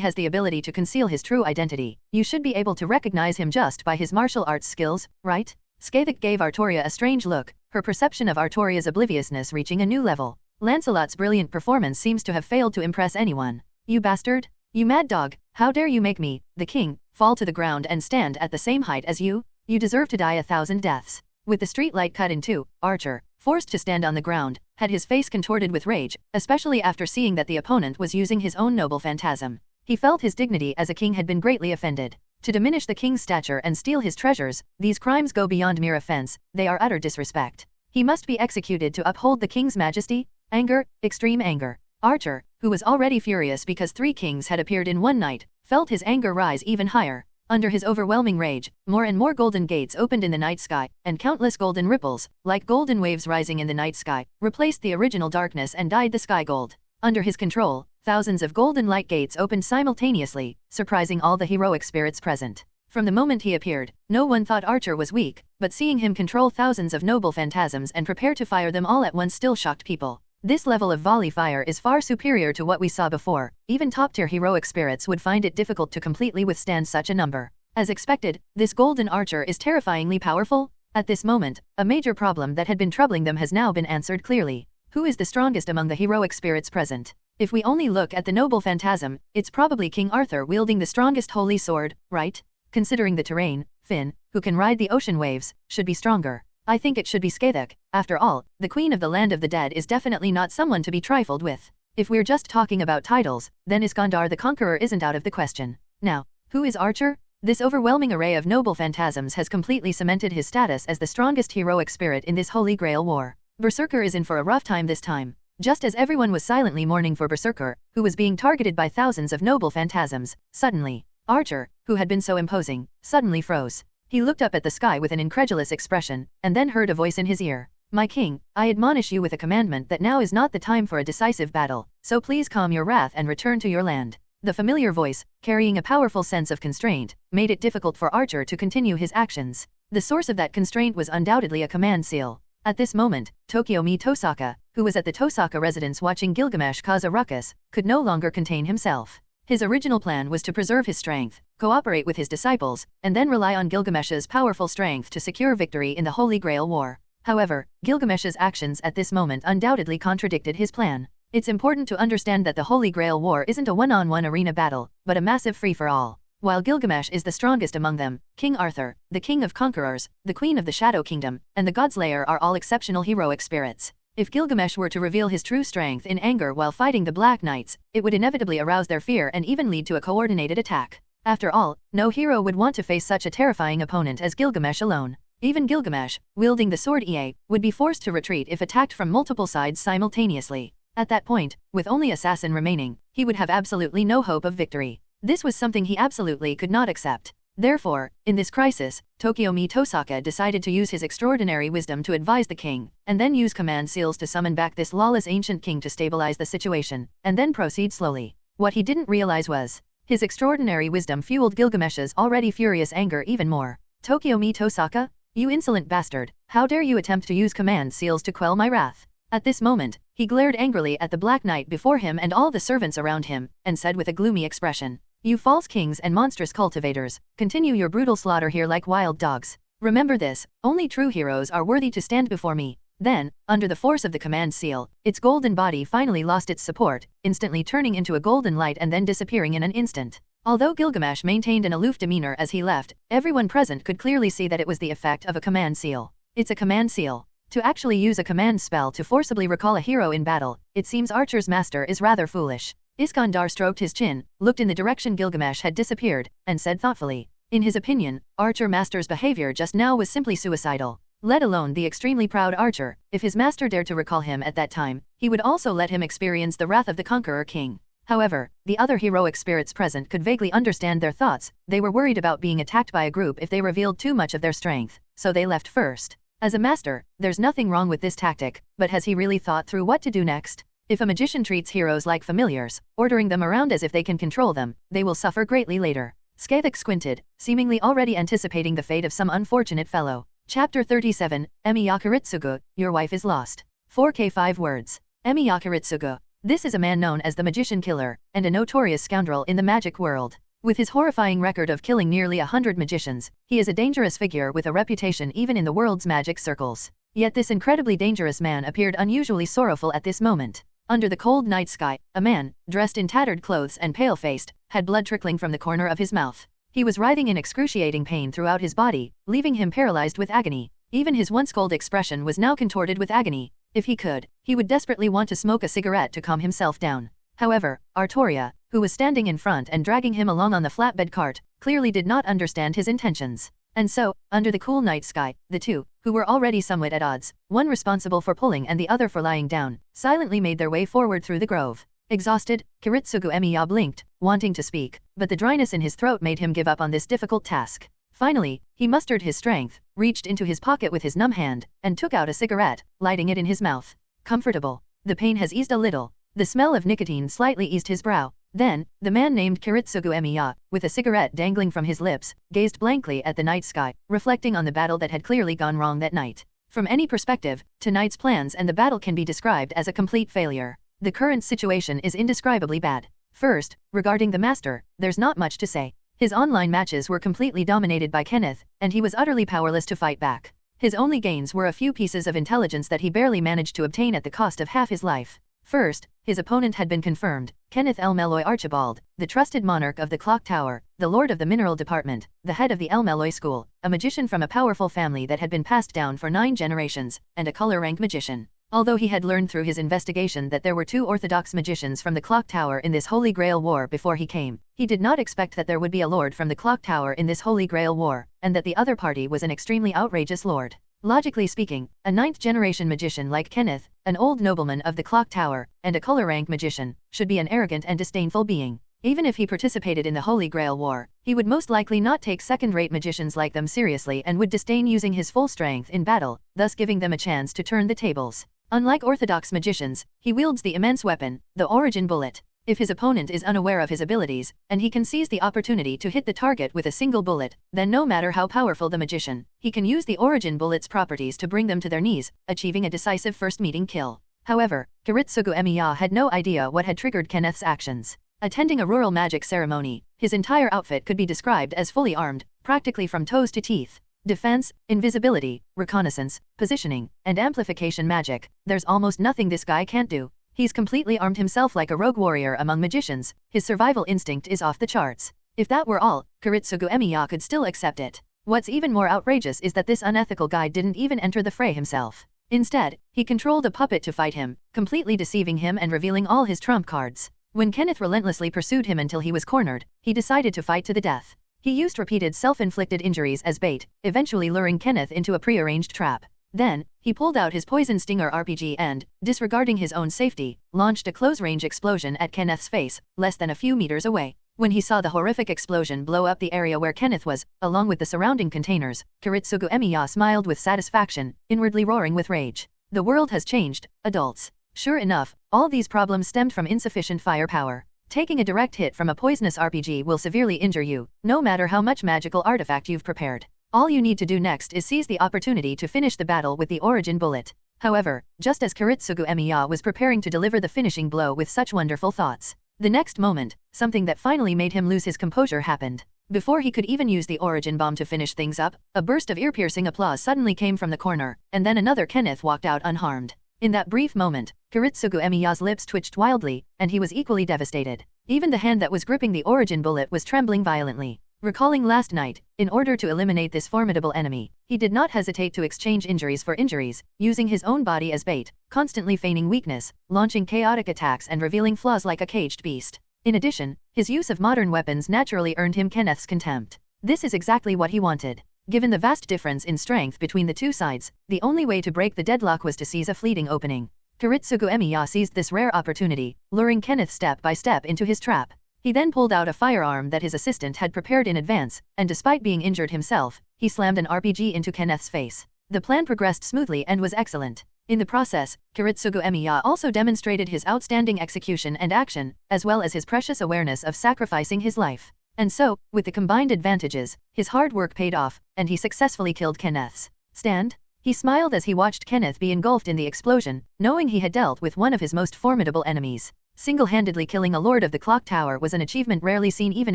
has the ability to conceal his true identity, you should be able to recognize him just by his martial arts skills, right? Scathach gave Artoria a strange look, her perception of Artoria's obliviousness reaching a new level. Lancelot's brilliant performance seems to have failed to impress anyone. You bastard! You mad dog! How dare you make me, the king, fall to the ground and stand at the same height as you? You deserve to die 1,000 deaths. With the street light cut in two, Archer, forced to stand on the ground, had his face contorted with rage, especially after seeing that the opponent was using his own noble phantasm. He felt his dignity as a king had been greatly offended. To diminish the king's stature and steal his treasures, these crimes go beyond mere offense, they are utter disrespect. He must be executed to uphold the king's majesty. Anger, extreme anger. Archer, who was already furious because 3 kings had appeared in one night, felt his anger rise even higher. Under his overwhelming rage, more and more golden gates opened in the night sky, and countless golden ripples, like golden waves rising in the night sky, replaced the original darkness and dyed the sky gold. Under his control, thousands of golden light gates opened simultaneously, surprising all the heroic spirits present. From the moment he appeared, no one thought Archer was weak, but seeing him control thousands of noble phantasms and prepare to fire them all at once still shocked people. This level of volley fire is far superior to what we saw before. Even top-tier heroic spirits would find it difficult to completely withstand such a number. As expected, this golden archer is terrifyingly powerful. At this moment, a major problem that had been troubling them has now been answered clearly. Who is the strongest among the heroic spirits present? If we only look at the noble phantasm, it's probably King Arthur wielding the strongest holy sword, right? Considering the terrain, Finn, who can ride the ocean waves, should be stronger. I think it should be Scathach. After all, the queen of the land of the dead is definitely not someone to be trifled with. If we're just talking about titles, then Iskandar the Conqueror isn't out of the question. Now, who is Archer? This overwhelming array of noble phantasms has completely cemented his status as the strongest heroic spirit in this Holy Grail war. Berserker is in for a rough time this time. Just as everyone was silently mourning for Berserker, who was being targeted by thousands of noble phantasms, suddenly, Archer, who had been so imposing, suddenly froze. He looked up at the sky with an incredulous expression, and then heard a voice in his ear. My king, I admonish you with a commandment that now is not the time for a decisive battle, so please calm your wrath and return to your land. The familiar voice, carrying a powerful sense of constraint, made it difficult for Archer to continue his actions. The source of that constraint was undoubtedly a command seal. At this moment, Tokyo-mi Tosaka, who was at the Tosaka residence watching Gilgamesh cause a ruckus, could no longer contain himself. His original plan was to preserve his strength, cooperate with his disciples, and then rely on Gilgamesh's powerful strength to secure victory in the Holy Grail War. However, Gilgamesh's actions at this moment undoubtedly contradicted his plan. It's important to understand that the Holy Grail War isn't a one-on-one arena battle, but a massive free-for-all. While Gilgamesh is the strongest among them, King Arthur, the King of Conquerors, the Queen of the Shadow Kingdom, and the Godslayer are all exceptional heroic spirits. If Gilgamesh were to reveal his true strength in anger while fighting the Black Knights, it would inevitably arouse their fear and even lead to a coordinated attack. After all, no hero would want to face such a terrifying opponent as Gilgamesh alone. Even Gilgamesh, wielding the sword Ea, would be forced to retreat if attacked from multiple sides simultaneously. At that point, with only Assassin remaining, he would have absolutely no hope of victory. This was something he absolutely could not accept. Therefore, in this crisis, Tokiomi Tosaka decided to use his extraordinary wisdom to advise the king, and then use command seals to summon back this lawless ancient king to stabilize the situation, and then proceed slowly. What he didn't realize was, his extraordinary wisdom fueled Gilgamesh's already furious anger even more. Tokiomi Tosaka? You insolent bastard, how dare you attempt to use command seals to quell my wrath? At this moment, he glared angrily at the Black Knight before him and all the servants around him, and said with a gloomy expression, "You false kings and monstrous cultivators, continue your brutal slaughter here like wild dogs. Remember this, only true heroes are worthy to stand before me." Then, under the force of the command seal, its golden body finally lost its support, instantly turning into a golden light and then disappearing in an instant. Although Gilgamesh maintained an aloof demeanor as he left, everyone present could clearly see that it was the effect of a command seal. It's a command seal. To actually use a command spell to forcibly recall a hero in battle, it seems Archer's master is rather foolish. Iskandar stroked his chin, looked in the direction Gilgamesh had disappeared, and said thoughtfully, in his opinion, Archer Master's behavior just now was simply suicidal. Let alone the extremely proud Archer, if his master dared to recall him at that time, he would also let him experience the wrath of the Conqueror King. However, the other heroic spirits present could vaguely understand their thoughts. They were worried about being attacked by a group if they revealed too much of their strength, so they left first. As a master, there's nothing wrong with this tactic, but has he really thought through what to do next? If a magician treats heroes like familiars, ordering them around as if they can control them, they will suffer greatly later. Skathik squinted, seemingly already anticipating the fate of some unfortunate fellow. Chapter 37, Emi Yakiritsugu, Your Wife is Lost. 4K 5 words. Emi Yakiritsugu. This is a man known as the Magician Killer, and a notorious scoundrel in the magic world. With his horrifying record of killing nearly 100 magicians, he is a dangerous figure with a reputation even in the world's magic circles. Yet this incredibly dangerous man appeared unusually sorrowful at this moment. Under the cold night sky, a man, dressed in tattered clothes and pale-faced, had blood trickling from the corner of his mouth. He was writhing in excruciating pain throughout his body, leaving him paralyzed with agony. Even his once cold expression was now contorted with agony. If he could, he would desperately want to smoke a cigarette to calm himself down. However, Artoria, who was standing in front and dragging him along on the flatbed cart, clearly did not understand his intentions. And so, under the cool night sky, the two, who were already somewhat at odds, one responsible for pulling and the other for lying down, silently made their way forward through the grove. Exhausted, Kiritsugu Emiya blinked, wanting to speak, but the dryness in his throat made him give up on this difficult task. Finally, he mustered his strength, reached into his pocket with his numb hand, and took out a cigarette, lighting it in his mouth. Comfortable. The pain has eased a little. The smell of nicotine slightly eased his brow. Then, the man named Kiritsugu Emiya, with a cigarette dangling from his lips, gazed blankly at the night sky, reflecting on the battle that had clearly gone wrong that night. From any perspective, tonight's plans and the battle can be described as a complete failure. The current situation is indescribably bad. First, regarding the master, there's not much to say. His online matches were completely dominated by Kenneth, and he was utterly powerless to fight back. His only gains were a few pieces of intelligence that he barely managed to obtain at the cost of half his life. First, his opponent had been confirmed, Kenneth El Meloy Archibald, the trusted monarch of the Clock Tower, the lord of the Mineral Department, the head of the El Meloy School, a magician from a powerful family that had been passed down for 9 generations, and a color rank magician. Although he had learned through his investigation that there were 2 orthodox magicians from the Clock Tower in this Holy Grail War before he came, he did not expect that there would be a lord from the Clock Tower in this Holy Grail War, and that the other party was an extremely outrageous lord. Logically speaking, a 9th-generation magician like Kenneth, an old nobleman of the Clock Tower, and a color rank magician, should be an arrogant and disdainful being. Even if he participated in the Holy Grail War, he would most likely not take second-rate magicians like them seriously and would disdain using his full strength in battle, thus giving them a chance to turn the tables. Unlike orthodox magicians, he wields the immense weapon, the Origin Bullet. If his opponent is unaware of his abilities, and he can seize the opportunity to hit the target with a single bullet, then no matter how powerful the magician, he can use the Origin Bullet's properties to bring them to their knees, achieving a decisive first-meeting kill. However, Kiritsugu Emiya had no idea what had triggered Kenneth's actions. Attending a rural magic ceremony, his entire outfit could be described as fully armed, practically from toes to teeth. Defense, invisibility, reconnaissance, positioning, and amplification magic, there's almost nothing this guy can't do. He's completely armed himself like a rogue warrior among magicians, his survival instinct is off the charts. If that were all, Kiritsugu Emiya could still accept it. What's even more outrageous is that this unethical guy didn't even enter the fray himself. Instead, he controlled a puppet to fight him, completely deceiving him and revealing all his trump cards. When Kenneth relentlessly pursued him until he was cornered, he decided to fight to the death. He used repeated self-inflicted injuries as bait, eventually luring Kenneth into a prearranged trap. Then, he pulled out his Poison Stinger RPG and, disregarding his own safety, launched a close-range explosion at Kenneth's face, less than a few meters away. When he saw the horrific explosion blow up the area where Kenneth was, along with the surrounding containers, Kuritsugu Emiya smiled with satisfaction, inwardly roaring with rage. The world has changed, adults. Sure enough, all these problems stemmed from insufficient firepower. Taking a direct hit from a poisonous RPG will severely injure you, no matter how much magical artifact you've prepared. All you need to do next is seize the opportunity to finish the battle with the origin bullet. However, just as Kuritsugu Emiya was preparing to deliver the finishing blow with such wonderful thoughts, the next moment, something that finally made him lose his composure happened. Before he could even use the origin bomb to finish things up, a burst of ear-piercing applause suddenly came from the corner, and then another Kenneth walked out unharmed. In that brief moment, Kuritsugu Emiya's lips twitched wildly, and he was equally devastated. Even the hand that was gripping the origin bullet was trembling violently. Recalling last night, in order to eliminate this formidable enemy, he did not hesitate to exchange injuries for injuries, using his own body as bait, constantly feigning weakness, launching chaotic attacks and revealing flaws like a caged beast. In addition, his use of modern weapons naturally earned him Kenneth's contempt. This is exactly what he wanted. Given the vast difference in strength between the two sides, the only way to break the deadlock was to seize a fleeting opening. Kuritsugu Emiya seized this rare opportunity, luring Kenneth step by step into his trap. He then pulled out a firearm that his assistant had prepared in advance, and despite being injured himself, he slammed an RPG into Kenneth's face. The plan progressed smoothly and was excellent. In the process, Kuritsugu Emiya also demonstrated his outstanding execution and action, as well as his precious awareness of sacrificing his life. And so, with the combined advantages, his hard work paid off, and he successfully killed Kenneth's stand. He smiled as he watched Kenneth be engulfed in the explosion, knowing he had dealt with one of his most formidable enemies. Single-handedly killing a Lord of the Clock Tower was an achievement rarely seen even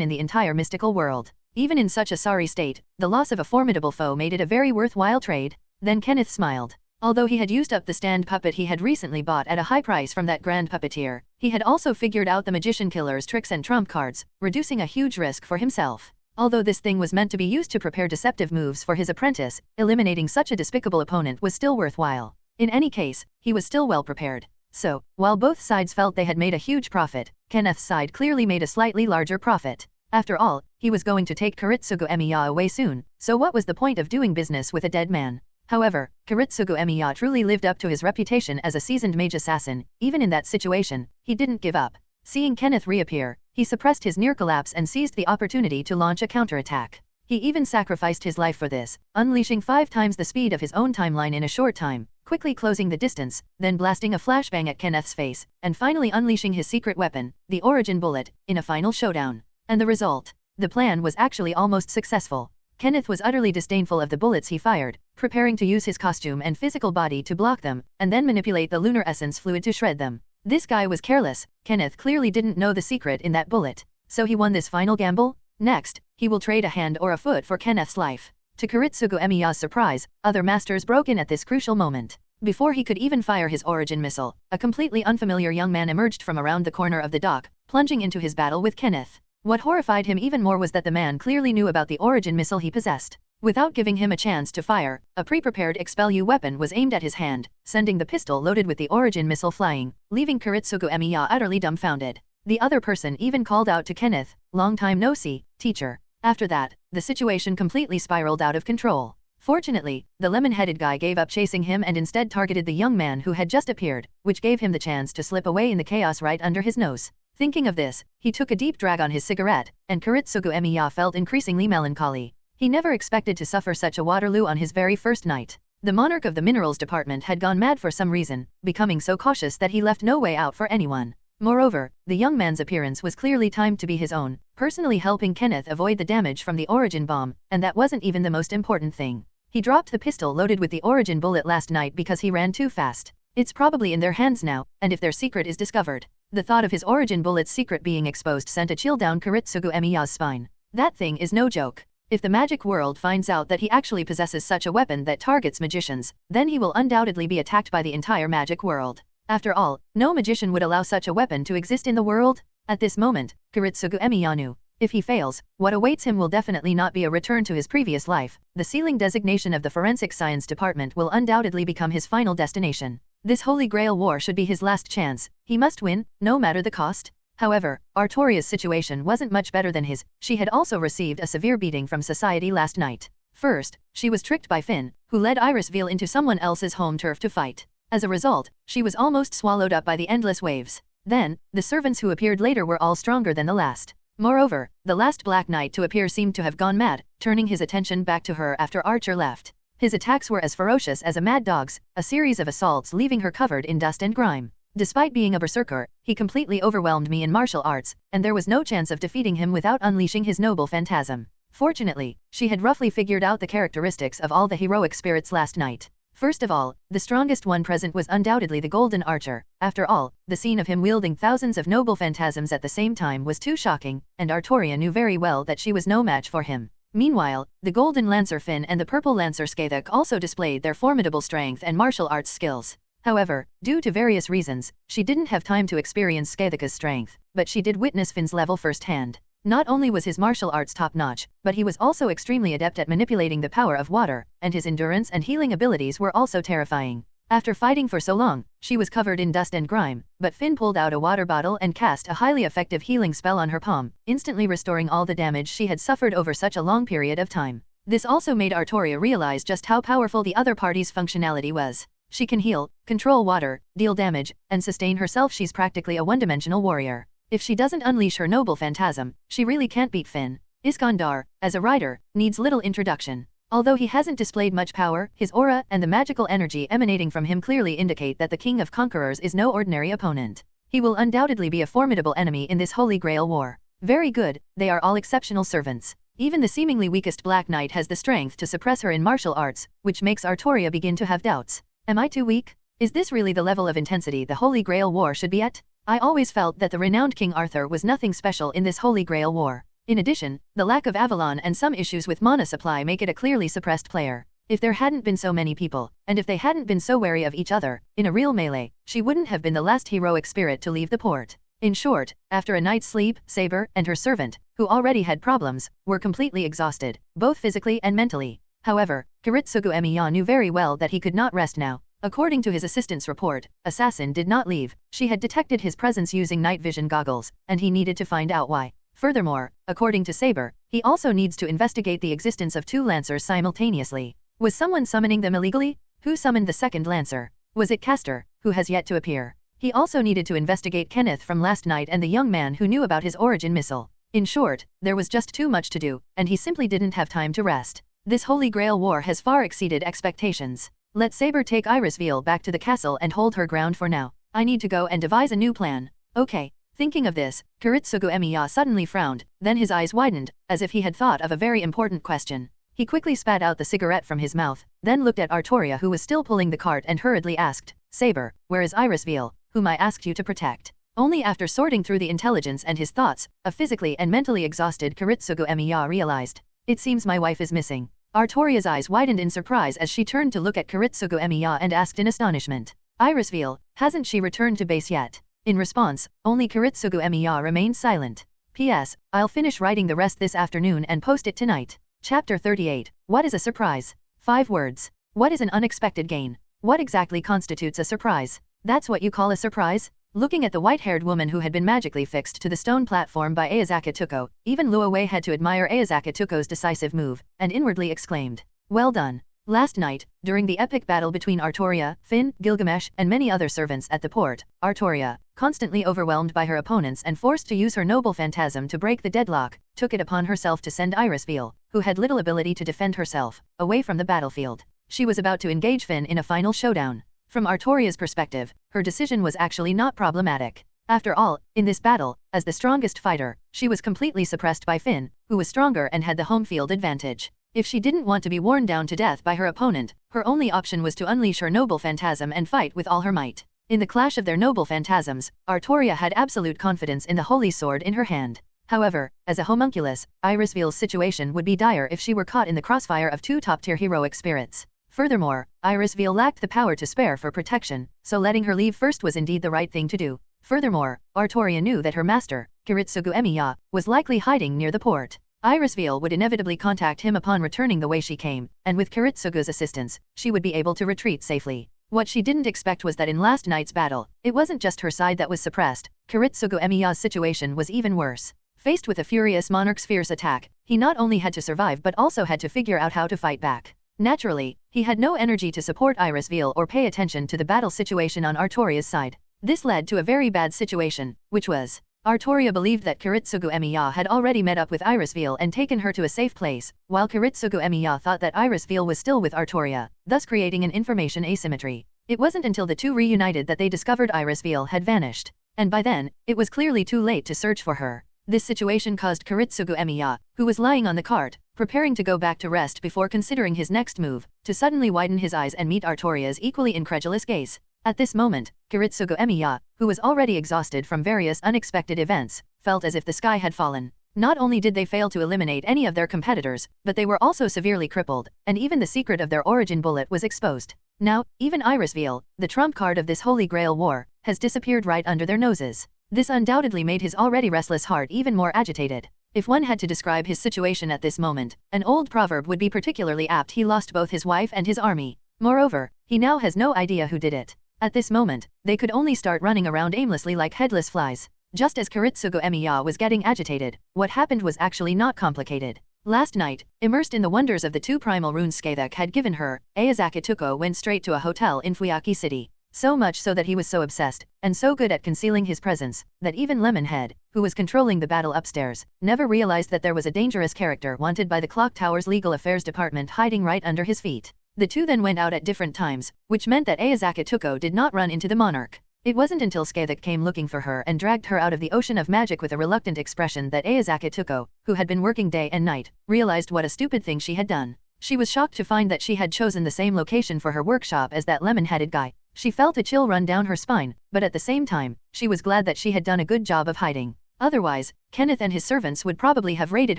in the entire mystical world. Even in such a sorry state, the loss of a formidable foe made it a very worthwhile trade. Then Kenneth smiled. Although he had used up the stand puppet he had recently bought at a high price from that grand puppeteer, he had also figured out the magician killer's tricks and trump cards, reducing a huge risk for himself. Although this thing was meant to be used to prepare deceptive moves for his apprentice, eliminating such a despicable opponent was still worthwhile. In any case, he was still well prepared. So, while both sides felt they had made a huge profit, Kenneth's side clearly made a slightly larger profit. After all, he was going to take Kuritsugu Emiya away soon, so what was the point of doing business with a dead man? However, Kuritsugu Emiya truly lived up to his reputation as a seasoned mage assassin. Even in that situation, he didn't give up. Seeing Kenneth reappear, he suppressed his near collapse and seized the opportunity to launch a counterattack. He even sacrificed his life for this, unleashing 5 times the speed of his own timeline in a short time, quickly closing the distance, then blasting a flashbang at Kenneth's face, and finally unleashing his secret weapon, the origin bullet, in a final showdown. And the result? The plan was actually almost successful. Kenneth was utterly disdainful of the bullets he fired, preparing to use his costume and physical body to block them, and then manipulate the lunar essence fluid to shred them. This guy was careless. Kenneth clearly didn't know the secret in that bullet. So he won this final gamble? Next, he will trade a hand or a foot for Kenneth's life. To Kuritsugu Emiya's surprise, other masters broke in at this crucial moment. Before he could even fire his origin missile, a completely unfamiliar young man emerged from around the corner of the dock, plunging into his battle with Kenneth. What horrified him even more was that the man clearly knew about the origin missile he possessed. Without giving him a chance to fire, a pre-prepared expel you weapon was aimed at his hand, sending the pistol loaded with the origin missile flying, leaving Kuritsugu Emiya utterly dumbfounded. The other person even called out to Kenneth, "Long time no see, teacher." After that, the situation completely spiraled out of control. Fortunately, the lemon-headed guy gave up chasing him and instead targeted the young man who had just appeared, which gave him the chance to slip away in the chaos right under his nose. Thinking of this, he took a deep drag on his cigarette, and Kuritsugu Emiya felt increasingly melancholy. He never expected to suffer such a Waterloo on his very first night. The monarch of the minerals department had gone mad for some reason, becoming so cautious that he left no way out for anyone. Moreover, the young man's appearance was clearly timed to be his own, personally helping Kenneth avoid the damage from the origin bomb, and that wasn't even the most important thing. He dropped the pistol loaded with the origin bullet last night because he ran too fast. It's probably in their hands now, and if their secret is discovered. The thought of his origin bullet's secret being exposed sent a chill down Kuritsugu Emiya's spine. That thing is no joke. If the magic world finds out that he actually possesses such a weapon that targets magicians, then he will undoubtedly be attacked by the entire magic world. After all, no magician would allow such a weapon to exist in the world. At this moment, Kuritsugu Emiya knew. If he fails, what awaits him will definitely not be a return to his previous life. The ceiling designation of the Forensic Science Department will undoubtedly become his final destination. This Holy Grail war should be his last chance. He must win, no matter the cost. However, Artoria's situation wasn't much better than his. She had also received a severe beating from society last night. First, she was tricked by Finn, who led Iris Veal into someone else's home turf to fight. As a result, she was almost swallowed up by the endless waves. Then, the servants who appeared later were all stronger than the last. Moreover, the last Black Knight to appear seemed to have gone mad, turning his attention back to her after Archer left. His attacks were as ferocious as a mad dog's, a series of assaults leaving her covered in dust and grime. Despite being a berserker, he completely overwhelmed me in martial arts, and there was no chance of defeating him without unleashing his noble phantasm. Fortunately, she had roughly figured out the characteristics of all the heroic spirits last night. First of all, the strongest one present was undoubtedly the Golden Archer. After all, the scene of him wielding thousands of noble phantasms at the same time was too shocking, and Artoria knew very well that she was no match for him. Meanwhile, the Golden Lancer Finn and the Purple Lancer Skathak also displayed their formidable strength and martial arts skills. However, due to various reasons, she didn't have time to experience Skathaka's strength, but she did witness Finn's level firsthand. Not only was his martial arts top-notch, but he was also extremely adept at manipulating the power of water, and his endurance and healing abilities were also terrifying. After fighting for so long, she was covered in dust and grime, but Finn pulled out a water bottle and cast a highly effective healing spell on her palm, instantly restoring all the damage she had suffered over such a long period of time. This also made Artoria realize just how powerful the other party's functionality was. She can heal, control water, deal damage, and sustain herself. She's practically a one-dimensional warrior. If she doesn't unleash her noble phantasm, she really can't beat Finn. Iskandar, as a rider, needs little introduction. Although he hasn't displayed much power, his aura and the magical energy emanating from him clearly indicate that the King of Conquerors is no ordinary opponent. He will undoubtedly be a formidable enemy in this Holy Grail war. Very good, they are all exceptional servants. Even the seemingly weakest Black Knight has the strength to suppress her in martial arts, which makes Artoria begin to have doubts. Am I too weak? Is this really the level of intensity the Holy Grail war should be at? I always felt that the renowned King Arthur was nothing special in this Holy Grail war. In addition, the lack of Avalon and some issues with mana supply make it a clearly suppressed player. If there hadn't been so many people, and if they hadn't been so wary of each other, in a real melee, she wouldn't have been the last heroic spirit to leave the port. In short, after a night's sleep, Saber and her servant, who already had problems, were completely exhausted, both physically and mentally. However, Kiritsugu Emiya knew very well that he could not rest now. According to his assistant's report, Assassin did not leave. She had detected his presence using night vision goggles, and he needed to find out why. Furthermore, according to Saber, he also needs to investigate the existence of two Lancers simultaneously. Was someone summoning them illegally? Who summoned the second Lancer? Was it Castor, who has yet to appear? He also needed to investigate Kenneth from last night and the young man who knew about his origin missile. In short, there was just too much to do, and he simply didn't have time to rest. This Holy Grail war has far exceeded expectations. Let Saber take Irisveil back to the castle and hold her ground for now. I need to go and devise a new plan. Okay. Thinking of this, Kiritsugu Emiya suddenly frowned, then his eyes widened, as if he had thought of a very important question. He quickly spat out the cigarette from his mouth, then looked at Artoria who was still pulling the cart and hurriedly asked, Saber, where is Irisveil, whom I asked you to protect? Only after sorting through the intelligence and his thoughts, a physically and mentally exhausted Kiritsugu Emiya realized. It seems my wife is missing. Artoria's eyes widened in surprise as she turned to look at Kiritsugu Emiya and asked in astonishment. Irisveil, hasn't she returned to base yet? In response, only Kiritsugu Emiya remained silent. P.S. I'll finish writing the rest this afternoon and post it tonight. Chapter 38. What is a surprise? 5 words. What is an unexpected gain? What exactly constitutes a surprise? That's what you call a surprise? Looking at the white-haired woman who had been magically fixed to the stone platform by Ayazaka Tuko, even Luo Wei had to admire Ayazaka Tuko's decisive move, and inwardly exclaimed, well done. Last night, during the epic battle between Artoria, Finn, Gilgamesh, and many other servants at the port, Artoria, constantly overwhelmed by her opponents and forced to use her noble phantasm to break the deadlock, took it upon herself to send Irisveil, who had little ability to defend herself, away from the battlefield. She was about to engage Finn in a final showdown. From Artoria's perspective, her decision was actually not problematic. After all, in this battle, as the strongest fighter, she was completely suppressed by Finn, who was stronger and had the home field advantage. If she didn't want to be worn down to death by her opponent, her only option was to unleash her noble phantasm and fight with all her might. In the clash of their noble phantasms, Artoria had absolute confidence in the holy sword in her hand. However, as a homunculus, Irisveil's situation would be dire if she were caught in the crossfire of two top-tier heroic spirits. Furthermore, Irisveil lacked the power to spare for protection, so letting her leave first was indeed the right thing to do. Furthermore, Artoria knew that her master, Kiritsugu Emiya, was likely hiding near the port. Irisveil would inevitably contact him upon returning the way she came, and with Kiritsugu's assistance, she would be able to retreat safely. What she didn't expect was that in last night's battle, it wasn't just her side that was suppressed. Kiritsugu Emiya's situation was even worse. Faced with a furious monarch's fierce attack, he not only had to survive but also had to figure out how to fight back. Naturally, he had no energy to support Irisveil or pay attention to the battle situation on Artoria's side. This led to a very bad situation, which was Artoria believed that Kiritsugu Emiya had already met up with Irisveal and taken her to a safe place, while Kiritsugu Emiya thought that Irisveal was still with Artoria, thus creating an information asymmetry. It wasn't until the two reunited that they discovered Irisveal had vanished. And by then, it was clearly too late to search for her. This situation caused Kiritsugu Emiya, who was lying on the cart, preparing to go back to rest before considering his next move, to suddenly widen his eyes and meet Artoria's equally incredulous gaze. At this moment, Kiritsugu Emiya, who was already exhausted from various unexpected events, felt as if the sky had fallen. Not only did they fail to eliminate any of their competitors, but they were also severely crippled, and even the secret of their origin bullet was exposed. Now, even Irisveal, the trump card of this Holy Grail war, has disappeared right under their noses. This undoubtedly made his already restless heart even more agitated. If one had to describe his situation at this moment, an old proverb would be particularly apt: he lost both his wife and his army. Moreover, he now has no idea who did it. At this moment, they could only start running around aimlessly like headless flies. Just as Kiritsugu Emiya was getting agitated, what happened was actually not complicated. Last night, immersed in the wonders of the two primal runes Skavek had given her, Ayazaki Tuko went straight to a hotel in Fuyaki City. So much so that he was so obsessed, and so good at concealing his presence, that even Lemonhead, who was controlling the battle upstairs, never realized that there was a dangerous character wanted by the Clock Tower's Legal Affairs Department hiding right under his feet. The two then went out at different times, which meant that Ayazaki Tuko did not run into the monarch. It wasn't until Skavek came looking for her and dragged her out of the ocean of magic with a reluctant expression that Ayazaki Tuko, who had been working day and night, realized what a stupid thing she had done. She was shocked to find that she had chosen the same location for her workshop as that lemon-headed guy. She felt a chill run down her spine, but at the same time, she was glad that she had done a good job of hiding. Otherwise, Kenneth and his servants would probably have raided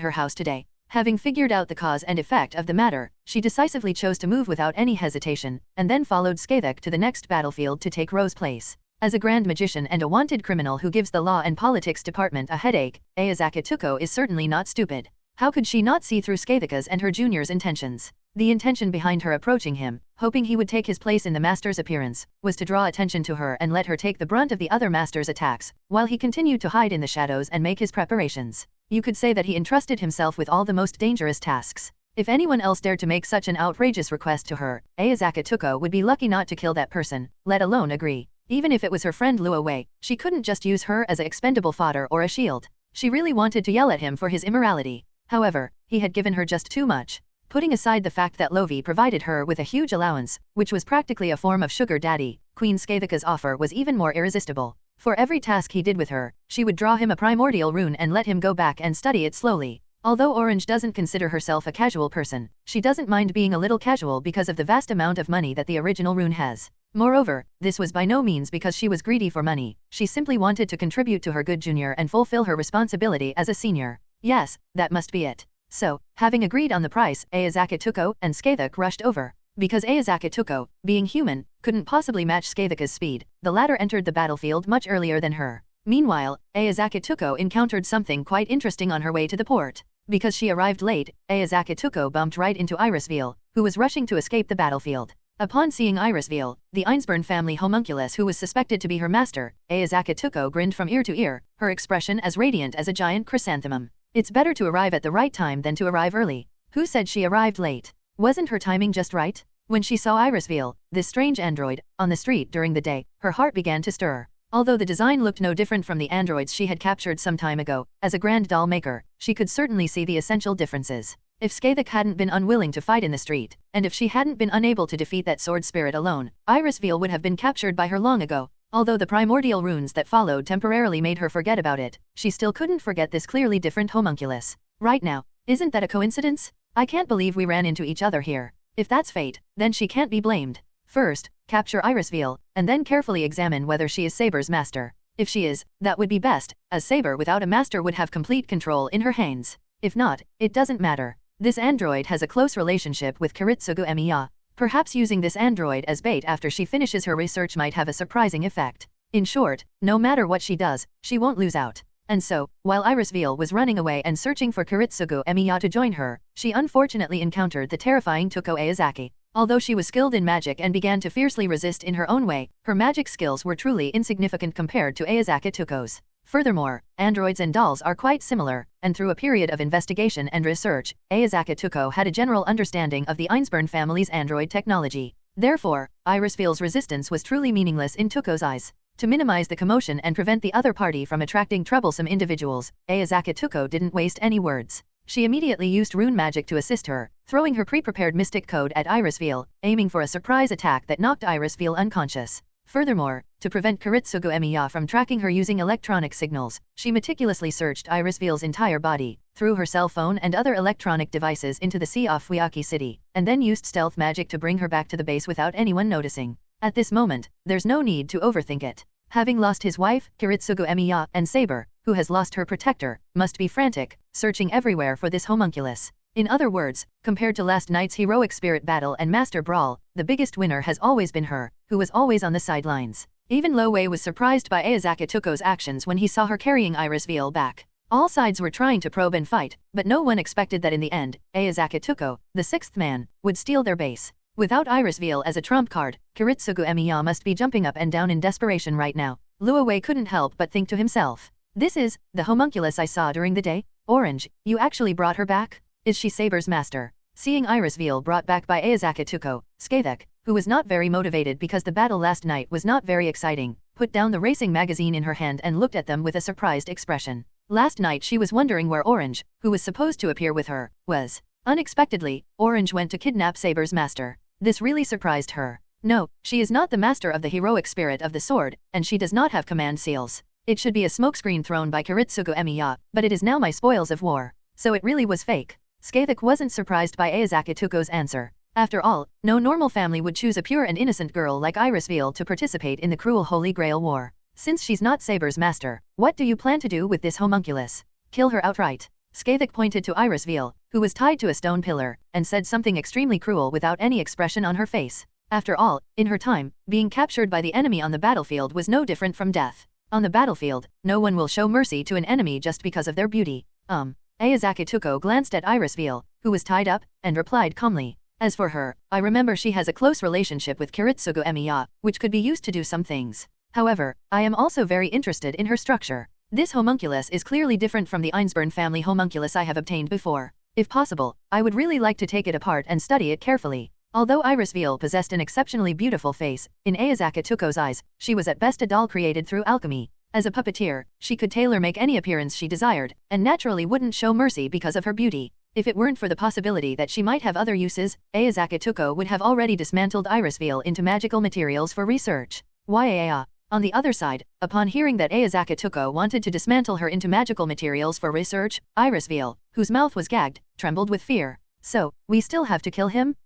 her house today. Having figured out the cause and effect of the matter, she decisively chose to move without any hesitation, and then followed Skavek to the next battlefield to take Rose's place. As a grand magician and a wanted criminal who gives the law and politics department a headache, Ayazaki Tuko is certainly not stupid. How could she not see through Skaveka's and her junior's intentions? The intention behind her approaching him, hoping he would take his place in the master's appearance, was to draw attention to her and let her take the brunt of the other master's attacks, while he continued to hide in the shadows and make his preparations. You could say that he entrusted himself with all the most dangerous tasks. If anyone else dared to make such an outrageous request to her, Ayazaki Tuko would be lucky not to kill that person, let alone agree. Even if it was her friend Luo Wei, she couldn't just use her as a expendable fodder or a shield. She really wanted to yell at him for his immorality. However, he had given her just too much. Putting aside the fact that Lovi provided her with a huge allowance, which was practically a form of sugar daddy, Queen Skaveka's offer was even more irresistible. For every task he did with her, she would draw him a primordial rune and let him go back and study it slowly. Although Orange doesn't consider herself a casual person, she doesn't mind being a little casual because of the vast amount of money that the original rune has. Moreover, this was by no means because she was greedy for money, she simply wanted to contribute to her good junior and fulfill her responsibility as a senior. Yes, that must be it. So, having agreed on the price, Ayazaki Tuko and Skavek rushed over. Because Ayazaki Tuko, being human, couldn't possibly match Skaveka's speed, the latter entered the battlefield much earlier than her. Meanwhile, Ayazaki Tuko encountered something quite interesting on her way to the port. Because she arrived late, Ayazaki Tuko bumped right into Irisveal, who was rushing to escape the battlefield. Upon seeing Irisveal, the Einsburn family homunculus who was suspected to be her master, Ayazaki Tuko grinned from ear to ear, her expression as radiant as a giant chrysanthemum. It's better to arrive at the right time than to arrive early. Who said she arrived late? Wasn't her timing just right? When she saw Irisveal, this strange android, on the street during the day, her heart began to stir. Although the design looked no different from the androids she had captured some time ago, as a grand doll maker, she could certainly see the essential differences. If Skavek hadn't been unwilling to fight in the street, and if she hadn't been unable to defeat that sword spirit alone, Irisveal would have been captured by her long ago. Although the primordial runes that followed temporarily made her forget about it, she still couldn't forget this clearly different homunculus. Right now, isn't that a coincidence? I can't believe we ran into each other here. If that's fate, then she can't be blamed. First, capture Irisveal, and then carefully examine whether she is Saber's master. If she is, that would be best, as Saber without a master would have complete control in her hands. If not, it doesn't matter. This android has a close relationship with Kiritsugu Emiya. Perhaps using this android as bait after she finishes her research might have a surprising effect. In short, no matter what she does, she won't lose out. And so, while Irisveal was running away and searching for Kiritsugu Emiya to join her, she unfortunately encountered the terrifying Tuko Ayazaki. Although she was skilled in magic and began to fiercely resist in her own way, her magic skills were truly insignificant compared to Ayazaki Tuko's. Furthermore, androids and dolls are quite similar, and through a period of investigation and research, Ayazaki Tuko had a general understanding of the Einsburn family's android technology. Therefore, Irisveal's resistance was truly meaningless in Tuko's eyes. To minimize the commotion and prevent the other party from attracting troublesome individuals, Ayazaka Tuko didn't waste any words. She immediately used rune magic to assist her, throwing her pre-prepared mystic code at Irisveal, aiming for a surprise attack that knocked Irisveal unconscious. Furthermore, to prevent Kiritsugu Emiya from tracking her using electronic signals, she meticulously searched Irisveal's entire body, threw her cell phone and other electronic devices into the sea off Fuyaki City, and then used stealth magic to bring her back to the base without anyone noticing. At this moment, there's no need to overthink it. Having lost his wife, Kiritsugu Emiya, and Saber, who has lost her protector, must be frantic, searching everywhere for this homunculus. In other words, compared to last night's heroic spirit battle and master brawl, the biggest winner has always been her, who was always on the sidelines. Even Lo Wei was surprised by Ayazaka Tuko's actions when he saw her carrying Irisveal back. All sides were trying to probe and fight, but no one expected that in the end, Ayazaka Tuko, the sixth man, would steal their base. Without Irisveal as a trump card, Kiritsugu Emiya must be jumping up and down in desperation right now. Luo Wei couldn't help but think to himself. This is the homunculus I saw during the day? Orange, you actually brought her back? Is she Saber's master? Seeing Irisveal brought back by Ayazaka Tuko, Skavek, who was not very motivated because the battle last night was not very exciting, put down the racing magazine in her hand and looked at them with a surprised expression. Last night she was wondering where Orange, who was supposed to appear with her, was. Unexpectedly, Orange went to kidnap Saber's master. This really surprised her. No, she is not the master of the heroic spirit of the sword, and she does not have command seals. It should be a smokescreen thrown by Kiritsugu Emiya, but it is now my spoils of war. So it really was fake. Skavek wasn't surprised by Ayazaka Tuko's answer. After all, no normal family would choose a pure and innocent girl like Irisveal to participate in the cruel Holy Grail War. Since she's not Saber's master, what do you plan to do with this homunculus? Kill her outright. Skavek pointed to Irisveal, who was tied to a stone pillar, and said something extremely cruel without any expression on her face. After all, in her time, being captured by the enemy on the battlefield was no different from death. On the battlefield, no one will show mercy to an enemy just because of their beauty. Ayazaka Tuko glanced at Irisveal, who was tied up, and replied calmly. As for her, I remember she has a close relationship with Kiritsugu Emiya, which could be used to do some things. However, I am also very interested in her structure. This homunculus is clearly different from the Einsburn family homunculus I have obtained before. If possible, I would really like to take it apart and study it carefully. Although Irisveal possessed an exceptionally beautiful face, in Ayazaka Tuko's eyes, she was at best a doll created through alchemy. As a puppeteer, she could tailor-make any appearance she desired, and naturally wouldn't show mercy because of her beauty. If it weren't for the possibility that she might have other uses, Ayazaka Tuko would have already dismantled Irisveal into magical materials for research. Yaya. On the other side, upon hearing that Ayazaka Tuko wanted to dismantle her into magical materials for research, Irisveal, whose mouth was gagged, trembled with fear. So, we still have to kill him?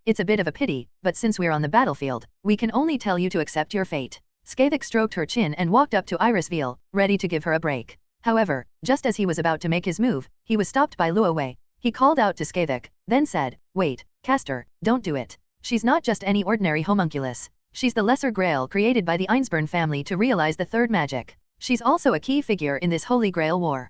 It's a bit of a pity, but since we're on the battlefield, we can only tell you to accept your fate. Skavek stroked her chin and walked up to Irisveal, ready to give her a break. However, just as he was about to make his move, he was stopped by Luo Wei. He called out to Skavek, then said, Wait, Castor, don't do it. She's not just any ordinary homunculus. She's the lesser grail created by the Einsburn family to realize the third magic. She's also a key figure in this Holy Grail War.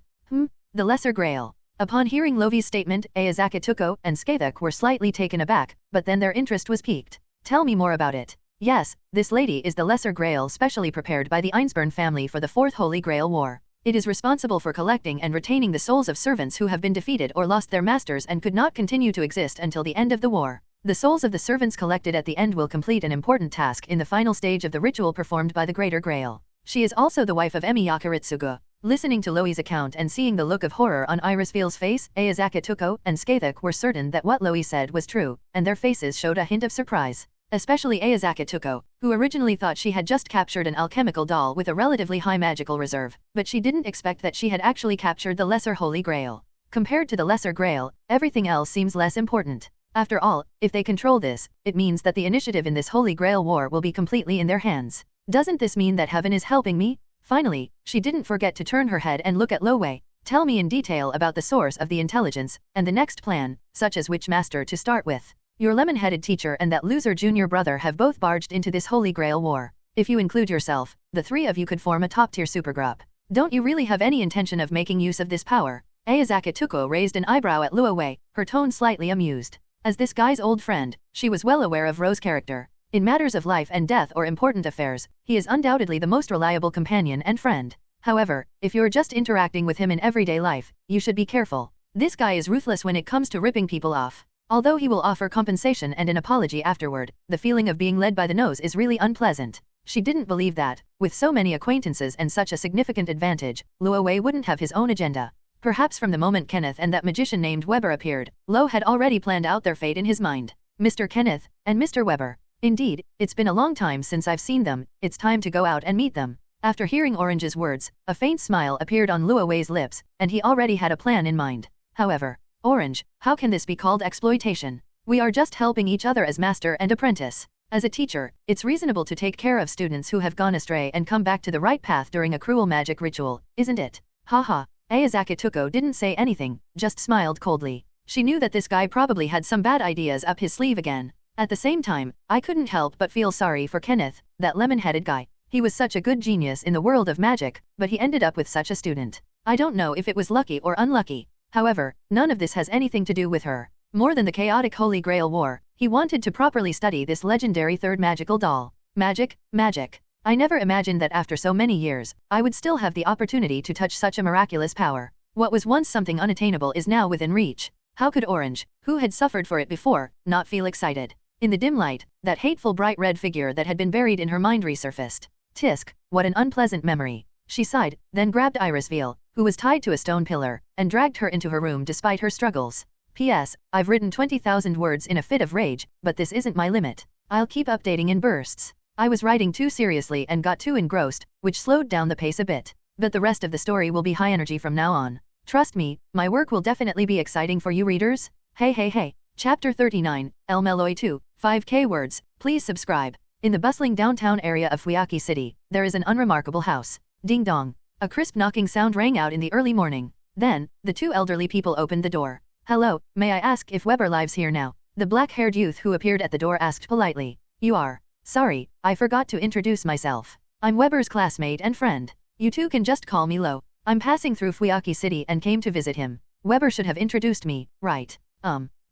The lesser grail. Upon hearing Lovi's statement, Ayazaka Tuko and Skavek were slightly taken aback, but then their interest was piqued. Tell me more about it. Yes, this lady is the lesser grail specially prepared by the Einsburn family for the Fourth Holy Grail War. It is responsible for collecting and retaining the souls of servants who have been defeated or lost their masters and could not continue to exist until the end of the war. The souls of the servants collected at the end will complete an important task in the final stage of the ritual performed by the Greater Grail. She is also the wife of Emiya Kiritsugu. Listening to Loi's account and seeing the look of horror on Irisveal's face, Ayazaka Tuko and Skavek were certain that what Loi said was true, and their faces showed a hint of surprise. Especially Ayazaka Tuko, who originally thought she had just captured an alchemical doll with a relatively high magical reserve, but she didn't expect that she had actually captured the Lesser Holy Grail. Compared to the Lesser Grail, everything else seems less important. After all, if they control this, it means that the initiative in this Holy Grail War will be completely in their hands. Doesn't this mean that heaven is helping me? Finally, she didn't forget to turn her head and look at Lo Wei. Tell me in detail about the source of the intelligence, and the next plan, such as which master to start with. Your lemon-headed teacher and that loser junior brother have both barged into this Holy Grail War. If you include yourself, the three of you could form a top-tier supergroup. Don't you really have any intention of making use of this power? Ayazaka Tuko raised an eyebrow at Luo Wei, her tone slightly amused. As this guy's old friend, she was well aware of Ro's character. In matters of life and death or important affairs, he is undoubtedly the most reliable companion and friend. However, if you're just interacting with him in everyday life, you should be careful. This guy is ruthless when it comes to ripping people off. Although he will offer compensation and an apology afterward, the feeling of being led by the nose is really unpleasant. She didn't believe that, with so many acquaintances and such a significant advantage, Luo Wei wouldn't have his own agenda. Perhaps from the moment Kenneth and that magician named Weber appeared, Lo had already planned out their fate in his mind. Mr. Kenneth and Mr. Weber. Indeed, it's been a long time since I've seen them, it's time to go out and meet them. After hearing Orange's words, a faint smile appeared on Luo Wei's lips, and he already had a plan in mind. However, Orange, how can this be called exploitation? We are just helping each other as master and apprentice. As a teacher, it's reasonable to take care of students who have gone astray and come back to the right path during a cruel magic ritual, isn't it? Haha. Ayazaki Tuko didn't say anything, just smiled coldly. She knew that this guy probably had some bad ideas up his sleeve again. At the same time, I couldn't help but feel sorry for Kenneth, that lemon-headed guy. He was such a good genius in the world of magic, but he ended up with such a student. I don't know if it was lucky or unlucky. However, none of this has anything to do with her. More than the chaotic Holy Grail War, he wanted to properly study this legendary third magical doll. Magic, magic. I never imagined that after so many years, I would still have the opportunity to touch such a miraculous power. What was once something unattainable is now within reach. How could Orange, who had suffered for it before, not feel excited? In the dim light, that hateful bright red figure that had been buried in her mind resurfaced. Tisk, what an unpleasant memory. She sighed, then grabbed Iris Veal, who was tied to a stone pillar, and dragged her into her room despite her struggles. P.S. I've written 20,000 words in a fit of rage, but this isn't my limit. I'll keep updating in bursts. I was writing too seriously and got too engrossed, which slowed down the pace a bit. But the rest of the story will be high energy from now on. Trust me, my work will definitely be exciting for you readers. Hey. Chapter 39, El Meloy 2, 5k words, please subscribe. In the bustling downtown area of Fuyaki City, there is an unremarkable house. Ding dong. A crisp knocking sound rang out in the early morning. Then, the two elderly people opened the door. Hello, may I ask if Weber lives here now? The black-haired youth who appeared at the door asked politely. You are. Sorry, I forgot to introduce myself. I'm Weber's classmate and friend. You two can just call me Lo. I'm passing through Fuyaki City and came to visit him. Weber should have introduced me, right?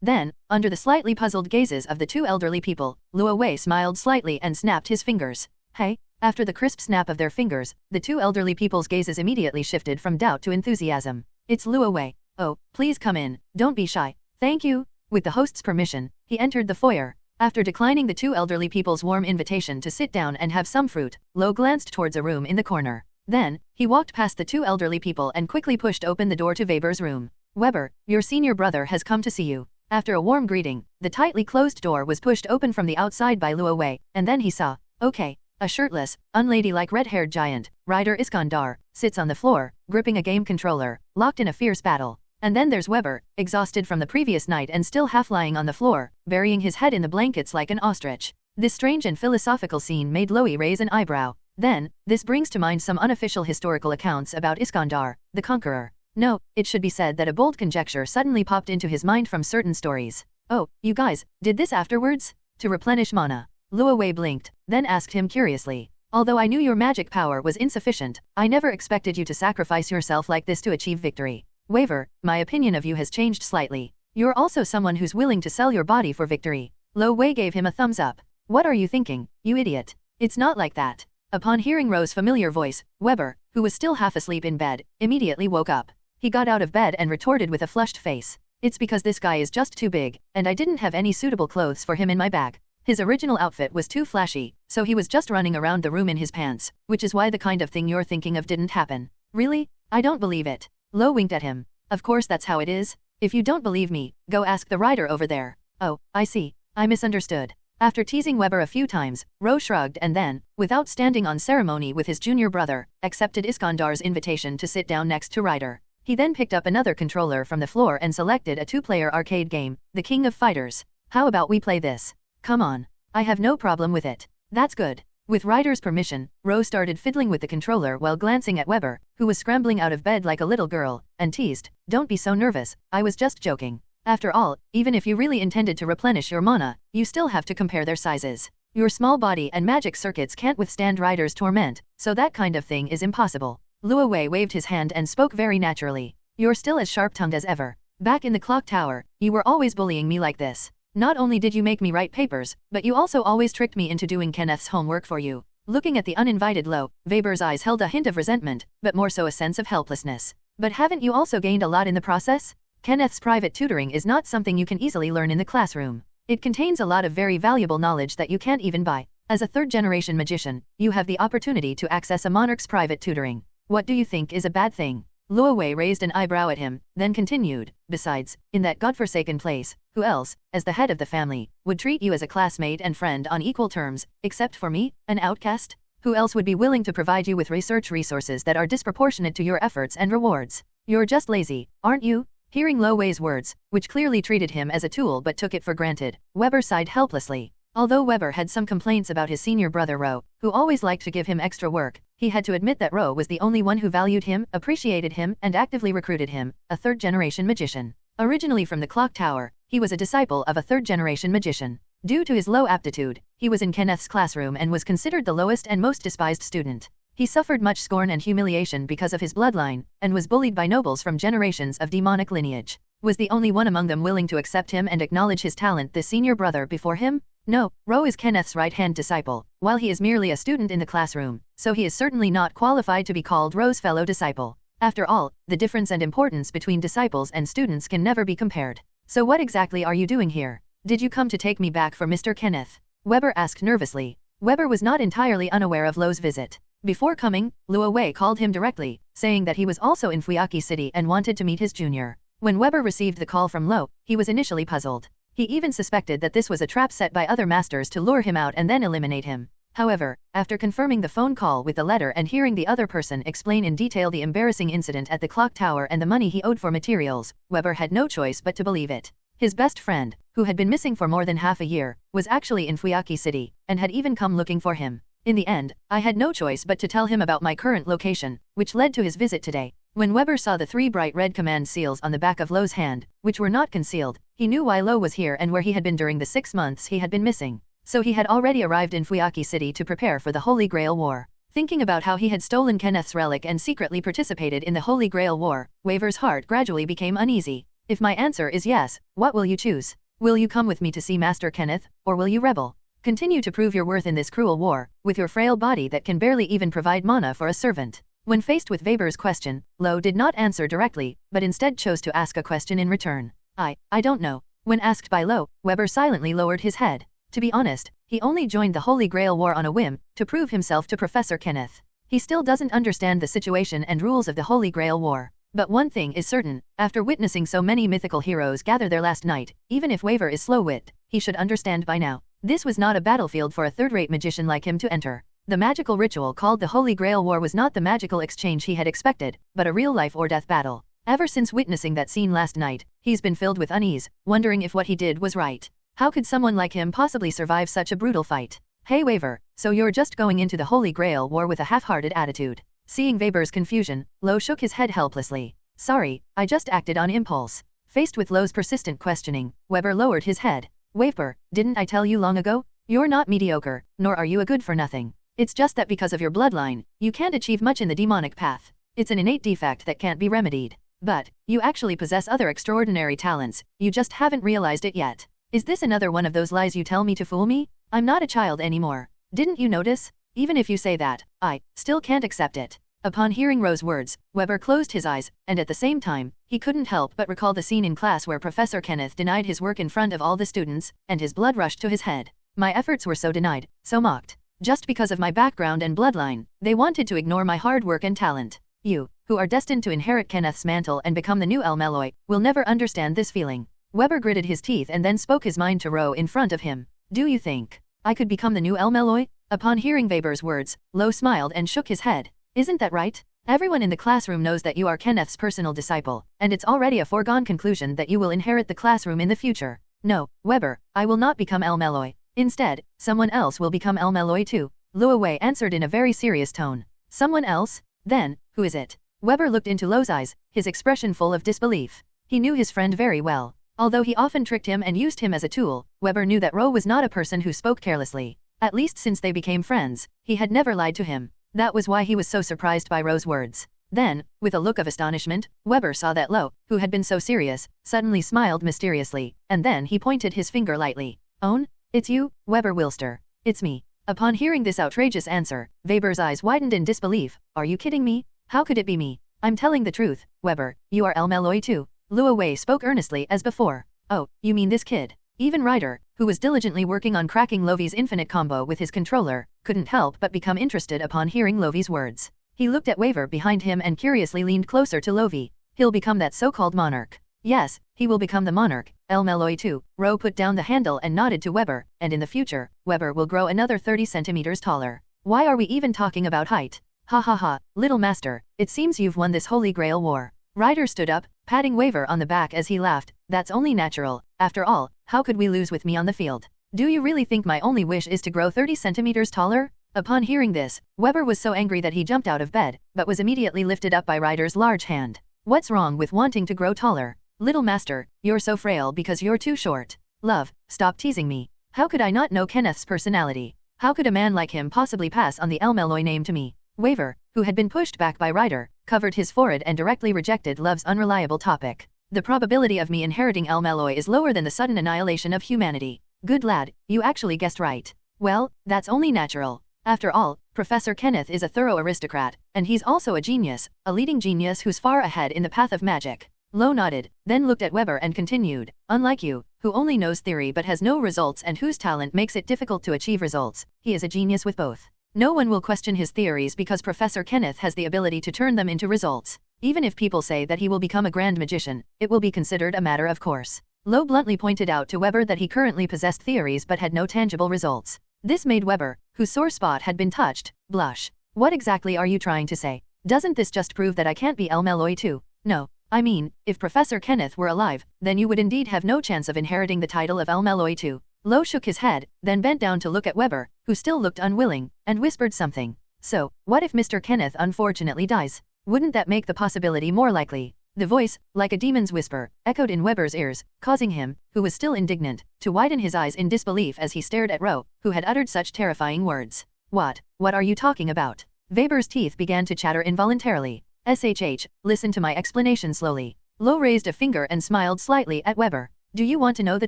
Then, under the slightly puzzled gazes of the two elderly people, Luo Wei smiled slightly and snapped his fingers. Hey? After the crisp snap of their fingers, the two elderly people's gazes immediately shifted from doubt to enthusiasm. It's Luo Wei. Oh, please come in, don't be shy. Thank you. With the host's permission, he entered the foyer. After declining the two elderly people's warm invitation to sit down and have some fruit, Lo glanced towards a room in the corner. Then, he walked past the two elderly people and quickly pushed open the door to Weber's room. Weber, your senior brother has come to see you. After a warm greeting, the tightly closed door was pushed open from the outside by Luo Wei, and then he saw, okay, a shirtless, unladylike red-haired giant, Rider Iskandar, sits on the floor, gripping a game controller, locked in a fierce battle. And then there's Weber, exhausted from the previous night and still half lying on the floor, burying his head in the blankets like an ostrich. This strange and philosophical scene made Loey raise an eyebrow. Then, this brings to mind some unofficial historical accounts about Iskandar, the conqueror. No, it should be said that a bold conjecture suddenly popped into his mind from certain stories. Oh, you guys, did this afterwards? To replenish mana. Luo Wei blinked, then asked him curiously. Although I knew your magic power was insufficient, I never expected you to sacrifice yourself like this to achieve victory. Waver, my opinion of you has changed slightly. You're also someone who's willing to sell your body for victory. Luo Wei gave him a thumbs up. What are you thinking, you idiot? It's not like that. Upon hearing Ro's familiar voice, Weber, who was still half asleep in bed, immediately woke up. He got out of bed and retorted with a flushed face. It's because this guy is just too big, and I didn't have any suitable clothes for him in my bag. His original outfit was too flashy, so he was just running around the room in his pants, which is why the kind of thing you're thinking of didn't happen. Really? I don't believe it. Lo winked at him. Of course that's how it is. If you don't believe me, go ask the rider over there. Oh, I see. I misunderstood. After teasing Weber a few times, Ro shrugged and then, without standing on ceremony with his junior brother, accepted Iskandar's invitation to sit down next to Rider. He then picked up another controller from the floor and selected a two-player arcade game, The King of Fighters. How about we play this? Come on. I have no problem with it. That's good. With Ryder's permission, Ro started fiddling with the controller while glancing at Weber, who was scrambling out of bed like a little girl, and teased, Don't be so nervous, I was just joking. After all, even if you really intended to replenish your mana, you still have to compare their sizes. Your small body and magic circuits can't withstand Ryder's torment, so that kind of thing is impossible. Luo Wei waved his hand and spoke very naturally. You're still as sharp-tongued as ever. Back in the clock tower, you were always bullying me like this. Not only did you make me write papers, but you also always tricked me into doing Kenneth's homework for you. Looking at the uninvited Lo, Weber's eyes held a hint of resentment, but more so a sense of helplessness. But haven't you also gained a lot in the process? Kenneth's private tutoring is not something you can easily learn in the classroom. It contains a lot of very valuable knowledge that you can't even buy. As a third-generation magician, you have the opportunity to access a monarch's private tutoring. What do you think is a bad thing? Luo Wei raised an eyebrow at him, then continued, besides, in that godforsaken place, who else, as the head of the family, would treat you as a classmate and friend on equal terms, except for me, an outcast? Who else would be willing to provide you with research resources that are disproportionate to your efforts and rewards? You're just lazy, aren't you? Hearing Luo Wei's words, which clearly treated him as a tool but took it for granted, Weber sighed helplessly. Although Weber had some complaints about his senior brother Ro, who always liked to give him extra work, he had to admit that Ro was the only one who valued him, appreciated him, and actively recruited him, a third-generation magician. Originally from the clock tower, he was a disciple of a third-generation magician. Due to his low aptitude, he was in Kenneth's classroom and was considered the lowest and most despised student. He suffered much scorn and humiliation because of his bloodline, and was bullied by nobles from generations of demonic lineage. Was the only one among them willing to accept him and acknowledge his talent, the senior brother before him? No, Ro is Kenneth's right-hand disciple, while he is merely a student in the classroom, so he is certainly not qualified to be called Ro's fellow disciple. After all, the difference and importance between disciples and students can never be compared. So what exactly are you doing here? Did you come to take me back for Mr. Kenneth? Weber asked nervously. Weber was not entirely unaware of Lo's visit. Before coming, Luo Wei called him directly, saying that he was also in Fuyaki City and wanted to meet his junior. When Weber received the call from Lo, he was initially puzzled. He even suspected that this was a trap set by other masters to lure him out and then eliminate him. However, after confirming the phone call with the letter and hearing the other person explain in detail the embarrassing incident at the clock tower and the money he owed for materials, Weber had no choice but to believe it. His best friend, who had been missing for more than half a year, was actually in Fuyaki City, and had even come looking for him. In the end, I had no choice but to tell him about my current location, which led to his visit today. When Weber saw the 3 bright red command seals on the back of Lo's hand, which were not concealed, he knew why Lo was here and where he had been during the 6 months he had been missing. So he had already arrived in Fuyaki City to prepare for the Holy Grail War. Thinking about how he had stolen Kenneth's relic and secretly participated in the Holy Grail War, Weber's heart gradually became uneasy. If my answer is yes, what will you choose? Will you come with me to see Master Kenneth, or will you rebel? Continue to prove your worth in this cruel war, with your frail body that can barely even provide mana for a servant. When faced with Weber's question, Lo did not answer directly, but instead chose to ask a question in return. I don't know. When asked by Lo, Weber silently lowered his head. To be honest, he only joined the Holy Grail War on a whim, to prove himself to Professor Kenneth. He still doesn't understand the situation and rules of the Holy Grail War. But one thing is certain, after witnessing so many mythical heroes gather there last night, even if Weber is slow-wit, he should understand by now. This was not a battlefield for a third-rate magician like him to enter. The magical ritual called the Holy Grail War was not the magical exchange he had expected, but a real life or death battle. Ever since witnessing that scene last night, he's been filled with unease, wondering if what he did was right. How could someone like him possibly survive such a brutal fight? Hey Weber, so you're just going into the Holy Grail War with a half-hearted attitude. Seeing Weber's confusion, Lo shook his head helplessly. Sorry, I just acted on impulse. Faced with Lo's persistent questioning, Weber lowered his head. Weber, didn't I tell you long ago? You're not mediocre, nor are you a good-for-nothing. It's just that because of your bloodline, you can't achieve much in the demonic path. It's an innate defect that can't be remedied. But, you actually possess other extraordinary talents, you just haven't realized it yet. Is this another one of those lies you tell me to fool me? I'm not a child anymore. Didn't you notice? Even if you say that, I still can't accept it. Upon hearing Ro's words, Weber closed his eyes, and at the same time, he couldn't help but recall the scene in class where Professor Kenneth denied his work in front of all the students, and his blood rushed to his head. My efforts were so denied, so mocked. Just because of my background and bloodline, they wanted to ignore my hard work and talent. You, who are destined to inherit Kenneth's mantle and become the new El Meloi, will never understand this feeling. Weber gritted his teeth and then spoke his mind to Ro in front of him. Do you think I could become the new El Meloi? Upon hearing Weber's words, Lo smiled and shook his head. Isn't that right? Everyone in the classroom knows that you are Kenneth's personal disciple, and it's already a foregone conclusion that you will inherit the classroom in the future. No, Weber, I will not become El Meloi. Instead, someone else will become El Meloi too. Luo Wei answered in a very serious tone. Someone else? Then, who is it? Weber looked into Lo's eyes, his expression full of disbelief. He knew his friend very well. Although he often tricked him and used him as a tool, Weber knew that Ro was not a person who spoke carelessly. At least since they became friends, he had never lied to him. That was why he was so surprised by Ro's words. Then, with a look of astonishment, Weber saw that Lo, who had been so serious, suddenly smiled mysteriously, and then he pointed his finger lightly. Own? It's you, Weber Wilster. It's me. Upon hearing this outrageous answer, Weber's eyes widened in disbelief. Are you kidding me? How could it be me? I'm telling the truth, Weber, you are El Meloi too. Luo Wei spoke earnestly as before. Oh, you mean this kid? Even Ryder, who was diligently working on cracking Lovi's infinite combo with his controller, couldn't help but become interested upon hearing Lovi's words. He looked at Waver behind him and curiously leaned closer to Lovi. He'll become that so-called monarch. Yes, he will become the monarch, El Malloy too. Ro put down the handle and nodded to Weber, and in the future, Weber will grow another 30 centimeters taller. Why are we even talking about height? Ha ha ha, little master, it seems you've won this holy grail war. Ryder stood up, patting Waver on the back as he laughed. That's only natural. After all, how could we lose with me on the field? Do you really think my only wish is to grow 30 centimeters taller? Upon hearing this, Weber was so angry that he jumped out of bed, but was immediately lifted up by Ryder's large hand. What's wrong with wanting to grow taller? Little master, you're so frail because you're too short. Love, stop teasing me. How could I not know Kenneth's personality? How could a man like him possibly pass on the El Malloy name to me? Waver, who had been pushed back by Ryder, covered his forehead and directly rejected Love's unreliable topic. The probability of me inheriting El Malloy is lower than the sudden annihilation of humanity. Good lad, you actually guessed right. Well, that's only natural. After all, Professor Kenneth is a thorough aristocrat, and he's also a genius, a leading genius who's far ahead in the path of magic. Lo nodded, then looked at Weber and continued, unlike you, who only knows theory but has no results and whose talent makes it difficult to achieve results, he is a genius with both. No one will question his theories because Professor Kenneth has the ability to turn them into results. Even if people say that he will become a grand magician, it will be considered a matter of course. Lo bluntly pointed out to Weber that he currently possessed theories but had no tangible results. This made Weber, whose sore spot had been touched, blush. What exactly are you trying to say? Doesn't this just prove that I can't be El Malloy too? No. I mean, if Professor Kenneth were alive, then you would indeed have no chance of inheriting the title of El Malloy too. Lo shook his head, then bent down to look at Weber, who still looked unwilling, and whispered something. So, what if Mr. Kenneth unfortunately dies? Wouldn't that make the possibility more likely? The voice, like a demon's whisper, echoed in Weber's ears, causing him, who was still indignant, to widen his eyes in disbelief as he stared at Ro, who had uttered such terrifying words. What are you talking about? Weber's teeth began to chatter involuntarily. SHH, listen to my explanation slowly. Lo raised a finger and smiled slightly at Weber. Do you want to know the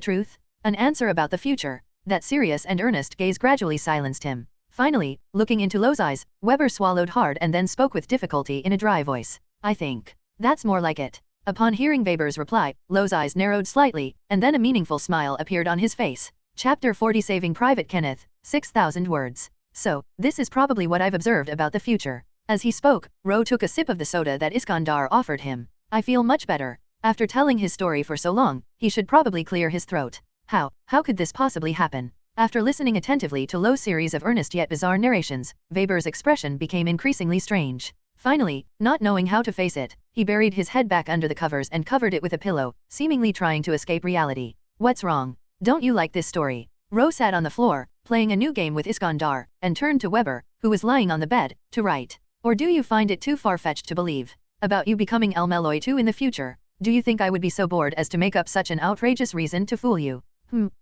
truth? An answer about the future. That serious and earnest gaze gradually silenced him. Finally, looking into Lo's eyes, Weber swallowed hard and then spoke with difficulty in a dry voice. I think that's more like it. Upon hearing Weber's reply, Lo's eyes narrowed slightly, and then a meaningful smile appeared on his face. Chapter 40 Saving Private Kenneth, 6,000 words. So, this is probably what I've observed about the future. As he spoke, Ro took a sip of the soda that Iskandar offered him. I feel much better. After telling his story for so long, he should probably clear his throat. How could this possibly happen? After listening attentively to Lo's series of earnest yet bizarre narrations, Weber's expression became increasingly strange. Finally, not knowing how to face it, he buried his head back under the covers and covered it with a pillow, seemingly trying to escape reality. What's wrong? Don't you like this story? Ro sat on the floor, playing a new game with Iskandar, and turned to Weber, who was lying on the bed, to write. Or do you find it too far-fetched to believe? About you becoming El Malloy too in the future? Do you think I would be so bored as to make up such an outrageous reason to fool you?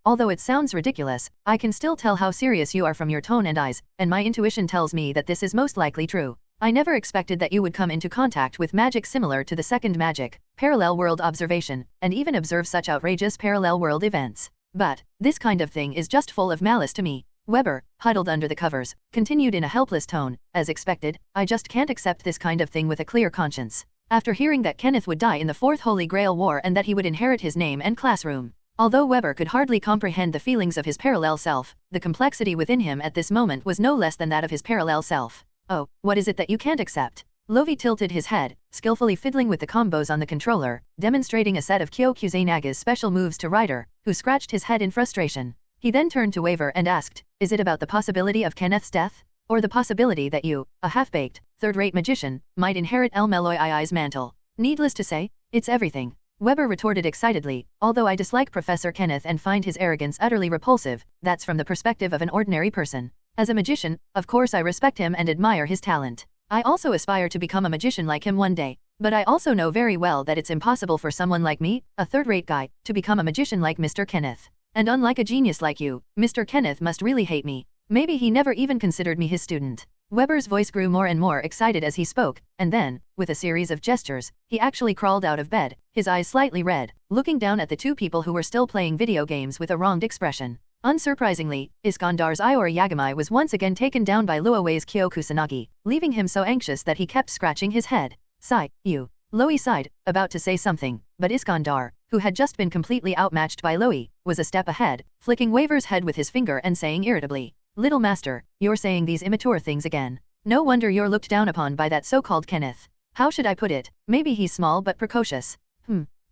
Although it sounds ridiculous, I can still tell how serious you are from your tone and eyes, and my intuition tells me that this is most likely true. I never expected that you would come into contact with magic similar to the second magic, parallel world observation, and even observe such outrageous parallel world events. But, this kind of thing is just full of malice to me. Weber, huddled under the covers, continued in a helpless tone, as expected, I just can't accept this kind of thing with a clear conscience. After hearing that Kenneth would die in the Fourth Holy Grail War and that he would inherit his name and classroom. Although Weber could hardly comprehend the feelings of his parallel self, the complexity within him at this moment was no less than that of his parallel self. Oh, what is it that you can't accept? Lovi tilted his head, skillfully fiddling with the combos on the controller, demonstrating a set of Kyokuzenaga's special moves to Ryder, who scratched his head in frustration. He then turned to Waver and asked, is it about the possibility of Kenneth's death? Or the possibility that you, a half-baked, third-rate magician, might inherit El Malloy II's mantle? Needless to say, it's everything. Weber retorted excitedly, although I dislike Professor Kenneth and find his arrogance utterly repulsive, that's from the perspective of an ordinary person. As a magician, of course I respect him and admire his talent. I also aspire to become a magician like him one day, but I also know very well that it's impossible for someone like me, a third-rate guy, to become a magician like Mr. Kenneth. And unlike a genius like you, Mr. Kenneth must really hate me. Maybe he never even considered me his student. Weber's voice grew more and more excited as he spoke, and then, with a series of gestures, he actually crawled out of bed, his eyes slightly red, looking down at the two people who were still playing video games with a wronged expression. Unsurprisingly, Iskandar's Iori Yagami was once again taken down by Luowei's Kyokusanagi, leaving him so anxious that he kept scratching his head. Sigh, you. Loi sighed, about to say something, but Iskandar, who had just been completely outmatched by Loie, was a step ahead, flicking Waver's head with his finger and saying irritably, "Little master, you're saying these immature things again. No wonder you're looked down upon by that so-called Kenneth. How should I put it? Maybe he's small but precocious.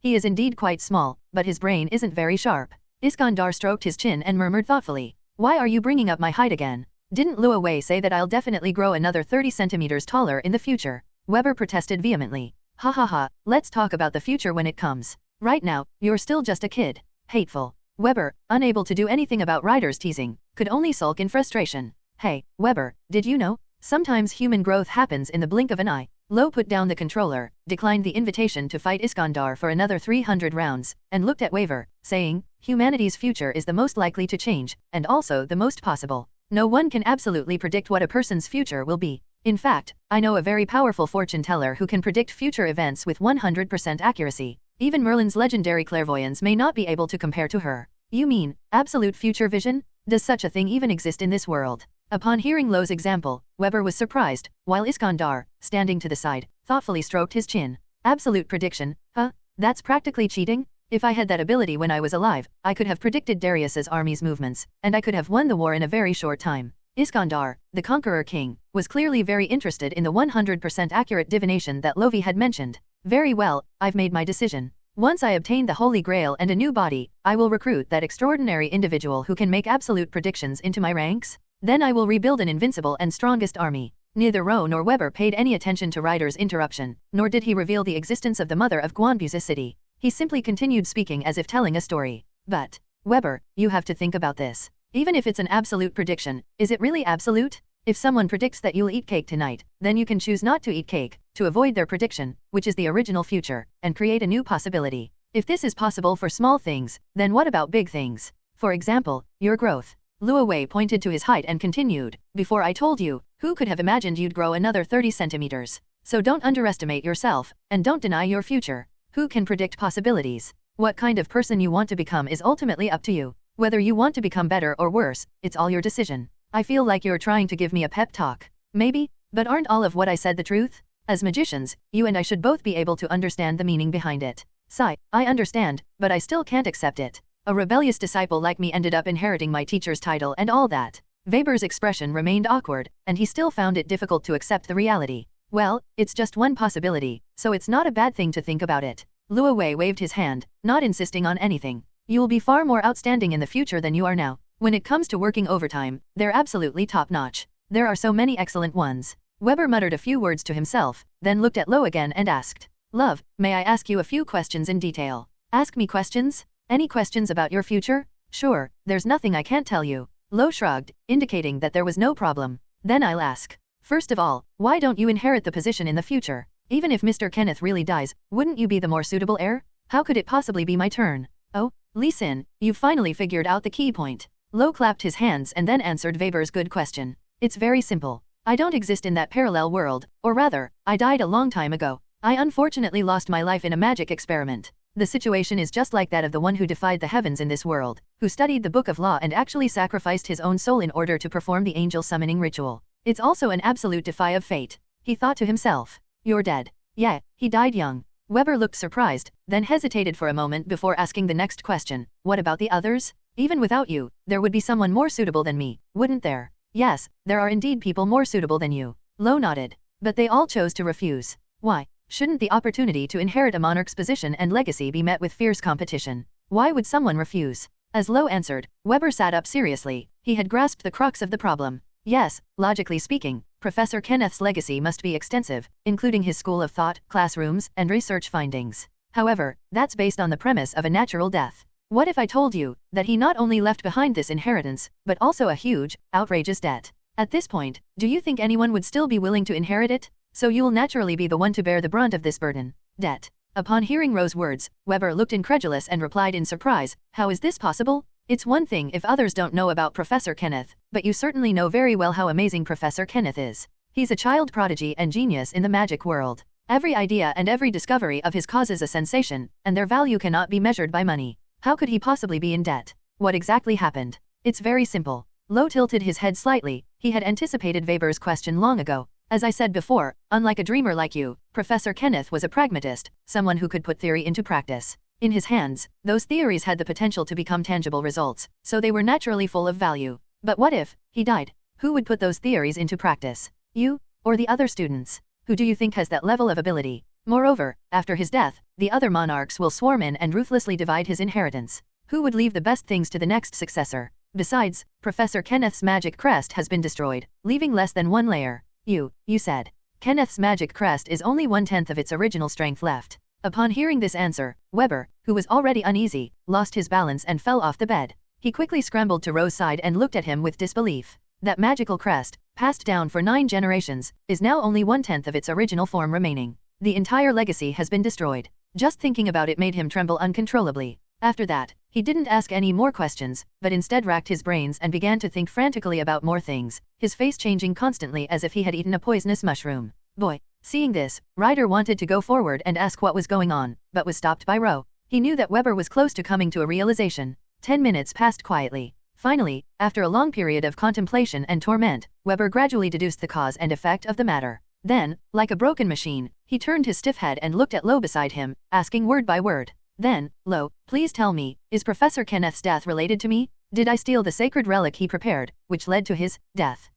He is indeed quite small, but his brain isn't very sharp." Iskandar stroked his chin and murmured thoughtfully, "Why are you bringing up my height again? Didn't Luo Wei say that I'll definitely grow another 30 centimeters taller in the future?" Weber protested vehemently. "Ha ha ha, let's talk about the future when it comes. Right now, you're still just a kid." Hateful. Weber, unable to do anything about Ryder's teasing, could only sulk in frustration. "Hey, Weber, did you know? Sometimes human growth happens in the blink of an eye." Lo put down the controller, declined the invitation to fight Iskandar for another 300 rounds, and looked at Waver, saying, "Humanity's future is the most likely to change, and also the most possible. No one can absolutely predict what a person's future will be. In fact, I know a very powerful fortune teller who can predict future events with 100% accuracy. Even Merlin's legendary clairvoyance may not be able to compare to her." "You mean, absolute future vision? Does such a thing even exist in this world?" Upon hearing Lo's example, Weber was surprised, while Iskandar, standing to the side, thoughtfully stroked his chin. "Absolute prediction? Huh? That's practically cheating? If I had that ability when I was alive, I could have predicted Darius's army's movements, and I could have won the war in a very short time." Iskandar, the Conqueror King, was clearly very interested in the 100% accurate divination that Lovi had mentioned. "Very well, I've made my decision. Once I obtain the Holy Grail and a new body, I will recruit that extraordinary individual who can make absolute predictions into my ranks. Then I will rebuild an invincible and strongest army." Neither Ro nor Weber paid any attention to Ryder's interruption, nor did he reveal the existence of the mother of Guanbuzi City. He simply continued speaking as if telling a story. "But, Weber, you have to think about this. Even if it's an absolute prediction, is it really absolute? If someone predicts that you'll eat cake tonight, then you can choose not to eat cake, to avoid their prediction, which is the original future, and create a new possibility. If this is possible for small things, then what about big things? For example, your growth." Luo Wei pointed to his height and continued, "Before I told you, who could have imagined you'd grow another 30 centimeters? So don't underestimate yourself, and don't deny your future. Who can predict possibilities? What kind of person you want to become is ultimately up to you. Whether you want to become better or worse, it's all your decision." "I feel like you're trying to give me a pep talk." "Maybe, but aren't all of what I said the truth? As magicians, you and I should both be able to understand the meaning behind it." "Sigh, I understand, but I still can't accept it. A rebellious disciple like me ended up inheriting my teacher's title and all that." Weber's expression remained awkward, and he still found it difficult to accept the reality. "Well, it's just one possibility, so it's not a bad thing to think about it." Luo Wei waved his hand, not insisting on anything. "You'll be far more outstanding in the future than you are now. When it comes to working overtime, they're absolutely top-notch. There are so many excellent ones." Weber muttered a few words to himself, then looked at Lo again and asked, "Love, may I ask you a few questions in detail?" "Ask me questions? Any questions about your future?" "Sure, there's nothing I can't tell you." Lo shrugged, indicating that there was no problem. "Then I'll ask. First of all, why don't you inherit the position in the future? Even if Mr. Kenneth really dies, wouldn't you be the more suitable heir? How could it possibly be my turn?" "Oh, Lee Sin, you've finally figured out the key point." Lo clapped his hands and then answered Weber's good question. "It's very simple. I don't exist in that parallel world, or rather, I died a long time ago. I unfortunately lost my life in a magic experiment. The situation is just like that of the one who defied the heavens in this world, who studied the Book of Law and actually sacrificed his own soul in order to perform the angel summoning ritual. It's also an absolute defy of fate." He thought to himself. "You're dead." "Yeah, he died young." Weber looked surprised, then hesitated for a moment before asking the next question. "What about the others? Even without you, there would be someone more suitable than me, wouldn't there?" "Yes, there are indeed people more suitable than you." Lo nodded. "But they all chose to refuse. Why? Shouldn't the opportunity to inherit a monarch's position and legacy be met with fierce competition? Why would someone refuse?" As Lo answered, Weber sat up seriously. He had grasped the crux of the problem. "Yes, logically speaking, Professor Kenneth's legacy must be extensive, including his school of thought, classrooms, and research findings. However, that's based on the premise of a natural death. What if I told you that he not only left behind this inheritance, but also a huge, outrageous debt? At this point, do you think anyone would still be willing to inherit it? So you'll naturally be the one to bear the brunt of this burden. Debt." Upon hearing Ro's words, Weber looked incredulous and replied in surprise, "How is this possible? It's one thing if others don't know about Professor Kenneth, but you certainly know very well how amazing Professor Kenneth is. He's a child prodigy and genius in the magic world. Every idea and every discovery of his causes a sensation, and their value cannot be measured by money. How could he possibly be in debt? What exactly happened?" "It's very simple." Lo tilted his head slightly. He had anticipated Weber's question long ago. "As I said before, unlike a dreamer like you, Professor Kenneth was a pragmatist, someone who could put theory into practice. In his hands, those theories had the potential to become tangible results, so they were naturally full of value. But what if he died? Who would put those theories into practice? You, or the other students? Who do you think has that level of ability? Moreover, after his death, the other monarchs will swarm in and ruthlessly divide his inheritance. Who would leave the best things to the next successor? Besides, Professor Kenneth's magic crest has been destroyed, leaving less than one layer. You said. Kenneth's magic crest is only 1/10 of its original strength left. Upon hearing this answer, Weber, who was already uneasy, lost his balance and fell off the bed. He quickly scrambled to Ro's side and looked at him with disbelief. That magical crest, passed down for 9 generations, is now only 1/10 of its original form remaining. The entire legacy has been destroyed. Just thinking about it made him tremble uncontrollably. After that, he didn't ask any more questions, but instead racked his brains and began to think frantically about more things, his face changing constantly as if he had eaten a poisonous mushroom. Boy. Seeing this, Ryder wanted to go forward and ask what was going on, but was stopped by Ro. He knew that Weber was close to coming to a realization. 10 minutes passed quietly. Finally, after a long period of contemplation and torment, Weber gradually deduced the cause and effect of the matter. Then, like a broken machine, he turned his stiff head and looked at Lo beside him, asking word by word. Then, Lo, please tell me, is Professor Kenneth's death related to me? Did I steal the sacred relic he prepared, which led to his death?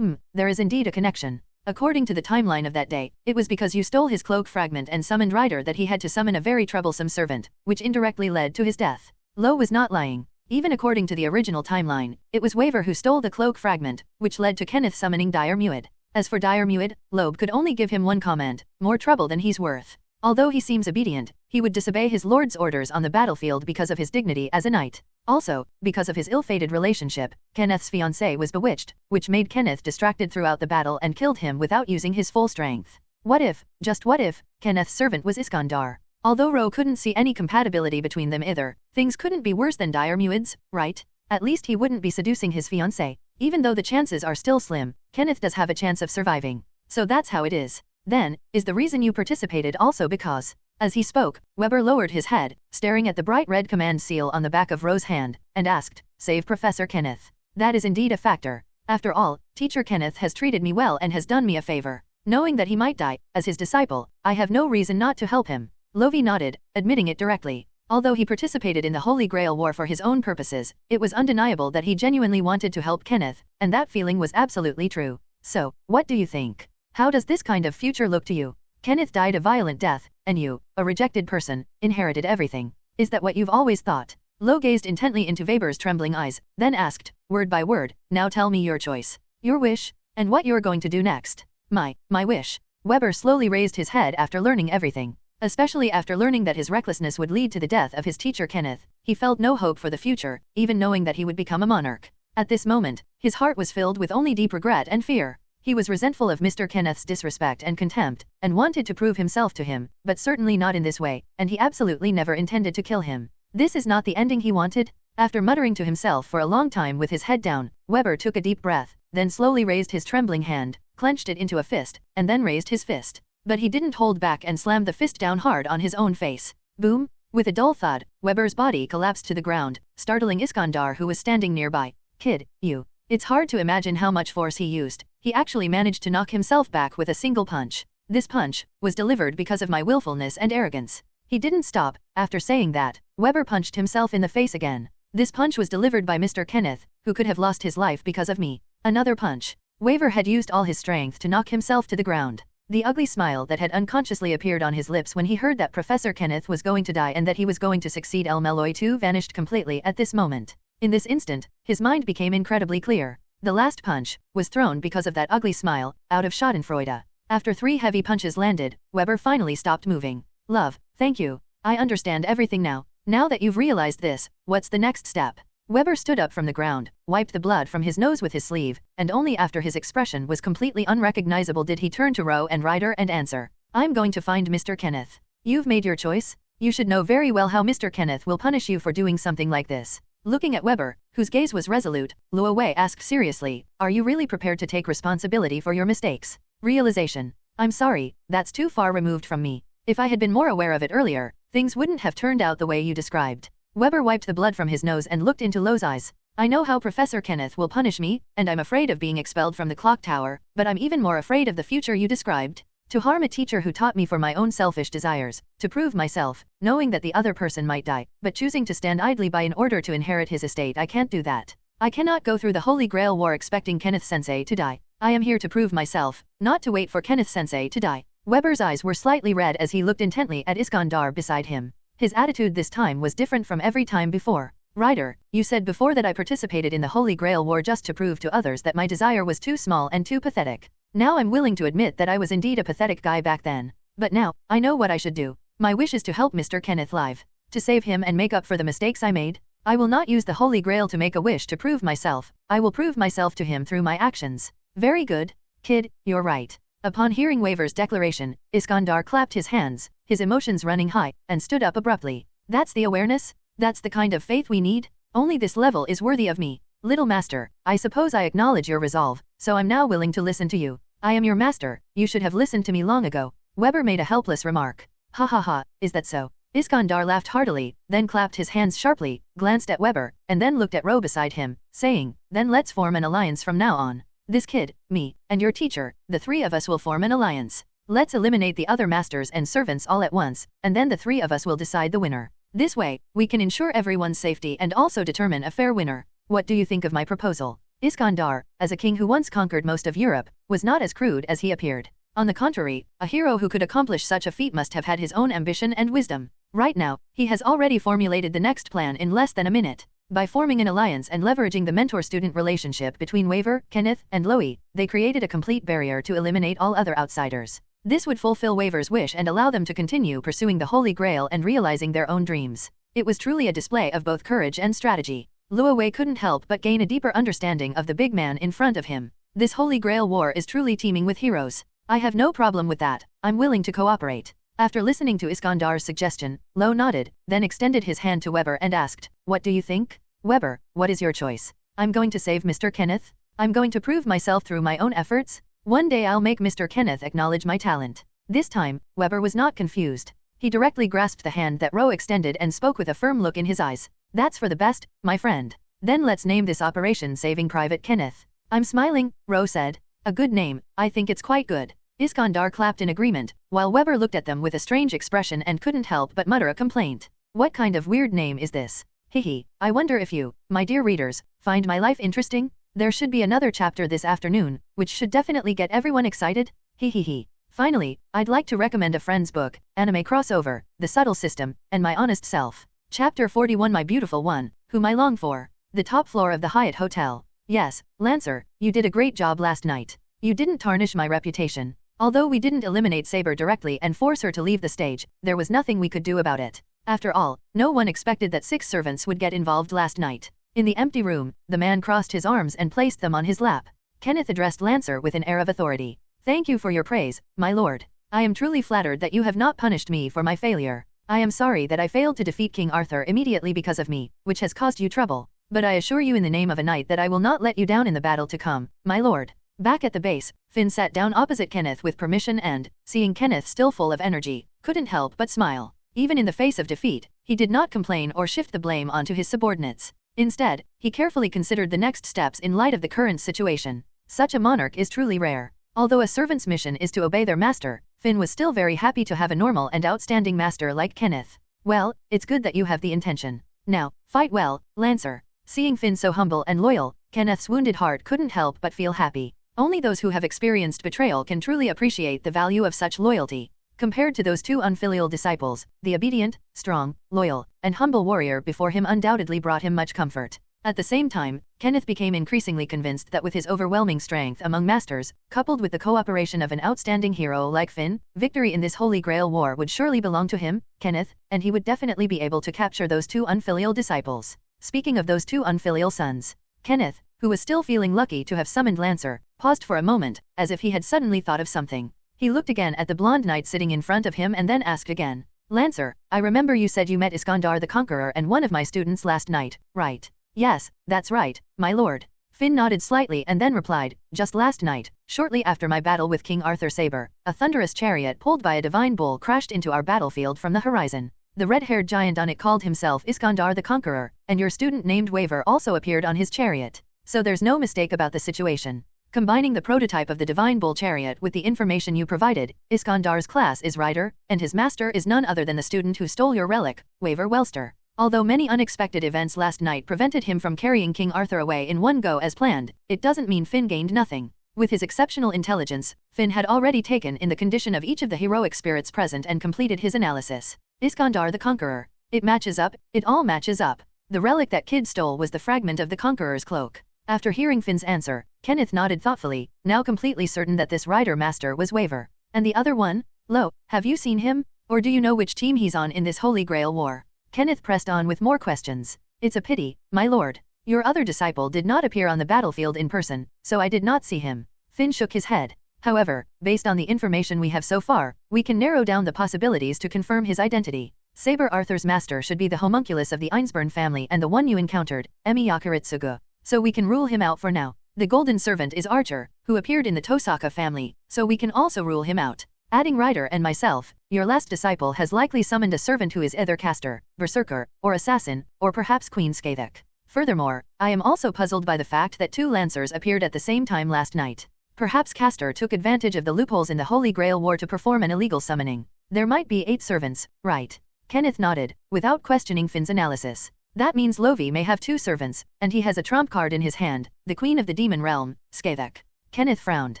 There is indeed a connection. According to the timeline of that day, it was because you stole his cloak fragment and summoned Ryder that he had to summon a very troublesome servant, which indirectly led to his death. Lo was not lying. Even according to the original timeline, it was Waver who stole the cloak fragment, which led to Kenneth summoning Dire Muid. As for Dire Muid, Loeb could only give him one comment: more trouble than he's worth. Although he seems obedient, he would disobey his lord's orders on the battlefield because of his dignity as a knight. Also, because of his ill-fated relationship, Kenneth's fiancée was bewitched, which made Kenneth distracted throughout the battle and killed him without using his full strength. What if, just what if, Kenneth's servant was Iskandar? Although Ro couldn't see any compatibility between them either, things couldn't be worse than Dire Muid's, right? At least he wouldn't be seducing his fiancée. Even though the chances are still slim, Kenneth does have a chance of surviving. So that's how it is. Then, is the reason you participated also because... As he spoke, Weber lowered his head, staring at the bright red command seal on the back of Ro's hand, and asked, "Save Professor Kenneth." That is indeed a factor. After all, Teacher Kenneth has treated me well and has done me a favor. Knowing that he might die, as his disciple, I have no reason not to help him. Lovi nodded, admitting it directly. Although he participated in the Holy Grail War for his own purposes, it was undeniable that he genuinely wanted to help Kenneth, and that feeling was absolutely true. So, what do you think? How does this kind of future look to you? Kenneth died a violent death, and you, a rejected person, inherited everything. Is that what you've always thought? Lo gazed intently into Weber's trembling eyes, then asked, word by word, "Now tell me your choice. Your wish, and what you're going to do next." My wish. Weber slowly raised his head after learning everything. Especially after learning that his recklessness would lead to the death of his teacher Kenneth, he felt no hope for the future, even knowing that he would become a monarch. At this moment, his heart was filled with only deep regret and fear. He was resentful of Mr. Kenneth's disrespect and contempt, and wanted to prove himself to him, but certainly not in this way, and he absolutely never intended to kill him. This is not the ending he wanted? After muttering to himself for a long time with his head down, Weber took a deep breath, then slowly raised his trembling hand, clenched it into a fist, and then raised his fist. But he didn't hold back and slammed the fist down hard on his own face. Boom! With a dull thud, Weber's body collapsed to the ground, startling Iskandar, who was standing nearby. "Kid, you..." It's hard to imagine how much force he used. He actually managed to knock himself back with a single punch. This punch was delivered because of my willfulness and arrogance. He didn't stop. After saying that, Weber punched himself in the face again. This punch was delivered by Mr. Kenneth, who could have lost his life because of me. Another punch. Weber had used all his strength to knock himself to the ground. The ugly smile that had unconsciously appeared on his lips when he heard that Professor Kenneth was going to die and that he was going to succeed El Meloy too vanished completely at this moment. In this instant, his mind became incredibly clear. The last punch was thrown because of that ugly smile, out of schadenfreude. After 3 heavy punches landed, Weber finally stopped moving. "Love, thank you. I understand everything now. Now that you've realized this, what's the next step?" Weber stood up from the ground, wiped the blood from his nose with his sleeve, and only after his expression was completely unrecognizable did he turn to Ro and Ryder and answer, "I'm going to find Mr. Kenneth." "You've made your choice? You should know very well how Mr. Kenneth will punish you for doing something like this." Looking at Weber, whose gaze was resolute, Luo Wei asked seriously, "Are you really prepared to take responsibility for your mistakes?" Realization. "I'm sorry, that's too far removed from me. If I had been more aware of it earlier, things wouldn't have turned out the way you described." Weber wiped the blood from his nose and looked into Lo's eyes. "I know how Professor Kenneth will punish me, and I'm afraid of being expelled from the clock tower, but I'm even more afraid of the future you described." To harm a teacher who taught me for my own selfish desires, to prove myself, knowing that the other person might die, but choosing to stand idly by in order to inherit his estate. I can't do that. I cannot go through the Holy Grail War expecting Kenneth-sensei to die. I am here to prove myself, not to wait for Kenneth-sensei to die. Weber's eyes were slightly red as he looked intently at Iskandar beside him. His attitude this time was different from every time before. Ryder, you said before that I participated in the Holy Grail War just to prove to others that my desire was too small and too pathetic. Now I'm willing to admit that I was indeed a pathetic guy back then. But now, I know what I should do. My wish is to help Mr. Kenneth live. To save him and make up for the mistakes I made. I will not use the Holy Grail to make a wish to prove myself. I will prove myself to him through my actions. Very good, kid, you're right. Upon hearing Waver's declaration, Iskandar clapped his hands, his emotions running high, and stood up abruptly. That's the awareness? That's the kind of faith we need? Only this level is worthy of me. Little master, I suppose I acknowledge your resolve, so I'm now willing to listen to you. I am your master, you should have listened to me long ago. Weber made a helpless remark. Ha ha ha, is that so? Iskandar laughed heartily, then clapped his hands sharply, glanced at Weber, and then looked at Ro beside him, saying, then let's form an alliance from now on. This kid, me, and your teacher, the three of us will form an alliance. Let's eliminate the other masters and servants all at once, and then the three of us will decide the winner. This way, we can ensure everyone's safety and also determine a fair winner. What do you think of my proposal? Iskandar, as a king who once conquered most of Europe, was not as crude as he appeared. On the contrary, a hero who could accomplish such a feat must have had his own ambition and wisdom. Right now, he has already formulated the next plan in less than a minute. By forming an alliance and leveraging the mentor-student relationship between Waver, Kenneth, and Loie, they created a complete barrier to eliminate all other outsiders. This would fulfill Waver's wish and allow them to continue pursuing the Holy Grail and realizing their own dreams. It was truly a display of both courage and strategy. Luo Wei couldn't help but gain a deeper understanding of the big man in front of him. This Holy Grail War is truly teeming with heroes. I have no problem with that. I'm willing to cooperate. After listening to Iskandar's suggestion, Lo nodded, then extended his hand to Weber and asked, what do you think? Weber, what is your choice? I'm going to save Mr. Kenneth? I'm going to prove myself through my own efforts? One day I'll make Mr. Kenneth acknowledge my talent. This time, Weber was not confused. He directly grasped the hand that Ro extended and spoke with a firm look in his eyes. That's for the best, my friend. Then let's name this operation Saving Private Kenneth. I'm smiling, Ro said. A good name, I think it's quite good. Iskandar clapped in agreement, while Weber looked at them with a strange expression and couldn't help but mutter a complaint. What kind of weird name is this? Hehe, I wonder if you, my dear readers, find my life interesting? There should be another chapter this afternoon, which should definitely get everyone excited. Hehehe. Finally, I'd like to recommend a friend's book, Anime Crossover, The Subtle System, and My Honest Self. Chapter 41 My Beautiful One, Whom I Long For. The top floor of the Hyatt Hotel. Yes, Lancer, you did a great job last night. You didn't tarnish my reputation. Although we didn't eliminate Saber directly and force her to leave the stage, there was nothing we could do about it. After all, no one expected that 6 servants would get involved last night. In the empty room, the man crossed his arms and placed them on his lap. Kenneth addressed Lancer with an air of authority. Thank you for your praise, my lord. I am truly flattered that you have not punished me for my failure. I am sorry that I failed to defeat King Arthur immediately because of me, which has caused you trouble. But I assure you in the name of a knight that I will not let you down in the battle to come, my lord. Back at the base, Finn sat down opposite Kenneth with permission and, seeing Kenneth still full of energy, couldn't help but smile. Even in the face of defeat, he did not complain or shift the blame onto his subordinates. Instead, he carefully considered the next steps in light of the current situation. Such a monarch is truly rare. Although a servant's mission is to obey their master, Finn was still very happy to have a normal and outstanding master like Kenneth. Well, it's good that you have the intention. Now, fight well, Lancer. Seeing Finn so humble and loyal, Kenneth's wounded heart couldn't help but feel happy. Only those who have experienced betrayal can truly appreciate the value of such loyalty. Compared to those 2 unfilial disciples, the obedient, strong, loyal, and humble warrior before him undoubtedly brought him much comfort. At the same time, Kenneth became increasingly convinced that with his overwhelming strength among masters, coupled with the cooperation of an outstanding hero like Finn, victory in this Holy Grail War would surely belong to him, Kenneth, and he would definitely be able to capture those 2 unfilial disciples. Speaking of those 2 unfilial sons, Kenneth, who was still feeling lucky to have summoned Lancer, paused for a moment, as if he had suddenly thought of something. He looked again at the blonde knight sitting in front of him and then asked again. Lancer, I remember you said you met Iskandar the Conqueror and one of my students last night, right? Yes, that's right, my lord. Finn nodded slightly and then replied, just last night, shortly after my battle with King Arthur Saber, a thunderous chariot pulled by a divine bull crashed into our battlefield from the horizon. The red-haired giant on it called himself Iskandar the Conqueror, and your student named Waver also appeared on his chariot. So there's no mistake about the situation. Combining the prototype of the Divine Bull Chariot with the information you provided, Iskandar's class is Rider, and his master is none other than the student who stole your relic, Waver Welster. Although many unexpected events last night prevented him from carrying King Arthur away in one go as planned, it doesn't mean Finn gained nothing. With his exceptional intelligence, Finn had already taken in the condition of each of the heroic spirits present and completed his analysis. Iskandar the Conqueror. It matches up, it all matches up. The relic that kid stole was the fragment of the Conqueror's cloak. After hearing Finn's answer, Kenneth nodded thoughtfully, now completely certain that this rider master was Waver. And the other one? Lo, have you seen him? Or do you know which team he's on in this Holy Grail war? Kenneth pressed on with more questions. It's a pity, my lord. Your other disciple did not appear on the battlefield in person, so I did not see him. Finn shook his head. However, based on the information we have so far, we can narrow down the possibilities to confirm his identity. Saber Arthur's master should be the homunculus of the Einsburn family and the one you encountered, Emi Yakiritsugu. So we can rule him out for now. The golden servant is Archer, who appeared in the Tosaka family, so we can also rule him out. Adding Ryder and myself, your last disciple has likely summoned a servant who is either caster, berserker, or assassin, or perhaps Queen Skavek. Furthermore, I am also puzzled by the fact that 2 lancers appeared at the same time last night. Perhaps Caster took advantage of the loopholes in the Holy Grail War to perform an illegal summoning. There might be 8 servants, right? Kenneth nodded, without questioning Finn's analysis. That means Lovi may have 2 servants, and he has a trump card in his hand, the Queen of the Demon Realm, Skavek. Kenneth frowned.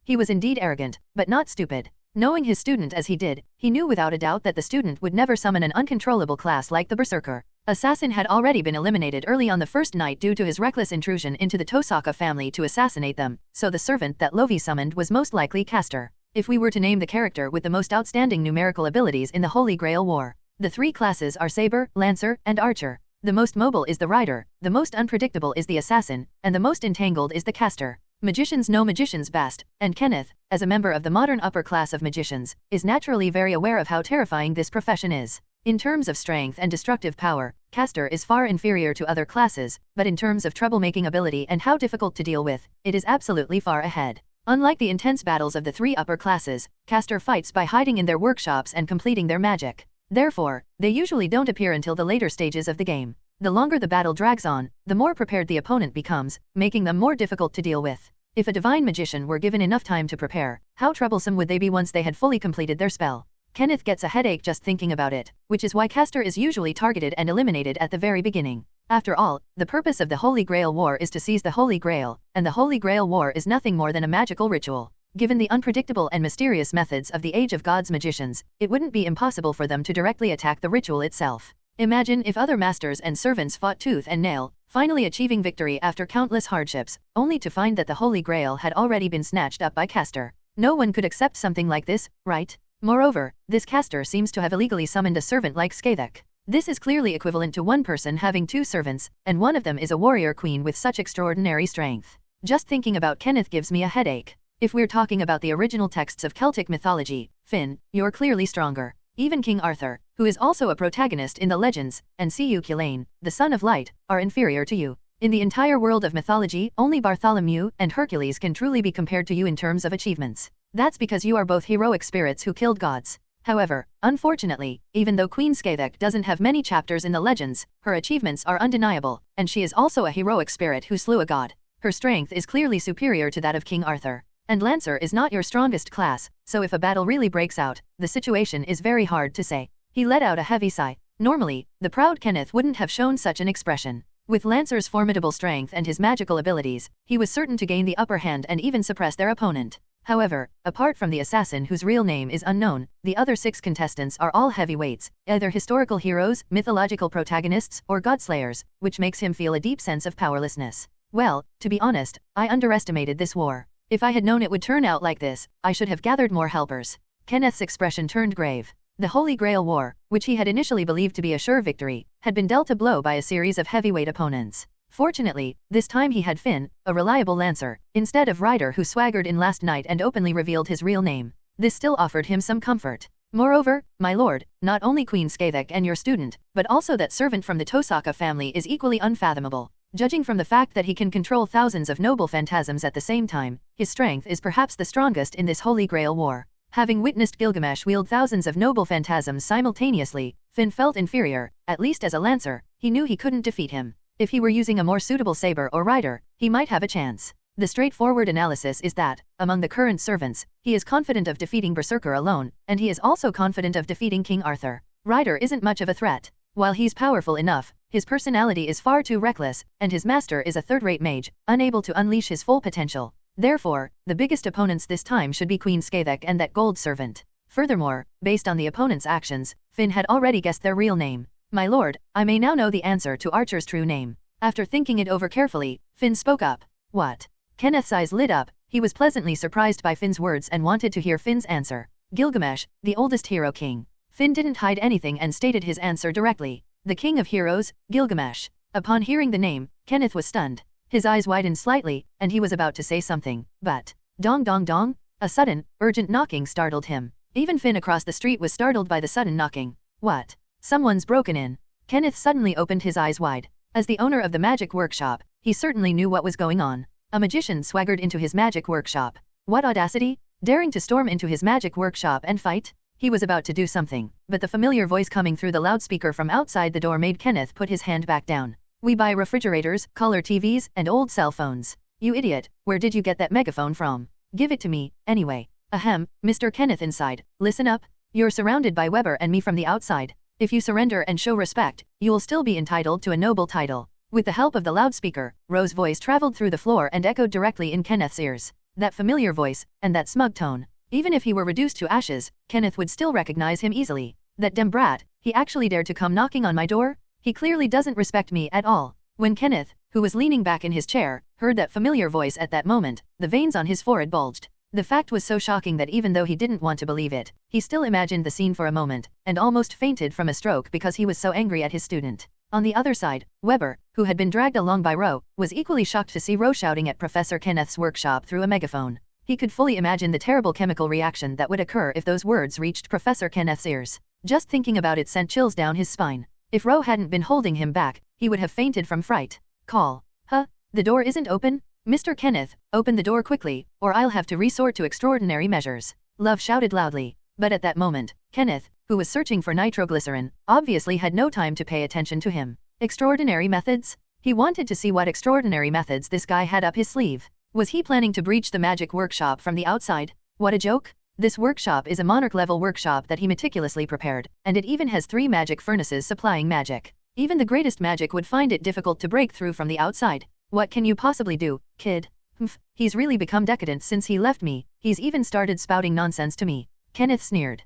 He was indeed arrogant, but not stupid. Knowing his student as he did, he knew without a doubt that the student would never summon an uncontrollable class like the Berserker. Assassin had already been eliminated early on the first night due to his reckless intrusion into the Tosaka family to assassinate them, so the servant that Lovi summoned was most likely Caster. If we were to name the character with the most outstanding numerical abilities in the Holy Grail War, the 3 classes are Saber, Lancer, and Archer. The most mobile is the Rider, the most unpredictable is the Assassin, and the most entangled is the Caster. Magicians know magicians best, and Kenneth, as a member of the modern upper class of magicians, is naturally very aware of how terrifying this profession is. In terms of strength and destructive power, Caster is far inferior to other classes, but in terms of troublemaking ability and how difficult to deal with, it is absolutely far ahead. Unlike the intense battles of the 3 upper classes, Caster fights by hiding in their workshops and completing their magic. Therefore, they usually don't appear until the later stages of the game. The longer the battle drags on, the more prepared the opponent becomes, making them more difficult to deal with. If a divine magician were given enough time to prepare, how troublesome would they be once they had fully completed their spell? Kenneth gets a headache just thinking about it, which is why Caster is usually targeted and eliminated at the very beginning. After all, the purpose of the Holy Grail War is to seize the Holy Grail, and the Holy Grail War is nothing more than a magical ritual. Given the unpredictable and mysterious methods of the Age of Gods magicians, it wouldn't be impossible for them to directly attack the ritual itself. Imagine if other masters and servants fought tooth and nail, finally achieving victory after countless hardships, only to find that the Holy Grail had already been snatched up by Caster. No one could accept something like this, right? Moreover, this Caster seems to have illegally summoned a servant like Skavek. This is clearly equivalent to one person having 2 servants, and one of them is a warrior queen with such extraordinary strength. Just thinking about Kenneth gives me a headache. If we're talking about the original texts of Celtic mythology, Finn, you're clearly stronger. Even King Arthur, who is also a protagonist in the legends, and Siu Kulain, the son of light, are inferior to you. In the entire world of mythology, only Bartholomew and Hercules can truly be compared to you in terms of achievements. That's because you are both heroic spirits who killed gods. However, unfortunately, even though Queen Skavek doesn't have many chapters in the legends, her achievements are undeniable, and she is also a heroic spirit who slew a god. Her strength is clearly superior to that of King Arthur. And Lancer is not your strongest class, so if a battle really breaks out, the situation is very hard to say. He let out a heavy sigh. Normally, the proud Kenneth wouldn't have shown such an expression. With Lancer's formidable strength and his magical abilities, he was certain to gain the upper hand and even suppress their opponent. However, apart from the assassin whose real name is unknown, the other 6 contestants are all heavyweights, either historical heroes, mythological protagonists, or godslayers, which makes him feel a deep sense of powerlessness. Well, to be honest, I underestimated this war. If I had known it would turn out like this, I should have gathered more helpers. Kenneth's expression turned grave. The Holy Grail War, which he had initially believed to be a sure victory, had been dealt a blow by a series of heavyweight opponents. Fortunately, this time he had Finn, a reliable lancer, instead of Ryder who swaggered in last night and openly revealed his real name. This still offered him some comfort. Moreover, my lord, not only Queen Skavek and your student, but also that servant from the Tosaka family is equally unfathomable. Judging from the fact that he can control thousands of noble phantasms at the same time, his strength is perhaps the strongest in this Holy Grail War. Having witnessed Gilgamesh wield thousands of noble phantasms simultaneously, Finn felt inferior, at least as a lancer. He knew he couldn't defeat him. If he were using a more suitable saber or rider, he might have a chance. The straightforward analysis is that, among the current servants, he is confident of defeating Berserker alone, and he is also confident of defeating King Arthur. Ryder isn't much of a threat. While he's powerful enough, his personality is far too reckless, and his master is a third-rate mage, unable to unleash his full potential. Therefore, the biggest opponents this time should be Queen Skathek and that gold servant. Furthermore, based on the opponent's actions, Finn had already guessed their real name. My lord, I may now know the answer to Archer's true name. After thinking it over carefully, Finn spoke up. What? Kenneth's eyes lit up. He was pleasantly surprised by Finn's words and wanted to hear Finn's answer. Gilgamesh, the oldest hero king. Finn didn't hide anything and stated his answer directly. The king of heroes, Gilgamesh. Upon hearing the name, Kenneth was stunned. His eyes widened slightly, and he was about to say something, but dong dong dong, a sudden, urgent knocking startled him. Even Finn across the street was startled by the sudden knocking. What? Someone's broken in. Kenneth suddenly opened his eyes wide. As the owner of the magic workshop, he certainly knew what was going on. A magician swaggered into his magic workshop. What audacity? Daring to storm into his magic workshop and fight? He was about to do something, but the familiar voice coming through the loudspeaker from outside the door made Kenneth put his hand back down. We buy refrigerators, color TVs, and old cell phones. You idiot, where did you get that megaphone from? Give it to me, anyway. Ahem, Mr. Kenneth inside, listen up. You're surrounded by Weber and me from the outside. If you surrender and show respect, you'll still be entitled to a noble title. With the help of the loudspeaker, Rose's voice traveled through the floor and echoed directly in Kenneth's ears. That familiar voice, and that smug tone. Even if he were reduced to ashes, Kenneth would still recognize him easily. That demn brat, he actually dared to come knocking on my door? He clearly doesn't respect me at all. When Kenneth, who was leaning back in his chair, heard that familiar voice at that moment, the veins on his forehead bulged. The fact was so shocking that even though he didn't want to believe it, he still imagined the scene for a moment, and almost fainted from a stroke because he was so angry at his student. On the other side, Weber, who had been dragged along by Ro, was equally shocked to see Ro shouting at Professor Kenneth's workshop through a megaphone. He could fully imagine the terrible chemical reaction that would occur if those words reached Professor Kenneth's ears. Just thinking about it sent chills down his spine. If Ro hadn't been holding him back, he would have fainted from fright. Call. Huh? The door isn't open? Mr. Kenneth, open the door quickly, or I'll have to resort to extraordinary measures. Love shouted loudly. But at that moment, Kenneth, who was searching for nitroglycerin, obviously had no time to pay attention to him. Extraordinary methods? He wanted to see what extraordinary methods this guy had up his sleeve. Was he planning to breach the magic workshop from the outside? What a joke! This workshop is a monarch-level workshop that he meticulously prepared, and it even has 3 magic furnaces supplying magic. Even the greatest magic would find it difficult to break through from the outside. What can you possibly do, kid? Humph, he's really become decadent since he left me. He's even started spouting nonsense to me. Kenneth sneered.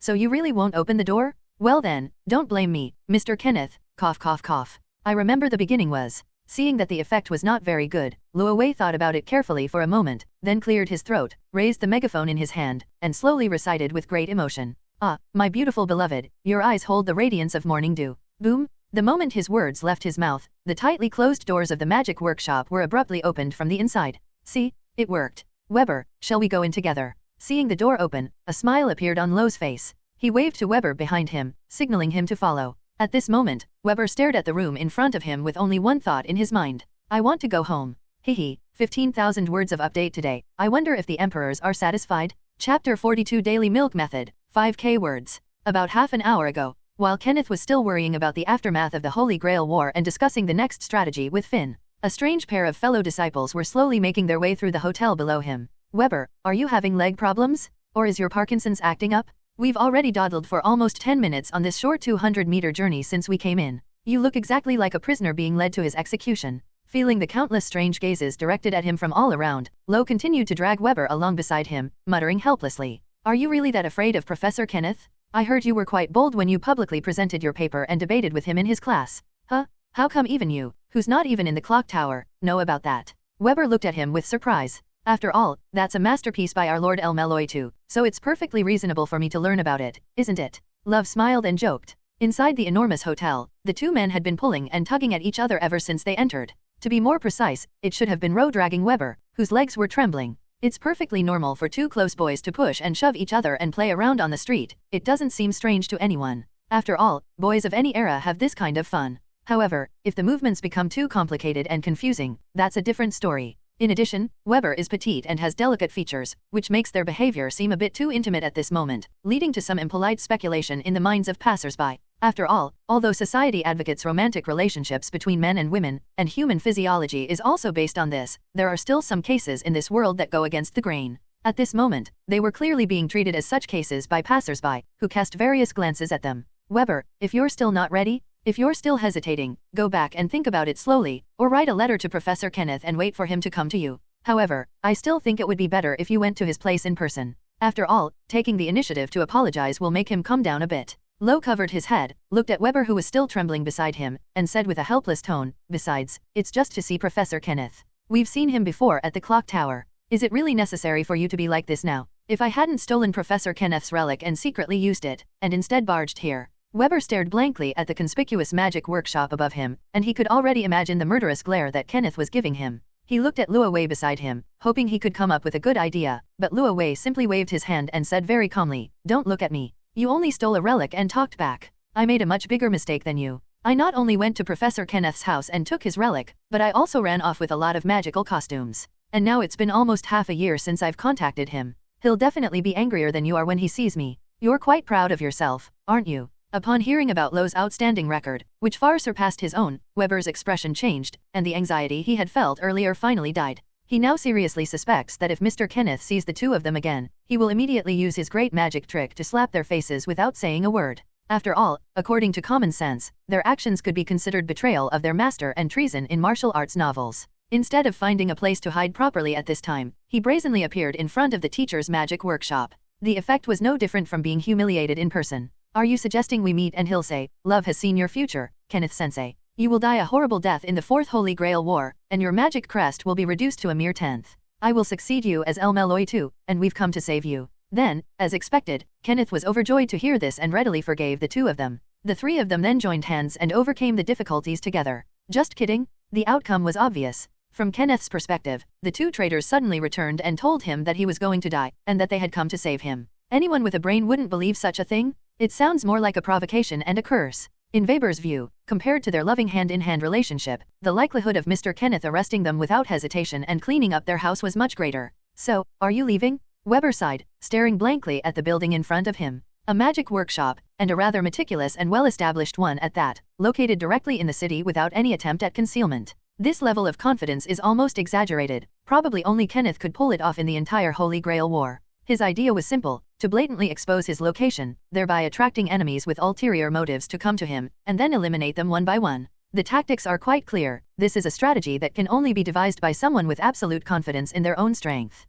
So you really won't open the door? Well then, don't blame me, Mr. Kenneth. Cough cough cough. I remember the beginning was. Seeing that the effect was not very good, Luowei thought about it carefully for a moment, then cleared his throat, raised the megaphone in his hand, and slowly recited with great emotion. Ah, my beautiful beloved, your eyes hold the radiance of morning dew. Boom! The moment his words left his mouth, the tightly closed doors of the magic workshop were abruptly opened from the inside. See? It worked. Weber, shall we go in together? Seeing the door open, a smile appeared on Lo's face. He waved to Weber behind him, signaling him to follow. At this moment, Weber stared at the room in front of him with only one thought in his mind. I want to go home. Hehe, 15,000 words of update today. I wonder if the emperors are satisfied? Chapter 42 Daily Milk Method, 5k words. About half an hour ago, while Kenneth was still worrying about the aftermath of the Holy Grail War and discussing the next strategy with Finn, a strange pair of fellow disciples were slowly making their way through the hotel below him. Weber, are you having leg problems? Or is your Parkinson's acting up? We've already dawdled for almost 10 minutes on this short 200-meter journey since we came in. You look exactly like a prisoner being led to his execution. Feeling the countless strange gazes directed at him from all around, Lo continued to drag Weber along beside him, muttering helplessly. Are you really that afraid of Professor Kenneth? I heard you were quite bold when you publicly presented your paper and debated with him in his class. Huh? How come even you, who's not even in the clock tower, know about that? Weber looked at him with surprise. After all, that's a masterpiece by our Lord El Malloy too, so it's perfectly reasonable for me to learn about it, isn't it? Love smiled and joked. Inside the enormous hotel, the two men had been pulling and tugging at each other ever since they entered. To be more precise, it should have been Ro dragging Weber, whose legs were trembling. It's perfectly normal for two close boys to push and shove each other and play around on the street. It doesn't seem strange to anyone. After all, boys of any era have this kind of fun. However, if the movements become too complicated and confusing, that's a different story. In addition, Weber is petite and has delicate features, which makes their behavior seem a bit too intimate at this moment, leading to some impolite speculation in the minds of passers-by. After all, although society advocates romantic relationships between men and women, and human physiology is also based on this, there are still some cases in this world that go against the grain. At this moment, they were clearly being treated as such cases by passersby, who cast various glances at them. Weber, if you're still not ready, if you're still hesitating, go back and think about it slowly, or write a letter to Professor Kenneth and wait for him to come to you. However, I still think it would be better if you went to his place in person. After all, taking the initiative to apologize will make him come down a bit. Lowe covered his head, looked at Weber who was still trembling beside him, and said with a helpless tone, besides, it's just to see Professor Kenneth. We've seen him before at the clock tower. Is it really necessary for you to be like this now? If I hadn't stolen Professor Kenneth's relic and secretly used it, and instead barged here. Weber stared blankly at the conspicuous magic workshop above him, and he could already imagine the murderous glare that Kenneth was giving him. He looked at Luo Wei beside him, hoping he could come up with a good idea, but Luo Wei simply waved his hand and said very calmly, don't look at me. You only stole a relic and talked back. I made a much bigger mistake than you. I not only went to Professor Kenneth's house and took his relic, but I also ran off with a lot of magical costumes. And now it's been almost half a year since I've contacted him. He'll definitely be angrier than you are when he sees me. You're quite proud of yourself, aren't you? Upon hearing about Lowe's outstanding record, which far surpassed his own, Weber's expression changed, and the anxiety he had felt earlier finally died. He now seriously suspects that if Mr. Kenneth sees the two of them again, he will immediately use his great magic trick to slap their faces without saying a word. After all, according to common sense, their actions could be considered betrayal of their master and treason in martial arts novels. Instead of finding a place to hide properly at this time, he brazenly appeared in front of the teacher's magic workshop. The effect was no different from being humiliated in person. Are you suggesting we meet and he'll say, love has seen your future, Kenneth-sensei? You will die a horrible death in the Fourth Holy Grail War, and your magic crest will be reduced to a mere 10th. I will succeed you as El Meloi too, and we've come to save you. Then, as expected, Kenneth was overjoyed to hear this and readily forgave the two of them. The three of them then joined hands and overcame the difficulties together. Just kidding? The outcome was obvious. From Kenneth's perspective, the two traitors suddenly returned and told him that he was going to die, and that they had come to save him. Anyone with a brain wouldn't believe such a thing? It sounds more like a provocation and a curse. In Weber's view, compared to their loving hand-in-hand relationship, the likelihood of Mr. Kenneth arresting them without hesitation and cleaning up their house was much greater. So, are you leaving? Weber sighed, staring blankly at the building in front of him. A magic workshop, and a rather meticulous and well-established one at that, located directly in the city without any attempt at concealment. This level of confidence is almost exaggerated, probably only Kenneth could pull it off in the entire Holy Grail War. His idea was simple, to blatantly expose his location, thereby attracting enemies with ulterior motives to come to him, and then eliminate them one by one. The tactics are quite clear. This is a strategy that can only be devised by someone with absolute confidence in their own strength.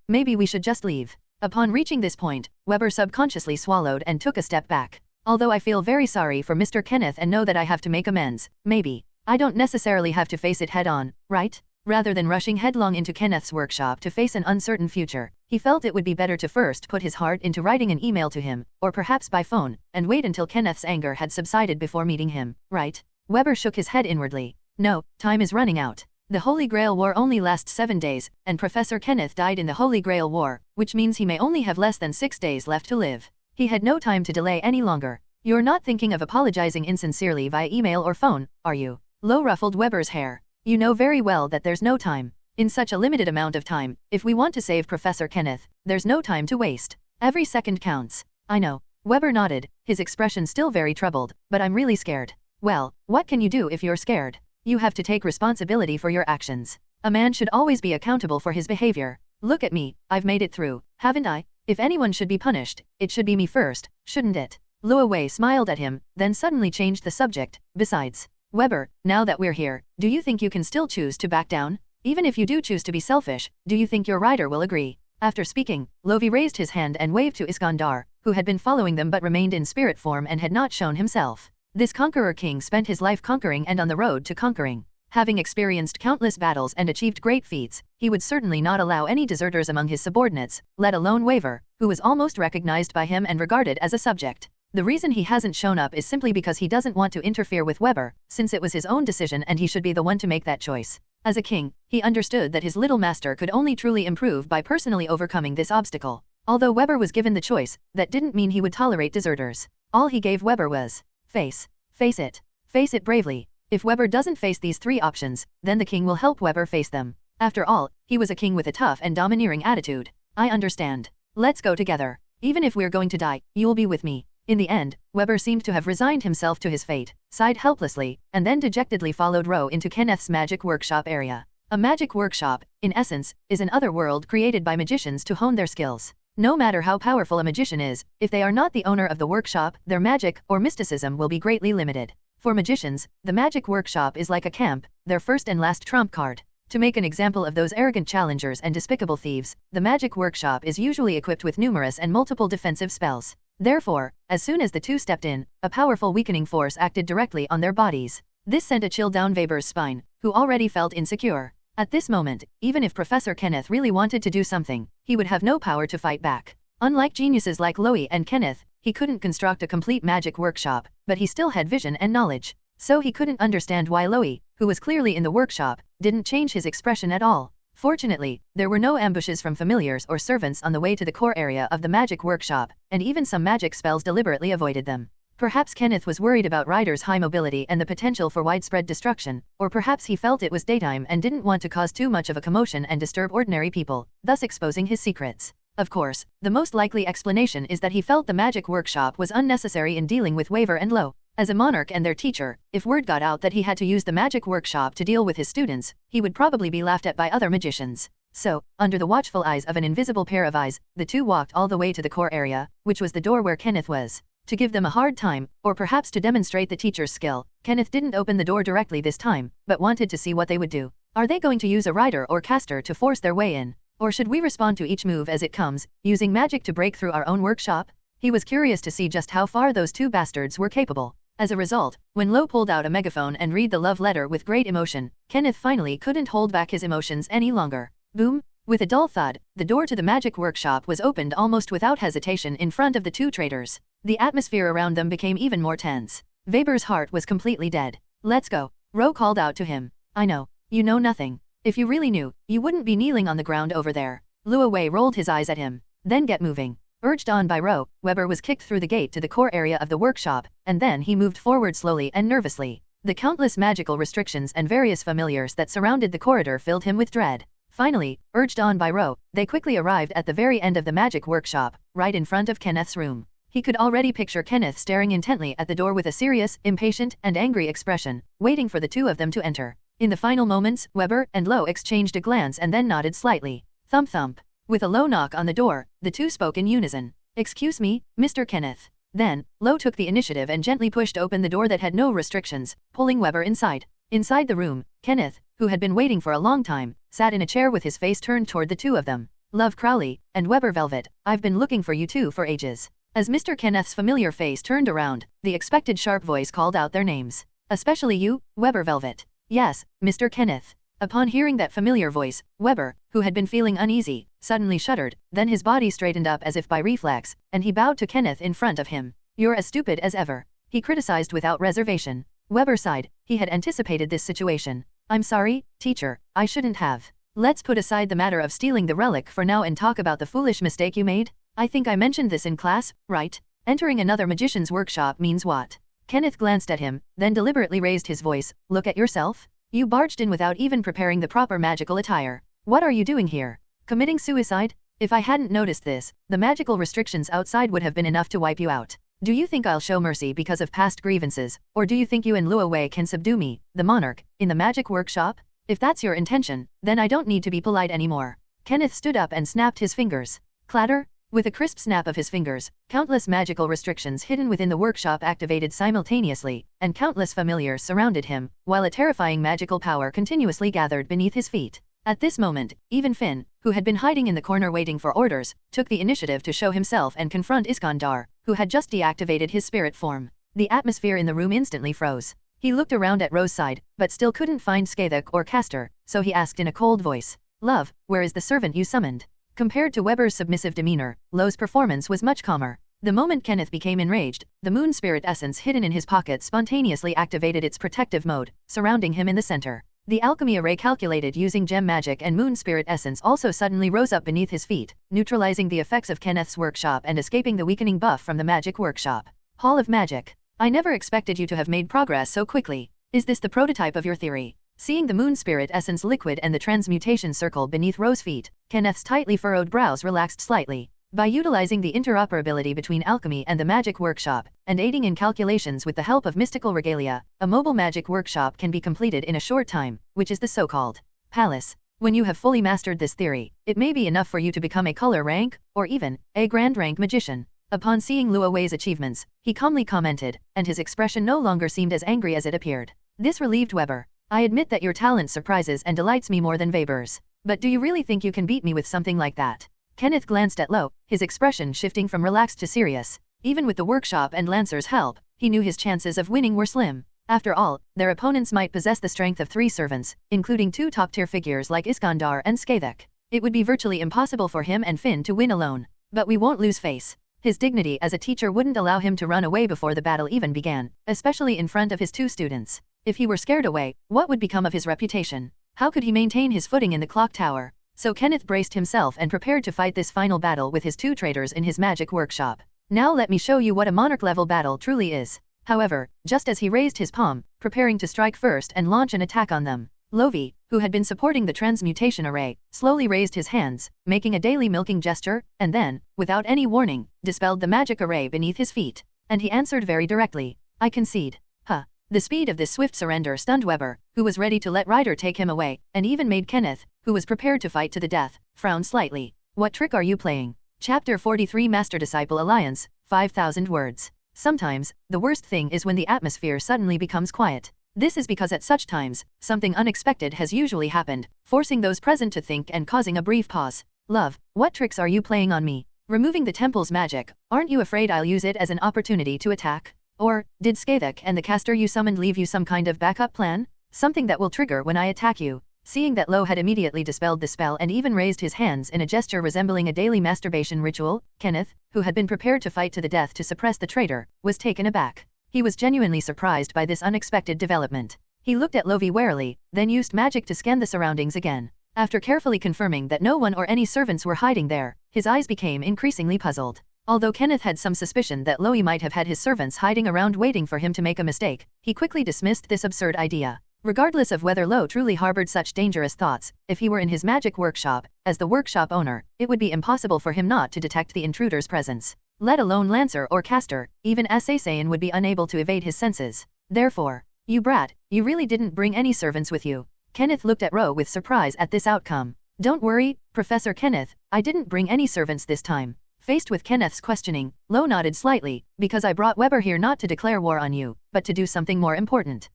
Maybe we should just leave. Upon reaching this point, Weber subconsciously swallowed and took a step back. Although I feel very sorry for Mr. Kenneth and know that I have to make amends, maybe. I don't necessarily have to face it head on, right? Rather than rushing headlong into Kenneth's workshop to face an uncertain future, he felt it would be better to first put his heart into writing an email to him, or perhaps by phone, and wait until Kenneth's anger had subsided before meeting him, right? Weber shook his head inwardly. No, time is running out. The Holy Grail War only lasts 7 days, and Professor Kenneth died in the Holy Grail War, which means he may only have less than 6 days left to live. He had no time to delay any longer. You're not thinking of apologizing insincerely via email or phone, are you? Lowe ruffled Weber's hair. You know very well that there's no time. In such a limited amount of time, if we want to save Professor Kenneth, there's no time to waste. Every second counts. I know. Weber nodded, his expression still very troubled, but I'm really scared. Well, what can you do if you're scared? You have to take responsibility for your actions. A man should always be accountable for his behavior. Look at me, I've made it through, haven't I? If anyone should be punished, it should be me first, shouldn't it? Luo Wei smiled at him, then suddenly changed the subject. Besides, Weber, now that we're here, do you think you can still choose to back down? Even if you do choose to be selfish, do you think your rider will agree? After speaking, Lovi raised his hand and waved to Iskandar, who had been following them but remained in spirit form and had not shown himself. This conqueror king spent his life conquering and on the road to conquering. Having experienced countless battles and achieved great feats, he would certainly not allow any deserters among his subordinates, let alone Waver, who was almost recognized by him and regarded as a subject. The reason he hasn't shown up is simply because he doesn't want to interfere with Weber, since it was his own decision and he should be the one to make that choice. As a king, he understood that his little master could only truly improve by personally overcoming this obstacle. Although Weber was given the choice, that didn't mean he would tolerate deserters. All he gave Weber was, face it. Face it bravely. If Weber doesn't face these 3 options, then the king will help Weber face them. After all, he was a king with a tough and domineering attitude. I understand. Let's go together. Even if we're going to die, you'll be with me. In the end, Weber seemed to have resigned himself to his fate, sighed helplessly, and then dejectedly followed Ro into Kenneth's magic workshop area. A magic workshop, in essence, is an other world created by magicians to hone their skills. No matter how powerful a magician is, if they are not the owner of the workshop, their magic or mysticism will be greatly limited. For magicians, the magic workshop is like a camp, their first and last trump card. To make an example of those arrogant challengers and despicable thieves, the magic workshop is usually equipped with numerous and multiple defensive spells. Therefore, as soon as the two stepped in, a powerful weakening force acted directly on their bodies. This sent a chill down Weber's spine, who already felt insecure. At this moment, even if Professor Kenneth really wanted to do something, he would have no power to fight back. Unlike geniuses like Loie and Kenneth, he couldn't construct a complete magic workshop, but he still had vision and knowledge. So he couldn't understand why Loie, who was clearly in the workshop, didn't change his expression at all. Fortunately, there were no ambushes from familiars or servants on the way to the core area of the magic workshop, and even some magic spells deliberately avoided them. Perhaps Kenneth was worried about Ryder's high mobility and the potential for widespread destruction, or perhaps he felt it was daytime and didn't want to cause too much of a commotion and disturb ordinary people, thus exposing his secrets. Of course, the most likely explanation is that he felt the magic workshop was unnecessary in dealing with Weber and Lo. As a monarch and their teacher, if word got out that he had to use the magic workshop to deal with his students, he would probably be laughed at by other magicians. So, under the watchful eyes of an invisible pair of eyes, the two walked all the way to the core area, which was the door where Kenneth was. To give them a hard time, or perhaps to demonstrate the teacher's skill, Kenneth didn't open the door directly this time, but wanted to see what they would do. Are they going to use a rider or caster to force their way in? Or should we respond to each move as it comes, using magic to break through our own workshop? He was curious to see just how far those two bastards were capable. As a result, when Lo pulled out a megaphone and read the love letter with great emotion, Kenneth finally couldn't hold back his emotions any longer. Boom! With a dull thud, the door to the magic workshop was opened almost without hesitation in front of the two traitors. The atmosphere around them became even more tense. Weber's heart was completely dead. Let's go. Ro called out to him. I know. You know nothing. If you really knew, you wouldn't be kneeling on the ground over there. Luo Wei rolled his eyes at him. Then get moving. Urged on by Ro, Weber was kicked through the gate to the core area of the workshop, and then he moved forward slowly and nervously. The countless magical restrictions and various familiars that surrounded the corridor filled him with dread. Finally, urged on by Ro, they quickly arrived at the very end of the magic workshop, right in front of Kenneth's room. He could already picture Kenneth staring intently at the door with a serious, impatient, and angry expression, waiting for the two of them to enter. In the final moments, Weber and Lo exchanged a glance and then nodded slightly. Thump thump. With a low knock on the door, the two spoke in unison. Excuse me, Mr. Kenneth. Then, Lo took the initiative and gently pushed open the door that had no restrictions, pulling Weber inside. Inside the room, Kenneth, who had been waiting for a long time, sat in a chair with his face turned toward the two of them. Love Crowley, and Weber Velvet, I've been looking for you two for ages. As Mr. Kenneth's familiar face turned around, the expected sharp voice called out their names. Especially you, Weber Velvet. Yes, Mr. Kenneth. Upon hearing that familiar voice, Weber, who had been feeling uneasy, suddenly shuddered, then his body straightened up as if by reflex, and he bowed to Kenneth in front of him. You're as stupid as ever. He criticized without reservation. Weber sighed. He had anticipated this situation. I'm sorry, teacher, I shouldn't have. Let's put aside the matter of stealing the relic for now and talk about the foolish mistake you made. I think I mentioned this in class, right? Entering another magician's workshop means what? Kenneth glanced at him, then deliberately raised his voice. Look at yourself. You barged in without even preparing the proper magical attire. What are you doing here? Committing suicide? If I hadn't noticed this, the magical restrictions outside would have been enough to wipe you out. Do you think I'll show mercy because of past grievances, or do you think you and Luo Wei can subdue me, the monarch, in the magic workshop? If that's your intention, then I don't need to be polite anymore. Kenneth stood up and snapped his fingers. Clatter? With a crisp snap of his fingers, countless magical restrictions hidden within the workshop activated simultaneously, and countless familiars surrounded him, while a terrifying magical power continuously gathered beneath his feet. At this moment, even Finn, who had been hiding in the corner waiting for orders, took the initiative to show himself and confront Iskandar, who had just deactivated his spirit form. The atmosphere in the room instantly froze. He looked around at Ro's side, but still couldn't find Skathak or Castor, so he asked in a cold voice. Love, where is the servant you summoned? Compared to Weber's submissive demeanor, Lo's performance was much calmer. The moment Kenneth became enraged, the moon spirit essence hidden in his pocket spontaneously activated its protective mode, surrounding him in the center. The alchemy array calculated using gem magic and moon spirit essence also suddenly rose up beneath his feet, neutralizing the effects of Kenneth's workshop and escaping the weakening buff from the magic workshop. Hall of Magic. I never expected you to have made progress so quickly. Is this the prototype of your theory? Seeing the moon spirit essence liquid and the transmutation circle beneath Ro's feet, Kenneth's tightly furrowed brows relaxed slightly. By utilizing the interoperability between alchemy and the magic workshop, and aiding in calculations with the help of mystical regalia, a mobile magic workshop can be completed in a short time, which is the so-called palace. When you have fully mastered this theory, it may be enough for you to become a color rank, or even, a grand rank magician. Upon seeing Luo Wei's achievements, he calmly commented, and his expression no longer seemed as angry as it appeared. This relieved Weber. I admit that your talent surprises and delights me more than Weber's. But do you really think you can beat me with something like that? Kenneth glanced at Luo, his expression shifting from relaxed to serious. Even with the workshop and Lancer's help, he knew his chances of winning were slim. After all, their opponents might possess the strength of 3 servants, including 2 top-tier figures like Iskandar and Skavek. It would be virtually impossible for him and Finn to win alone. But we won't lose face. His dignity as a teacher wouldn't allow him to run away before the battle even began, especially in front of his 2 students. If he were scared away, what would become of his reputation? How could he maintain his footing in the clock tower? So Kenneth braced himself and prepared to fight this final battle with his 2 traitors in his magic workshop. Now let me show you what a monarch-level battle truly is. However, just as he raised his palm, preparing to strike first and launch an attack on them, Lovi, who had been supporting the transmutation array, slowly raised his hands, making a daily milking gesture, and then, without any warning, dispelled the magic array beneath his feet. And he answered very directly, I concede. Huh. The speed of this swift surrender stunned Weber, who was ready to let Ryder take him away, and even made Kenneth, who was prepared to fight to the death, frown slightly. What trick are you playing? Chapter 43 Master-Disciple Alliance, 5,000 words. Sometimes, the worst thing is when the atmosphere suddenly becomes quiet. This is because at such times, something unexpected has usually happened, forcing those present to think and causing a brief pause. Love, what tricks are you playing on me? Removing the temple's magic, aren't you afraid I'll use it as an opportunity to attack? Or, did Skavek and the caster you summoned leave you some kind of backup plan? Something that will trigger when I attack you. Seeing that Lo had immediately dispelled the spell and even raised his hands in a gesture resembling a daily masturbation ritual, Kenneth, who had been prepared to fight to the death to suppress the traitor, was taken aback. He was genuinely surprised by this unexpected development. He looked at Lovi warily, then used magic to scan the surroundings again. After carefully confirming that no one or any servants were hiding there, his eyes became increasingly puzzled. Although Kenneth had some suspicion that Lovi might have had his servants hiding around waiting for him to make a mistake, he quickly dismissed this absurd idea. Regardless of whether Lo truly harbored such dangerous thoughts, if he were in his magic workshop, as the workshop owner, it would be impossible for him not to detect the intruder's presence. Let alone Lancer or caster, even Saiyan would be unable to evade his senses. Therefore, you brat, you really didn't bring any servants with you. Kenneth looked at Ro with surprise at this outcome. Don't worry, Professor Kenneth, I didn't bring any servants this time. Faced with Kenneth's questioning, Lo nodded slightly, because I brought Weber here not to declare war on you, but to do something more important.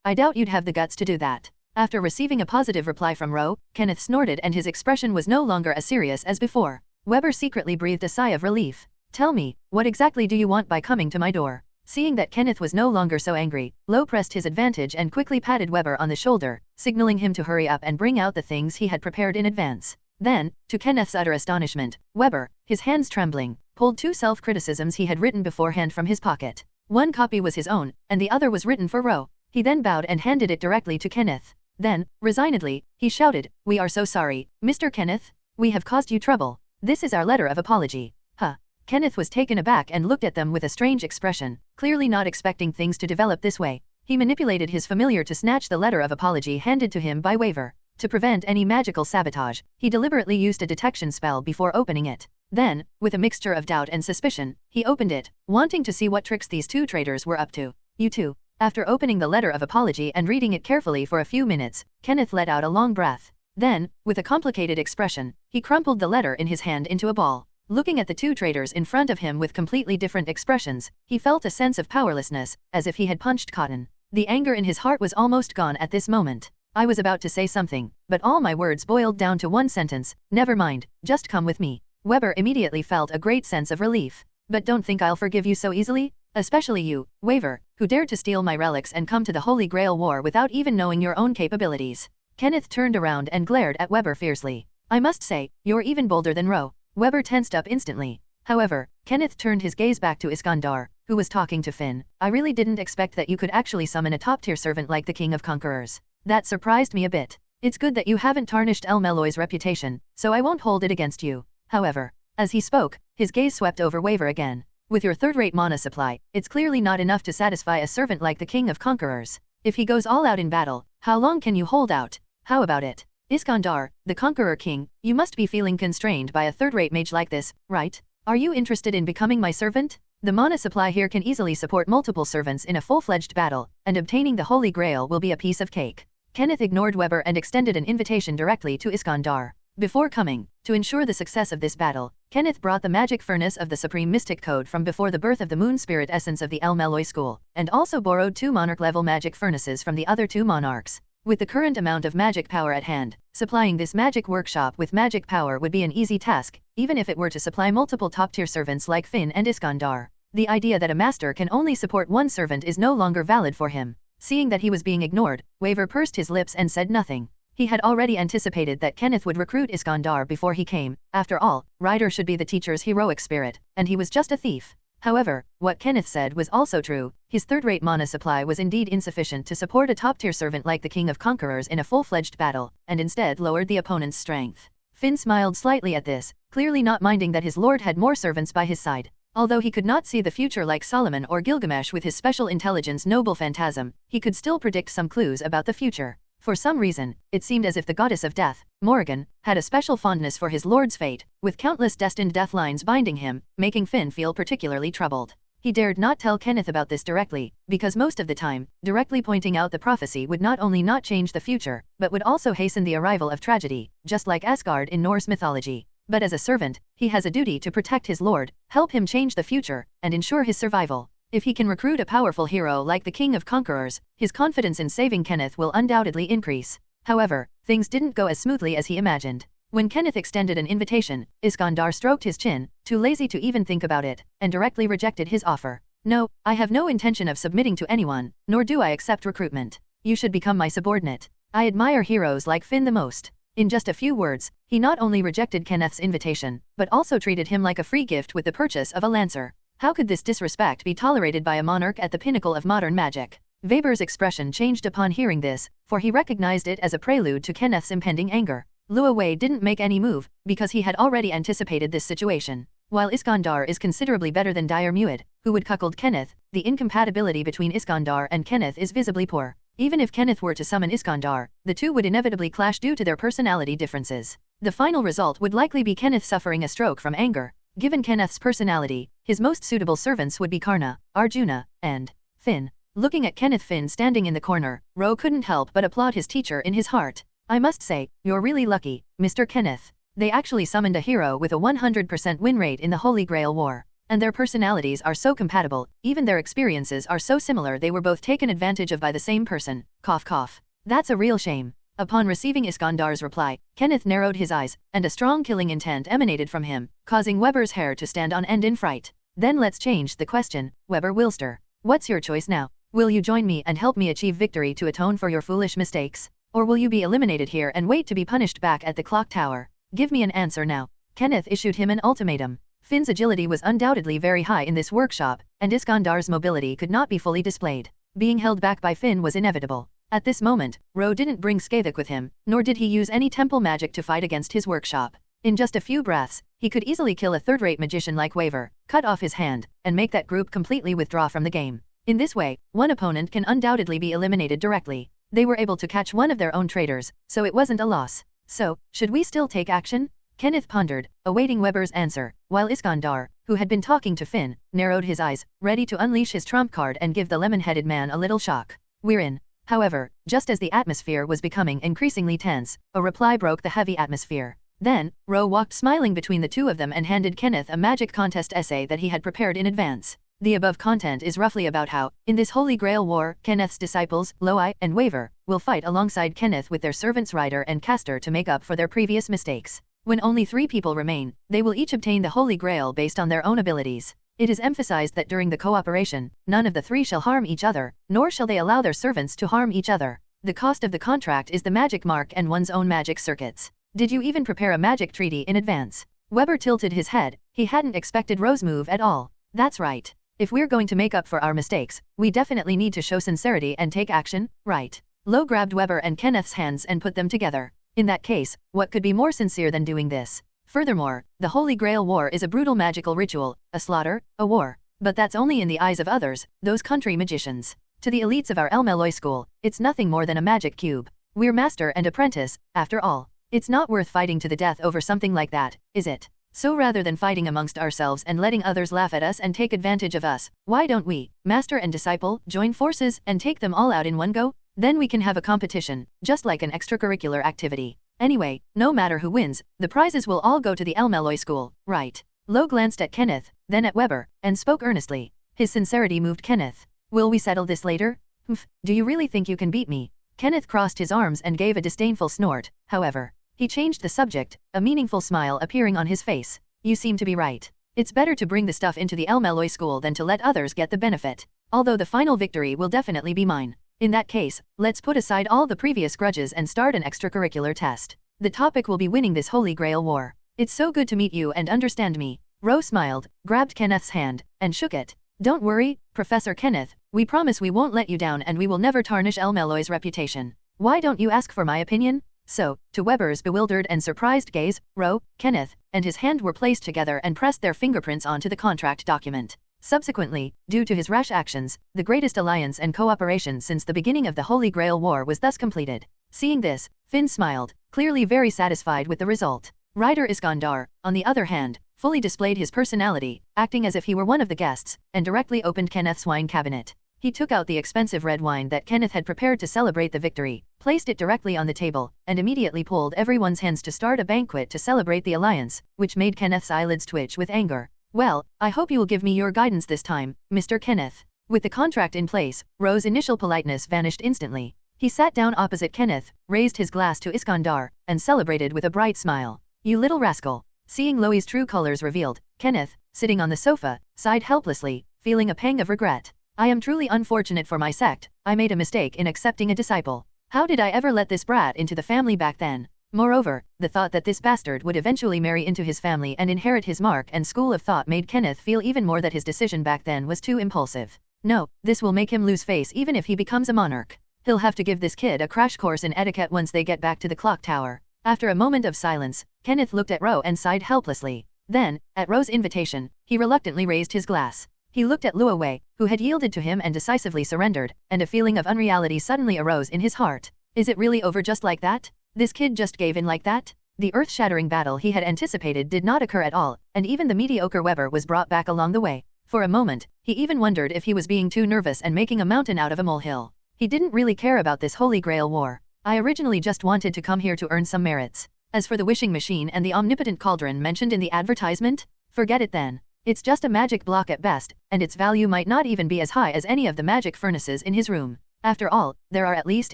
I doubt you'd have the guts to do that. After receiving a positive reply from Ro, Kenneth snorted and his expression was no longer as serious as before. Weber secretly breathed a sigh of relief. Tell me, what exactly do you want by coming to my door? Seeing that Kenneth was no longer so angry, Lo pressed his advantage and quickly patted Weber on the shoulder, signaling him to hurry up and bring out the things he had prepared in advance. Then, to Kenneth's utter astonishment, Weber, his hands trembling, pulled 2 self-criticisms he had written beforehand from his pocket. One copy was his own, and the other was written for Ro. He then bowed and handed it directly to Kenneth. Then, resignedly, he shouted, We are so sorry, Mr. Kenneth. We have caused you trouble. This is our letter of apology. Huh. Kenneth was taken aback and looked at them with a strange expression, clearly not expecting things to develop this way. He manipulated his familiar to snatch the letter of apology handed to him by Waver. To prevent any magical sabotage, he deliberately used a detection spell before opening it. Then, with a mixture of doubt and suspicion, he opened it, wanting to see what tricks these 2 traitors were up to. You too. After opening the letter of apology and reading it carefully for a few minutes, Kenneth let out a long breath. Then, with a complicated expression, he crumpled the letter in his hand into a ball. Looking at the 2 traitors in front of him with completely different expressions, he felt a sense of powerlessness, as if he had punched cotton. The anger in his heart was almost gone at this moment. I was about to say something, but all my words boiled down to one sentence, never mind, just come with me. Weber immediately felt a great sense of relief. But don't think I'll forgive you so easily? Especially you, Waver, who dared to steal my relics and come to the Holy Grail War without even knowing your own capabilities. Kenneth turned around and glared at Weber fiercely. I must say, you're even bolder than Ro. Weber tensed up instantly. However, Kenneth turned his gaze back to Iskandar, who was talking to Finn. I really didn't expect that you could actually summon a top-tier servant like the King of Conquerors. That surprised me a bit. It's good that you haven't tarnished El Meloy's reputation, so I won't hold it against you. However, as he spoke, his gaze swept over Waver again. With your third-rate mana supply, it's clearly not enough to satisfy a servant like the King of Conquerors. If he goes all out in battle, how long can you hold out? How about it? Iskandar, the Conqueror King, you must be feeling constrained by a third-rate mage like this, right? Are you interested in becoming my servant? The mana supply here can easily support multiple servants in a full-fledged battle, and obtaining the Holy Grail will be a piece of cake. Kenneth ignored Weber and extended an invitation directly to Iskandar. Before coming, to ensure the success of this battle, Kenneth brought the magic furnace of the Supreme Mystic Code from before the birth of the Moon Spirit Essence of the El Meloy School, and also borrowed 2 Monarch-level magic furnaces from the other 2 monarchs. With the current amount of magic power at hand, supplying this magic workshop with magic power would be an easy task, even if it were to supply multiple top-tier servants like Finn and Iskandar. The idea that a master can only support one servant is no longer valid for him. Seeing that he was being ignored, Waver pursed his lips and said nothing. He had already anticipated that Kenneth would recruit Iskandar before he came. After all, Ryder should be the teacher's heroic spirit, and he was just a thief. However, what Kenneth said was also true. His third-rate mana supply was indeed insufficient to support a top-tier servant like the King of Conquerors in a full-fledged battle, and instead lowered the opponent's strength. Finn smiled slightly at this, clearly not minding that his lord had more servants by his side. Although he could not see the future like Solomon or Gilgamesh with his special intelligence noble phantasm, he could still predict some clues about the future. For some reason, it seemed as if the goddess of death, Morrigan, had a special fondness for his lord's fate, with countless destined death lines binding him, making Finn feel particularly troubled. He dared not tell Kenneth about this directly, because most of the time, directly pointing out the prophecy would not only not change the future, but would also hasten the arrival of tragedy, just like Asgard in Norse mythology. But as a servant, he has a duty to protect his lord, help him change the future, and ensure his survival. If he can recruit a powerful hero like the King of Conquerors, his confidence in saving Kenneth will undoubtedly increase. However, things didn't go as smoothly as he imagined. When Kenneth extended an invitation, Iskandar stroked his chin, too lazy to even think about it, and directly rejected his offer. No, I have no intention of submitting to anyone, nor do I accept recruitment. You should become my subordinate. I admire heroes like Finn the most. In just a few words, he not only rejected Kenneth's invitation, but also treated him like a free gift with the purchase of a lancer. How could this disrespect be tolerated by a monarch at the pinnacle of modern magic? Weber's expression changed upon hearing this, for he recognized it as a prelude to Kenneth's impending anger. Luo Wei didn't make any move, because he had already anticipated this situation. While Iskandar is considerably better than Dire Muid, who would cuckold Kenneth, the incompatibility between Iskandar and Kenneth is visibly poor. Even if Kenneth were to summon Iskandar, the two would inevitably clash due to their personality differences. The final result would likely be Kenneth suffering a stroke from anger. Given Kenneth's personality, his most suitable servants would be Karna, Arjuna, and Finn. Looking at Kenneth Finn standing in the corner, Ro couldn't help but applaud his teacher in his heart. I must say, you're really lucky, Mr. Kenneth. They actually summoned a hero with a 100% win rate in the Holy Grail War. And their personalities are so compatible, even their experiences are so similar they were both taken advantage of by the same person. Cough cough. That's a real shame. Upon receiving Iskandar's reply, Kenneth narrowed his eyes, and a strong killing intent emanated from him, causing Weber's hair to stand on end in fright. Then let's change the question, Weber Wilster. What's your choice now? Will you join me and help me achieve victory to atone for your foolish mistakes? Or will you be eliminated here and wait to be punished back at the clock tower? Give me an answer now. Kenneth issued him an ultimatum. Finn's agility was undoubtedly very high in this workshop, and Iskandar's mobility could not be fully displayed. Being held back by Finn was inevitable. At this moment, Ro didn't bring Skathik with him, nor did he use any temple magic to fight against his workshop. In just a few breaths, he could easily kill a third-rate magician like Waver, cut off his hand, and make that group completely withdraw from the game. In this way, one opponent can undoubtedly be eliminated directly. They were able to catch one of their own traitors, so it wasn't a loss. So, should we still take action? Kenneth pondered, awaiting Weber's answer, while Iskandar, who had been talking to Finn, narrowed his eyes, ready to unleash his trump card and give the lemon-headed man a little shock. We're in. However, just as the atmosphere was becoming increasingly tense, a reply broke the heavy atmosphere. Then, Ro walked smiling between the two of them and handed Kenneth a magic contest essay that he had prepared in advance. The above content is roughly about how, in this Holy Grail War, Kenneth's disciples, Loi and Waver, will fight alongside Kenneth with their servants Ryder and Castor to make up for their previous mistakes. When only 3 people remain, they will each obtain the Holy Grail based on their own abilities. It is emphasized that during the cooperation, none of the 3 shall harm each other, nor shall they allow their servants to harm each other. The cost of the contract is the magic mark and one's own magic circuits. Did you even prepare a magic treaty in advance? Weber tilted his head. He hadn't expected Ro's move at all. That's right. If we're going to make up for our mistakes, we definitely need to show sincerity and take action, right? Lo grabbed Weber and Kenneth's hands and put them together. In that case, what could be more sincere than doing this? Furthermore, the Holy Grail War is a brutal magical ritual, a slaughter, a war. But that's only in the eyes of others, those country magicians. To the elites of our El Meloy school, it's nothing more than a magic cube. We're master and apprentice, after all. It's not worth fighting to the death over something like that, is it? So rather than fighting amongst ourselves and letting others laugh at us and take advantage of us, why don't we, master and disciple, join forces and take them all out in one go? Then we can have a competition, just like an extracurricular activity. Anyway, no matter who wins, the prizes will all go to the Elmeloy school, right? Lo glanced at Kenneth, then at Weber, and spoke earnestly. His sincerity moved Kenneth. Will we settle this later? Humph, do you really think you can beat me? Kenneth crossed his arms and gave a disdainful snort. However, he changed the subject, a meaningful smile appearing on his face. You seem to be right. It's better to bring the stuff into the Elmeloy school than to let others get the benefit. Although the final victory will definitely be mine. In that case, let's put aside all the previous grudges and start an extracurricular test. The topic will be winning this Holy Grail war. It's so good to meet you and understand me. Ro smiled, grabbed Kenneth's hand, and shook it. Don't worry, Professor Kenneth, we promise we won't let you down and we will never tarnish Elmeloy's reputation. Why don't you ask for my opinion? So, to Weber's bewildered and surprised gaze, Ro, Kenneth, and his hand were placed together and pressed their fingerprints onto the contract document. Subsequently, due to his rash actions, the greatest alliance and cooperation since the beginning of the Holy Grail War was thus completed. Seeing this, Finn smiled, clearly very satisfied with the result. Ryder Iskandar, on the other hand, fully displayed his personality, acting as if he were one of the guests, and directly opened Kenneth's wine cabinet. He took out the expensive red wine that Kenneth had prepared to celebrate the victory, placed it directly on the table, and immediately pulled everyone's hands to start a banquet to celebrate the alliance, which made Kenneth's eyelids twitch with anger. Well, I hope you will give me your guidance this time, Mr. Kenneth. With the contract in place, Ro's initial politeness vanished instantly. He sat down opposite Kenneth, raised his glass to Iskandar, and celebrated with a bright smile. You little rascal. Seeing Loi's true colors revealed, Kenneth, sitting on the sofa, sighed helplessly, feeling a pang of regret. I am truly unfortunate for my sect. I made a mistake in accepting a disciple. How did I ever let this brat into the family back then? Moreover, the thought that this bastard would eventually marry into his family and inherit his mark and school of thought made Kenneth feel even more that his decision back then was too impulsive. No, this will make him lose face even if he becomes a monarch. He'll have to give this kid a crash course in etiquette once they get back to the clock tower. After a moment of silence, Kenneth looked at Ro and sighed helplessly. Then, at Ro's invitation, he reluctantly raised his glass. He looked at Luo Wei, who had yielded to him and decisively surrendered, and a feeling of unreality suddenly arose in his heart. Is it really over just like that? This kid just gave in like that? The earth-shattering battle he had anticipated did not occur at all, and even the mediocre Weber was brought back along the way. For a moment, he even wondered if he was being too nervous and making a mountain out of a molehill. He didn't really care about this Holy Grail war. I originally just wanted to come here to earn some merits. As for the wishing machine and the omnipotent cauldron mentioned in the advertisement, forget it then. It's just a magic block at best, and its value might not even be as high as any of the magic furnaces in his room. After all, there are at least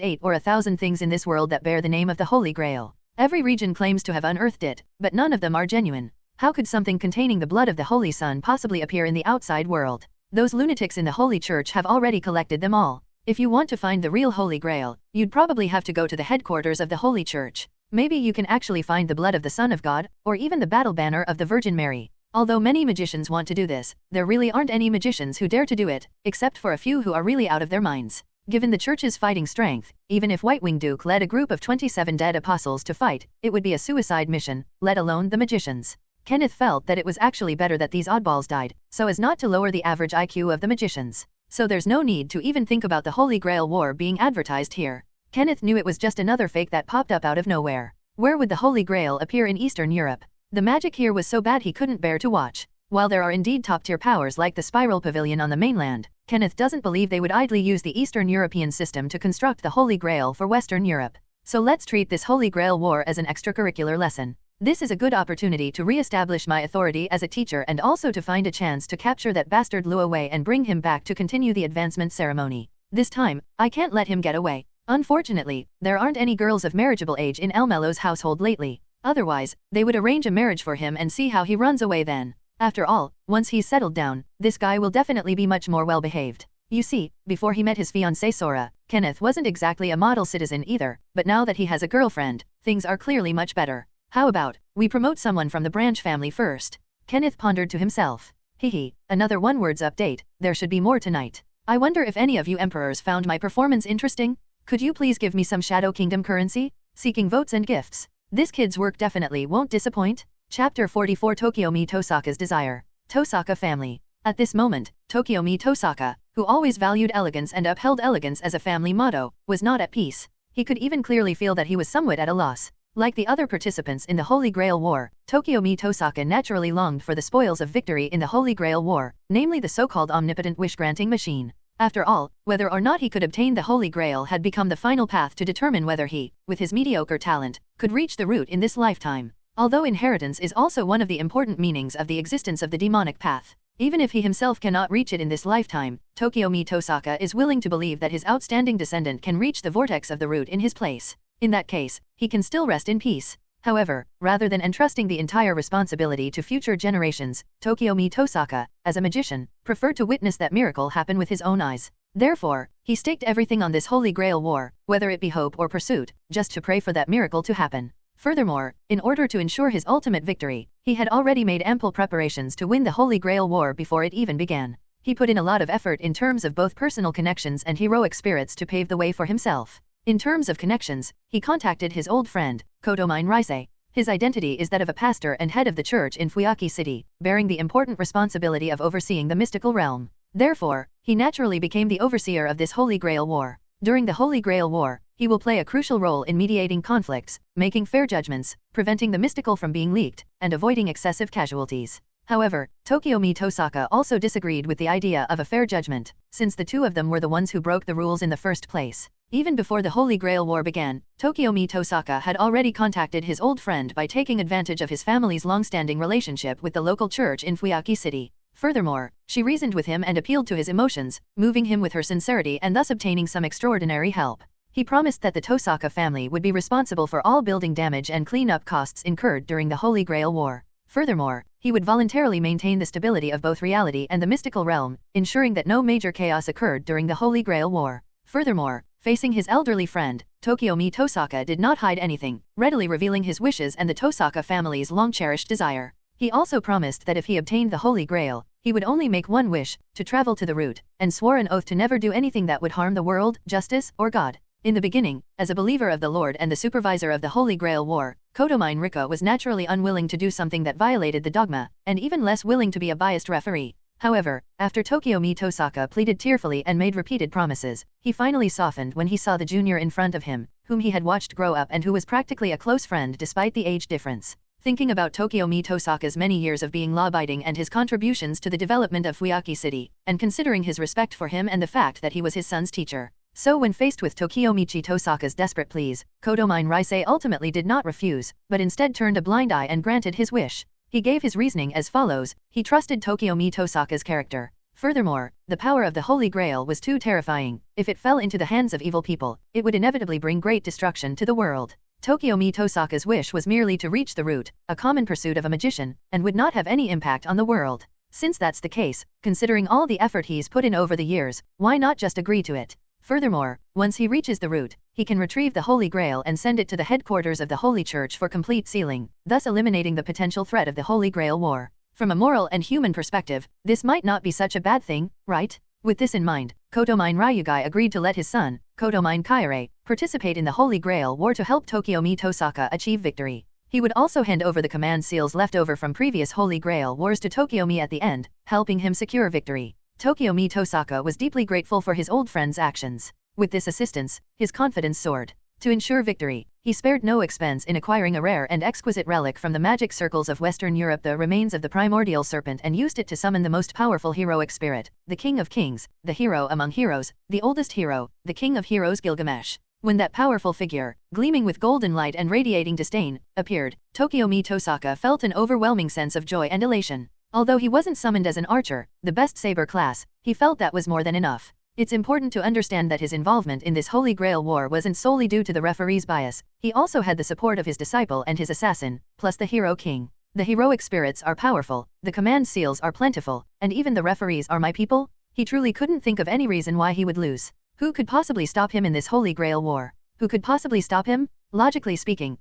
8 or 1,000 things in this world that bear the name of the Holy Grail. Every region claims to have unearthed it, but none of them are genuine. How could something containing the blood of the Holy Sun possibly appear in the outside world? Those lunatics in the Holy Church have already collected them all. If you want to find the real Holy Grail, you'd probably have to go to the headquarters of the Holy Church. Maybe you can actually find the blood of the Son of God, or even the battle banner of the Virgin Mary. Although many magicians want to do this, there really aren't any magicians who dare to do it, except for a few who are really out of their minds. Given the Church's fighting strength, even if White-Winged Duke led a group of 27 dead apostles to fight, it would be a suicide mission, let alone the magicians. Kenneth felt that it was actually better that these oddballs died, so as not to lower the average IQ of the magicians. So there's no need to even think about the Holy Grail war being advertised here. Kenneth knew it was just another fake that popped up out of nowhere. Where would the Holy Grail appear in Eastern Europe? The magic here was so bad he couldn't bear to watch. While there are indeed top-tier powers like the Spiral Pavilion on the mainland, Kenneth doesn't believe they would idly use the Eastern European system to construct the Holy Grail for Western Europe. So let's treat this Holy Grail war as an extracurricular lesson. This is a good opportunity to re-establish my authority as a teacher and also to find a chance to capture that bastard Luo Wei and bring him back to continue the advancement ceremony. This time, I can't let him get away. Unfortunately, there aren't any girls of marriageable age in Elmelo's household lately. Otherwise, they would arrange a marriage for him and see how he runs away then. After all, once he's settled down, this guy will definitely be much more well-behaved. You see, before he met his fiancée Sora, Kenneth wasn't exactly a model citizen either, but now that he has a girlfriend, things are clearly much better. How about, we promote someone from the Branch family first? Kenneth pondered to himself. Hehe, another one-words update, there should be more tonight. I wonder if any of you emperors found my performance interesting? Could you please give me some Shadow Kingdom currency? Seeking votes and gifts. This kid's work definitely won't disappoint. Chapter 44 Tokiomi Tosaka's Desire. Tosaka Family. At this moment, Tokiomi Tosaka, who always valued elegance and upheld elegance as a family motto, was not at peace. He could even clearly feel that he was somewhat at a loss. Like the other participants in the Holy Grail War, Tokiomi Tosaka naturally longed for the spoils of victory in the Holy Grail War, namely the so-called omnipotent wish-granting machine. After all, whether or not he could obtain the Holy Grail had become the final path to determine whether he, with his mediocre talent, could reach the root in this lifetime. Although inheritance is also one of the important meanings of the existence of the demonic path, even if he himself cannot reach it in this lifetime, Tokiomi Tosaka is willing to believe that his outstanding descendant can reach the vortex of the root in his place. In that case, he can still rest in peace. However, rather than entrusting the entire responsibility to future generations, Tokiomi Tosaka, as a magician, preferred to witness that miracle happen with his own eyes. Therefore, he staked everything on this Holy Grail War, whether it be hope or pursuit, just to pray for that miracle to happen. Furthermore, in order to ensure his ultimate victory, he had already made ample preparations to win the Holy Grail War before it even began. He put in a lot of effort in terms of both personal connections and heroic spirits to pave the way for himself. In terms of connections, he contacted his old friend, Kotomine Raisei. His identity is that of a pastor and head of the church in Fuyaki City, bearing the important responsibility of overseeing the mystical realm. Therefore, he naturally became the overseer of this Holy Grail War. During the Holy Grail War, he will play a crucial role in mediating conflicts, making fair judgments, preventing the mystical from being leaked, and avoiding excessive casualties. However, Tokiomi Tosaka also disagreed with the idea of a fair judgment, since the two of them were the ones who broke the rules in the first place. Even before the Holy Grail War began, Tokiomi Tosaka had already contacted his old friend by taking advantage of his family's long-standing relationship with the local church in Fuyaki City. Furthermore, she reasoned with him and appealed to his emotions, moving him with her sincerity and thus obtaining some extraordinary help. He promised that the Tosaka family would be responsible for all building damage and clean-up costs incurred during the Holy Grail War. Furthermore, he would voluntarily maintain the stability of both reality and the mystical realm, ensuring that no major chaos occurred during the Holy Grail War. Furthermore, facing his elderly friend, Tokiomi Tosaka did not hide anything, readily revealing his wishes and the Tosaka family's long-cherished desire. He also promised that if he obtained the Holy Grail, he would only make one wish, to travel to the root, and swore an oath to never do anything that would harm the world, justice, or God. In the beginning, as a believer of the Lord and the supervisor of the Holy Grail War, Kotomine Rika was naturally unwilling to do something that violated the dogma, and even less willing to be a biased referee. However, after Tokiomi Tosaka pleaded tearfully and made repeated promises, he finally softened when he saw the junior in front of him, whom he had watched grow up and who was practically a close friend despite the age difference. Thinking about Tokiomi Tosaka's many years of being law-abiding and his contributions to the development of Fuyaki City, and considering his respect for him and the fact that he was his son's teacher. So when faced with Tokiomichi Tosaka's desperate pleas, Kotomine Raisei ultimately did not refuse, but instead turned a blind eye and granted his wish. He gave his reasoning as follows: he trusted Tokiomi Tosaka's character. Furthermore, the power of the Holy Grail was too terrifying. If it fell into the hands of evil people, it would inevitably bring great destruction to the world. Tokiomi Tosaka's wish was merely to reach the root, a common pursuit of a magician, and would not have any impact on the world. Since that's the case, considering all the effort he's put in over the years, why not just agree to it? Furthermore, once he reaches the root, he can retrieve the Holy Grail and send it to the headquarters of the Holy Church for complete sealing, thus eliminating the potential threat of the Holy Grail War. From a moral and human perspective, this might not be such a bad thing, right? With this in mind, Kotomine Ryugai agreed to let his son, Kotomine Kaire, participate in the Holy Grail War to help Tokiomi Tosaka achieve victory. He would also hand over the command seals left over from previous Holy Grail Wars to Tokiomi at the end, helping him secure victory. Tokiomi Tosaka was deeply grateful for his old friend's actions. With this assistance, his confidence soared. To ensure victory, he spared no expense in acquiring a rare and exquisite relic from the magic circles of Western Europe, the remains of the primordial serpent, and used it to summon the most powerful heroic spirit, the King of Kings, the hero among heroes, the oldest hero, the King of Heroes Gilgamesh. When that powerful figure, gleaming with golden light and radiating disdain, appeared, Tokiomi Tosaka felt an overwhelming sense of joy and elation. Although he wasn't summoned as an archer, the best saber class, he felt that was more than enough. It's important to understand that his involvement in this Holy Grail War wasn't solely due to the referee's bias. He also had the support of his disciple and his assassin, plus the Hero King. The heroic spirits are powerful, the command seals are plentiful, and even the referees are my people? He truly couldn't think of any reason why he would lose. Who could possibly stop him in this Holy Grail War? Who could possibly stop him? Logically speaking,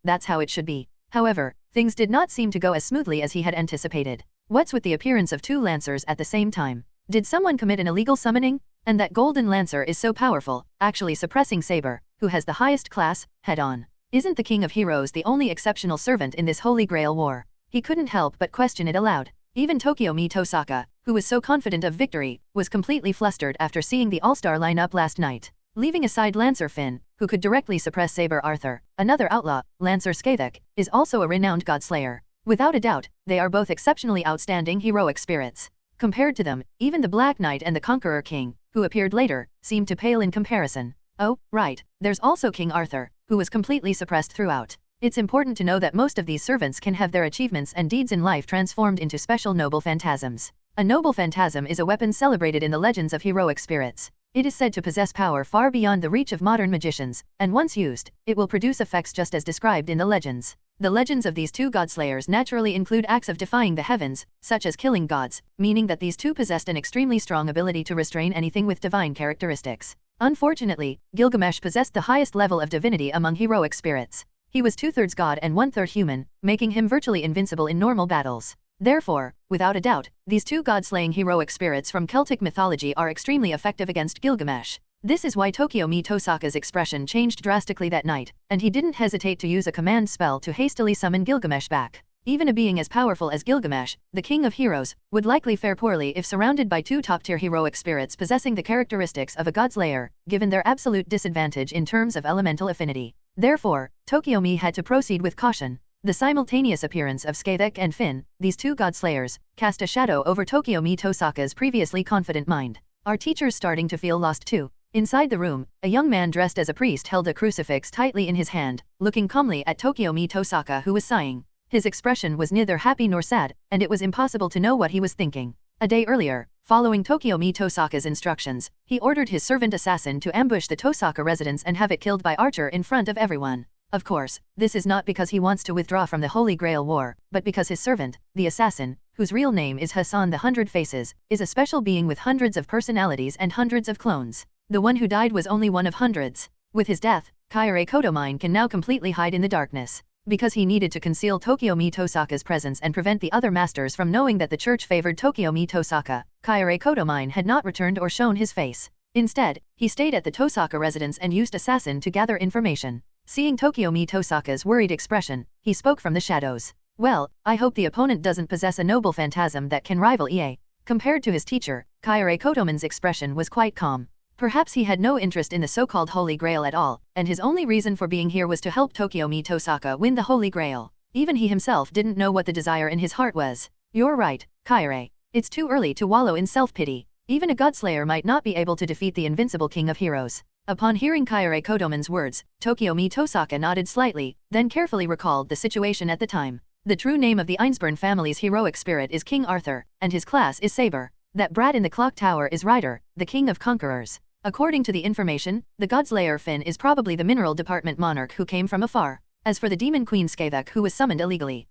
that's how it should be. However, things did not seem to go as smoothly as he had anticipated. What's with the appearance of two lancers at the same time? Did someone commit an illegal summoning? And that golden lancer is so powerful, actually suppressing Saber, who has the highest class, head-on. Isn't the King of Heroes the only exceptional servant in this Holy Grail War? He couldn't help but question it aloud. Even Tokiomi Tosaka, who was so confident of victory, was completely flustered after seeing the all-star lineup last night. Leaving aside Lancer Finn, who could directly suppress Saber Arthur, another outlaw, Lancer Skathek, is also a renowned godslayer. Without a doubt, they are both exceptionally outstanding heroic spirits. Compared to them, even the Black Knight and the Conqueror King, who appeared later, seem to pale in comparison. Oh, right, there's also King Arthur, who was completely suppressed throughout. It's important to know that most of these servants can have their achievements and deeds in life transformed into special noble phantasms. A noble phantasm is a weapon celebrated in the legends of heroic spirits. It is said to possess power far beyond the reach of modern magicians, and once used, it will produce effects just as described in the legends. The legends of these two godslayers naturally include acts of defying the heavens, such as killing gods, meaning that these two possessed an extremely strong ability to restrain anything with divine characteristics. Unfortunately, Gilgamesh possessed the highest level of divinity among heroic spirits. He was 2/3 god and 1/3 human, making him virtually invincible in normal battles. Therefore, without a doubt, these two god-slaying heroic spirits from Celtic mythology are extremely effective against Gilgamesh. This is why Tokiomi Tosaka's expression changed drastically that night, and he didn't hesitate to use a command spell to hastily summon Gilgamesh back. Even a being as powerful as Gilgamesh, the king of heroes, would likely fare poorly if surrounded by two top-tier heroic spirits possessing the characteristics of a godslayer, given their absolute disadvantage in terms of elemental affinity. Therefore, Tokiomi had to proceed with caution. The simultaneous appearance of Skathek and Finn, these two godslayers, cast a shadow over Tokiomi Tosaka's previously confident mind. Are teachers starting to feel lost too? Inside the room, a young man dressed as a priest held a crucifix tightly in his hand, looking calmly at Tokiomi Tosaka, who was sighing. His expression was neither happy nor sad, and it was impossible to know what he was thinking. A day earlier, following Tokiomi Tosaka's instructions, he ordered his servant assassin to ambush the Tosaka residence and have it killed by Archer in front of everyone. Of course, this is not because he wants to withdraw from the Holy Grail War, but because his servant, the assassin, whose real name is Hassan the Hundred Faces, is a special being with hundreds of personalities and hundreds of clones. The one who died was only one of hundreds. With his death, Kaire Kotomine can now completely hide in the darkness. Because he needed to conceal Tokiomi Tosaka's presence and prevent the other masters from knowing that the church favored Tokiomi Tosaka, Kaire Kotomine had not returned or shown his face. Instead, he stayed at the Tosaka residence and used assassin to gather information. Seeing Tokiomi Tosaka's worried expression, he spoke from the shadows. Well, I hope the opponent doesn't possess a noble phantasm that can rival EA. Compared to his teacher, Kaire Kotomine's expression was quite calm. Perhaps he had no interest in the so-called Holy Grail at all, and his only reason for being here was to help Tokiomi Tosaka win the Holy Grail. Even he himself didn't know what the desire in his heart was. You're right, Kaire. It's too early to wallow in self-pity. Even a godslayer might not be able to defeat the invincible king of heroes. Upon hearing Kaire Kotomine's words, Tokiomi Tosaka nodded slightly, then carefully recalled the situation at the time. The true name of the Einsborn family's heroic spirit is King Arthur, and his class is Saber. That brat in the clock tower is Ryder, the king of conquerors. According to the information, the godslayer Finn is probably the mineral department monarch who came from afar. As for the demon queen Skathek, who was summoned illegally,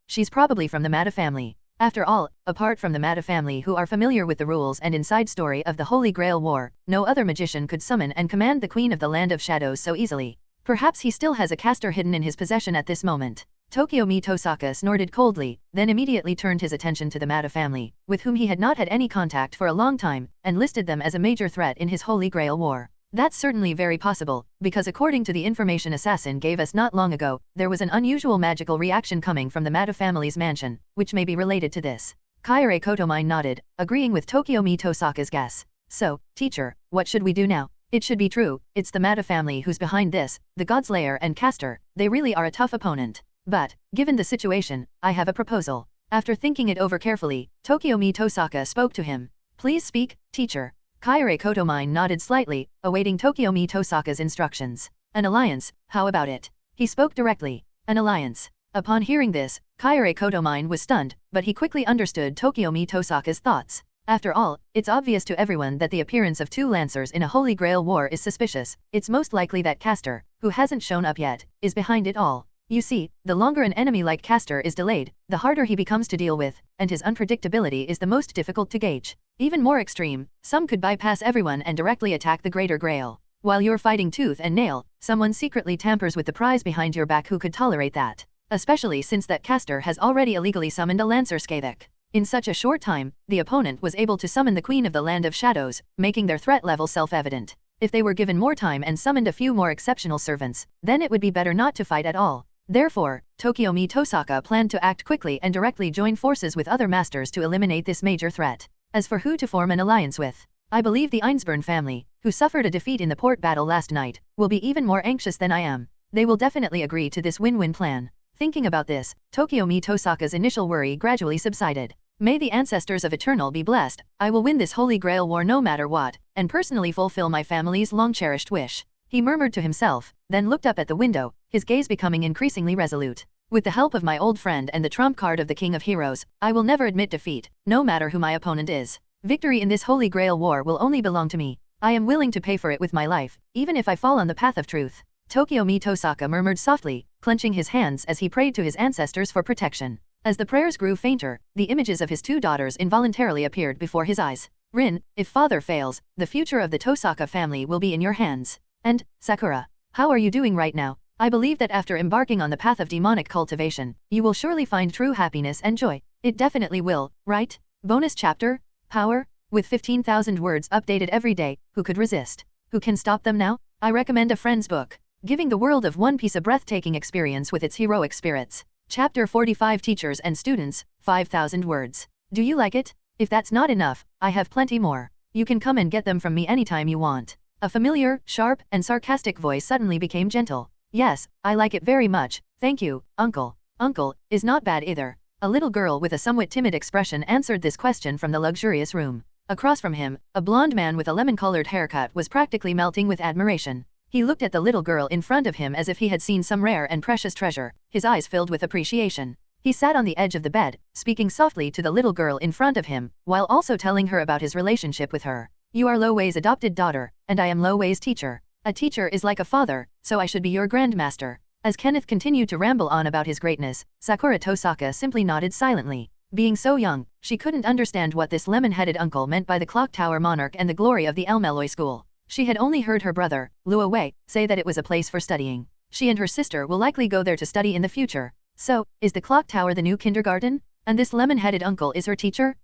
she's probably from the Mata family. After all, apart from the Mata family, who are familiar with the rules and inside story of the Holy Grail War, no other magician could summon and command the Queen of the Land of Shadows so easily. Perhaps he still has a caster hidden in his possession at this moment. Tokiomi Tosaka snorted coldly, then immediately turned his attention to the Mata family, with whom he had not had any contact for a long time, and listed them as a major threat in his Holy Grail War. That's certainly very possible, because according to the information Assassin gave us not long ago, there was an unusual magical reaction coming from the Mata family's mansion, which may be related to this. Kaire Kotomine nodded, agreeing with Tokiomi Tosaka's guess. So, teacher, what should we do now? It should be true, it's the Mata family who's behind this, the Godslayer and Caster, they really are a tough opponent. But, given the situation, I have a proposal. After thinking it over carefully, Tokiomi Tosaka spoke to him. Please speak, teacher. Kaire Kotomine nodded slightly, awaiting Tokiomi Tosaka's instructions. An alliance, how about it? He spoke directly. An alliance. Upon hearing this, Kaire Kotomine was stunned, but he quickly understood Tokiomi Tosaka's thoughts. After all, it's obvious to everyone that the appearance of two Lancers in a Holy Grail war is suspicious. It's most likely that Caster, who hasn't shown up yet, is behind it all. You see, the longer an enemy like Caster is delayed, the harder he becomes to deal with, and his unpredictability is the most difficult to gauge. Even more extreme, some could bypass everyone and directly attack the Greater Grail. While you're fighting tooth and nail, someone secretly tampers with the prize behind your back. Who could tolerate that? Especially since that Caster has already illegally summoned a Lancer Skathek. In such a short time, the opponent was able to summon the Queen of the Land of Shadows, making their threat level self-evident. If they were given more time and summoned a few more exceptional servants, then it would be better not to fight at all. Therefore, Tokiomi Tosaka planned to act quickly and directly join forces with other masters to eliminate this major threat. As for who to form an alliance with, I believe the Einsborn family, who suffered a defeat in the port battle last night, will be even more anxious than I am. They will definitely agree to this win-win plan. Thinking about this, Tokiomi Tosaka's initial worry gradually subsided. May the ancestors of Eternal be blessed, I will win this Holy Grail war no matter what, and personally fulfill my family's long-cherished wish. He murmured to himself, then looked up at the window, his gaze becoming increasingly resolute. With the help of my old friend and the trump card of the King of Heroes, I will never admit defeat, no matter who my opponent is. Victory in this Holy Grail war will only belong to me. I am willing to pay for it with my life, even if I fall on the path of truth. Tokiomi Tosaka murmured softly, clenching his hands as he prayed to his ancestors for protection. As the prayers grew fainter, the images of his two daughters involuntarily appeared before his eyes. Rin, if father fails, the future of the Tosaka family will be in your hands. And, Sakura, how are you doing right now? I believe that after embarking on the path of demonic cultivation, you will surely find true happiness and joy. It definitely will, right? Bonus chapter, Power, with 15,000 words updated every day, who could resist? Who can stop them now? I recommend a friend's book, giving the world of One Piece a breathtaking experience with its heroic spirits. Chapter 45 Teachers and Students, 5,000 words. Do you like it? If that's not enough, I have plenty more. You can come and get them from me anytime you want. A familiar, sharp, and sarcastic voice suddenly became gentle. Yes, I like it very much, thank you, Uncle. Uncle, is not bad either. A little girl with a somewhat timid expression answered this question from the luxurious room. Across from him, a blonde man with a lemon-colored haircut was practically melting with admiration. He looked at the little girl in front of him as if he had seen some rare and precious treasure, his eyes filled with appreciation. He sat on the edge of the bed, speaking softly to the little girl in front of him, while also telling her about his relationship with her. You are Lo Wei's adopted daughter, and I am Lo Wei's teacher. A teacher is like a father, so I should be your grandmaster. As Kenneth continued to ramble on about his greatness, Sakura Tosaka simply nodded silently. Being so young, she couldn't understand what this lemon-headed uncle meant by the Clock Tower Monarch and the glory of the Elmeloy School. She had only heard her brother, Luo Wei, say that it was a place for studying. She and her sister will likely go there to study in the future. So, is the Clock Tower the new kindergarten? And this lemon-headed uncle is her teacher?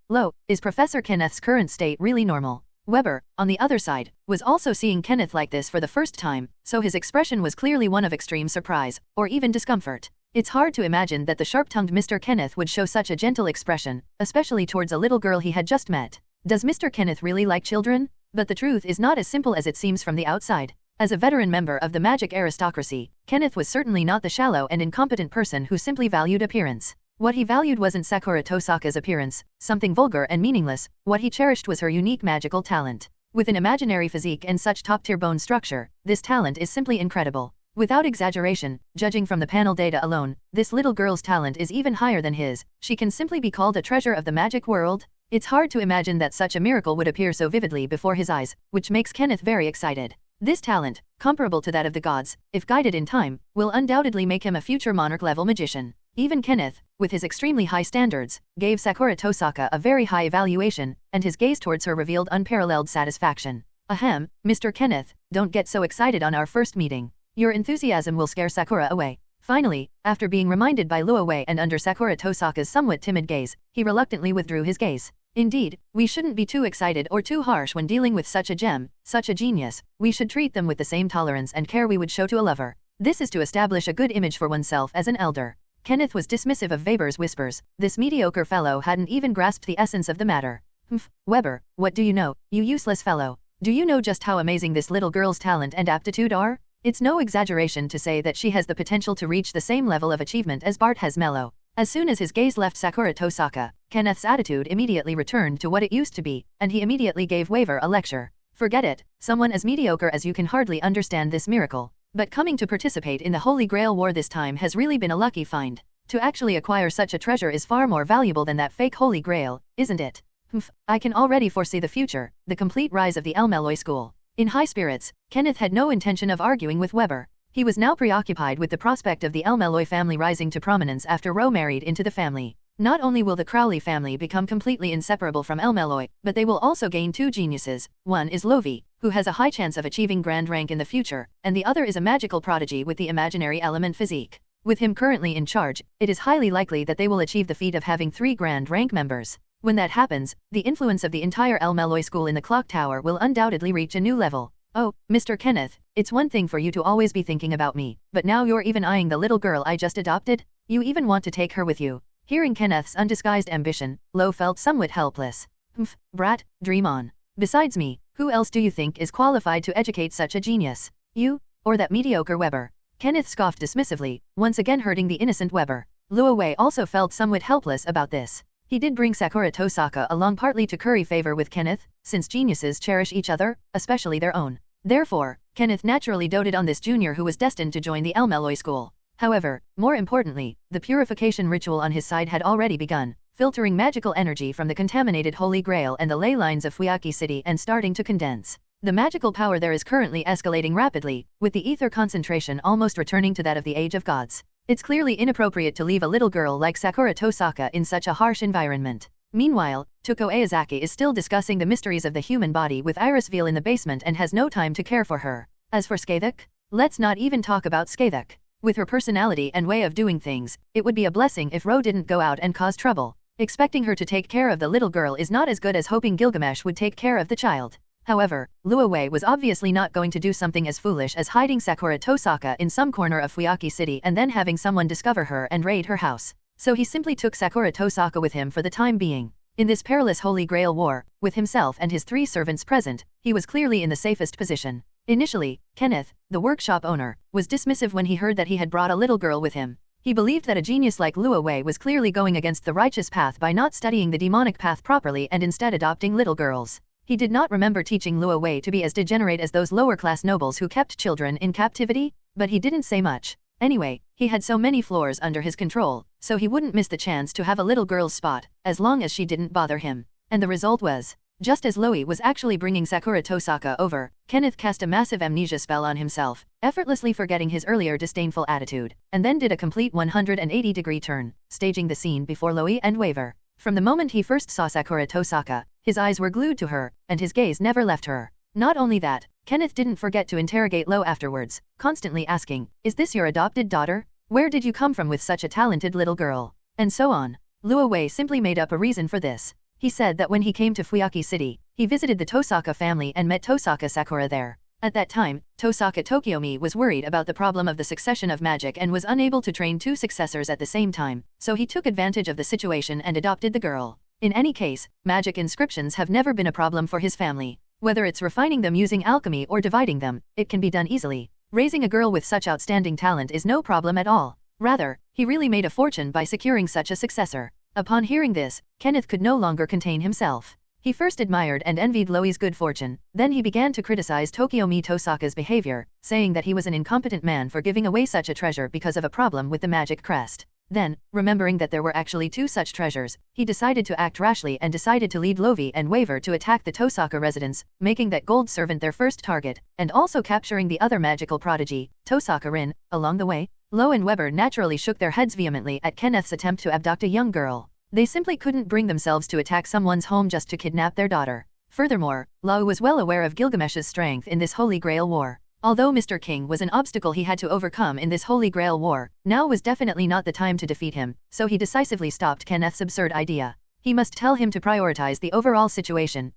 Lo, is Professor Kenneth's current state really normal? Weber, on the other side, was also seeing Kenneth like this for the first time, so his expression was clearly one of extreme surprise, or even discomfort. It's hard to imagine that the sharp-tongued Mr. Kenneth would show such a gentle expression, especially towards a little girl he had just met. Does Mr. Kenneth really like children? But the truth is not as simple as it seems from the outside. As a veteran member of the magic aristocracy, Kenneth was certainly not the shallow and incompetent person who simply valued appearance. What he valued wasn't Sakura Tosaka's appearance, something vulgar and meaningless, what he cherished was her unique magical talent. With an imaginary physique and such top-tier bone structure, this talent is simply incredible. Without exaggeration, judging from the panel data alone, this little girl's talent is even higher than his. She can simply be called a treasure of the magic world. It's hard to imagine that such a miracle would appear so vividly before his eyes, which makes Kenneth very excited. This talent, comparable to that of the gods, if guided in time, will undoubtedly make him a future monarch-level magician. Even Kenneth, with his extremely high standards, gave Sakura Tosaka a very high evaluation, and his gaze towards her revealed unparalleled satisfaction. Ahem, Mr. Kenneth, don't get so excited on our first meeting. Your enthusiasm will scare Sakura away. Finally, after being reminded by Luo Wei and under Sakura Tosaka's somewhat timid gaze, he reluctantly withdrew his gaze. Indeed, we shouldn't be too excited or too harsh when dealing with such a gem, such a genius. We should treat them with the same tolerance and care we would show to a lover. This is to establish a good image for oneself as an elder. Kenneth was dismissive of Weber's whispers. This mediocre fellow hadn't even grasped the essence of the matter. Weber, what do you know, you useless fellow? Do you know just how amazing this little girl's talent and aptitude are? It's no exaggeration to say that she has the potential to reach the same level of achievement as Bart has Mello. As soon as his gaze left Sakura Tosaka, Kenneth's attitude immediately returned to what it used to be, and he immediately gave Weber a lecture. Forget it, someone as mediocre as you can hardly understand this miracle. But coming to participate in the Holy Grail War this time has really been a lucky find. To actually acquire such a treasure is far more valuable than that fake Holy Grail, isn't it? I can already foresee the future, the complete rise of the Elmeloy School. In high spirits, Kenneth had no intention of arguing with Weber. He was now preoccupied with the prospect of the Elmeloy family rising to prominence after Ro married into the family. Not only will the Crowley family become completely inseparable from Elmeloy, but they will also gain two geniuses. One is Lovi, who has a high chance of achieving grand rank in the future, and the other is a magical prodigy with the imaginary element physique. With him currently in charge, it is highly likely that they will achieve the feat of having 3 grand rank members. When that happens, the influence of the entire Elmeloy school in the clock tower will undoubtedly reach a new level. Oh, Mr. Kenneth, it's one thing for you to always be thinking about me, but now you're even eyeing the little girl I just adopted? You even want to take her with you. Hearing Kenneth's undisguised ambition, Lo felt somewhat helpless. Brat, dream on. Besides me, who else do you think is qualified to educate such a genius? You? Or that mediocre Weber? Kenneth scoffed dismissively, once again hurting the innocent Weber. Luo Wei also felt somewhat helpless about this. He did bring Sakura Tosaka along partly to curry favor with Kenneth, since geniuses cherish each other, especially their own. Therefore, Kenneth naturally doted on this junior who was destined to join the Elmeloi school. However, more importantly, the purification ritual on his side had already begun, filtering magical energy from the contaminated Holy Grail and the ley lines of Fuyaki City and starting to condense. The magical power there is currently escalating rapidly, with the ether concentration almost returning to that of the Age of Gods. It's clearly inappropriate to leave a little girl like Sakura Tosaka in such a harsh environment. Meanwhile, Tuko Aozaki is still discussing the mysteries of the human body with Iris Veal in the basement and has no time to care for her. As for Skathuk, let's not even talk about Skathuk. With her personality and way of doing things, it would be a blessing if Ro didn't go out and cause trouble. Expecting her to take care of the little girl is not as good as hoping Gilgamesh would take care of the child. However, Luo Wei was obviously not going to do something as foolish as hiding Sakura Tosaka in some corner of Fuyaki City and then having someone discover her and raid her house. So he simply took Sakura Tosaka with him for the time being. In this perilous Holy Grail war, with himself and his 3 servants present, he was clearly in the safest position. Initially, Kenneth, the workshop owner, was dismissive when he heard that he had brought a little girl with him. He believed that a genius like Luo Wei was clearly going against the righteous path by not studying the demonic path properly and instead adopting little girls. He did not remember teaching Luo Wei to be as degenerate as those lower-class nobles who kept children in captivity, but he didn't say much. Anyway, he had so many floors under his control, so he wouldn't miss the chance to have a little girl's spot, as long as she didn't bother him. And the result was, just as Loie was actually bringing Sakura Tosaka over, Kenneth cast a massive amnesia spell on himself, effortlessly forgetting his earlier disdainful attitude, and then did a complete 180-degree turn, staging the scene before Loie and Waver. From the moment he first saw Sakura Tosaka, his eyes were glued to her, and his gaze never left her. Not only that, Kenneth didn't forget to interrogate Lo afterwards, constantly asking, "Is this your adopted daughter? Where did you come from with such a talented little girl?" And so on. Luo Wei simply made up a reason for this. He said that when he came to Fuyaki City, he visited the Tosaka family and met Tosaka Sakura there. At that time, Tosaka Tokiomi was worried about the problem of the succession of magic and was unable to train 2 successors at the same time, so he took advantage of the situation and adopted the girl. In any case, magic inscriptions have never been a problem for his family. Whether it's refining them using alchemy or dividing them, it can be done easily. Raising a girl with such outstanding talent is no problem at all. Rather, he really made a fortune by securing such a successor. Upon hearing this, Kenneth could no longer contain himself. He first admired and envied Loie's good fortune, then he began to criticize Tokiomi Tosaka's behavior, saying that he was an incompetent man for giving away such a treasure because of a problem with the magic crest. Then, remembering that there were actually 2 such treasures, he decided to act rashly and decided to lead Lovi and Waver to attack the Tosaka residence, making that gold servant their first target, and also capturing the other magical prodigy, Tosaka Rin. Along the way, Lo and Weber naturally shook their heads vehemently at Kenneth's attempt to abduct a young girl. They simply couldn't bring themselves to attack someone's home just to kidnap their daughter. Furthermore, Lao was well aware of Gilgamesh's strength in this Holy Grail war. Although Mr. King was an obstacle he had to overcome in this Holy Grail war, now was definitely not the time to defeat him, so he decisively stopped Kenneth's absurd idea. He must tell him to prioritize the overall situation,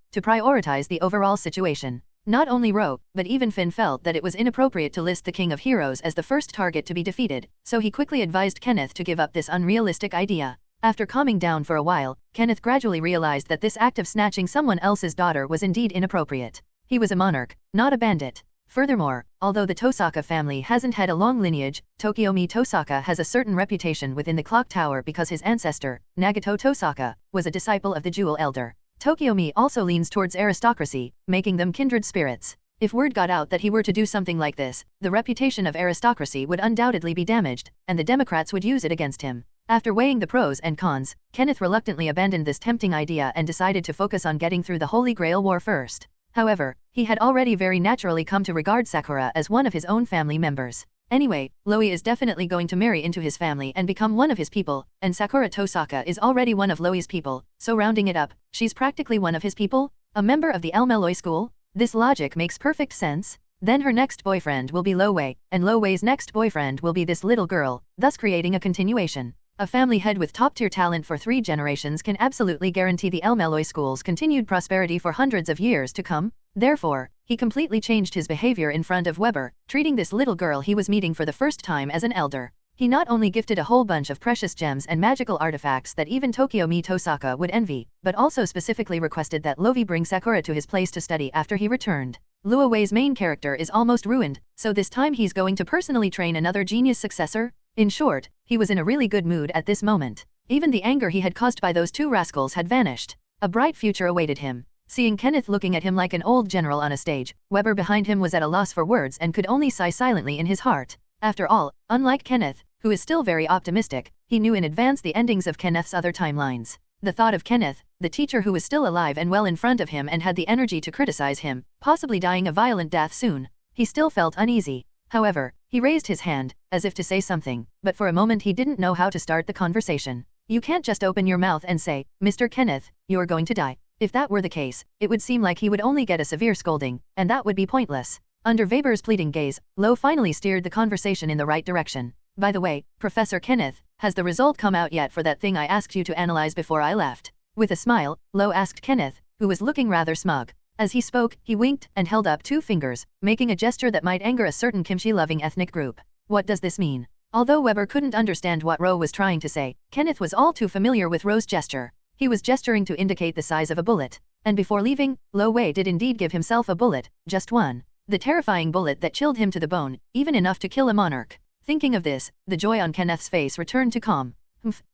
Not only Ro, but even Finn felt that it was inappropriate to list the King of Heroes as the first target to be defeated, so he quickly advised Kenneth to give up this unrealistic idea. After calming down for a while, Kenneth gradually realized that this act of snatching someone else's daughter was indeed inappropriate. He was a monarch, not a bandit. Furthermore, although the Tosaka family hasn't had a long lineage, Tokiomi Tosaka has a certain reputation within the clock tower because his ancestor, Nagato Tosaka, was a disciple of the Jewel Elder. Tokiomi also leans towards aristocracy, making them kindred spirits. If word got out that he were to do something like this, the reputation of aristocracy would undoubtedly be damaged, and the Democrats would use it against him. After weighing the pros and cons, Kenneth reluctantly abandoned this tempting idea and decided to focus on getting through the Holy Grail War first. However, he had already very naturally come to regard Sakura as one of his own family members. Anyway, Loie is definitely going to marry into his family and become one of his people, and Sakura Tosaka is already one of Loie's people, so rounding it up, she's practically one of his people? A member of the Elmeloi school? This logic makes perfect sense. Then her next boyfriend will be Loie, and Loie's next boyfriend will be this little girl, thus creating a continuation. A family head with top-tier talent for 3 generations can absolutely guarantee the Elmeloi school's continued prosperity for hundreds of years to come. Therefore, he completely changed his behavior in front of Weber, treating this little girl he was meeting for the first time as an elder. He not only gifted a whole bunch of precious gems and magical artifacts that even Tokyo-mi Tosaka would envy, but also specifically requested that Lovie bring Sakura to his place to study after he returned. Luo Wei's main character is almost ruined, so this time he's going to personally train another genius successor? In short, he was in a really good mood at this moment. Even the anger he had caused by those two rascals had vanished. A bright future awaited him. Seeing Kenneth looking at him like an old general on a stage, Weber behind him was at a loss for words and could only sigh silently in his heart. After all, unlike Kenneth, who is still very optimistic, he knew in advance the endings of Kenneth's other timelines. The thought of Kenneth, the teacher who was still alive and well in front of him and had the energy to criticize him, possibly dying a violent death soon, he still felt uneasy. However, he raised his hand, as if to say something, but for a moment he didn't know how to start the conversation. You can't just open your mouth and say, Mr. Kenneth, you're going to die. If that were the case, it would seem like he would only get a severe scolding, and that would be pointless. Under Weber's pleading gaze, Lo finally steered the conversation in the right direction. By the way, Professor Kenneth, has the result come out yet for that thing I asked you to analyze before I left? With a smile, Lo asked Kenneth, who was looking rather smug. As he spoke, he winked and held up 2 fingers, making a gesture that might anger a certain kimchi-loving ethnic group. What does this mean? Although Weber couldn't understand what Ro was trying to say, Kenneth was all too familiar with Ro's gesture. He was gesturing to indicate the size of a bullet. And before leaving, Lo Wei did indeed give himself a bullet, just one. The terrifying bullet that chilled him to the bone, even enough to kill a monarch. Thinking of this, the joy on Kenneth's face returned to calm.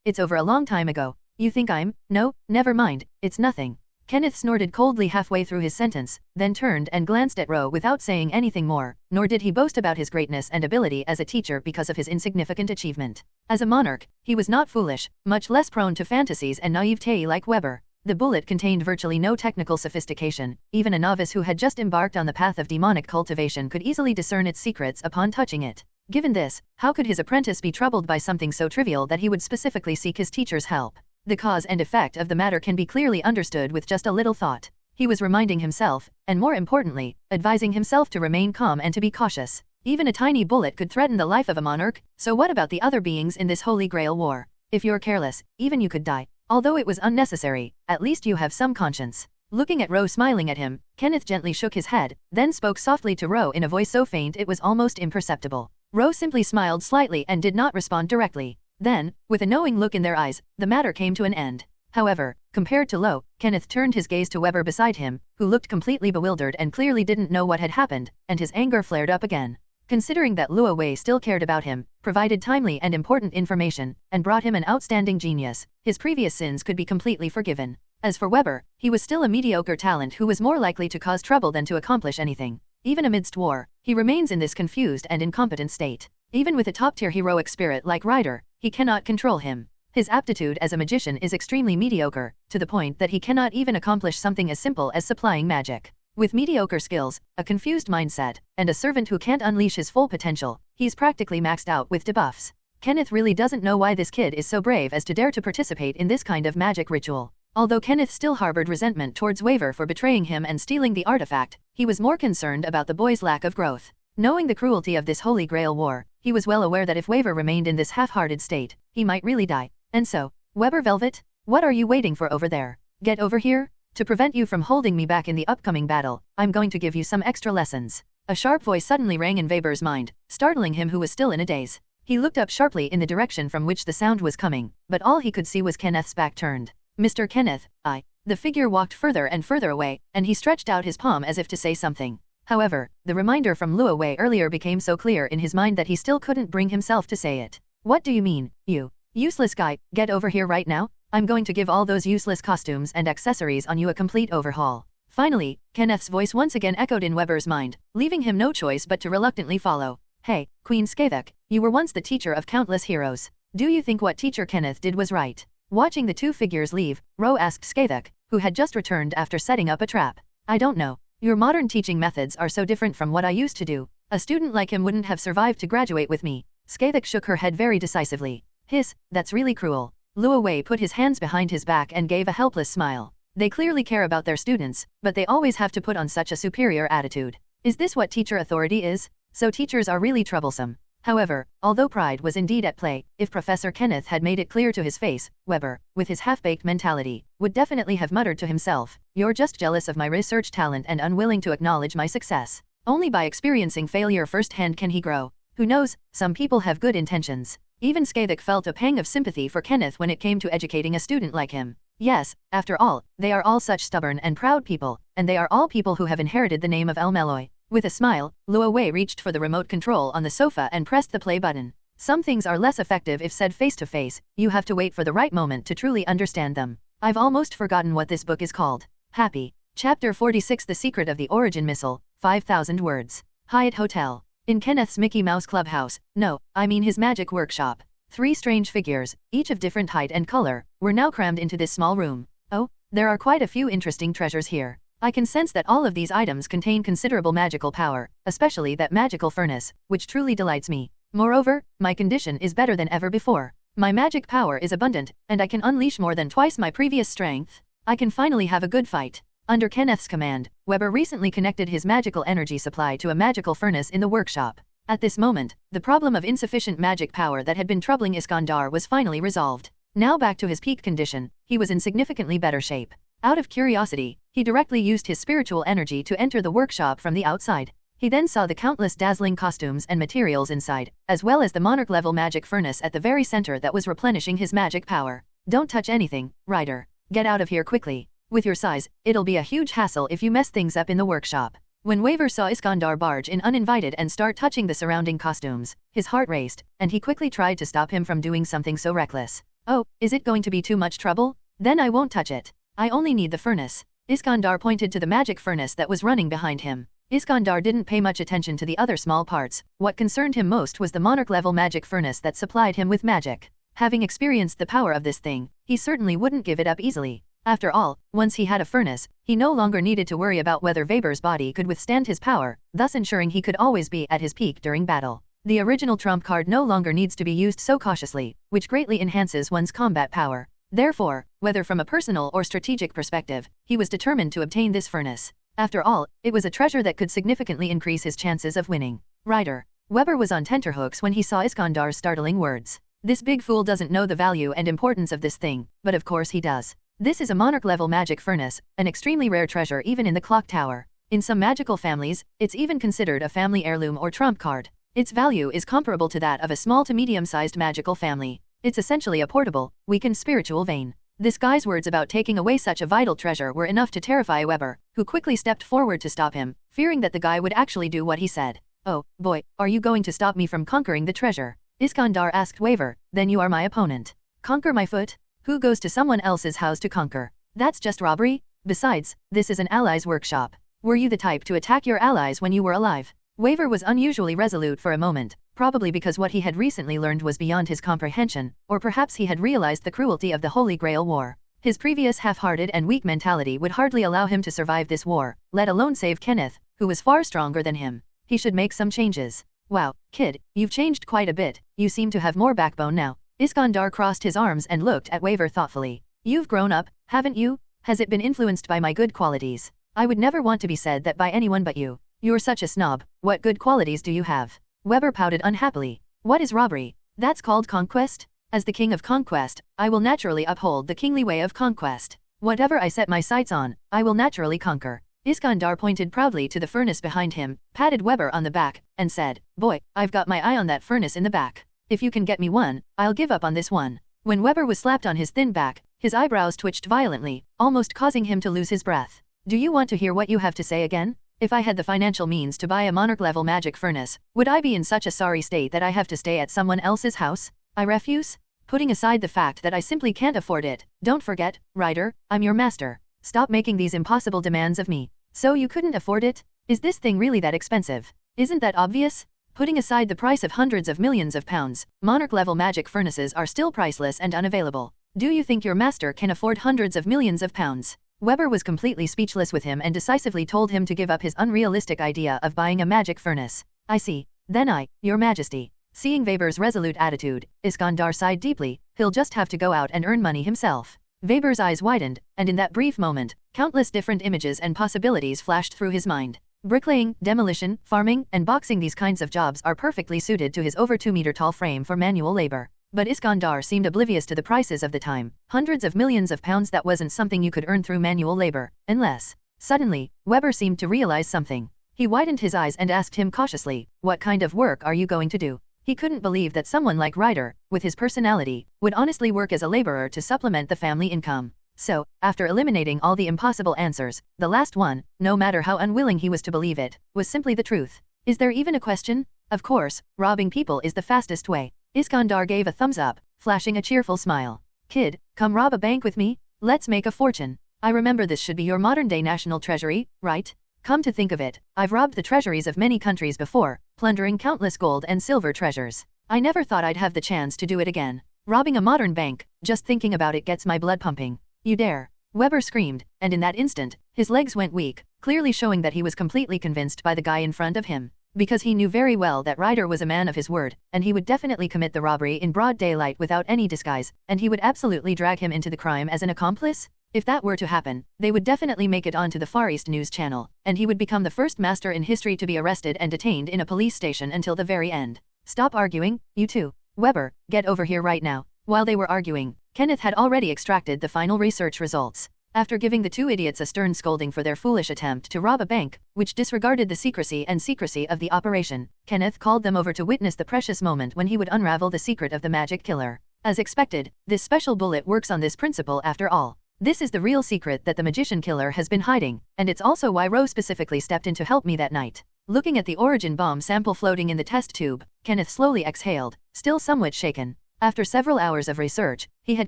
It's over a long time ago. You think I'm? No, never mind, it's nothing. Kenneth snorted coldly halfway through his sentence, then turned and glanced at Ro without saying anything more, nor did he boast about his greatness and ability as a teacher because of his insignificant achievement. As a monarch, he was not foolish, much less prone to fantasies and naivete like Weber. The bullet contained virtually no technical sophistication. Even a novice who had just embarked on the path of demonic cultivation could easily discern its secrets upon touching it. Given this, how could his apprentice be troubled by something so trivial that he would specifically seek his teacher's help? The cause and effect of the matter can be clearly understood with just a little thought. He was reminding himself, and more importantly, advising himself to remain calm and to be cautious. Even a tiny bullet could threaten the life of a monarch, so what about the other beings in this Holy Grail war? If you're careless, even you could die. Although it was unnecessary, at least you have some conscience. Looking at Ro smiling at him, Kenneth gently shook his head, then spoke softly to Ro in a voice so faint it was almost imperceptible. Ro simply smiled slightly and did not respond directly. Then, with a knowing look in their eyes, the matter came to an end. However, compared to Lo, Kenneth turned his gaze to Weber beside him, who looked completely bewildered and clearly didn't know what had happened, and his anger flared up again. Considering that Luo Wei still cared about him, provided timely and important information, and brought him an outstanding genius, his previous sins could be completely forgiven. As for Weber, he was still a mediocre talent who was more likely to cause trouble than to accomplish anything. Even amidst war, he remains in this confused and incompetent state. Even with a top-tier heroic spirit like Ryder, he cannot control him. His aptitude as a magician is extremely mediocre, to the point that he cannot even accomplish something as simple as supplying magic. With mediocre skills, a confused mindset, and a servant who can't unleash his full potential, he's practically maxed out with debuffs. Kenneth really doesn't know why this kid is so brave as to dare to participate in this kind of magic ritual. Although Kenneth still harbored resentment towards Weber for betraying him and stealing the artifact, he was more concerned about the boy's lack of growth. Knowing the cruelty of this Holy Grail war, he was well aware that if Weber remained in this half-hearted state, he might really die. And so, Weber Velvet, what are you waiting for over there? Get over here? To prevent you from holding me back in the upcoming battle, I'm going to give you some extra lessons. A sharp voice suddenly rang in Weber's mind, startling him who was still in a daze. He looked up sharply in the direction from which the sound was coming, but all he could see was Kenneth's back turned. Mr. Kenneth, I. The figure walked further and further away, and he stretched out his palm as if to say something. However, the reminder from Luo Wei earlier became so clear in his mind that he still couldn't bring himself to say it. What do you mean, you? Useless guy, get over here right now? I'm going to give all those useless costumes and accessories on you a complete overhaul. Finally, Kenneth's voice once again echoed in Weber's mind, leaving him no choice but to reluctantly follow. Hey, Queen Skavek, you were once the teacher of countless heroes. Do you think what Teacher Kenneth did was right? Watching the two figures leave, Ro asked Skavek, who had just returned after setting up a trap. I don't know. Your modern teaching methods are so different from what I used to do. A student like him wouldn't have survived to graduate with me. Skavek shook her head very decisively. Hiss, that's really cruel. Luo Wei put his hands behind his back and gave a helpless smile. They clearly care about their students, but they always have to put on such a superior attitude. Is this what teacher authority is? So teachers are really troublesome. However, although pride was indeed at play, if Professor Kenneth had made it clear to his face, Weber, with his half-baked mentality, would definitely have muttered to himself, "You're just jealous of my research talent and unwilling to acknowledge my success. Only by experiencing failure firsthand can he grow. Who knows, some people have good intentions." Even Skavik felt a pang of sympathy for Kenneth when it came to educating a student like him. Yes, after all, they are all such stubborn and proud people, and they are all people who have inherited the name of El Meloy. With a smile, Luo Wei reached for the remote control on the sofa and pressed the play button. Some things are less effective if said face to face, you have to wait for the right moment to truly understand them. I've almost forgotten what this book is called. Happy. Chapter 46 The Secret of the Origin Missile, 5,000 words. Hyatt Hotel. In Kenneth's Mickey Mouse Clubhouse, no, I mean his magic workshop. 3 strange figures, each of different height and color, were now crammed into this small room. Oh, there are quite a few interesting treasures here. I can sense that all of these items contain considerable magical power, especially that magical furnace, which truly delights me. Moreover, my condition is better than ever before. My magic power is abundant, and I can unleash more than twice my previous strength. I can finally have a good fight. Under Kenneth's command, Weber recently connected his magical energy supply to a magical furnace in the workshop. At this moment, the problem of insufficient magic power that had been troubling Iskandar was finally resolved. Now back to his peak condition, he was in significantly better shape. Out of curiosity, he directly used his spiritual energy to enter the workshop from the outside. He then saw the countless dazzling costumes and materials inside, as well as the monarch-level magic furnace at the very center that was replenishing his magic power. Don't touch anything, Ryder. Get out of here quickly. With your size, it'll be a huge hassle if you mess things up in the workshop. When Waver saw Iskandar barge in uninvited and start touching the surrounding costumes, his heart raced, and he quickly tried to stop him from doing something so reckless. Oh, is it going to be too much trouble? Then I won't touch it. I only need the furnace. Iskandar pointed to the magic furnace that was running behind him. Iskandar didn't pay much attention to the other small parts. What concerned him most was the monarch-level magic furnace that supplied him with magic. Having experienced the power of this thing, he certainly wouldn't give it up easily. After all, once he had a furnace, he no longer needed to worry about whether Weber's body could withstand his power, thus ensuring he could always be at his peak during battle. The original trump card no longer needs to be used so cautiously, which greatly enhances one's combat power. Therefore, whether from a personal or strategic perspective, he was determined to obtain this furnace. After all, it was a treasure that could significantly increase his chances of winning. Ryder. Weber was on tenterhooks when he saw Iskandar's startling words. This big fool doesn't know the value and importance of this thing, but of course he does. This is a monarch-level magic furnace, an extremely rare treasure even in the clock tower. In some magical families, it's even considered a family heirloom or trump card. Its value is comparable to that of a small to medium-sized magical family. It's essentially a portable, weakened spiritual vein. This guy's words about taking away such a vital treasure were enough to terrify Weber, who quickly stepped forward to stop him, fearing that the guy would actually do what he said. Oh, boy, are you going to stop me from conquering the treasure? Iskandar asked Weber, then you are my opponent. Conquer my foot? Who goes to someone else's house to conquer? That's just robbery. Besides, this is an allies workshop. Were you the type to attack your allies when you were alive? Weber was unusually resolute for a moment, probably because what he had recently learned was beyond his comprehension, or perhaps he had realized the cruelty of the Holy Grail War. His previous half-hearted and weak mentality would hardly allow him to survive this war, let alone save Kenneth, who was far stronger than him. He should make some changes. Wow, kid, you've changed quite a bit. You seem to have more backbone now. Iskandar crossed his arms and looked at Wever thoughtfully. You've grown up, haven't you? Has it been influenced by my good qualities? I would never want to be said that by anyone but you. You're such a snob. What good qualities do you have? Weber pouted unhappily. What is robbery? That's called conquest? As the king of conquest, I will naturally uphold the kingly way of conquest. Whatever I set my sights on, I will naturally conquer. Iskandar pointed proudly to the furnace behind him, patted Weber on the back, and said, Boy, I've got my eye on that furnace in the back. If you can get me one, I'll give up on this one. When Weber was slapped on his thin back, his eyebrows twitched violently, almost causing him to lose his breath. Do you want to hear what you have to say again? If I had the financial means to buy a monarch-level magic furnace, would I be in such a sorry state that I have to stay at someone else's house? I refuse. Putting aside the fact that I simply can't afford it, don't forget, Ryder, I'm your master. Stop making these impossible demands of me. So you couldn't afford it? Is this thing really that expensive? Isn't that obvious? Putting aside the price of hundreds of millions of pounds, monarch-level magic furnaces are still priceless and unavailable. Do you think your master can afford hundreds of millions of pounds? Weber was completely speechless with him and decisively told him to give up his unrealistic idea of buying a magic furnace. I see. Then your majesty. Seeing Weber's resolute attitude, Iskandar sighed deeply. He'll just have to go out and earn money himself. Weber's eyes widened, and in that brief moment, countless different images and possibilities flashed through his mind. Bricklaying, demolition, farming, and boxing, these kinds of jobs are perfectly suited to his over 2-meter-tall frame for manual labor. But Iskandar seemed oblivious to the prices of the time. Hundreds of millions of pounds, that wasn't something you could earn through manual labor, unless... Suddenly, Weber seemed to realize something. He widened his eyes and asked him cautiously, what kind of work are you going to do? He couldn't believe that someone like Ryder, with his personality, would honestly work as a laborer to supplement the family income. So, after eliminating all the impossible answers, the last one, no matter how unwilling he was to believe it, was simply the truth. Is there even a question? Of course, robbing people is the fastest way. Iskandar gave a thumbs up, flashing a cheerful smile. Kid, come rob a bank with me? Let's make a fortune. I remember this should be your modern-day national treasury, right? Come to think of it, I've robbed the treasuries of many countries before, plundering countless gold and silver treasures. I never thought I'd have the chance to do it again. Robbing a modern bank, just thinking about it gets my blood pumping. You dare. Weber screamed, and in that instant, his legs went weak, clearly showing that he was completely convinced by the guy in front of him. Because he knew very well that Ryder was a man of his word, and he would definitely commit the robbery in broad daylight without any disguise, and he would absolutely drag him into the crime as an accomplice. If that were to happen, they would definitely make it onto the Far East News Channel, and he would become the first master in history to be arrested and detained in a police station until the very end. Stop arguing, you two. Weber, get over here right now. While they were arguing, Kenneth had already extracted the final research results. After giving the two idiots a stern scolding for their foolish attempt to rob a bank, which disregarded the secrecy of the operation, Kenneth called them over to witness the precious moment when he would unravel the secret of the magic killer. As expected, this special bullet works on this principle after all. This is the real secret that the magician killer has been hiding, and it's also why Rose specifically stepped in to help me that night. Looking at the origin bomb sample floating in the test tube, Kenneth slowly exhaled, still somewhat shaken. After several hours of research, he had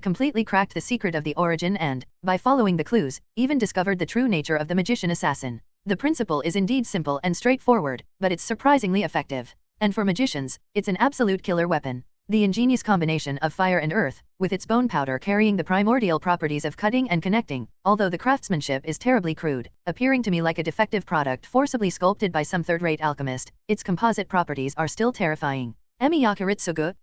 completely cracked the secret of the origin and, by following the clues, even discovered the true nature of the magician assassin. The principle is indeed simple and straightforward, but it's surprisingly effective. And for magicians, it's an absolute killer weapon. The ingenious combination of fire and earth, with its bone powder carrying the primordial properties of cutting and connecting, although the craftsmanship is terribly crude, appearing to me like a defective product forcibly sculpted by some third-rate alchemist, its composite properties are still terrifying. Emiya Kiritsugu,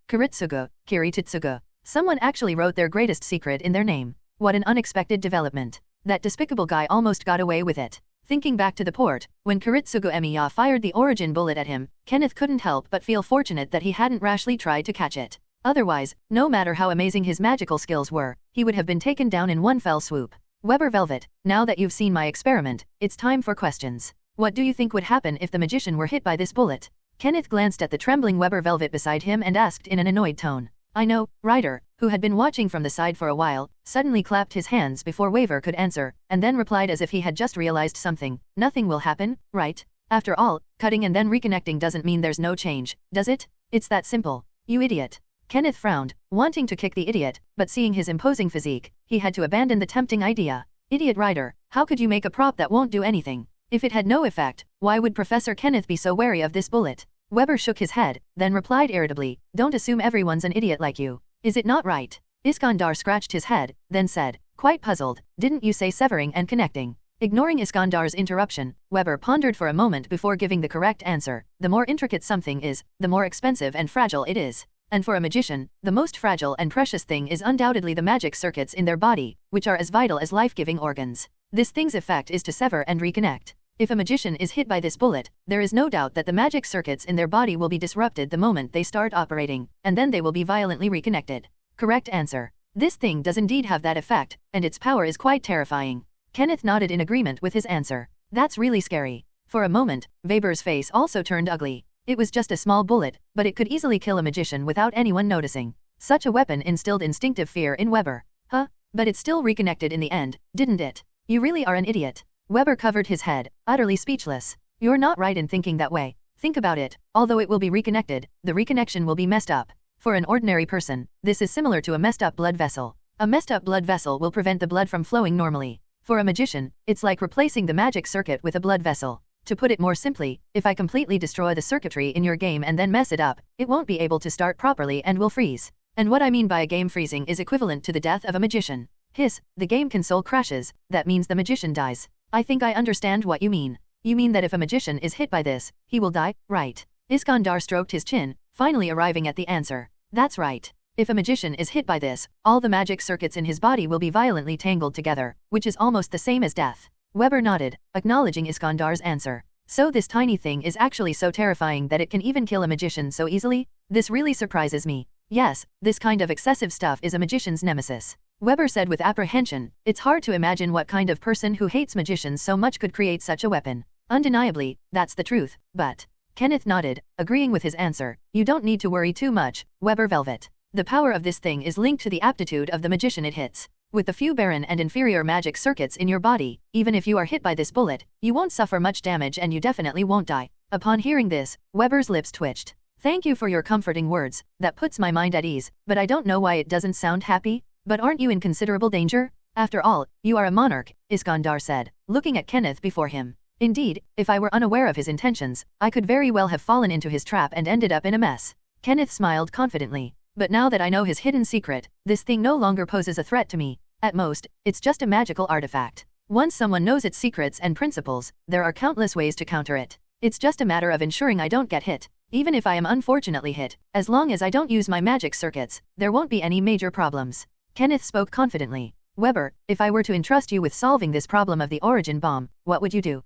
Kirititsugu. Someone actually wrote their greatest secret in their name. What an unexpected development. That despicable guy almost got away with it. Thinking back to the port, when Kiritsugu Emiya fired the origin bullet at him, Kenneth couldn't help but feel fortunate that he hadn't rashly tried to catch it. Otherwise, no matter how amazing his magical skills were, he would have been taken down in one fell swoop. Weber Velvet, now that you've seen my experiment, it's time for questions. What do you think would happen if the magician were hit by this bullet? Kenneth glanced at the trembling Weber Velvet beside him and asked in an annoyed tone. I know, Ryder, who had been watching from the side for a while, suddenly clapped his hands before Weber could answer, and then replied as if he had just realized something. Nothing will happen, right? After all, cutting and then reconnecting doesn't mean there's no change, does it? It's that simple. You idiot. Kenneth frowned, wanting to kick the idiot, but seeing his imposing physique, he had to abandon the tempting idea. Idiot Ryder, how could you make a prop that won't do anything? If it had no effect, why would Professor Kenneth be so wary of this bullet? Weber shook his head, then replied irritably, don't assume everyone's an idiot like you. Is it not right? Iskandar scratched his head, then said, quite puzzled, didn't you say severing and connecting? Ignoring Iskandar's interruption, Weber pondered for a moment before giving the correct answer. The more intricate something is, the more expensive and fragile it is. And for a magician, the most fragile and precious thing is undoubtedly the magic circuits in their body, which are as vital as life-giving organs. This thing's effect is to sever and reconnect. If a magician is hit by this bullet, there is no doubt that the magic circuits in their body will be disrupted the moment they start operating, and then they will be violently reconnected. Correct answer. This thing does indeed have that effect, and its power is quite terrifying. Kenneth nodded in agreement with his answer. That's really scary. For a moment, Weber's face also turned ugly. It was just a small bullet, but it could easily kill a magician without anyone noticing. Such a weapon instilled instinctive fear in Weber. Huh? But it still reconnected in the end, didn't it? You really are an idiot. Weber covered his head, utterly speechless. You're not right in thinking that way. Think about it, although it will be reconnected, the reconnection will be messed up. For an ordinary person, this is similar to a messed up blood vessel. A messed up blood vessel will prevent the blood from flowing normally. For a magician, it's like replacing the magic circuit with a blood vessel. To put it more simply, if I completely destroy the circuitry in your game and then mess it up, it won't be able to start properly and will freeze. And what I mean by a game freezing is equivalent to the death of a magician. Hiss, the game console crashes, that means the magician dies. I think I understand what you mean. You mean that if a magician is hit by this, he will die, right? Iskandar stroked his chin, finally arriving at the answer. That's right. If a magician is hit by this, all the magic circuits in his body will be violently tangled together, which is almost the same as death. Weber nodded, acknowledging Iskandar's answer. So this tiny thing is actually so terrifying that it can even kill a magician so easily? This really surprises me. Yes, this kind of excessive stuff is a magician's nemesis. Weber said with apprehension, it's hard to imagine what kind of person who hates magicians so much could create such a weapon. Undeniably, that's the truth, but Kenneth nodded, agreeing with his answer. You don't need to worry too much, Weber Velvet. The power of this thing is linked to the aptitude of the magician it hits. With the few barren and inferior magic circuits in your body, even if you are hit by this bullet, you won't suffer much damage and you definitely won't die. Upon hearing this, Weber's lips twitched. Thank you for your comforting words, that puts my mind at ease, but I don't know why it doesn't sound happy. But aren't you in considerable danger? After all, you are a monarch, Iskandar said, looking at Kenneth before him. Indeed, if I were unaware of his intentions, I could very well have fallen into his trap and ended up in a mess. Kenneth smiled confidently. But now that I know his hidden secret, this thing no longer poses a threat to me. At most, it's just a magical artifact. Once someone knows its secrets and principles, there are countless ways to counter it. It's just a matter of ensuring I don't get hit. Even if I am unfortunately hit, as long as I don't use my magic circuits, there won't be any major problems. Kenneth spoke confidently. Weber, if I were to entrust you with solving this problem of the origin bomb, what would you do?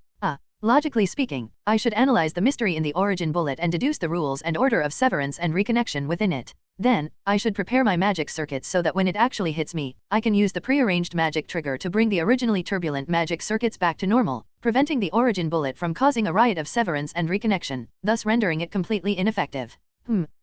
Logically speaking, I should analyze the mystery in the origin bullet and deduce the rules and order of severance and reconnection within it. Then, I should prepare my magic circuits so that when it actually hits me, I can use the prearranged magic trigger to bring the originally turbulent magic circuits back to normal, preventing the origin bullet from causing a riot of severance and reconnection, thus rendering it completely ineffective.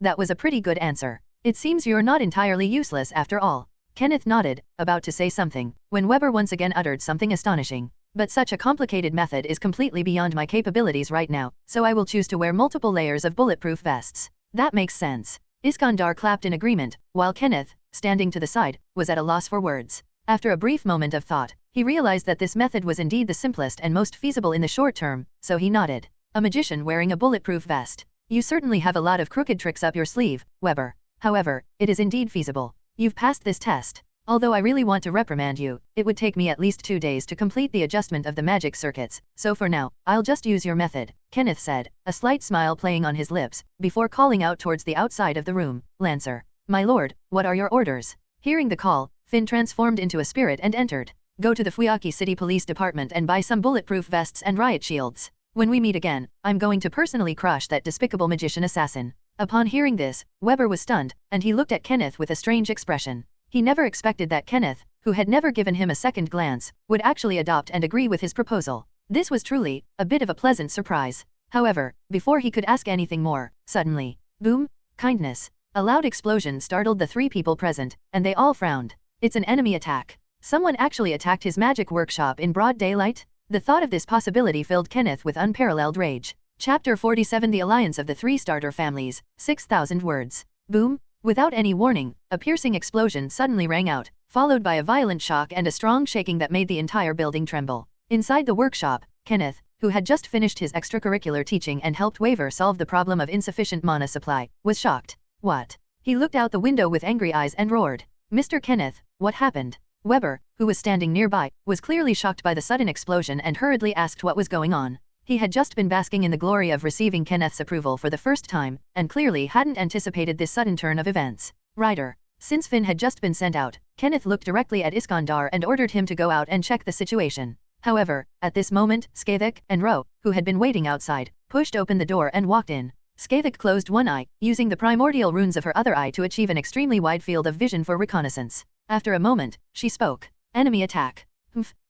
That was a pretty good answer. It seems you're not entirely useless after all. Kenneth nodded, about to say something, when Weber once again uttered something astonishing. But such a complicated method is completely beyond my capabilities right now, so I will choose to wear multiple layers of bulletproof vests. That makes sense. Iskandar clapped in agreement, while Kenneth, standing to the side, was at a loss for words. After a brief moment of thought, he realized that this method was indeed the simplest and most feasible in the short term, so he nodded. A magician wearing a bulletproof vest. You certainly have a lot of crooked tricks up your sleeve, Weber. However, it is indeed feasible. You've passed this test. Although I really want to reprimand you, it would take me at least 2 days to complete the adjustment of the magic circuits, so for now, I'll just use your method, Kenneth said, a slight smile playing on his lips, before calling out towards the outside of the room. Lancer. My lord, what are your orders? Hearing the call, Finn transformed into a spirit and entered. Go to the Fuyaki City Police Department and buy some bulletproof vests and riot shields. When we meet again, I'm going to personally crush that despicable magician assassin. Upon hearing this, Weber was stunned, and he looked at Kenneth with a strange expression. He never expected that Kenneth, who had never given him a second glance, would actually adopt and agree with his proposal. This was truly a bit of a pleasant surprise. However, before he could ask anything more, suddenly, boom, kindness. A loud explosion startled the 3 people present, and they all frowned. It's an enemy attack. Someone actually attacked his magic workshop in broad daylight? The thought of this possibility filled Kenneth with unparalleled rage. Chapter 47 The Alliance of the 3 Starter Families, 6,000 words. Boom. Without any warning, a piercing explosion suddenly rang out, followed by a violent shock and a strong shaking that made the entire building tremble. Inside the workshop, Kenneth, who had just finished his extracurricular teaching and helped Weber solve the problem of insufficient mana supply, was shocked. What? He looked out the window with angry eyes and roared. Mr. Kenneth, what happened? Weber, who was standing nearby, was clearly shocked by the sudden explosion and hurriedly asked what was going on. He had just been basking in the glory of receiving Kenneth's approval for the first time, and clearly hadn't anticipated this sudden turn of events. Ryder. Since Finn had just been sent out, Kenneth looked directly at Iskandar and ordered him to go out and check the situation. However, at this moment, Skavik and Ro, who had been waiting outside, pushed open the door and walked in. Skavik closed one eye, using the primordial runes of her other eye to achieve an extremely wide field of vision for reconnaissance. After a moment, she spoke. Enemy attack.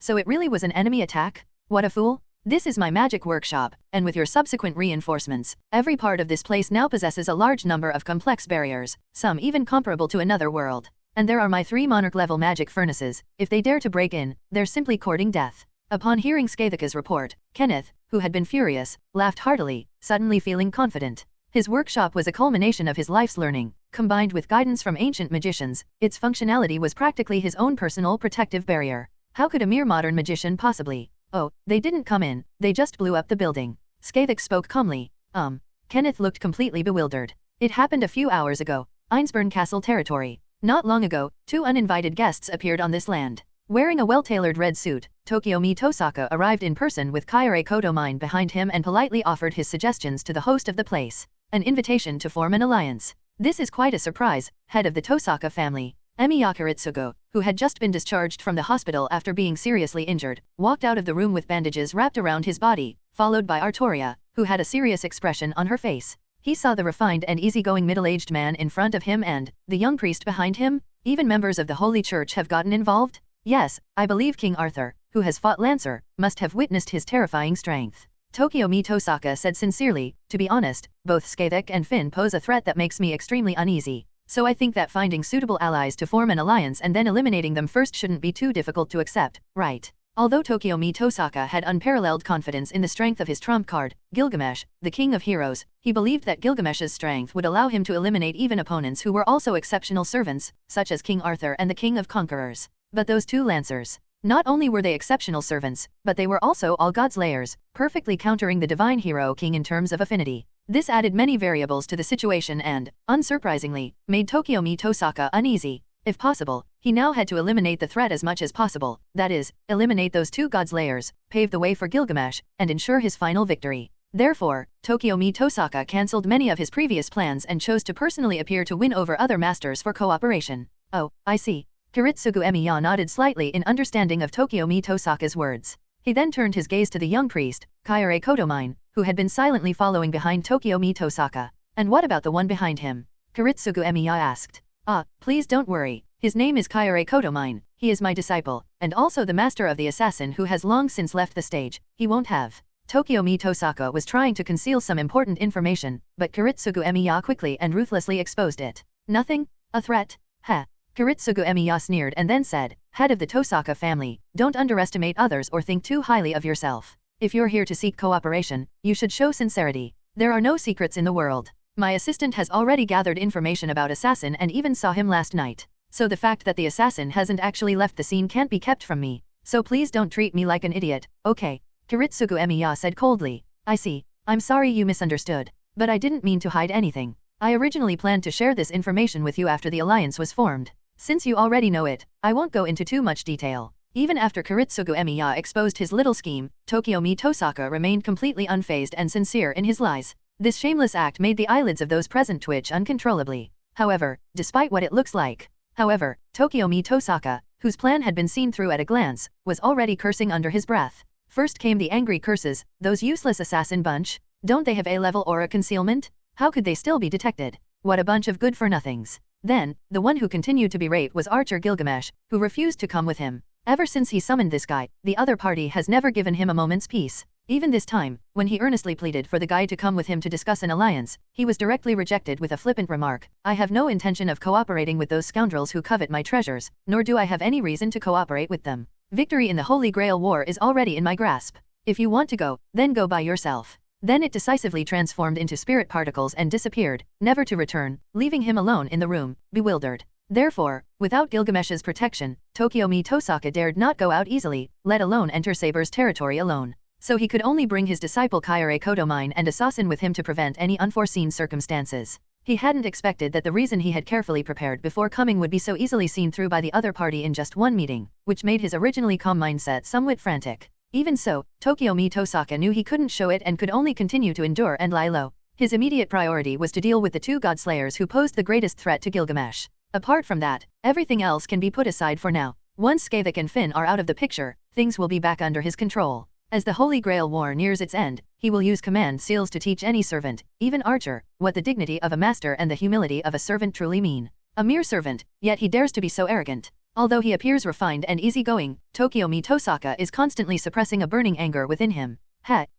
So it really was an enemy attack? What a fool. This is my magic workshop, and with your subsequent reinforcements, every part of this place now possesses a large number of complex barriers, some even comparable to another world. And there are my 3 monarch-level magic furnaces. If they dare to break in, they're simply courting death. Upon hearing Skavika's report, Kenneth, who had been furious, laughed heartily, suddenly feeling confident. His workshop was a culmination of his life's learning, combined with guidance from ancient magicians. Its functionality was practically his own personal protective barrier. How could a mere modern magician possibly? Oh, they didn't come in, they just blew up the building. Skavik spoke calmly. Kenneth looked completely bewildered. It happened a few hours ago. Einsburn Castle territory. Not long ago, 2 uninvited guests appeared on this land. Wearing a well-tailored red suit, Tokiomi Tosaka arrived in person with Kaire Kodomine behind him and politely offered his suggestions to the host of the place. An invitation to form an alliance. This is quite a surprise, head of the Tosaka family. Emi Yakiritsugo, who had just been discharged from the hospital after being seriously injured, walked out of the room with bandages wrapped around his body, followed by Artoria, who had a serious expression on her face. He saw the refined and easygoing middle-aged man in front of him and the young priest behind him. Even members of the Holy Church have gotten involved? Yes, I believe King Arthur, who has fought Lancer, must have witnessed his terrifying strength. Tokiomi Tosaka said sincerely, to be honest, both Skavik and Finn pose a threat that makes me extremely uneasy. So I think that finding suitable allies to form an alliance and then eliminating them first shouldn't be too difficult to accept, right? Although Tokiomi Tosaka had unparalleled confidence in the strength of his trump card, Gilgamesh, the king of heroes, he believed that Gilgamesh's strength would allow him to eliminate even opponents who were also exceptional servants, such as King Arthur and the King of Conquerors. But those two Lancers, not only were they exceptional servants, but they were also all gods layers, perfectly countering the divine hero king in terms of affinity. This added many variables to the situation and, unsurprisingly, made Tokiomi Tosaka uneasy. If possible, he now had to eliminate the threat as much as possible, that is, eliminate those two gods layers, pave the way for Gilgamesh, and ensure his final victory. Therefore, Tokiomi Tosaka cancelled many of his previous plans and chose to personally appear to win over other masters for cooperation. Oh, I see. Kiritsugu Emiya nodded slightly in understanding of Tokiomi Tosaka's words. He then turned his gaze to the young priest, Kyore Kotomine, who had been silently following behind Tokiomi Tosaka. And what about the one behind him? Kiritsugu Emiya asked. Ah, please don't worry. His name is Kyore Kotomine, he is my disciple, and also the master of the assassin who has long since left the stage. He won't have. Tokiomi Tosaka was trying to conceal some important information, but Kiritsugu Emiya quickly and ruthlessly exposed it. Nothing? A threat? Ha. Kiritsugu Emiya sneered and then said, head of the Tosaka family, don't underestimate others or think too highly of yourself. If you're here to seek cooperation, you should show sincerity. There are no secrets in the world. My assistant has already gathered information about Assassin and even saw him last night. So the fact that the assassin hasn't actually left the scene can't be kept from me. So please don't treat me like an idiot, okay? Kiritsugu Emiya said coldly. I see. I'm sorry you misunderstood. But I didn't mean to hide anything. I originally planned to share this information with you after the alliance was formed. Since you already know it, I won't go into too much detail. Even after Kiritsugu Emiya exposed his little scheme, Tokiomi Tosaka remained completely unfazed and sincere in his lies. This shameless act made the eyelids of those present twitch uncontrollably. However, despite what it looks like. However, Tokiomi Tosaka, whose plan had been seen through at a glance, was already cursing under his breath. First came the angry curses, those useless assassin bunch. Don't they have A-level aura concealment? How could they still be detected? What a bunch of good-for-nothings. Then, the one who continued to berate was Archer Gilgamesh, who refused to come with him. Ever since he summoned this guy, the other party has never given him a moment's peace. Even this time, when he earnestly pleaded for the guy to come with him to discuss an alliance, he was directly rejected with a flippant remark. I have no intention of cooperating with those scoundrels who covet my treasures, nor do I have any reason to cooperate with them. Victory in the Holy Grail War is already in my grasp. If you want to go, then go by yourself. Then it decisively transformed into spirit particles and disappeared, never to return, leaving him alone in the room, bewildered. Therefore, without Gilgamesh's protection, Tokiomi Tosaka dared not go out easily, let alone enter Saber's territory alone. So he could only bring his disciple Kyore Kotomine and Assassin with him to prevent any unforeseen circumstances. He hadn't expected that the reason he had carefully prepared before coming would be so easily seen through by the other party in just one meeting, which made his originally calm mindset somewhat frantic. Even so, Tokiomi Tosaka knew he couldn't show it and could only continue to endure and lie low. His immediate priority was to deal with the two godslayers who posed the greatest threat to Gilgamesh. Apart from that, everything else can be put aside for now. Once Skavik and Finn are out of the picture, things will be back under his control. As the Holy Grail War nears its end, he will use command seals to teach any servant, even Archer, what the dignity of a master and the humility of a servant truly mean. A mere servant, yet he dares to be so arrogant. Although he appears refined and easygoing, Tokiomi Tosaka is constantly suppressing a burning anger within him.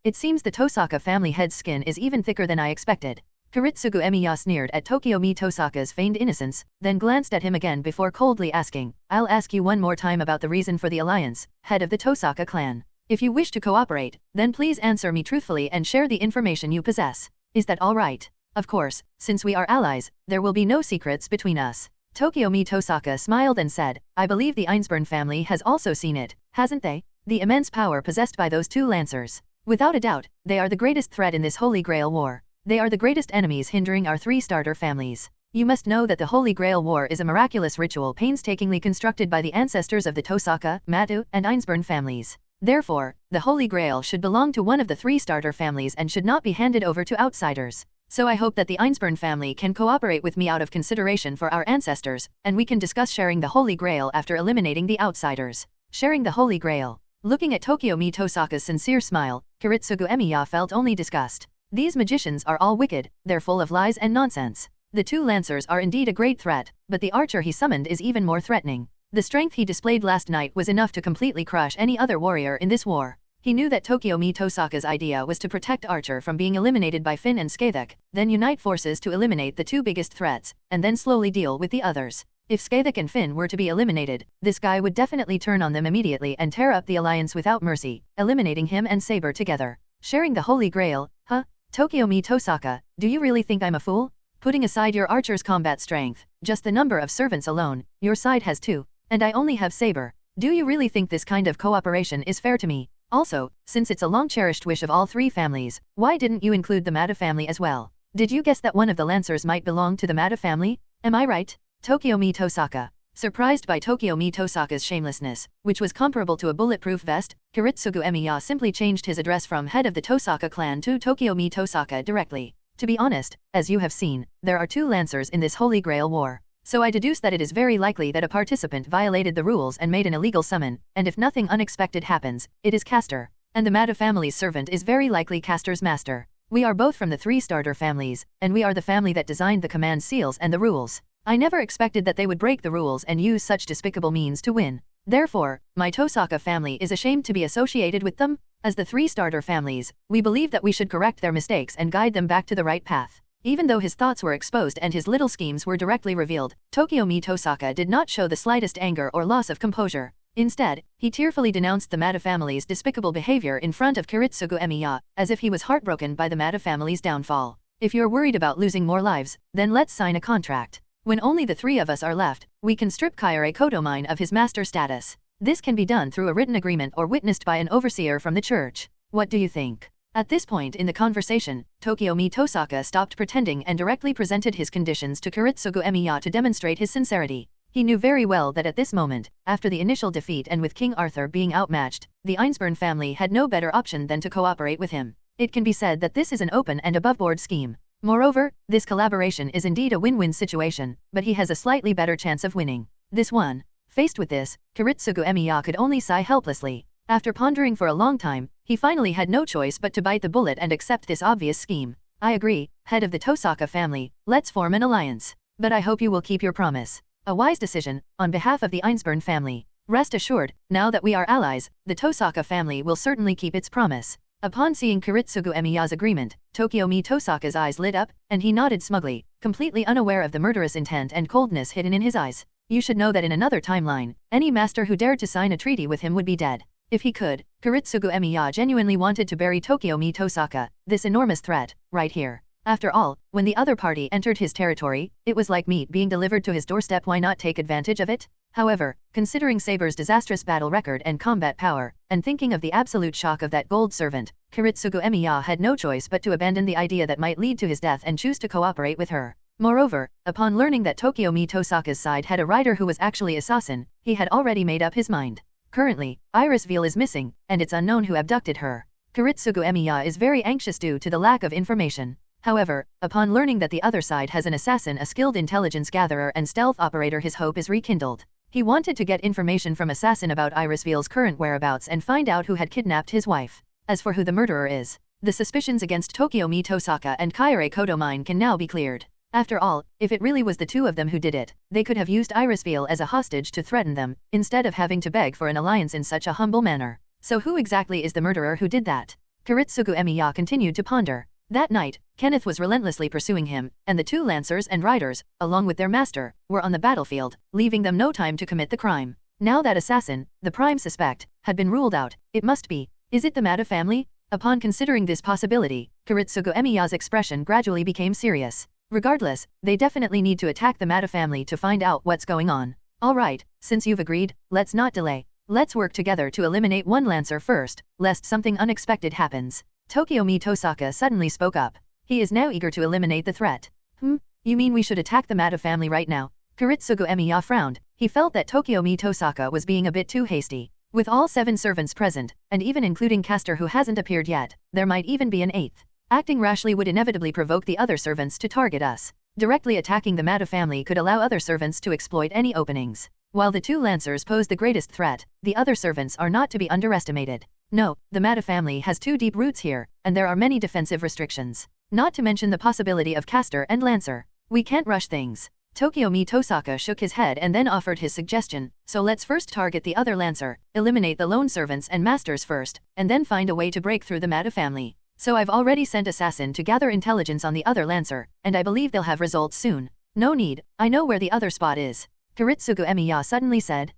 It seems the Tosaka family head's skin is even thicker than I expected. Kiritsugu Emiya sneered at Tokiomi Tosaka's feigned innocence, then glanced at him again before coldly asking, I'll ask you one more time about the reason for the alliance, head of the Tosaka clan. If you wish to cooperate, then please answer me truthfully and share the information you possess. Is that all right? Of course, since we are allies, there will be no secrets between us. Tokiomi Tosaka smiled and said, I believe the Einsburn family has also seen it, hasn't they? The immense power possessed by those two Lancers. Without a doubt, they are the greatest threat in this Holy Grail War. They are the greatest enemies hindering our three starter families. You must know that the Holy Grail War is a miraculous ritual painstakingly constructed by the ancestors of the Tosaka, Matu, and Einsburn families. Therefore, the Holy Grail should belong to one of the three starter families and should not be handed over to outsiders. So I hope that the Einsburn family can cooperate with me out of consideration for our ancestors, and we can discuss sharing the Holy Grail after eliminating the outsiders. Sharing the Holy Grail. Looking at Tokiomi Tosaka's sincere smile, Kiritsugu Emiya felt only disgust. These magicians are all wicked, they're full of lies and nonsense. The two Lancers are indeed a great threat, but the archer he summoned is even more threatening. The strength he displayed last night was enough to completely crush any other warrior in this war. He knew that Tokiomi Tosaka's idea was to protect Archer from being eliminated by Finn and Skathik, then unite forces to eliminate the two biggest threats, and then slowly deal with the others. If Skathik and Finn were to be eliminated, this guy would definitely turn on them immediately and tear up the alliance without mercy, eliminating him and Saber together. Sharing the Holy Grail, huh? Tokiomi Tosaka, do you really think I'm a fool? Putting aside your Archer's combat strength, just the number of servants alone, your side has two, and I only have Saber. Do you really think this kind of cooperation is fair to me? Also, since it's a long-cherished wish of all three families, why didn't you include the Mata family as well? Did you guess that one of the Lancers might belong to the Mata family? Am I right? Tokiomi Tosaka. Surprised by Tokiomi Tosaka's shamelessness, which was comparable to a bulletproof vest, Kiritsugu Emiya simply changed his address from head of the Tosaka clan to Tokiomi Tosaka directly. To be honest, as you have seen, there are two Lancers in this Holy Grail war. So I deduce that it is very likely that a participant violated the rules and made an illegal summon, and if nothing unexpected happens, it is Castor. And the Mata family's servant is very likely Castor's master. We are both from the three starter families, and we are the family that designed the command seals and the rules. I never expected that they would break the rules and use such despicable means to win. Therefore, my Tosaka family is ashamed to be associated with them. As the three starter families, we believe that we should correct their mistakes and guide them back to the right path. Even though his thoughts were exposed and his little schemes were directly revealed, Tokiomi Tosaka did not show the slightest anger or loss of composure. Instead, he tearfully denounced the Mata family's despicable behavior in front of Kiritsugu Emiya, as if he was heartbroken by the Mata family's downfall. If you're worried about losing more lives, then let's sign a contract. When only the three of us are left, we can strip Kaire Kotomine of his master status. This can be done through a written agreement or witnessed by an overseer from the church. What do you think? At this point in the conversation, Tokiomi Tosaka stopped pretending and directly presented his conditions to Kiritsugu Emiya to demonstrate his sincerity. He knew very well that at this moment, after the initial defeat and with King Arthur being outmatched, the Einsburn family had no better option than to cooperate with him. It can be said that this is an open and above-board scheme. Moreover, this collaboration is indeed a win-win situation, but he has a slightly better chance of winning this one. Faced with this, Kiritsugu Emiya could only sigh helplessly. After pondering for a long time, he finally had no choice but to bite the bullet and accept this obvious scheme. I agree, head of the Tosaka family, let's form an alliance. But I hope you will keep your promise. A wise decision, on behalf of the Einsburn family. Rest assured, now that we are allies, the Tosaka family will certainly keep its promise. Upon seeing Kiritsugu Emiya's agreement, Tokiomi Tosaka's eyes lit up, and he nodded smugly, completely unaware of the murderous intent and coldness hidden in his eyes. You should know that in another timeline, any master who dared to sign a treaty with him would be dead. If he could, Kiritsugu Emiya genuinely wanted to bury Tokiomi Tosaka, this enormous threat, right here. After all, when the other party entered his territory, it was like meat being delivered to his doorstep. Why not take advantage of it? However, considering Saber's disastrous battle record and combat power, and thinking of the absolute shock of that gold servant, Kiritsugu Emiya had no choice but to abandon the idea that might lead to his death and choose to cooperate with her. Moreover, upon learning that Tokiomi Tosaka's side had a rider who was actually assassin, he had already made up his mind. Currently, Iris Veal is missing, and it's unknown who abducted her. Kiritsugu Emiya is very anxious due to the lack of information. However, upon learning that the other side has an assassin, a skilled intelligence gatherer and stealth operator, his hope is rekindled. He wanted to get information from assassin about Iris Veal's current whereabouts and find out who had kidnapped his wife. As for who the murderer is, the suspicions against Tokiomi Tosaka and Kaire Kotomine can now be cleared. After all, if it really was the two of them who did it, they could have used Iris Veal as a hostage to threaten them, instead of having to beg for an alliance in such a humble manner. So who exactly is the murderer who did that? Kiritsugu Emiya continued to ponder. That night, Kenneth was relentlessly pursuing him, and the two lancers and riders, along with their master, were on the battlefield, leaving them no time to commit the crime. Now that assassin, the prime suspect, had been ruled out, it must be. Is it the Mata family? Upon considering this possibility, Kiritsugu Emiya's expression gradually became serious. Regardless, they definitely need to attack the Mata family to find out what's going on. Alright, since you've agreed, let's not delay. Let's work together to eliminate one lancer first, lest something unexpected happens. Tokiomi Tosaka suddenly spoke up. He is now eager to eliminate the threat. You mean we should attack the Mata family right now? Kiritsugu Emiya frowned. He felt that Tokiomi Tosaka was being a bit too hasty. With all 7 servants present, and even including Castor who hasn't appeared yet, there might even be an 8th. Acting rashly would inevitably provoke the other servants to target us. Directly attacking the Mata family could allow other servants to exploit any openings. While the two lancers pose the greatest threat, the other servants are not to be underestimated. No, the Mata family has 2 deep roots here, and there are many defensive restrictions. Not to mention the possibility of Castor and Lancer. We can't rush things. Tokiomi Tosaka shook his head and then offered his suggestion, so let's first target the other Lancer, eliminate the lone servants and masters first, and then find a way to break through the Mata family. So I've already sent assassin to gather intelligence on the other Lancer, and I believe they'll have results soon. No need, I know where the other spot is. Kiritsugu Emiya suddenly said.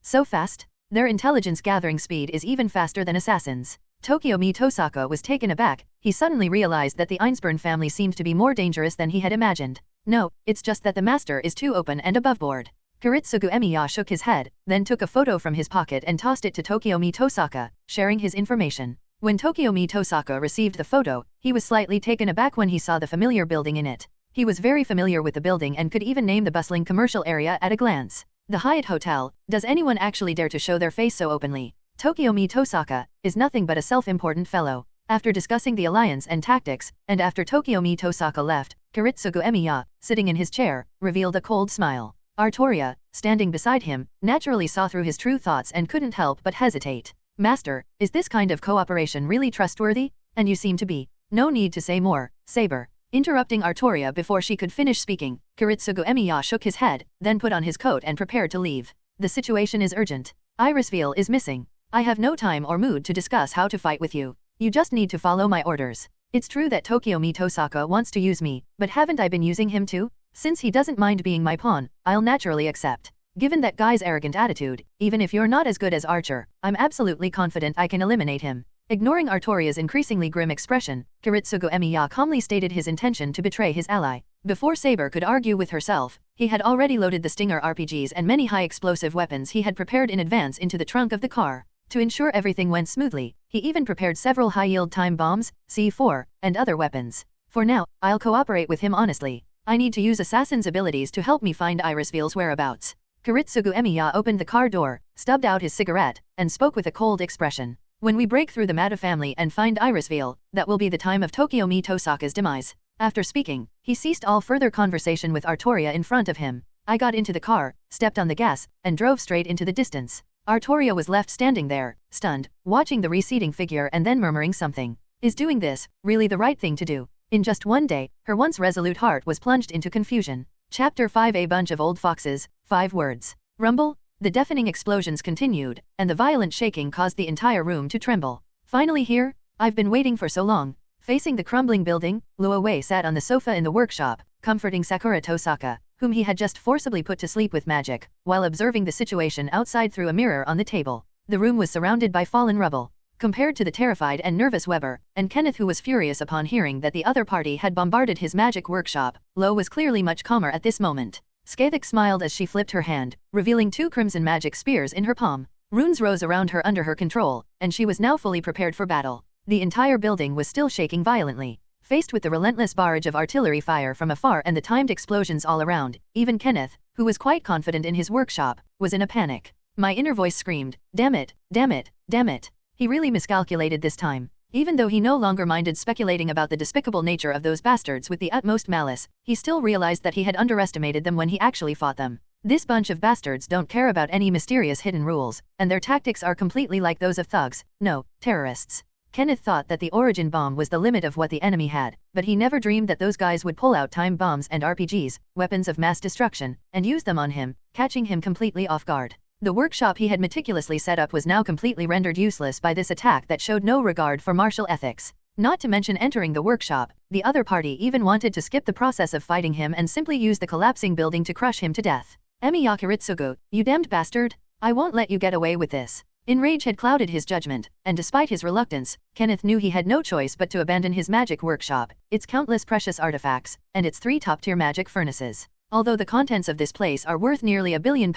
So fast? Their intelligence gathering speed is even faster than assassins. Tokiomi Tosaka was taken aback. He suddenly realized that the Einsburn family seemed to be more dangerous than he had imagined. No, it's just that the master is too open and aboveboard. Kiritsugu Emiya shook his head, then took a photo from his pocket and tossed it to Tokiomi Tosaka, sharing his information. When Tokiomi Tosaka received the photo, he was slightly taken aback when he saw the familiar building in it. He was very familiar with the building and could even name the bustling commercial area at a glance. The Hyatt Hotel. Does anyone actually dare to show their face so openly? Tokiomi Tosaka is nothing but a self-important fellow. After discussing the alliance and tactics, and after Tokiomi Tosaka left, Kiritsugu Emiya, sitting in his chair, revealed a cold smile. Artoria, standing beside him, naturally saw through his true thoughts and couldn't help but hesitate. Master, is this kind of cooperation really trustworthy? And you seem to be. No need to say more, Saber. Interrupting Artoria before she could finish speaking, Kiritsugu Emiya shook his head, then put on his coat and prepared to leave. The situation is urgent. Irisville is missing. I have no time or mood to discuss how to fight with you. You just need to follow my orders. It's true that Tokiomi Tosaka wants to use me, but haven't I been using him too? Since he doesn't mind being my pawn, I'll naturally accept. Given that guy's arrogant attitude, even if you're not as good as Archer, I'm absolutely confident I can eliminate him. Ignoring Artoria's increasingly grim expression, Kiritsugu Emiya calmly stated his intention to betray his ally. Before Saber could argue with herself, he had already loaded the Stinger RPGs and many high-explosive weapons he had prepared in advance into the trunk of the car. To ensure everything went smoothly, he even prepared several high-yield time bombs, C4, and other weapons. For now, I'll cooperate with him honestly. I need to use Assassin's abilities to help me find Irisville's whereabouts. Kiritsugu Emiya opened the car door, stubbed out his cigarette, and spoke with a cold expression. When we break through the Mata family and find Irisville, that will be the time of Tokiomi Tosaka's demise. After speaking, he ceased all further conversation with Artoria in front of him. I got into the car, stepped on the gas, and drove straight into the distance. Artoria was left standing there, stunned, watching the receding figure and then murmuring something. Is doing this really the right thing to do? In just one day, her once resolute heart was plunged into confusion. Chapter 5. A bunch of old foxes, 5 words. Rumble? The deafening explosions continued, and the violent shaking caused the entire room to tremble. Finally here? I've been waiting for so long. Facing the crumbling building, Luo Wei sat on the sofa in the workshop, comforting Sakura Tosaka, whom he had just forcibly put to sleep with magic, while observing the situation outside through a mirror on the table. The room was surrounded by fallen rubble. Compared to the terrified and nervous Weber, and Kenneth, who was furious upon hearing that the other party had bombarded his magic workshop, Lo was clearly much calmer at this moment. Skathik smiled as she flipped her hand, revealing 2 crimson magic spears in her palm. Runes rose around her under her control, and she was now fully prepared for battle. The entire building was still shaking violently. Faced with the relentless barrage of artillery fire from afar and the timed explosions all around, even Kenneth, who was quite confident in his workshop, was in a panic. My inner voice screamed, "Damn it, damn it, damn it." He really miscalculated this time. Even though he no longer minded speculating about the despicable nature of those bastards with the utmost malice, he still realized that he had underestimated them when he actually fought them. This bunch of bastards don't care about any mysterious hidden rules, and their tactics are completely like those of thugs, no, terrorists. Kenneth thought that the origin bomb was the limit of what the enemy had, but he never dreamed that those guys would pull out time bombs and RPGs, weapons of mass destruction, and use them on him, catching him completely off guard. The workshop he had meticulously set up was now completely rendered useless by this attack that showed no regard for martial ethics. Not to mention entering the workshop, the other party even wanted to skip the process of fighting him and simply use the collapsing building to crush him to death. Emiya Kiritsugu, you damned bastard! I won't let you get away with this. Enrage had clouded his judgment, and despite his reluctance, Kenneth knew he had no choice but to abandon his magic workshop, its countless precious artifacts, and its 3 top-tier magic furnaces. Although the contents of this place are worth nearly £1 billion,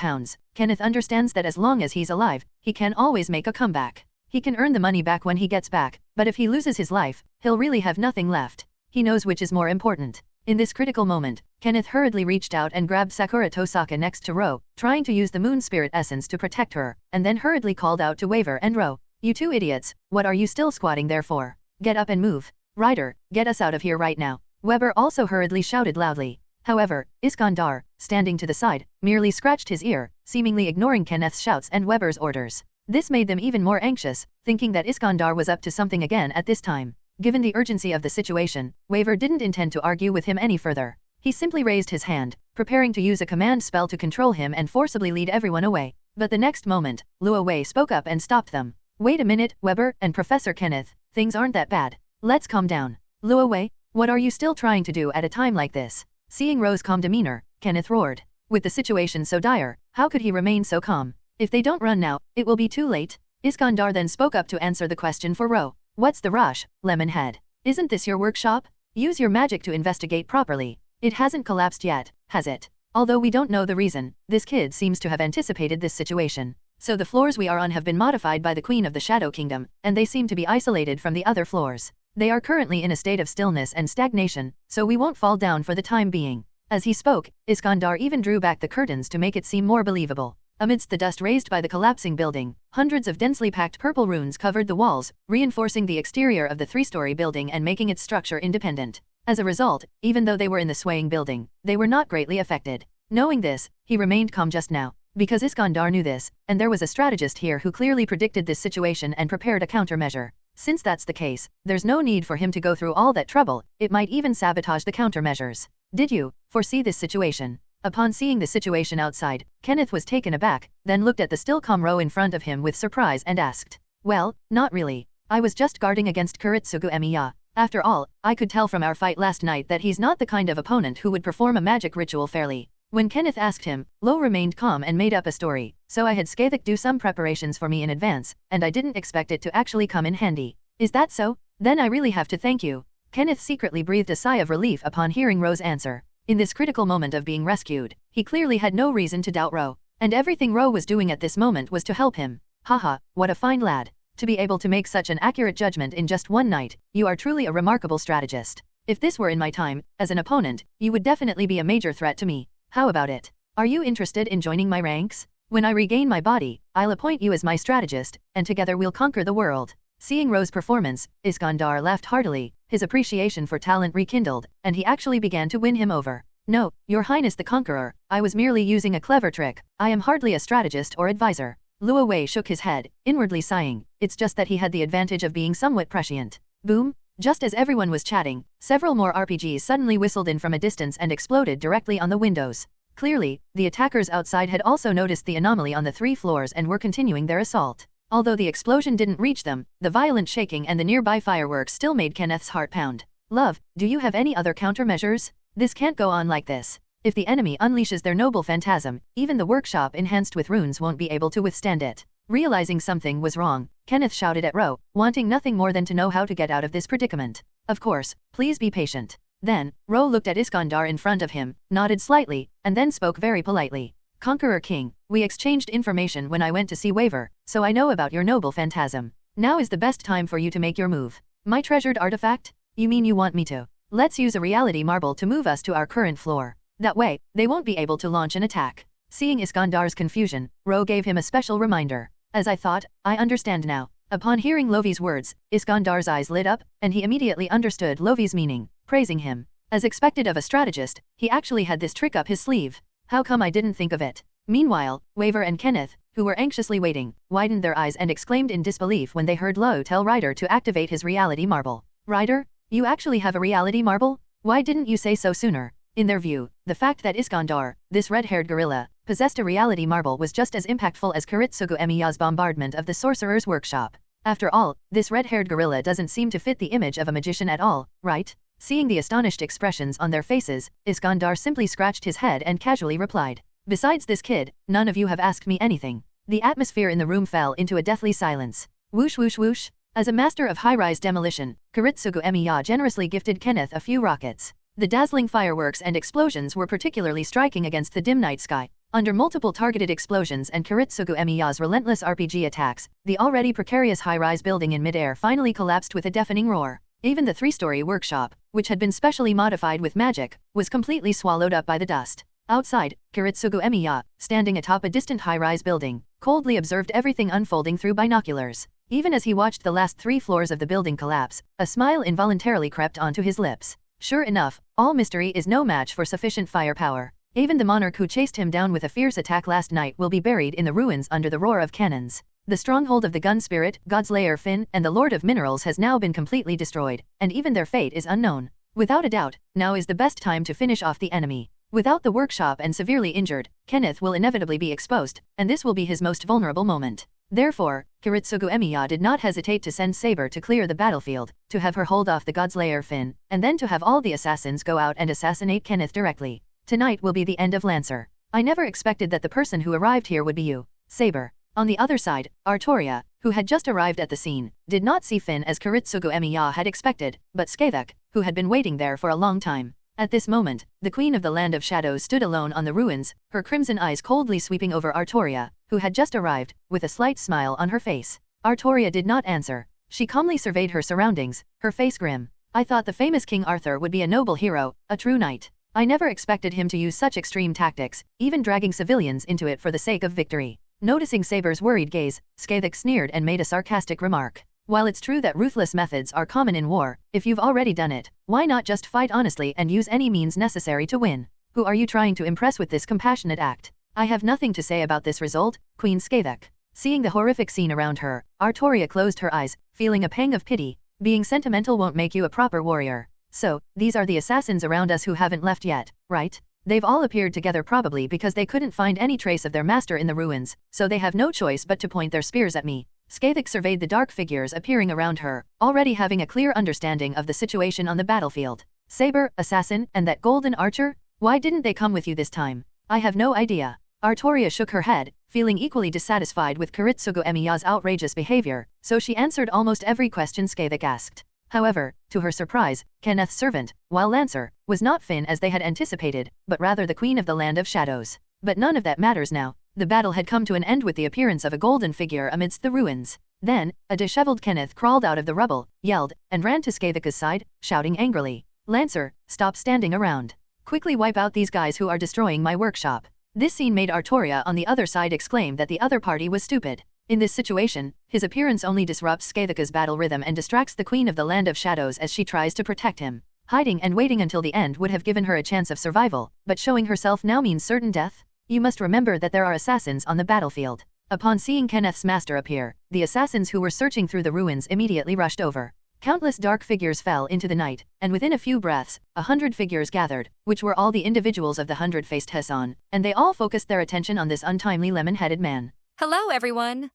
Kenneth understands that as long as he's alive, he can always make a comeback. He can earn the money back when he gets back, but if he loses his life, he'll really have nothing left. He knows which is more important. In this critical moment, Kenneth hurriedly reached out and grabbed Sakura Tosaka next to Ro, trying to use the moon spirit essence to protect her, and then hurriedly called out to Waver and Ro. You 2 idiots, what are you still squatting there for? Get up and move. Ryder, get us out of here right now. Weber also hurriedly shouted loudly. However, Iskandar, standing to the side, merely scratched his ear, seemingly ignoring Kenneth's shouts and Weber's orders. This made them even more anxious, thinking that Iskandar was up to something again at this time. Given the urgency of the situation, Waver didn't intend to argue with him any further. He simply raised his hand, preparing to use a command spell to control him and forcibly lead everyone away. But the next moment, Luo Wei spoke up and stopped them. Wait a minute, Weber and Professor Kenneth, things aren't that bad. Let's calm down. Luo Wei, what are you still trying to do at a time like this? Seeing Ro's calm demeanor, Kenneth roared. With the situation so dire, how could he remain so calm? If they don't run now, it will be too late. Iskandar then spoke up to answer the question for Ro. What's the rush, Lemonhead? Isn't this your workshop? Use your magic to investigate properly. It hasn't collapsed yet, has it? Although we don't know the reason, this kid seems to have anticipated this situation. So the floors we are on have been modified by the Queen of the Shadow Kingdom, and they seem to be isolated from the other floors. They are currently in a state of stillness and stagnation, so we won't fall down for the time being. As he spoke, Iskandar even drew back the curtains to make it seem more believable. Amidst the dust raised by the collapsing building, hundreds of densely packed purple runes covered the walls, reinforcing the exterior of the three-story building and making its structure independent. As a result, even though they were in the swaying building, they were not greatly affected. Knowing this, he remained calm just now. Because Iskandar knew this, and there was a strategist here who clearly predicted this situation and prepared a countermeasure. Since that's the case, there's no need for him to go through all that trouble, it might even sabotage the countermeasures. Did you foresee this situation? Upon seeing the situation outside, Kenneth was taken aback, then looked at the still calm Ro in front of him with surprise and asked. Well, not really. I was just guarding against Kuritsugu Emiya. After all, I could tell from our fight last night that he's not the kind of opponent who would perform a magic ritual fairly. When Kenneth asked him, Lo remained calm and made up a story, so I had Skathik do some preparations for me in advance, and I didn't expect it to actually come in handy. Is that so? Then I really have to thank you. Kenneth secretly breathed a sigh of relief upon hearing Ro's answer. In this critical moment of being rescued, he clearly had no reason to doubt Ro, and everything Ro was doing at this moment was to help him. Haha, what a fine lad. To be able to make such an accurate judgment in just one night, you are truly a remarkable strategist. If this were in my time, as an opponent, you would definitely be a major threat to me. How about it? Are you interested in joining my ranks? When I regain my body, I'll appoint you as my strategist, and together we'll conquer the world. Seeing Ro's performance, Iskandar laughed heartily, his appreciation for talent rekindled, and he actually began to win him over. No, Your Highness the Conqueror, I was merely using a clever trick. I am hardly a strategist or advisor. Luo Wei shook his head, inwardly sighing. It's just that he had the advantage of being somewhat prescient. Boom! Just as everyone was chatting, several more RPGs suddenly whistled in from a distance and exploded directly on the windows. Clearly, the attackers outside had also noticed the anomaly on the 3 floors and were continuing their assault. Although the explosion didn't reach them, the violent shaking and the nearby fireworks still made Kenneth's heart pound. Love, do you have any other countermeasures? This can't go on like this. If the enemy unleashes their noble phantasm, even the workshop enhanced with runes won't be able to withstand it. Realizing something was wrong, Kenneth shouted at Ro, wanting nothing more than to know how to get out of this predicament. Of course, please be patient. Then, Ro looked at Iskandar in front of him, nodded slightly, and then spoke very politely. Conqueror King, we exchanged information when I went to see Waver, so I know about your noble phantasm. Now is the best time for you to make your move. My treasured artifact? You mean you want me to? Let's use a reality marble to move us to our current floor. That way, they won't be able to launch an attack. Seeing Iskandar's confusion, Ro gave him a special reminder. As I thought, I understand now. Upon hearing Lovi's words, Iskandar's eyes lit up, and he immediately understood Lovi's meaning, praising him. As expected of a strategist, he actually had this trick up his sleeve. How come I didn't think of it? Meanwhile, Waver and Kenneth, who were anxiously waiting, widened their eyes and exclaimed in disbelief when they heard Lo tell Ryder to activate his reality marble. Ryder, you actually have a reality marble? Why didn't you say so sooner? In their view, the fact that Iskandar, this red-haired gorilla, possessed a reality marble was just as impactful as Kuritsugu Emiya's bombardment of the sorcerer's workshop. After all, this red-haired gorilla doesn't seem to fit the image of a magician at all, right? Seeing the astonished expressions on their faces, Iskandar simply scratched his head and casually replied. Besides this kid, none of you have asked me anything. The atmosphere in the room fell into a deathly silence. Whoosh whoosh whoosh. As a master of high-rise demolition, Kuritsugu Emiya generously gifted Kenneth a few rockets. The dazzling fireworks and explosions were particularly striking against the dim night sky. Under multiple targeted explosions and Kuritsugu Emiya's relentless RPG attacks, the already precarious high-rise building in midair finally collapsed with a deafening roar. Even the 3-story workshop, which had been specially modified with magic, was completely swallowed up by the dust. Outside, Kuritsugu Emiya, standing atop a distant high-rise building, coldly observed everything unfolding through binoculars. Even as he watched the last 3 floors of the building collapse, a smile involuntarily crept onto his lips. Sure enough, all mystery is no match for sufficient firepower. Even the monarch who chased him down with a fierce attack last night will be buried in the ruins under the roar of cannons. The stronghold of the gun spirit, God's Lair Finn, and the Lord of Minerals has now been completely destroyed, and even their fate is unknown. Without a doubt, now is the best time to finish off the enemy. Without the workshop and severely injured, Kenneth will inevitably be exposed, and this will be his most vulnerable moment. Therefore, Kiritsugu Emiya did not hesitate to send Saber to clear the battlefield, to have her hold off the God's Lair Finn, and then to have all the assassins go out and assassinate Kenneth directly. Tonight will be the end of Lancer. I never expected that the person who arrived here would be you, Saber. On the other side, Artoria, who had just arrived at the scene, did not see Finn as Kiritsugu Emiya had expected, but Skavek, who had been waiting there for a long time. At this moment, the Queen of the Land of Shadows stood alone on the ruins, her crimson eyes coldly sweeping over Artoria, who had just arrived, with a slight smile on her face. Artoria did not answer. She calmly surveyed her surroundings, her face grim. I thought the famous King Arthur would be a noble hero, a true knight. I never expected him to use such extreme tactics, even dragging civilians into it for the sake of victory. Noticing Saber's worried gaze, Skavek sneered and made a sarcastic remark. While it's true that ruthless methods are common in war, if you've already done it, why not just fight honestly and use any means necessary to win? Who are you trying to impress with this compassionate act? I have nothing to say about this result, Queen Skavek. Seeing the horrific scene around her, Artoria closed her eyes, feeling a pang of pity. Being sentimental won't make you a proper warrior. So, these are the assassins around us who haven't left yet, right? They've all appeared together probably because they couldn't find any trace of their master in the ruins, so they have no choice but to point their spears at me. Skavek surveyed the dark figures appearing around her, already having a clear understanding of the situation on the battlefield. Saber, assassin, and that golden archer? Why didn't they come with you this time? I have no idea. Artoria shook her head, feeling equally dissatisfied with Kiritsugu Emiya's outrageous behavior, so she answered almost every question Skavek asked. However, to her surprise, Kenneth's servant, while Lancer, was not Finn as they had anticipated, but rather the Queen of the Land of Shadows. But none of that matters now. The battle had come to an end with the appearance of a golden figure amidst the ruins. Then, a disheveled Kenneth crawled out of the rubble, yelled, and ran to Skavek's side, shouting angrily, "Lancer, stop standing around. Quickly wipe out these guys who are destroying my workshop." This scene made Artoria on the other side exclaim that the other party was stupid. In this situation, his appearance only disrupts Skavek's battle rhythm and distracts the Queen of the Land of Shadows as she tries to protect him. Hiding and waiting until the end would have given her a chance of survival, but showing herself now means certain death? You must remember that there are assassins on the battlefield. Upon seeing Kenneth's master appear, the assassins who were searching through the ruins immediately rushed over. Countless dark figures fell into the night, and within a few breaths, 100 figures gathered, which were all the individuals of the 100-faced Hassan, and they all focused their attention on this untimely lemon-headed man. Hello, everyone!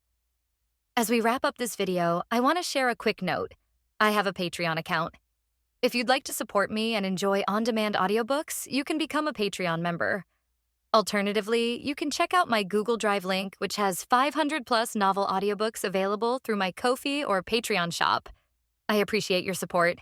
As we wrap up this video, I want to share a quick note. I have a Patreon account. If you'd like to support me and enjoy on-demand audiobooks, you can become a Patreon member. Alternatively, you can check out my Google Drive link, which has 500+ novel audiobooks available through my Ko-fi or Patreon shop. I appreciate your support.